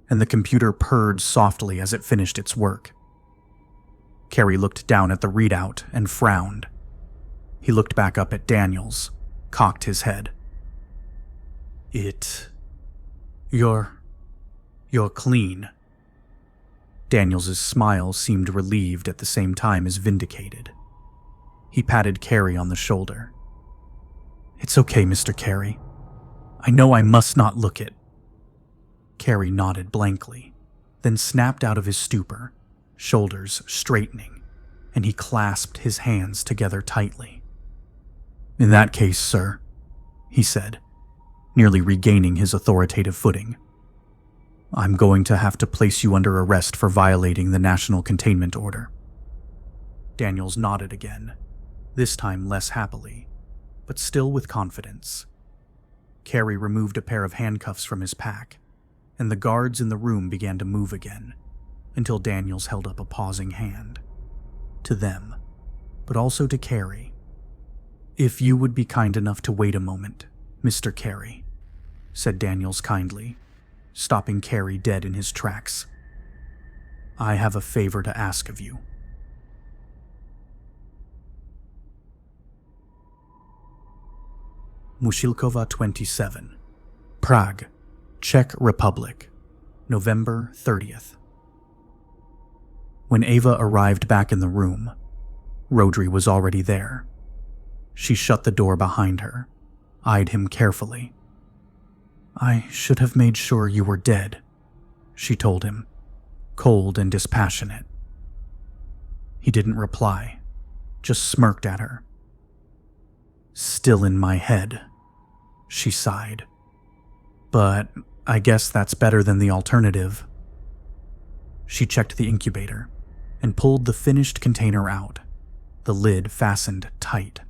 Speaker 1: and the computer purred softly as it finished its work. Carrie looked down at the readout and frowned. He looked back up at Daniels, cocked his head. You're clean." Daniels' smile seemed relieved at the same time as vindicated. He patted Carrie on the shoulder. "It's okay, Mr. Carrie. I know I must not look it." Carrie nodded blankly, then snapped out of his stupor, shoulders straightening, and he clasped his hands together tightly. "In that case, sir," he said, nearly regaining his authoritative footing, "I'm going to have to place you under arrest for violating the National Containment Order." Daniels nodded again, this time less happily, but still with confidence. Carrie removed a pair of handcuffs from his pack, and the guards in the room began to move again, until Daniels held up a pausing hand. To them, but also to Carrie. "If you would be kind enough to wait a moment, Mr. Carrie," said Daniels kindly, stopping Carrie dead in his tracks. "I have a favor to ask of you." Mushilkova 27, Prague, Czech Republic, November 30th. When Ava arrived back in the room, Rodri was already there. She shut the door behind her, eyed him carefully. "I should have made sure you were dead," she told him, cold and dispassionate. He didn't reply, just smirked at her. "Still in my head," she sighed. "But I guess that's better than the alternative." She checked the incubator and pulled the finished container out, the lid fastened tight.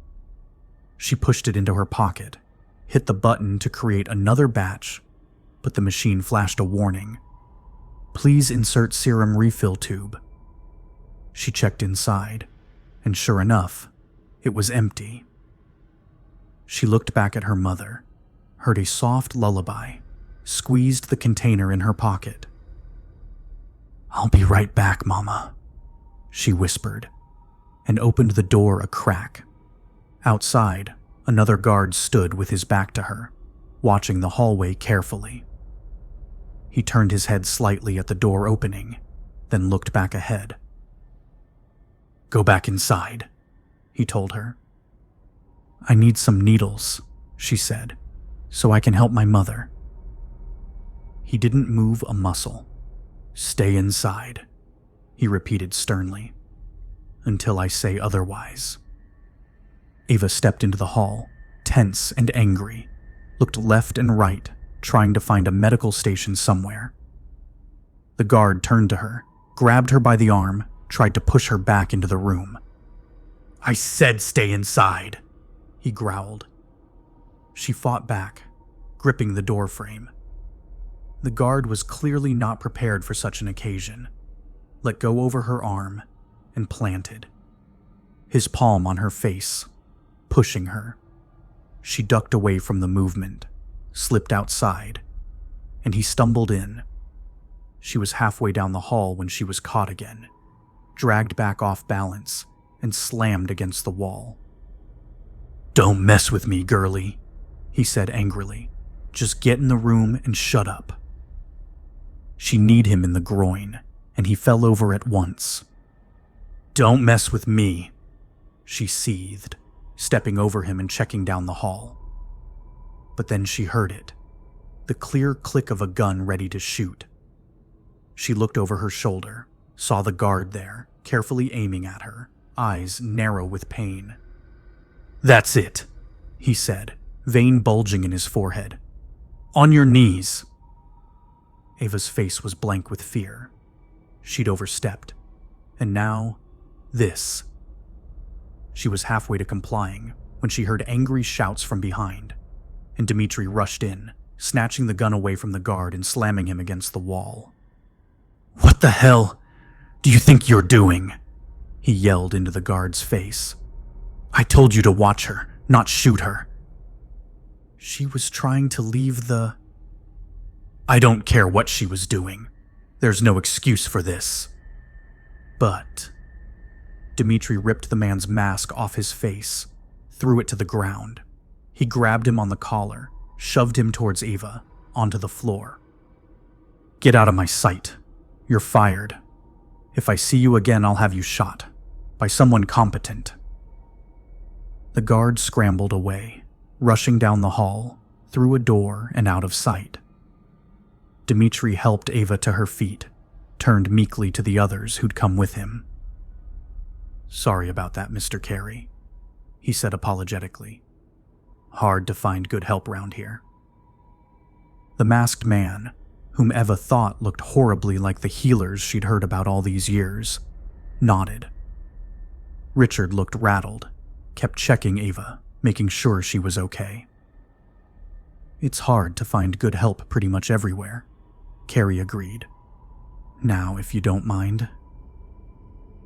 Speaker 1: She pushed it into her pocket, hit the button to create another batch, but the machine flashed a warning. "Please insert serum refill tube." She checked inside, and sure enough, it was empty. She looked back at her mother, heard a soft lullaby, squeezed the container in her pocket. "I'll be right back, Mama," she whispered, and opened the door a crack. Outside, another guard stood with his back to her, watching the hallway carefully. He turned his head slightly at the door opening, then looked back ahead. "Go back inside," he told her. "I need some needles," she said, "so I can help my mother." He didn't move a muscle. "Stay inside," he repeated sternly, "until I say otherwise." Ava stepped into the hall, tense and angry, looked left and right, trying to find a medical station somewhere. The guard turned to her, grabbed her by the arm, tried to push her back into the room. "I said stay inside," he growled. She fought back, gripping the door frame. The guard was clearly not prepared for such an occasion, let go over her arm, and planted. His palm on her face, pushing her. She ducked away from the movement, slipped outside, and he stumbled in. She was halfway down the hall when she was caught again, dragged back off balance, and slammed against the wall. "Don't mess with me, girlie," he said angrily. "Just get in the room and shut up." She kneed him in the groin, and he fell over at once. "Don't mess with me," she seethed, stepping over him and checking down the hall. But then she heard it, the clear click of a gun ready to shoot. She looked over her shoulder, saw the guard there, carefully aiming at her, eyes narrow with pain. "That's it," he said, vein bulging in his forehead. "On your knees." Ava's face was blank with fear. She'd overstepped. And now, this. She was halfway to complying when she heard angry shouts from behind, and Dmitri rushed in, snatching the gun away from the guard and slamming him against the wall. "What the hell do you think you're doing?" he yelled into the guard's face. "I told you to watch her, not shoot her." "She was trying to leave the—" "I don't care what she was doing. There's no excuse for this." But Dmitri ripped the man's mask off his face, threw it to the ground. He grabbed him on the collar, shoved him towards Ava, onto the floor. "Get out of my sight. You're fired. If I see you again, I'll have you shot. By someone competent." The guard scrambled away, rushing down the hall, through a door and out of sight. Dmitri helped Ava to her feet, turned meekly to the others who'd come with him. "Sorry about that, Mr. Carrie," he said apologetically. "Hard to find good help round here." The masked man, whom Eva thought looked horribly like the healers she'd heard about all these years, nodded. Richard looked rattled, kept checking Ava, making sure she was okay. "It's hard to find good help pretty much everywhere," Carrie agreed. "Now, if you don't mind."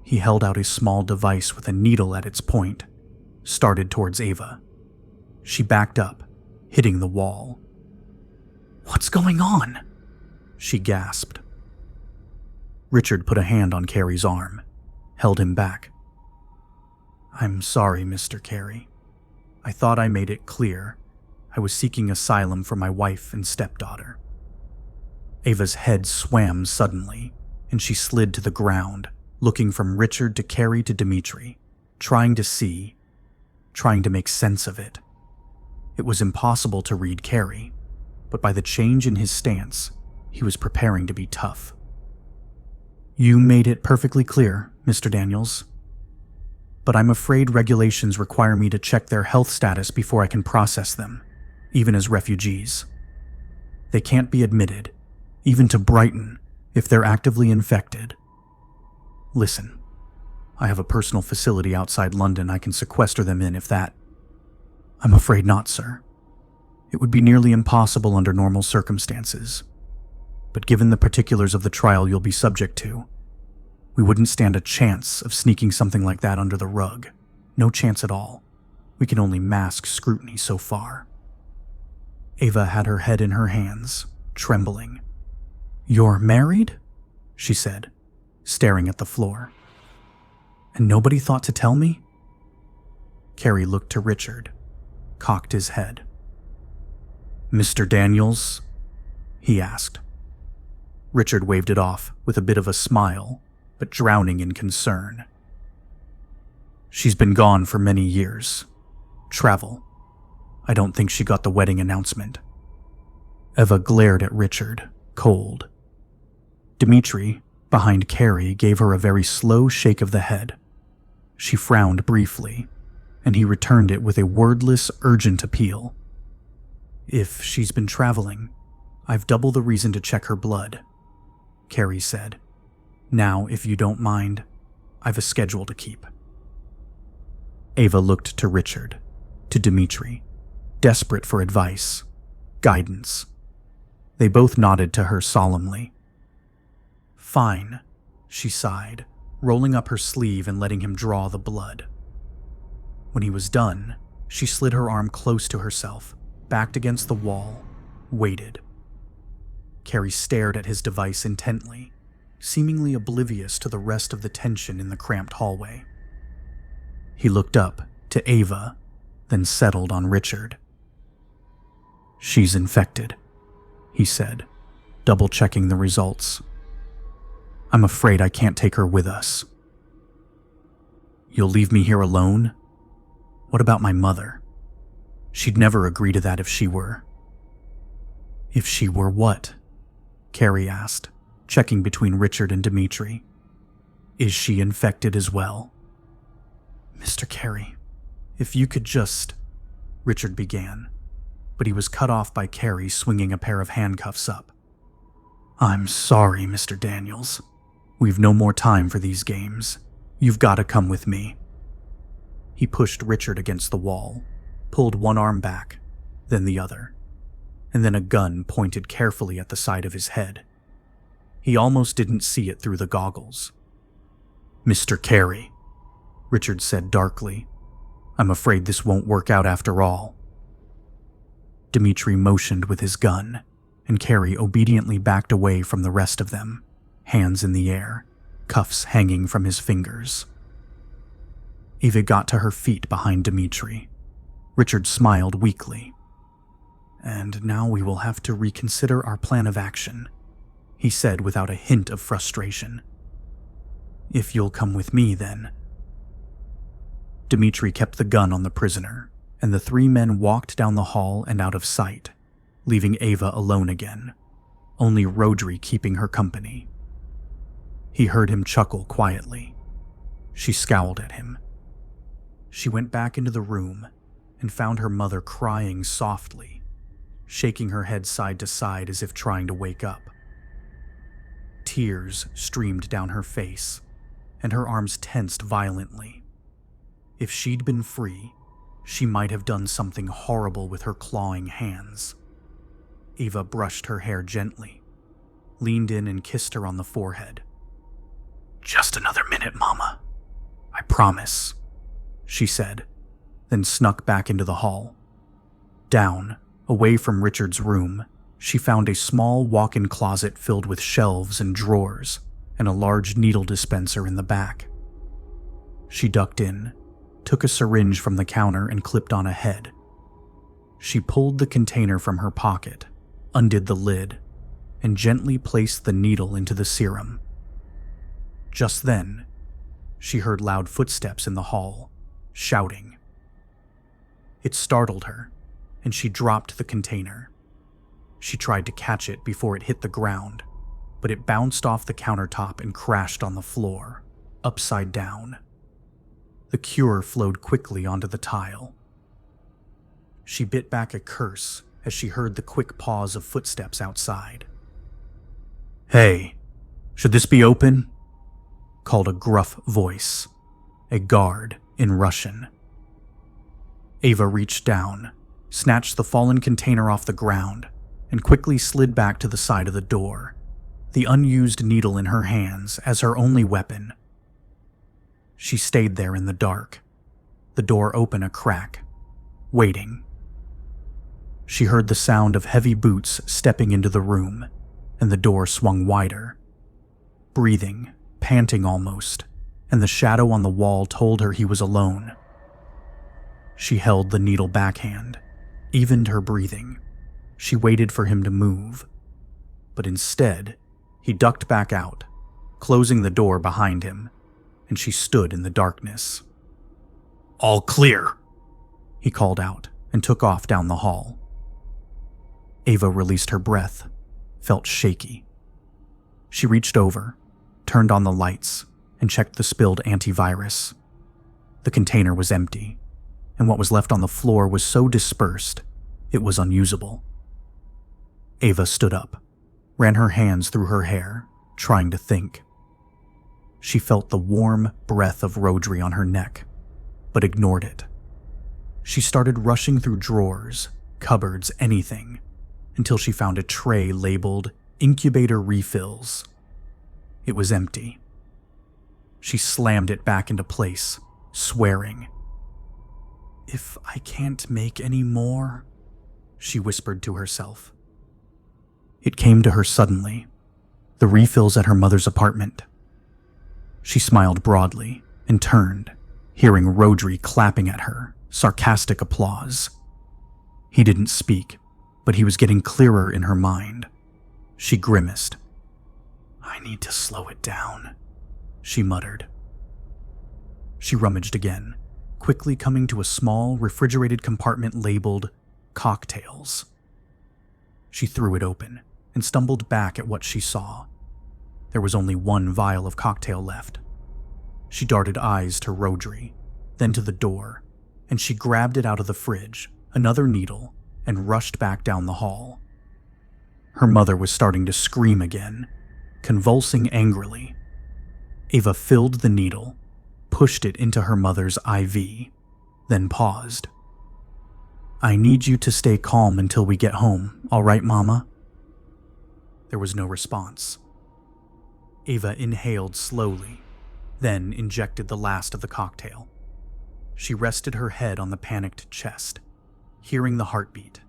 Speaker 1: He held out a small device with a needle at its point, started towards Ava. She backed up, hitting the wall. "What's going on?" she gasped. Richard put a hand on Carrie's arm, held him back. "I'm sorry, Mr. Carrie. I thought I made it clear. I was seeking asylum for my wife and stepdaughter." Ava's head swam suddenly, and she slid to the ground, looking from Richard to Carrie to Dmitri, trying to see, trying to make sense of it. It was impossible to read Carrie, but by the change in his stance, he was preparing to be tough. "You made it perfectly clear, Mr. Daniels. But I'm afraid regulations require me to check their health status before I can process them, even as refugees. They can't be admitted, even to Brighton, if they're actively infected. Listen, I have a personal facility outside London I can sequester them in if that—" "I'm afraid not, sir. It would be nearly impossible under normal circumstances. But given the particulars of the trial you'll be subject to, we wouldn't stand a chance of sneaking something like that under the rug. No chance at all. We can only mask scrutiny so far." Ava had her head in her hands, trembling. "You're married?" she said, staring at the floor. "And nobody thought to tell me?" Carrie looked to Richard, cocked his head. "Mr. Daniels?" he asked. Richard waved it off with a bit of a smile, but drowning in concern. "She's been gone for many years. Travel. I don't think she got the wedding announcement." Eva glared at Richard, cold. Dmitri, behind Carrie, gave her a very slow shake of the head. She frowned briefly, and he returned it with a wordless, urgent appeal. "If she's been traveling, I've double the reason to check her blood," Carrie said. "Now, if you don't mind, I've a schedule to keep." Ava looked to Richard, to Dmitri, desperate for advice, guidance. They both nodded to her solemnly. "Fine," she sighed, rolling up her sleeve and letting him draw the blood. When he was done, she slid her arm close to herself, backed against the wall, waited. Carrie stared at his device intently, seemingly oblivious to the rest of the tension in the cramped hallway. He looked up to Ava, then settled on Richard. "She's infected," he said, double-checking the results. "I'm afraid I can't take her with us." "You'll leave me here alone? What about my mother? She'd never agree to that if she were." "If she were what?" Carrie asked, checking between Richard and Dimitri. "Is she infected as well?" "Mr. Carrie, if you could just..." Richard began, but he was cut off by Carrie swinging a pair of handcuffs up. "I'm sorry, Mr. Daniels. We've no more time for these games. You've got to come with me." He pushed Richard against the wall, pulled one arm back, then the other, and then a gun pointed carefully at the side of his head. He almost didn't see it through the goggles. "Mr. Carrie," Richard said darkly, "I'm afraid this won't work out after all." Dimitri motioned with his gun, and Carrie obediently backed away from the rest of them, hands in the air, cuffs hanging from his fingers. Eva got to her feet behind Dimitri. Richard smiled weakly. "And now we will have to reconsider our plan of action," he said without a hint of frustration. "If you'll come with me, then." Dimitri kept the gun on the prisoner, and the three men walked down the hall and out of sight, leaving Ava alone again, only Rodri keeping her company. He heard him chuckle quietly. She scowled at him. She went back into the room and found her mother crying softly, shaking her head side to side as if trying to wake up. Tears streamed down her face, and her arms tensed violently. If she'd been free, she might have done something horrible with her clawing hands. Eva brushed her hair gently, leaned in and kissed her on the forehead. "Just another minute, Mama. I promise," she said, then snuck back into the hall. Down, away from Richard's room, she found a small walk-in closet filled with shelves and drawers, and a large needle dispenser in the back. She ducked in, took a syringe from the counter and clipped on a head. She pulled the container from her pocket, undid the lid, and gently placed the needle into the serum. Just then, she heard loud footsteps in the hall, shouting. It startled her, and she dropped the container. She tried to catch it before it hit the ground, but it bounced off the countertop and crashed on the floor, upside down. The cure flowed quickly onto the tile. She bit back a curse as she heard the quick pause of footsteps outside. "Hey, should this be open?" called a gruff voice, a guard in Russian. Ava reached down, snatched the fallen container off the ground, and quickly slid back to the side of the door, the unused needle in her hands as her only weapon. She stayed there in the dark, the door open a crack, waiting. She heard the sound of heavy boots stepping into the room, and the door swung wider. Breathing, panting almost, and the shadow on the wall told her he was alone. She held the needle backhand, evened her breathing. She waited for him to move, but instead, he ducked back out, closing the door behind him, and she stood in the darkness. "All clear," he called out and took off down the hall. Ava released her breath, felt shaky. She reached over, turned on the lights, and checked the spilled antivirus. The container was empty, and what was left on the floor was so dispersed, it was unusable. Ava stood up, ran her hands through her hair, trying to think. She felt the warm breath of Rodri on her neck, but ignored it. She started rushing through drawers, cupboards, anything, until she found a tray labeled Incubator Refills. It was empty. She slammed it back into place, swearing. "If I can't make any more," she whispered to herself. It came to her suddenly. The refills at her mother's apartment. She smiled broadly and turned, hearing Rodri clapping at her, sarcastic applause. He didn't speak, but he was getting clearer in her mind. She grimaced. "I need to slow it down," she muttered. She rummaged again, quickly coming to a small, refrigerated compartment labeled cocktails. She threw it open and stumbled back at what she saw. There was only one vial of cocktail left. She darted eyes to Rodri, then to the door, and she grabbed it out of the fridge, another needle, and rushed back down the hall. Her mother was starting to scream again, convulsing angrily. Ava filled the needle, pushed it into her mother's IV, then paused. "I need you to stay calm until we get home, all right, Mama?" There was no response. Ava inhaled slowly, then injected the last of the cocktail. She rested her head on the panicked chest, hearing the heartbeat,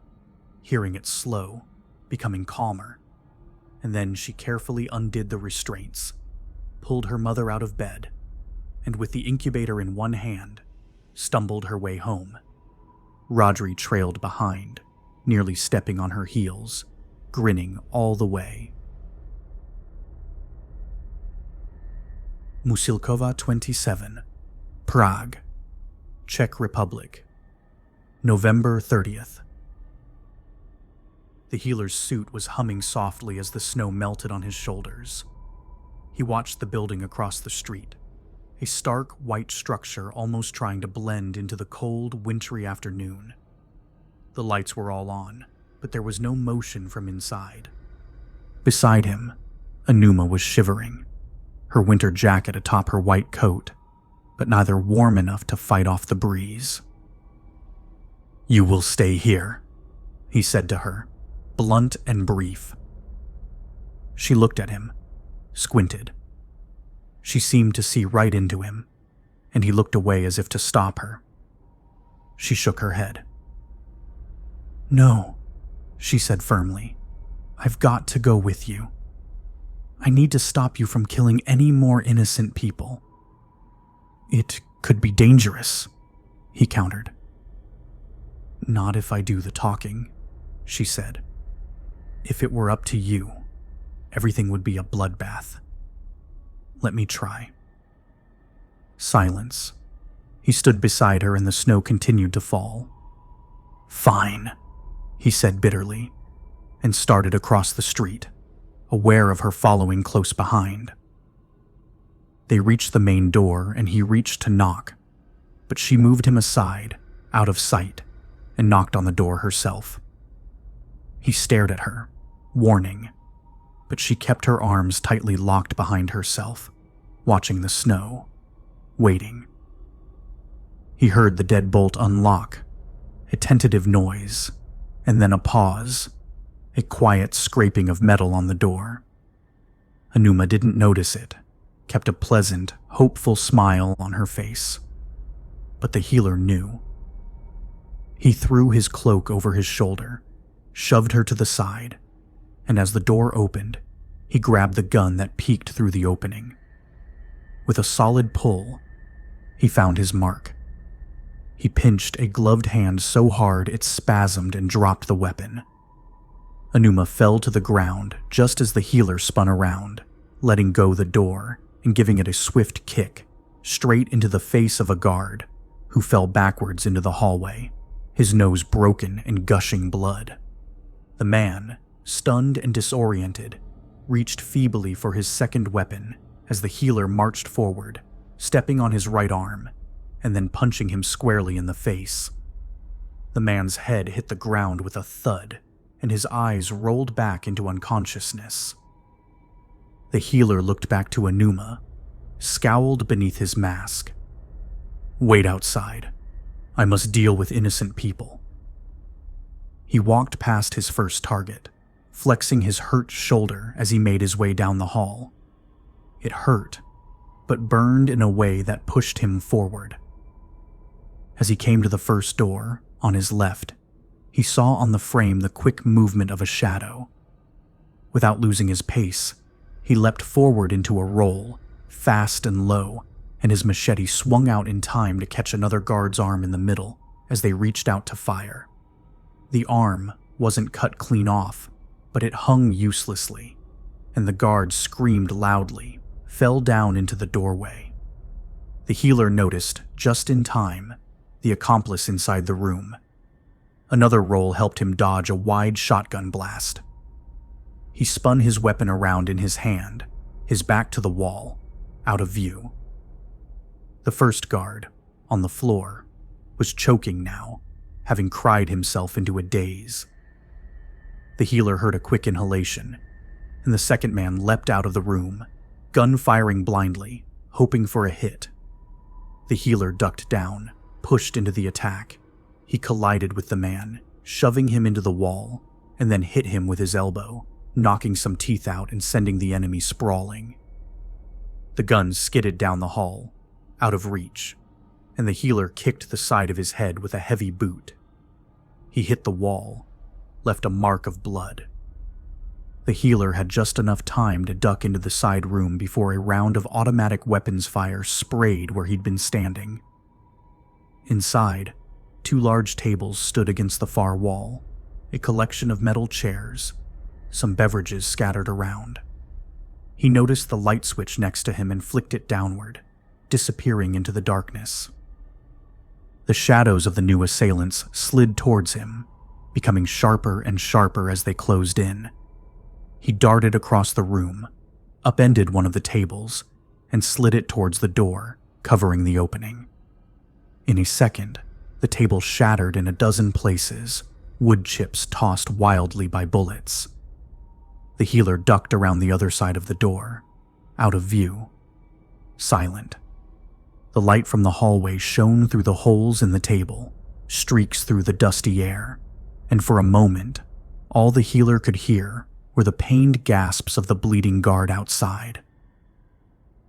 Speaker 1: hearing it slow, becoming calmer, and then she carefully undid the restraints, pulled her mother out of bed, and with the incubator in one hand, stumbled her way home. Rodri trailed behind, nearly stepping on her heels, grinning all the way. Musilkova 27, Prague, Czech Republic, November 30th. The healer's suit was humming softly as the snow melted on his shoulders. He watched the building across the street, a stark white structure almost trying to blend into the cold, wintry afternoon. The lights were all on, but there was no motion from inside. Beside him, Anuma was shivering, her winter jacket atop her white coat, but neither warm enough to fight off the breeze. "You will stay here," he said to her, blunt and brief. She looked at him, squinted. She seemed to see right into him, and he looked away as if to stop her. She shook her head. "No," she said firmly. "I've got to go with you. I need to stop you from killing any more innocent people." "It could be dangerous," he countered. "Not if I do the talking," she said. "If it were up to you, everything would be a bloodbath. Let me try." Silence. He stood beside her and the snow continued to fall. "Fine," he said bitterly, and started across the street, aware of her following close behind. They reached the main door and he reached to knock, but she moved him aside, out of sight, and knocked on the door herself. He stared at her, warning, but she kept her arms tightly locked behind herself, watching the snow, waiting. He heard the deadbolt unlock, a tentative noise, and then a pause, a quiet scraping of metal on the door. Anuma didn't notice it, kept a pleasant, hopeful smile on her face. But the healer knew. He threw his cloak over his shoulder, shoved her to the side, and as the door opened, he grabbed the gun that peeked through the opening. With a solid pull, he found his mark. He pinched a gloved hand so hard it spasmed and dropped the weapon. Anuma fell to the ground just as the healer spun around, letting go the door and giving it a swift kick, straight into the face of a guard, who fell backwards into the hallway, his nose broken and gushing blood. The man, stunned and disoriented, reached feebly for his second weapon as the healer marched forward, stepping on his right arm, and then punching him squarely in the face. The man's head hit the ground with a thud, and his eyes rolled back into unconsciousness. The healer looked back to Anuma, scowled beneath his mask. "Wait outside. I must deal with innocent people." He walked past his first target, flexing his hurt shoulder as he made his way down the hall. It hurt, but burned in a way that pushed him forward. As he came to the first door, on his left, he saw on the frame the quick movement of a shadow. Without losing his pace, he leapt forward into a roll, fast and low, and his machete swung out in time to catch another guard's arm in the middle as they reached out to fire. The arm wasn't cut clean off, but it hung uselessly, and the guard screamed loudly, fell down into the doorway. The healer noticed, just in time, the accomplice inside the room. Another roll helped him dodge a wide shotgun blast. He spun his weapon around in his hand, his back to the wall, out of view. The first guard, on the floor, was choking now, having cried himself into a daze. The healer heard a quick inhalation, and the second man leapt out of the room, gun firing blindly, hoping for a hit. The healer ducked down, pushed into the attack. He collided with the man, shoving him into the wall, and then hit him with his elbow, knocking some teeth out and sending the enemy sprawling. The gun skidded down the hall, out of reach, and the healer kicked the side of his head with a heavy boot. He hit the wall, left a mark of blood. The healer had just enough time to duck into the side room before a round of automatic weapons fire sprayed where he'd been standing. Inside, 2 large tables stood against the far wall, a collection of metal chairs, some beverages scattered around. He noticed the light switch next to him and flicked it downward, disappearing into the darkness. The shadows of the new assailants slid towards him, becoming sharper and sharper as they closed in. He darted across the room, upended one of the tables, and slid it towards the door, covering the opening. In a second, the table shattered in a dozen places, wood chips tossed wildly by bullets. The healer ducked around the other side of the door, out of view, silent. The light from the hallway shone through the holes in the table, streaks through the dusty air, and for a moment, all the healer could hear were the pained gasps of the bleeding guard outside.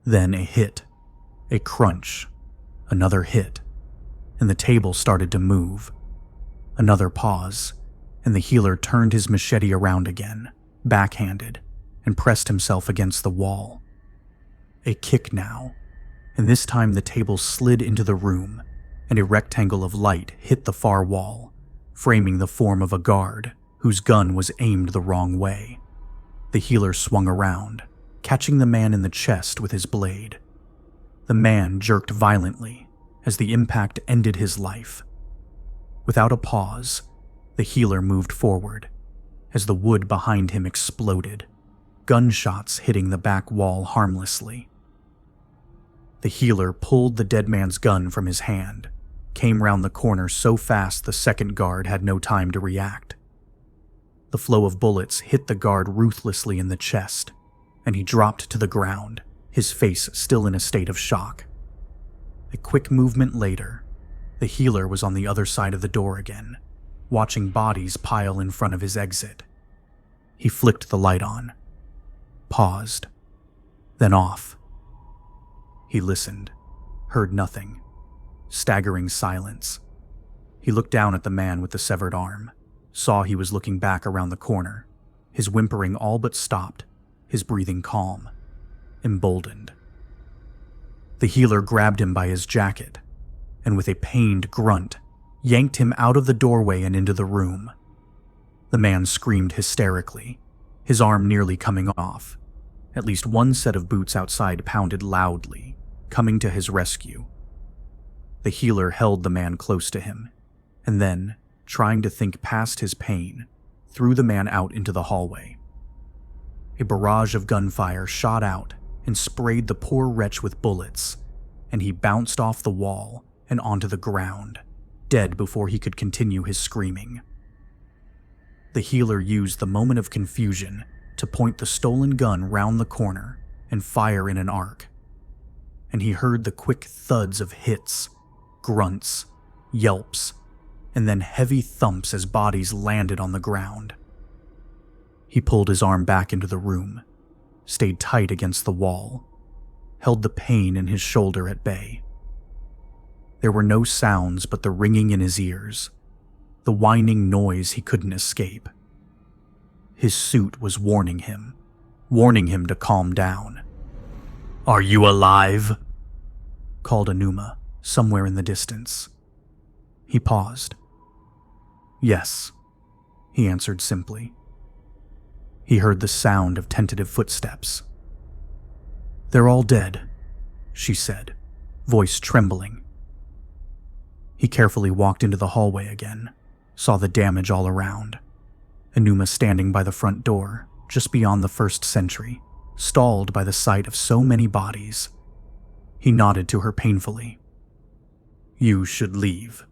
Speaker 1: Then a hit, a crunch, another hit, and the table started to move. Another pause, and the healer turned his machete around again, backhanded, and pressed himself against the wall. A kick now, and this time the table slid into the room, and a rectangle of light hit the far wall, framing the form of a guard whose gun was aimed the wrong way. The healer swung around, catching the man in the chest with his blade. The man jerked violently as the impact ended his life. Without a pause, the healer moved forward as the wood behind him exploded, gunshots hitting the back wall harmlessly. The healer pulled the dead man's gun from his hand, came round the corner so fast the second guard had no time to react. The flow of bullets hit the guard ruthlessly in the chest, and he dropped to the ground, his face still in a state of shock. A quick movement later, the healer was on the other side of the door again, watching bodies pile in front of his exit. He flicked the light on, paused, then off. He listened, heard nothing, staggering silence. He looked down at the man with the severed arm, saw he was looking back around the corner, his whimpering all but stopped, his breathing calm, emboldened. The healer grabbed him by his jacket, and with a pained grunt, yanked him out of the doorway and into the room. The man screamed hysterically, his arm nearly coming off. At least one set of boots outside pounded loudly, coming to his rescue. The healer held the man close to him, and then, trying to think past his pain, threw the man out into the hallway. A barrage of gunfire shot out and sprayed the poor wretch with bullets, and he bounced off the wall and onto the ground, dead before he could continue his screaming. The healer used the moment of confusion to point the stolen gun round the corner and fire in an arc, and he heard the quick thuds of hits, grunts, yelps, and then heavy thumps as bodies landed on the ground. He pulled his arm back into the room, stayed tight against the wall, held the pain in his shoulder at bay. There were no sounds but the ringing in his ears, the whining noise he couldn't escape. His suit was warning him to calm down.
Speaker 2: "Are you alive?"
Speaker 1: called Anuma, somewhere in the distance. He paused. "Yes," he answered simply. He heard the sound of tentative footsteps. "They're all dead," she said, voice trembling. He carefully walked into the hallway again, saw the damage all around. Anuma standing by the front door, just beyond the first sentry, stalled by the sight of so many bodies. He nodded to her painfully. "You should leave,"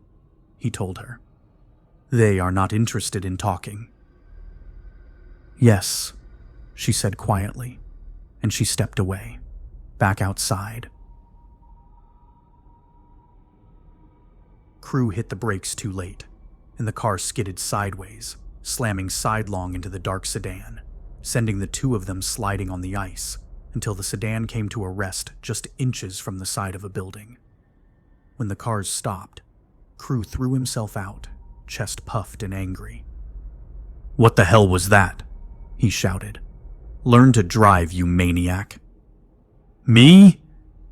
Speaker 1: he told her. "They are not interested in talking." "Yes," she said quietly, and she stepped away, back outside. Crew hit the brakes too late, and the car skidded sideways, slamming sidelong into the dark sedan, sending the two of them sliding on the ice until the sedan came to a rest just inches from the side of a building. When the cars stopped, Crew threw himself out, chest puffed and angry. "What the hell was that?" he shouted. "Learn to drive, you maniac." "Me?"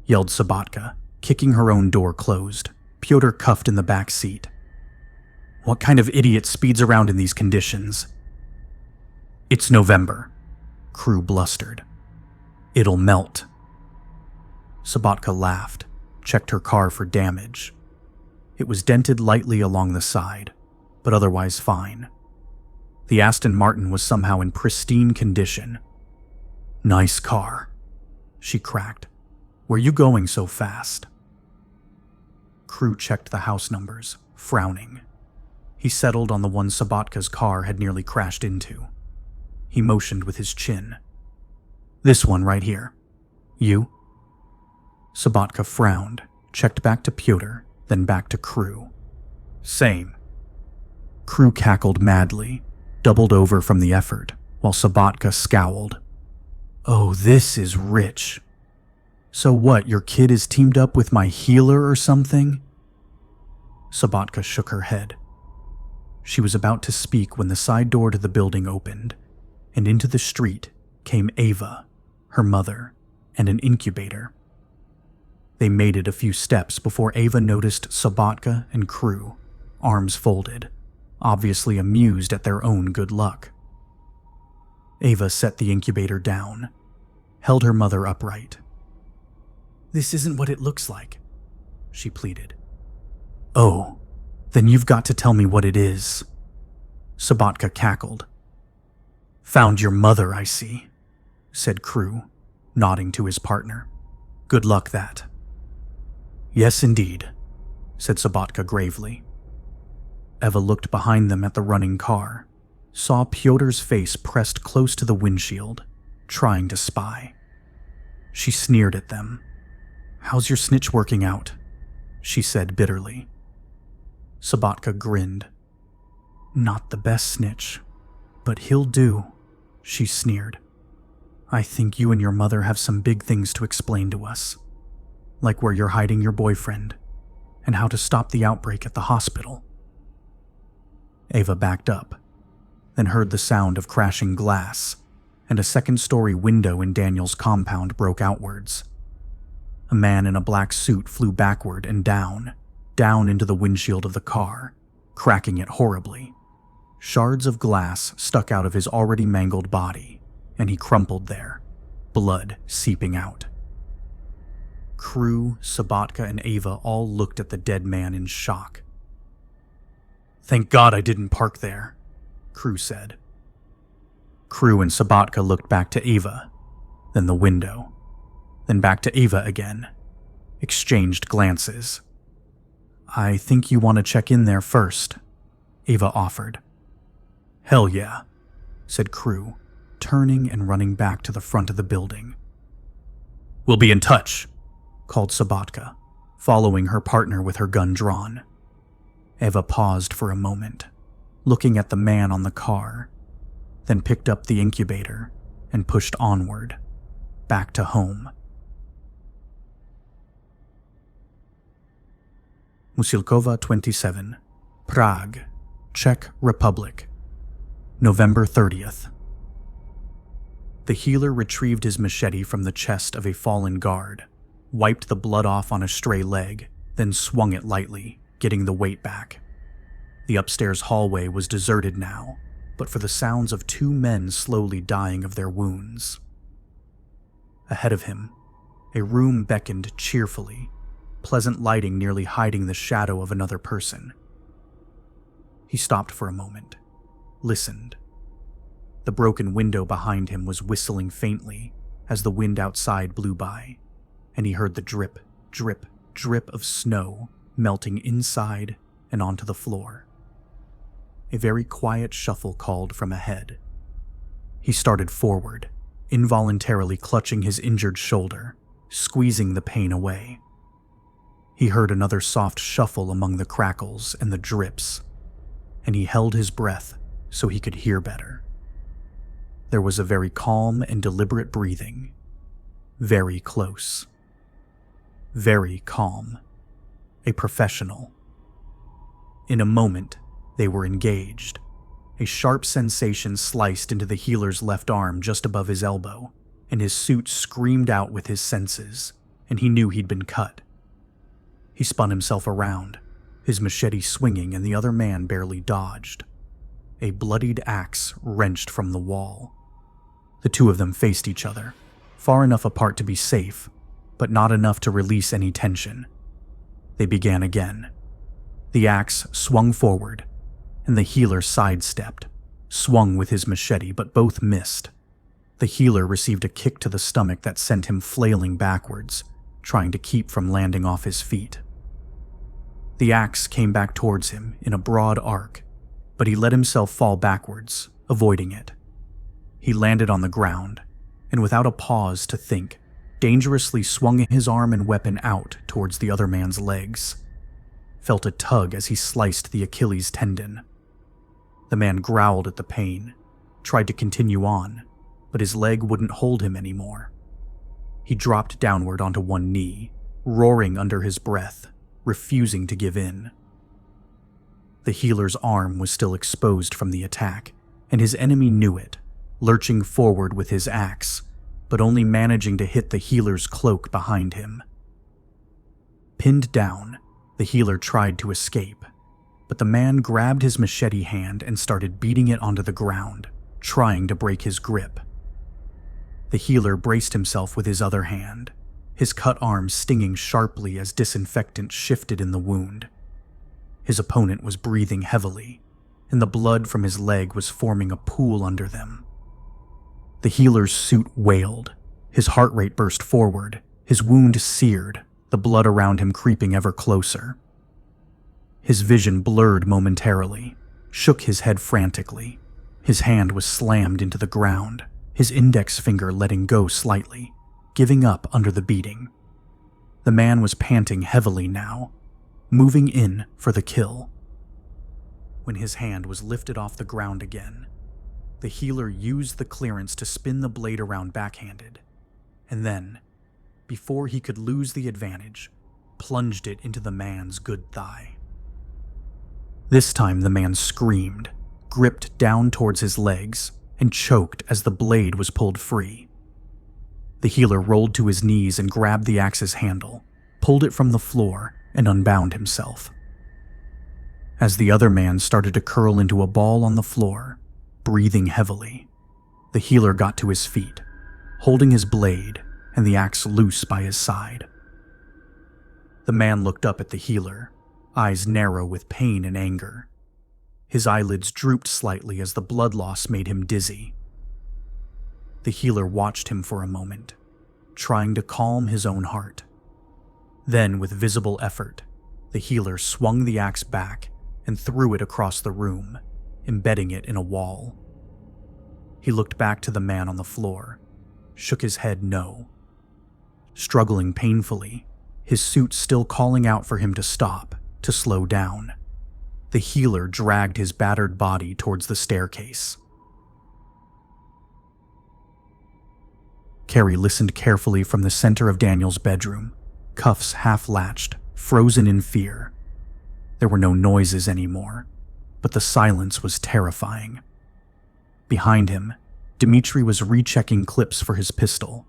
Speaker 1: yelled Sabatka, kicking her own door closed, Pyotr cuffed in the back seat. "What kind of idiot speeds around in these conditions?" "It's November," Crew blustered. "It'll melt." Sabatka laughed, checked her car for damage. It was dented lightly along the side, but otherwise fine. The Aston Martin was somehow in pristine condition. "Nice car," she cracked. "Where you going so fast?" Crew checked the house numbers, frowning. He settled on the one Sabatka's car had nearly crashed into. He motioned with his chin. "This one right here. You?" Sabatka frowned, checked back to Pyotr, then back to Crew. "Same." Crew cackled madly, doubled over from the effort, while Sabatka scowled. "Oh, this is rich. So what, your kid is teamed up with my healer or something?" Sabatka shook her head. She was about to speak when the side door to the building opened, and into the street came Ava, her mother, and an incubator. They made it a few steps before Ava noticed Sabatka and Crew, arms folded, obviously amused at their own good luck. Ava set the incubator down, held her mother upright. "This isn't what it looks like," she pleaded. "Oh, then you've got to tell me what it is." Sabatka cackled. "Found your mother, I see," said Crew, nodding to his partner. "Good luck that." "Yes, indeed," said Sabatka gravely. Eva looked behind them at the running car, saw Pyotr's face pressed close to the windshield, trying to spy. She sneered at them. "How's your snitch working out?" she said bitterly. Sabatka grinned. "Not the best snitch, but he'll do," she sneered. "I think you and your mother have some big things to explain to us, like where you're hiding your boyfriend, and how to stop the outbreak at the hospital." Ava backed up, then heard the sound of crashing glass, and a second-story window in Daniel's compound broke outwards. A man in a black suit flew backward and down into the windshield of the car, cracking it horribly. Shards of glass stuck out of his already mangled body, and he crumpled there, blood seeping out. Crew, Sabatka, and Ava all looked at the dead man in shock. "Thank God I didn't park there," Crew said. Crew and Sabatka looked back to Ava, then the window, then back to Ava again, exchanged glances. "I think you want to check in there first," Ava offered. "Hell yeah," said Crew, turning and running back to the front of the building. "We'll be in touch," called Sabatka, following her partner with her gun drawn. Eva paused for a moment, looking at the man on the car, then picked up the incubator and pushed onward, back to home. Musilkova 27, Prague, Czech Republic, November 30th, The healer retrieved his machete from the chest of a fallen guard, wiped the blood off on a stray leg, then swung it lightly, getting the weight back. The upstairs hallway was deserted now, but for the sounds of two men slowly dying of their wounds. Ahead of him, a room beckoned cheerfully, pleasant lighting nearly hiding the shadow of another person. He stopped for a moment, listened. The broken window behind him was whistling faintly as the wind outside blew by, and he heard the drip, drip, drip of snow melting inside and onto the floor. A very quiet shuffle called from ahead. He started forward, involuntarily clutching his injured shoulder, squeezing the pain away. He heard another soft shuffle among the crackles and the drips, and he held his breath so he could hear better. There was a very calm and deliberate breathing. Very close. Very calm. A professional. In a moment, they were engaged. A sharp sensation sliced into the healer's left arm just above his elbow, and his suit screamed out with his senses, and he knew he'd been cut. He spun himself around, his machete swinging, and the other man barely dodged. A bloodied axe wrenched from the wall. The two of them faced each other, far enough apart to be safe, but not enough to release any tension. They began again. The axe swung forward, and the healer sidestepped, swung with his machete, but both missed. The healer received a kick to the stomach that sent him flailing backwards, trying to keep from landing off his feet. The axe came back towards him in a broad arc, but he let himself fall backwards, avoiding it. He landed on the ground, and without a pause to think, dangerously swung his arm and weapon out towards the other man's legs. Felt a tug as he sliced the Achilles tendon. The man growled at the pain, tried to continue on, but his leg wouldn't hold him anymore. He dropped downward onto one knee, roaring under his breath, refusing to give in. The healer's arm was still exposed from the attack, and his enemy knew it, lurching forward with his axe, but only managing to hit the healer's cloak behind him. Pinned down, the healer tried to escape, but the man grabbed his machete hand and started beating it onto the ground, trying to break his grip. The healer braced himself with his other hand, his cut arm stinging sharply as disinfectant shifted in the wound. His opponent was breathing heavily, and the blood from his leg was forming a pool under them. The healer's suit wailed, his heart rate burst forward, his wound seared, the blood around him creeping ever closer. His vision blurred momentarily, shook his head frantically. His hand was slammed into the ground, his index finger letting go slightly, giving up under the beating. The man was panting heavily now, moving in for the kill. When his hand was lifted off the ground again, the healer used the clearance to spin the blade around backhanded, and then, before he could lose the advantage, plunged it into the man's good thigh. This time the man screamed, gripped down towards his legs, and choked as the blade was pulled free. The healer rolled to his knees and grabbed the axe's handle, pulled it from the floor, and unbound himself. As the other man started to curl into a ball on the floor, breathing heavily, the healer got to his feet, holding his blade and the axe loose by his side. The man looked up at the healer, eyes narrow with pain and anger. His eyelids drooped slightly as the blood loss made him dizzy. The healer watched him for a moment, trying to calm his own heart. Then, with visible effort, the healer swung the axe back and threw it across the room, embedding it in a wall. He looked back to the man on the floor, shook his head no. Struggling painfully, his suit still calling out for him to stop, to slow down, the healer dragged his battered body towards the staircase. Carrie listened carefully from the center of Daniel's bedroom, cuffs half-latched, frozen in fear. There were no noises anymore, but the silence was terrifying. Behind him, Dmitri was rechecking clips for his pistol,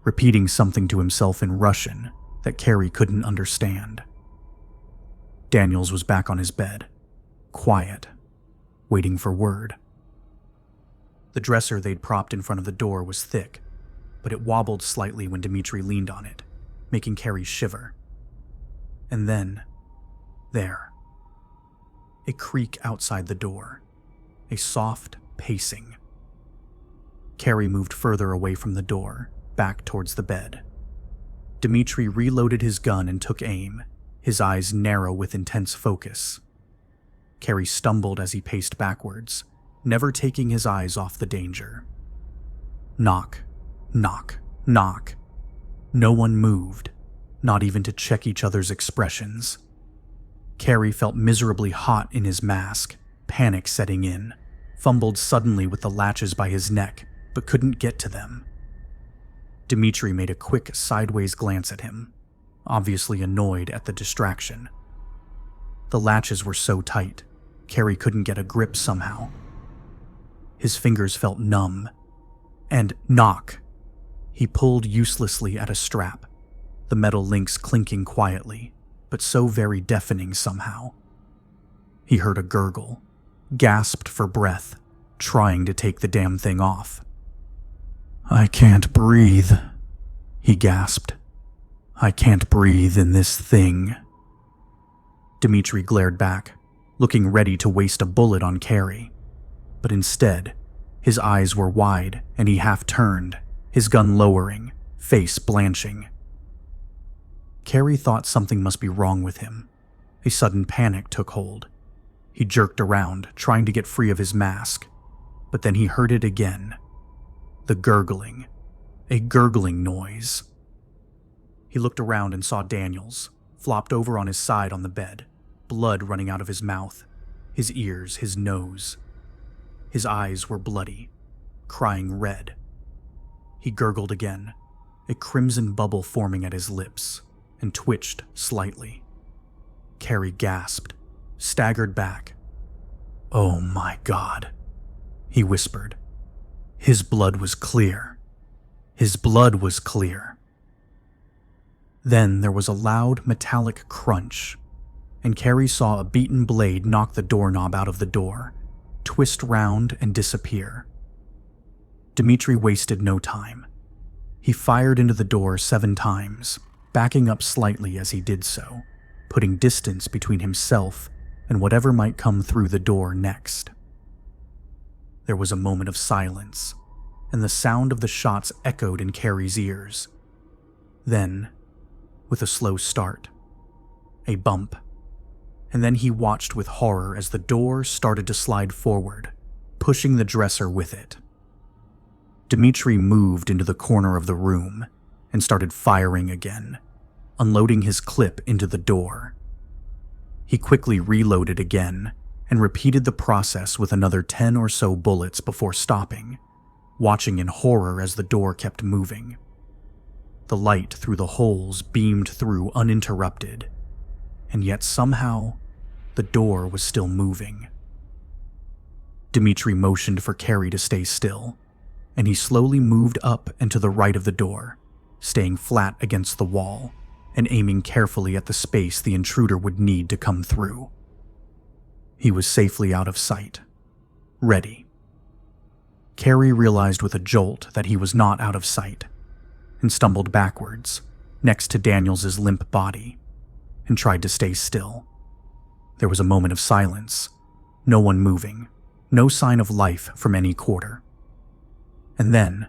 Speaker 1: repeating something to himself in Russian that Carrie couldn't understand. Daniels was back on his bed, quiet, waiting for word. The dresser they'd propped in front of the door was thick, but it wobbled slightly when Dmitri leaned on it, making Carrie shiver. And then, there. A creak outside the door, a soft pacing. Carrie moved further away from the door, back towards the bed. Dmitri reloaded his gun and took aim, his eyes narrow with intense focus. Carrie stumbled as he paced backwards, never taking his eyes off the danger. Knock, knock, knock. No one moved, not even to check each other's expressions. Carrie felt miserably hot in his mask, panic setting in, fumbled suddenly with the latches by his neck, but couldn't get to them. Dmitri made a quick sideways glance at him, obviously annoyed at the distraction. The latches were so tight, Carrie couldn't get a grip somehow. His fingers felt numb. And knock! He pulled uselessly at a strap, the metal links clinking quietly, but so very deafening somehow. He heard a gurgle, gasped for breath, trying to take the damn thing off. "I can't breathe," he gasped. "I can't breathe in this thing." Dmitri glared back, looking ready to waste a bullet on Carrie. But instead, his eyes were wide and he half turned, his gun lowering, face blanching. Carrie thought something must be wrong with him. A sudden panic took hold. He jerked around, trying to get free of his mask, but then he heard it again. The gurgling. A gurgling noise. He looked around and saw Daniels, flopped over on his side on the bed, blood running out of his mouth, his ears, his nose. His eyes were bloody, crying red. He gurgled again, a crimson bubble forming at his lips, and twitched slightly. Carrie gasped, staggered back. "Oh my God," he whispered. His blood was clear. His blood was clear. Then there was a loud metallic crunch, and Carrie saw a beaten blade knock the doorknob out of the door, twist round and disappear. Dmitri wasted no time. He fired into the door 7 times, backing up slightly as he did so, putting distance between himself and whatever might come through the door next. There was a moment of silence, and the sound of the shots echoed in Carrie's ears. Then, with a slow start, a bump, and then he watched with horror as the door started to slide forward, pushing the dresser with it. Dmitri moved into the corner of the room and started firing again, unloading his clip into the door. He quickly reloaded again and repeated the process with another 10 or so bullets before stopping, watching in horror as the door kept moving. The light through the holes beamed through uninterrupted, and yet somehow the door was still moving. Dmitri motioned for Carrie to stay still, and he slowly moved up and to the right of the door, staying flat against the wall and aiming carefully at the space the intruder would need to come through. He was safely out of sight, ready. Carrie realized with a jolt that he was not out of sight, and stumbled backwards, next to Daniels' limp body, and tried to stay still. There was a moment of silence, no one moving, no sign of life from any quarter. And then,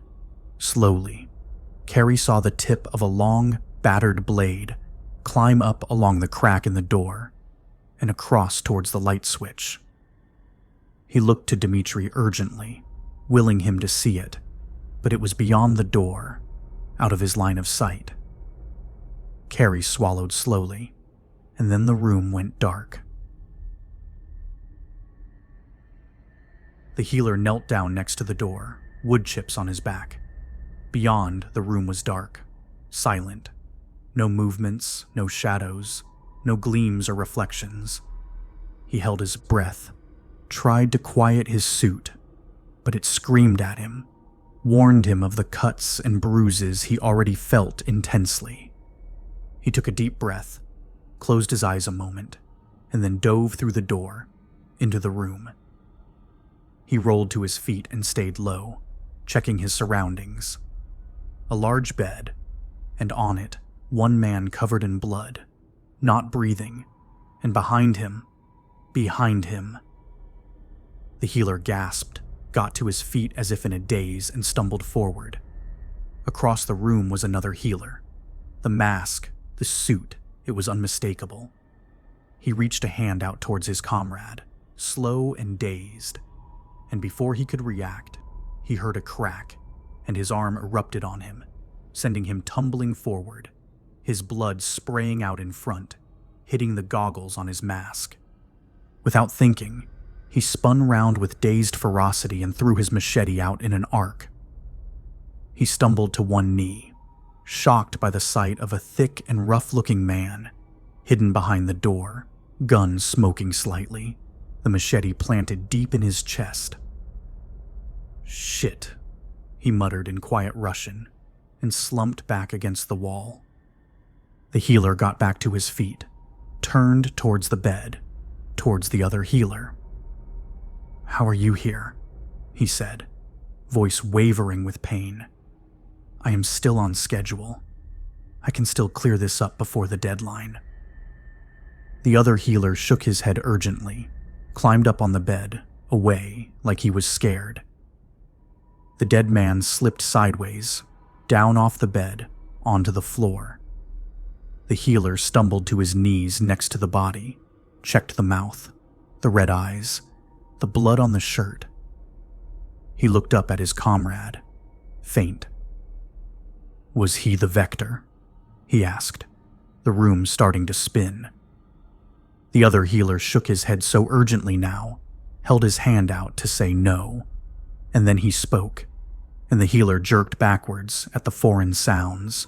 Speaker 1: slowly, Carrie saw the tip of a long, battered blade climb up along the crack in the door and across towards the light switch. He looked to Dmitri urgently, willing him to see it, but it was beyond the door, out of his line of sight. Carrie swallowed slowly, and then the room went dark. The healer knelt down next to the door, wood chips on his back. Beyond, the room was dark, silent. No movements, no shadows, no gleams or reflections. He held his breath, tried to quiet his suit, but it screamed at him, warned him of the cuts and bruises he already felt intensely. He took a deep breath, closed his eyes a moment, and then dove through the door, into the room. He rolled to his feet and stayed low, checking his surroundings. A large bed, and on it, one man covered in blood, not breathing, and behind him. The healer gasped, got to his feet as if in a daze, and stumbled forward. Across the room was another healer. The mask, the suit, it was unmistakable. He reached a hand out towards his comrade, slow and dazed, and before he could react, he heard a crack, and his arm erupted on him, sending him tumbling forward, his blood spraying out in front, hitting the goggles on his mask. Without thinking, he spun round with dazed ferocity and threw his machete out in an arc. He stumbled to one knee, shocked by the sight of a thick and rough-looking man, hidden behind the door, gun smoking slightly, the machete planted deep in his chest. "Shit," he muttered in quiet Russian, and slumped back against the wall. The healer got back to his feet, turned towards the bed, towards the other healer. "How are you here?" he said, voice wavering with pain. "I am still on schedule. I can still clear this up before the deadline." The other healer shook his head urgently, climbed up on the bed, away, like he was scared. The dead man slipped sideways, down off the bed, onto the floor. The healer stumbled to his knees next to the body, checked the mouth, the red eyes, the blood on the shirt. He looked up at his comrade, faint. "Was he the Vector?" he asked, the room starting to spin. The other healer shook his head so urgently now, held his hand out to say no, and then he spoke, and the healer jerked backwards at the foreign sounds.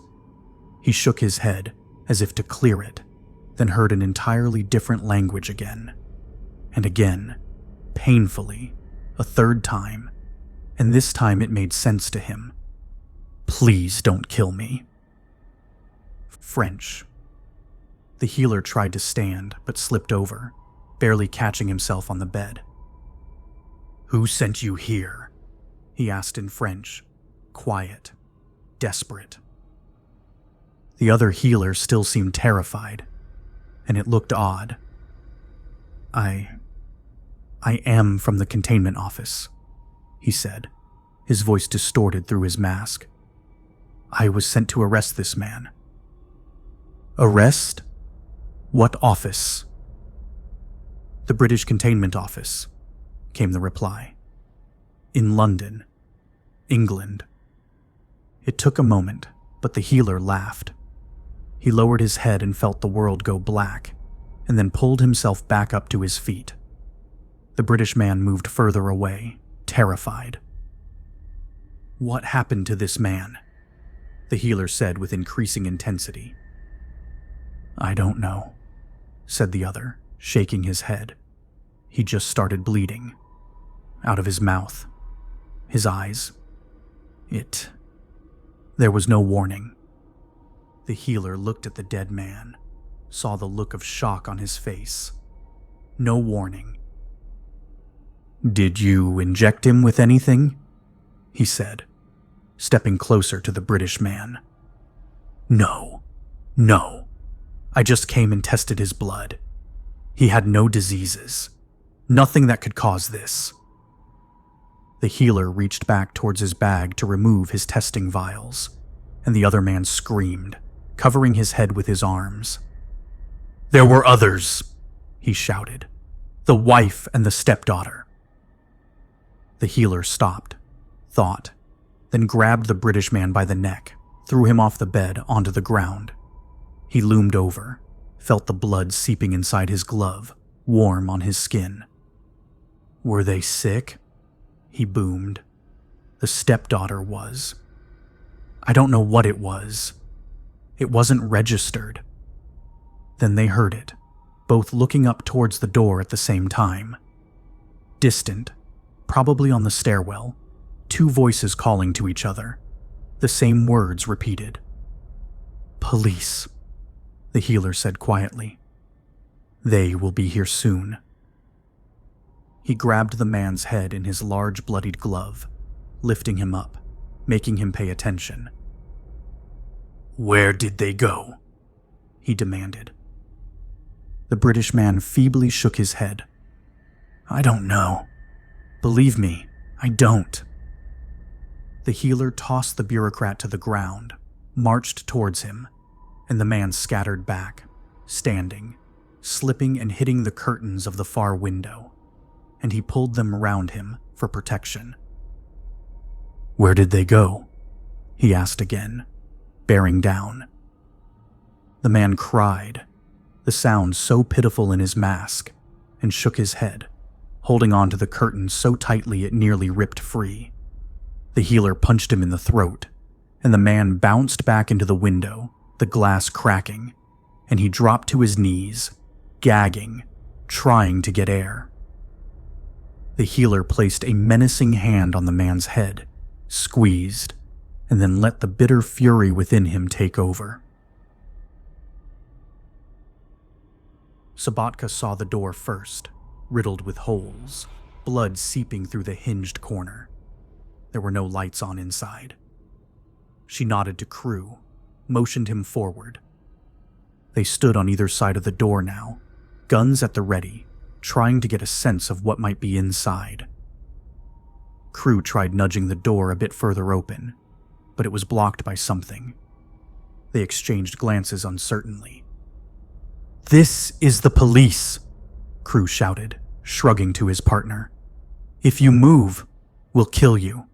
Speaker 1: He shook his head as if to clear it, then heard an entirely different language again, and again, painfully, a third time, and this time it made sense to him. "Please don't kill me." French. The healer tried to stand, but slipped over, barely catching himself on the bed. "Who sent you here?" he asked in French, quiet, desperate. The other healer still seemed terrified, and it looked odd. I am from the containment office," he said, his voice distorted through his mask. "I was sent to arrest this man." "Arrest? What office?" "The British Containment Office," came the reply. "In London, England." It took a moment, but the healer laughed. He lowered his head and felt the world go black, and then pulled himself back up to his feet. The British man moved further away, terrified. "What happened to this man?" the healer said with increasing intensity. "I don't know," said the other, shaking his head. "He just started bleeding. Out of his mouth. His eyes. There was no warning." The healer looked at the dead man, saw the look of shock on his face. No warning. "Did you inject him with anything?" he said, stepping closer to the British man. No. I just came and tested his blood. He had no diseases. Nothing that could cause this." The healer reached back towards his bag to remove his testing vials, and the other man screamed, covering his head with his arms. "There were others," he shouted. "The wife and the stepdaughter." The healer stopped, thought, then grabbed the British man by the neck, threw him off the bed onto the ground. He loomed over, felt the blood seeping inside his glove, warm on his skin. "Were they sick?" he boomed. "The stepdaughter was. I don't know what it was. It wasn't registered." Then they heard it, both looking up towards the door at the same time. Distant, probably on the stairwell, two voices calling to each other, the same words repeated. "Police," the healer said quietly. "They will be here soon." He grabbed the man's head in his large bloodied glove, lifting him up, making him pay attention. "Where did they go?" he demanded. The British man feebly shook his head. "I don't know. Believe me, I don't." The healer tossed the bureaucrat to the ground, marched towards him, and the man scattered back, standing, slipping and hitting the curtains of the far window, and he pulled them around him for protection. "Where did they go?" he asked again, bearing down. The man cried, the sound so pitiful in his mask, and shook his head, holding on to the curtain so tightly it nearly ripped free. The healer punched him in the throat, and the man bounced back into the window, the glass cracking, and he dropped to his knees, gagging, trying to get air. The healer placed a menacing hand on the man's head, squeezed, and then let the bitter fury within him take over. Sabatka saw the door first, riddled with holes, blood seeping through the hinged corner. There were no lights on inside. She nodded to Crew, motioned him forward. They stood on either side of the door now, guns at the ready, trying to get a sense of what might be inside. Crew tried nudging the door a bit further open, but it was blocked by something. They exchanged glances uncertainly. "This is the police," Crew shouted, shrugging to his partner. "If you move, we'll kill you."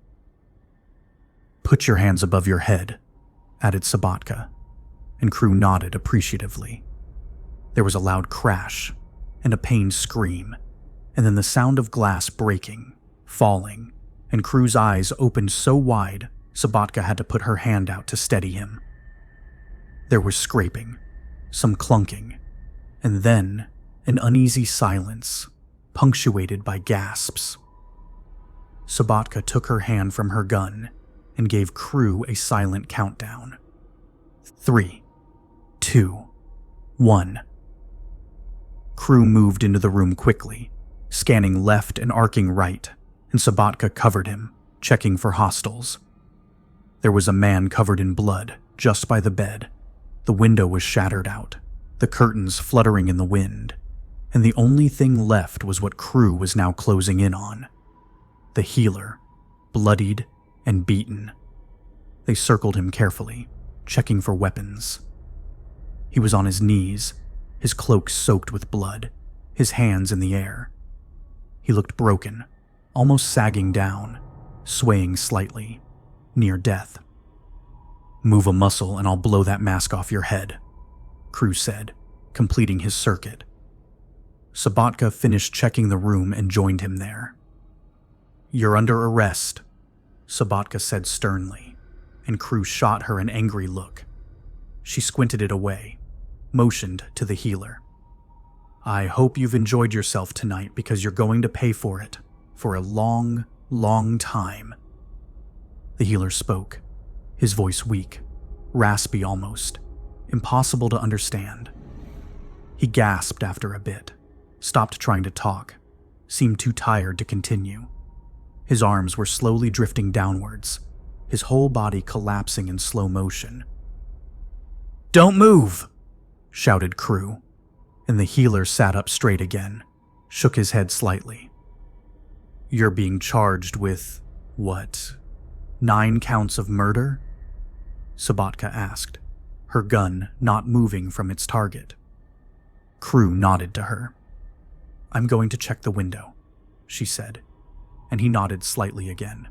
Speaker 1: "Put your hands above your head," added Sabatka, and Crew nodded appreciatively. There was a loud crash and a pained scream, and then the sound of glass breaking, falling, and Crew's eyes opened so wide Sabatka had to put her hand out to steady him. There was scraping, some clunking, and then an uneasy silence, punctuated by gasps. Sabatka took her hand from her gun and gave Crew a silent countdown. 3, 2, 1. Crew moved into the room quickly, scanning left and arcing right, and Sabatka covered him, checking for hostiles. There was a man covered in blood just by the bed. The window was shattered out, the curtains fluttering in the wind, and the only thing left was what Crew was now closing in on. The healer, bloodied and beaten. They circled him carefully, checking for weapons. He was on his knees, his cloak soaked with blood, his hands in the air. He looked broken, almost sagging down, swaying slightly, near death. "Move a muscle and I'll blow that mask off your head," Crew said, completing his circuit. Sabatka finished checking the room and joined him there. "You're under arrest," Sabatka said sternly, and Crew shot her an angry look. She squinted it away, motioned to the healer. "I hope you've enjoyed yourself tonight because you're going to pay for it for a long, long time." The healer spoke, his voice weak, raspy almost, impossible to understand. He gasped after a bit, stopped trying to talk, seemed too tired to continue. His arms were slowly drifting downwards, his whole body collapsing in slow motion. "Don't move!" shouted Crew, and the healer sat up straight again, shook his head slightly. "You're being charged with, what, 9 counts of murder?" Sabatka asked, her gun not moving from its target. Crew nodded to her. "I'm going to check the window," she said, and he nodded slightly again.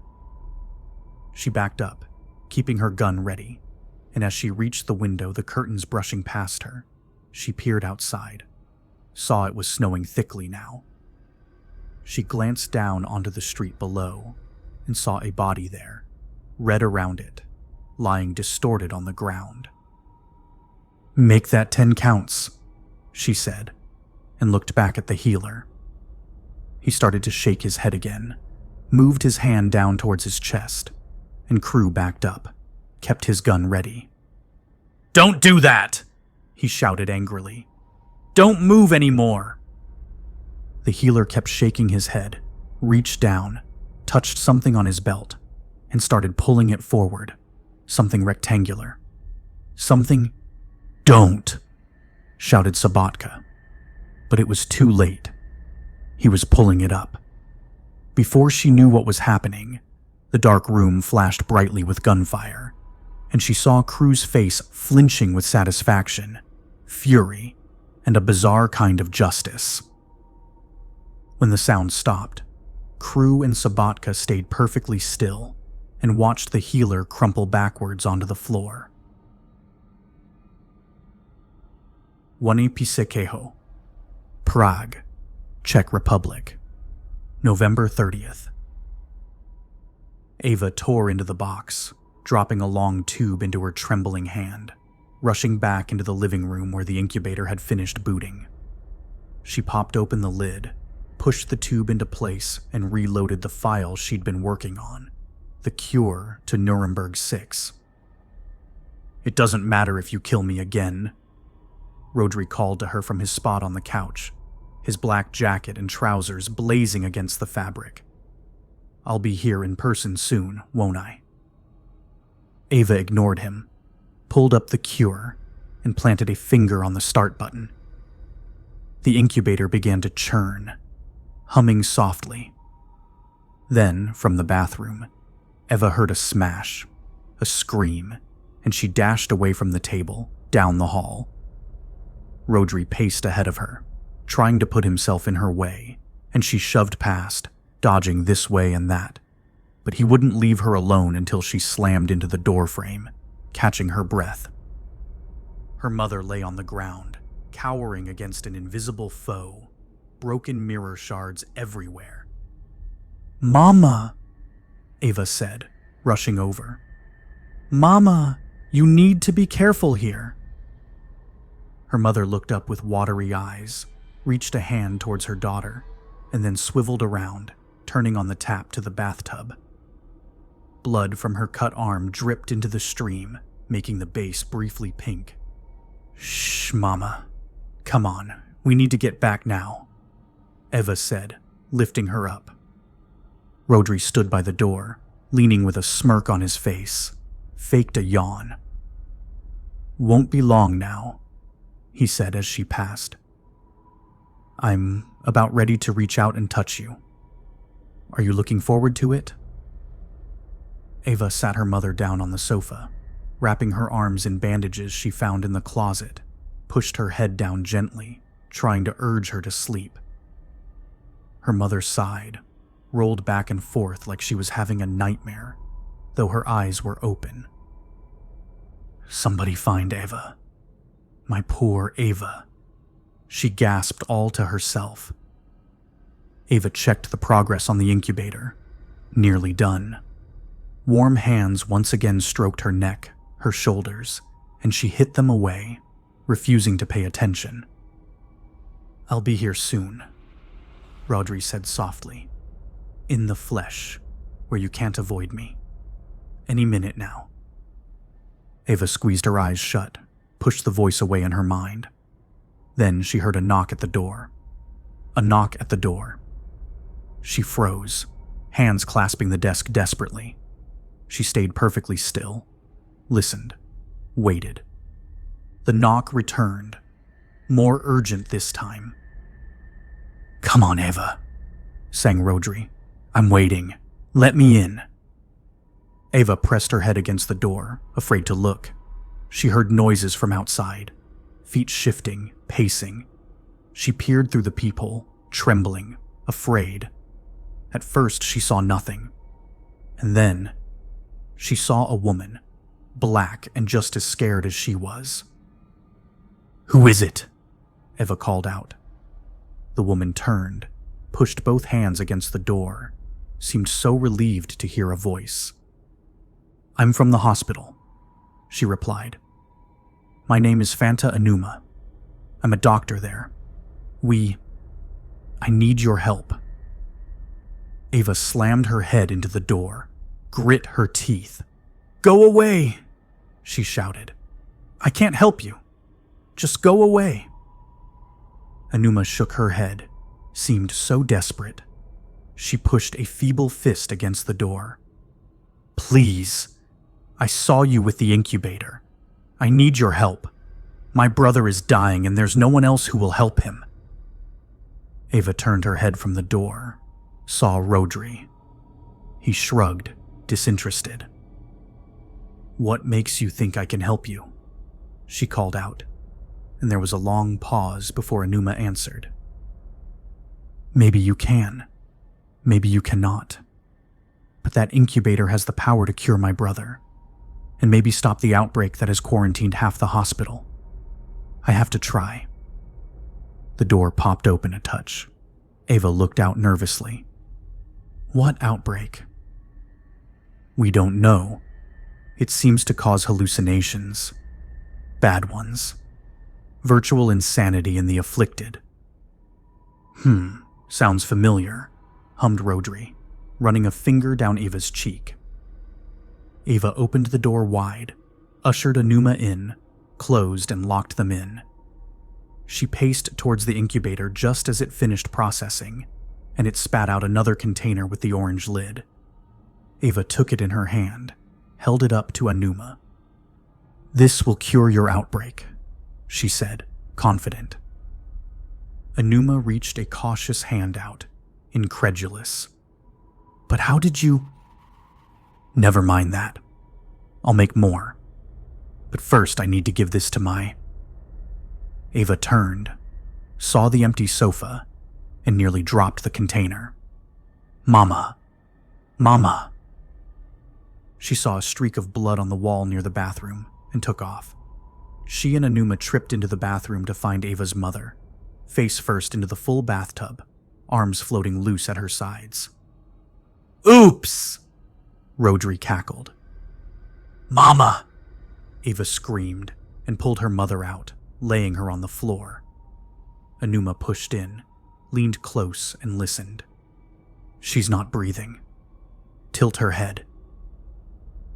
Speaker 1: She backed up, keeping her gun ready, and as she reached the window, the curtains brushing past her, she peered outside, saw it was snowing thickly now. She glanced down onto the street below and saw a body there, red around it, lying distorted on the ground. "Make that 10 counts, she said, and looked back at the healer. He started to shake his head again, moved his hand down towards his chest, and Crew backed up, kept his gun ready. "Don't do that!" he shouted angrily. "Don't move anymore!" The healer kept shaking his head, reached down, touched something on his belt, and started pulling it forward, something rectangular. Something... "Don't!" shouted Sabatka. But it was too late. He was pulling it up. Before she knew what was happening, the dark room flashed brightly with gunfire, and she saw Crew's face flinching with satisfaction, fury, and a bizarre kind of justice. When the sound stopped, Crew and Sabatka stayed perfectly still and watched the healer crumple backwards onto the floor. Pisekeho, Prague, Czech Republic, November 30th. Ava tore into the box, dropping a long tube into her trembling hand, rushing back into the living room where the incubator had finished booting. She popped open the lid, pushed the tube into place, and reloaded the file she'd been working on, the cure to Nuremberg 6. "It doesn't matter if you kill me again," Rodri called to her from his spot on the couch, his black jacket and trousers blazing against the fabric. "I'll be here in person soon, won't I?" Ava ignored him, pulled up the cure, and planted a finger on the start button. The incubator began to churn, humming softly. Then, from the bathroom, Eva heard a smash, a scream, and she dashed away from the table, down the hall. Rodri paced ahead of her, trying to put himself in her way, and she shoved past, dodging this way and that. But he wouldn't leave her alone until she slammed into the doorframe, catching her breath. Her mother lay on the ground, cowering against an invisible foe, broken mirror shards everywhere. "Mama," Ava said, rushing over. "Mama, you need to be careful here." Her mother looked up with watery eyes, reached a hand towards her daughter, and then swiveled around, turning on the tap to the bathtub. Blood from her cut arm dripped into the stream, making the base briefly pink. "Shh, Mama. Come on, we need to get back now," Eva said, lifting her up. Rodri stood by the door, leaning with a smirk on his face, faked a yawn. "Won't be long now," he said as she passed. "I'm about ready to reach out and touch you. Are you looking forward to it?" Ava sat her mother down on the sofa, wrapping her arms in bandages she found in the closet, pushed her head down gently, trying to urge her to sleep. Her mother sighed, rolled back and forth like she was having a nightmare, though her eyes were open. "Somebody find Ava. My poor Ava," she gasped all to herself. Ava checked the progress on the incubator. Nearly done. Warm hands once again stroked her neck, her shoulders, and she hit them away, refusing to pay attention. "I'll be here soon," Rodri said softly. "In the flesh, where you can't avoid me. Any minute now." Ava squeezed her eyes shut, pushed the voice away in her mind. Then she heard a knock at the door. A knock at the door. She froze, hands clasping the desk desperately. She stayed perfectly still, listened, waited. The knock returned, more urgent this time. "Come on, Ava," sang Rodri. "I'm waiting. Let me in." Ava pressed her head against the door, afraid to look. She heard noises from outside, feet shifting, pacing. She peered through the peephole, trembling, afraid. At first, she saw nothing. And then, she saw a woman, black and just as scared as she was. "Who is it?" Eva called out. The woman turned, pushed both hands against the door, seemed so relieved to hear a voice. "I'm from the hospital," she replied. "My name is Fanta Anuma. I'm a doctor there. I need your help." Ava slammed her head into the door, grit her teeth. "Go away!" she shouted. "I can't help you. Just go away." Anuma shook her head, seemed so desperate. She pushed a feeble fist against the door. "Please, I saw you with the incubator. I need your help. My brother is dying and there's no one else who will help him." Ava turned her head from the door, saw Rodri. He shrugged, disinterested. "What makes you think I can help you?" she called out, and there was a long pause before Anuma answered. "Maybe you can. Maybe you cannot. But that incubator has the power to cure my brother, and maybe stop the outbreak that has quarantined half the hospital. I have to try." The door popped open a touch. Ava looked out nervously. "What outbreak?" "We don't know. It seems to cause hallucinations. Bad ones. Virtual insanity in the afflicted." Sounds familiar," hummed Rodri, running a finger down Ava's cheek. Ava opened the door wide, ushered Anuma in, closed and locked them in. She paced towards the incubator just as it finished processing, and it spat out another container with the orange lid. Ava took it in her hand, held it up to Anuma. "This will cure your outbreak," she said, confident. Anuma reached a cautious hand out, incredulous. "But how did you—" "Never mind that. I'll make more. But first I need to give this to my—" Ava turned, saw the empty sofa, and nearly dropped the container. "Mama! Mama!" She saw a streak of blood on the wall near the bathroom and took off. She and Anuma tripped into the bathroom to find Ava's mother, face first into the full bathtub, arms floating loose at her sides. "Oops!" Rodri cackled. "Mama!" Ava screamed and pulled her mother out, laying her on the floor. Anuma pushed in, leaned close and listened. "She's not breathing. Tilt her head."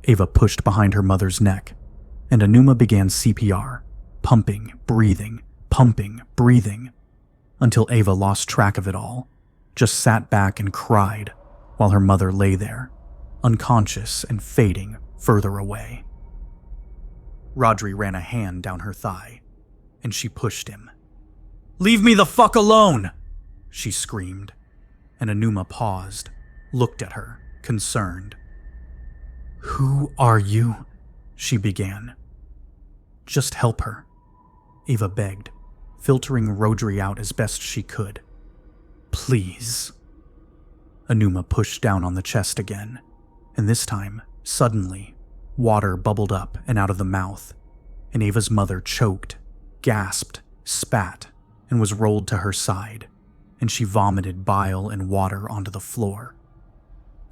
Speaker 1: Ava pushed behind her mother's neck, and Anuma began CPR, pumping, breathing, until Ava lost track of it all, just sat back and cried while her mother lay there, unconscious and fading further away. Rodri ran a hand down her thigh, and she pushed him. "Leave me the fuck alone!" she screamed, and Anuma paused, looked at her, concerned. "Who are you?" she began. "Just help her," Ava begged, filtering Rodri out as best she could. "Please." Anuma pushed down on the chest again, and this time, suddenly, water bubbled up and out of the mouth, and Ava's mother choked, gasped, spat, and was rolled to her side, and she vomited bile and water onto the floor.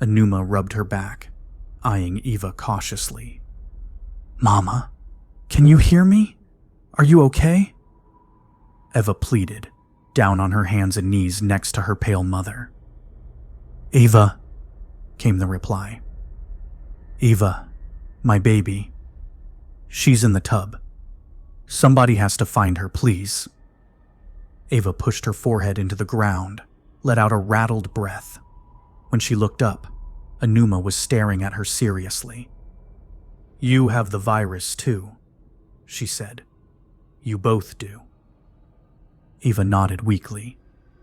Speaker 1: Anuma rubbed her back, eyeing Ava cautiously. "Mama, can you hear me? Are you okay?" Eva pleaded, down on her hands and knees next to her pale mother. "Ava," came the reply. "Eva, my baby. She's in the tub. Somebody has to find her, please." Ava pushed her forehead into the ground, let out a rattled breath. When she looked up, Anuma was staring at her seriously. "You have the virus too," she said. "You both do." Eva nodded weakly,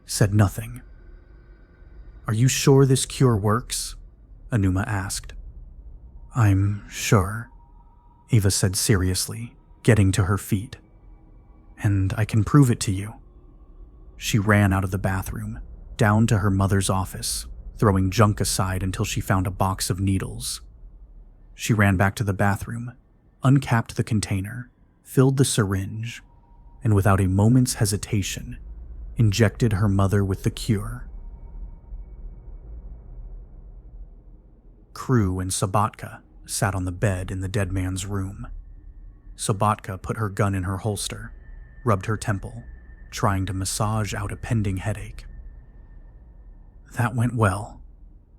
Speaker 1: said nothing. "Are you sure this cure works?" Anuma asked. "I'm sure," Eva said seriously, getting to her feet. "And I can prove it to you." She ran out of the bathroom, down to her mother's office, throwing junk aside until she found a box of needles. She ran back to the bathroom, uncapped the container, filled the syringe, and without a moment's hesitation, injected her mother with the cure. Crew and Sobotka sat on the bed in the dead man's room. Sobotka put her gun in her holster, rubbed her temple, trying to massage out a pending headache. "That went well,"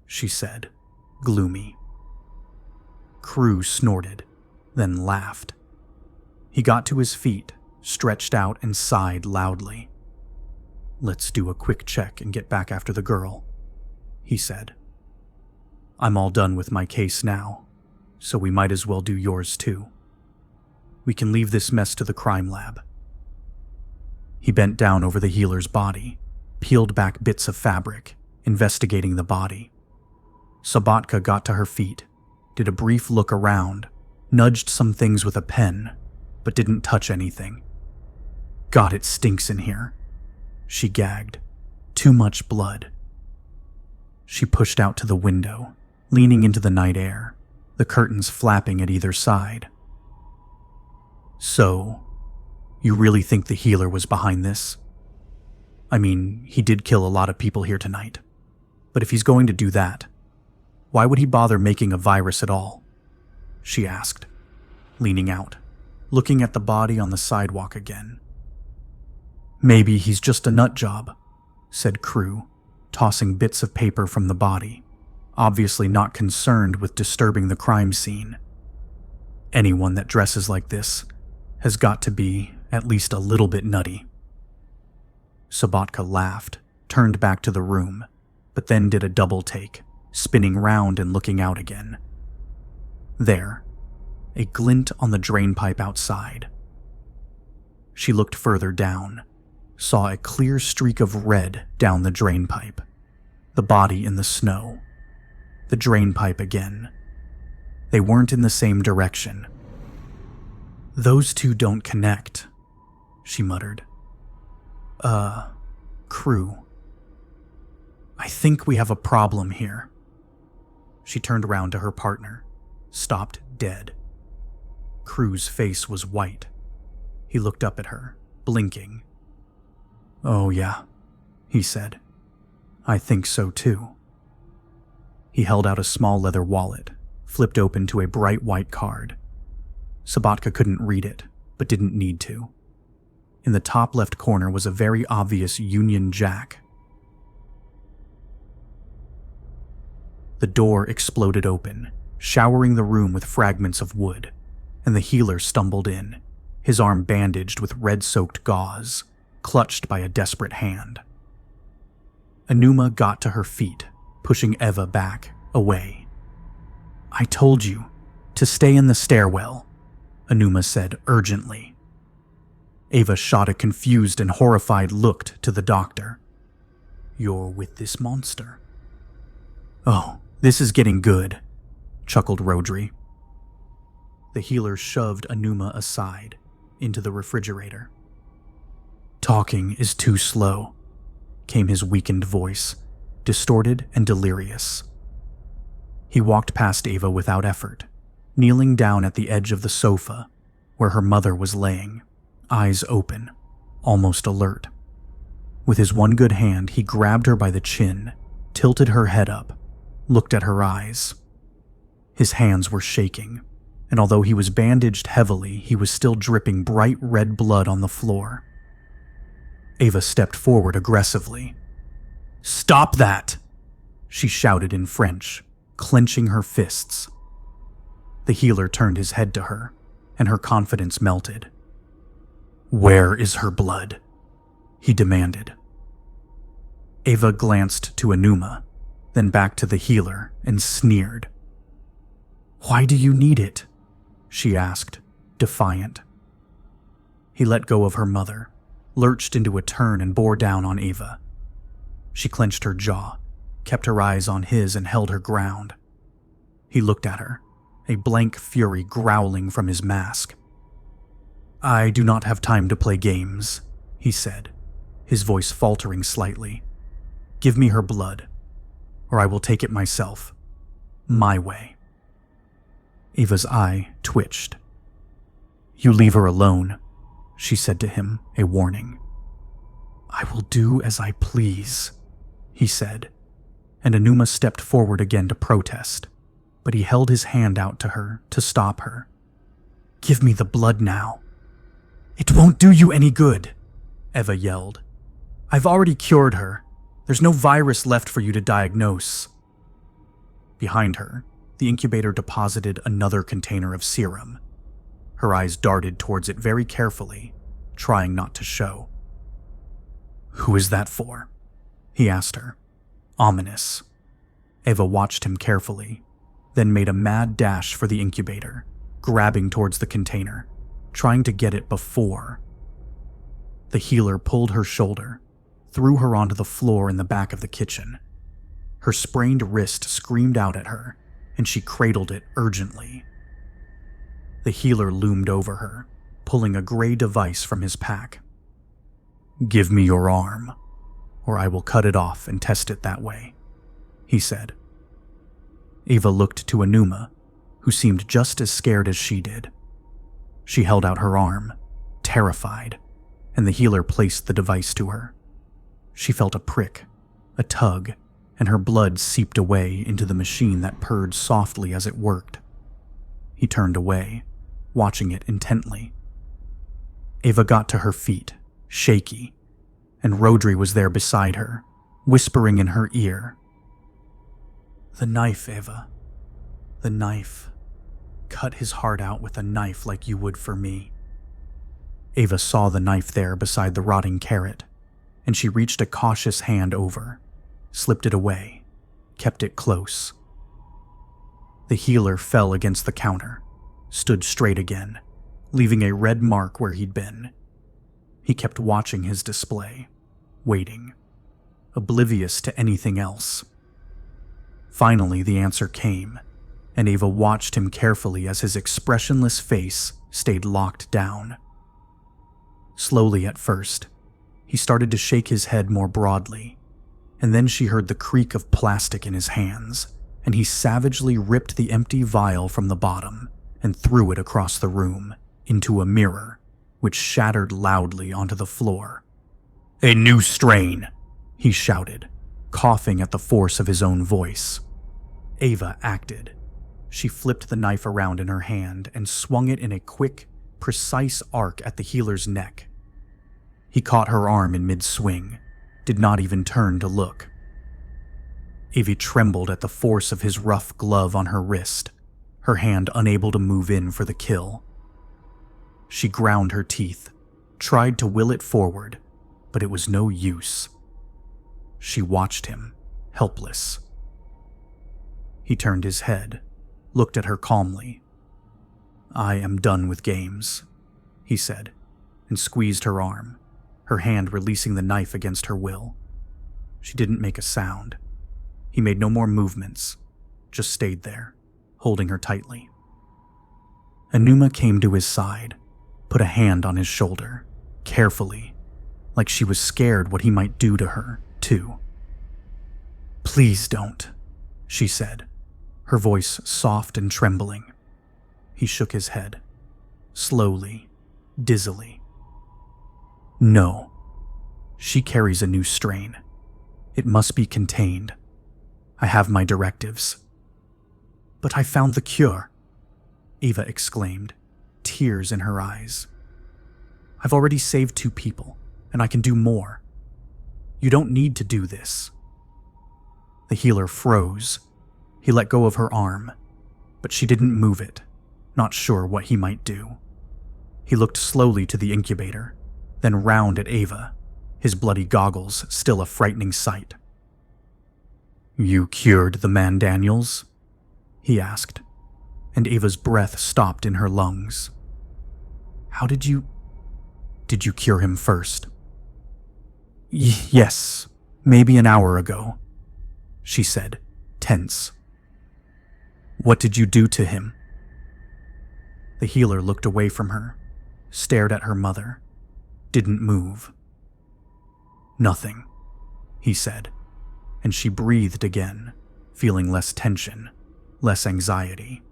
Speaker 1: she said, gloomy. Crew snorted, then laughed. He got to his feet, stretched out, and sighed loudly. "Let's do a quick check and get back after the girl," he said. "I'm all done with my case now, so we might as well do yours too. We can leave this mess to the crime lab." He bent down over the healer's body, peeled back bits of fabric, investigating the body. Sabatka got to her feet, did a brief look around, nudged some things with a pen, but didn't touch anything. "God, it stinks in here," she gagged. "Too much blood." She pushed out to the window, leaning into the night air, the curtains flapping at either side. "So, you really think the healer was behind this? I mean, he did kill a lot of people here tonight. But if he's going to do that, why would he bother making a virus at all?" she asked, leaning out, looking at the body on the sidewalk again. "Maybe he's just a nut job," said Crew, tossing bits of paper from the body, obviously not concerned with disturbing the crime scene. "Anyone that dresses like this has got to be at least a little bit nutty." Sabatka laughed, turned back to the room, but then did a double take, spinning round and looking out again. There, a glint on the drainpipe outside. She looked further down, saw a clear streak of red down the drainpipe, the body in the snow, the drainpipe again. They weren't in the same direction. "Those two don't connect," she muttered. Crew. I think we have a problem here." She turned around to her partner, stopped dead. Crew's face was white. He looked up at her, blinking. "Oh yeah," he said. "I think so too." He held out a small leather wallet, flipped open to a bright white card. Sabatka couldn't read it, but didn't need to. In the top left corner was a very obvious Union Jack. The door exploded open, showering the room with fragments of wood, and the healer stumbled in, his arm bandaged with red-soaked gauze, clutched by a desperate hand. Anuma got to her feet, pushing Eva back, away. "I told you to stay in the stairwell," Anuma said urgently. Eva shot a confused and horrified look to the doctor. "You're with this monster?" "Oh, this is getting good," chuckled Rodri. The healer shoved Anuma aside, into the refrigerator. "Talking is too slow," came his weakened voice, distorted and delirious. He walked past Eva without effort, kneeling down at the edge of the sofa, where her mother was laying, eyes open, almost alert. With his one good hand, he grabbed her by the chin, tilted her head up, looked at her eyes. His hands were shaking, and although he was bandaged heavily, he was still dripping bright red blood on the floor. Eva stepped forward aggressively. "Stop that!" she shouted in French, clenching her fists. The healer turned his head to her, and her confidence melted. "Where is her blood?" he demanded. Eva glanced to Anuma, then back to the healer, and sneered. "Why do you need it?" she asked, defiant. He let go of her mother, lurched into a turn and bore down on Eva. She clenched her jaw, kept her eyes on his and held her ground. He looked at her, a blank fury growling from his mask. "I do not have time to play games," he said, his voice faltering slightly. "Give me her blood, or I will take it myself. My way." Eva's eye twitched. "You leave her alone," she said to him, a warning. "I will do as I please," he said, and Anuma stepped forward again to protest, but he held his hand out to her to stop her. "Give me the blood now." "It won't do you any good," Eva yelled. "I've already cured her. There's no virus left for you to diagnose." Behind her, the incubator deposited another container of serum. Her eyes darted towards it very carefully, trying not to show. "Who is that for?" he asked her, ominous. Ava watched him carefully, then made a mad dash for the incubator, grabbing towards the container, trying to get it before. The healer pulled her shoulder, threw her onto the floor in the back of the kitchen. Her sprained wrist screamed out at her, and she cradled it urgently. The healer loomed over her, pulling a gray device from his pack. "Give me your arm, or I will cut it off and test it that way," he said. Ava looked to Anuma, who seemed just as scared as she did. She held out her arm, terrified, and the healer placed the device to her. She felt a prick, a tug, and her blood seeped away into the machine that purred softly as it worked. He turned away, watching it intently. Ava got to her feet, shaky, and Rodri was there beside her, whispering in her ear. "The knife, Ava. The knife. Cut his heart out with a knife like you would for me." Ava saw the knife there beside the rotting carrot, and she reached a cautious hand over, slipped it away, kept it close. The healer fell against the counter, stood straight again, leaving a red mark where he'd been. He kept watching his display, waiting, oblivious to anything else. Finally, the answer came, and Ava watched him carefully as his expressionless face stayed locked down. Slowly at first, he started to shake his head more broadly, and then she heard the creak of plastic in his hands, and he savagely ripped the empty vial from the bottom and threw it across the room, into a mirror, which shattered loudly onto the floor. "A new strain," he shouted, coughing at the force of his own voice. Ava acted. She flipped the knife around in her hand and swung it in a quick, precise arc at the healer's neck. He caught her arm in mid-swing, did not even turn to look. Ava trembled at the force of his rough glove on her wrist, her hand unable to move in for the kill. She ground her teeth, tried to will it forward, but it was no use. She watched him, helpless. He turned his head, looked at her calmly. "I am done with games," he said, and squeezed her arm, her hand releasing the knife against her will. She didn't make a sound. He made no more movements, just stayed there, holding her tightly. Anuma came to his side, put a hand on his shoulder, carefully, like she was scared what he might do to her, too. "Please don't," she said, her voice soft and trembling. He shook his head, slowly, dizzily. "No. She carries a new strain. It must be contained. I have my directives." "But I found the cure," Ava exclaimed, tears in her eyes. "I've already saved 2 people, and I can do more. You don't need to do this." The healer froze. He let go of her arm, but she didn't move it, not sure what he might do. He looked slowly to the incubator, then round at Ava, his bloody goggles still a frightening sight. "You cured the man Daniels?" he asked, and Ava's breath stopped in her lungs. "How did you cure him first?" Yes, maybe an hour ago," she said, tense. "What did you do to him?" The healer looked away from her, stared at her mother, didn't move. "Nothing," he said, and she breathed again, feeling less tension, less anxiety.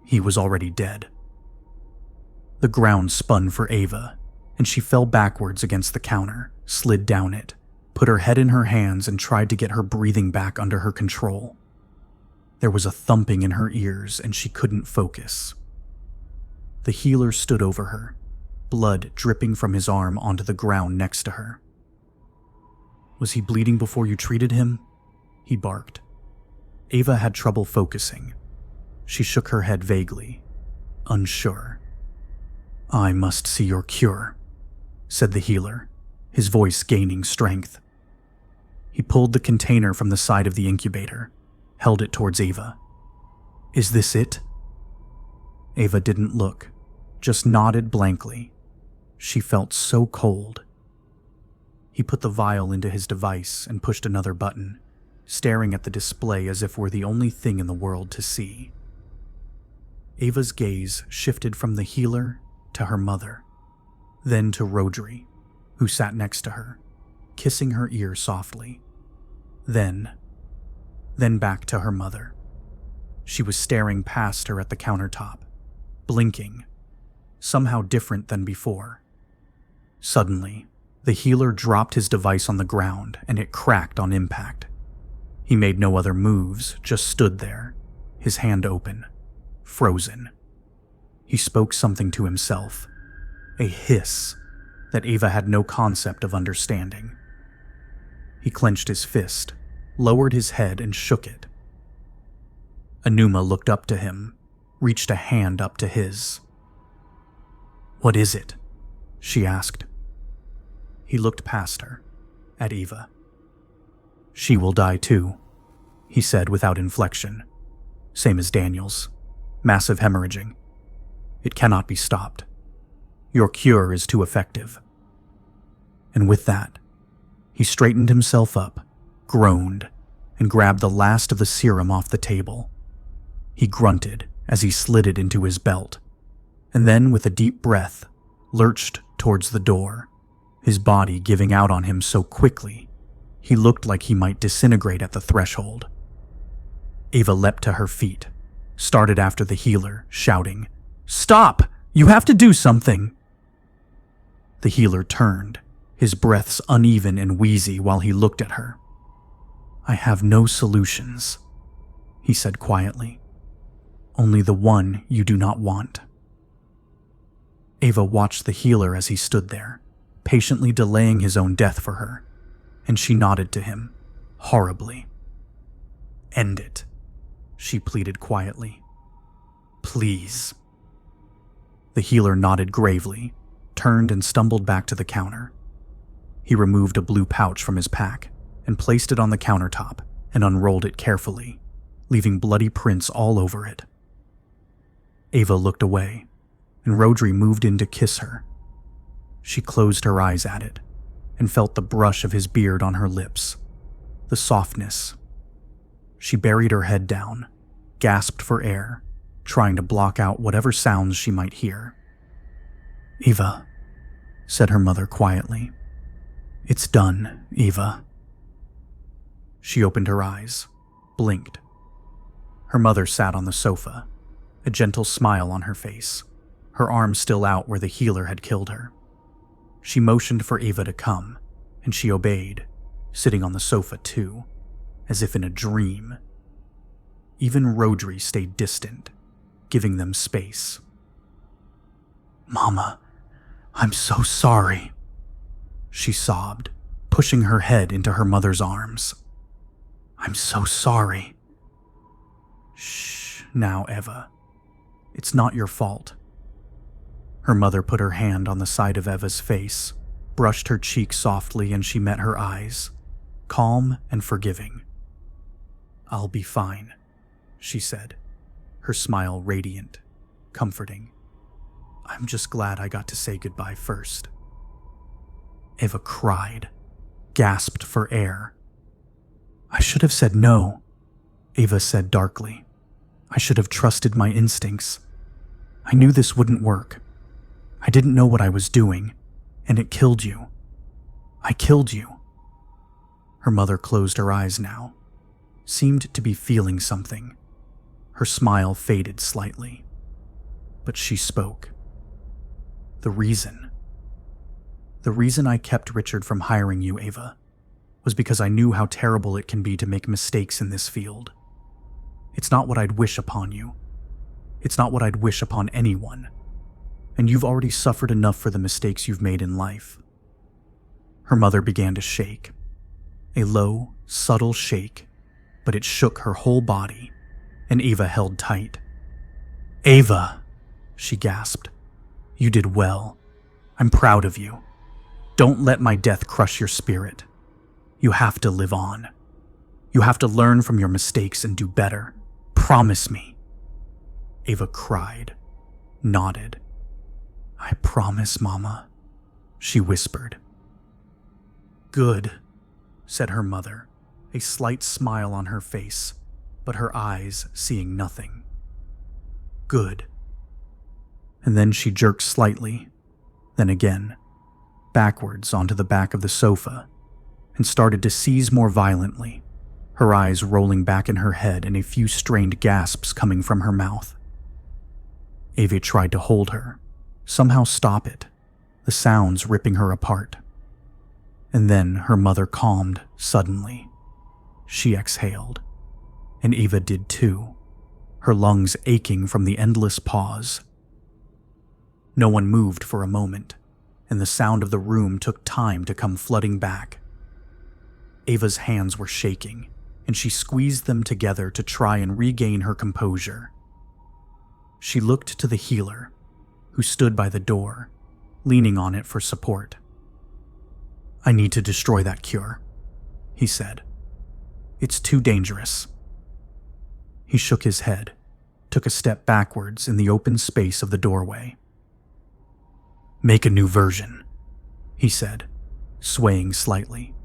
Speaker 1: He was already dead. The ground spun for Ava, and she fell backwards against the counter, slid down it, put her head in her hands and tried to get her breathing back under her control. There was a thumping in her ears and she couldn't focus. The healer stood over her, blood dripping from his arm onto the ground next to her. "Was he bleeding before you treated him?" he barked. Ava had trouble focusing. She shook her head vaguely, unsure. "I must see your cure," said the healer, his voice gaining strength. He pulled the container from the side of the incubator, held it towards Ava. "Is this it?" Ava didn't look, just nodded blankly. She felt so cold. He put the vial into his device and pushed another button, staring at the display as if we're the only thing in the world to see. Ava's gaze shifted from the healer to her mother, then to Rodri, who sat next to her, kissing her ear softly. Then back to her mother. She was staring past her at the countertop, blinking, somehow different than before. Suddenly, the healer dropped his device on the ground and it cracked on impact. He made no other moves, just stood there, his hand open, frozen. He spoke something to himself, a hiss that Ava had no concept of understanding. He clenched his fist, lowered his head, and shook it. Anuma looked up to him, reached a hand up to his. "What is it?" she asked. He looked past her, at Ava. "She will die too," he said without inflection. "Same as Daniel's. Massive hemorrhaging. It cannot be stopped. Your cure is too effective." And with that, he straightened himself up, groaned, and grabbed the last of the serum off the table. He grunted as he slid it into his belt, and then with a deep breath, lurched towards the door, his body giving out on him so quickly, he looked like he might disintegrate at the threshold. Ava leapt to her feet, started after the healer, shouting, "Stop! You have to do something!" The healer turned, his breaths uneven and wheezy while he looked at her. "I have no solutions," he said quietly. "Only the one you do not want." Ava watched the healer as he stood there, patiently delaying his own death for her, and she nodded to him, horribly. "End it," she pleaded quietly. "Please." The healer nodded gravely, turned and stumbled back to the counter. He removed a blue pouch from his pack and placed it on the countertop and unrolled it carefully, leaving bloody prints all over it. Ava looked away, and Rodri moved in to kiss her. She closed her eyes at it and felt the brush of his beard on her lips, the softness. She buried her head down, gasped for air, trying to block out whatever sounds she might hear. "Eva," said her mother quietly. "It's done, Eva." She opened her eyes, blinked. Her mother sat on the sofa, a gentle smile on her face, her arm still out where the healer had killed her. She motioned for Ava to come, and she obeyed, sitting on the sofa too, as if in a dream. Even Rodri stayed distant, giving them space. "Mama, I'm so sorry," she sobbed, pushing her head into her mother's arms. "I'm so sorry." "Shh, now, Eva. It's not your fault." Her mother put her hand on the side of Eva's face, brushed her cheek softly, and she met her eyes, calm and forgiving. "I'll be fine," she said, her smile radiant, comforting. "I'm just glad I got to say goodbye first." Eva cried, gasped for air. "I should have said no," Eva said darkly. "I should have trusted my instincts. I knew this wouldn't work. I didn't know what I was doing, and it killed you. I killed you." Her mother closed her eyes now, seemed to be feeling something. Her smile faded slightly, but she spoke. The reason I kept Richard from hiring you, Ava, was because I knew how terrible it can be to make mistakes in this field. It's not what I'd wish upon you. It's not what I'd wish upon anyone. And you've already suffered enough for the mistakes you've made in life. Her mother began to shake. A low, subtle shake, but it shook her whole body, and Ava held tight. "Ava," she gasped. "You did well. I'm proud of you. Don't let my death crush your spirit. You have to live on. You have to learn from your mistakes and do better. Promise me." Ava cried, nodded. "I promise, Mama," she whispered. "Good," said her mother, a slight smile on her face, but her eyes seeing nothing. "Good." And then she jerked slightly, then again, backwards onto the back of the sofa, and started to seize more violently, her eyes rolling back in her head and a few strained gasps coming from her mouth. Ava tried to hold her, somehow stop it, the sounds ripping her apart. And then her mother calmed suddenly. She exhaled, and Ava did too, her lungs aching from the endless pause. No one moved for a moment, and the sound of the room took time to come flooding back. Ava's hands were shaking, and she squeezed them together to try and regain her composure. She looked to the healer, who stood by the door, leaning on it for support. "I need to destroy that cure," he said. "It's too dangerous." He shook his head, took a step backwards in the open space of the doorway. "Make a new version," he said, swaying slightly.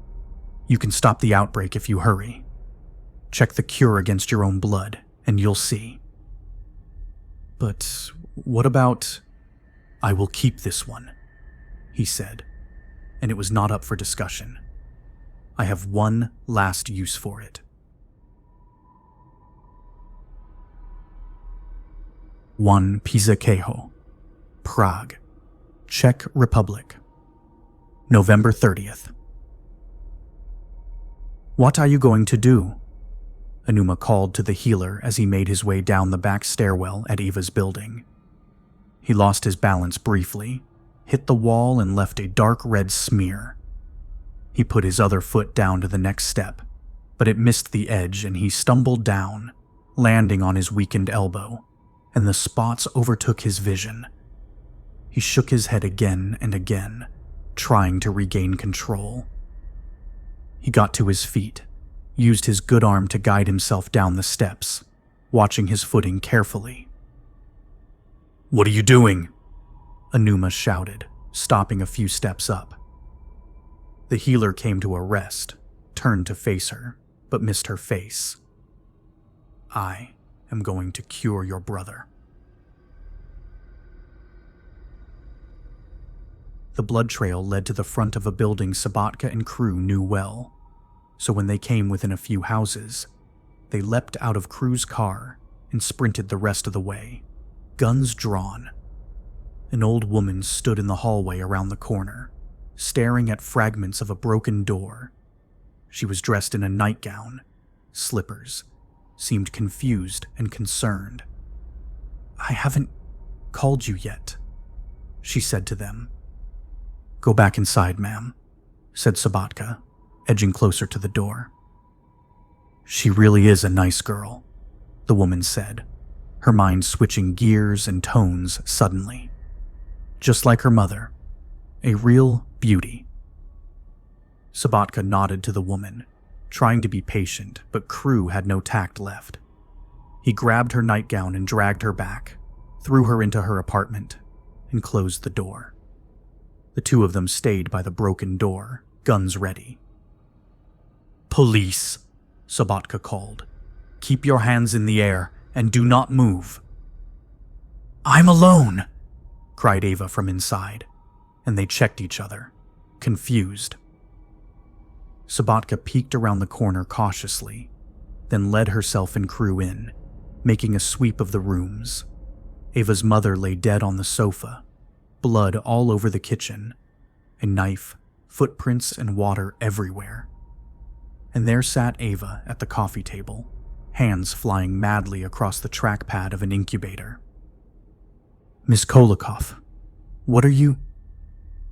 Speaker 1: "You can stop the outbreak if you hurry. Check the cure against your own blood, and you'll see." "But what about—" "I will keep this one," he said, and it was not up for discussion. "I have one last use for it." 1 Pisakeho, Prague, Czech Republic, November 30th. "What are you going to do?" Anuma called to the healer as he made his way down the back stairwell at Eva's building. He lost his balance briefly, hit the wall, and left a dark red smear. He put his other foot down to the next step, but it missed the edge and he stumbled down, landing on his weakened elbow, and the spots overtook his vision. He shook his head again and again, trying to regain control. He got to his feet, used his good arm to guide himself down the steps, watching his footing carefully. "What are you doing?" Anuma shouted, stopping a few steps up. The healer came to a rest, turned to face her, but missed her face. "I am going to cure your brother." The blood trail led to the front of a building Sabatka and crew knew well, so when they came within a few houses, they leapt out of Crew's car and sprinted the rest of the way, guns drawn. An old woman stood in the hallway around the corner, staring at fragments of a broken door. She was dressed in a nightgown, slippers, seemed confused and concerned. "I haven't called you yet," she said to them. "Go back inside, ma'am," said Sabatka, edging closer to the door. "She really is a nice girl," the woman said, her mind switching gears and tones suddenly. "Just like her mother, a real beauty." Sabatka nodded to the woman, trying to be patient, but Crew had no tact left. He grabbed her nightgown and dragged her back, threw her into her apartment, and closed the door. The two of them stayed by the broken door, guns ready. "Police," Sabatka called. "Keep your hands in the air and do not move." "I'm alone," cried Ava from inside, and they checked each other, confused. Sabatka peeked around the corner cautiously, then led herself and Crew in, making a sweep of the rooms. Ava's mother lay dead on the sofa, blood all over the kitchen, a knife, footprints, and water everywhere. And there sat Ava at the coffee table, hands flying madly across the trackpad of an incubator. "Miss Kolikoff, what are you—"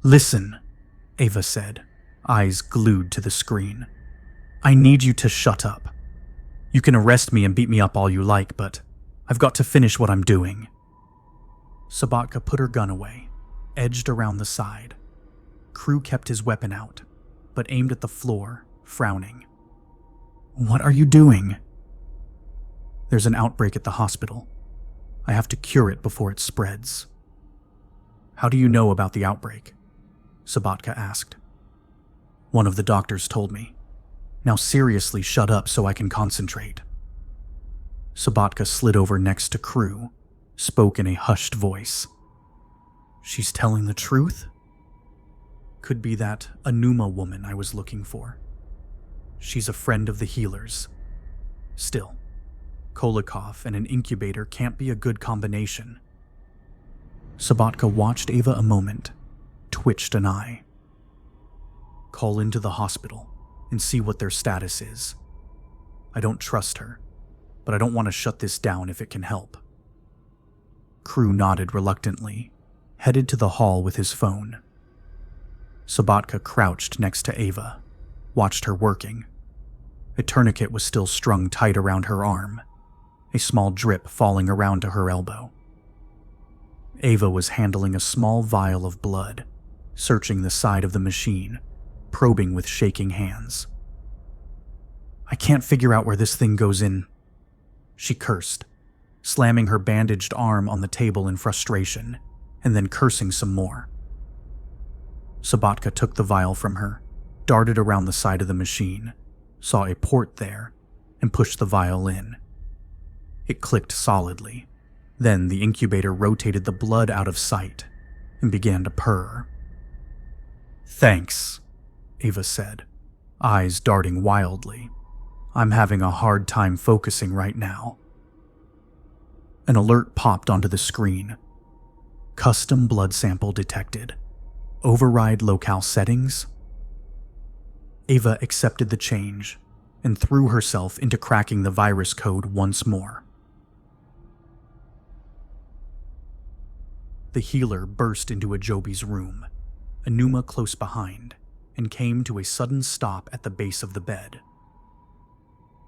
Speaker 1: "Listen," Ava said, eyes glued to the screen. "I need you to shut up." You can arrest me and beat me up all you like, but I've got to finish what I'm doing." Sabatka put her gun away, edged around the side. Crew kept his weapon out, but aimed at the floor, frowning. "What are you doing?" "There's an outbreak at the hospital. I have to cure it before it spreads." "How do you know about the outbreak?" Sabatka asked. "One of the doctors told me. Now seriously, shut up so I can concentrate." Sabatka slid over next to Crew, spoke in a hushed voice. "She's telling the truth? Could be that Anuma woman I was looking for. She's a friend of the healer's. Still, Kolikov and an incubator can't be a good combination." Sabatka watched Ava a moment, twitched an eye. "Call into the hospital and see what their status is. I don't trust her, but I don't want to shut this down if it can help." Crew nodded reluctantly, headed to the hall with his phone. Sabatka crouched next to Ava, watched her working. A tourniquet was still strung tight around her arm, a small drip falling around to her elbow. Ava was handling a small vial of blood, searching the side of the machine, probing with shaking hands. "I can't figure out where this thing goes in," she cursed, slamming her bandaged arm on the table in frustration, and then cursing some more. Sabatka took the vial from her, darted around the side of the machine, saw a port there, and pushed the vial in. It clicked solidly. Then the incubator rotated the blood out of sight and began to purr. "Thanks," Ava said, eyes darting wildly. "I'm having a hard time focusing right now." An alert popped onto the screen. Custom blood sample detected. Override locale settings? Ava accepted the change and threw herself into cracking the virus code once more. The healer burst into Ajobi's room, Anuma close behind, and came to a sudden stop at the base of the bed.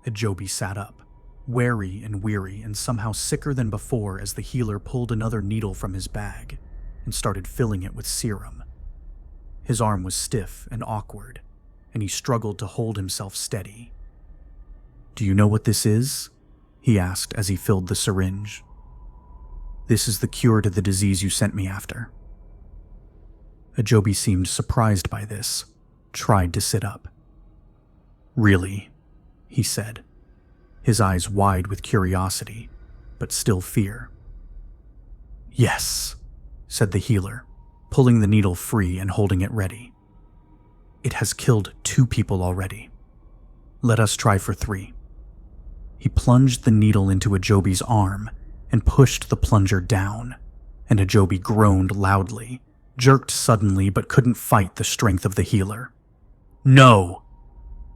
Speaker 1: Ajobi sat up, wary and weary and somehow sicker than before as the healer pulled another needle from his bag and started filling it with serum. His arm was stiff and awkward, and he struggled to hold himself steady. "Do you know what this is?" he asked as he filled the syringe. "This is the cure to the disease you sent me after." Ajobi seemed surprised by this, tried to sit up. "Really?" he said, his eyes wide with curiosity, but still fear. "Yes," said the healer, pulling the needle free and holding it ready. "It has killed 2 people already. Let us try for 3. He plunged the needle into Ajobi's arm and pushed the plunger down, and Ajobi groaned loudly, jerked suddenly but couldn't fight the strength of the healer. "No!"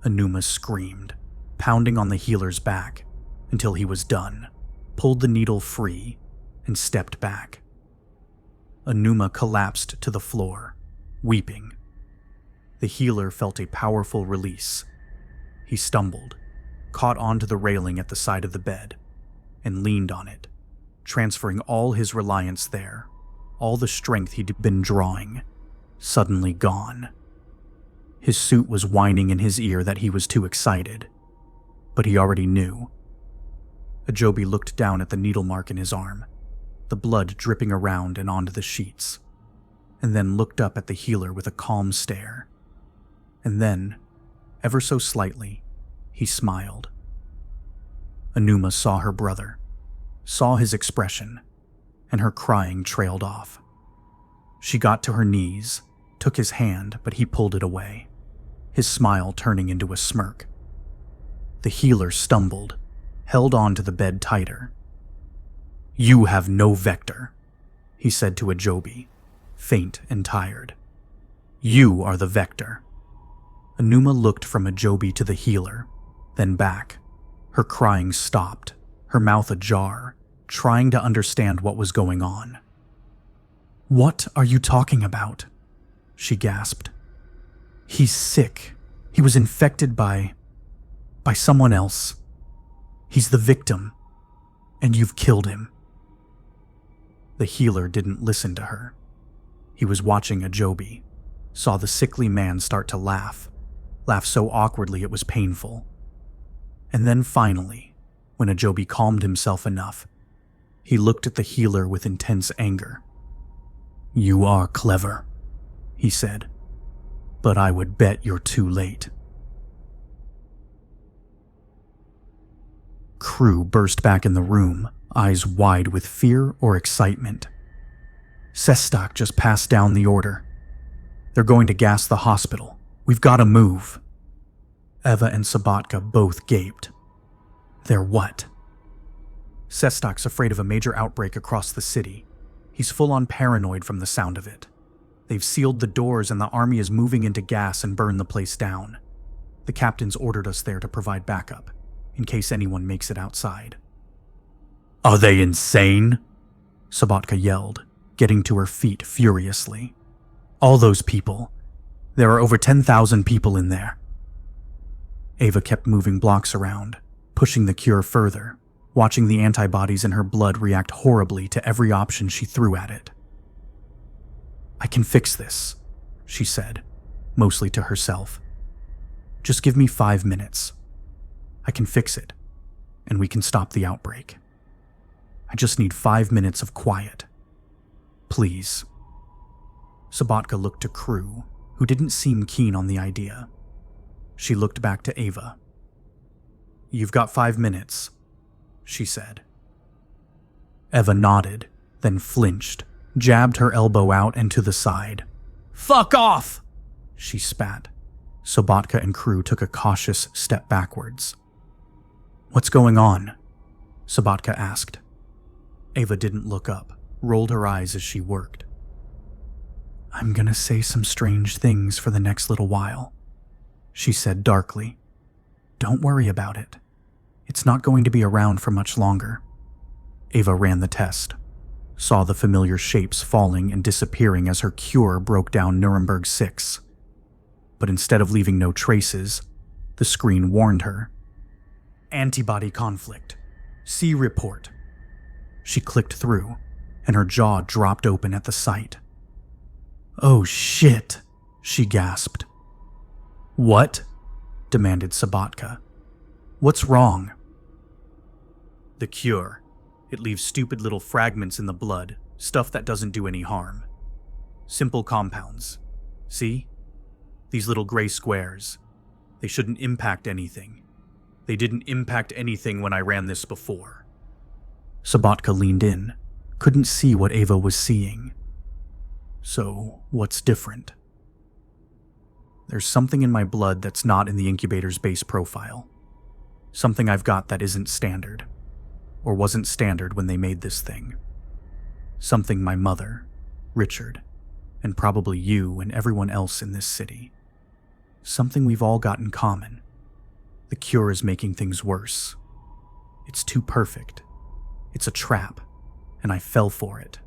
Speaker 1: Anuma screamed, pounding on the healer's back until he was done, pulled the needle free, and stepped back. Anuma collapsed to the floor, weeping. The healer felt a powerful release. He stumbled, caught onto the railing at the side of the bed, and leaned on it, transferring all his reliance there, all the strength he'd been drawing, suddenly gone. His suit was whining in his ear that he was too excited, but he already knew. Ajobi looked down at the needle mark in his arm, the blood dripping around and onto the sheets, and then looked up at the healer with a calm stare. And then, ever so slightly, he smiled. Anuma saw her brother, saw his expression, and her crying trailed off. She got to her knees, took his hand, but he pulled it away, his smile turning into a smirk. The healer stumbled, held on to the bed tighter. "You have no vector," he said to Ajobi, faint and tired. "You are the vector." Anuma looked from Ajobi to the healer, then back. Her crying stopped, her mouth ajar, trying to understand what was going on. "What are you talking about?" she gasped. "He's sick. He was infected by someone else." He's the victim, and you've killed him." The healer didn't listen to her. He was watching Ajobi, saw the sickly man start to laugh so awkwardly it was painful. And then finally, when Ajobi calmed himself enough, he looked at the healer with intense anger. "You are clever," he said, "but I would bet you're too late." Crew burst back in the room, eyes wide with fear or excitement. "Sestak just passed down the order. They're going to gas the hospital. We've got to move." Eva and Sabatka both gaped. "They're what?" "Sestak's afraid of a major outbreak across the city. He's full-on paranoid from the sound of it. They've sealed the doors and the army is moving in to gas and burn the place down. The captain's ordered us there to provide backup, in case anyone makes it outside." "Are they insane?" Sabatka yelled, getting to her feet furiously. "All those people. There are over 10,000 people in there." Ava kept moving blocks around, pushing the cure further, watching the antibodies in her blood react horribly to every option she threw at it. "I can fix this," she said, mostly to herself. "Just give me 5 minutes. I can fix it, and we can stop the outbreak. I just need 5 minutes of quiet. Please." Sabatka looked to Crew, who didn't seem keen on the idea. She looked back to Ava. "You've got 5 minutes," she said. Eva nodded, then flinched, jabbed her elbow out and to the side. "Fuck off!" she spat. Sabatka and Crew took a cautious step backwards. "What's going on?" Sabatka asked. Ava didn't look up, rolled her eyes as she worked. "I'm gonna say some strange things for the next little while," she said darkly. "Don't worry about it. It's not going to be around for much longer." Ava ran the test, saw the familiar shapes falling and disappearing as her cure broke down Nuremberg 6. But instead of leaving no traces, the screen warned her. "Antibody conflict. See report." She clicked through, and her jaw dropped open at the sight. "Oh shit," she gasped. "What?" demanded Sabatka. "What's wrong?" "The cure. It leaves stupid little fragments in the blood, stuff that doesn't do any harm. Simple compounds. See? These little gray squares. They shouldn't impact anything. They didn't impact anything when I ran this before." Sabatka leaned in, couldn't see what Ava was seeing. "So, what's different?" "There's something in my blood that's not in the incubator's base profile. Something I've got that isn't standard, or wasn't standard when they made this thing. Something my mother, Richard, and probably you and everyone else in this city. Something we've all got in common. The cure is making things worse. It's too perfect. It's a trap, and I fell for it."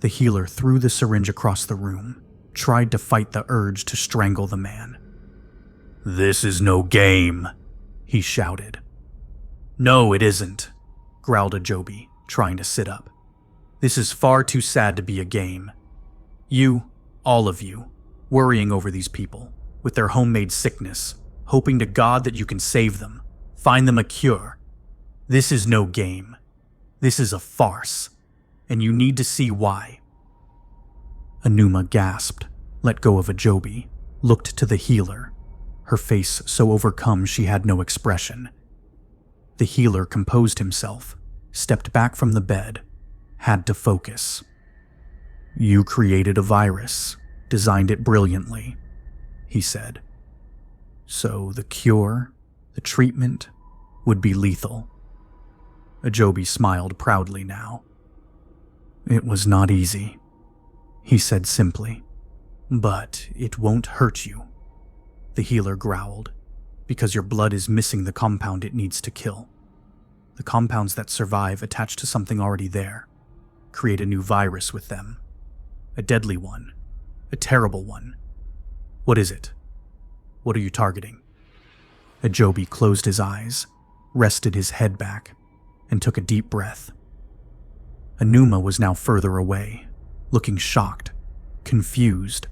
Speaker 1: The healer threw the syringe across the room, tried to fight the urge to strangle the man. "This is no game," he shouted. "No, it isn't," growled Ajobi, trying to sit up. "This is far too sad to be a game. You, all of you, worrying over these people, with their homemade sickness, hoping to God that you can save them, find them a cure. This is no game. This is a farce, and you need to see why." Anuma gasped, let go of Ajobi, looked to the healer, her face so overcome she had no expression. The healer composed himself, stepped back from the bed, had to focus. "You created a virus, designed it brilliantly," he said. "So the cure, the treatment, would be lethal." Ajobi smiled proudly now. "It was not easy," he said simply. "But it won't hurt you," the healer growled, "because your blood is missing the compound it needs to kill. The compounds that survive attach to something already there. Create a new virus with them. A deadly one. A terrible one. What is it? What are you targeting?" Ajobi closed his eyes, rested his head back, and took a deep breath. Anuma was now further away, looking shocked, confused.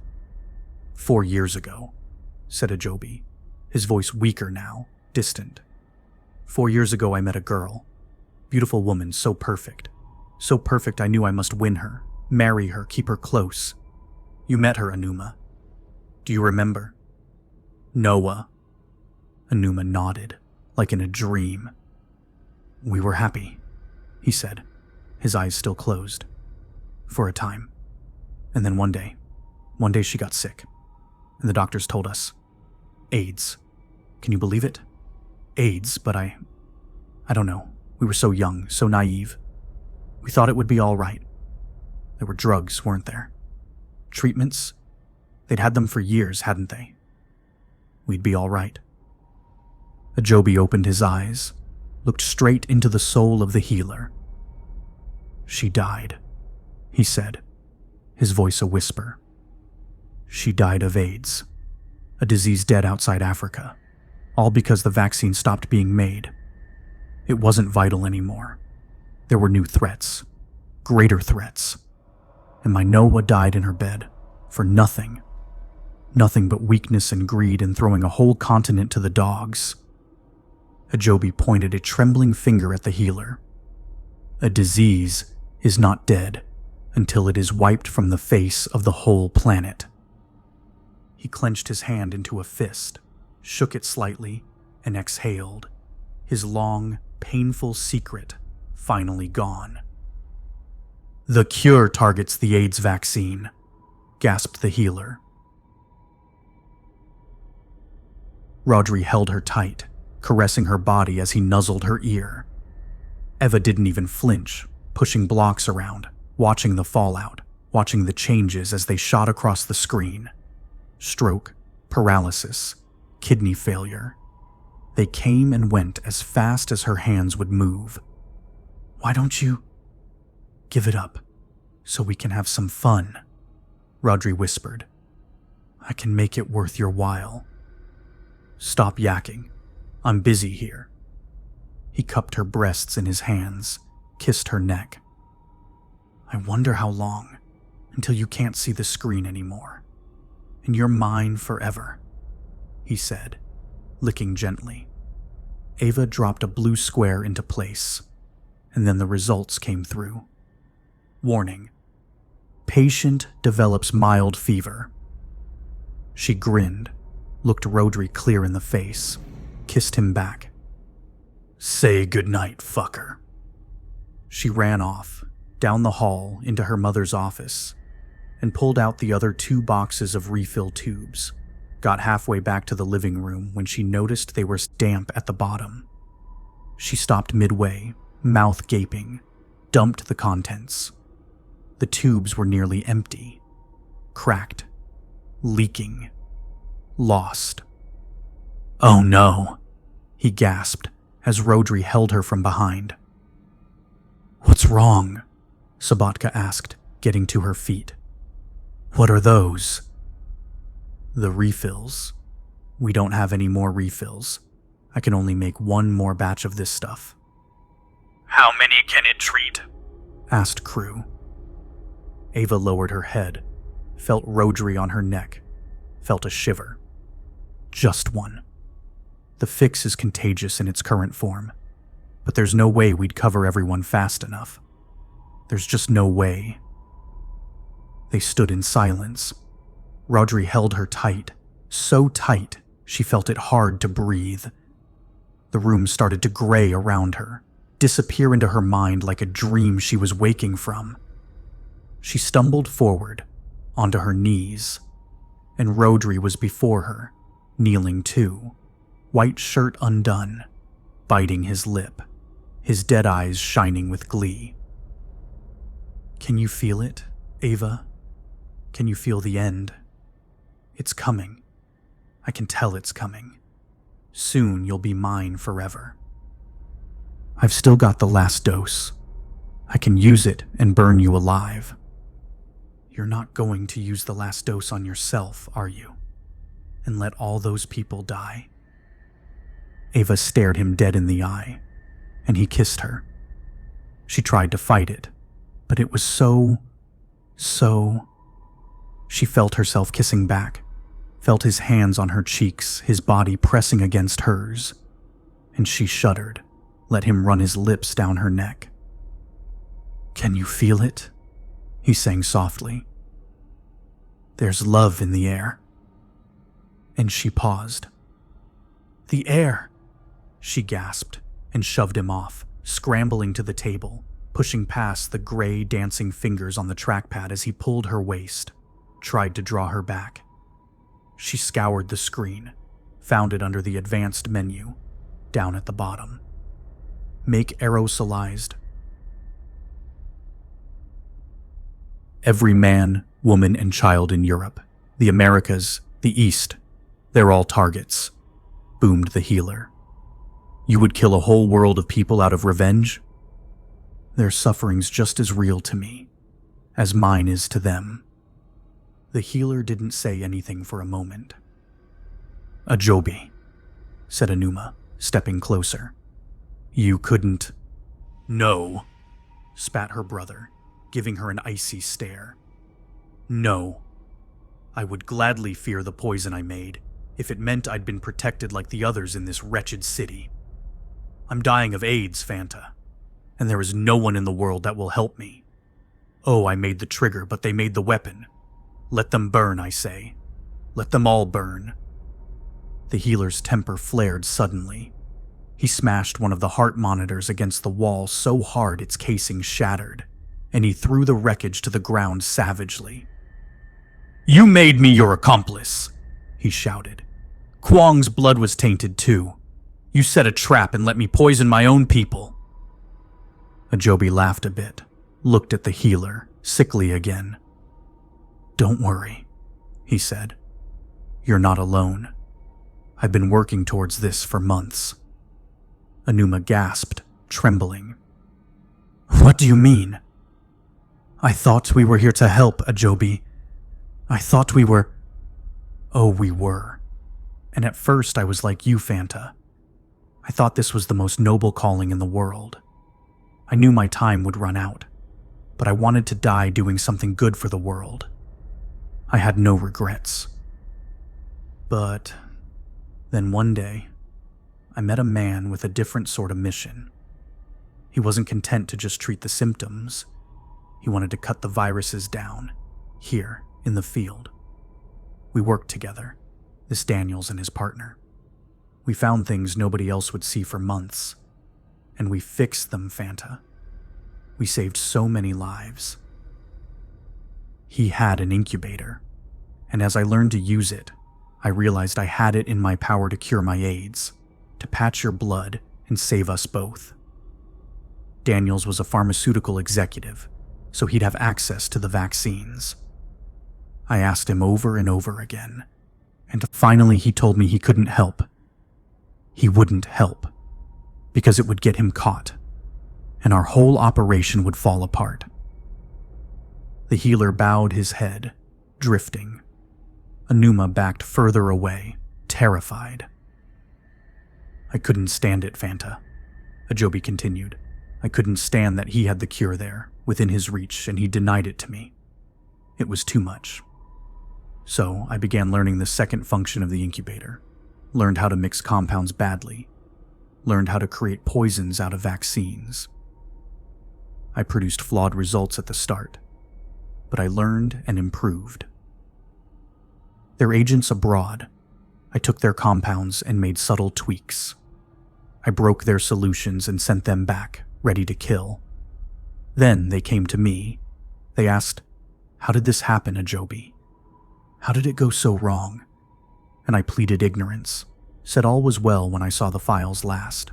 Speaker 1: 4 years ago, said Ajobi, his voice weaker now, distant. 4 years ago I met a girl. Beautiful woman, so perfect. So perfect I knew I must win her, marry her, keep her close. You met her, Anuma. Do you remember? Noah. Anuma nodded, like in a dream. We were happy, he said, his eyes still closed. For a time. And then one day she got sick. And the doctors told us. AIDS. Can you believe it? AIDS, but I don't know. We were so young, so naive. We thought it would be all right. There were drugs, weren't there? Treatments? They'd had them for years, hadn't they? We'd be all right. Ajobi opened his eyes, looked straight into the soul of the healer. She died, he said, his voice a whisper. She died of AIDS, a disease dead outside Africa, all because the vaccine stopped being made. It wasn't vital anymore. There were new threats, greater threats. And my Noah died in her bed, for nothing. Nothing but weakness and greed and throwing a whole continent to the dogs. Ajobi pointed a trembling finger at the healer. A disease is not dead until it is wiped from the face of the whole planet. He clenched his hand into a fist, shook it slightly, and exhaled, his long, painful secret finally gone. The cure targets the AIDS vaccine, gasped the healer. Rodri held her tight, caressing her body as he nuzzled her ear. Eva didn't even flinch, pushing blocks around, watching the fallout, watching the changes as they shot across the screen. Stroke, paralysis, kidney failure. They came and went as fast as her hands would move. Why don't you give it up so we can have some fun? Rodri whispered. I can make it worth your while. Stop yakking. I'm busy here. He cupped her breasts in his hands, kissed her neck. I wonder how long, until you can't see the screen anymore. And you're mine forever, he said, licking gently. Ava dropped a blue square into place, and then the results came through. Warning: patient develops mild fever. She grinned, looked Rodri clear in the face, kissed him back. Say goodnight, fucker. She ran off, down the hall into her mother's office, and pulled out the other 2 boxes of refill tubes, got halfway back to the living room when she noticed they were damp at the bottom. She stopped midway, mouth gaping, dumped the contents. The tubes were nearly empty, cracked, leaking, lost. Oh no, he gasped as Rodri held her from behind. What's wrong? Sabatka asked, getting to her feet. What are those? The refills. We don't have any more refills. I can only make 1 more batch of this stuff.
Speaker 2: How many can it treat?
Speaker 1: Asked Crew. Ava lowered her head, felt Rodri on her neck, felt a shiver. Just 1. The fix is contagious in its current form, but there's no way we'd cover everyone fast enough. There's just no way. They stood in silence. Rodri held her tight, so tight she felt it hard to breathe. The room started to gray around her, disappear into her mind like a dream she was waking from. She stumbled forward, onto her knees, and Rodri was before her, kneeling too, white shirt undone, biting his lip, his dead eyes shining with glee. Can you feel it, Ava? Can you feel the end? It's coming. I can tell it's coming. Soon you'll be mine forever. I've still got the last dose. I can use it and burn you alive. You're not going to use the last dose on yourself, are you? And let all those people die? Ava stared him dead in the eye, and he kissed her. She tried to fight it, but it was so... She felt herself kissing back, felt his hands on her cheeks, his body pressing against hers, and she shuddered, let him run his lips down her neck. "Can you feel it?" he sang softly. "There's love in the air." And she paused. "The air!" she gasped and shoved him off, scrambling to the table, pushing past the gray, dancing fingers on the trackpad as he pulled her waist, tried to draw her back. She scoured the screen, found it under the advanced menu, down at the bottom. Make aerosolized. Every man, woman, and child in Europe, the Americas, the East, they're all targets, boomed the healer. You would kill a whole world of people out of revenge? Their suffering's just as real to me as mine is to them. The healer didn't say anything for a moment. "Ajobi," said Anuma, stepping closer. "You couldn't..." "No," spat her brother, giving her an icy stare. "No. I would gladly fear the poison I made if it meant I'd been protected like the others in this wretched city. I'm dying of AIDS, Fanta, and there is no one in the world that will help me. Oh, I made the trigger, but they made the weapon. Let them burn, I say. Let them all burn." The healer's temper flared suddenly. He smashed one of the heart monitors against the wall so hard its casing shattered, and he threw the wreckage to the ground savagely. "You made me your accomplice," he shouted. "Kwong's blood was tainted too. You set a trap and let me poison my own people." Ajobi laughed a bit, looked at the healer, sickly again. "Don't worry," he said. "You're not alone. I've been working towards this for months." Anuma gasped, trembling. "What do you mean?" "I thought we were here to help, Ajobi. I thought we were..." "Oh, we were. And at first I was like you, Fanta. I thought this was the most noble calling in the world. I knew my time would run out, but I wanted to die doing something good for the world. I had no regrets. But then one day, I met a man with a different sort of mission. He wasn't content to just treat the symptoms. He wanted to cut the viruses down, here, in the field. We worked together, this Daniels and his partner. We found things nobody else would see for months, and we fixed them, Fanta. We saved so many lives. He had an incubator, and as I learned to use it, I realized I had it in my power to cure my AIDS, to patch your blood and save us both. Daniels was a pharmaceutical executive, so he'd have access to the vaccines. I asked him over and over again, and finally he told me he couldn't help. He wouldn't help, because it would get him caught, and our whole operation would fall apart. The healer bowed his head, drifting. Anuma backed further away, terrified. "I couldn't stand it, Fanta," Ajobi continued. "I couldn't stand that he had the cure there, within his reach, and he denied it to me. It was too much. So I began learning the second function of the incubator, learned how to mix compounds badly, learned how to create poisons out of vaccines. I produced flawed results at the start, but I learned and improved. Their agents abroad, I took their compounds and made subtle tweaks. I broke their solutions and sent them back, ready to kill. Then they came to me. They asked, 'How did this happen, Ajobi? How did it go so wrong?' And I pleaded ignorance, said all was well when I saw the files last.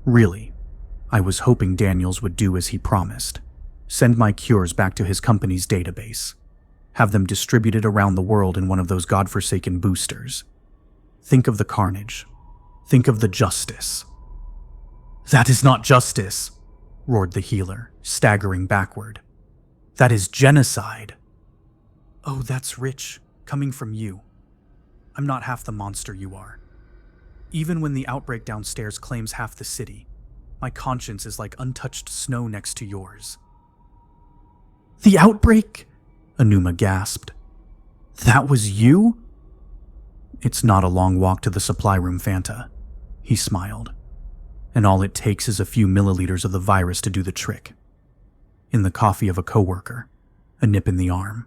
Speaker 1: Really, I was hoping Daniels would do as he promised, send my cures back to his company's database, have them distributed around the world in one of those godforsaken boosters. Think of the carnage. Think of the justice." "That is not justice," roared the healer, staggering backward. "That is genocide." "Oh, that's rich, coming from you. I'm not half the monster you are. Even when the outbreak downstairs claims half the city, my conscience is like untouched snow next to yours." "The outbreak?" Anuma gasped. "That was you?" "It's not a long walk to the supply room, Fanta," he smiled. "And all it takes is a few milliliters of the virus to do the trick. In the coffee of a coworker, a nip in the arm,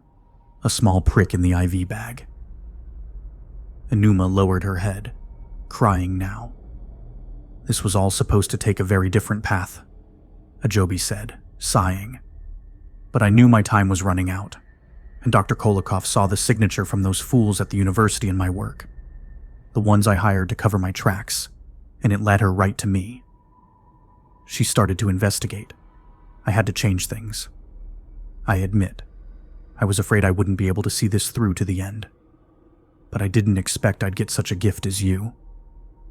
Speaker 1: a small prick in the IV bag." Anuma lowered her head, crying now. "This was all supposed to take a very different path," Ajobi said, sighing. "But I knew my time was running out, and Dr. Kolikoff saw the signature from those fools at the university in my work, the ones I hired to cover my tracks, and it led her right to me. She started to investigate. I had to change things. I admit, I was afraid I wouldn't be able to see this through to the end. But I didn't expect I'd get such a gift as you,"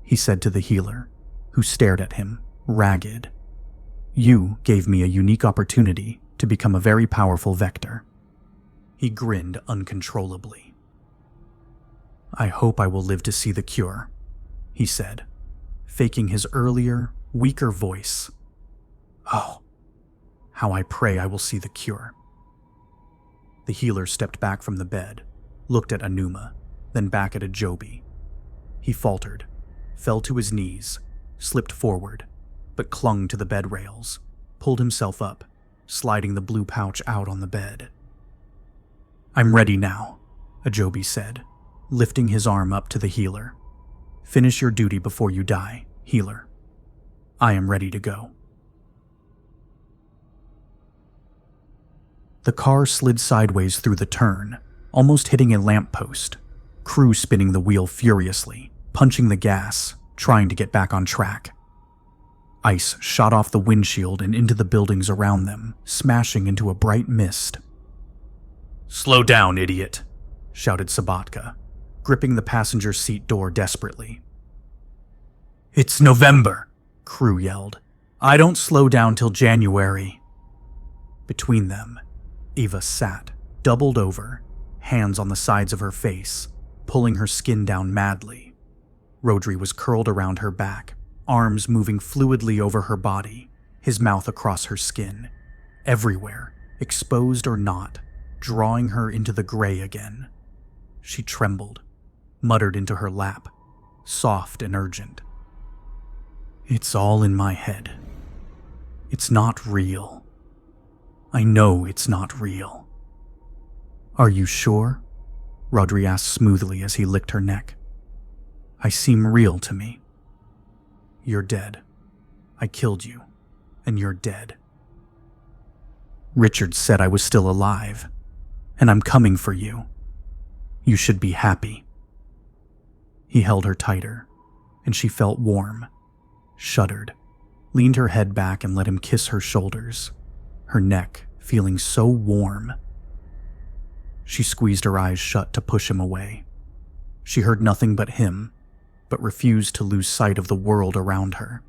Speaker 1: he said to the healer, who stared at him, ragged. "You gave me a unique opportunity to become a very powerful vector." He grinned uncontrollably. "I hope I will live to see the cure," he said, faking his earlier, weaker voice. "Oh, how I pray I will see the cure." The healer stepped back from the bed, looked at Anuma, then back at Ajobi. He faltered, fell to his knees, slipped forward, but clung to the bed rails, pulled himself up, sliding the blue pouch out on the bed. "I'm ready now," Ajobi said, lifting his arm up to the healer. "Finish your duty before you die, healer. I am ready to go." The car slid sideways through the turn, almost hitting a lamppost, Crew spinning the wheel furiously, punching the gas, trying to get back on track. Ice shot off the windshield and into the buildings around them, smashing into a bright mist. "Slow down, idiot," shouted Sabatka, gripping the passenger seat door desperately. "It's November," Crew yelled. "I don't slow down till January." Between them, Eva sat, doubled over, hands on the sides of her face, pulling her skin down madly. Rodri was curled around her back, arms moving fluidly over her body, his mouth across her skin, everywhere, exposed or not, drawing her into the gray again. She trembled, muttered into her lap, soft and urgent. "It's all in my head. It's not real. I know it's not real." "Are you sure?" Rodri asked smoothly as he licked her neck. "I seem real to me." "You're dead. I killed you, and you're dead. Richard said I was still alive, and I'm coming for you. You should be happy." He held her tighter, and she felt warm, shuddered, leaned her head back and let him kiss her shoulders, her neck feeling so warm. She squeezed her eyes shut to push him away. She heard nothing but him, but refused to lose sight of the world around her.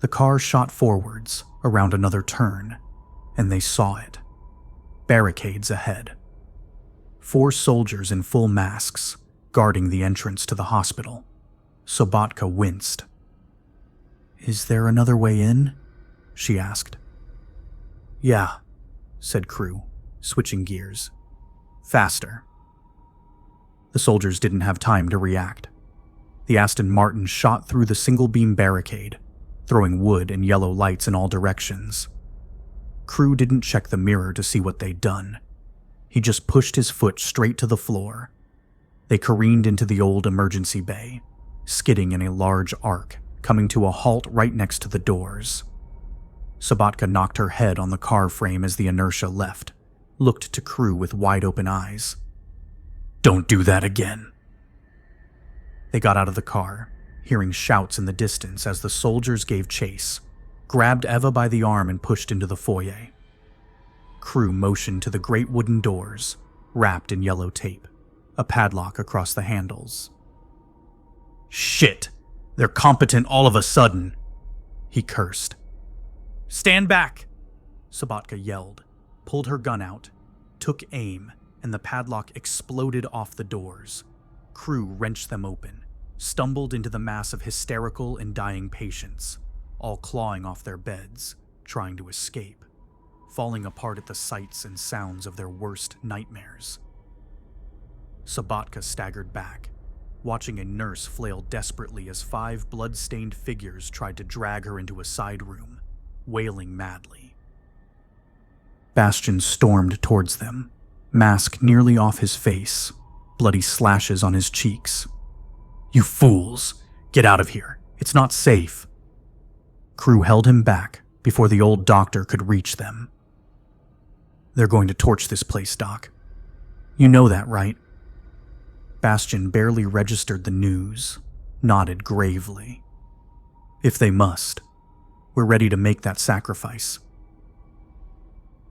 Speaker 1: The car shot forwards, around another turn, and they saw it. Barricades ahead. 4 soldiers in full masks, guarding the entrance to the hospital. Sobotka winced. "Is there another way in?" she asked. "Yeah," said Crew, switching gears. "Faster." The soldiers didn't have time to react. The Aston Martin shot through the single-beam barricade, throwing wood and yellow lights in all directions. Crew didn't check the mirror to see what they'd done. He just pushed his foot straight to the floor. They careened into the old emergency bay, skidding in a large arc, coming to a halt right next to the doors. Sobotka knocked her head on the car frame as the inertia left, looked to Crew with wide-open eyes. "Don't do that again." They got out of the car, hearing shouts in the distance as the soldiers gave chase, grabbed Eva by the arm and pushed into the foyer. Crew motioned to the great wooden doors, wrapped in yellow tape, a padlock across the handles. "Shit! They're competent all of a sudden!" he cursed. "Stand back!" Sobotka yelled, pulled her gun out, took aim, and the padlock exploded off the doors. Crew wrenched them open, stumbled into the mass of hysterical and dying patients, all clawing off their beds, trying to escape, falling apart at the sights and sounds of their worst nightmares. Sabatka staggered back, watching a nurse flail desperately as 5 blood-stained figures tried to drag her into a side room, wailing madly. Bastion stormed towards them, mask nearly off his face, bloody slashes on his cheeks. "You fools! Get out of here! It's not safe!" Crew held him back before the old doctor could reach them. "They're going to torch this place, Doc. You know that, right?" Bastion barely registered the news, nodded gravely. "If they must, we're ready to make that sacrifice."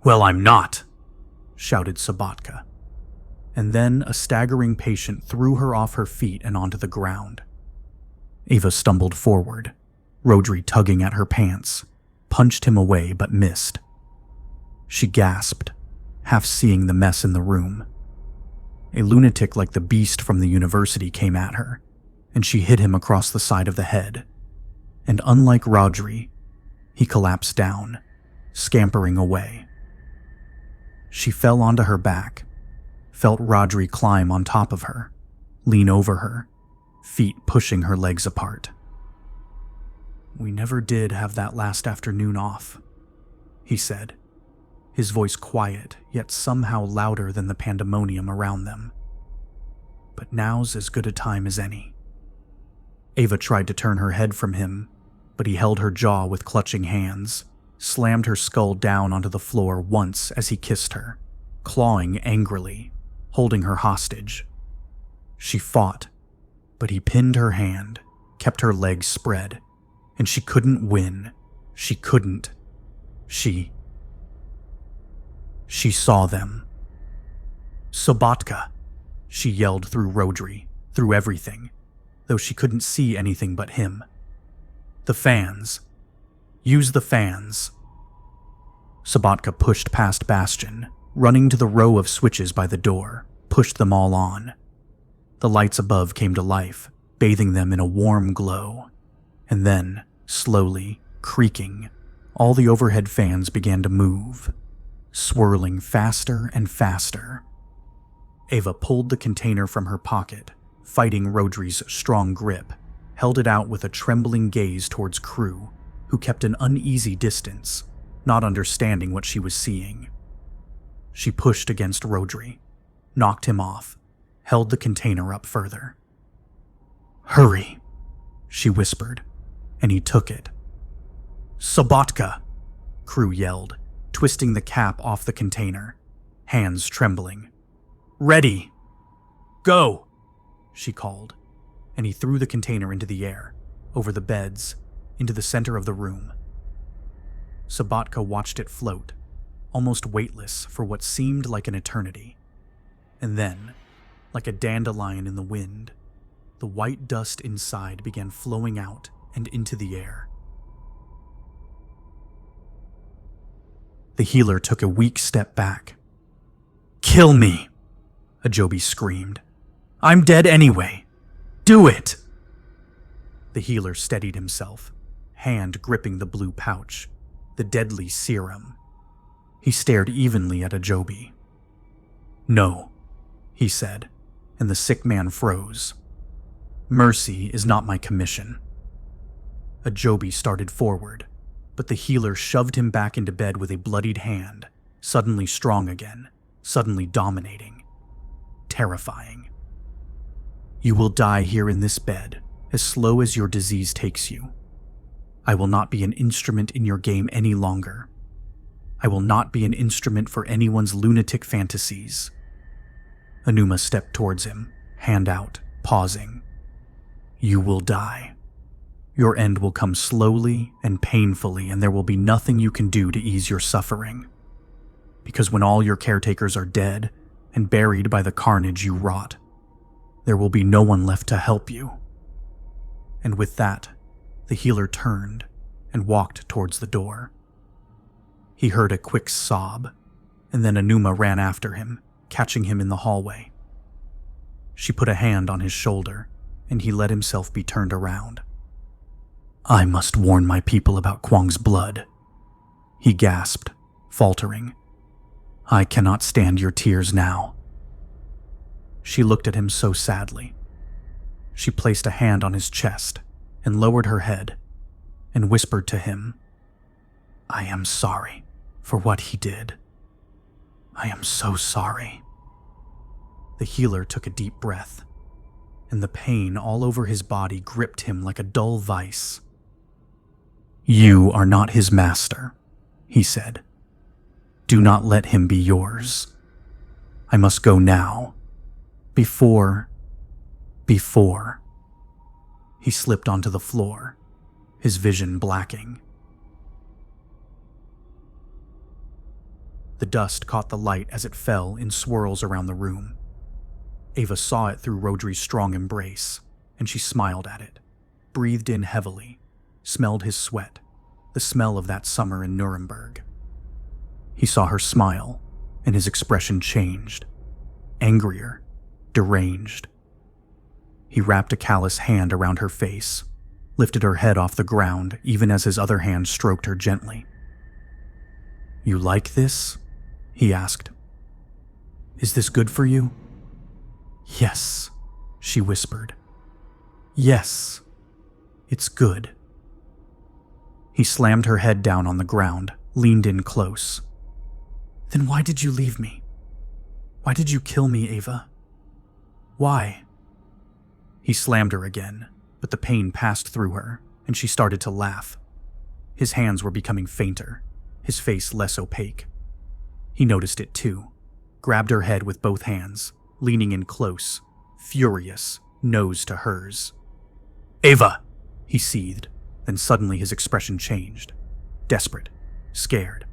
Speaker 1: "Well, I'm not!" shouted Sabatka. And then a staggering patient threw her off her feet and onto the ground. Ava stumbled forward, Rodri tugging at her pants, punched him away but missed. She gasped, half seeing the mess in the room. A lunatic like the beast from the university came at her, and she hit him across the side of the head. And unlike Rodri, he collapsed down, scampering away. She fell onto her back, felt Rodri climb on top of her, lean over her, feet pushing her legs apart. "We never did have that last afternoon off," he said, his voice quiet yet somehow louder than the pandemonium around them. "But now's as good a time as any." Ava tried to turn her head from him, but he held her jaw with clutching hands, slammed her skull down onto the floor once as he kissed her, clawing angrily, holding her hostage. She fought, but he pinned her hand, kept her legs spread, and she couldn't win. She couldn't. She saw them. "Sabatka!" she yelled through Rodri, through everything, though she couldn't see anything but him. "The fans. Use the fans." Sabatka pushed past Bastion, running to the row of switches by the door, pushed them all on. The lights above came to life, bathing them in a warm glow. And then, slowly, creaking, all the overhead fans began to move, swirling faster and faster. Ava pulled the container from her pocket, fighting Rodri's strong grip, held it out with a trembling gaze towards Crew, who kept an uneasy distance, not understanding what she was seeing. She pushed against Rodri, knocked him off, held the container up further. "Hurry," she whispered, and he took it. "Sabatka!" Crew yelled, twisting the cap off the container, hands trembling. "Ready! Go!" she called, and he threw the container into the air, over the beds, into the center of the room. Sabatka watched it float, almost weightless for what seemed like an eternity. And then, like a dandelion in the wind, the white dust inside began flowing out and into the air. The healer took a weak step back. "Kill me!" Ajobi screamed. "I'm dead anyway. Do it!" The healer steadied himself, hand gripping the blue pouch, the deadly serum. He stared evenly at Ajobi. "No," he said, and the sick man froze. "Mercy is not my commission." Ajobi started forward, but the healer shoved him back into bed with a bloodied hand, suddenly strong again, suddenly dominating, terrifying. "You will die here in this bed, as slow as your disease takes you. I will not be an instrument in your game any longer. I will not be an instrument for anyone's lunatic fantasies." Anuma stepped towards him, hand out, pausing. "You will die. Your end will come slowly and painfully, and there will be nothing you can do to ease your suffering. Because when all your caretakers are dead and buried by the carnage you wrought, there will be no one left to help you." And with that, the healer turned and walked towards the door. He heard a quick sob, and then Anuma ran after him, catching him in the hallway. She put a hand on his shoulder, and he let himself be turned around. "I must warn my people about Kwang's blood," he gasped, faltering. "I cannot stand your tears now." She looked at him so sadly. She placed a hand on his chest and lowered her head and whispered to him, "I am sorry for what he did. I am so sorry." The healer took a deep breath, and the pain all over his body gripped him like a dull vice. "You are not his master," he said. "Do not let him be yours. I must go now. Before. He slipped onto the floor, his vision blacking. The dust caught the light as it fell in swirls around the room. Ava saw it through Rodri's strong embrace, and she smiled at it, breathed in heavily, smelled his sweat, the smell of that summer in Nuremberg. He saw her smile, and his expression changed, angrier, deranged. He wrapped a callous hand around her face, lifted her head off the ground even as his other hand stroked her gently. "You like this?" he asked. "Is this good for you?" "Yes," she whispered. "Yes, it's good." He slammed her head down on the ground, leaned in close. "Then why did you leave me? Why did you kill me, Ava? Why?" He slammed her again, but the pain passed through her, and she started to laugh. His hands were becoming fainter, his face less opaque. He noticed it too, grabbed her head with both hands, leaning in close, furious, nose to hers. "Ava!" he seethed, then suddenly his expression changed. Desperate, scared,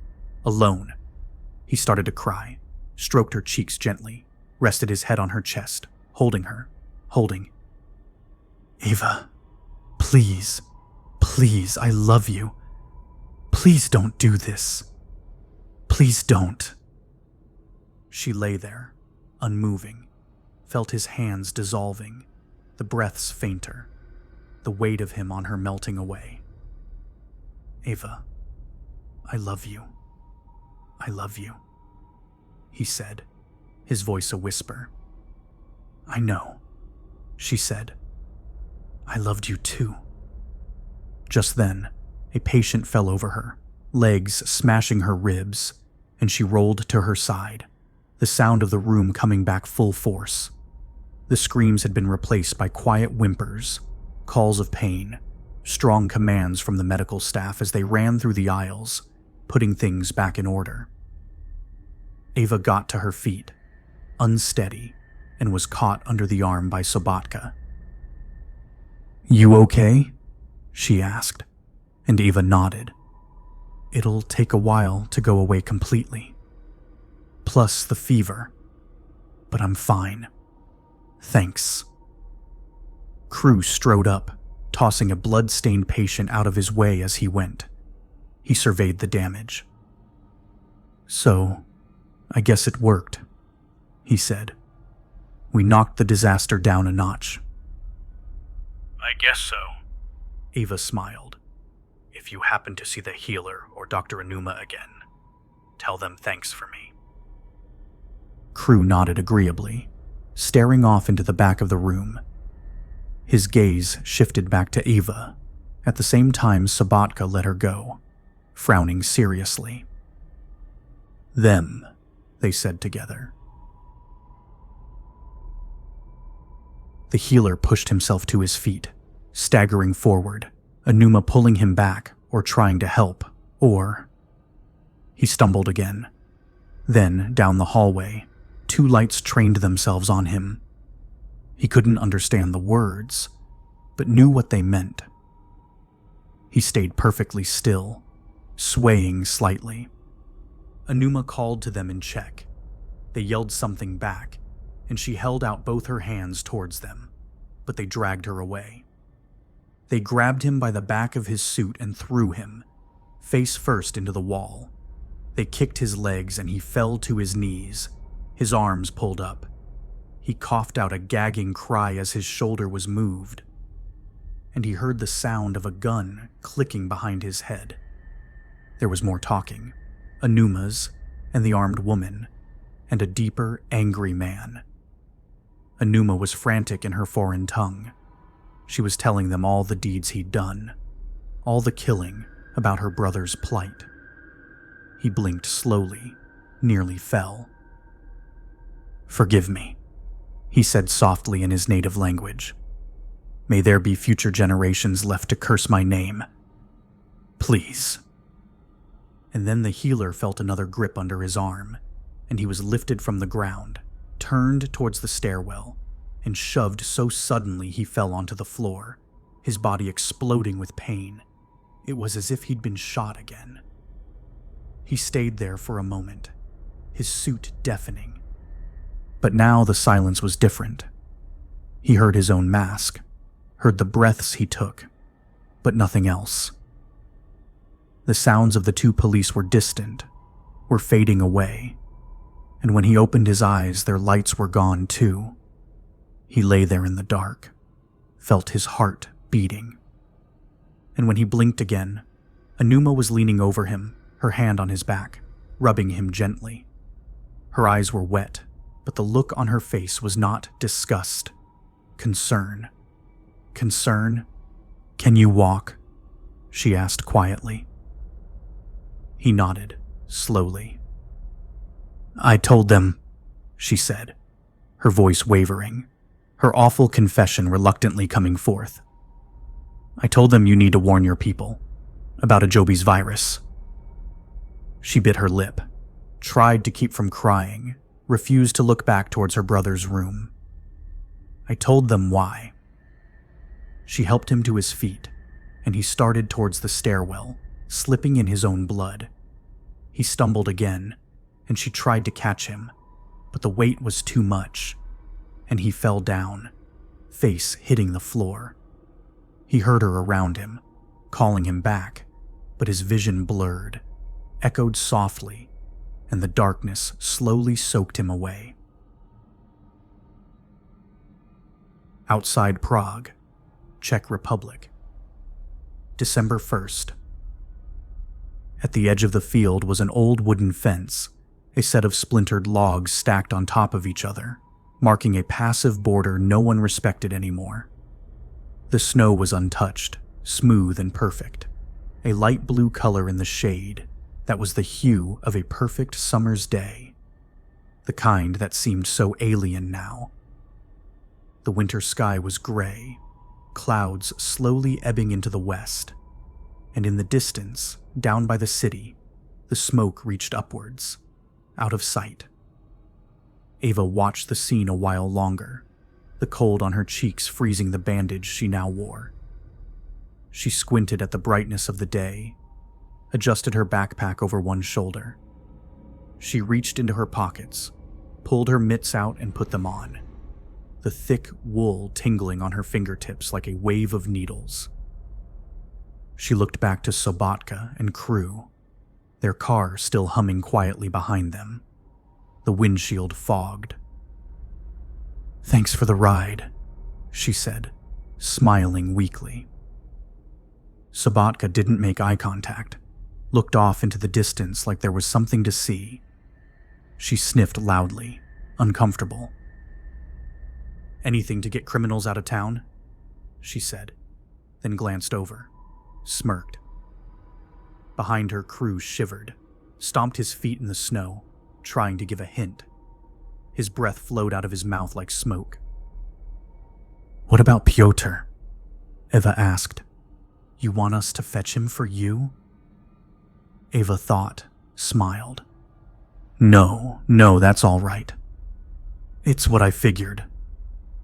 Speaker 1: alone. He started to cry, stroked her cheeks gently, rested his head on her chest, holding her, holding. "Ava, please, please, I love you. Please don't do this. Please don't." She lay there, unmoving, felt his hands dissolving, the breaths fainter, the weight of him on her melting away. "Ava, I love you. I love you," he said, his voice a whisper. "I know," she said. "I loved you too." Just then, a patient fell over her, legs smashing her ribs, and she rolled to her side, the sound of the room coming back full force. The screams had been replaced by quiet whimpers, calls of pain, strong commands from the medical staff as they ran through the aisles, putting things back in order. Ava got to her feet, unsteady, and was caught under the arm by Sobotka. "You okay?" she asked, and Ava nodded. "It'll take a while to go away completely. Plus the fever. But I'm fine. Thanks." Crew strode up, tossing a blood-stained patient out of his way as he went. He surveyed the damage. "So, I guess it worked," he said. "We knocked the disaster down a notch."
Speaker 2: "I guess so,"
Speaker 1: Ava smiled. "If you happen to see the healer or Dr. Anuma again, tell them thanks for me." Crew nodded agreeably, staring off into the back of the room. His gaze shifted back to Ava. At the same time, Sobotka let her go, frowning seriously. "Them," they said together. The healer pushed himself to his feet, staggering forward, Anuma pulling him back or trying to help, or... He stumbled again. Then, down the hallway, two lights trained themselves on him. He couldn't understand the words, but knew what they meant. He stayed perfectly still, swaying slightly. Anuma called to them in Czech. They yelled something back, and she held out both her hands towards them, but they dragged her away. They grabbed him by the back of his suit and threw him, face first into the wall. They kicked his legs and he fell to his knees, his arms pulled up. He coughed out a gagging cry as his shoulder was moved, and he heard the sound of a gun clicking behind his head. There was more talking, Anuma's and the armed woman, and a deeper, angry man. Anuma was frantic in her foreign tongue. She was telling them all the deeds he'd done, all the killing, about her brother's plight. He blinked slowly, nearly fell. "Forgive me," he said softly in his native language. "May there be future generations left to curse my name. Please." And then the healer felt another grip under his arm, and he was lifted from the ground, turned towards the stairwell, and shoved so suddenly he fell onto the floor, his body exploding with pain. It was as if he'd been shot again. He stayed there for a moment, his suit deafening. But now the silence was different. He heard his own mask, heard the breaths he took, but nothing else. The sounds of the two police were distant, were fading away, and when he opened his eyes, their lights were gone too. He lay there in the dark, felt his heart beating. And when he blinked again, Anuma was leaning over him, her hand on his back, rubbing him gently. Her eyes were wet, but the look on her face was not disgust, concern. Concern? "Can you walk?" she asked quietly. He nodded, slowly. "I told them," she said, her voice wavering, her awful confession reluctantly coming forth. "I told them you need to warn your people about Ajobi's virus." She bit her lip, tried to keep from crying, refused to look back towards her brother's room. "I told them why." She helped him to his feet, and he started towards the stairwell, slipping in his own blood. He stumbled again, and she tried to catch him, but the weight was too much, and he fell down, face hitting the floor. He heard her around him, calling him back, but his vision blurred, echoed softly, and the darkness slowly soaked him away. Outside Prague, Czech Republic, December 1st. At the edge of the field was an old wooden fence, a set of splintered logs stacked on top of each other, marking a passive border no one respected anymore. The snow was untouched, smooth and perfect, a light blue color in the shade that was the hue of a perfect summer's day, the kind that seemed so alien now. The winter sky was gray, clouds slowly ebbing into the west, and in the distance, down by the city, the smoke reached upwards, out of sight. Ava watched the scene a while longer, the cold on her cheeks freezing the bandage she now wore. She squinted at the brightness of the day, adjusted her backpack over one shoulder. She reached into her pockets, pulled her mitts out and put them on, the thick wool tingling on her fingertips like a wave of needles. She looked back to Sobotka and crew, their car still humming quietly behind them, the windshield fogged. "Thanks for the ride," she said, smiling weakly. Sobotka didn't make eye contact, looked off into the distance like there was something to see. She sniffed loudly, uncomfortable. "Anything to get criminals out of town?" she said, then glanced over, smirked. Behind her, Crew shivered, stomped his feet in the snow, trying to give a hint. His breath flowed out of his mouth like smoke. "What about Pyotr?" Eva asked. "You want us to fetch him for you?" Ava thought, smiled. No, that's all right." "It's what I figured,"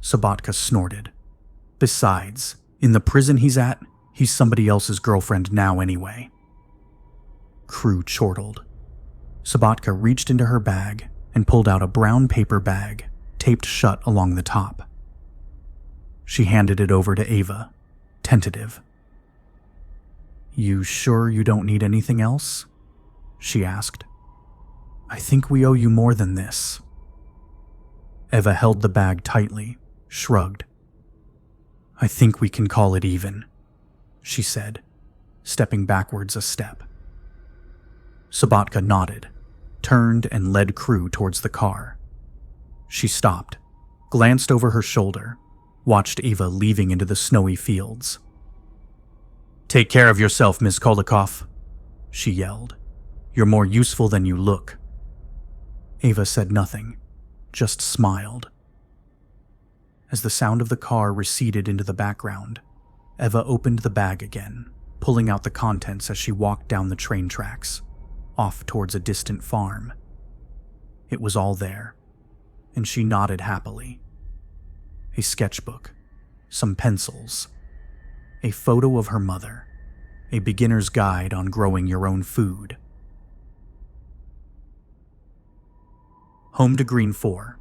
Speaker 1: Sobotka snorted. "Besides, in the prison he's at, he's somebody else's girlfriend now anyway." Crew chortled. Sobotka reached into her bag and pulled out a brown paper bag, taped shut along the top. She handed it over to Ava, tentative. "You sure you don't need anything else?" she asked. "I think we owe you more than this." Eva held the bag tightly, shrugged. I think we can call it even, she said, stepping backwards a step. Sabatka nodded, turned and led Crew towards the car. She stopped, glanced over her shoulder, watched Eva leaving into the snowy fields. Take care of yourself, Miss Kolikoff, she yelled. You're more useful than you look. Eva said nothing, just smiled. As the sound of the car receded into the background, Eva opened the bag again, pulling out the contents as she walked down the train tracks, off towards a distant farm. It was all there, and she nodded happily. A sketchbook, some pencils, a photo of her mother, a beginner's guide on growing your own food. Home to Green 4,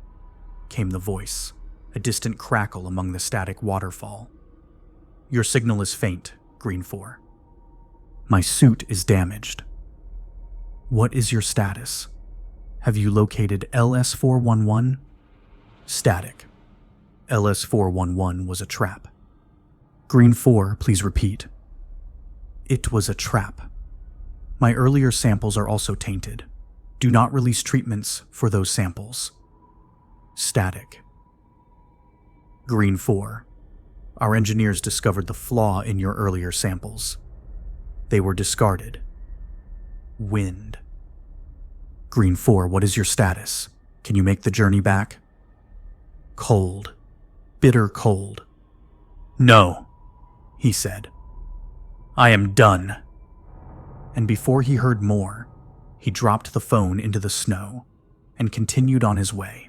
Speaker 1: came the voice, a distant crackle among the static waterfall. Your signal is faint, Green 4. My suit is damaged. What is your status? Have you located LS-411? Static. LS-411 was a trap. Green 4, please repeat. It was a trap. My earlier samples are also tainted. Do not release treatments for those samples. Static. Green 4. Our engineers discovered the flaw in your earlier samples. They were discarded. Wind. Green 4, what is your status? Can you make the journey back? Cold. Bitter cold. No, he said. I am done. And before he heard more, he dropped the phone into the snow and continued on his way.